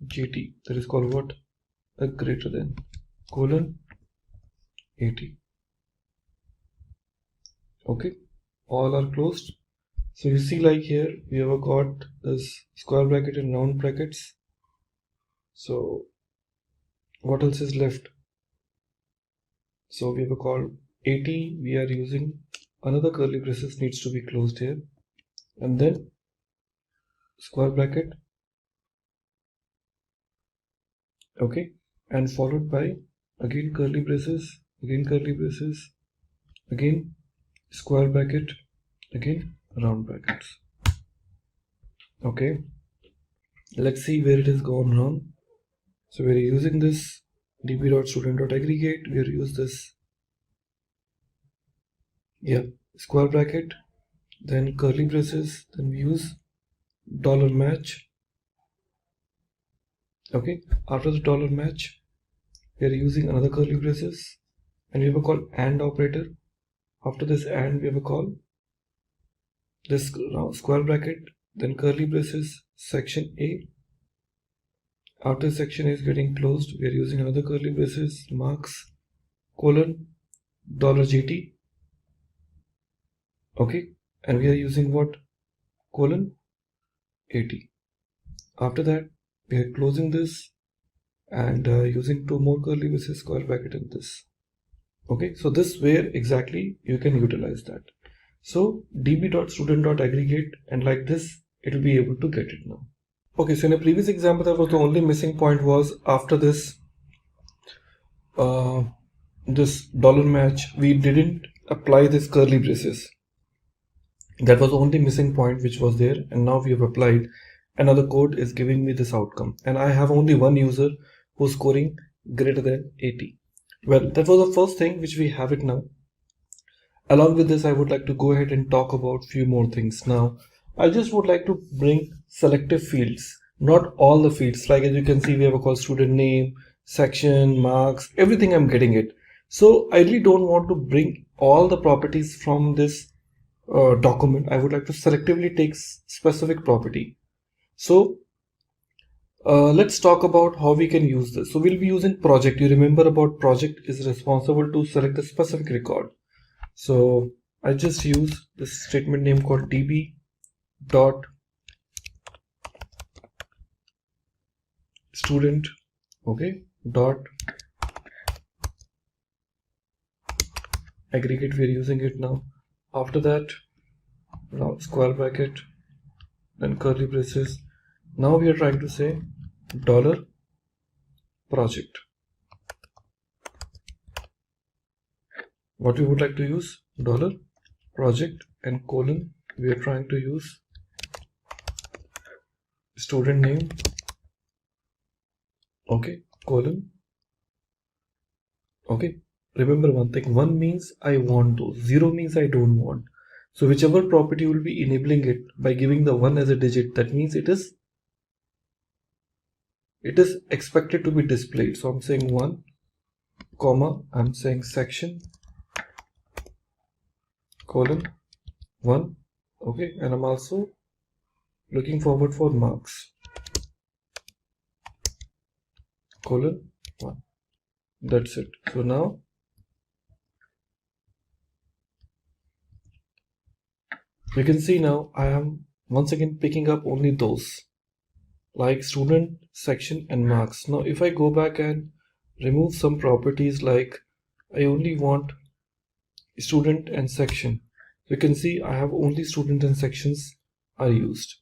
GT, that is called what? A greater than colon 80. Okay, all are closed. So you see, like here we have got this square bracket and round brackets. So what else is left? So we have called 80, we are using another curly braces needs to be closed here, and then square bracket, okay, and followed by again curly braces, again curly braces, again square bracket, again round brackets. Okay, let's see where it has gone wrong. So we are using this db.student.aggregate, we are use this, yeah, square bracket, then curly braces, then we use dollar match. Okay, after the dollar match we are using another curly braces, and we have a call AND operator. After this AND we have a call this square bracket, then curly braces, section A. After section A is getting closed, we are using another curly braces, marks colon dollar GT. Okay, and we are using what? Colon 80. After that we are closing this and using 2 more curly braces, square bracket in this. Okay, so this where exactly you can utilize that. So db.student.aggregate, and like this it will be able to get it now. Okay, so in a previous example that was the only missing point was after this this dollar match we didn't apply this curly braces. That was the only missing point which was there, and now we have applied. Another code is giving me this outcome, and I have only one user who's scoring greater than 80. Well, that was the first thing which we have it now. Along with this, I would like to go ahead and talk about few more things. Now I just would like to bring selective fields, not all the fields. Like as you can see, we have a call student name, section, marks, everything I'm getting it. So I really don't want to bring all the properties from this document. I would like to selectively take specific property. So let's talk about how we can use this. So we'll be using project. You remember about project is responsible to select a specific record. So I just use this statement name called db dot student, okay, dot aggregate. We're using it now. After that, now square bracket, then curly braces. Now we are trying to say dollar project. What we would like to use? Dollar project, and colon we are trying to use student name, okay, colon. Okay, remember one thing, 1 means I want those, 0 means I don't want. So whichever property will be enabling it by giving the 1 as a digit, that means it is expected to be displayed. So I'm saying 1 comma, I'm saying section colon 1, okay, and I'm also looking forward for marks colon 1. That's it. So now you can see now I am once again picking up only those like student, section and marks. Now if I go back and remove some properties, like I only want student and section, you can see I have only student and sections are used.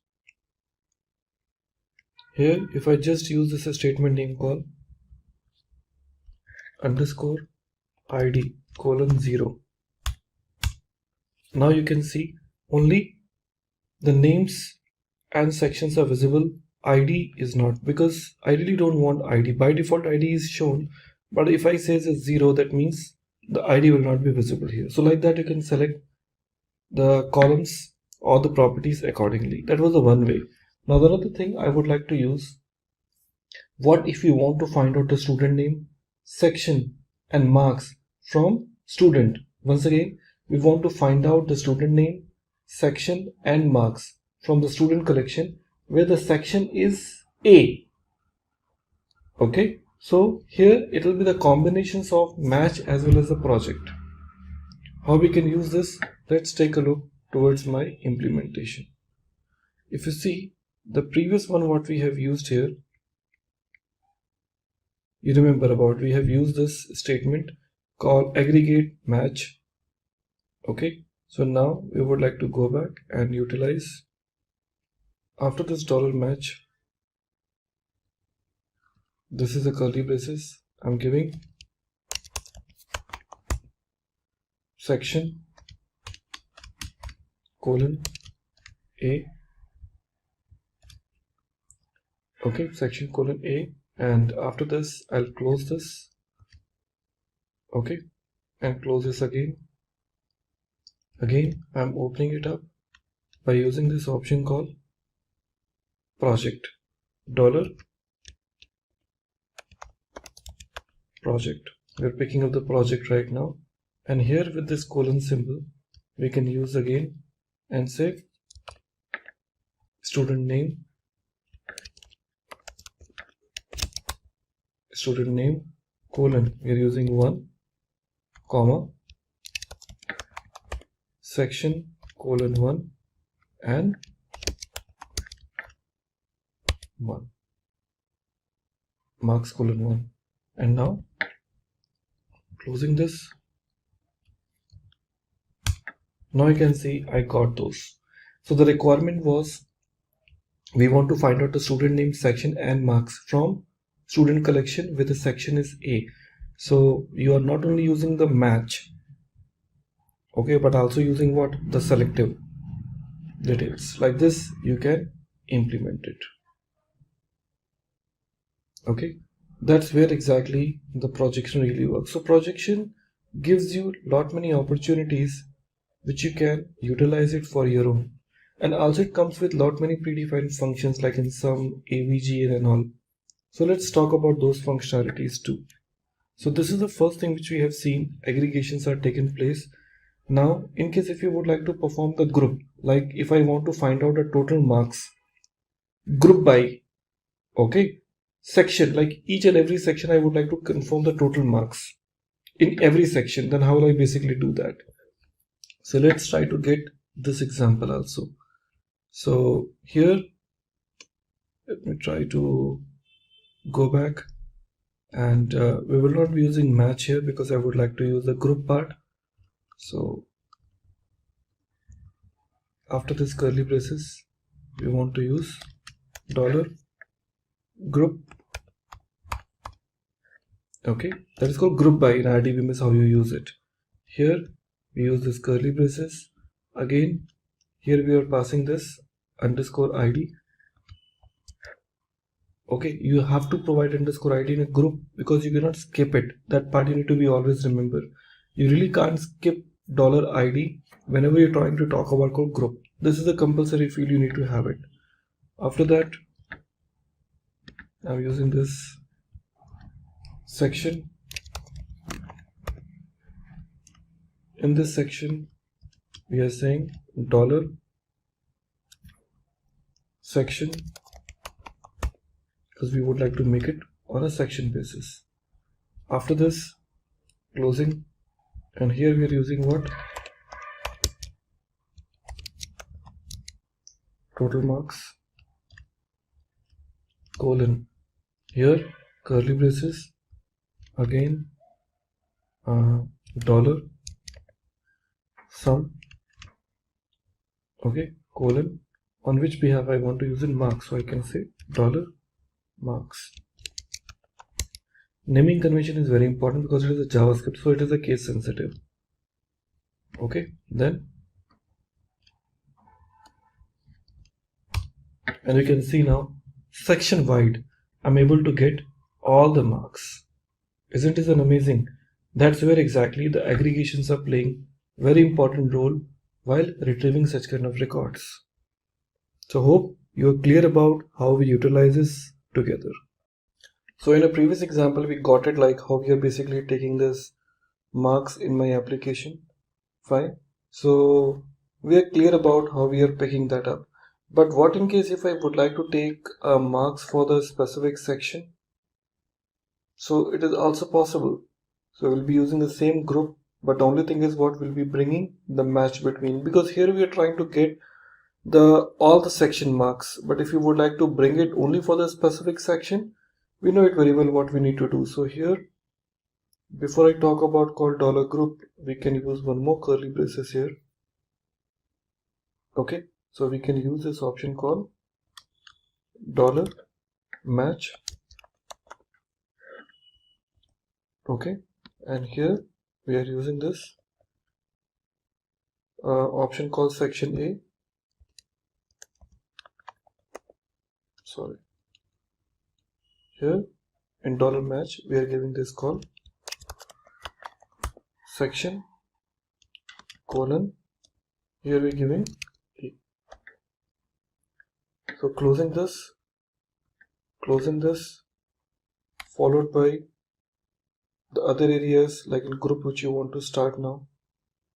Here if I just use this statement name call underscore id colon 0, now you can see only the names and sections are visible ID is not, because I really don't want ID. By default ID is shown, but if I say it's 0, that means the ID will not be visible here. So like that you can select the columns or the properties accordingly. That was the one way. Now the other thing I would like to use, what if you want to find out the student name, section and marks from student? Once again, we want to find out the student name, section and marks from the student collection where the section is A. Okay, so here it will be the combinations of match as well as the project. How we can use this? Let's take a look towards my implementation. If you see the previous one, what we have used here, you remember about, we have used this statement called aggregate match. Okay, so now we would like to go back and utilize, after this $match, this is a curly braces, I'm giving section colon A. Okay, section colon A, and after this I'll close this. Okay, and close this again. Again I'm opening it up by using this option called project, $project. We're picking up the project right now, and here with this colon symbol we can use again and say student name, colon, we are using 1 comma section colon 1 and 1 marks colon 1, and now closing this. Now you can see I got those. So the requirement was, we want to find out the student name, section and marks from student collection where the section is A. So you are not only using the match, okay, but also using what? The selective details. Like this you can implement it. Okay, that's where exactly the projection really works. So projection gives you lot many opportunities which you can utilize it for your own, and also it comes with lot many predefined functions like in sum, AVG and all. So let's talk about those functionalities too. So this is the first thing which we have seen, aggregations are taken place. Now in case if you would like to perform the group, like if I want to find out the total marks, group by, okay, section, like each and every section I would like to confirm the total marks in every section, then how will I basically do that? So let's try to get this example also. So here let me try to go back, and we will not be using match here because I would like to use the group part. So after this curly braces we want to use $group. Okay, that is called group by. In RDBMS is how you use it. Here we use this curly braces. Again here we are passing this underscore ID. Okay, you have to provide underscore ID in a group because you cannot skip it. That part you need to be always remember. You really can't skip $ID whenever you're trying to talk about called group. This is a compulsory field, you need to have it. After that I'm using this section. In this section we are saying $section because we would like to make it on a section basis. After this closing, and here we are using what? Total marks colon, here curly braces, again dollar sum, okay, colon, on which behalf I want to use in marks, so I can say $marks. Naming convention is very important because it is a JavaScript, so it is a case sensitive. Okay, then, and you can see now section wide, I'm able to get all the marks. Isn't it amazing? That's where exactly the aggregations are playing very important role while retrieving such kind of records. So hope you are clear about how we utilize this together. So in a previous example, we got it like how we are basically taking this marks in my application. Fine. So we are clear about how we are picking that up. But what in case if I would like to take marks for the specific section? So it is also possible. So we'll be using the same group, but the only thing is what we'll be bringing the match between, because here we are trying to get all the section marks. But if you would like to bring it only for the specific section, we know it very well what we need to do. So here, before I talk about called dollar group, we can use one more curly braces here. Okay, so we can use this option called dollar match. Okay, and here we are using this option called section A. Sorry, here in dollar match we are giving this call section colon, here we are giving A. So closing this, followed by the other areas like in group which you want to start now.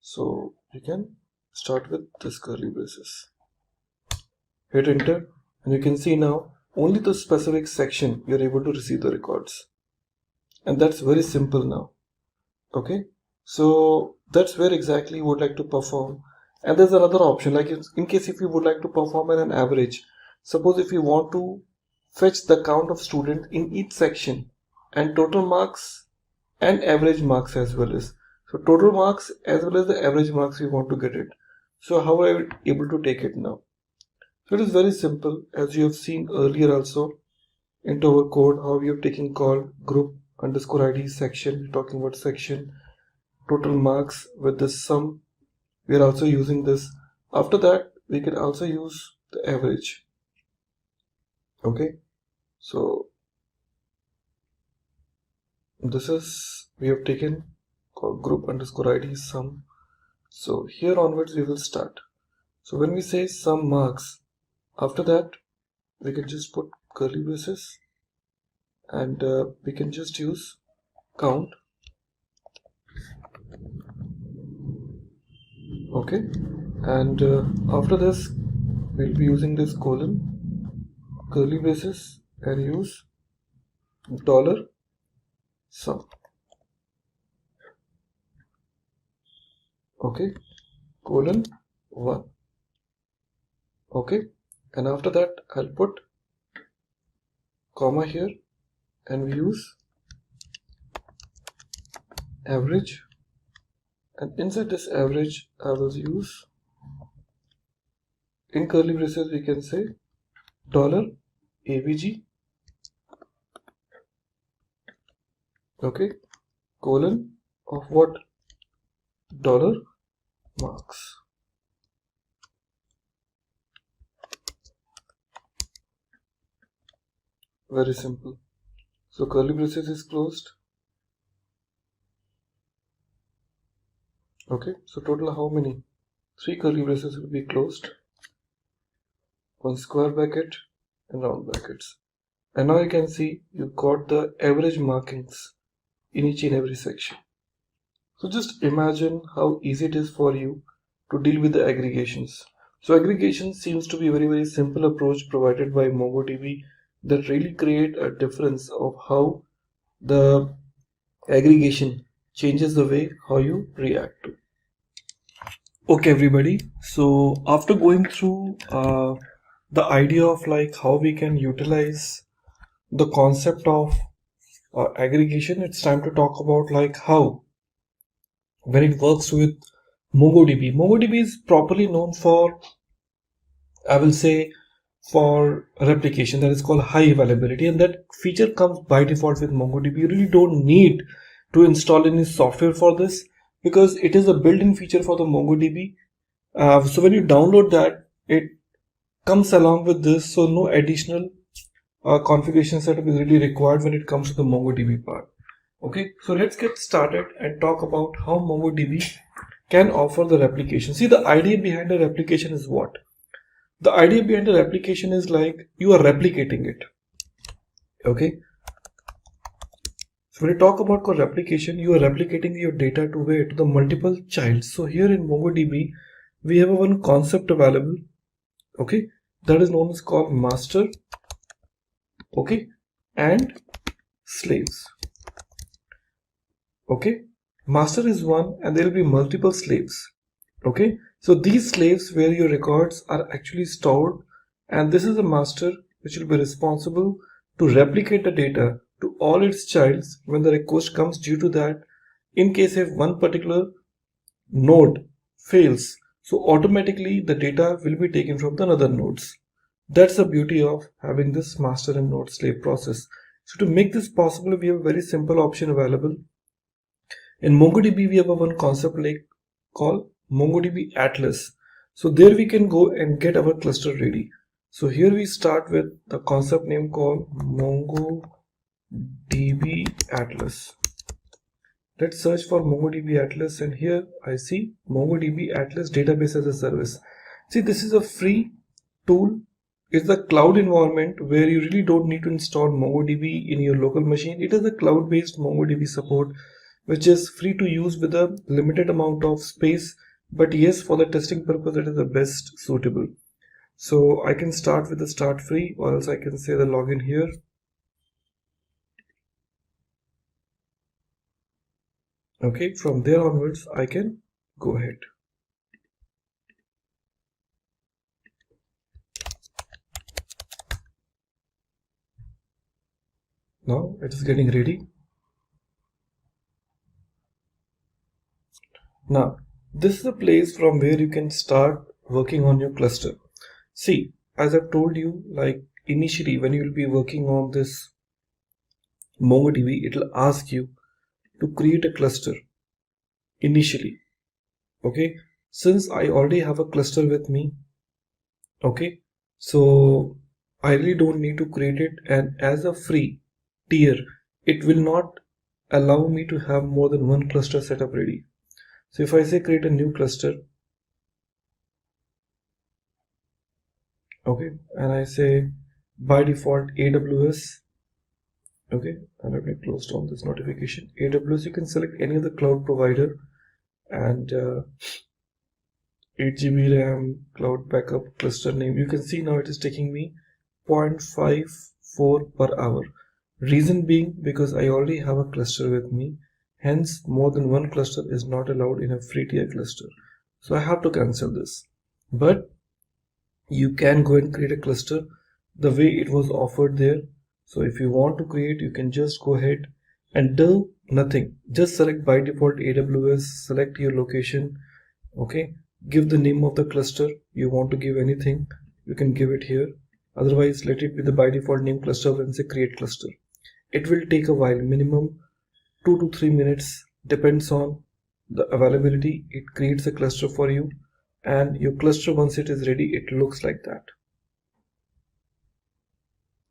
So you can start with this curly braces. Hit enter and you can see now only the specific section you're able to receive the records. And that's very simple now. Okay, so that's where exactly you would like to perform. And there's another option, like in case if you would like to perform an average. Suppose if you want to fetch the count of students in each section and total marks and average marks as well as. So total marks as well as the average marks we want to get it. So how are I able to take it now? So it is very simple, as you have seen earlier also into our code how we have taken called group underscore ID section. We're talking about section total marks with the sum. We are also using this. After that we can also use the average. Okay, so this is we have taken called group underscore ID sum. So here onwards we will start. So when we say sum marks, after that we can just put curly braces and we can just use count. Okay, and after this we'll be using this colon, curly braces and use dollar sum. Okay, colon 1. Okay, and after that I'll put comma here and we use average, and inside this average I will use in curly braces we can say dollar AVG. Okay, colon of what? Dollar marks. Very simple. So curly braces is closed. Okay, so total how many? 3 curly braces will be closed, 1 square bracket and round brackets. And now you can see you got the average markings in each and every section. So just imagine how easy it is for you to deal with the aggregations. So aggregation seems to be a very simple approach provided by MongoDB that really create a difference of how the aggregation changes the way how you react to. Okay everybody, so after going through the idea of like how we can utilize the concept of aggregation, it's time to talk about like how when it works with MongoDB. MongoDB is properly known for, I will say, for replication, that is called high availability, and that feature comes by default with MongoDB. You really don't need to install any software for this because it is a built-in feature for the MongoDB. So when you download that, it comes along with this, so no additional configuration setup is really required when it comes to the MongoDB part. Okay, so let's get started and talk about how MongoDB can offer the replication. See, the idea behind a replication is what? The idea behind a replication is like you are replicating it. Okay, so when you talk about replication, you are replicating your data to where? To the multiple childs. So here in MongoDB, we have one concept available. Okay, that is known as called master. Okay, and slaves. Okay, master is one and there will be multiple slaves. Okay, so these slaves where your records are actually stored, and this is a master which will be responsible to replicate the data to all its childs when the request comes. Due to that, in case if one particular node fails, so automatically the data will be taken from the other nodes. That's the beauty of having this master and node slave process. So to make this possible, we have a very simple option available. In MongoDB, we have one concept like called MongoDB Atlas. So there we can go and get our cluster ready. So here we start with the concept name called MongoDB Atlas. Let's search for MongoDB Atlas, and here I see MongoDB Atlas Database as a Service. See, this is a free tool. It's a cloud environment where you really don't need to install MongoDB in your local machine. It is a cloud-based MongoDB support which is free to use with a limited amount of space, but yes, for the testing purpose it is the best suitable. So I can start with the start free, or else I can say the login here. Okay, from there onwards I can go ahead. Now it is getting ready. Now, this is the place from where you can start working on your cluster. See, as I've told you, like initially when you will be working on this MongoDB, it will ask you to create a cluster initially. Okay, since I already have a cluster with me, okay, so I really don't need to create it, and as a free tier, it will not allow me to have more than one cluster setup ready. So if I say create a new cluster, okay, and I say by default AWS, okay, and let me close down this notification. AWS, you can select any other cloud provider, and 8 GB RAM, cloud backup, cluster name. You can see now it is taking me 0.54 per hour. Reason being because I already have a cluster with me. Hence, more than one cluster is not allowed in a free tier cluster. So I have to cancel this. But you can go and create a cluster the way it was offered there. So if you want to create, you can just go ahead and do nothing. Just select by default AWS, select your location. Okay, give the name of the cluster. You want to give anything, you can give it here. Otherwise, let it be the by default name cluster and say create cluster. It will take a while, minimum 2 to 3 minutes, depends on the availability. It creates a cluster for you, and your cluster, once it is ready, it looks like that.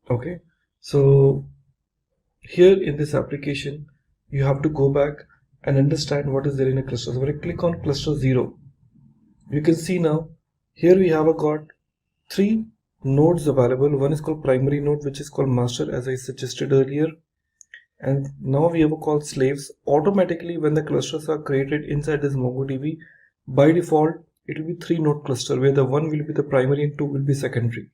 Okay, so here in this application, you have to go back and understand what is there in a cluster. So when I click on cluster 0, you can see now here we have got 3 nodes available. One is called primary node, which is called master, as I suggested earlier. And now we have called slaves. Automatically when the clusters are created inside this MongoDB, by default it will be 3 node cluster, where the 1 will be the primary and 2 will be secondary.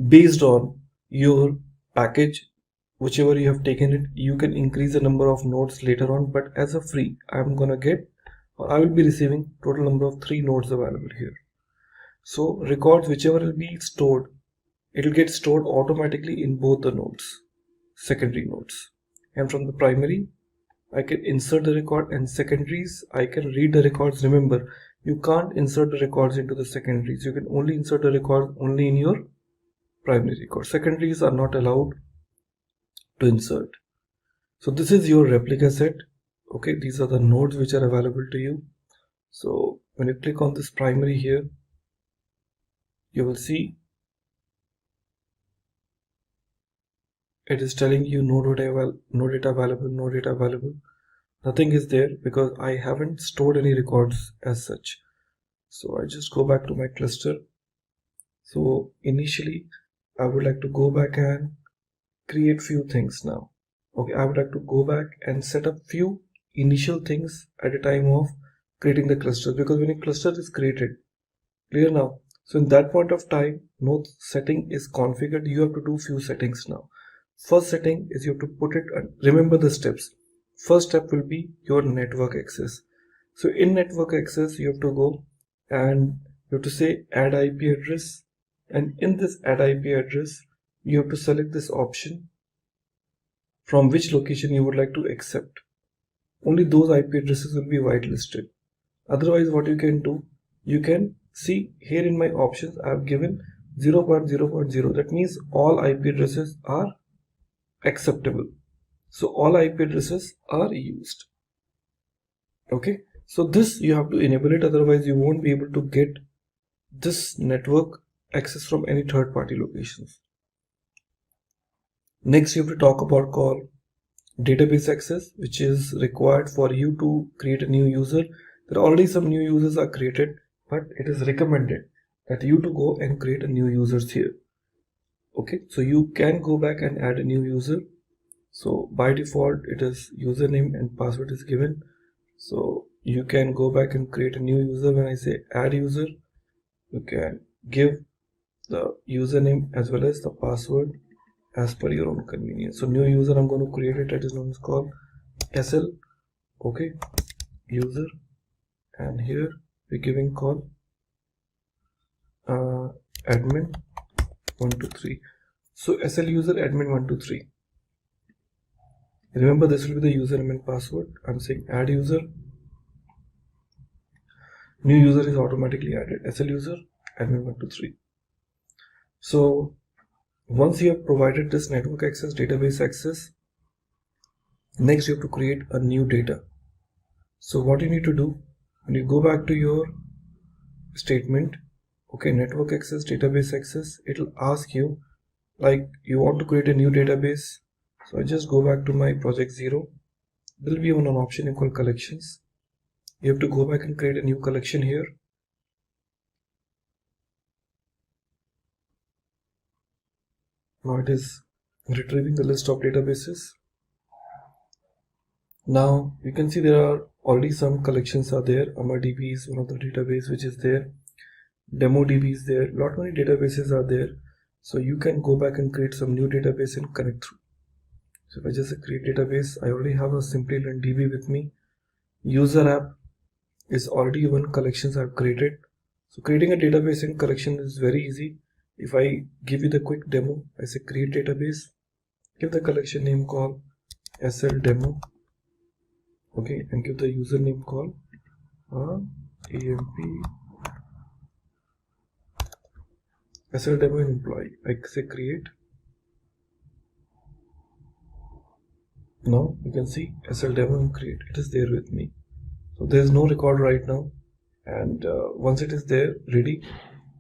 Based on your package, whichever you have taken it, you can increase the number of nodes later on, but as a free, I'm gonna get, or I will be receiving total number of 3 nodes available here. So records, whichever will be stored, it will get stored automatically in both the nodes, secondary nodes. And from the primary, I can insert the record, and secondaries, I can read the records. Remember, you can't insert the records into the secondaries. You can only insert the record only in your primary record. Secondaries are not allowed to insert. So this is your replica set. Okay, these are the nodes which are available to you. So when you click on this primary here, you will see it is telling you no data, no data available, no data available. Nothing is there because I haven't stored any records as such. So I just go back to my cluster. So initially I would like to go back and create few things now. Okay, I would like to go back and set up few initial things at a time of creating the cluster, because when a cluster is created, clear now, so in that point of time no setting is configured, you have to do few settings now. First setting is you have to put it, remember the steps. First step will be your network access. So in network access you have to go and you have to say add IP address, and in this add IP address you have to select this option from which location you would like to accept. Only those IP addresses will be whitelisted. Otherwise what you can do, you can see here in my options I have given 0.0.0. That means all IP addresses are acceptable. So all IP addresses are used. Okay, so this you have to enable it, otherwise you won't be able to get this network access from any third-party locations. Next you have to talk about call database access, which is required for you to create a new user. There are already some new users are created, but it is recommended that you to go and create a new users here. Okay, so you can go back and add a new user. So by default it is username and password is given. So you can go back and create a new user. When I say add user, you can give the username as well as the password as per your own convenience. So new user I'm going to create it, that is known as called SL. Okay, user, and here we're giving call admin 123. So SL user admin 123. Remember this will be the username and password. I'm saying add user. New user is automatically added. SL user admin 123. So once you have provided this network access, database access, next you have to create a new data. So what you need to do, when you go back to your statement, okay, network access, database access, it will ask you like you want to create a new database. So I just go back to my project 0. There will be an option called collections. You have to go back and create a new collection here. Now it is retrieving the list of databases. Now you can see there are already some collections are there. AmarDB is one of the database which is there. DemoDB is there. Lot many databases are there. So you can go back and create some new database and connect through. So if I just create database, I already have a Simplilearn DB with me. User app is already one collections I've created. So creating a database in collection is very easy. If I give you the quick demo, I say create database, give the collection name called SL demo, okay, and give the username called AMP SL demo and employee. I say create. Now you can see SL demo and create. It is there with me. So there is no record right now, and once it is there ready,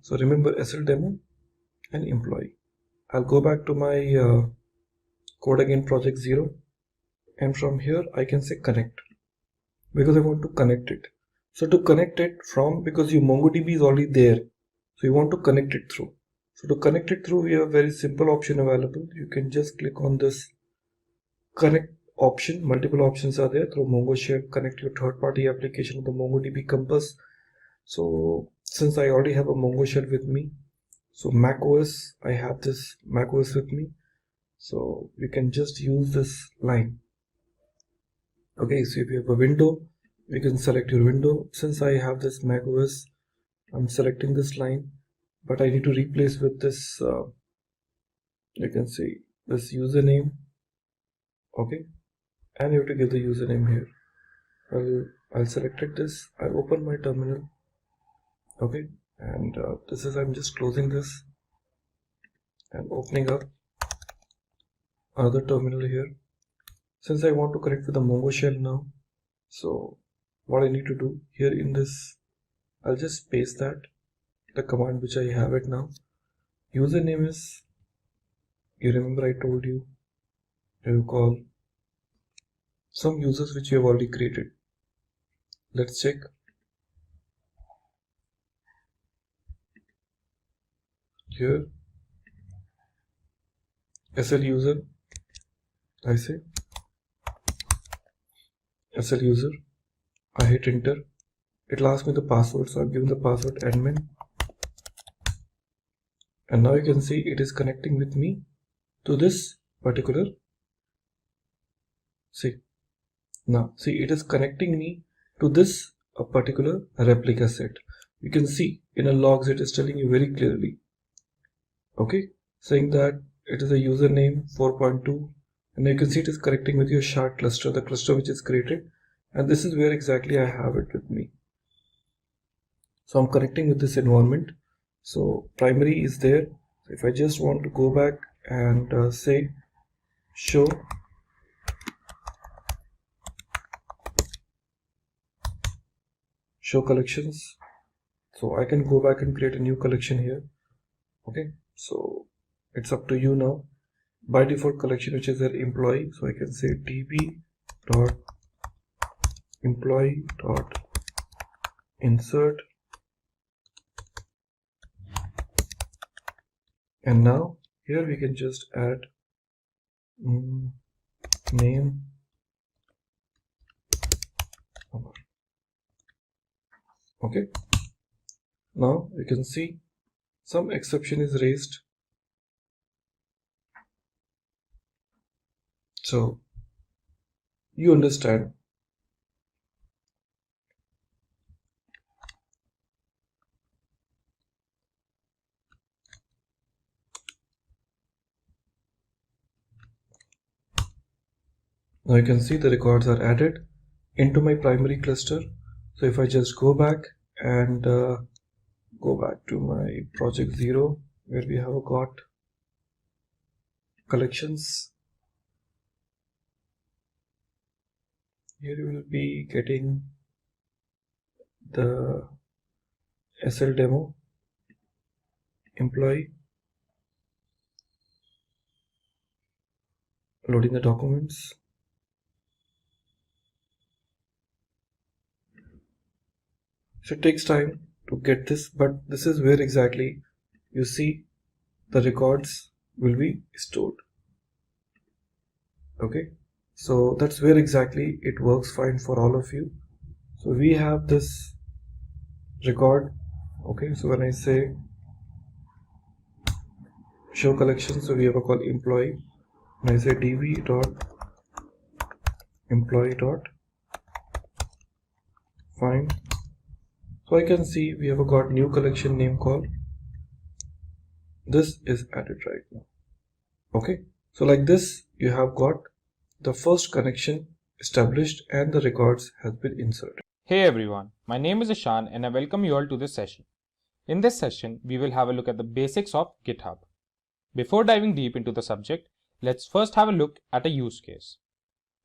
so remember SL demo and employee. I'll go back to my code again, project 0, and from here I can say connect because I want to connect it. So to connect it from, because your MongoDB is already there, so you want to connect it through. So to connect it through, we have a very simple option available. You can just click on this connect option. Multiple options are there. Through Mongo Share, connect your third-party application with the MongoDB Compass. So since I already have a Mongo Shell with me, so Mac OS, I have this Mac OS with me, so you can just use this line. Okay, so if you have a window, you can select your window. Since I have this Mac OS, I'm selecting this line, but I need to replace with this you can see this username. Okay, and you have to give the username here. I'll select it this. I open my terminal. Okay, and this is, I'm just closing this and opening up another terminal here. Since I want to connect with the Mongo shell now, so what I need to do here in this, I'll just paste that, the command which I have it now. Username is, you remember I told you you call some users which you have already created. Let's check. Here, SL user, I say SL user, I hit enter. It will ask me the password, so I've given the password admin. And now you can see it is connecting with me to this particular, it is connecting me to this particular replica set. You can see in a logs it is telling you very clearly, okay, saying that it is a username 4.2, and you can see it is connecting with your shard cluster, the cluster which is created, and this is where exactly I have it with me. So I'm connecting with this environment. So primary is there. So if I just want to go back and say show collections, so I can go back and create a new collection here. Okay, so it's up to you now. By default collection which is their employee, so I can say db dot employee dot insert, and now here we can just add name. Okay, now you can see some exception is raised. So you understand. Now you can see the records are added into my primary cluster. So if I just go back and go back to my project 0 where we have got collections, here you will be getting the SL demo employee, loading the documents. So it takes time to get this, but this is where exactly you see the records will be stored. Okay, so that's where exactly it works fine for all of you. So we have this record. Okay, so when I say show collection, so we have a call employee, and I say db dot employee dot find. So I can see we have got new collection name call. This is added right now. Okay, so like this you have got the first connection established and the records has been inserted. Hey everyone, my name is Ishan and I welcome you all to this session. In this session, we will have a look at the basics of GitHub. Before diving deep into the subject, let's first have a look at a use case.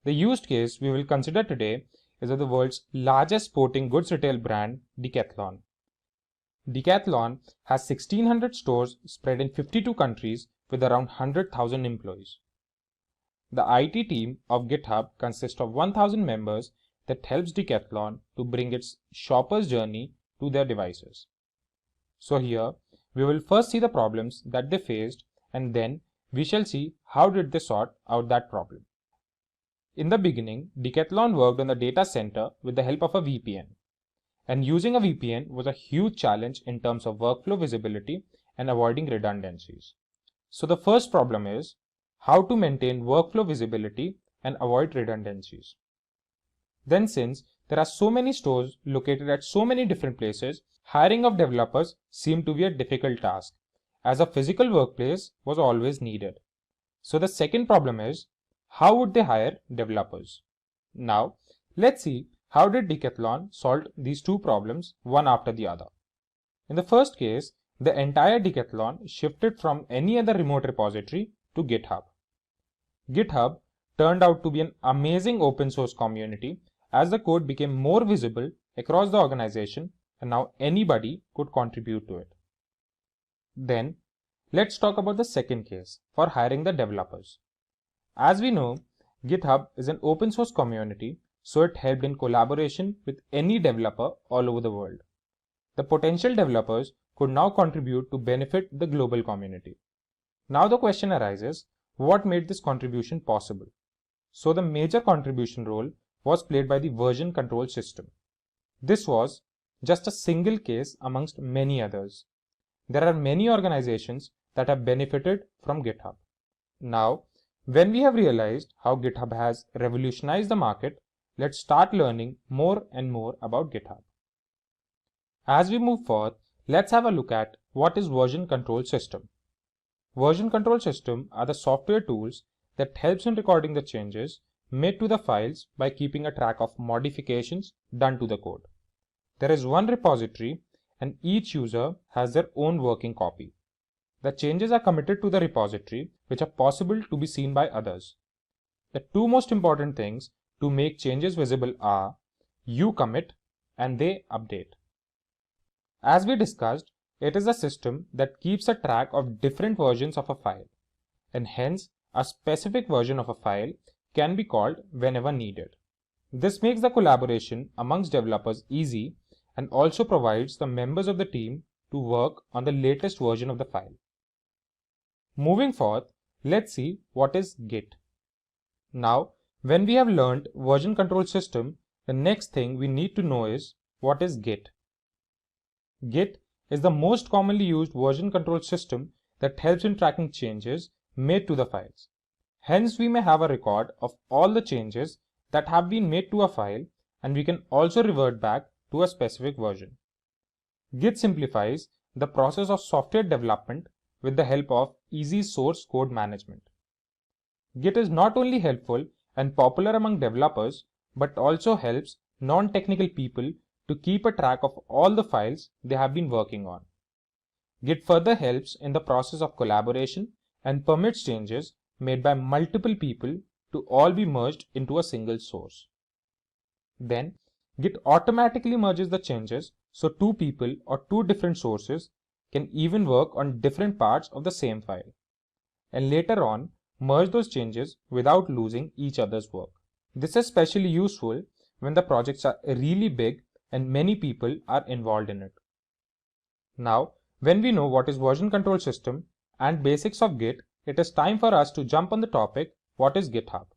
The use case we will consider today is of the world's largest sporting goods retail brand, Decathlon. Decathlon has 1,600 stores spread in 52 countries with around 100,000 employees. The IT team of GitHub consists of 1,000 members that helps Decathlon to bring its shopper's journey to their devices. So here, we will first see the problems that they faced, and then we shall see how did they sort out that problem. In the beginning, Decathlon worked on the data center with the help of a VPN. And using a VPN was a huge challenge in terms of workflow visibility and avoiding redundancies. So the first problem is how to maintain workflow visibility and avoid redundancies. Then since there are so many stores located at so many different places, hiring of developers seemed to be a difficult task, as a physical workplace was always needed. So the second problem is, how would they hire developers? Now, let's see how did Decathlon solve these two problems one after the other. In the first case, the entire Decathlon shifted from any other remote repository to GitHub. GitHub turned out to be an amazing open source community as the code became more visible across the organization and now anybody could contribute to it. Then, let's talk about the second case for hiring the developers. As we know, GitHub is an open source community, so it helped in collaboration with any developer all over the world. The potential developers could now contribute to benefit the global community. Now the question arises, what made this contribution possible? So the major contribution role was played by the version control system. This was just a single case amongst many others. There are many organizations that have benefited from GitHub. Now, when we have realized how GitHub has revolutionized the market, let's start learning more and more about GitHub. As we move forward, let's have a look at what is version control system. Version control system are the software tools that helps in recording the changes made to the files by keeping a track of modifications done to the code. There is one repository and each user has their own working copy. The changes are committed to the repository, which are possible to be seen by others. The two most important things to make changes visible are you commit and they update. As we discussed, it is a system that keeps a track of different versions of a file, and hence a specific version of a file can be called whenever needed. This makes the collaboration amongst developers easy and also provides the members of the team to work on the latest version of the file. Moving forth, let's see what is Git. Now, when we have learned version control system, the next thing we need to know is what is Git. Git is the most commonly used version control system that helps in tracking changes made to the files. Hence, we may have a record of all the changes that have been made to a file, and we can also revert back to a specific version. Git simplifies the process of software development with the help of easy source code management. Git is not only helpful and popular among developers, but also helps non-technical people to keep a track of all the files they have been working on. Git further helps in the process of collaboration and permits changes made by multiple people to all be merged into a single source. Then, Git automatically merges the changes so two people or two different sources can even work on different parts of the same file, and later on merge those changes without losing each other's work. This is especially useful when the projects are really big and many people are involved in it. Now, when we know what is version control system and basics of Git, it is time for us to jump on the topic, what is GitHub?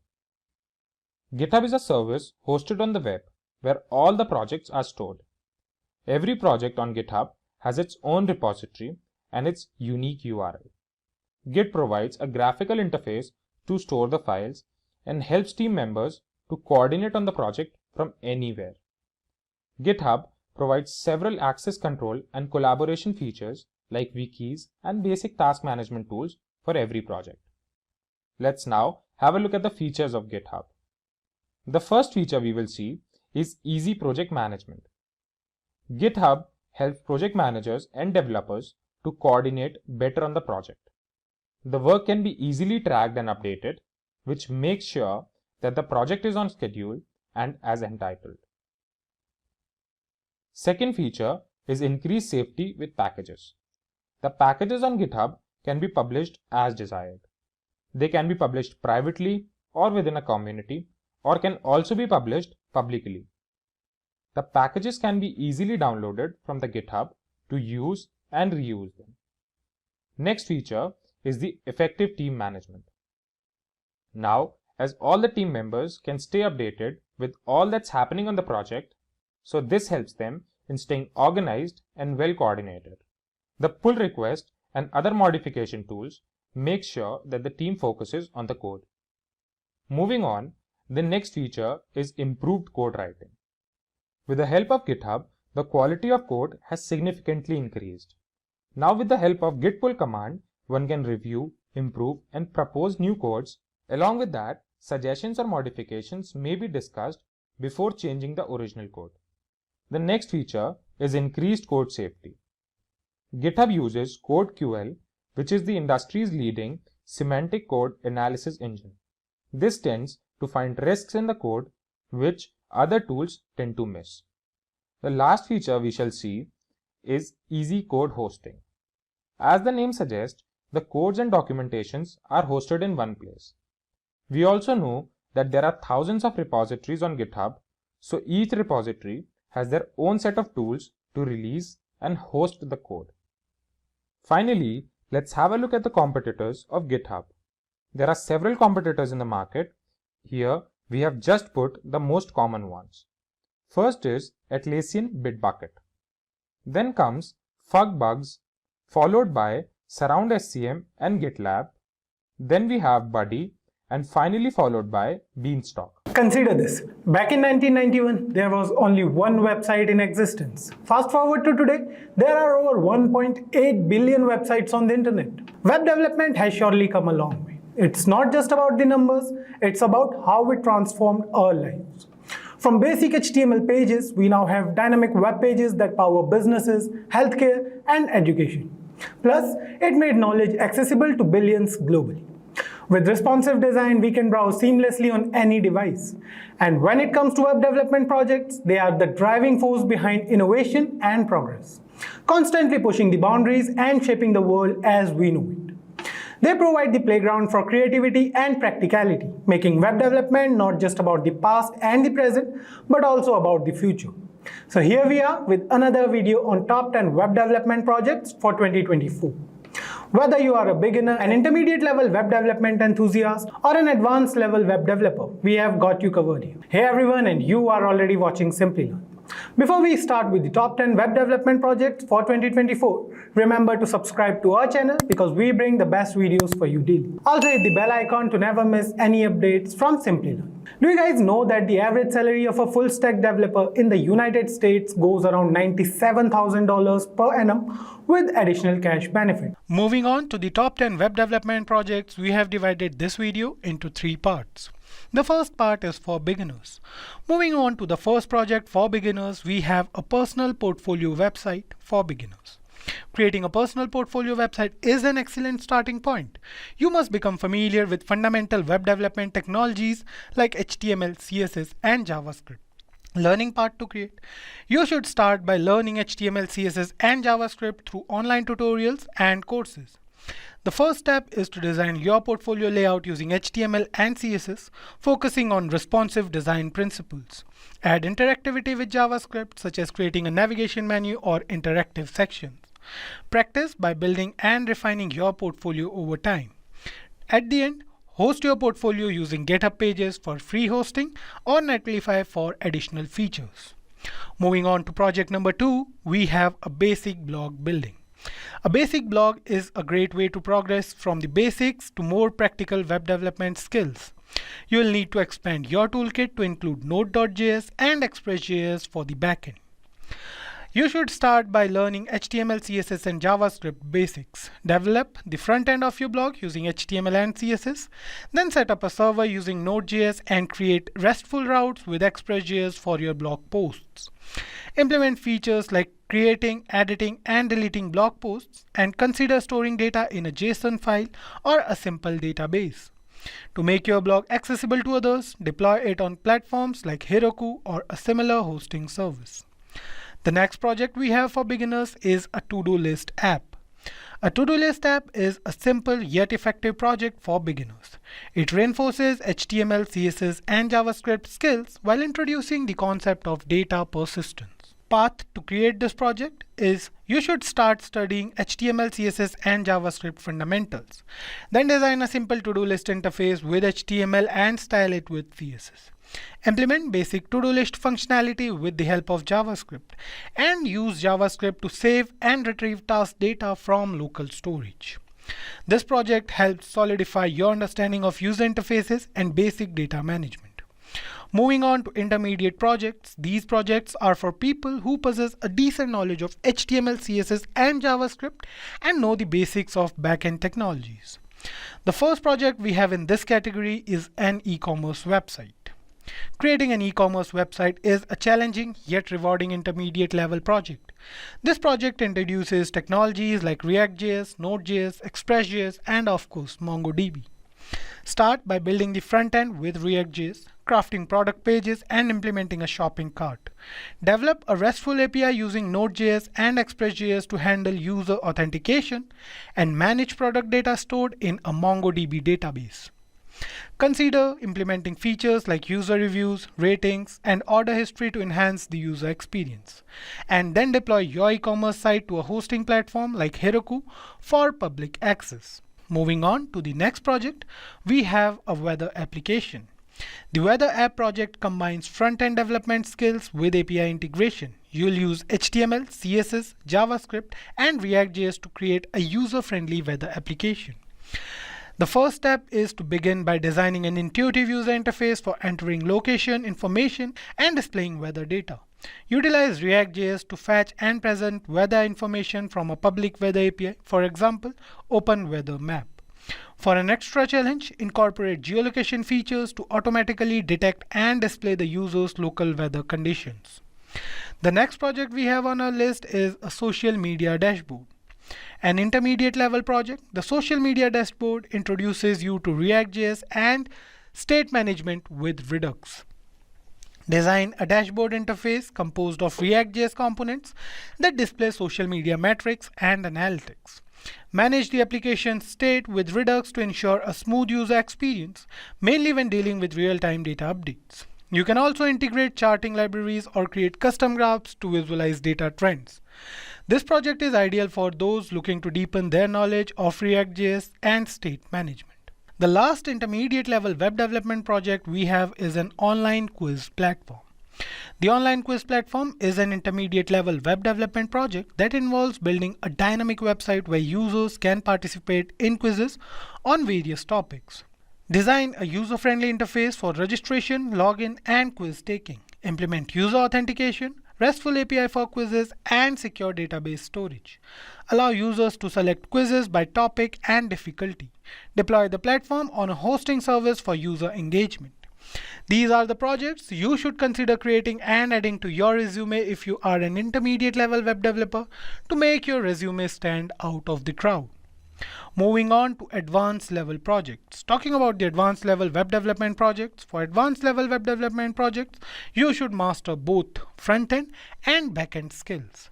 GitHub is a service hosted on the web where all the projects are stored. Every project on GitHub has its own repository and its unique URL. Git provides a graphical interface to store the files and helps team members to coordinate on the project from anywhere. GitHub provides several access control and collaboration features like wikis and basic task management tools for every project. Let's now have a look at the features of GitHub. The first feature we will see is easy project management. GitHub helps project managers and developers to coordinate better on the project. The work can be easily tracked and updated, which makes sure that the project is on schedule and as entitled. Second feature is increased safety with packages. The packages on GitHub can be published as desired. They can be published privately or within a community, or can also be published publicly. The packages can be easily downloaded from the GitHub to use and reuse them. Next feature is the effective team management. Now, as all the team members can stay updated with all that's happening on the project, so this helps them in staying organized and well coordinated. The pull request and other modification tools make sure that the team focuses on the code. Moving on, the next feature is improved code writing. With the help of GitHub, the quality of code has significantly increased. Now with the help of git pull command, one can review, improve and propose new codes. Along with that, suggestions or modifications may be discussed before changing the original code. The next feature is increased code safety. GitHub uses CodeQL, which is the industry's leading semantic code analysis engine. This tends to find risks in the code which other tools tend to miss. The last feature we shall see is easy code hosting. As the name suggests, the codes and documentations are hosted in one place. We also know that there are thousands of repositories on GitHub, so each repository has their own set of tools to release and host the code. Finally, let's have a look at the competitors of GitHub. There are several competitors in the market. Here, we have just put the most common ones. First is Atlassian Bitbucket. Then comes Fugbugs, followed by Surround SCM and GitLab. Then we have Buddy, and finally followed by Beanstalk. Consider this. Back in 1991, there was only one website in existence. Fast forward to today, there are over 1.8 billion websites on the internet. Web development has surely come a long way. It's not just about the numbers, it's about how it transformed our lives. From basic HTML pages, we now have dynamic web pages that power businesses, healthcare, and education. Plus, it made knowledge accessible to billions globally. With responsive design, we can browse seamlessly on any device. And when it comes to web development projects, they are the driving force behind innovation and progress, constantly pushing the boundaries and shaping the world as we know it. They provide the playground for creativity and practicality, making web development not just about the past and the present, but also about the future. So here we are with another video on top 10 web development projects for 2024. Whether you are a beginner, an intermediate level web development enthusiast, or an advanced level web developer, we have got you covered here. Hey everyone, and you are already watching Simplilearn. Before we start with the top 10 web development projects for 2024, remember to subscribe to our channel because we bring the best videos for you daily. Also hit the bell icon to never miss any updates from Simplilearn. Do you guys know that the average salary of a full stack developer in the United States goes around $97,000 per annum with additional cash benefit? Moving on to the top 10 web development projects, we have divided this video into 3 parts. The first part is for beginners. Moving on to the first project for beginners, we have a personal portfolio website for beginners. Creating a personal portfolio website is an excellent starting point. You must become familiar with fundamental web development technologies like HTML, CSS, and JavaScript. Learning part to create. You should start by learning HTML, CSS, and JavaScript through online tutorials and courses. The first step is to design your portfolio layout using HTML and CSS, focusing on responsive design principles. Add interactivity with JavaScript, such as creating a navigation menu or interactive sections. Practice by building and refining your portfolio over time. At the end, host your portfolio using GitHub Pages for free hosting or Netlify for additional features. Moving on to project number 2, we have a basic blog building. A basic blog is a great way to progress from the basics to more practical web development skills. You will need to expand your toolkit to include Node.js and Express.js for the backend. You should start by learning HTML, CSS, and JavaScript basics. Develop the front end of your blog using HTML and CSS. Then set up a server using Node.js and create RESTful routes with Express.js for your blog posts. Implement features like creating, editing, and deleting blog posts, and consider storing data in a JSON file or a simple database. To make your blog accessible to others, deploy it on platforms like Heroku or a similar hosting service. The next project we have for beginners is a to-do list app. A to-do list app is a simple yet effective project for beginners. It reinforces HTML, CSS, and JavaScript skills while introducing the concept of data persistence. Path to create this project is you should start studying HTML, CSS, and JavaScript fundamentals. Then design a simple to-do list interface with HTML and style it with CSS. Implement basic to-do list functionality with the help of JavaScript and use JavaScript to save and retrieve task data from local storage. This project helps solidify your understanding of user interfaces and basic data management. Moving on to intermediate projects, these projects are for people who possess a decent knowledge of HTML, CSS, and JavaScript and know the basics of backend technologies. The first project we have in this category is an e-commerce website. Creating an e-commerce website is a challenging yet rewarding intermediate level project. This project introduces technologies like React.js, Node.js, Express.js, and of course MongoDB. Start by building the front end with React.js, crafting product pages, and implementing a shopping cart. Develop a RESTful API using Node.js and Express.js to handle user authentication and manage product data stored in a MongoDB database. Consider implementing features like user reviews, ratings, and order history to enhance the user experience. And then deploy your e-commerce site to a hosting platform like Heroku for public access. Moving on to the next project, we have a weather application. The Weather App project combines front-end development skills with API integration. You'll use HTML, CSS, JavaScript, and React.js to create a user-friendly weather application. The first step is to begin by designing an intuitive user interface for entering location information and displaying weather data. Utilize React.js to fetch and present weather information from a public weather API, for example, Open Weather Map. For an extra challenge, incorporate geolocation features to automatically detect and display the user's local weather conditions. The next project we have on our list is a social media dashboard. An intermediate level project, the social media dashboard introduces you to React.js and state management with Redux. Design a dashboard interface composed of React.js components that display social media metrics and analytics. Manage the application state with Redux to ensure a smooth user experience, mainly when dealing with real-time data updates. You can also integrate charting libraries or create custom graphs to visualize data trends. This project is ideal for those looking to deepen their knowledge of React.js and state management. The last intermediate level web development project we have is an online quiz platform. The online quiz platform is an intermediate level web development project that involves building a dynamic website where users can participate in quizzes on various topics. Design a user-friendly interface for registration, login, and quiz taking. Implement user authentication, RESTful API for quizzes, and secure database storage. Allow users to select quizzes by topic and difficulty. Deploy the platform on a hosting service for user engagement. These are the projects you should consider creating and adding to your resume if you are an intermediate level web developer to make your resume stand out of the crowd. Moving on to advanced level projects. Talking about the advanced level web development projects, for advanced level web development projects, you should master both front-end and back-end skills.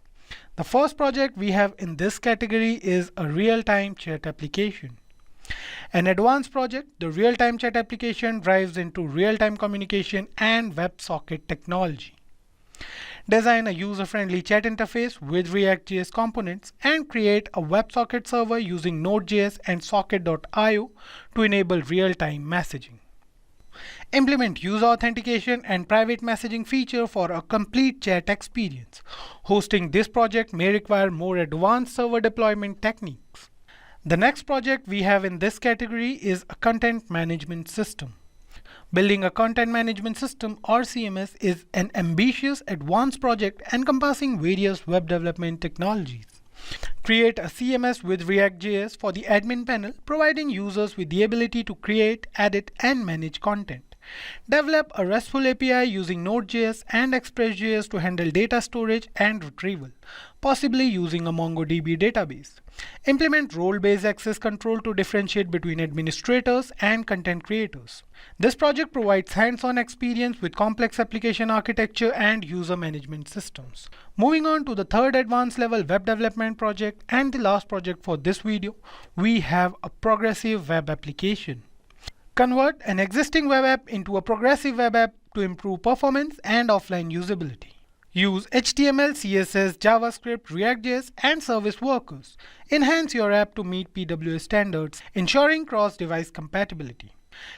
The first project we have in this category is a real-time chat application. An advanced project, the real-time chat application drives into real-time communication and WebSocket technology. Design a user-friendly chat interface with React.js components and create a WebSocket server using Node.js and Socket.io to enable real-time messaging. Implement user authentication and private messaging feature for a complete chat experience. Hosting this project may require more advanced server deployment techniques. The next project we have in this category is a content management system. Building a content management system or CMS is an ambitious advanced project encompassing various web development technologies. Create a CMS with React.js for the admin panel, providing users with the ability to create, edit, and manage content. Develop a RESTful API using Node.js and Express.js to handle data storage and retrieval, possibly using a MongoDB database. Implement role-based access control to differentiate between administrators and content creators. This project provides hands-on experience with complex application architecture and user management systems. Moving on to the third advanced level web development project and the last project for this video, we have a progressive web application. Convert an existing web app into a progressive web app to improve performance and offline usability. Use HTML, CSS, JavaScript, React.js, and service workers. Enhance your app to meet PWA standards, ensuring cross-device compatibility.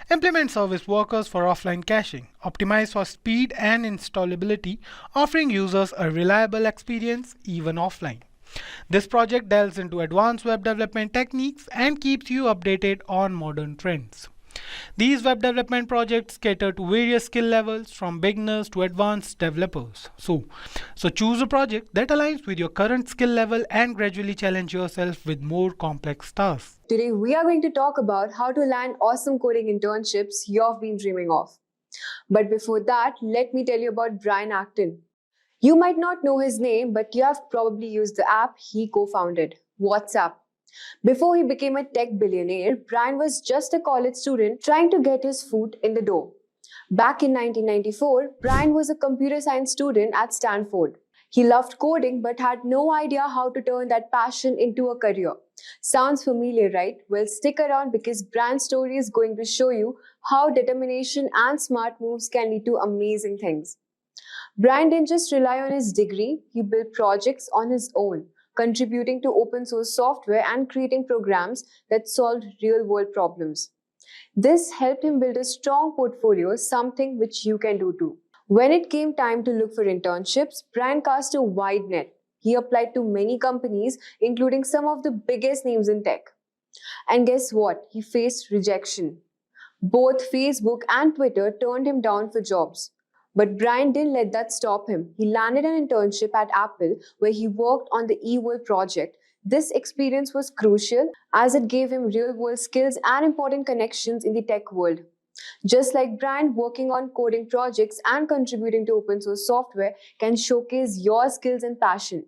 Implement service workers for offline caching. Optimize for speed and installability, offering users a reliable experience even offline. This project delves into advanced web development techniques and keeps you updated on modern trends. These web development projects cater to various skill levels from beginners to advanced developers. So choose a project that aligns with your current skill level and gradually challenge yourself with more complex tasks. Today, we are going to talk about how to land awesome coding internships you've been dreaming of. But before that, let me tell you about Brian Acton. You might not know his name, but you have probably used the app he co-founded, WhatsApp. Before he became a tech billionaire, Brian was just a college student trying to get his foot in the door. Back in 1994, Brian was a computer science student at Stanford. He loved coding but had no idea how to turn that passion into a career. Sounds familiar, right? Well, stick around because Brian's story is going to show you how determination and smart moves can lead to amazing things. Brian didn't just rely on his degree, he built projects on his own, contributing to open source software and creating programs that solved real world problems. This helped him build a strong portfolio, something which you can do too. When it came time to look for internships, Brian cast a wide net. He applied to many companies, including some of the biggest names in tech. And guess what? He faced rejection. Both Facebook and Twitter turned him down for jobs. But Brian didn't let that stop him. He landed an internship at Apple where he worked on the eWorld project. This experience was crucial as it gave him real world skills and important connections in the tech world. Just like Brian, working on coding projects and contributing to open source software can showcase your skills and passion.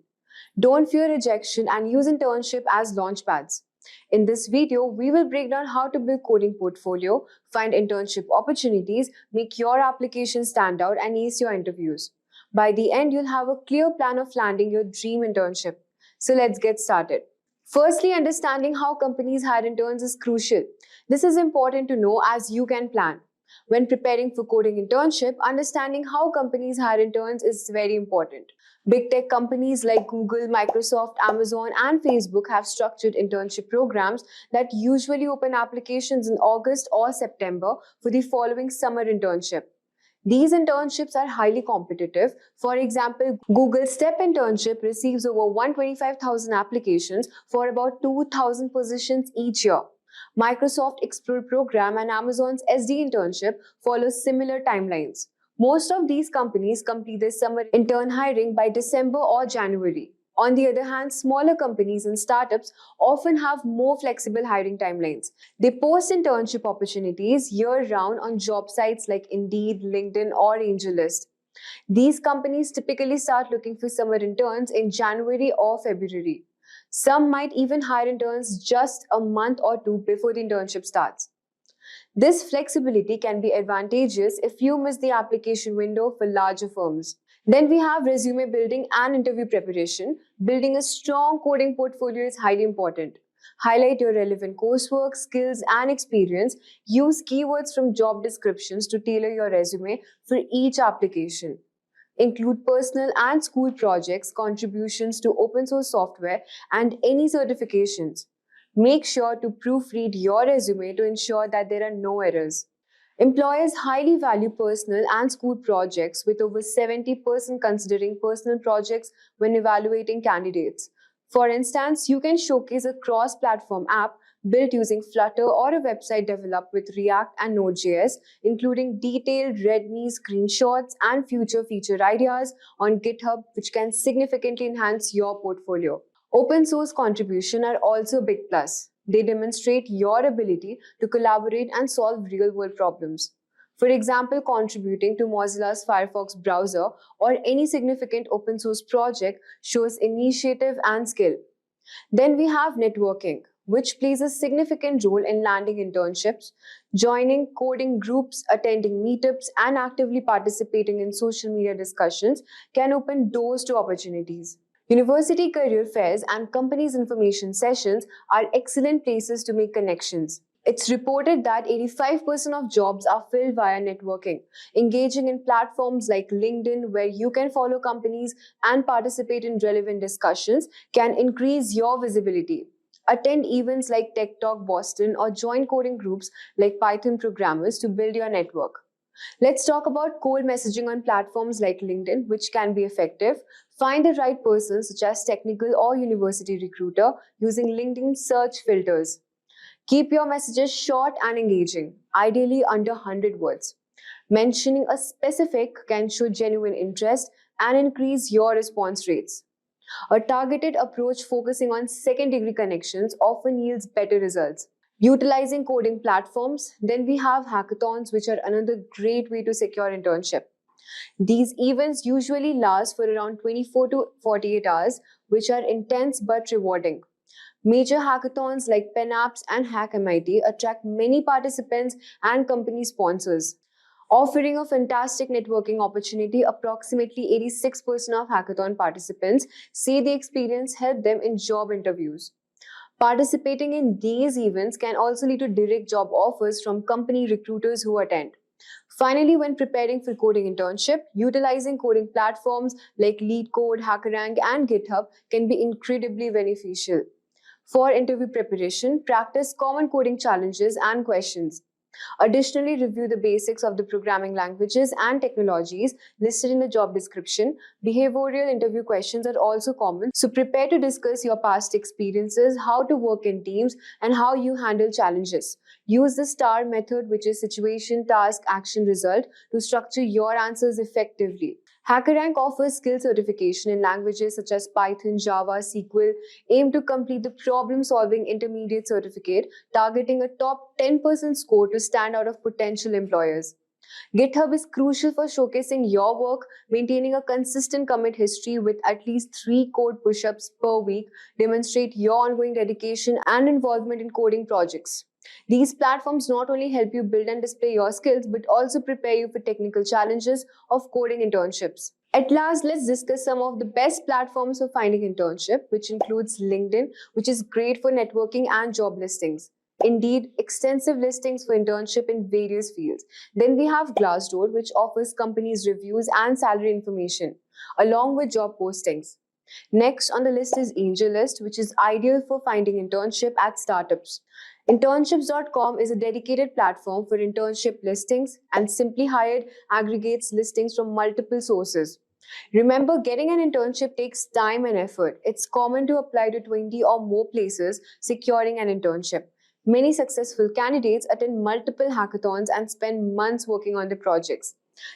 Don't fear rejection and use internship as launchpads. In this video, we will break down how to build coding portfolio, find internship opportunities, make your application stand out, and ace your interviews. By the end, you'll have a clear plan of landing your dream internship. So let's get started. Firstly, understanding how companies hire interns is crucial. This is important to know as you can plan. When preparing for coding internship, understanding how companies hire interns is very important. Big tech companies like Google, Microsoft, Amazon, and Facebook have structured internship programs that usually open applications in August or September for the following summer internship. These internships are highly competitive. For example, Google's STEP internship receives over 125,000 applications for about 2,000 positions each year. Microsoft Explore program and Amazon's SD internship follow similar timelines. Most of these companies complete their summer intern hiring by December or January. On the other hand, smaller companies and startups often have more flexible hiring timelines. They post internship opportunities year-round on job sites like Indeed, LinkedIn, or AngelList. These companies typically start looking for summer interns in January or February. Some might even hire interns just a month or two before the internship starts. This flexibility can be advantageous if you miss the application window for larger firms. Then we have resume building and interview preparation. Building a strong coding portfolio is highly important. Highlight your relevant coursework, skills, and experience. Use keywords from job descriptions to tailor your resume for each application. Include personal and school projects, contributions to open source software, and any certifications. Make sure to proofread your resume to ensure that there are no errors. Employers highly value personal and school projects, with over 70% considering personal projects when evaluating candidates. For instance, you can showcase a cross-platform app built using Flutter or a website developed with React and Node.js, including detailed README screenshots and future feature ideas on GitHub, which can significantly enhance your portfolio. Open source contributions are also a big plus. They demonstrate your ability to collaborate and solve real-world problems. For example, contributing to Mozilla's Firefox browser or any significant open source project shows initiative and skill. Then we have networking, which plays a significant role in landing internships. Joining coding groups, attending meetups, and actively participating in social media discussions can open doors to opportunities. University career fairs and companies' information sessions are excellent places to make connections. It's reported that 85% of jobs are filled via networking. Engaging in platforms like LinkedIn, where you can follow companies and participate in relevant discussions, can increase your visibility. Attend events like Tech Talk Boston or join coding groups like Python programmers to build your network. Let's talk about cold messaging on platforms like LinkedIn, which can be effective. Find the right person, such as technical or university recruiter, using LinkedIn search filters. Keep your messages short and engaging, ideally under 100 words. Mentioning a specific can show genuine interest and increase your response rates. A targeted approach focusing on second-degree connections often yields better results. Utilizing coding platforms, then we have hackathons, which are another great way to secure internship. These events usually last for around 24 to 48 hours, which are intense but rewarding. Major hackathons like PenApps and Hack MIT attract many participants and company sponsors. Offering a fantastic networking opportunity, approximately 86% of hackathon participants say the experience helped them in job interviews. Participating in these events can also lead to direct job offers from company recruiters who attend. Finally, when preparing for coding internship, utilizing coding platforms like LeetCode, HackerRank, and GitHub can be incredibly beneficial. For interview preparation, practice common coding challenges and questions. Additionally, review the basics of the programming languages and technologies listed in the job description. Behavioral interview questions are also common, so prepare to discuss your past experiences, how to work in teams, and how you handle challenges. Use the STAR method, which is situation, task, action, result, to structure your answers effectively. HackerRank offers skill certification in languages such as Python, Java, SQL. Aim to complete the problem-solving intermediate certificate, targeting a top 10% score to stand out of potential employers. GitHub is crucial for showcasing your work. Maintaining a consistent commit history with at least 3 code push-ups per week demonstrate your ongoing dedication and involvement in coding projects. These platforms not only help you build and display your skills, but also prepare you for technical challenges of coding internships. At last, let's discuss some of the best platforms for finding internship, which includes LinkedIn, which is great for networking and job listings. Indeed, extensive listings for internship in various fields. Then we have Glassdoor, which offers companies reviews and salary information, along with job postings. Next on the list is AngelList, which is ideal for finding internship at startups. Internships.com is a dedicated platform for internship listings, and Simply Hired aggregates listings from multiple sources. Remember, getting an internship takes time and effort. It's common to apply to 20 or more places securing an internship. Many successful candidates attend multiple hackathons and spend months working on the projects.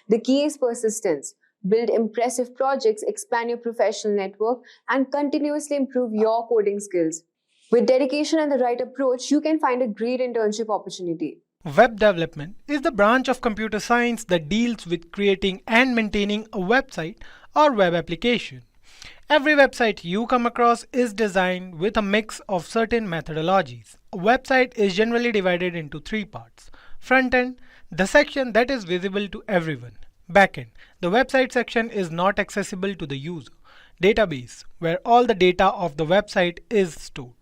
The key is persistence. Build impressive projects, expand your professional network, and continuously improve your coding skills. With dedication and the right approach, you can find a great internship opportunity. Web development is the branch of computer science that deals with creating and maintaining a website or web application. Every website you come across is designed with a mix of certain methodologies. A website is generally divided into 3 parts. Front end, the section that is visible to everyone. Backend, the website section is not accessible to the user. Database, where all the data of the website is stored.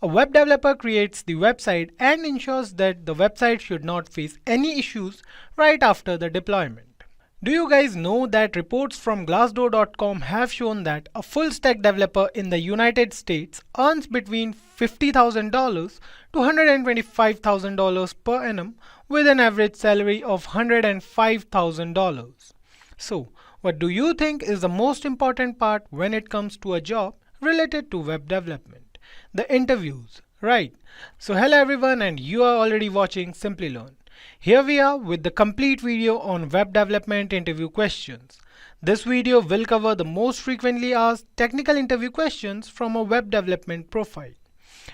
A web developer creates the website and ensures that the website should not face any issues right after the deployment. Do you guys know that reports from Glassdoor.com have shown that a full stack developer in the United States earns between $50,000 to $125,000 per annum with an average salary of $105,000. So, what do you think is the most important part when it comes to a job related to web development? The interviews, right? So hello everyone, and you are already watching Simplilearn. Here we are with the complete video on web development interview questions. This video will cover the most frequently asked technical interview questions from a web development profile.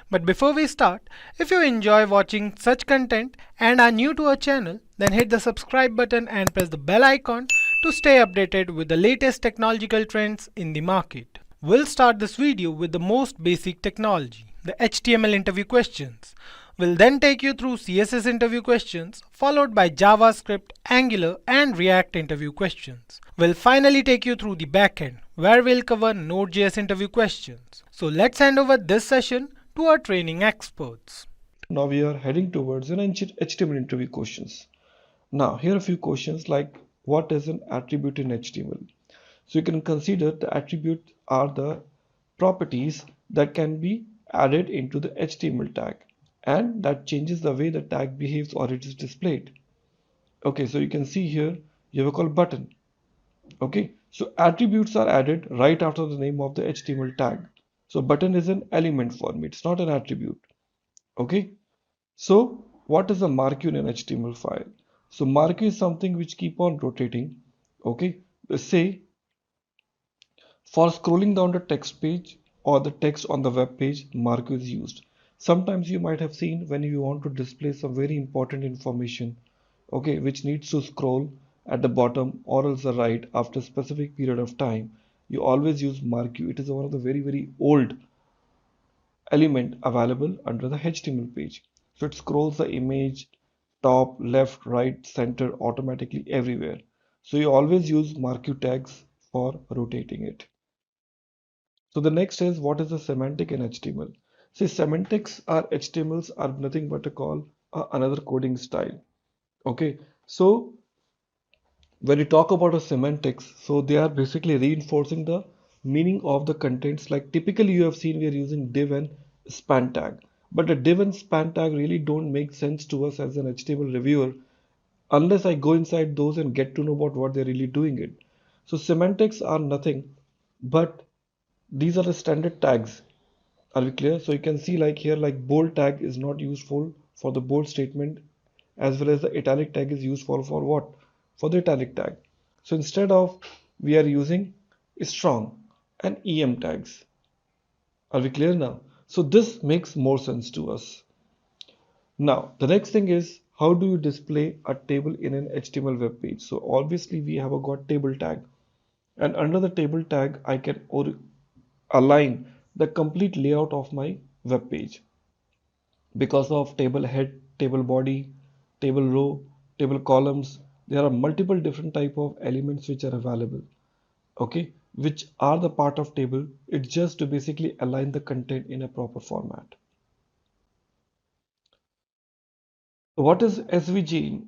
But before we start, if you enjoy watching such content and are new to our channel, then hit the subscribe button and press the bell icon to stay updated with the latest technological trends in the market. We'll start this video with the most basic technology, the HTML interview questions. We'll then take you through CSS interview questions, followed by JavaScript, Angular, and React interview questions. We'll finally take you through the backend, where we'll cover Node.js interview questions. So let's hand over this session to our training experts. Now we are heading towards an HTML interview questions. Now here are a few questions like what is an attribute in HTML? So you can consider the attributes are the properties that can be added into the HTML tag, and that changes the way the tag behaves or it is displayed. Okay, so you can see here you have a call button. Okay, so attributes are added right after the name of the HTML tag. So button is an element for me, it's not an attribute. Okay, so what is a marquee in an HTML file? So marquee is something which keep on rotating. Okay, say for scrolling down the text page or the text on the web page, marquee is used. Sometimes you might have seen when you want to display some very important information, okay, which needs to scroll at the bottom or else the right after a specific period of time, you always use marquee. It is one of the very old element available under the HTML page. So it scrolls the image top, left, right, center automatically everywhere. So you always use marquee tags for rotating it. So the next is, what is the semantic in HTML? See, semantics are HTMLs are nothing but a call another coding style. Okay, so when you talk about a semantics, so they are basically reinforcing the meaning of the contents. Like typically you have seen we are using div and span tag, but the div and span tag really don't make sense to us as an HTML reviewer unless I go inside those and get to know about what they're really doing it. So semantics are nothing but these are the standard tags. Are we clear? So you can see like here, like bold tag is not useful for the bold statement, as well as the italic tag is used for what? For the italic tag. So instead of, we are using strong and em tags. Are we clear now? So this makes more sense to us. Now, the next thing is, how do you display a table in an HTML web page? So obviously we have a got table tag, and under the table tag, I can align the complete layout of my web page because of table head, table body, table row, table columns. There are multiple different type of elements which are available, okay, which are the part of table. It's just to basically align the content in a proper format. What is SVG?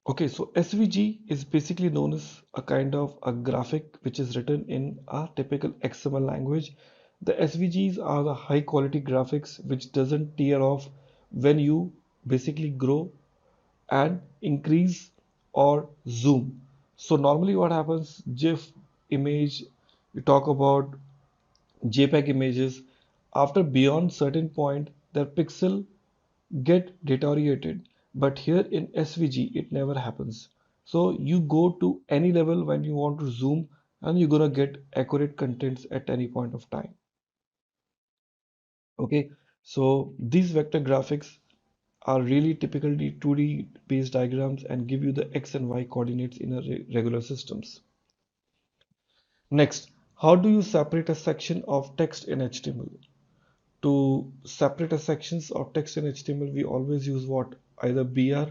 Okay, so SVG is basically known as a kind of a graphic which is written in a typical XML language. The SVGs are the high quality graphics which doesn't tear off when you basically grow and increase or zoom. So normally what happens, GIF image, you talk about JPEG images, after beyond certain point, their pixel get deteriorated, but here in SVG it never happens. So you go to any level when you want to zoom and you're gonna get accurate contents at any point of time. Okay, so these vector graphics are really typically 2D based diagrams and give you the X and Y coordinates in a regular systems. Next, how do you separate a section of text in HTML? To separate a sections of text in HTML, we always use what? Either BR,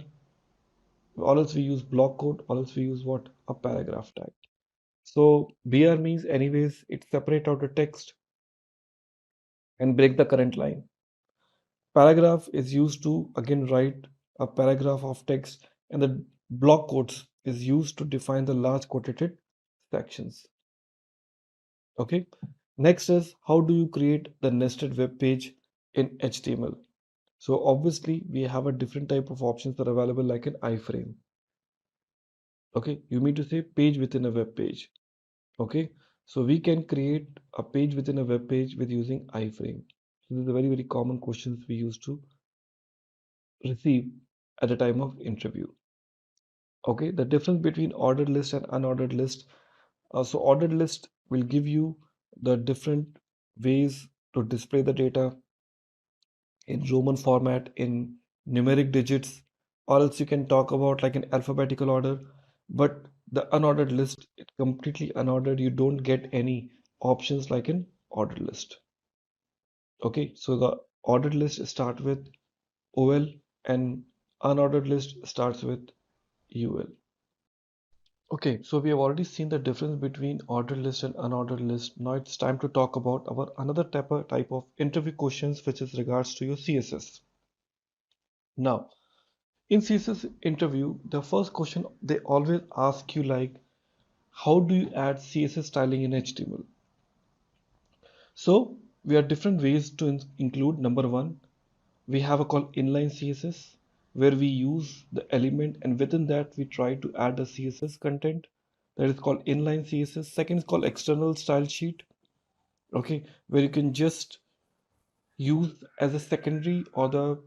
or else we use block code, or else we use what? A paragraph tag. So BR means anyways, it separate out the text and break the current line. Paragraph is used to again write a paragraph of text, and the block quotes is used to define the large quoted sections. Okay. Next is, how do you create the nested web page in HTML? So obviously we have a different type of options that are available like an iframe. Okay, you mean to say page within a web page. Okay, so we can create a page within a web page with using iframe. So this is a very common questions we used to receive at the time of interview. Okay, the difference between ordered list and unordered list. So ordered list will give you the different ways to display the data in Roman format, in numeric digits, or else you can talk about like an alphabetical order. But the unordered list, it's completely unordered. You don't get any options like an ordered list. Okay, so the ordered list start with OL and unordered list starts with UL. Okay, so we have already seen the difference between ordered list and unordered list. Now it's time to talk about our another type of interview questions, which is regards to your CSS. Now, in CSS interview, the first question they always ask you like, how do you add CSS styling in HTML? So we have different ways to include. Number one, we have a called inline CSS, where we use the element and within that we try to add a CSS content. That is called inline CSS. Second is called external style sheet. Okay, where you can just use as a secondary or the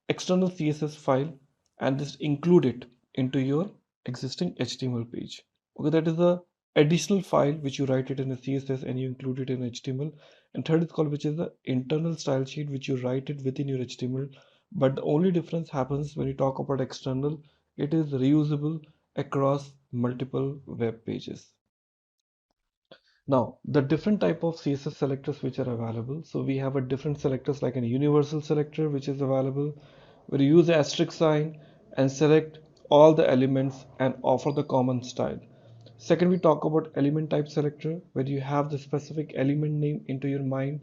external CSS file and just include it into your existing HTML page. Okay, that is the additional file which you write it in a CSS and you include it in HTML. And third is called, which is the internal style sheet, which you write it within your HTML. But the only difference happens when you talk about external, it is reusable across multiple web pages. Now, the different type of CSS selectors which are available. So we have a different selectors like a universal selector which is available. where you use the asterisk sign and select all the elements and offer the common style. Second, we talk about element type selector, where you have the specific element name into your mind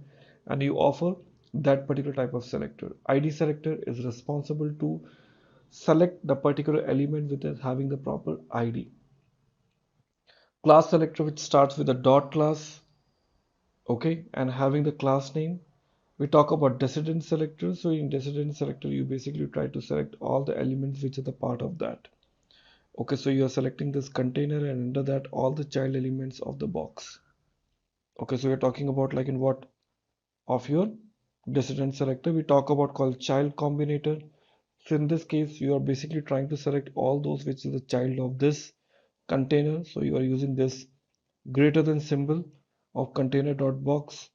and you offer that particular type of selector. ID selector is responsible to select the particular element with it having the proper ID. Class selector, which starts with a dot class, okay, and having the class name. We talk about descendant selector. So in descendant selector, you basically try to select all the elements which are the part of that. Okay, so you are selecting this container and under that all the child elements of the box. Okay, so we're talking about like in what of your descendant selector. We talk about called child combinator. So in this case, you are basically trying to select all those which is the child of this container. So you are using this greater than symbol of container.box.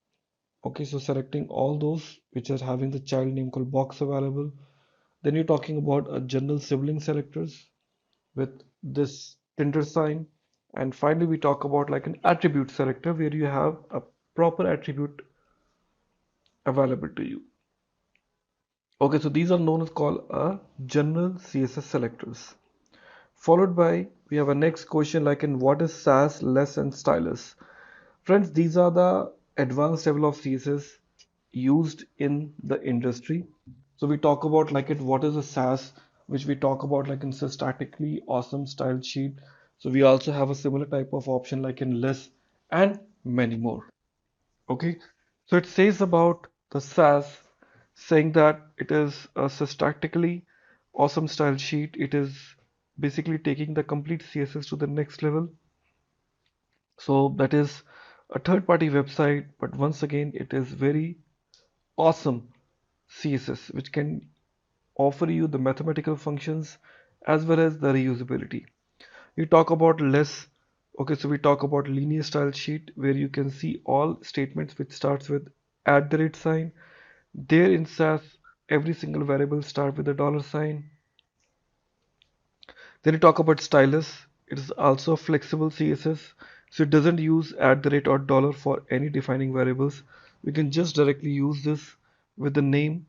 Okay, so selecting all those which are having the child name called box available. Then you're talking about a general sibling selectors with this Tinder sign. And finally, we talk about like an attribute selector where you have a proper attribute available to you. Okay, so these are known as called a general CSS selectors. Followed by, we have a next question like in what is Sass, less and stylus. Friends, these are the advanced level of CSS used in the industry. So we talk about like it what is a Sass, which we talk about like in statically awesome style sheet. So we also have a similar type of option like in less and many more. Okay, so it says about the Sass saying that it is a statically awesome style sheet. It is basically taking the complete CSS to the next level. So that is a third-party website, but once again, it is very awesome CSS, which can offer you the mathematical functions as well as the reusability. You talk about less. Okay, so we talk about linear style sheet where you can see all statements which starts with @sign. There in Sass, every single variable start with a $sign. Then you talk about stylus. It is also flexible CSS. So it doesn't use @ or dollar for any defining variables. We can just directly use this with the name,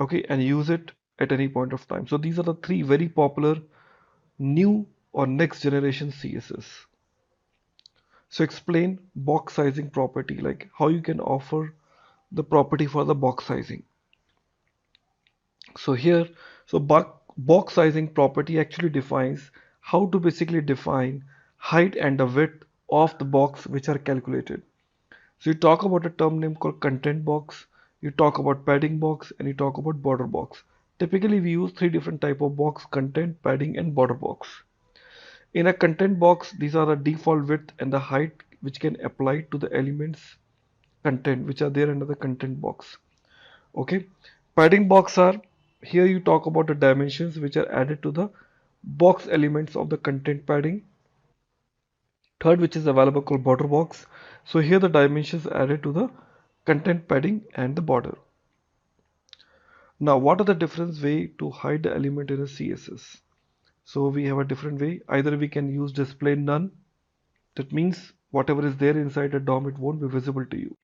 okay, and use it at any point of time. So these are the three very popular new or next generation CSS. So explain box sizing property, like how you can offer the property for the box sizing. So here, so box sizing property actually defines how to basically define height and the width of the box which are calculated. So you talk about a term name called content box, you talk about padding box, and you talk about border box. Typically we use three different type of box: content, padding, and border box. In a content box, these are the default width and the height which can apply to the elements content which are there under the content box. Okay, padding box are here you talk about the dimensions which are added to the box elements of the content padding. Third, which is available called border box. So here the dimensions added to the content padding and the border. Now what are the different way to hide the element in a CSS? So we have a different way. Either we can use display none. That means whatever is there inside the DOM, it won't be visible to you.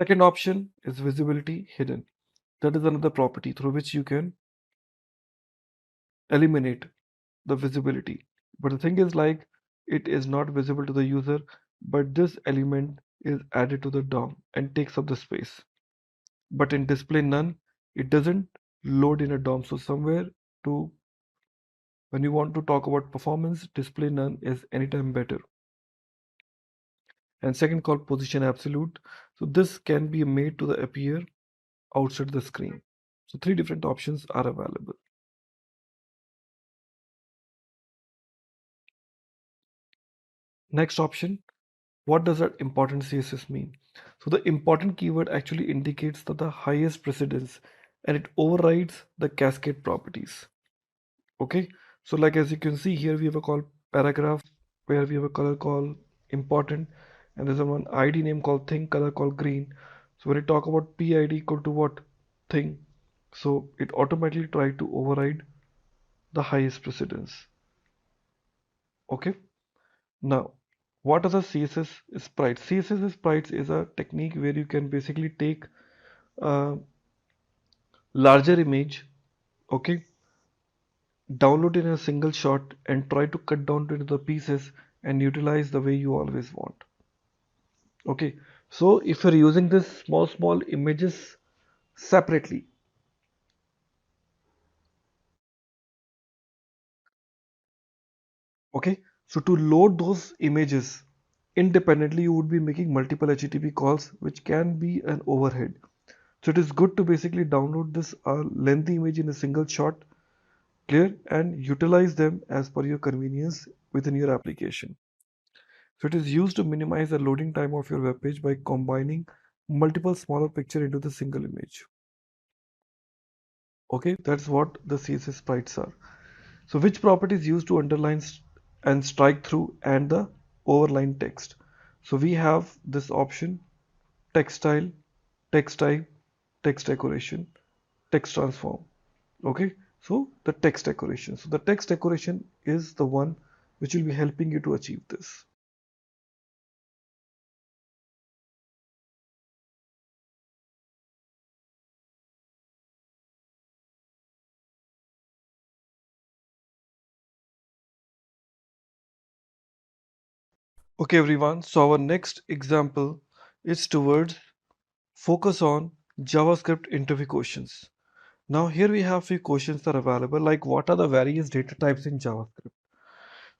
Second option is visibility hidden. That is another property through which you can eliminate the visibility. But the thing is like it is not visible to the user, but this element is added to the DOM and takes up the space. But in display none, it doesn't load in a DOM. So somewhere to when you want to talk about performance, display none is anytime better. And second called position absolute. So this can be made to the appear outside the screen. So three different options are available. Next option, what does that important CSS mean? So the important keyword actually indicates that the highest precedence and it overrides the cascade properties. Okay, so like as you can see here, we have a called paragraph where we have a color called important, and there's a one ID name called thing color called green. So when you talk about PID equal to what thing, so it automatically try to override the highest precedence. Okay, now what are the CSS sprites? CSS sprites is a technique where you can basically take uh, larger image, okay, download in a single shot and try to cut down into the pieces and utilize the way you always want. Okay, so if you're using this small images separately, okay, so to load those images independently, you would be making multiple HTTP calls, which can be an overhead. So it is good to basically download this lengthy image in a single shot, clear, and utilize them as per your convenience within your application. So it is used to minimize the loading time of your web page by combining multiple smaller picture into the single image. Okay, that's what the CSS sprites are. So which property is used to underline and strike through and the overline text? So we have this option: text style, text type, text decoration, text transform. Okay, so the text decoration. So the text decoration is the one which will be helping you to achieve this. Okay everyone, so our next example is towards focus on JavaScript interview questions. Now here we have few questions that are available, like what are the various data types in JavaScript.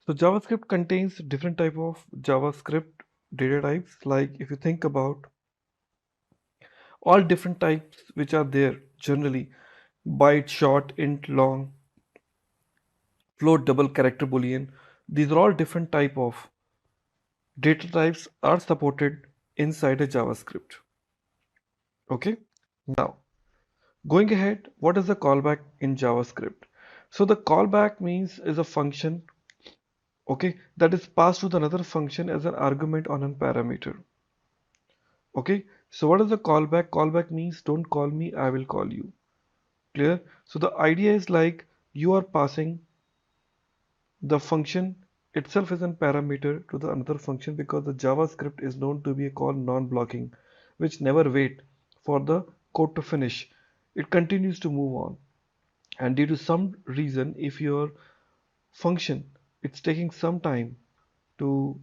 So JavaScript contains different type of JavaScript data types, like if you think about all different types which are there generally: byte, short, int, long, float, double, character, boolean. These are all different type of data types are supported inside a JavaScript. Okay, now going ahead, what is the callback in JavaScript? So the callback means is a function, okay, that is passed to another function as an argument on a parameter. Okay, so what is the callback? Callback means don't call me, I will call you. Clear? So the idea is like you are passing the function itself as a parameter to the another function, because the JavaScript is known to be a call non-blocking, which never wait for the code to finish. It continues to move on. And due to some reason, if your function it's taking some time to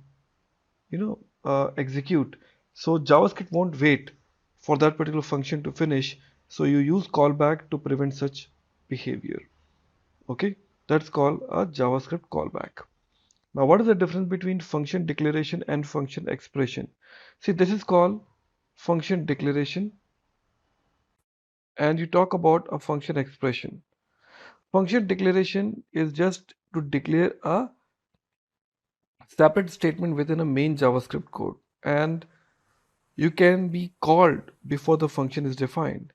execute, so JavaScript won't wait for that particular function to finish, so you use callback to prevent such behavior. Okay, that's called a JavaScript callback. Now what is the difference between function declaration and function expression? See, this is called function declaration, and you talk about a function expression. Function declaration is just to declare a separate statement within a main JavaScript code, and you can be called before the function is defined.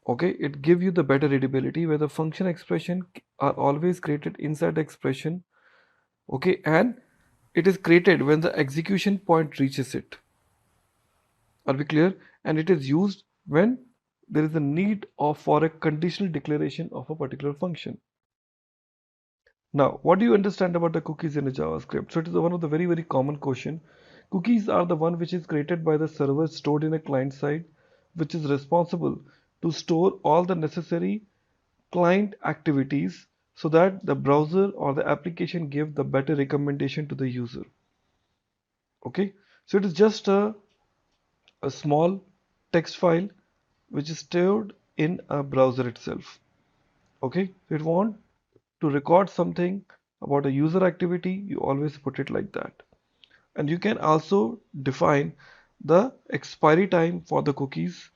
Okay, it gives you the better readability, where the function expression are always created inside the expression. Okay, and it is created when the execution point reaches it. Are we clear? And it is used when there is a need for a conditional declaration of a particular function. Now, what do you understand about the cookies in a JavaScript? So it is one of the very common question. Cookies are the one which is created by the server stored in a client side, which is responsible to store all the necessary client activities so that the browser or the application give the better recommendation to the user. Okay, so it is just a small text file which is stored in a browser itself. Okay, so it want to record something about a user activity, you always put it like that. And you can also define the expiry time for the cookies,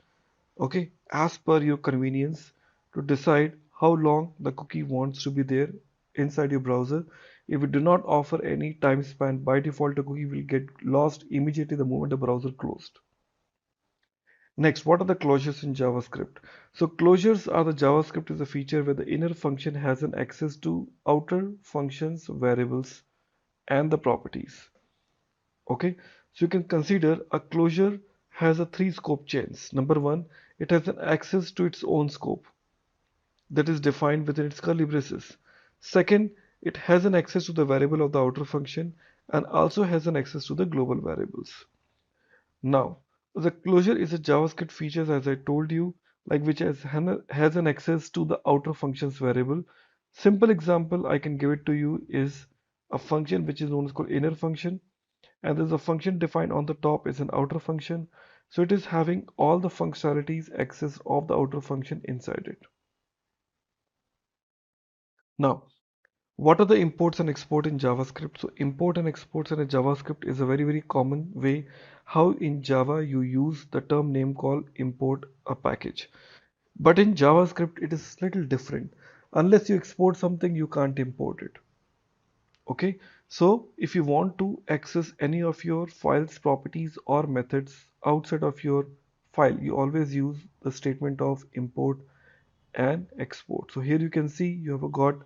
okay, as per your convenience, to decide how long the cookie wants to be there inside your browser. If it do not offer any time span, by default the cookie will get lost immediately the moment the browser closed. Next, what are the closures in JavaScript? So closures are the JavaScript is a feature where the inner function has an access to outer functions, variables, and the properties. Okay, so you can consider a closure has a three scope chains. Number one, it has an access to its own scope that is defined within its curly braces. Second, it has an access to the variable of the outer function and also has an access to the global variables. Now, the closure is a JavaScript feature, as I told you, like which has an access to the outer functions variable. Simple example I can give it to you is a function which is known as called inner function, and there's a function defined on the top is an outer function. So it is having all the functionalities access of the outer function inside it. Now, what are the imports and export in JavaScript? So import and exports in a JavaScript is a very common way how in Java you use the term name called import a package. But in JavaScript it is little different. Unless you export something, you can't import it. Okay, so if you want to access any of your files, properties or methods outside of your file, you always use the statement of import and export. So here you can see you have got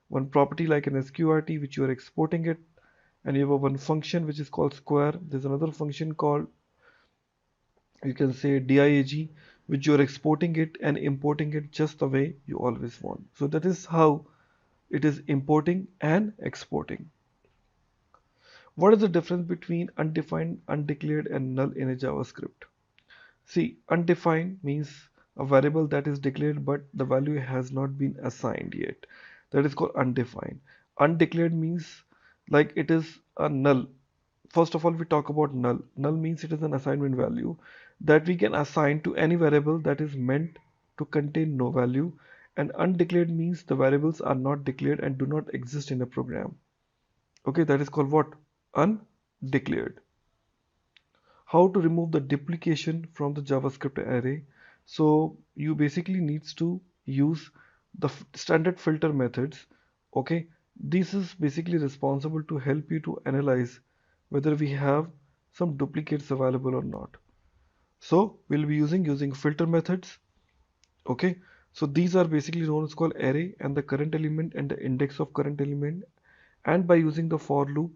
one property like an sqrt which you are exporting it, and you have one function which is called square. There's another function called, you can say, diag, which you are exporting it and importing it just the way you always want. So that is how it is importing and exporting. What is the difference between undefined, undeclared and null in a JavaScript? See, undefined means a variable that is declared but the value has not been assigned yet. That is called undefined. Undeclared means like it is a null. First of all, we talk about null. Null means it is an assignment value that we can assign to any variable that is meant to contain no value. And undeclared means the variables are not declared and do not exist in a program. Okay, that is called what? Undeclared. How to remove the duplication from the JavaScript array? So you basically needs to use the standard filter methods. Okay, this is basically responsible to help you to analyze whether we have some duplicates available or not. So we'll be using filter methods. Okay, so these are basically known as called array and the current element and the index of current element, and by using the for loop,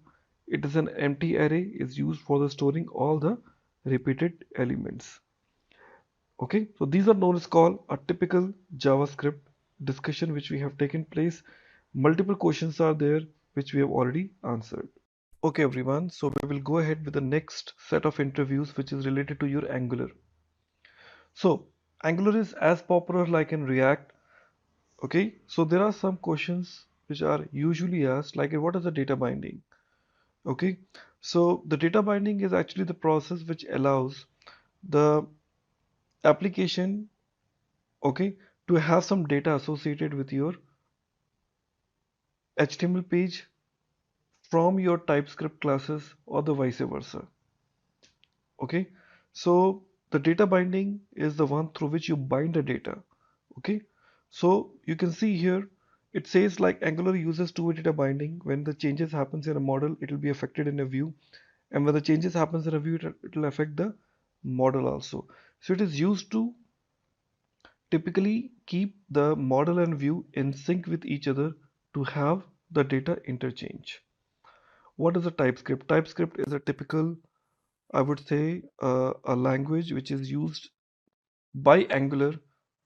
it is an empty array is used for the storing all the repeated elements. Okay, so these are known as called a typical JavaScript discussion which we have taken place. Multiple questions are there which we have already answered. Okay everyone, so we will go ahead with the next set of interviews which is related to your Angular. So Angular is as popular like in React. Okay, so there are some questions which are usually asked like what is the data binding? Okay, so the data binding is actually the process which allows the application, okay, to have some data associated with your HTML page from your TypeScript classes or the vice versa. Okay, so the data binding is the one through which you bind the data. Okay, so you can see here it says like Angular uses two-way data binding. When the changes happens in a model, it will be affected in a view, and when the changes happens in a view, it will affect the model also. So it is used to typically keep the model and view in sync with each other to have the data interchange. What is a TypeScript? TypeScript is a typical, I would say, a language which is used by Angular,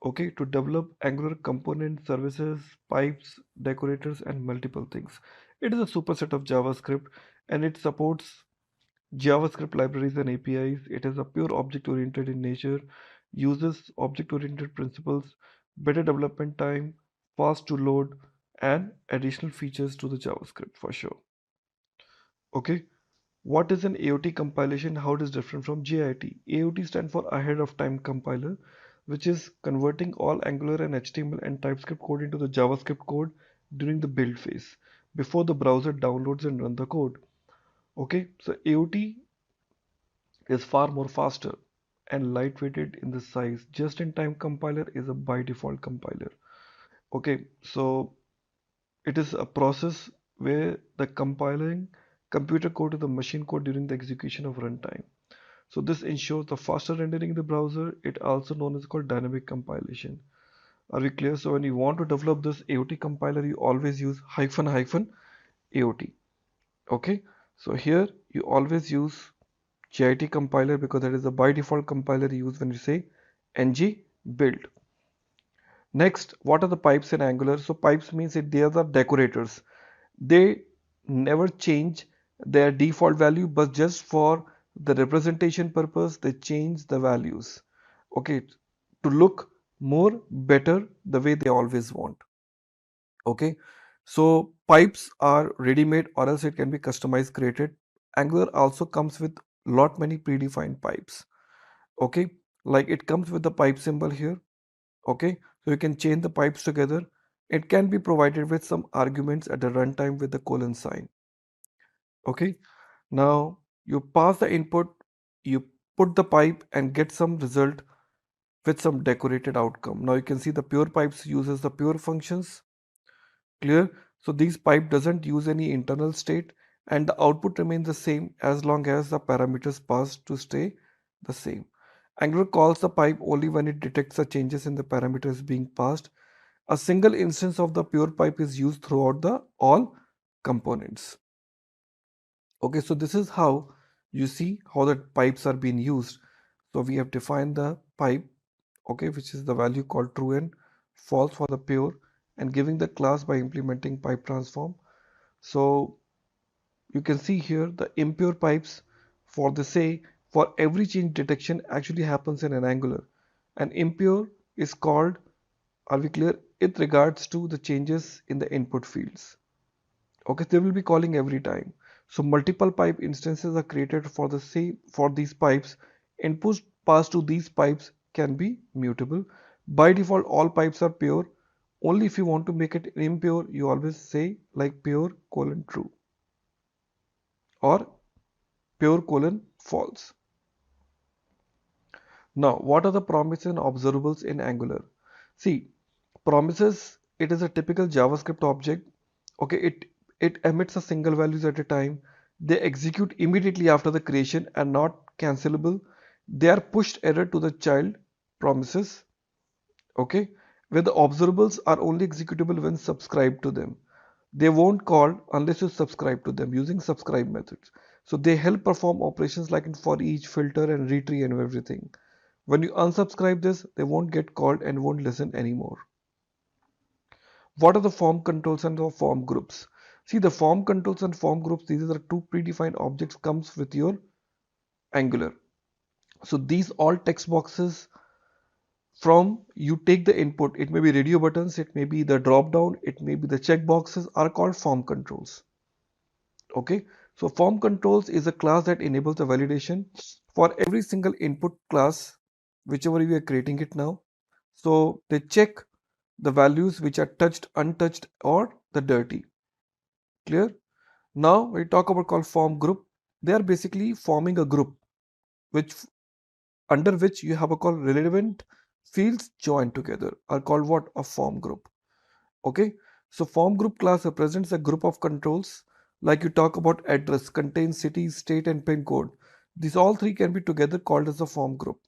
okay, to develop Angular component services, pipes, decorators, and multiple things. It is a superset of JavaScript and it supports JavaScript libraries and APIs. It is a pure object-oriented in nature, uses object-oriented principles, better development time, fast to load, and additional features to the JavaScript for sure. Okay, what is an AOT compilation? How it is different from JIT? AOT stands for ahead of time compiler, which is converting all Angular and HTML and TypeScript code into the JavaScript code during the build phase before the browser downloads and run the code. Okay, so AOT is far more faster and lightweighted in the size. Just-in-time compiler is a by default compiler. Okay, so it is a process where the compiling computer code to the machine code during the execution of runtime. So this ensures the faster rendering in the browser. It also known as called dynamic compilation. Are we clear? So when you want to develop this AOT compiler, you always use hyphen AOT. Okay, so here you always use JIT compiler because that is the by default compiler used when you say ng build. Next, what are the pipes in Angular? So pipes means they are the decorators. They never change their default value, but just for the representation purpose, they change the values. Okay, to look more better the way they always want. Okay, so pipes are ready-made or else it can be customized, created. Angular also comes with lot many predefined pipes. Okay, like it comes with the pipe symbol here. Okay, so you can chain the pipes together. It can be provided with some arguments at the runtime with the colon sign. Okay, now you pass the input, you put the pipe and get some result with some decorated outcome. Now you can see the pure pipes uses the pure functions. Clear? So these pipe doesn't use any internal state and the output remains the same as long as the parameters passed to stay the same. Angular calls the pipe only when it detects the changes in the parameters being passed. A single instance of the pure pipe is used throughout the all components. Okay, so this is how you see how the pipes are being used. So we have defined the pipe, okay, which is the value called true and false for the pure, and giving the class by implementing pipe transform. So you can see here the impure pipes for the say for every change detection actually happens in an Angular. And impure is called, are we clear? It regards to the changes in the input fields. Okay, they will be calling every time. So multiple pipe instances are created for the same for these pipes. Inputs passed to these pipes can be mutable. By default, all pipes are pure. Only if you want to make it impure, you always say like pure colon true or pure colon false. Now, what are the promises and observables in Angular? See, promises, it is a typical JavaScript object. Okay, it emits a single values at a time. They execute immediately after the creation and not cancelable. They are pushed error to the child promises. Okay, where the observables are only executable when subscribed to them. They won't call unless you subscribe to them using subscribe methods. So they help perform operations like in for each, filter and retree and everything. When you unsubscribe this, they won't get called and won't listen anymore. What are the form controls and the form groups? See, the form controls and form groups, these are the two predefined objects comes with your Angular. So these all text boxes from you take the input, it may be radio buttons, it may be the drop down, it may be the check boxes are called form controls. Okay, so form controls is a class that enables the validation for every single input class, whichever we are creating it now. So they check the values which are touched, untouched, or the dirty. Clear? Now we talk about called form group. They are basically forming a group which under which you have a called relevant fields joined together are called what? A form group. Okay, so form group class represents a group of controls like you talk about address, contains city, state and pin code. These all three can be together called as a form group.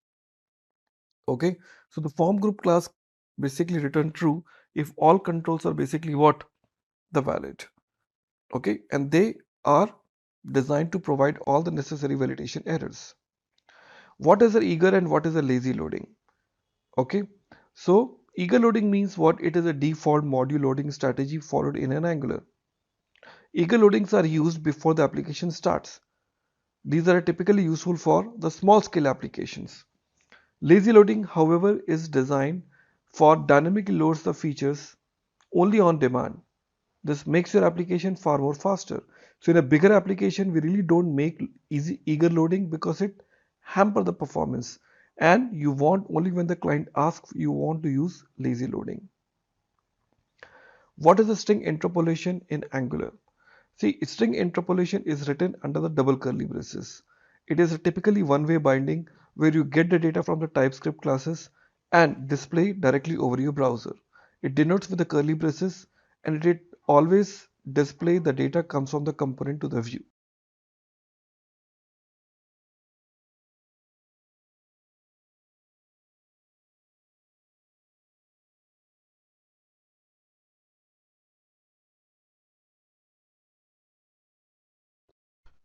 Okay, so the form group class basically return true if all controls are basically what? The valid. Okay, and they are designed to provide all the necessary validation errors. What is a eager and what is a lazy loading? Okay, so eager loading means what? It is a default module loading strategy followed in an Angular. Eager loadings are used before the application starts. These are typically useful for the small scale applications. Lazy loading, however, is designed for dynamically loads the features only on demand. This makes your application far more faster. So in a bigger application, we really don't make easy eager loading because it hamper the performance. And you want only when the client asks you want to use lazy loading. What is the string interpolation in Angular? See, string interpolation is written under the double curly braces. It is a typically one-way binding where you get the data from the TypeScript classes and display directly over your browser. It denotes with the curly braces and it always display the data comes from the component to the view.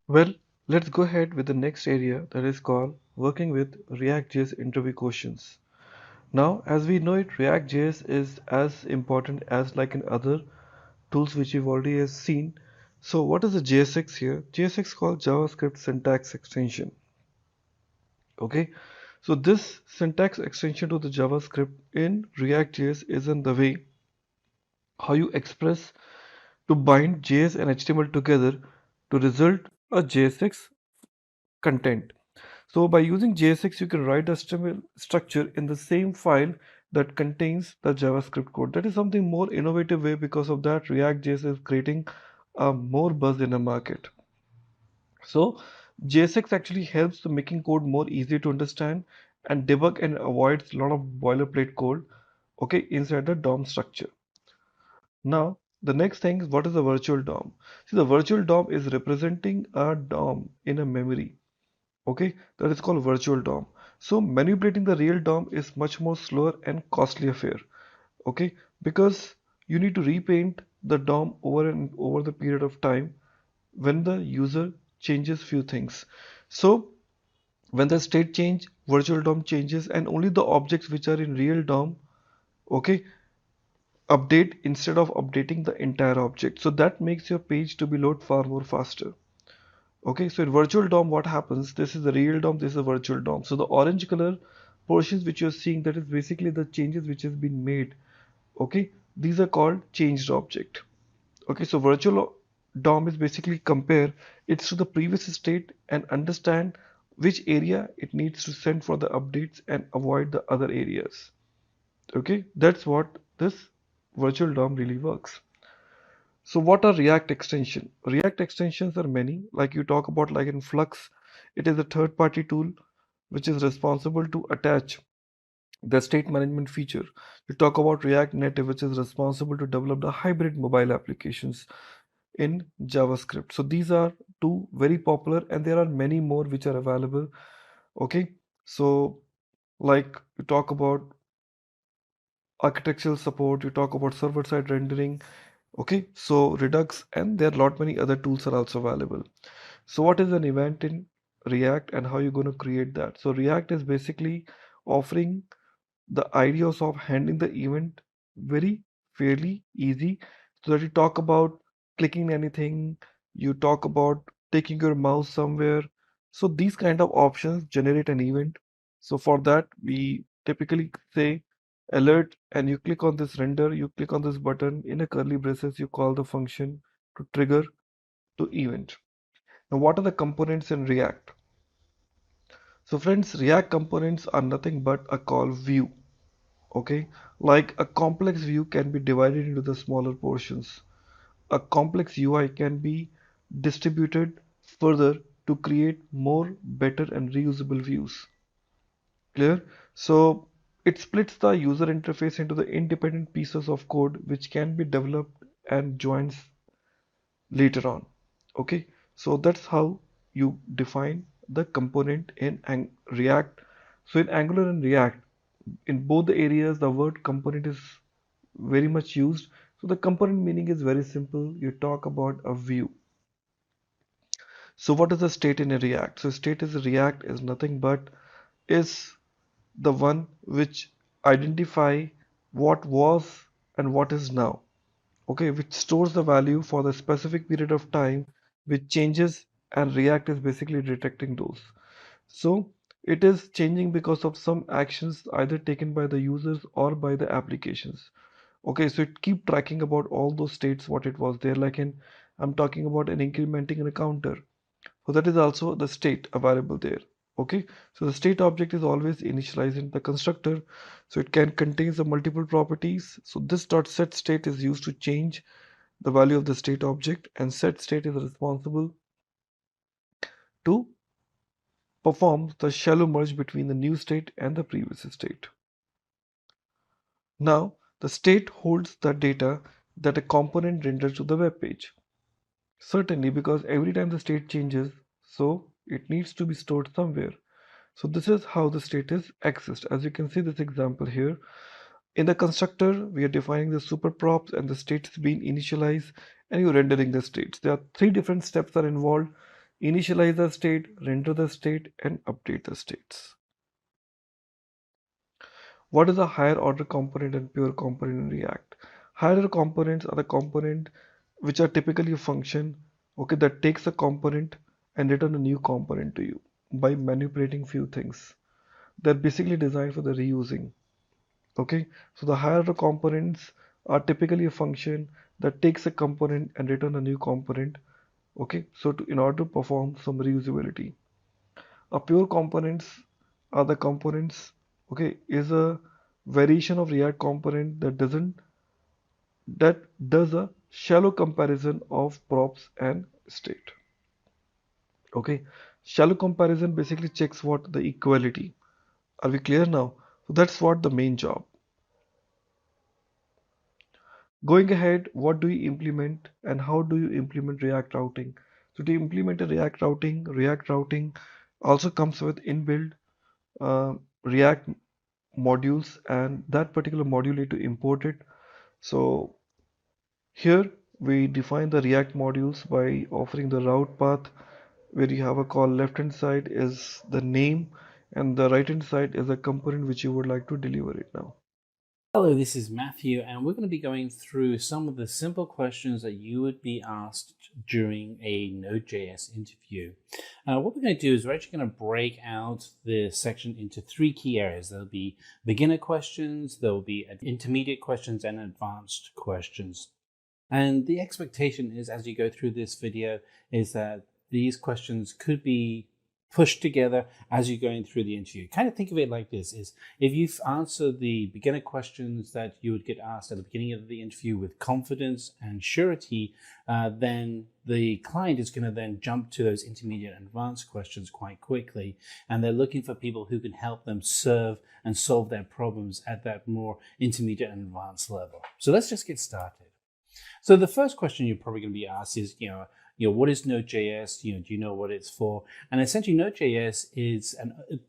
Well, let's go ahead with the next area that is called working with React.js interview questions. Now, as we know it, React.js is as important as like in other tools which you've already has seen. So what is the JSX here? JSX called JavaScript Syntax Extension. Okay, So this syntax extension to the JavaScript in React.js is in the way how you express to bind JS and HTML together to result a JSX content. So by using JSX, you can write HTML structure in the same file that contains the JavaScript code. That is something more innovative way. Because of that, React.js is creating more buzz in the market. So JSX actually helps to making code more easy to understand and debug and avoids a lot of boilerplate code, okay, inside the DOM structure. Now, the next thing is, what is a virtual DOM? See, the virtual DOM is representing a DOM in a memory. Okay, that is called virtual DOM. So manipulating the real DOM is much more slower and costly affair. Okay, because you need to repaint the DOM over and over the period of time when the user changes few things. So when the state change, virtual DOM changes, and only the objects which are in real DOM, okay, update instead of updating the entire object. So that makes your page to be load far more faster. Okay, so in virtual DOM, what happens? This is the real DOM, this is a virtual DOM. So the orange color portions which you're seeing, that is basically the changes which has been made. Okay, these are called changed object. Okay, so virtual DOM is basically compare it to the previous state and understand which area it needs to send for the updates and avoid the other areas. Okay, that's what this virtual DOM really works. So what are React extension? React extensions are many, like you talk about like in Flux, it is a third-party tool which is responsible to attach the state management feature. You talk about React Native, which is responsible to develop the hybrid mobile applications in JavaScript. So these are two very popular, and there are many more which are available. Okay, so like you talk about architectural support, you talk about server-side rendering. Okay, so Redux, and there are a lot many other tools are also available. So what is an event in React and how you're going to create that? So React is basically offering the ideas of handling the event very fairly easy, so that you talk about clicking anything, you talk about taking your mouse somewhere. So these kind of options generate an event. So for that, we typically say alert, and you click on this render, you click on this button, in a curly braces, you call the function to trigger to event. Now, what are the components in React? So friends, React components are nothing but a call view. Okay, like a complex view can be divided into the smaller portions. A complex UI can be distributed further to create more, better, and reusable views. Clear? So it splits the user interface into the independent pieces of code which can be developed and joins later on. Okay, so that's how you define the component in React. So in Angular and React, in both the areas, the word component is very much used. So the component meaning is very simple. You talk about a view. So what is the state in a React? So state is React is nothing but is the one which identify what was and what is now. Okay, which stores the value for the specific period of time, which changes, and React is basically detecting those. So it is changing because of some actions either taken by the users or by the applications. Okay, so it keep tracking about all those states what it was there, like in I'm talking about an incrementing in a counter. So that is also the state available there. Okay, so the state object is always initialized in the constructor, so it can contain the multiple properties. So this dot set state is used to change the value of the state object, and set state is responsible to perform the shallow merge between the new state and the previous state. Now the state holds the data that a component renders to the web page. Certainly, because every time the state changes, so it needs to be stored somewhere. So this is how the state is accessed. As you can see this example here, in the constructor, we are defining the super props and the states being initialized, and you're rendering the states. There are three different steps are involved: initialize the state, render the state, and update the states. What is a higher order component and pure component in React? Higher order components are the component which are typically a function, okay, that takes a component and return a new component to you by manipulating few things. they're basically designed for the reusing. Okay, so the higher order components are typically a function that takes a component and return a new component. Okay, so in order to perform some reusability, a pure components are the components. Okay, is a variation of React component that does a shallow comparison of props and state. Okay, shallow comparison basically checks what the equality. Are we clear now? So that's what the main job. Going ahead, what do you implement and how do you implement React routing? So to implement a React routing also comes with inbuilt React modules, and that particular module need to import it. So here we define the React modules by offering the route path, where you have a call. Left hand side is the name and the right hand side is a component which you would like to deliver it now. Hello, this is Matthew, and we're going to be going through some of the simple questions that you would be asked during a Node.js interview. What we're going to do is we're actually going to break out the section into 3 key areas. There'll be beginner questions, there'll be intermediate questions, and advanced questions. And the expectation is, as you go through this video, is that these questions could be pushed together as you're going through the interview. Kind of think of it like this: is if you've answered the beginner questions that you would get asked at the beginning of the interview with confidence and surety, then the client is going to then jump to those intermediate and advanced questions quite quickly, and they're looking for people who can help them serve and solve their problems at that more intermediate and advanced level. So let's just get started. So the first question you're probably going to be asked is, what is Node.js? Do you know what it's for? And essentially, Node.js is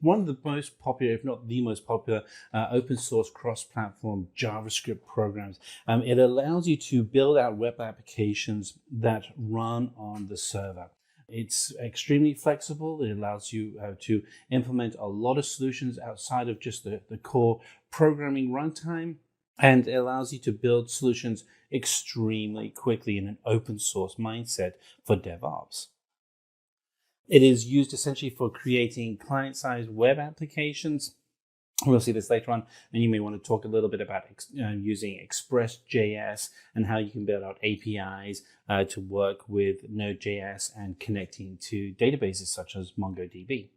one of the most popular, if not the most popular, open source cross-platform JavaScript programs. It allows you to build out web applications that run on the server. It's extremely flexible. It allows you to implement a lot of solutions outside of just the core programming runtime. And it allows you to build solutions extremely quickly in an open source mindset for DevOps. It is used essentially for creating client-side web applications. We'll see this later on, and you may want to talk a little bit about using Express.js and how you can build out APIs to work with Node.js and connecting to databases such as MongoDB.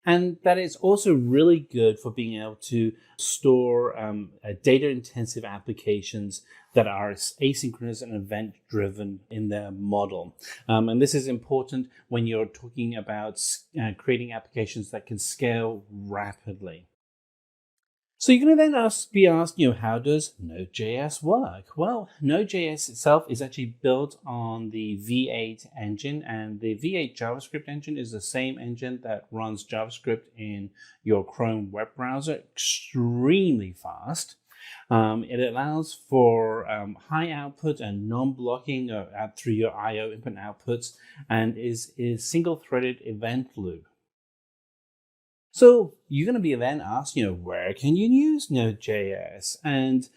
And that is also really good for being able to store data-intensive applications that are asynchronous and event-driven in their model. And this is important when you're talking about creating applications that can scale rapidly. So you're going to then be asked, how does Node.js work? Well, Node.js itself is actually built on the V8 engine, and the V8 JavaScript engine is the same engine that runs JavaScript in your Chrome web browser extremely fast. It allows for high output and non-blocking through your I/O input and outputs, and is single-threaded event loop. So you're going to be then asked, where can you use Node.js? And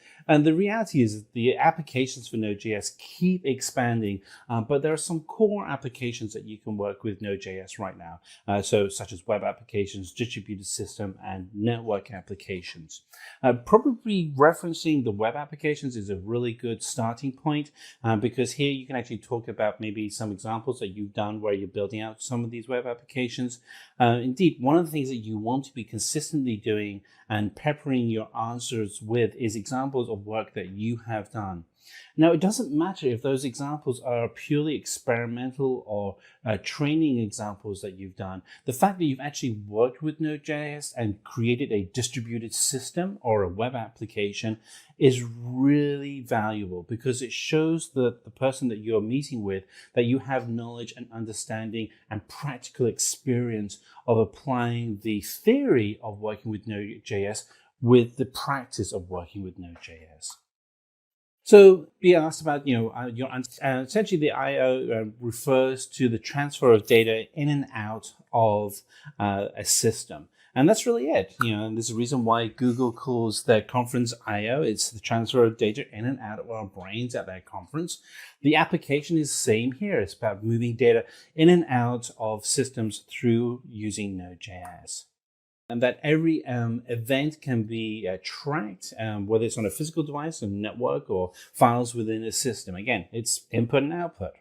the reality is the applications for Node.js keep expanding, but there are some core applications that you can work with Node.js right now, such as web applications, distributed system, and network applications. Probably referencing the web applications is a really good starting point, because here you can actually talk about maybe some examples that you've done where you're building out some of these web applications. Indeed, one of the things that you want to be consistently doing and peppering your answers with is examples of work that you have done. Now, it doesn't matter if those examples are purely experimental or training examples that you've done. The fact that you've actually worked with Node.js and created a distributed system or a web application is really valuable, because it shows the person that you're meeting with that you have knowledge and understanding and practical experience of applying the theory of working with Node.js with the practice of working with Node.js. So be asked about, essentially the I/O refers to the transfer of data in and out of a system. And that's really it. And there's a reason why Google calls their conference I/O. It's the transfer of data in and out of our brains at their conference. The application is the same here. It's about moving data in and out of systems through using Node.js. and that every event can be tracked, whether it's on a physical device, a network, or files within a system. Again, it's input and output.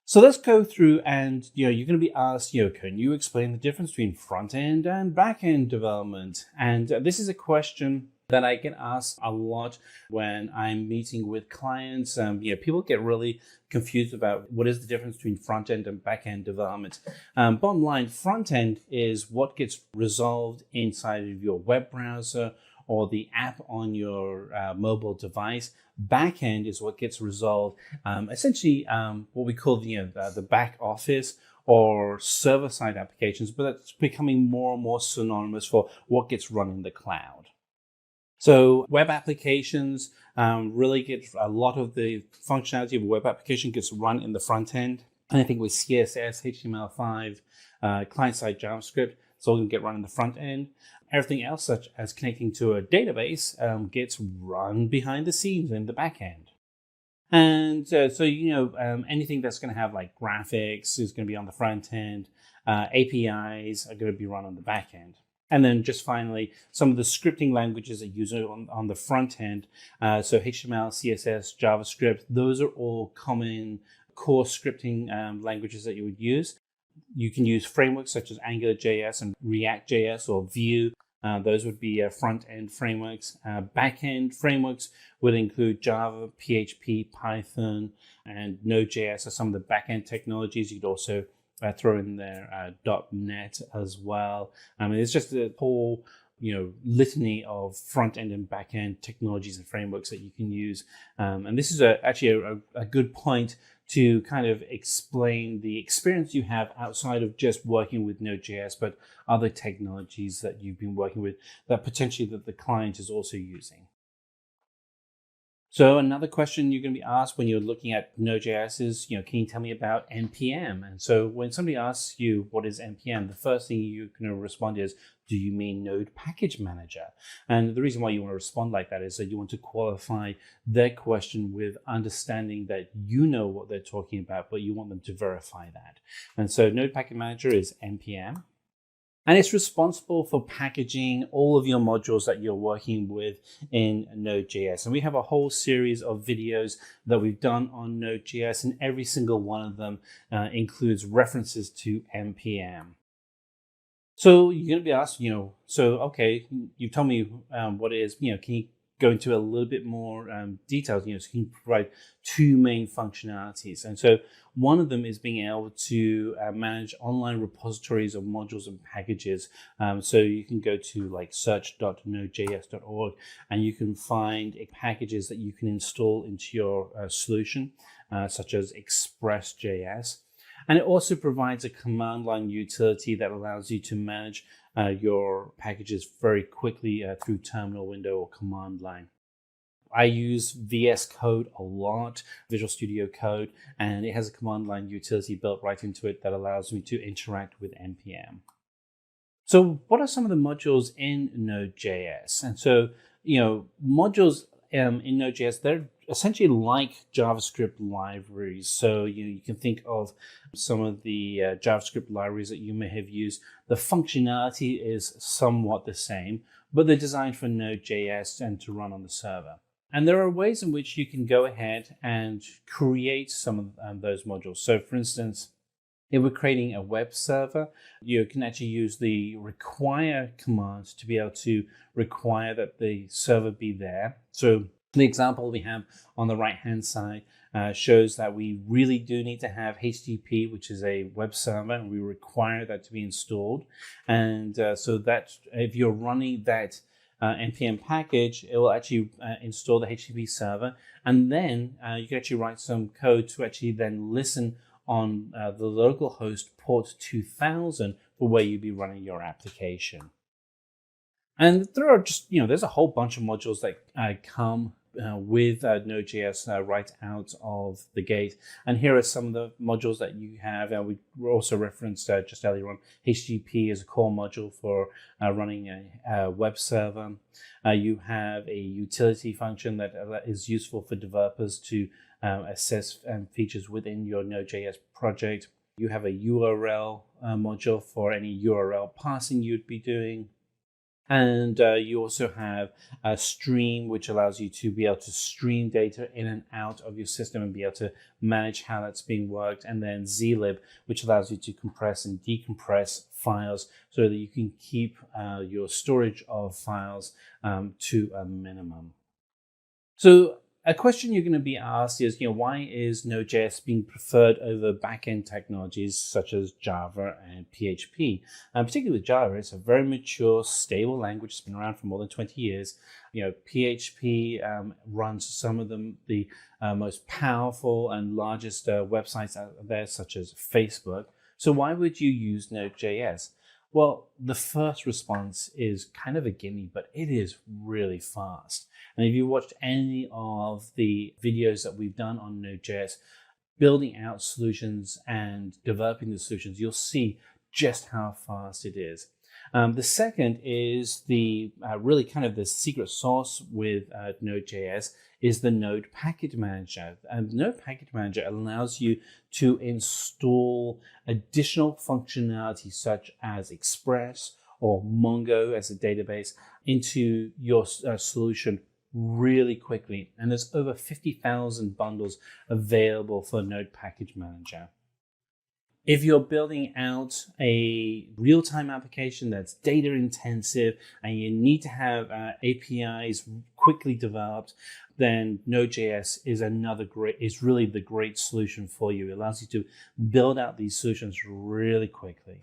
So let's go through, and you're going to be asked, can you explain the difference between front-end and back-end development? And this is a question that I get asked a lot when I'm meeting with clients. People get really confused about what is the difference between front-end and back-end development. Bottom line, front-end is what gets resolved inside of your web browser or the app on your mobile device. Back-end is what gets resolved, essentially what we call the back office or server-side applications, but that's becoming more and more synonymous for what gets run in the cloud. So web applications really get a lot of the functionality of a web application gets run in the front end. Anything with CSS, HTML5, client-side JavaScript, it's all going to get run in the front end. Everything else, such as connecting to a database, gets run behind the scenes in the back end. And anything that's going to have like graphics is going to be on the front end. APIs are going to be run on the back end. And then just finally, some of the scripting languages that you use on the front end. So HTML, CSS, JavaScript, those are all common core scripting languages that you would use. You can use frameworks such as AngularJS and React.js or Vue. Those would be front-end frameworks. Back-end frameworks would include Java, PHP, Python, and Node.js are some of the back-end technologies. You'd also throw in there .NET as well. It's just a whole litany of front-end and back-end technologies and frameworks that you can use. And this is actually a good point to kind of explain the experience you have outside of just working with Node.js, but other technologies that you've been working with that potentially that the client is also using. So another question you're going to be asked when you're looking at Node.js is, can you tell me about NPM? And so when somebody asks you what is NPM, the first thing you're going to respond is, do you mean Node Package Manager? And the reason why you want to respond like that is that you want to qualify their question with understanding that you know what they're talking about, but you want them to verify that. And so Node Package Manager is NPM. And it's responsible for packaging all of your modules that you're working with in Node.js. And we have a whole series of videos that we've done on Node.js, and every single one of them includes references to NPM. So you're going to be asked, okay, you told me what it is, can you go into a little bit more details, so you can provide two main functionalities. And so one of them is being able to manage online repositories of modules and packages. So you can go to like search.nodejs.org and you can find packages that you can install into your solution, such as Express.js. And it also provides a command line utility that allows you to manage your packages very quickly through terminal window or command line. I use VS Code a lot, Visual Studio Code, and it has a command line utility built right into it that allows me to interact with NPM. So what are some of the modules in Node.js? And so, modules in Node.js, they're essentially like JavaScript libraries. So you can think of some of the JavaScript libraries that you may have used. The functionality is somewhat the same, but they're designed for Node.js and to run on the server. And there are ways in which you can go ahead and create some of those modules. So for instance, if we're creating a web server, you can actually use the require command to be able to require that the server be there. So the example we have on the right-hand side shows that we really do need to have HTTP, which is a web server, and we require that to be installed. And so that if you're running that NPM package, it will actually install the HTTP server, and then you can actually write some code to actually then listen on the local host port 2000 for where you'll be running your application. And there are just, there's a whole bunch of modules that come with Node.js right out of the gate. And here are some of the modules that you have. We also referenced just earlier on, HTTP is a core module for running a web server. You have a utility function that is useful for developers to assess features within your Node.js project. You have a URL module for any URL parsing you'd be doing. And you also have a stream, which allows you to be able to stream data in and out of your system and be able to manage how that's being worked. And then zlib, which allows you to compress and decompress files so that you can keep your storage of files to a minimum. So a question you're going to be asked is, why is Node.js being preferred over backend technologies such as Java and PHP? Particularly with Java, it's a very mature, stable language. It's been around for more than 20 years. PHP runs some of the most powerful and largest websites out there, such as Facebook. So why would you use Node.js? Well, the first response is kind of a gimme, but it is really fast. And if you watched any of the videos that we've done on Node.js, building out solutions and developing the solutions, you'll see just how fast it is. The second is the really kind of the secret sauce with Node.js is the Node Package Manager. And the Node Package Manager allows you to install additional functionality such as Express or Mongo as a database into your solution really quickly. And there's over 50,000 bundles available for Node Package Manager. If you're building out a real-time application that's data intensive and you need to have APIs quickly developed, then Node.js is really the great solution for you. It allows you to build out these solutions really quickly.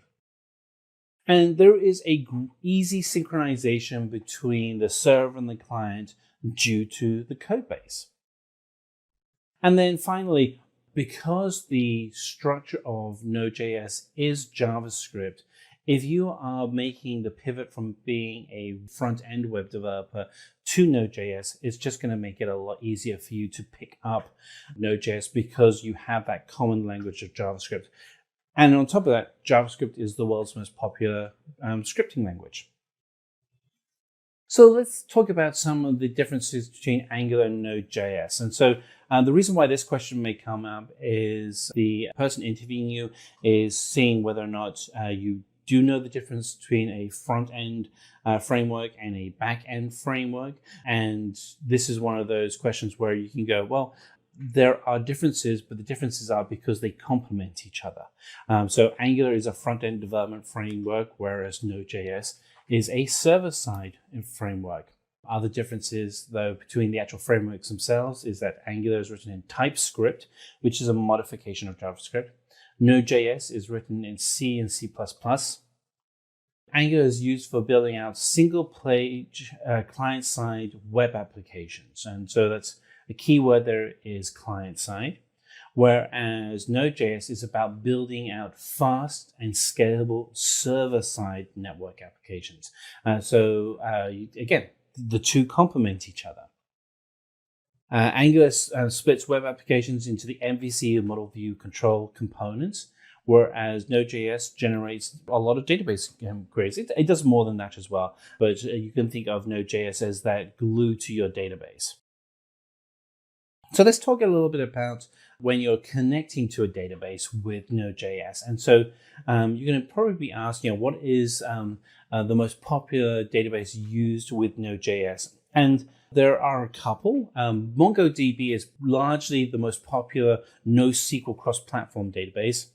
And there is a easy synchronization between the server and the client due to the code base. And then finally, because the structure of Node.js is JavaScript, if you are making the pivot from being a front-end web developer to Node.js, it's just going to make it a lot easier for you to pick up Node.js because you have that common language of JavaScript. And on top of that, JavaScript is the world's most popular scripting language. So let's talk about some of the differences between Angular and Node.js. And so the reason why this question may come up is the person interviewing you is seeing whether or not you do know the difference between a front-end framework and a back-end framework. And this is one of those questions where you can go, well, there are differences, but the differences are because they complement each other. So Angular is a front-end development framework, whereas Node.js is a server-side framework. Other differences, though, between the actual frameworks themselves is that Angular is written in TypeScript, which is a modification of JavaScript. Node.js is written in C and C++. Angular is used for building out single-page client-side web applications. And so that's the key word there is client-side. Whereas Node.js is about building out fast and scalable server-side network applications. Again, the two complement each other. Angular splits web applications into the MVC and model view control components, whereas Node.js generates a lot of database queries. It does more than that as well, but you can think of Node.js as that glue to your database. So let's talk a little bit about when you're connecting to a database with Node.js. And so you're going to probably be asked, what is the most popular database used with Node.js? And there are a couple. MongoDB is largely the most popular NoSQL cross-platform database.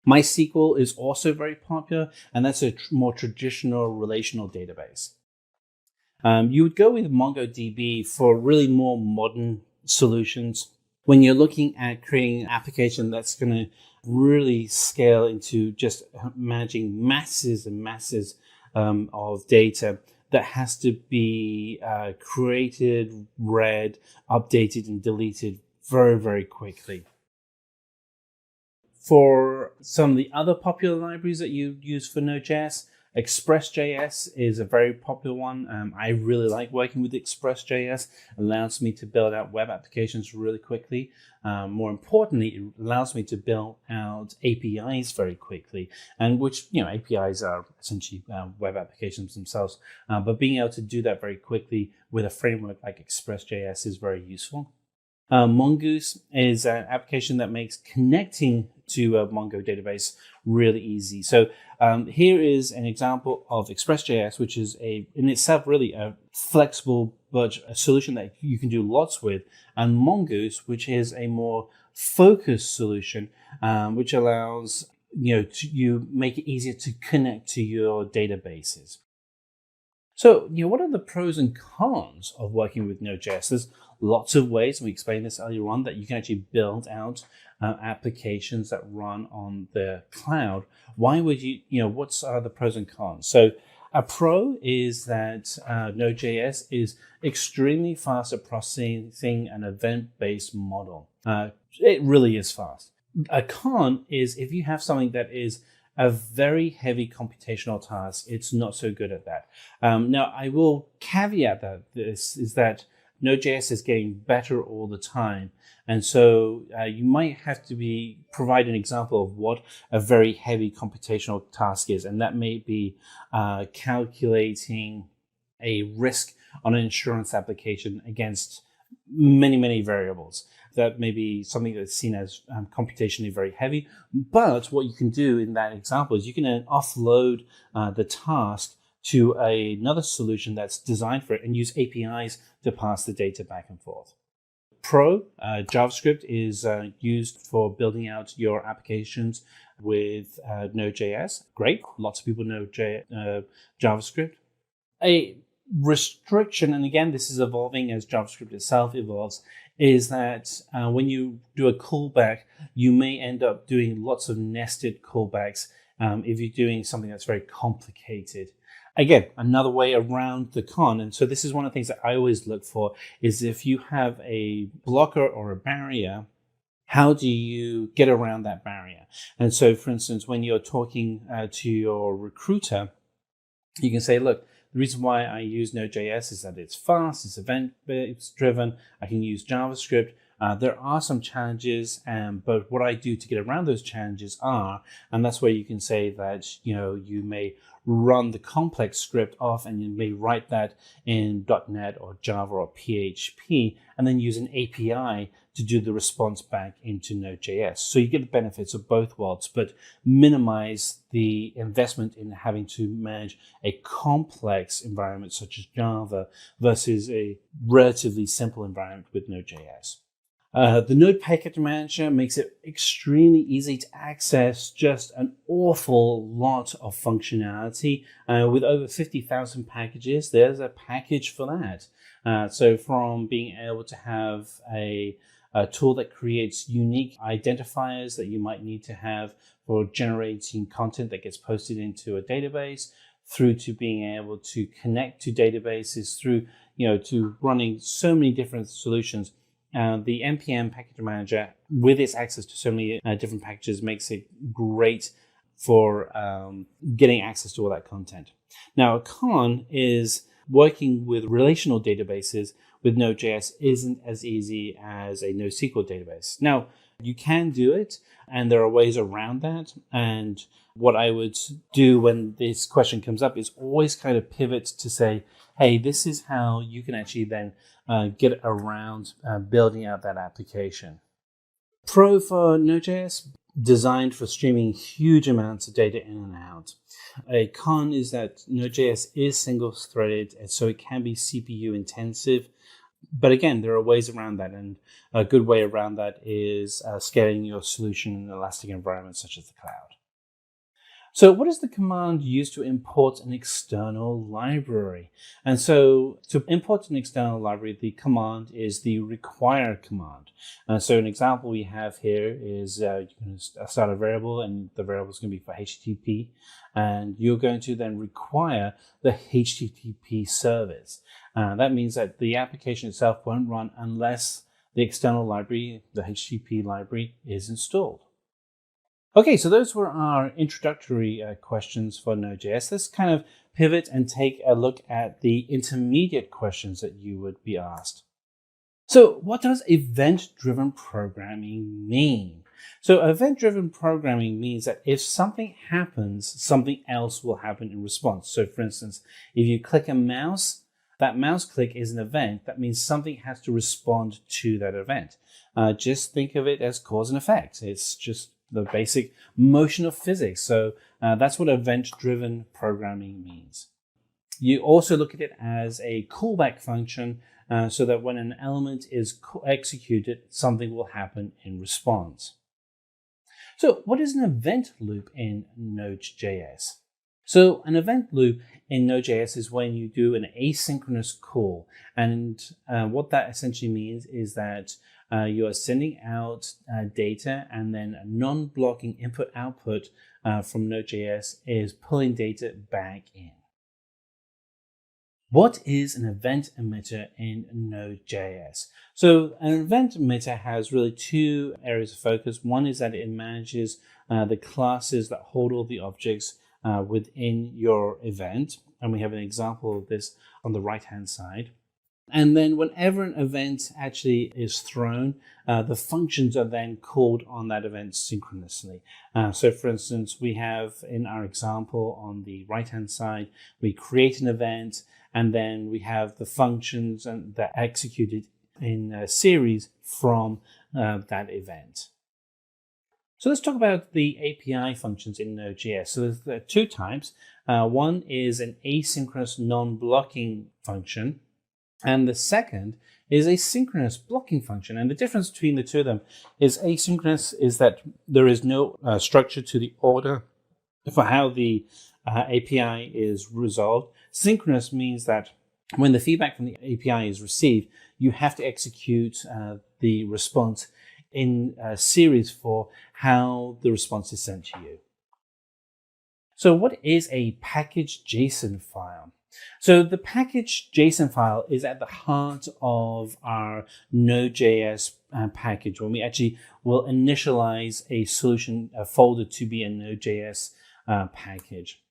MySQL is also very popular, and that's a more traditional relational database. You would go with MongoDB for really more modern solutions. When you're looking at creating an application that's going to really scale into just managing masses and masses of data that has to be created, read, updated, and deleted very, very quickly. For some of the other popular libraries that you use for Node.js, Express.js is a very popular one. I really like working with Express.js. It allows me to build out web applications really quickly. More importantly, it allows me to build out APIs very quickly, and which, APIs are essentially web applications themselves. But being able to do that very quickly with a framework like Express.js is very useful. Mongoose is an application that makes connecting to a Mongo database really easy. So here is an example of Express.js, which is in itself really a flexible but a solution that you can do lots with, and Mongoose, which is a more focused solution, which allows you make it easier to connect to your databases. So, what are the pros and cons of working with Node.js? There's lots of ways, and we explained this earlier on, that you can actually build out applications that run on the cloud. Why would what are the pros and cons? So a pro is that Node.js is extremely fast at processing an event-based model. It really is fast. A con is if you have something that is a very heavy computational task, it's not so good at that. Now, I will caveat that Node.js is getting better all the time. And so you might have to provide an example of what a very heavy computational task is. And that may be calculating a risk on an insurance application against many, many variables. That may be something that's seen as computationally very heavy. But what you can do in that example is you can then offload the task to another solution that's designed for it and use APIs to pass the data back and forth. Pro, JavaScript is used for building out your applications with Node.js. Great, lots of people know JavaScript. A restriction, and again, this is evolving as JavaScript itself evolves, is that when you do a callback, you may end up doing lots of nested callbacks if you're doing something that's very complicated. Again, another way around the con, and so this is one of the things that I always look for, is if you have a blocker or a barrier, how do you get around that barrier? And so, for instance, when you're talking to your recruiter, you can say, look, the reason why I use Node.js is that it's fast, it's event-based driven, I can use JavaScript. There are some challenges, but what I do to get around those challenges and that's where you can say that, you may run the complex script off and you may write that in .NET or Java or PHP and then use an API to do the response back into Node.js. So you get the benefits of both worlds, but minimize the investment in having to manage a complex environment such as Java versus a relatively simple environment with Node.js. The Node Package Manager makes it extremely easy to access just an awful lot of functionality. With over 50,000 packages, there's a package for that. So from being able to have a tool that creates unique identifiers that you might need to have for generating content that gets posted into a database, through to being able to connect to databases, through to running so many different solutions. The NPM Package Manager, with its access to so many different packages, makes it great for getting access to all that content. Now, a con is working with relational databases with Node.js isn't as easy as a NoSQL database. Now, you can do it, and there are ways around that. And what I would do when this question comes up is always kind of pivot to say, hey, this is how you can actually then get around building out that application. Pro for Node.js, designed for streaming huge amounts of data in and out. A con is that Node.js is single-threaded, and so it can be CPU intensive. But again, there are ways around that, and a good way around that is scaling your solution in elastic environments such as the cloud. So what is the command used to import an external library? And so to import an external library, the command is the require command. So an example we have here is you can start a variable, and the variable is going to be for HTTP, and you're going to then require the HTTP service. That means that the application itself won't run unless the external library, the HTTP library, is installed. Okay, so those were our introductory questions for Node.js. Let's kind of pivot and take a look at the intermediate questions that you would be asked. So what does event-driven programming mean? So event-driven programming means that if something happens, something else will happen in response. So for instance, if you click a mouse, that mouse click is an event. That means something has to respond to that event. Just think of it as cause and effect. It's just the basic motion of physics. So that's what event-driven programming means. You also look at it as a callback function so that when an element is executed, something will happen in response. So what is an event loop in Node.js? So an event loop in Node.js is when you do an asynchronous call. And what that essentially means is that you are sending out data, and then a non-blocking input-output from Node.js is pulling data back in. What is an event emitter in Node.js? So an event emitter has really two areas of focus. One is that it manages the classes that hold all the objects within your event. And we have an example of this on the right-hand side. And then whenever an event actually is thrown, the functions are then called on that event synchronously. So for instance, we have in our example on the right-hand side, we create an event, and then we have the functions that are executed in a series from that event. So let's talk about the API functions in Node.js. So there are two types. One is an asynchronous non-blocking function, and the second is a synchronous blocking function. And the difference between the two of them is asynchronous is that there is no structure to the order for how the API is resolved. Synchronous means that when the feedback from the API is received, you have to execute the response in a series for how the response is sent to you. So what is a package JSON file? So the package JSON file is at the heart of our Node.js package, when we actually will initialize a solution folder to be a Node.js package.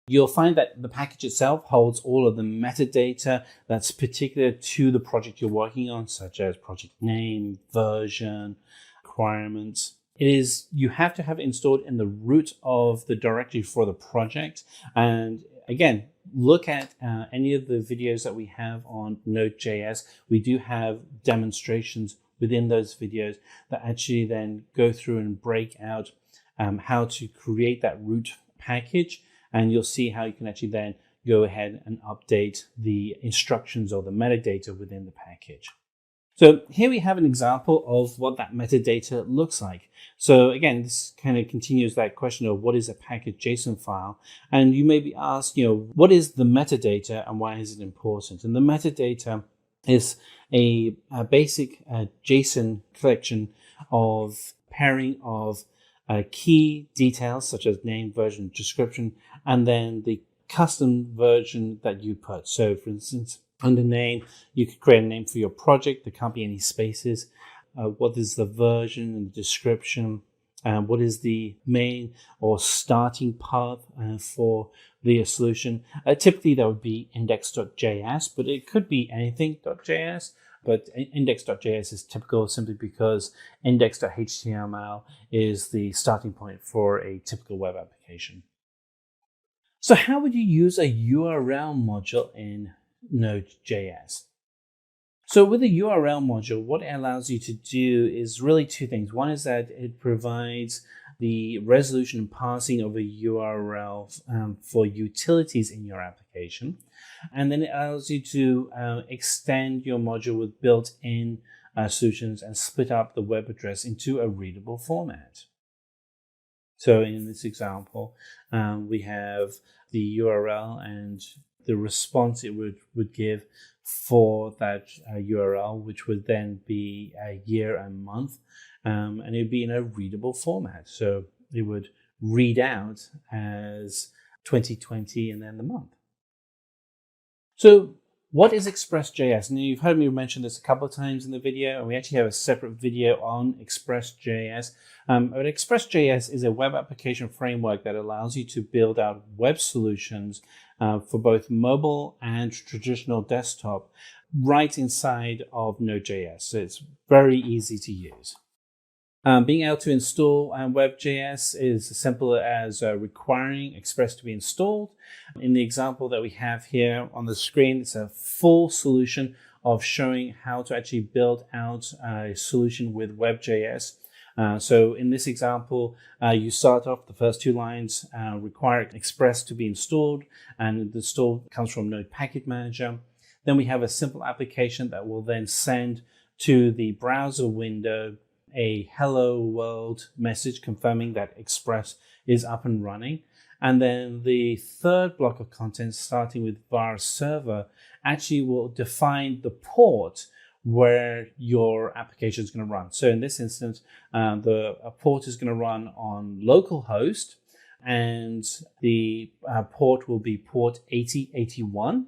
You'll find that the package itself holds all of the metadata that's particular to the project you're working on, such as project name, version, requirements. You have to have it installed in the root of the directory for the project. And again, look at any of the videos that we have on Node.js. We do have demonstrations within those videos that actually then go through and break out how to create that root package. And you'll see how you can actually then go ahead and update the instructions or the metadata within the package. So here we have an example of what that metadata looks like. So again, this kind of continues that question of what is a package JSON file? And you may be asked, what is the metadata and why is it important? And the metadata is a basic JSON collection of pairing of key details such as name, version, description, and then the custom version that you put. So for instance, under name, you could create a name for your project. There can't be any spaces. What is the version and the description? What is the main or starting path for the solution? Typically, that would be index.js, but it could be anything.js. But index.js is typical simply because index.html is the starting point for a typical web application. So how would you use a URL module in Node.js? So with a URL module, what it allows you to do is really two things. One is that it provides the resolution and parsing of a URL for utilities in your application. And then it allows you to extend your module with built-in solutions and split up the web address into a readable format. So in this example, we have the URL and the response it would give for that URL, which would then be a year and month, and it would be in a readable format. So it would read out as 2020 and then the month. So what is Express.js? Now you've heard me mention this a couple of times in the video, and we actually have a separate video on Express.js. But Express.js is a web application framework that allows you to build out web solutions for both mobile and traditional desktop right inside of Node.js. So it's very easy to use. Being able to install WebJS is as simple as requiring Express to be installed. In the example that we have here on the screen, it's a full solution of showing how to actually build out a solution with WebJS. So in this example, you start off the first two lines require Express to be installed, and the install comes from Node Package Manager. Then we have a simple application that will then send to the browser window a hello world message confirming that Express is up and running. And then the third block of content, starting with var server, actually will define the port where your application is going to run. So in this instance, the port is going to run on localhost, and the port will be port 8081.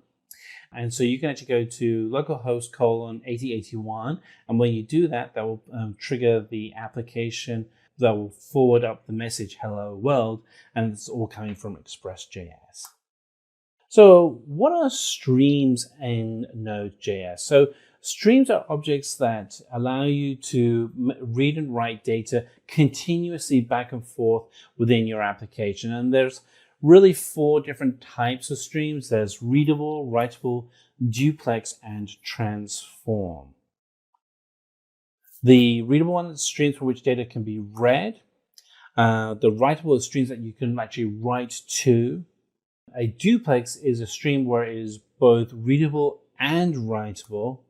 And so you can actually go to localhost colon 8081. And when you do that, that will trigger the application that will forward up the message hello world. And it's all coming from Express.js. So what are streams in Node.js? So streams are objects that allow you to read and write data continuously back and forth within your application. And there's really four different types of streams. There's readable, writable, duplex, and transform. The readable one is streams for which data can be read. The writable is streams that you can actually write to. A duplex is a stream where it is both readable and writable.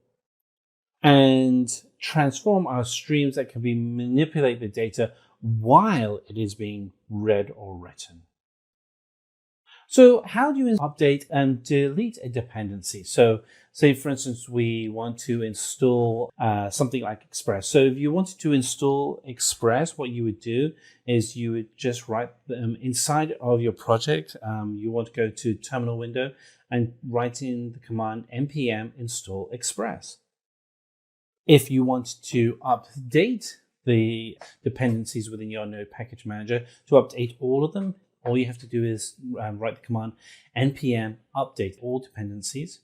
And transform are streams that can be manipulate the data while it is being read or written. So how do you update and delete a dependency? So say, for instance, we want to install something like Express. So if you wanted to install Express, what you would do is you would just write them inside of your project. You want to go to terminal window and write in the command npm install Express. If you want to update the dependencies within your Node Package Manager, to update all of them, all you have to do is write the command npm update all dependencies.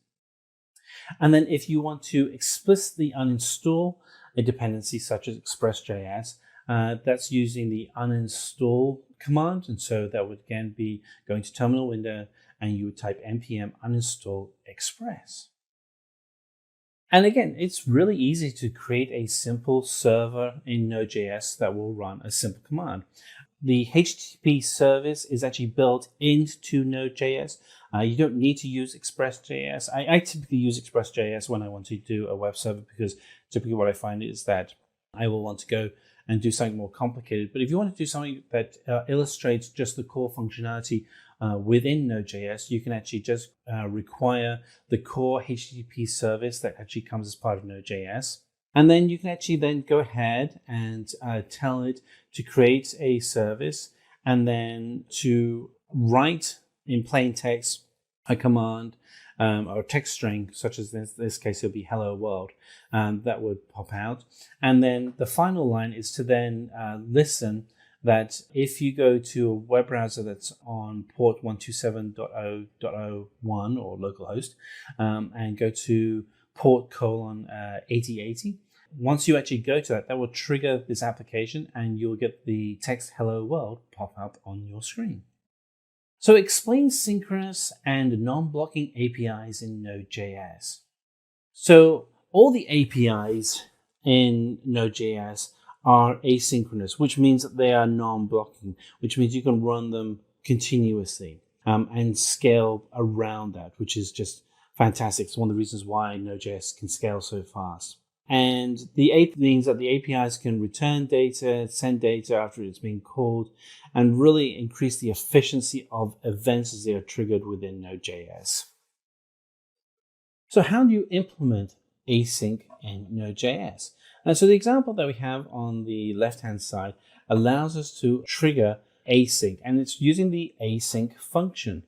And then if you want to explicitly uninstall a dependency such as Express.js, that's using the uninstall command. And so that would again be going to terminal window and you would type npm uninstall Express. And again, it's really easy to create a simple server in Node.js that will run a simple command. The HTTP service is actually built into Node.js. You don't need to use Express.js. I typically use Express.js when I want to do a web server, because typically what I find is that I will want to go and do something more complicated. But if you want to do something that illustrates just the core functionality within Node.js, you can actually just require the core HTTP service that actually comes as part of Node.js. And then you can actually then go ahead and tell it to create a service and then to write in plain text a command or a text string, such as in this case, it'll be hello world, that would pop out. And then the final line is to then listen that if you go to a web browser that's on port 127.0.01 or localhost and go to port colon 8080. Once you actually go to that, that will trigger this application and you'll get the text hello world pop up on your screen. So explain synchronous and non-blocking APIs in Node.js. So all the APIs in Node.js are asynchronous, which means that they are non-blocking, which means you can run them continuously and scale around that, which is just fantastic. It's one of the reasons why Node.js can scale so fast. And the means that the APIs can return data, send data after it's been called, and really increase the efficiency of events as they are triggered within Node.js. So how do you implement async in Node.js? And so the example that we have on the left-hand side allows us to trigger async, and it's using the async function.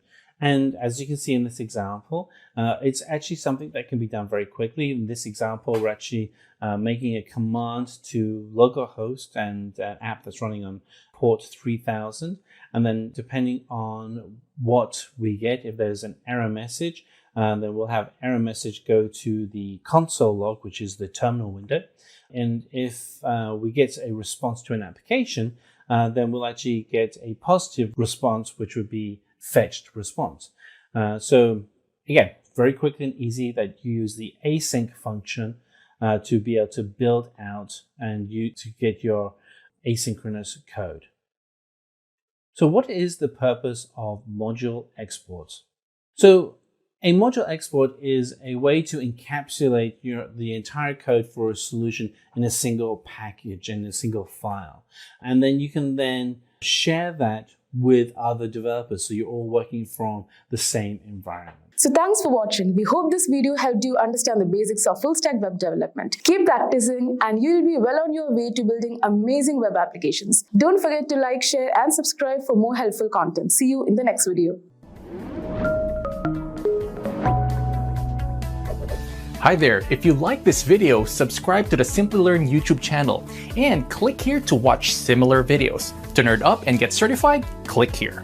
And as you can see in this example, it's actually something that can be done very quickly. In this example, we're actually making a command to localhost and an app that's running on port 3000. And then depending on what we get, if there's an error message, then we'll have error message go to the console log, which is the terminal window. And if we get a response to an application, then we'll actually get a positive response, which would be fetched response. So again, very quick and easy that you use the async function to be able to build out and to get your asynchronous code. So what is the purpose of module exports? So a module export is a way to encapsulate the entire code for a solution in a single package, in a single file. And then you can then share that with other developers, so you're all working from the same environment. So thanks for watching. We hope this video helped you understand the basics of full stack web development. Keep practicing and you'll be well on your way to building amazing web applications. Don't forget to like, share and subscribe for more helpful content. See you in the next video. Hi there, if you like this video, subscribe to the Simplilearn YouTube channel and click here to watch similar videos. To nerd up and get certified, click here.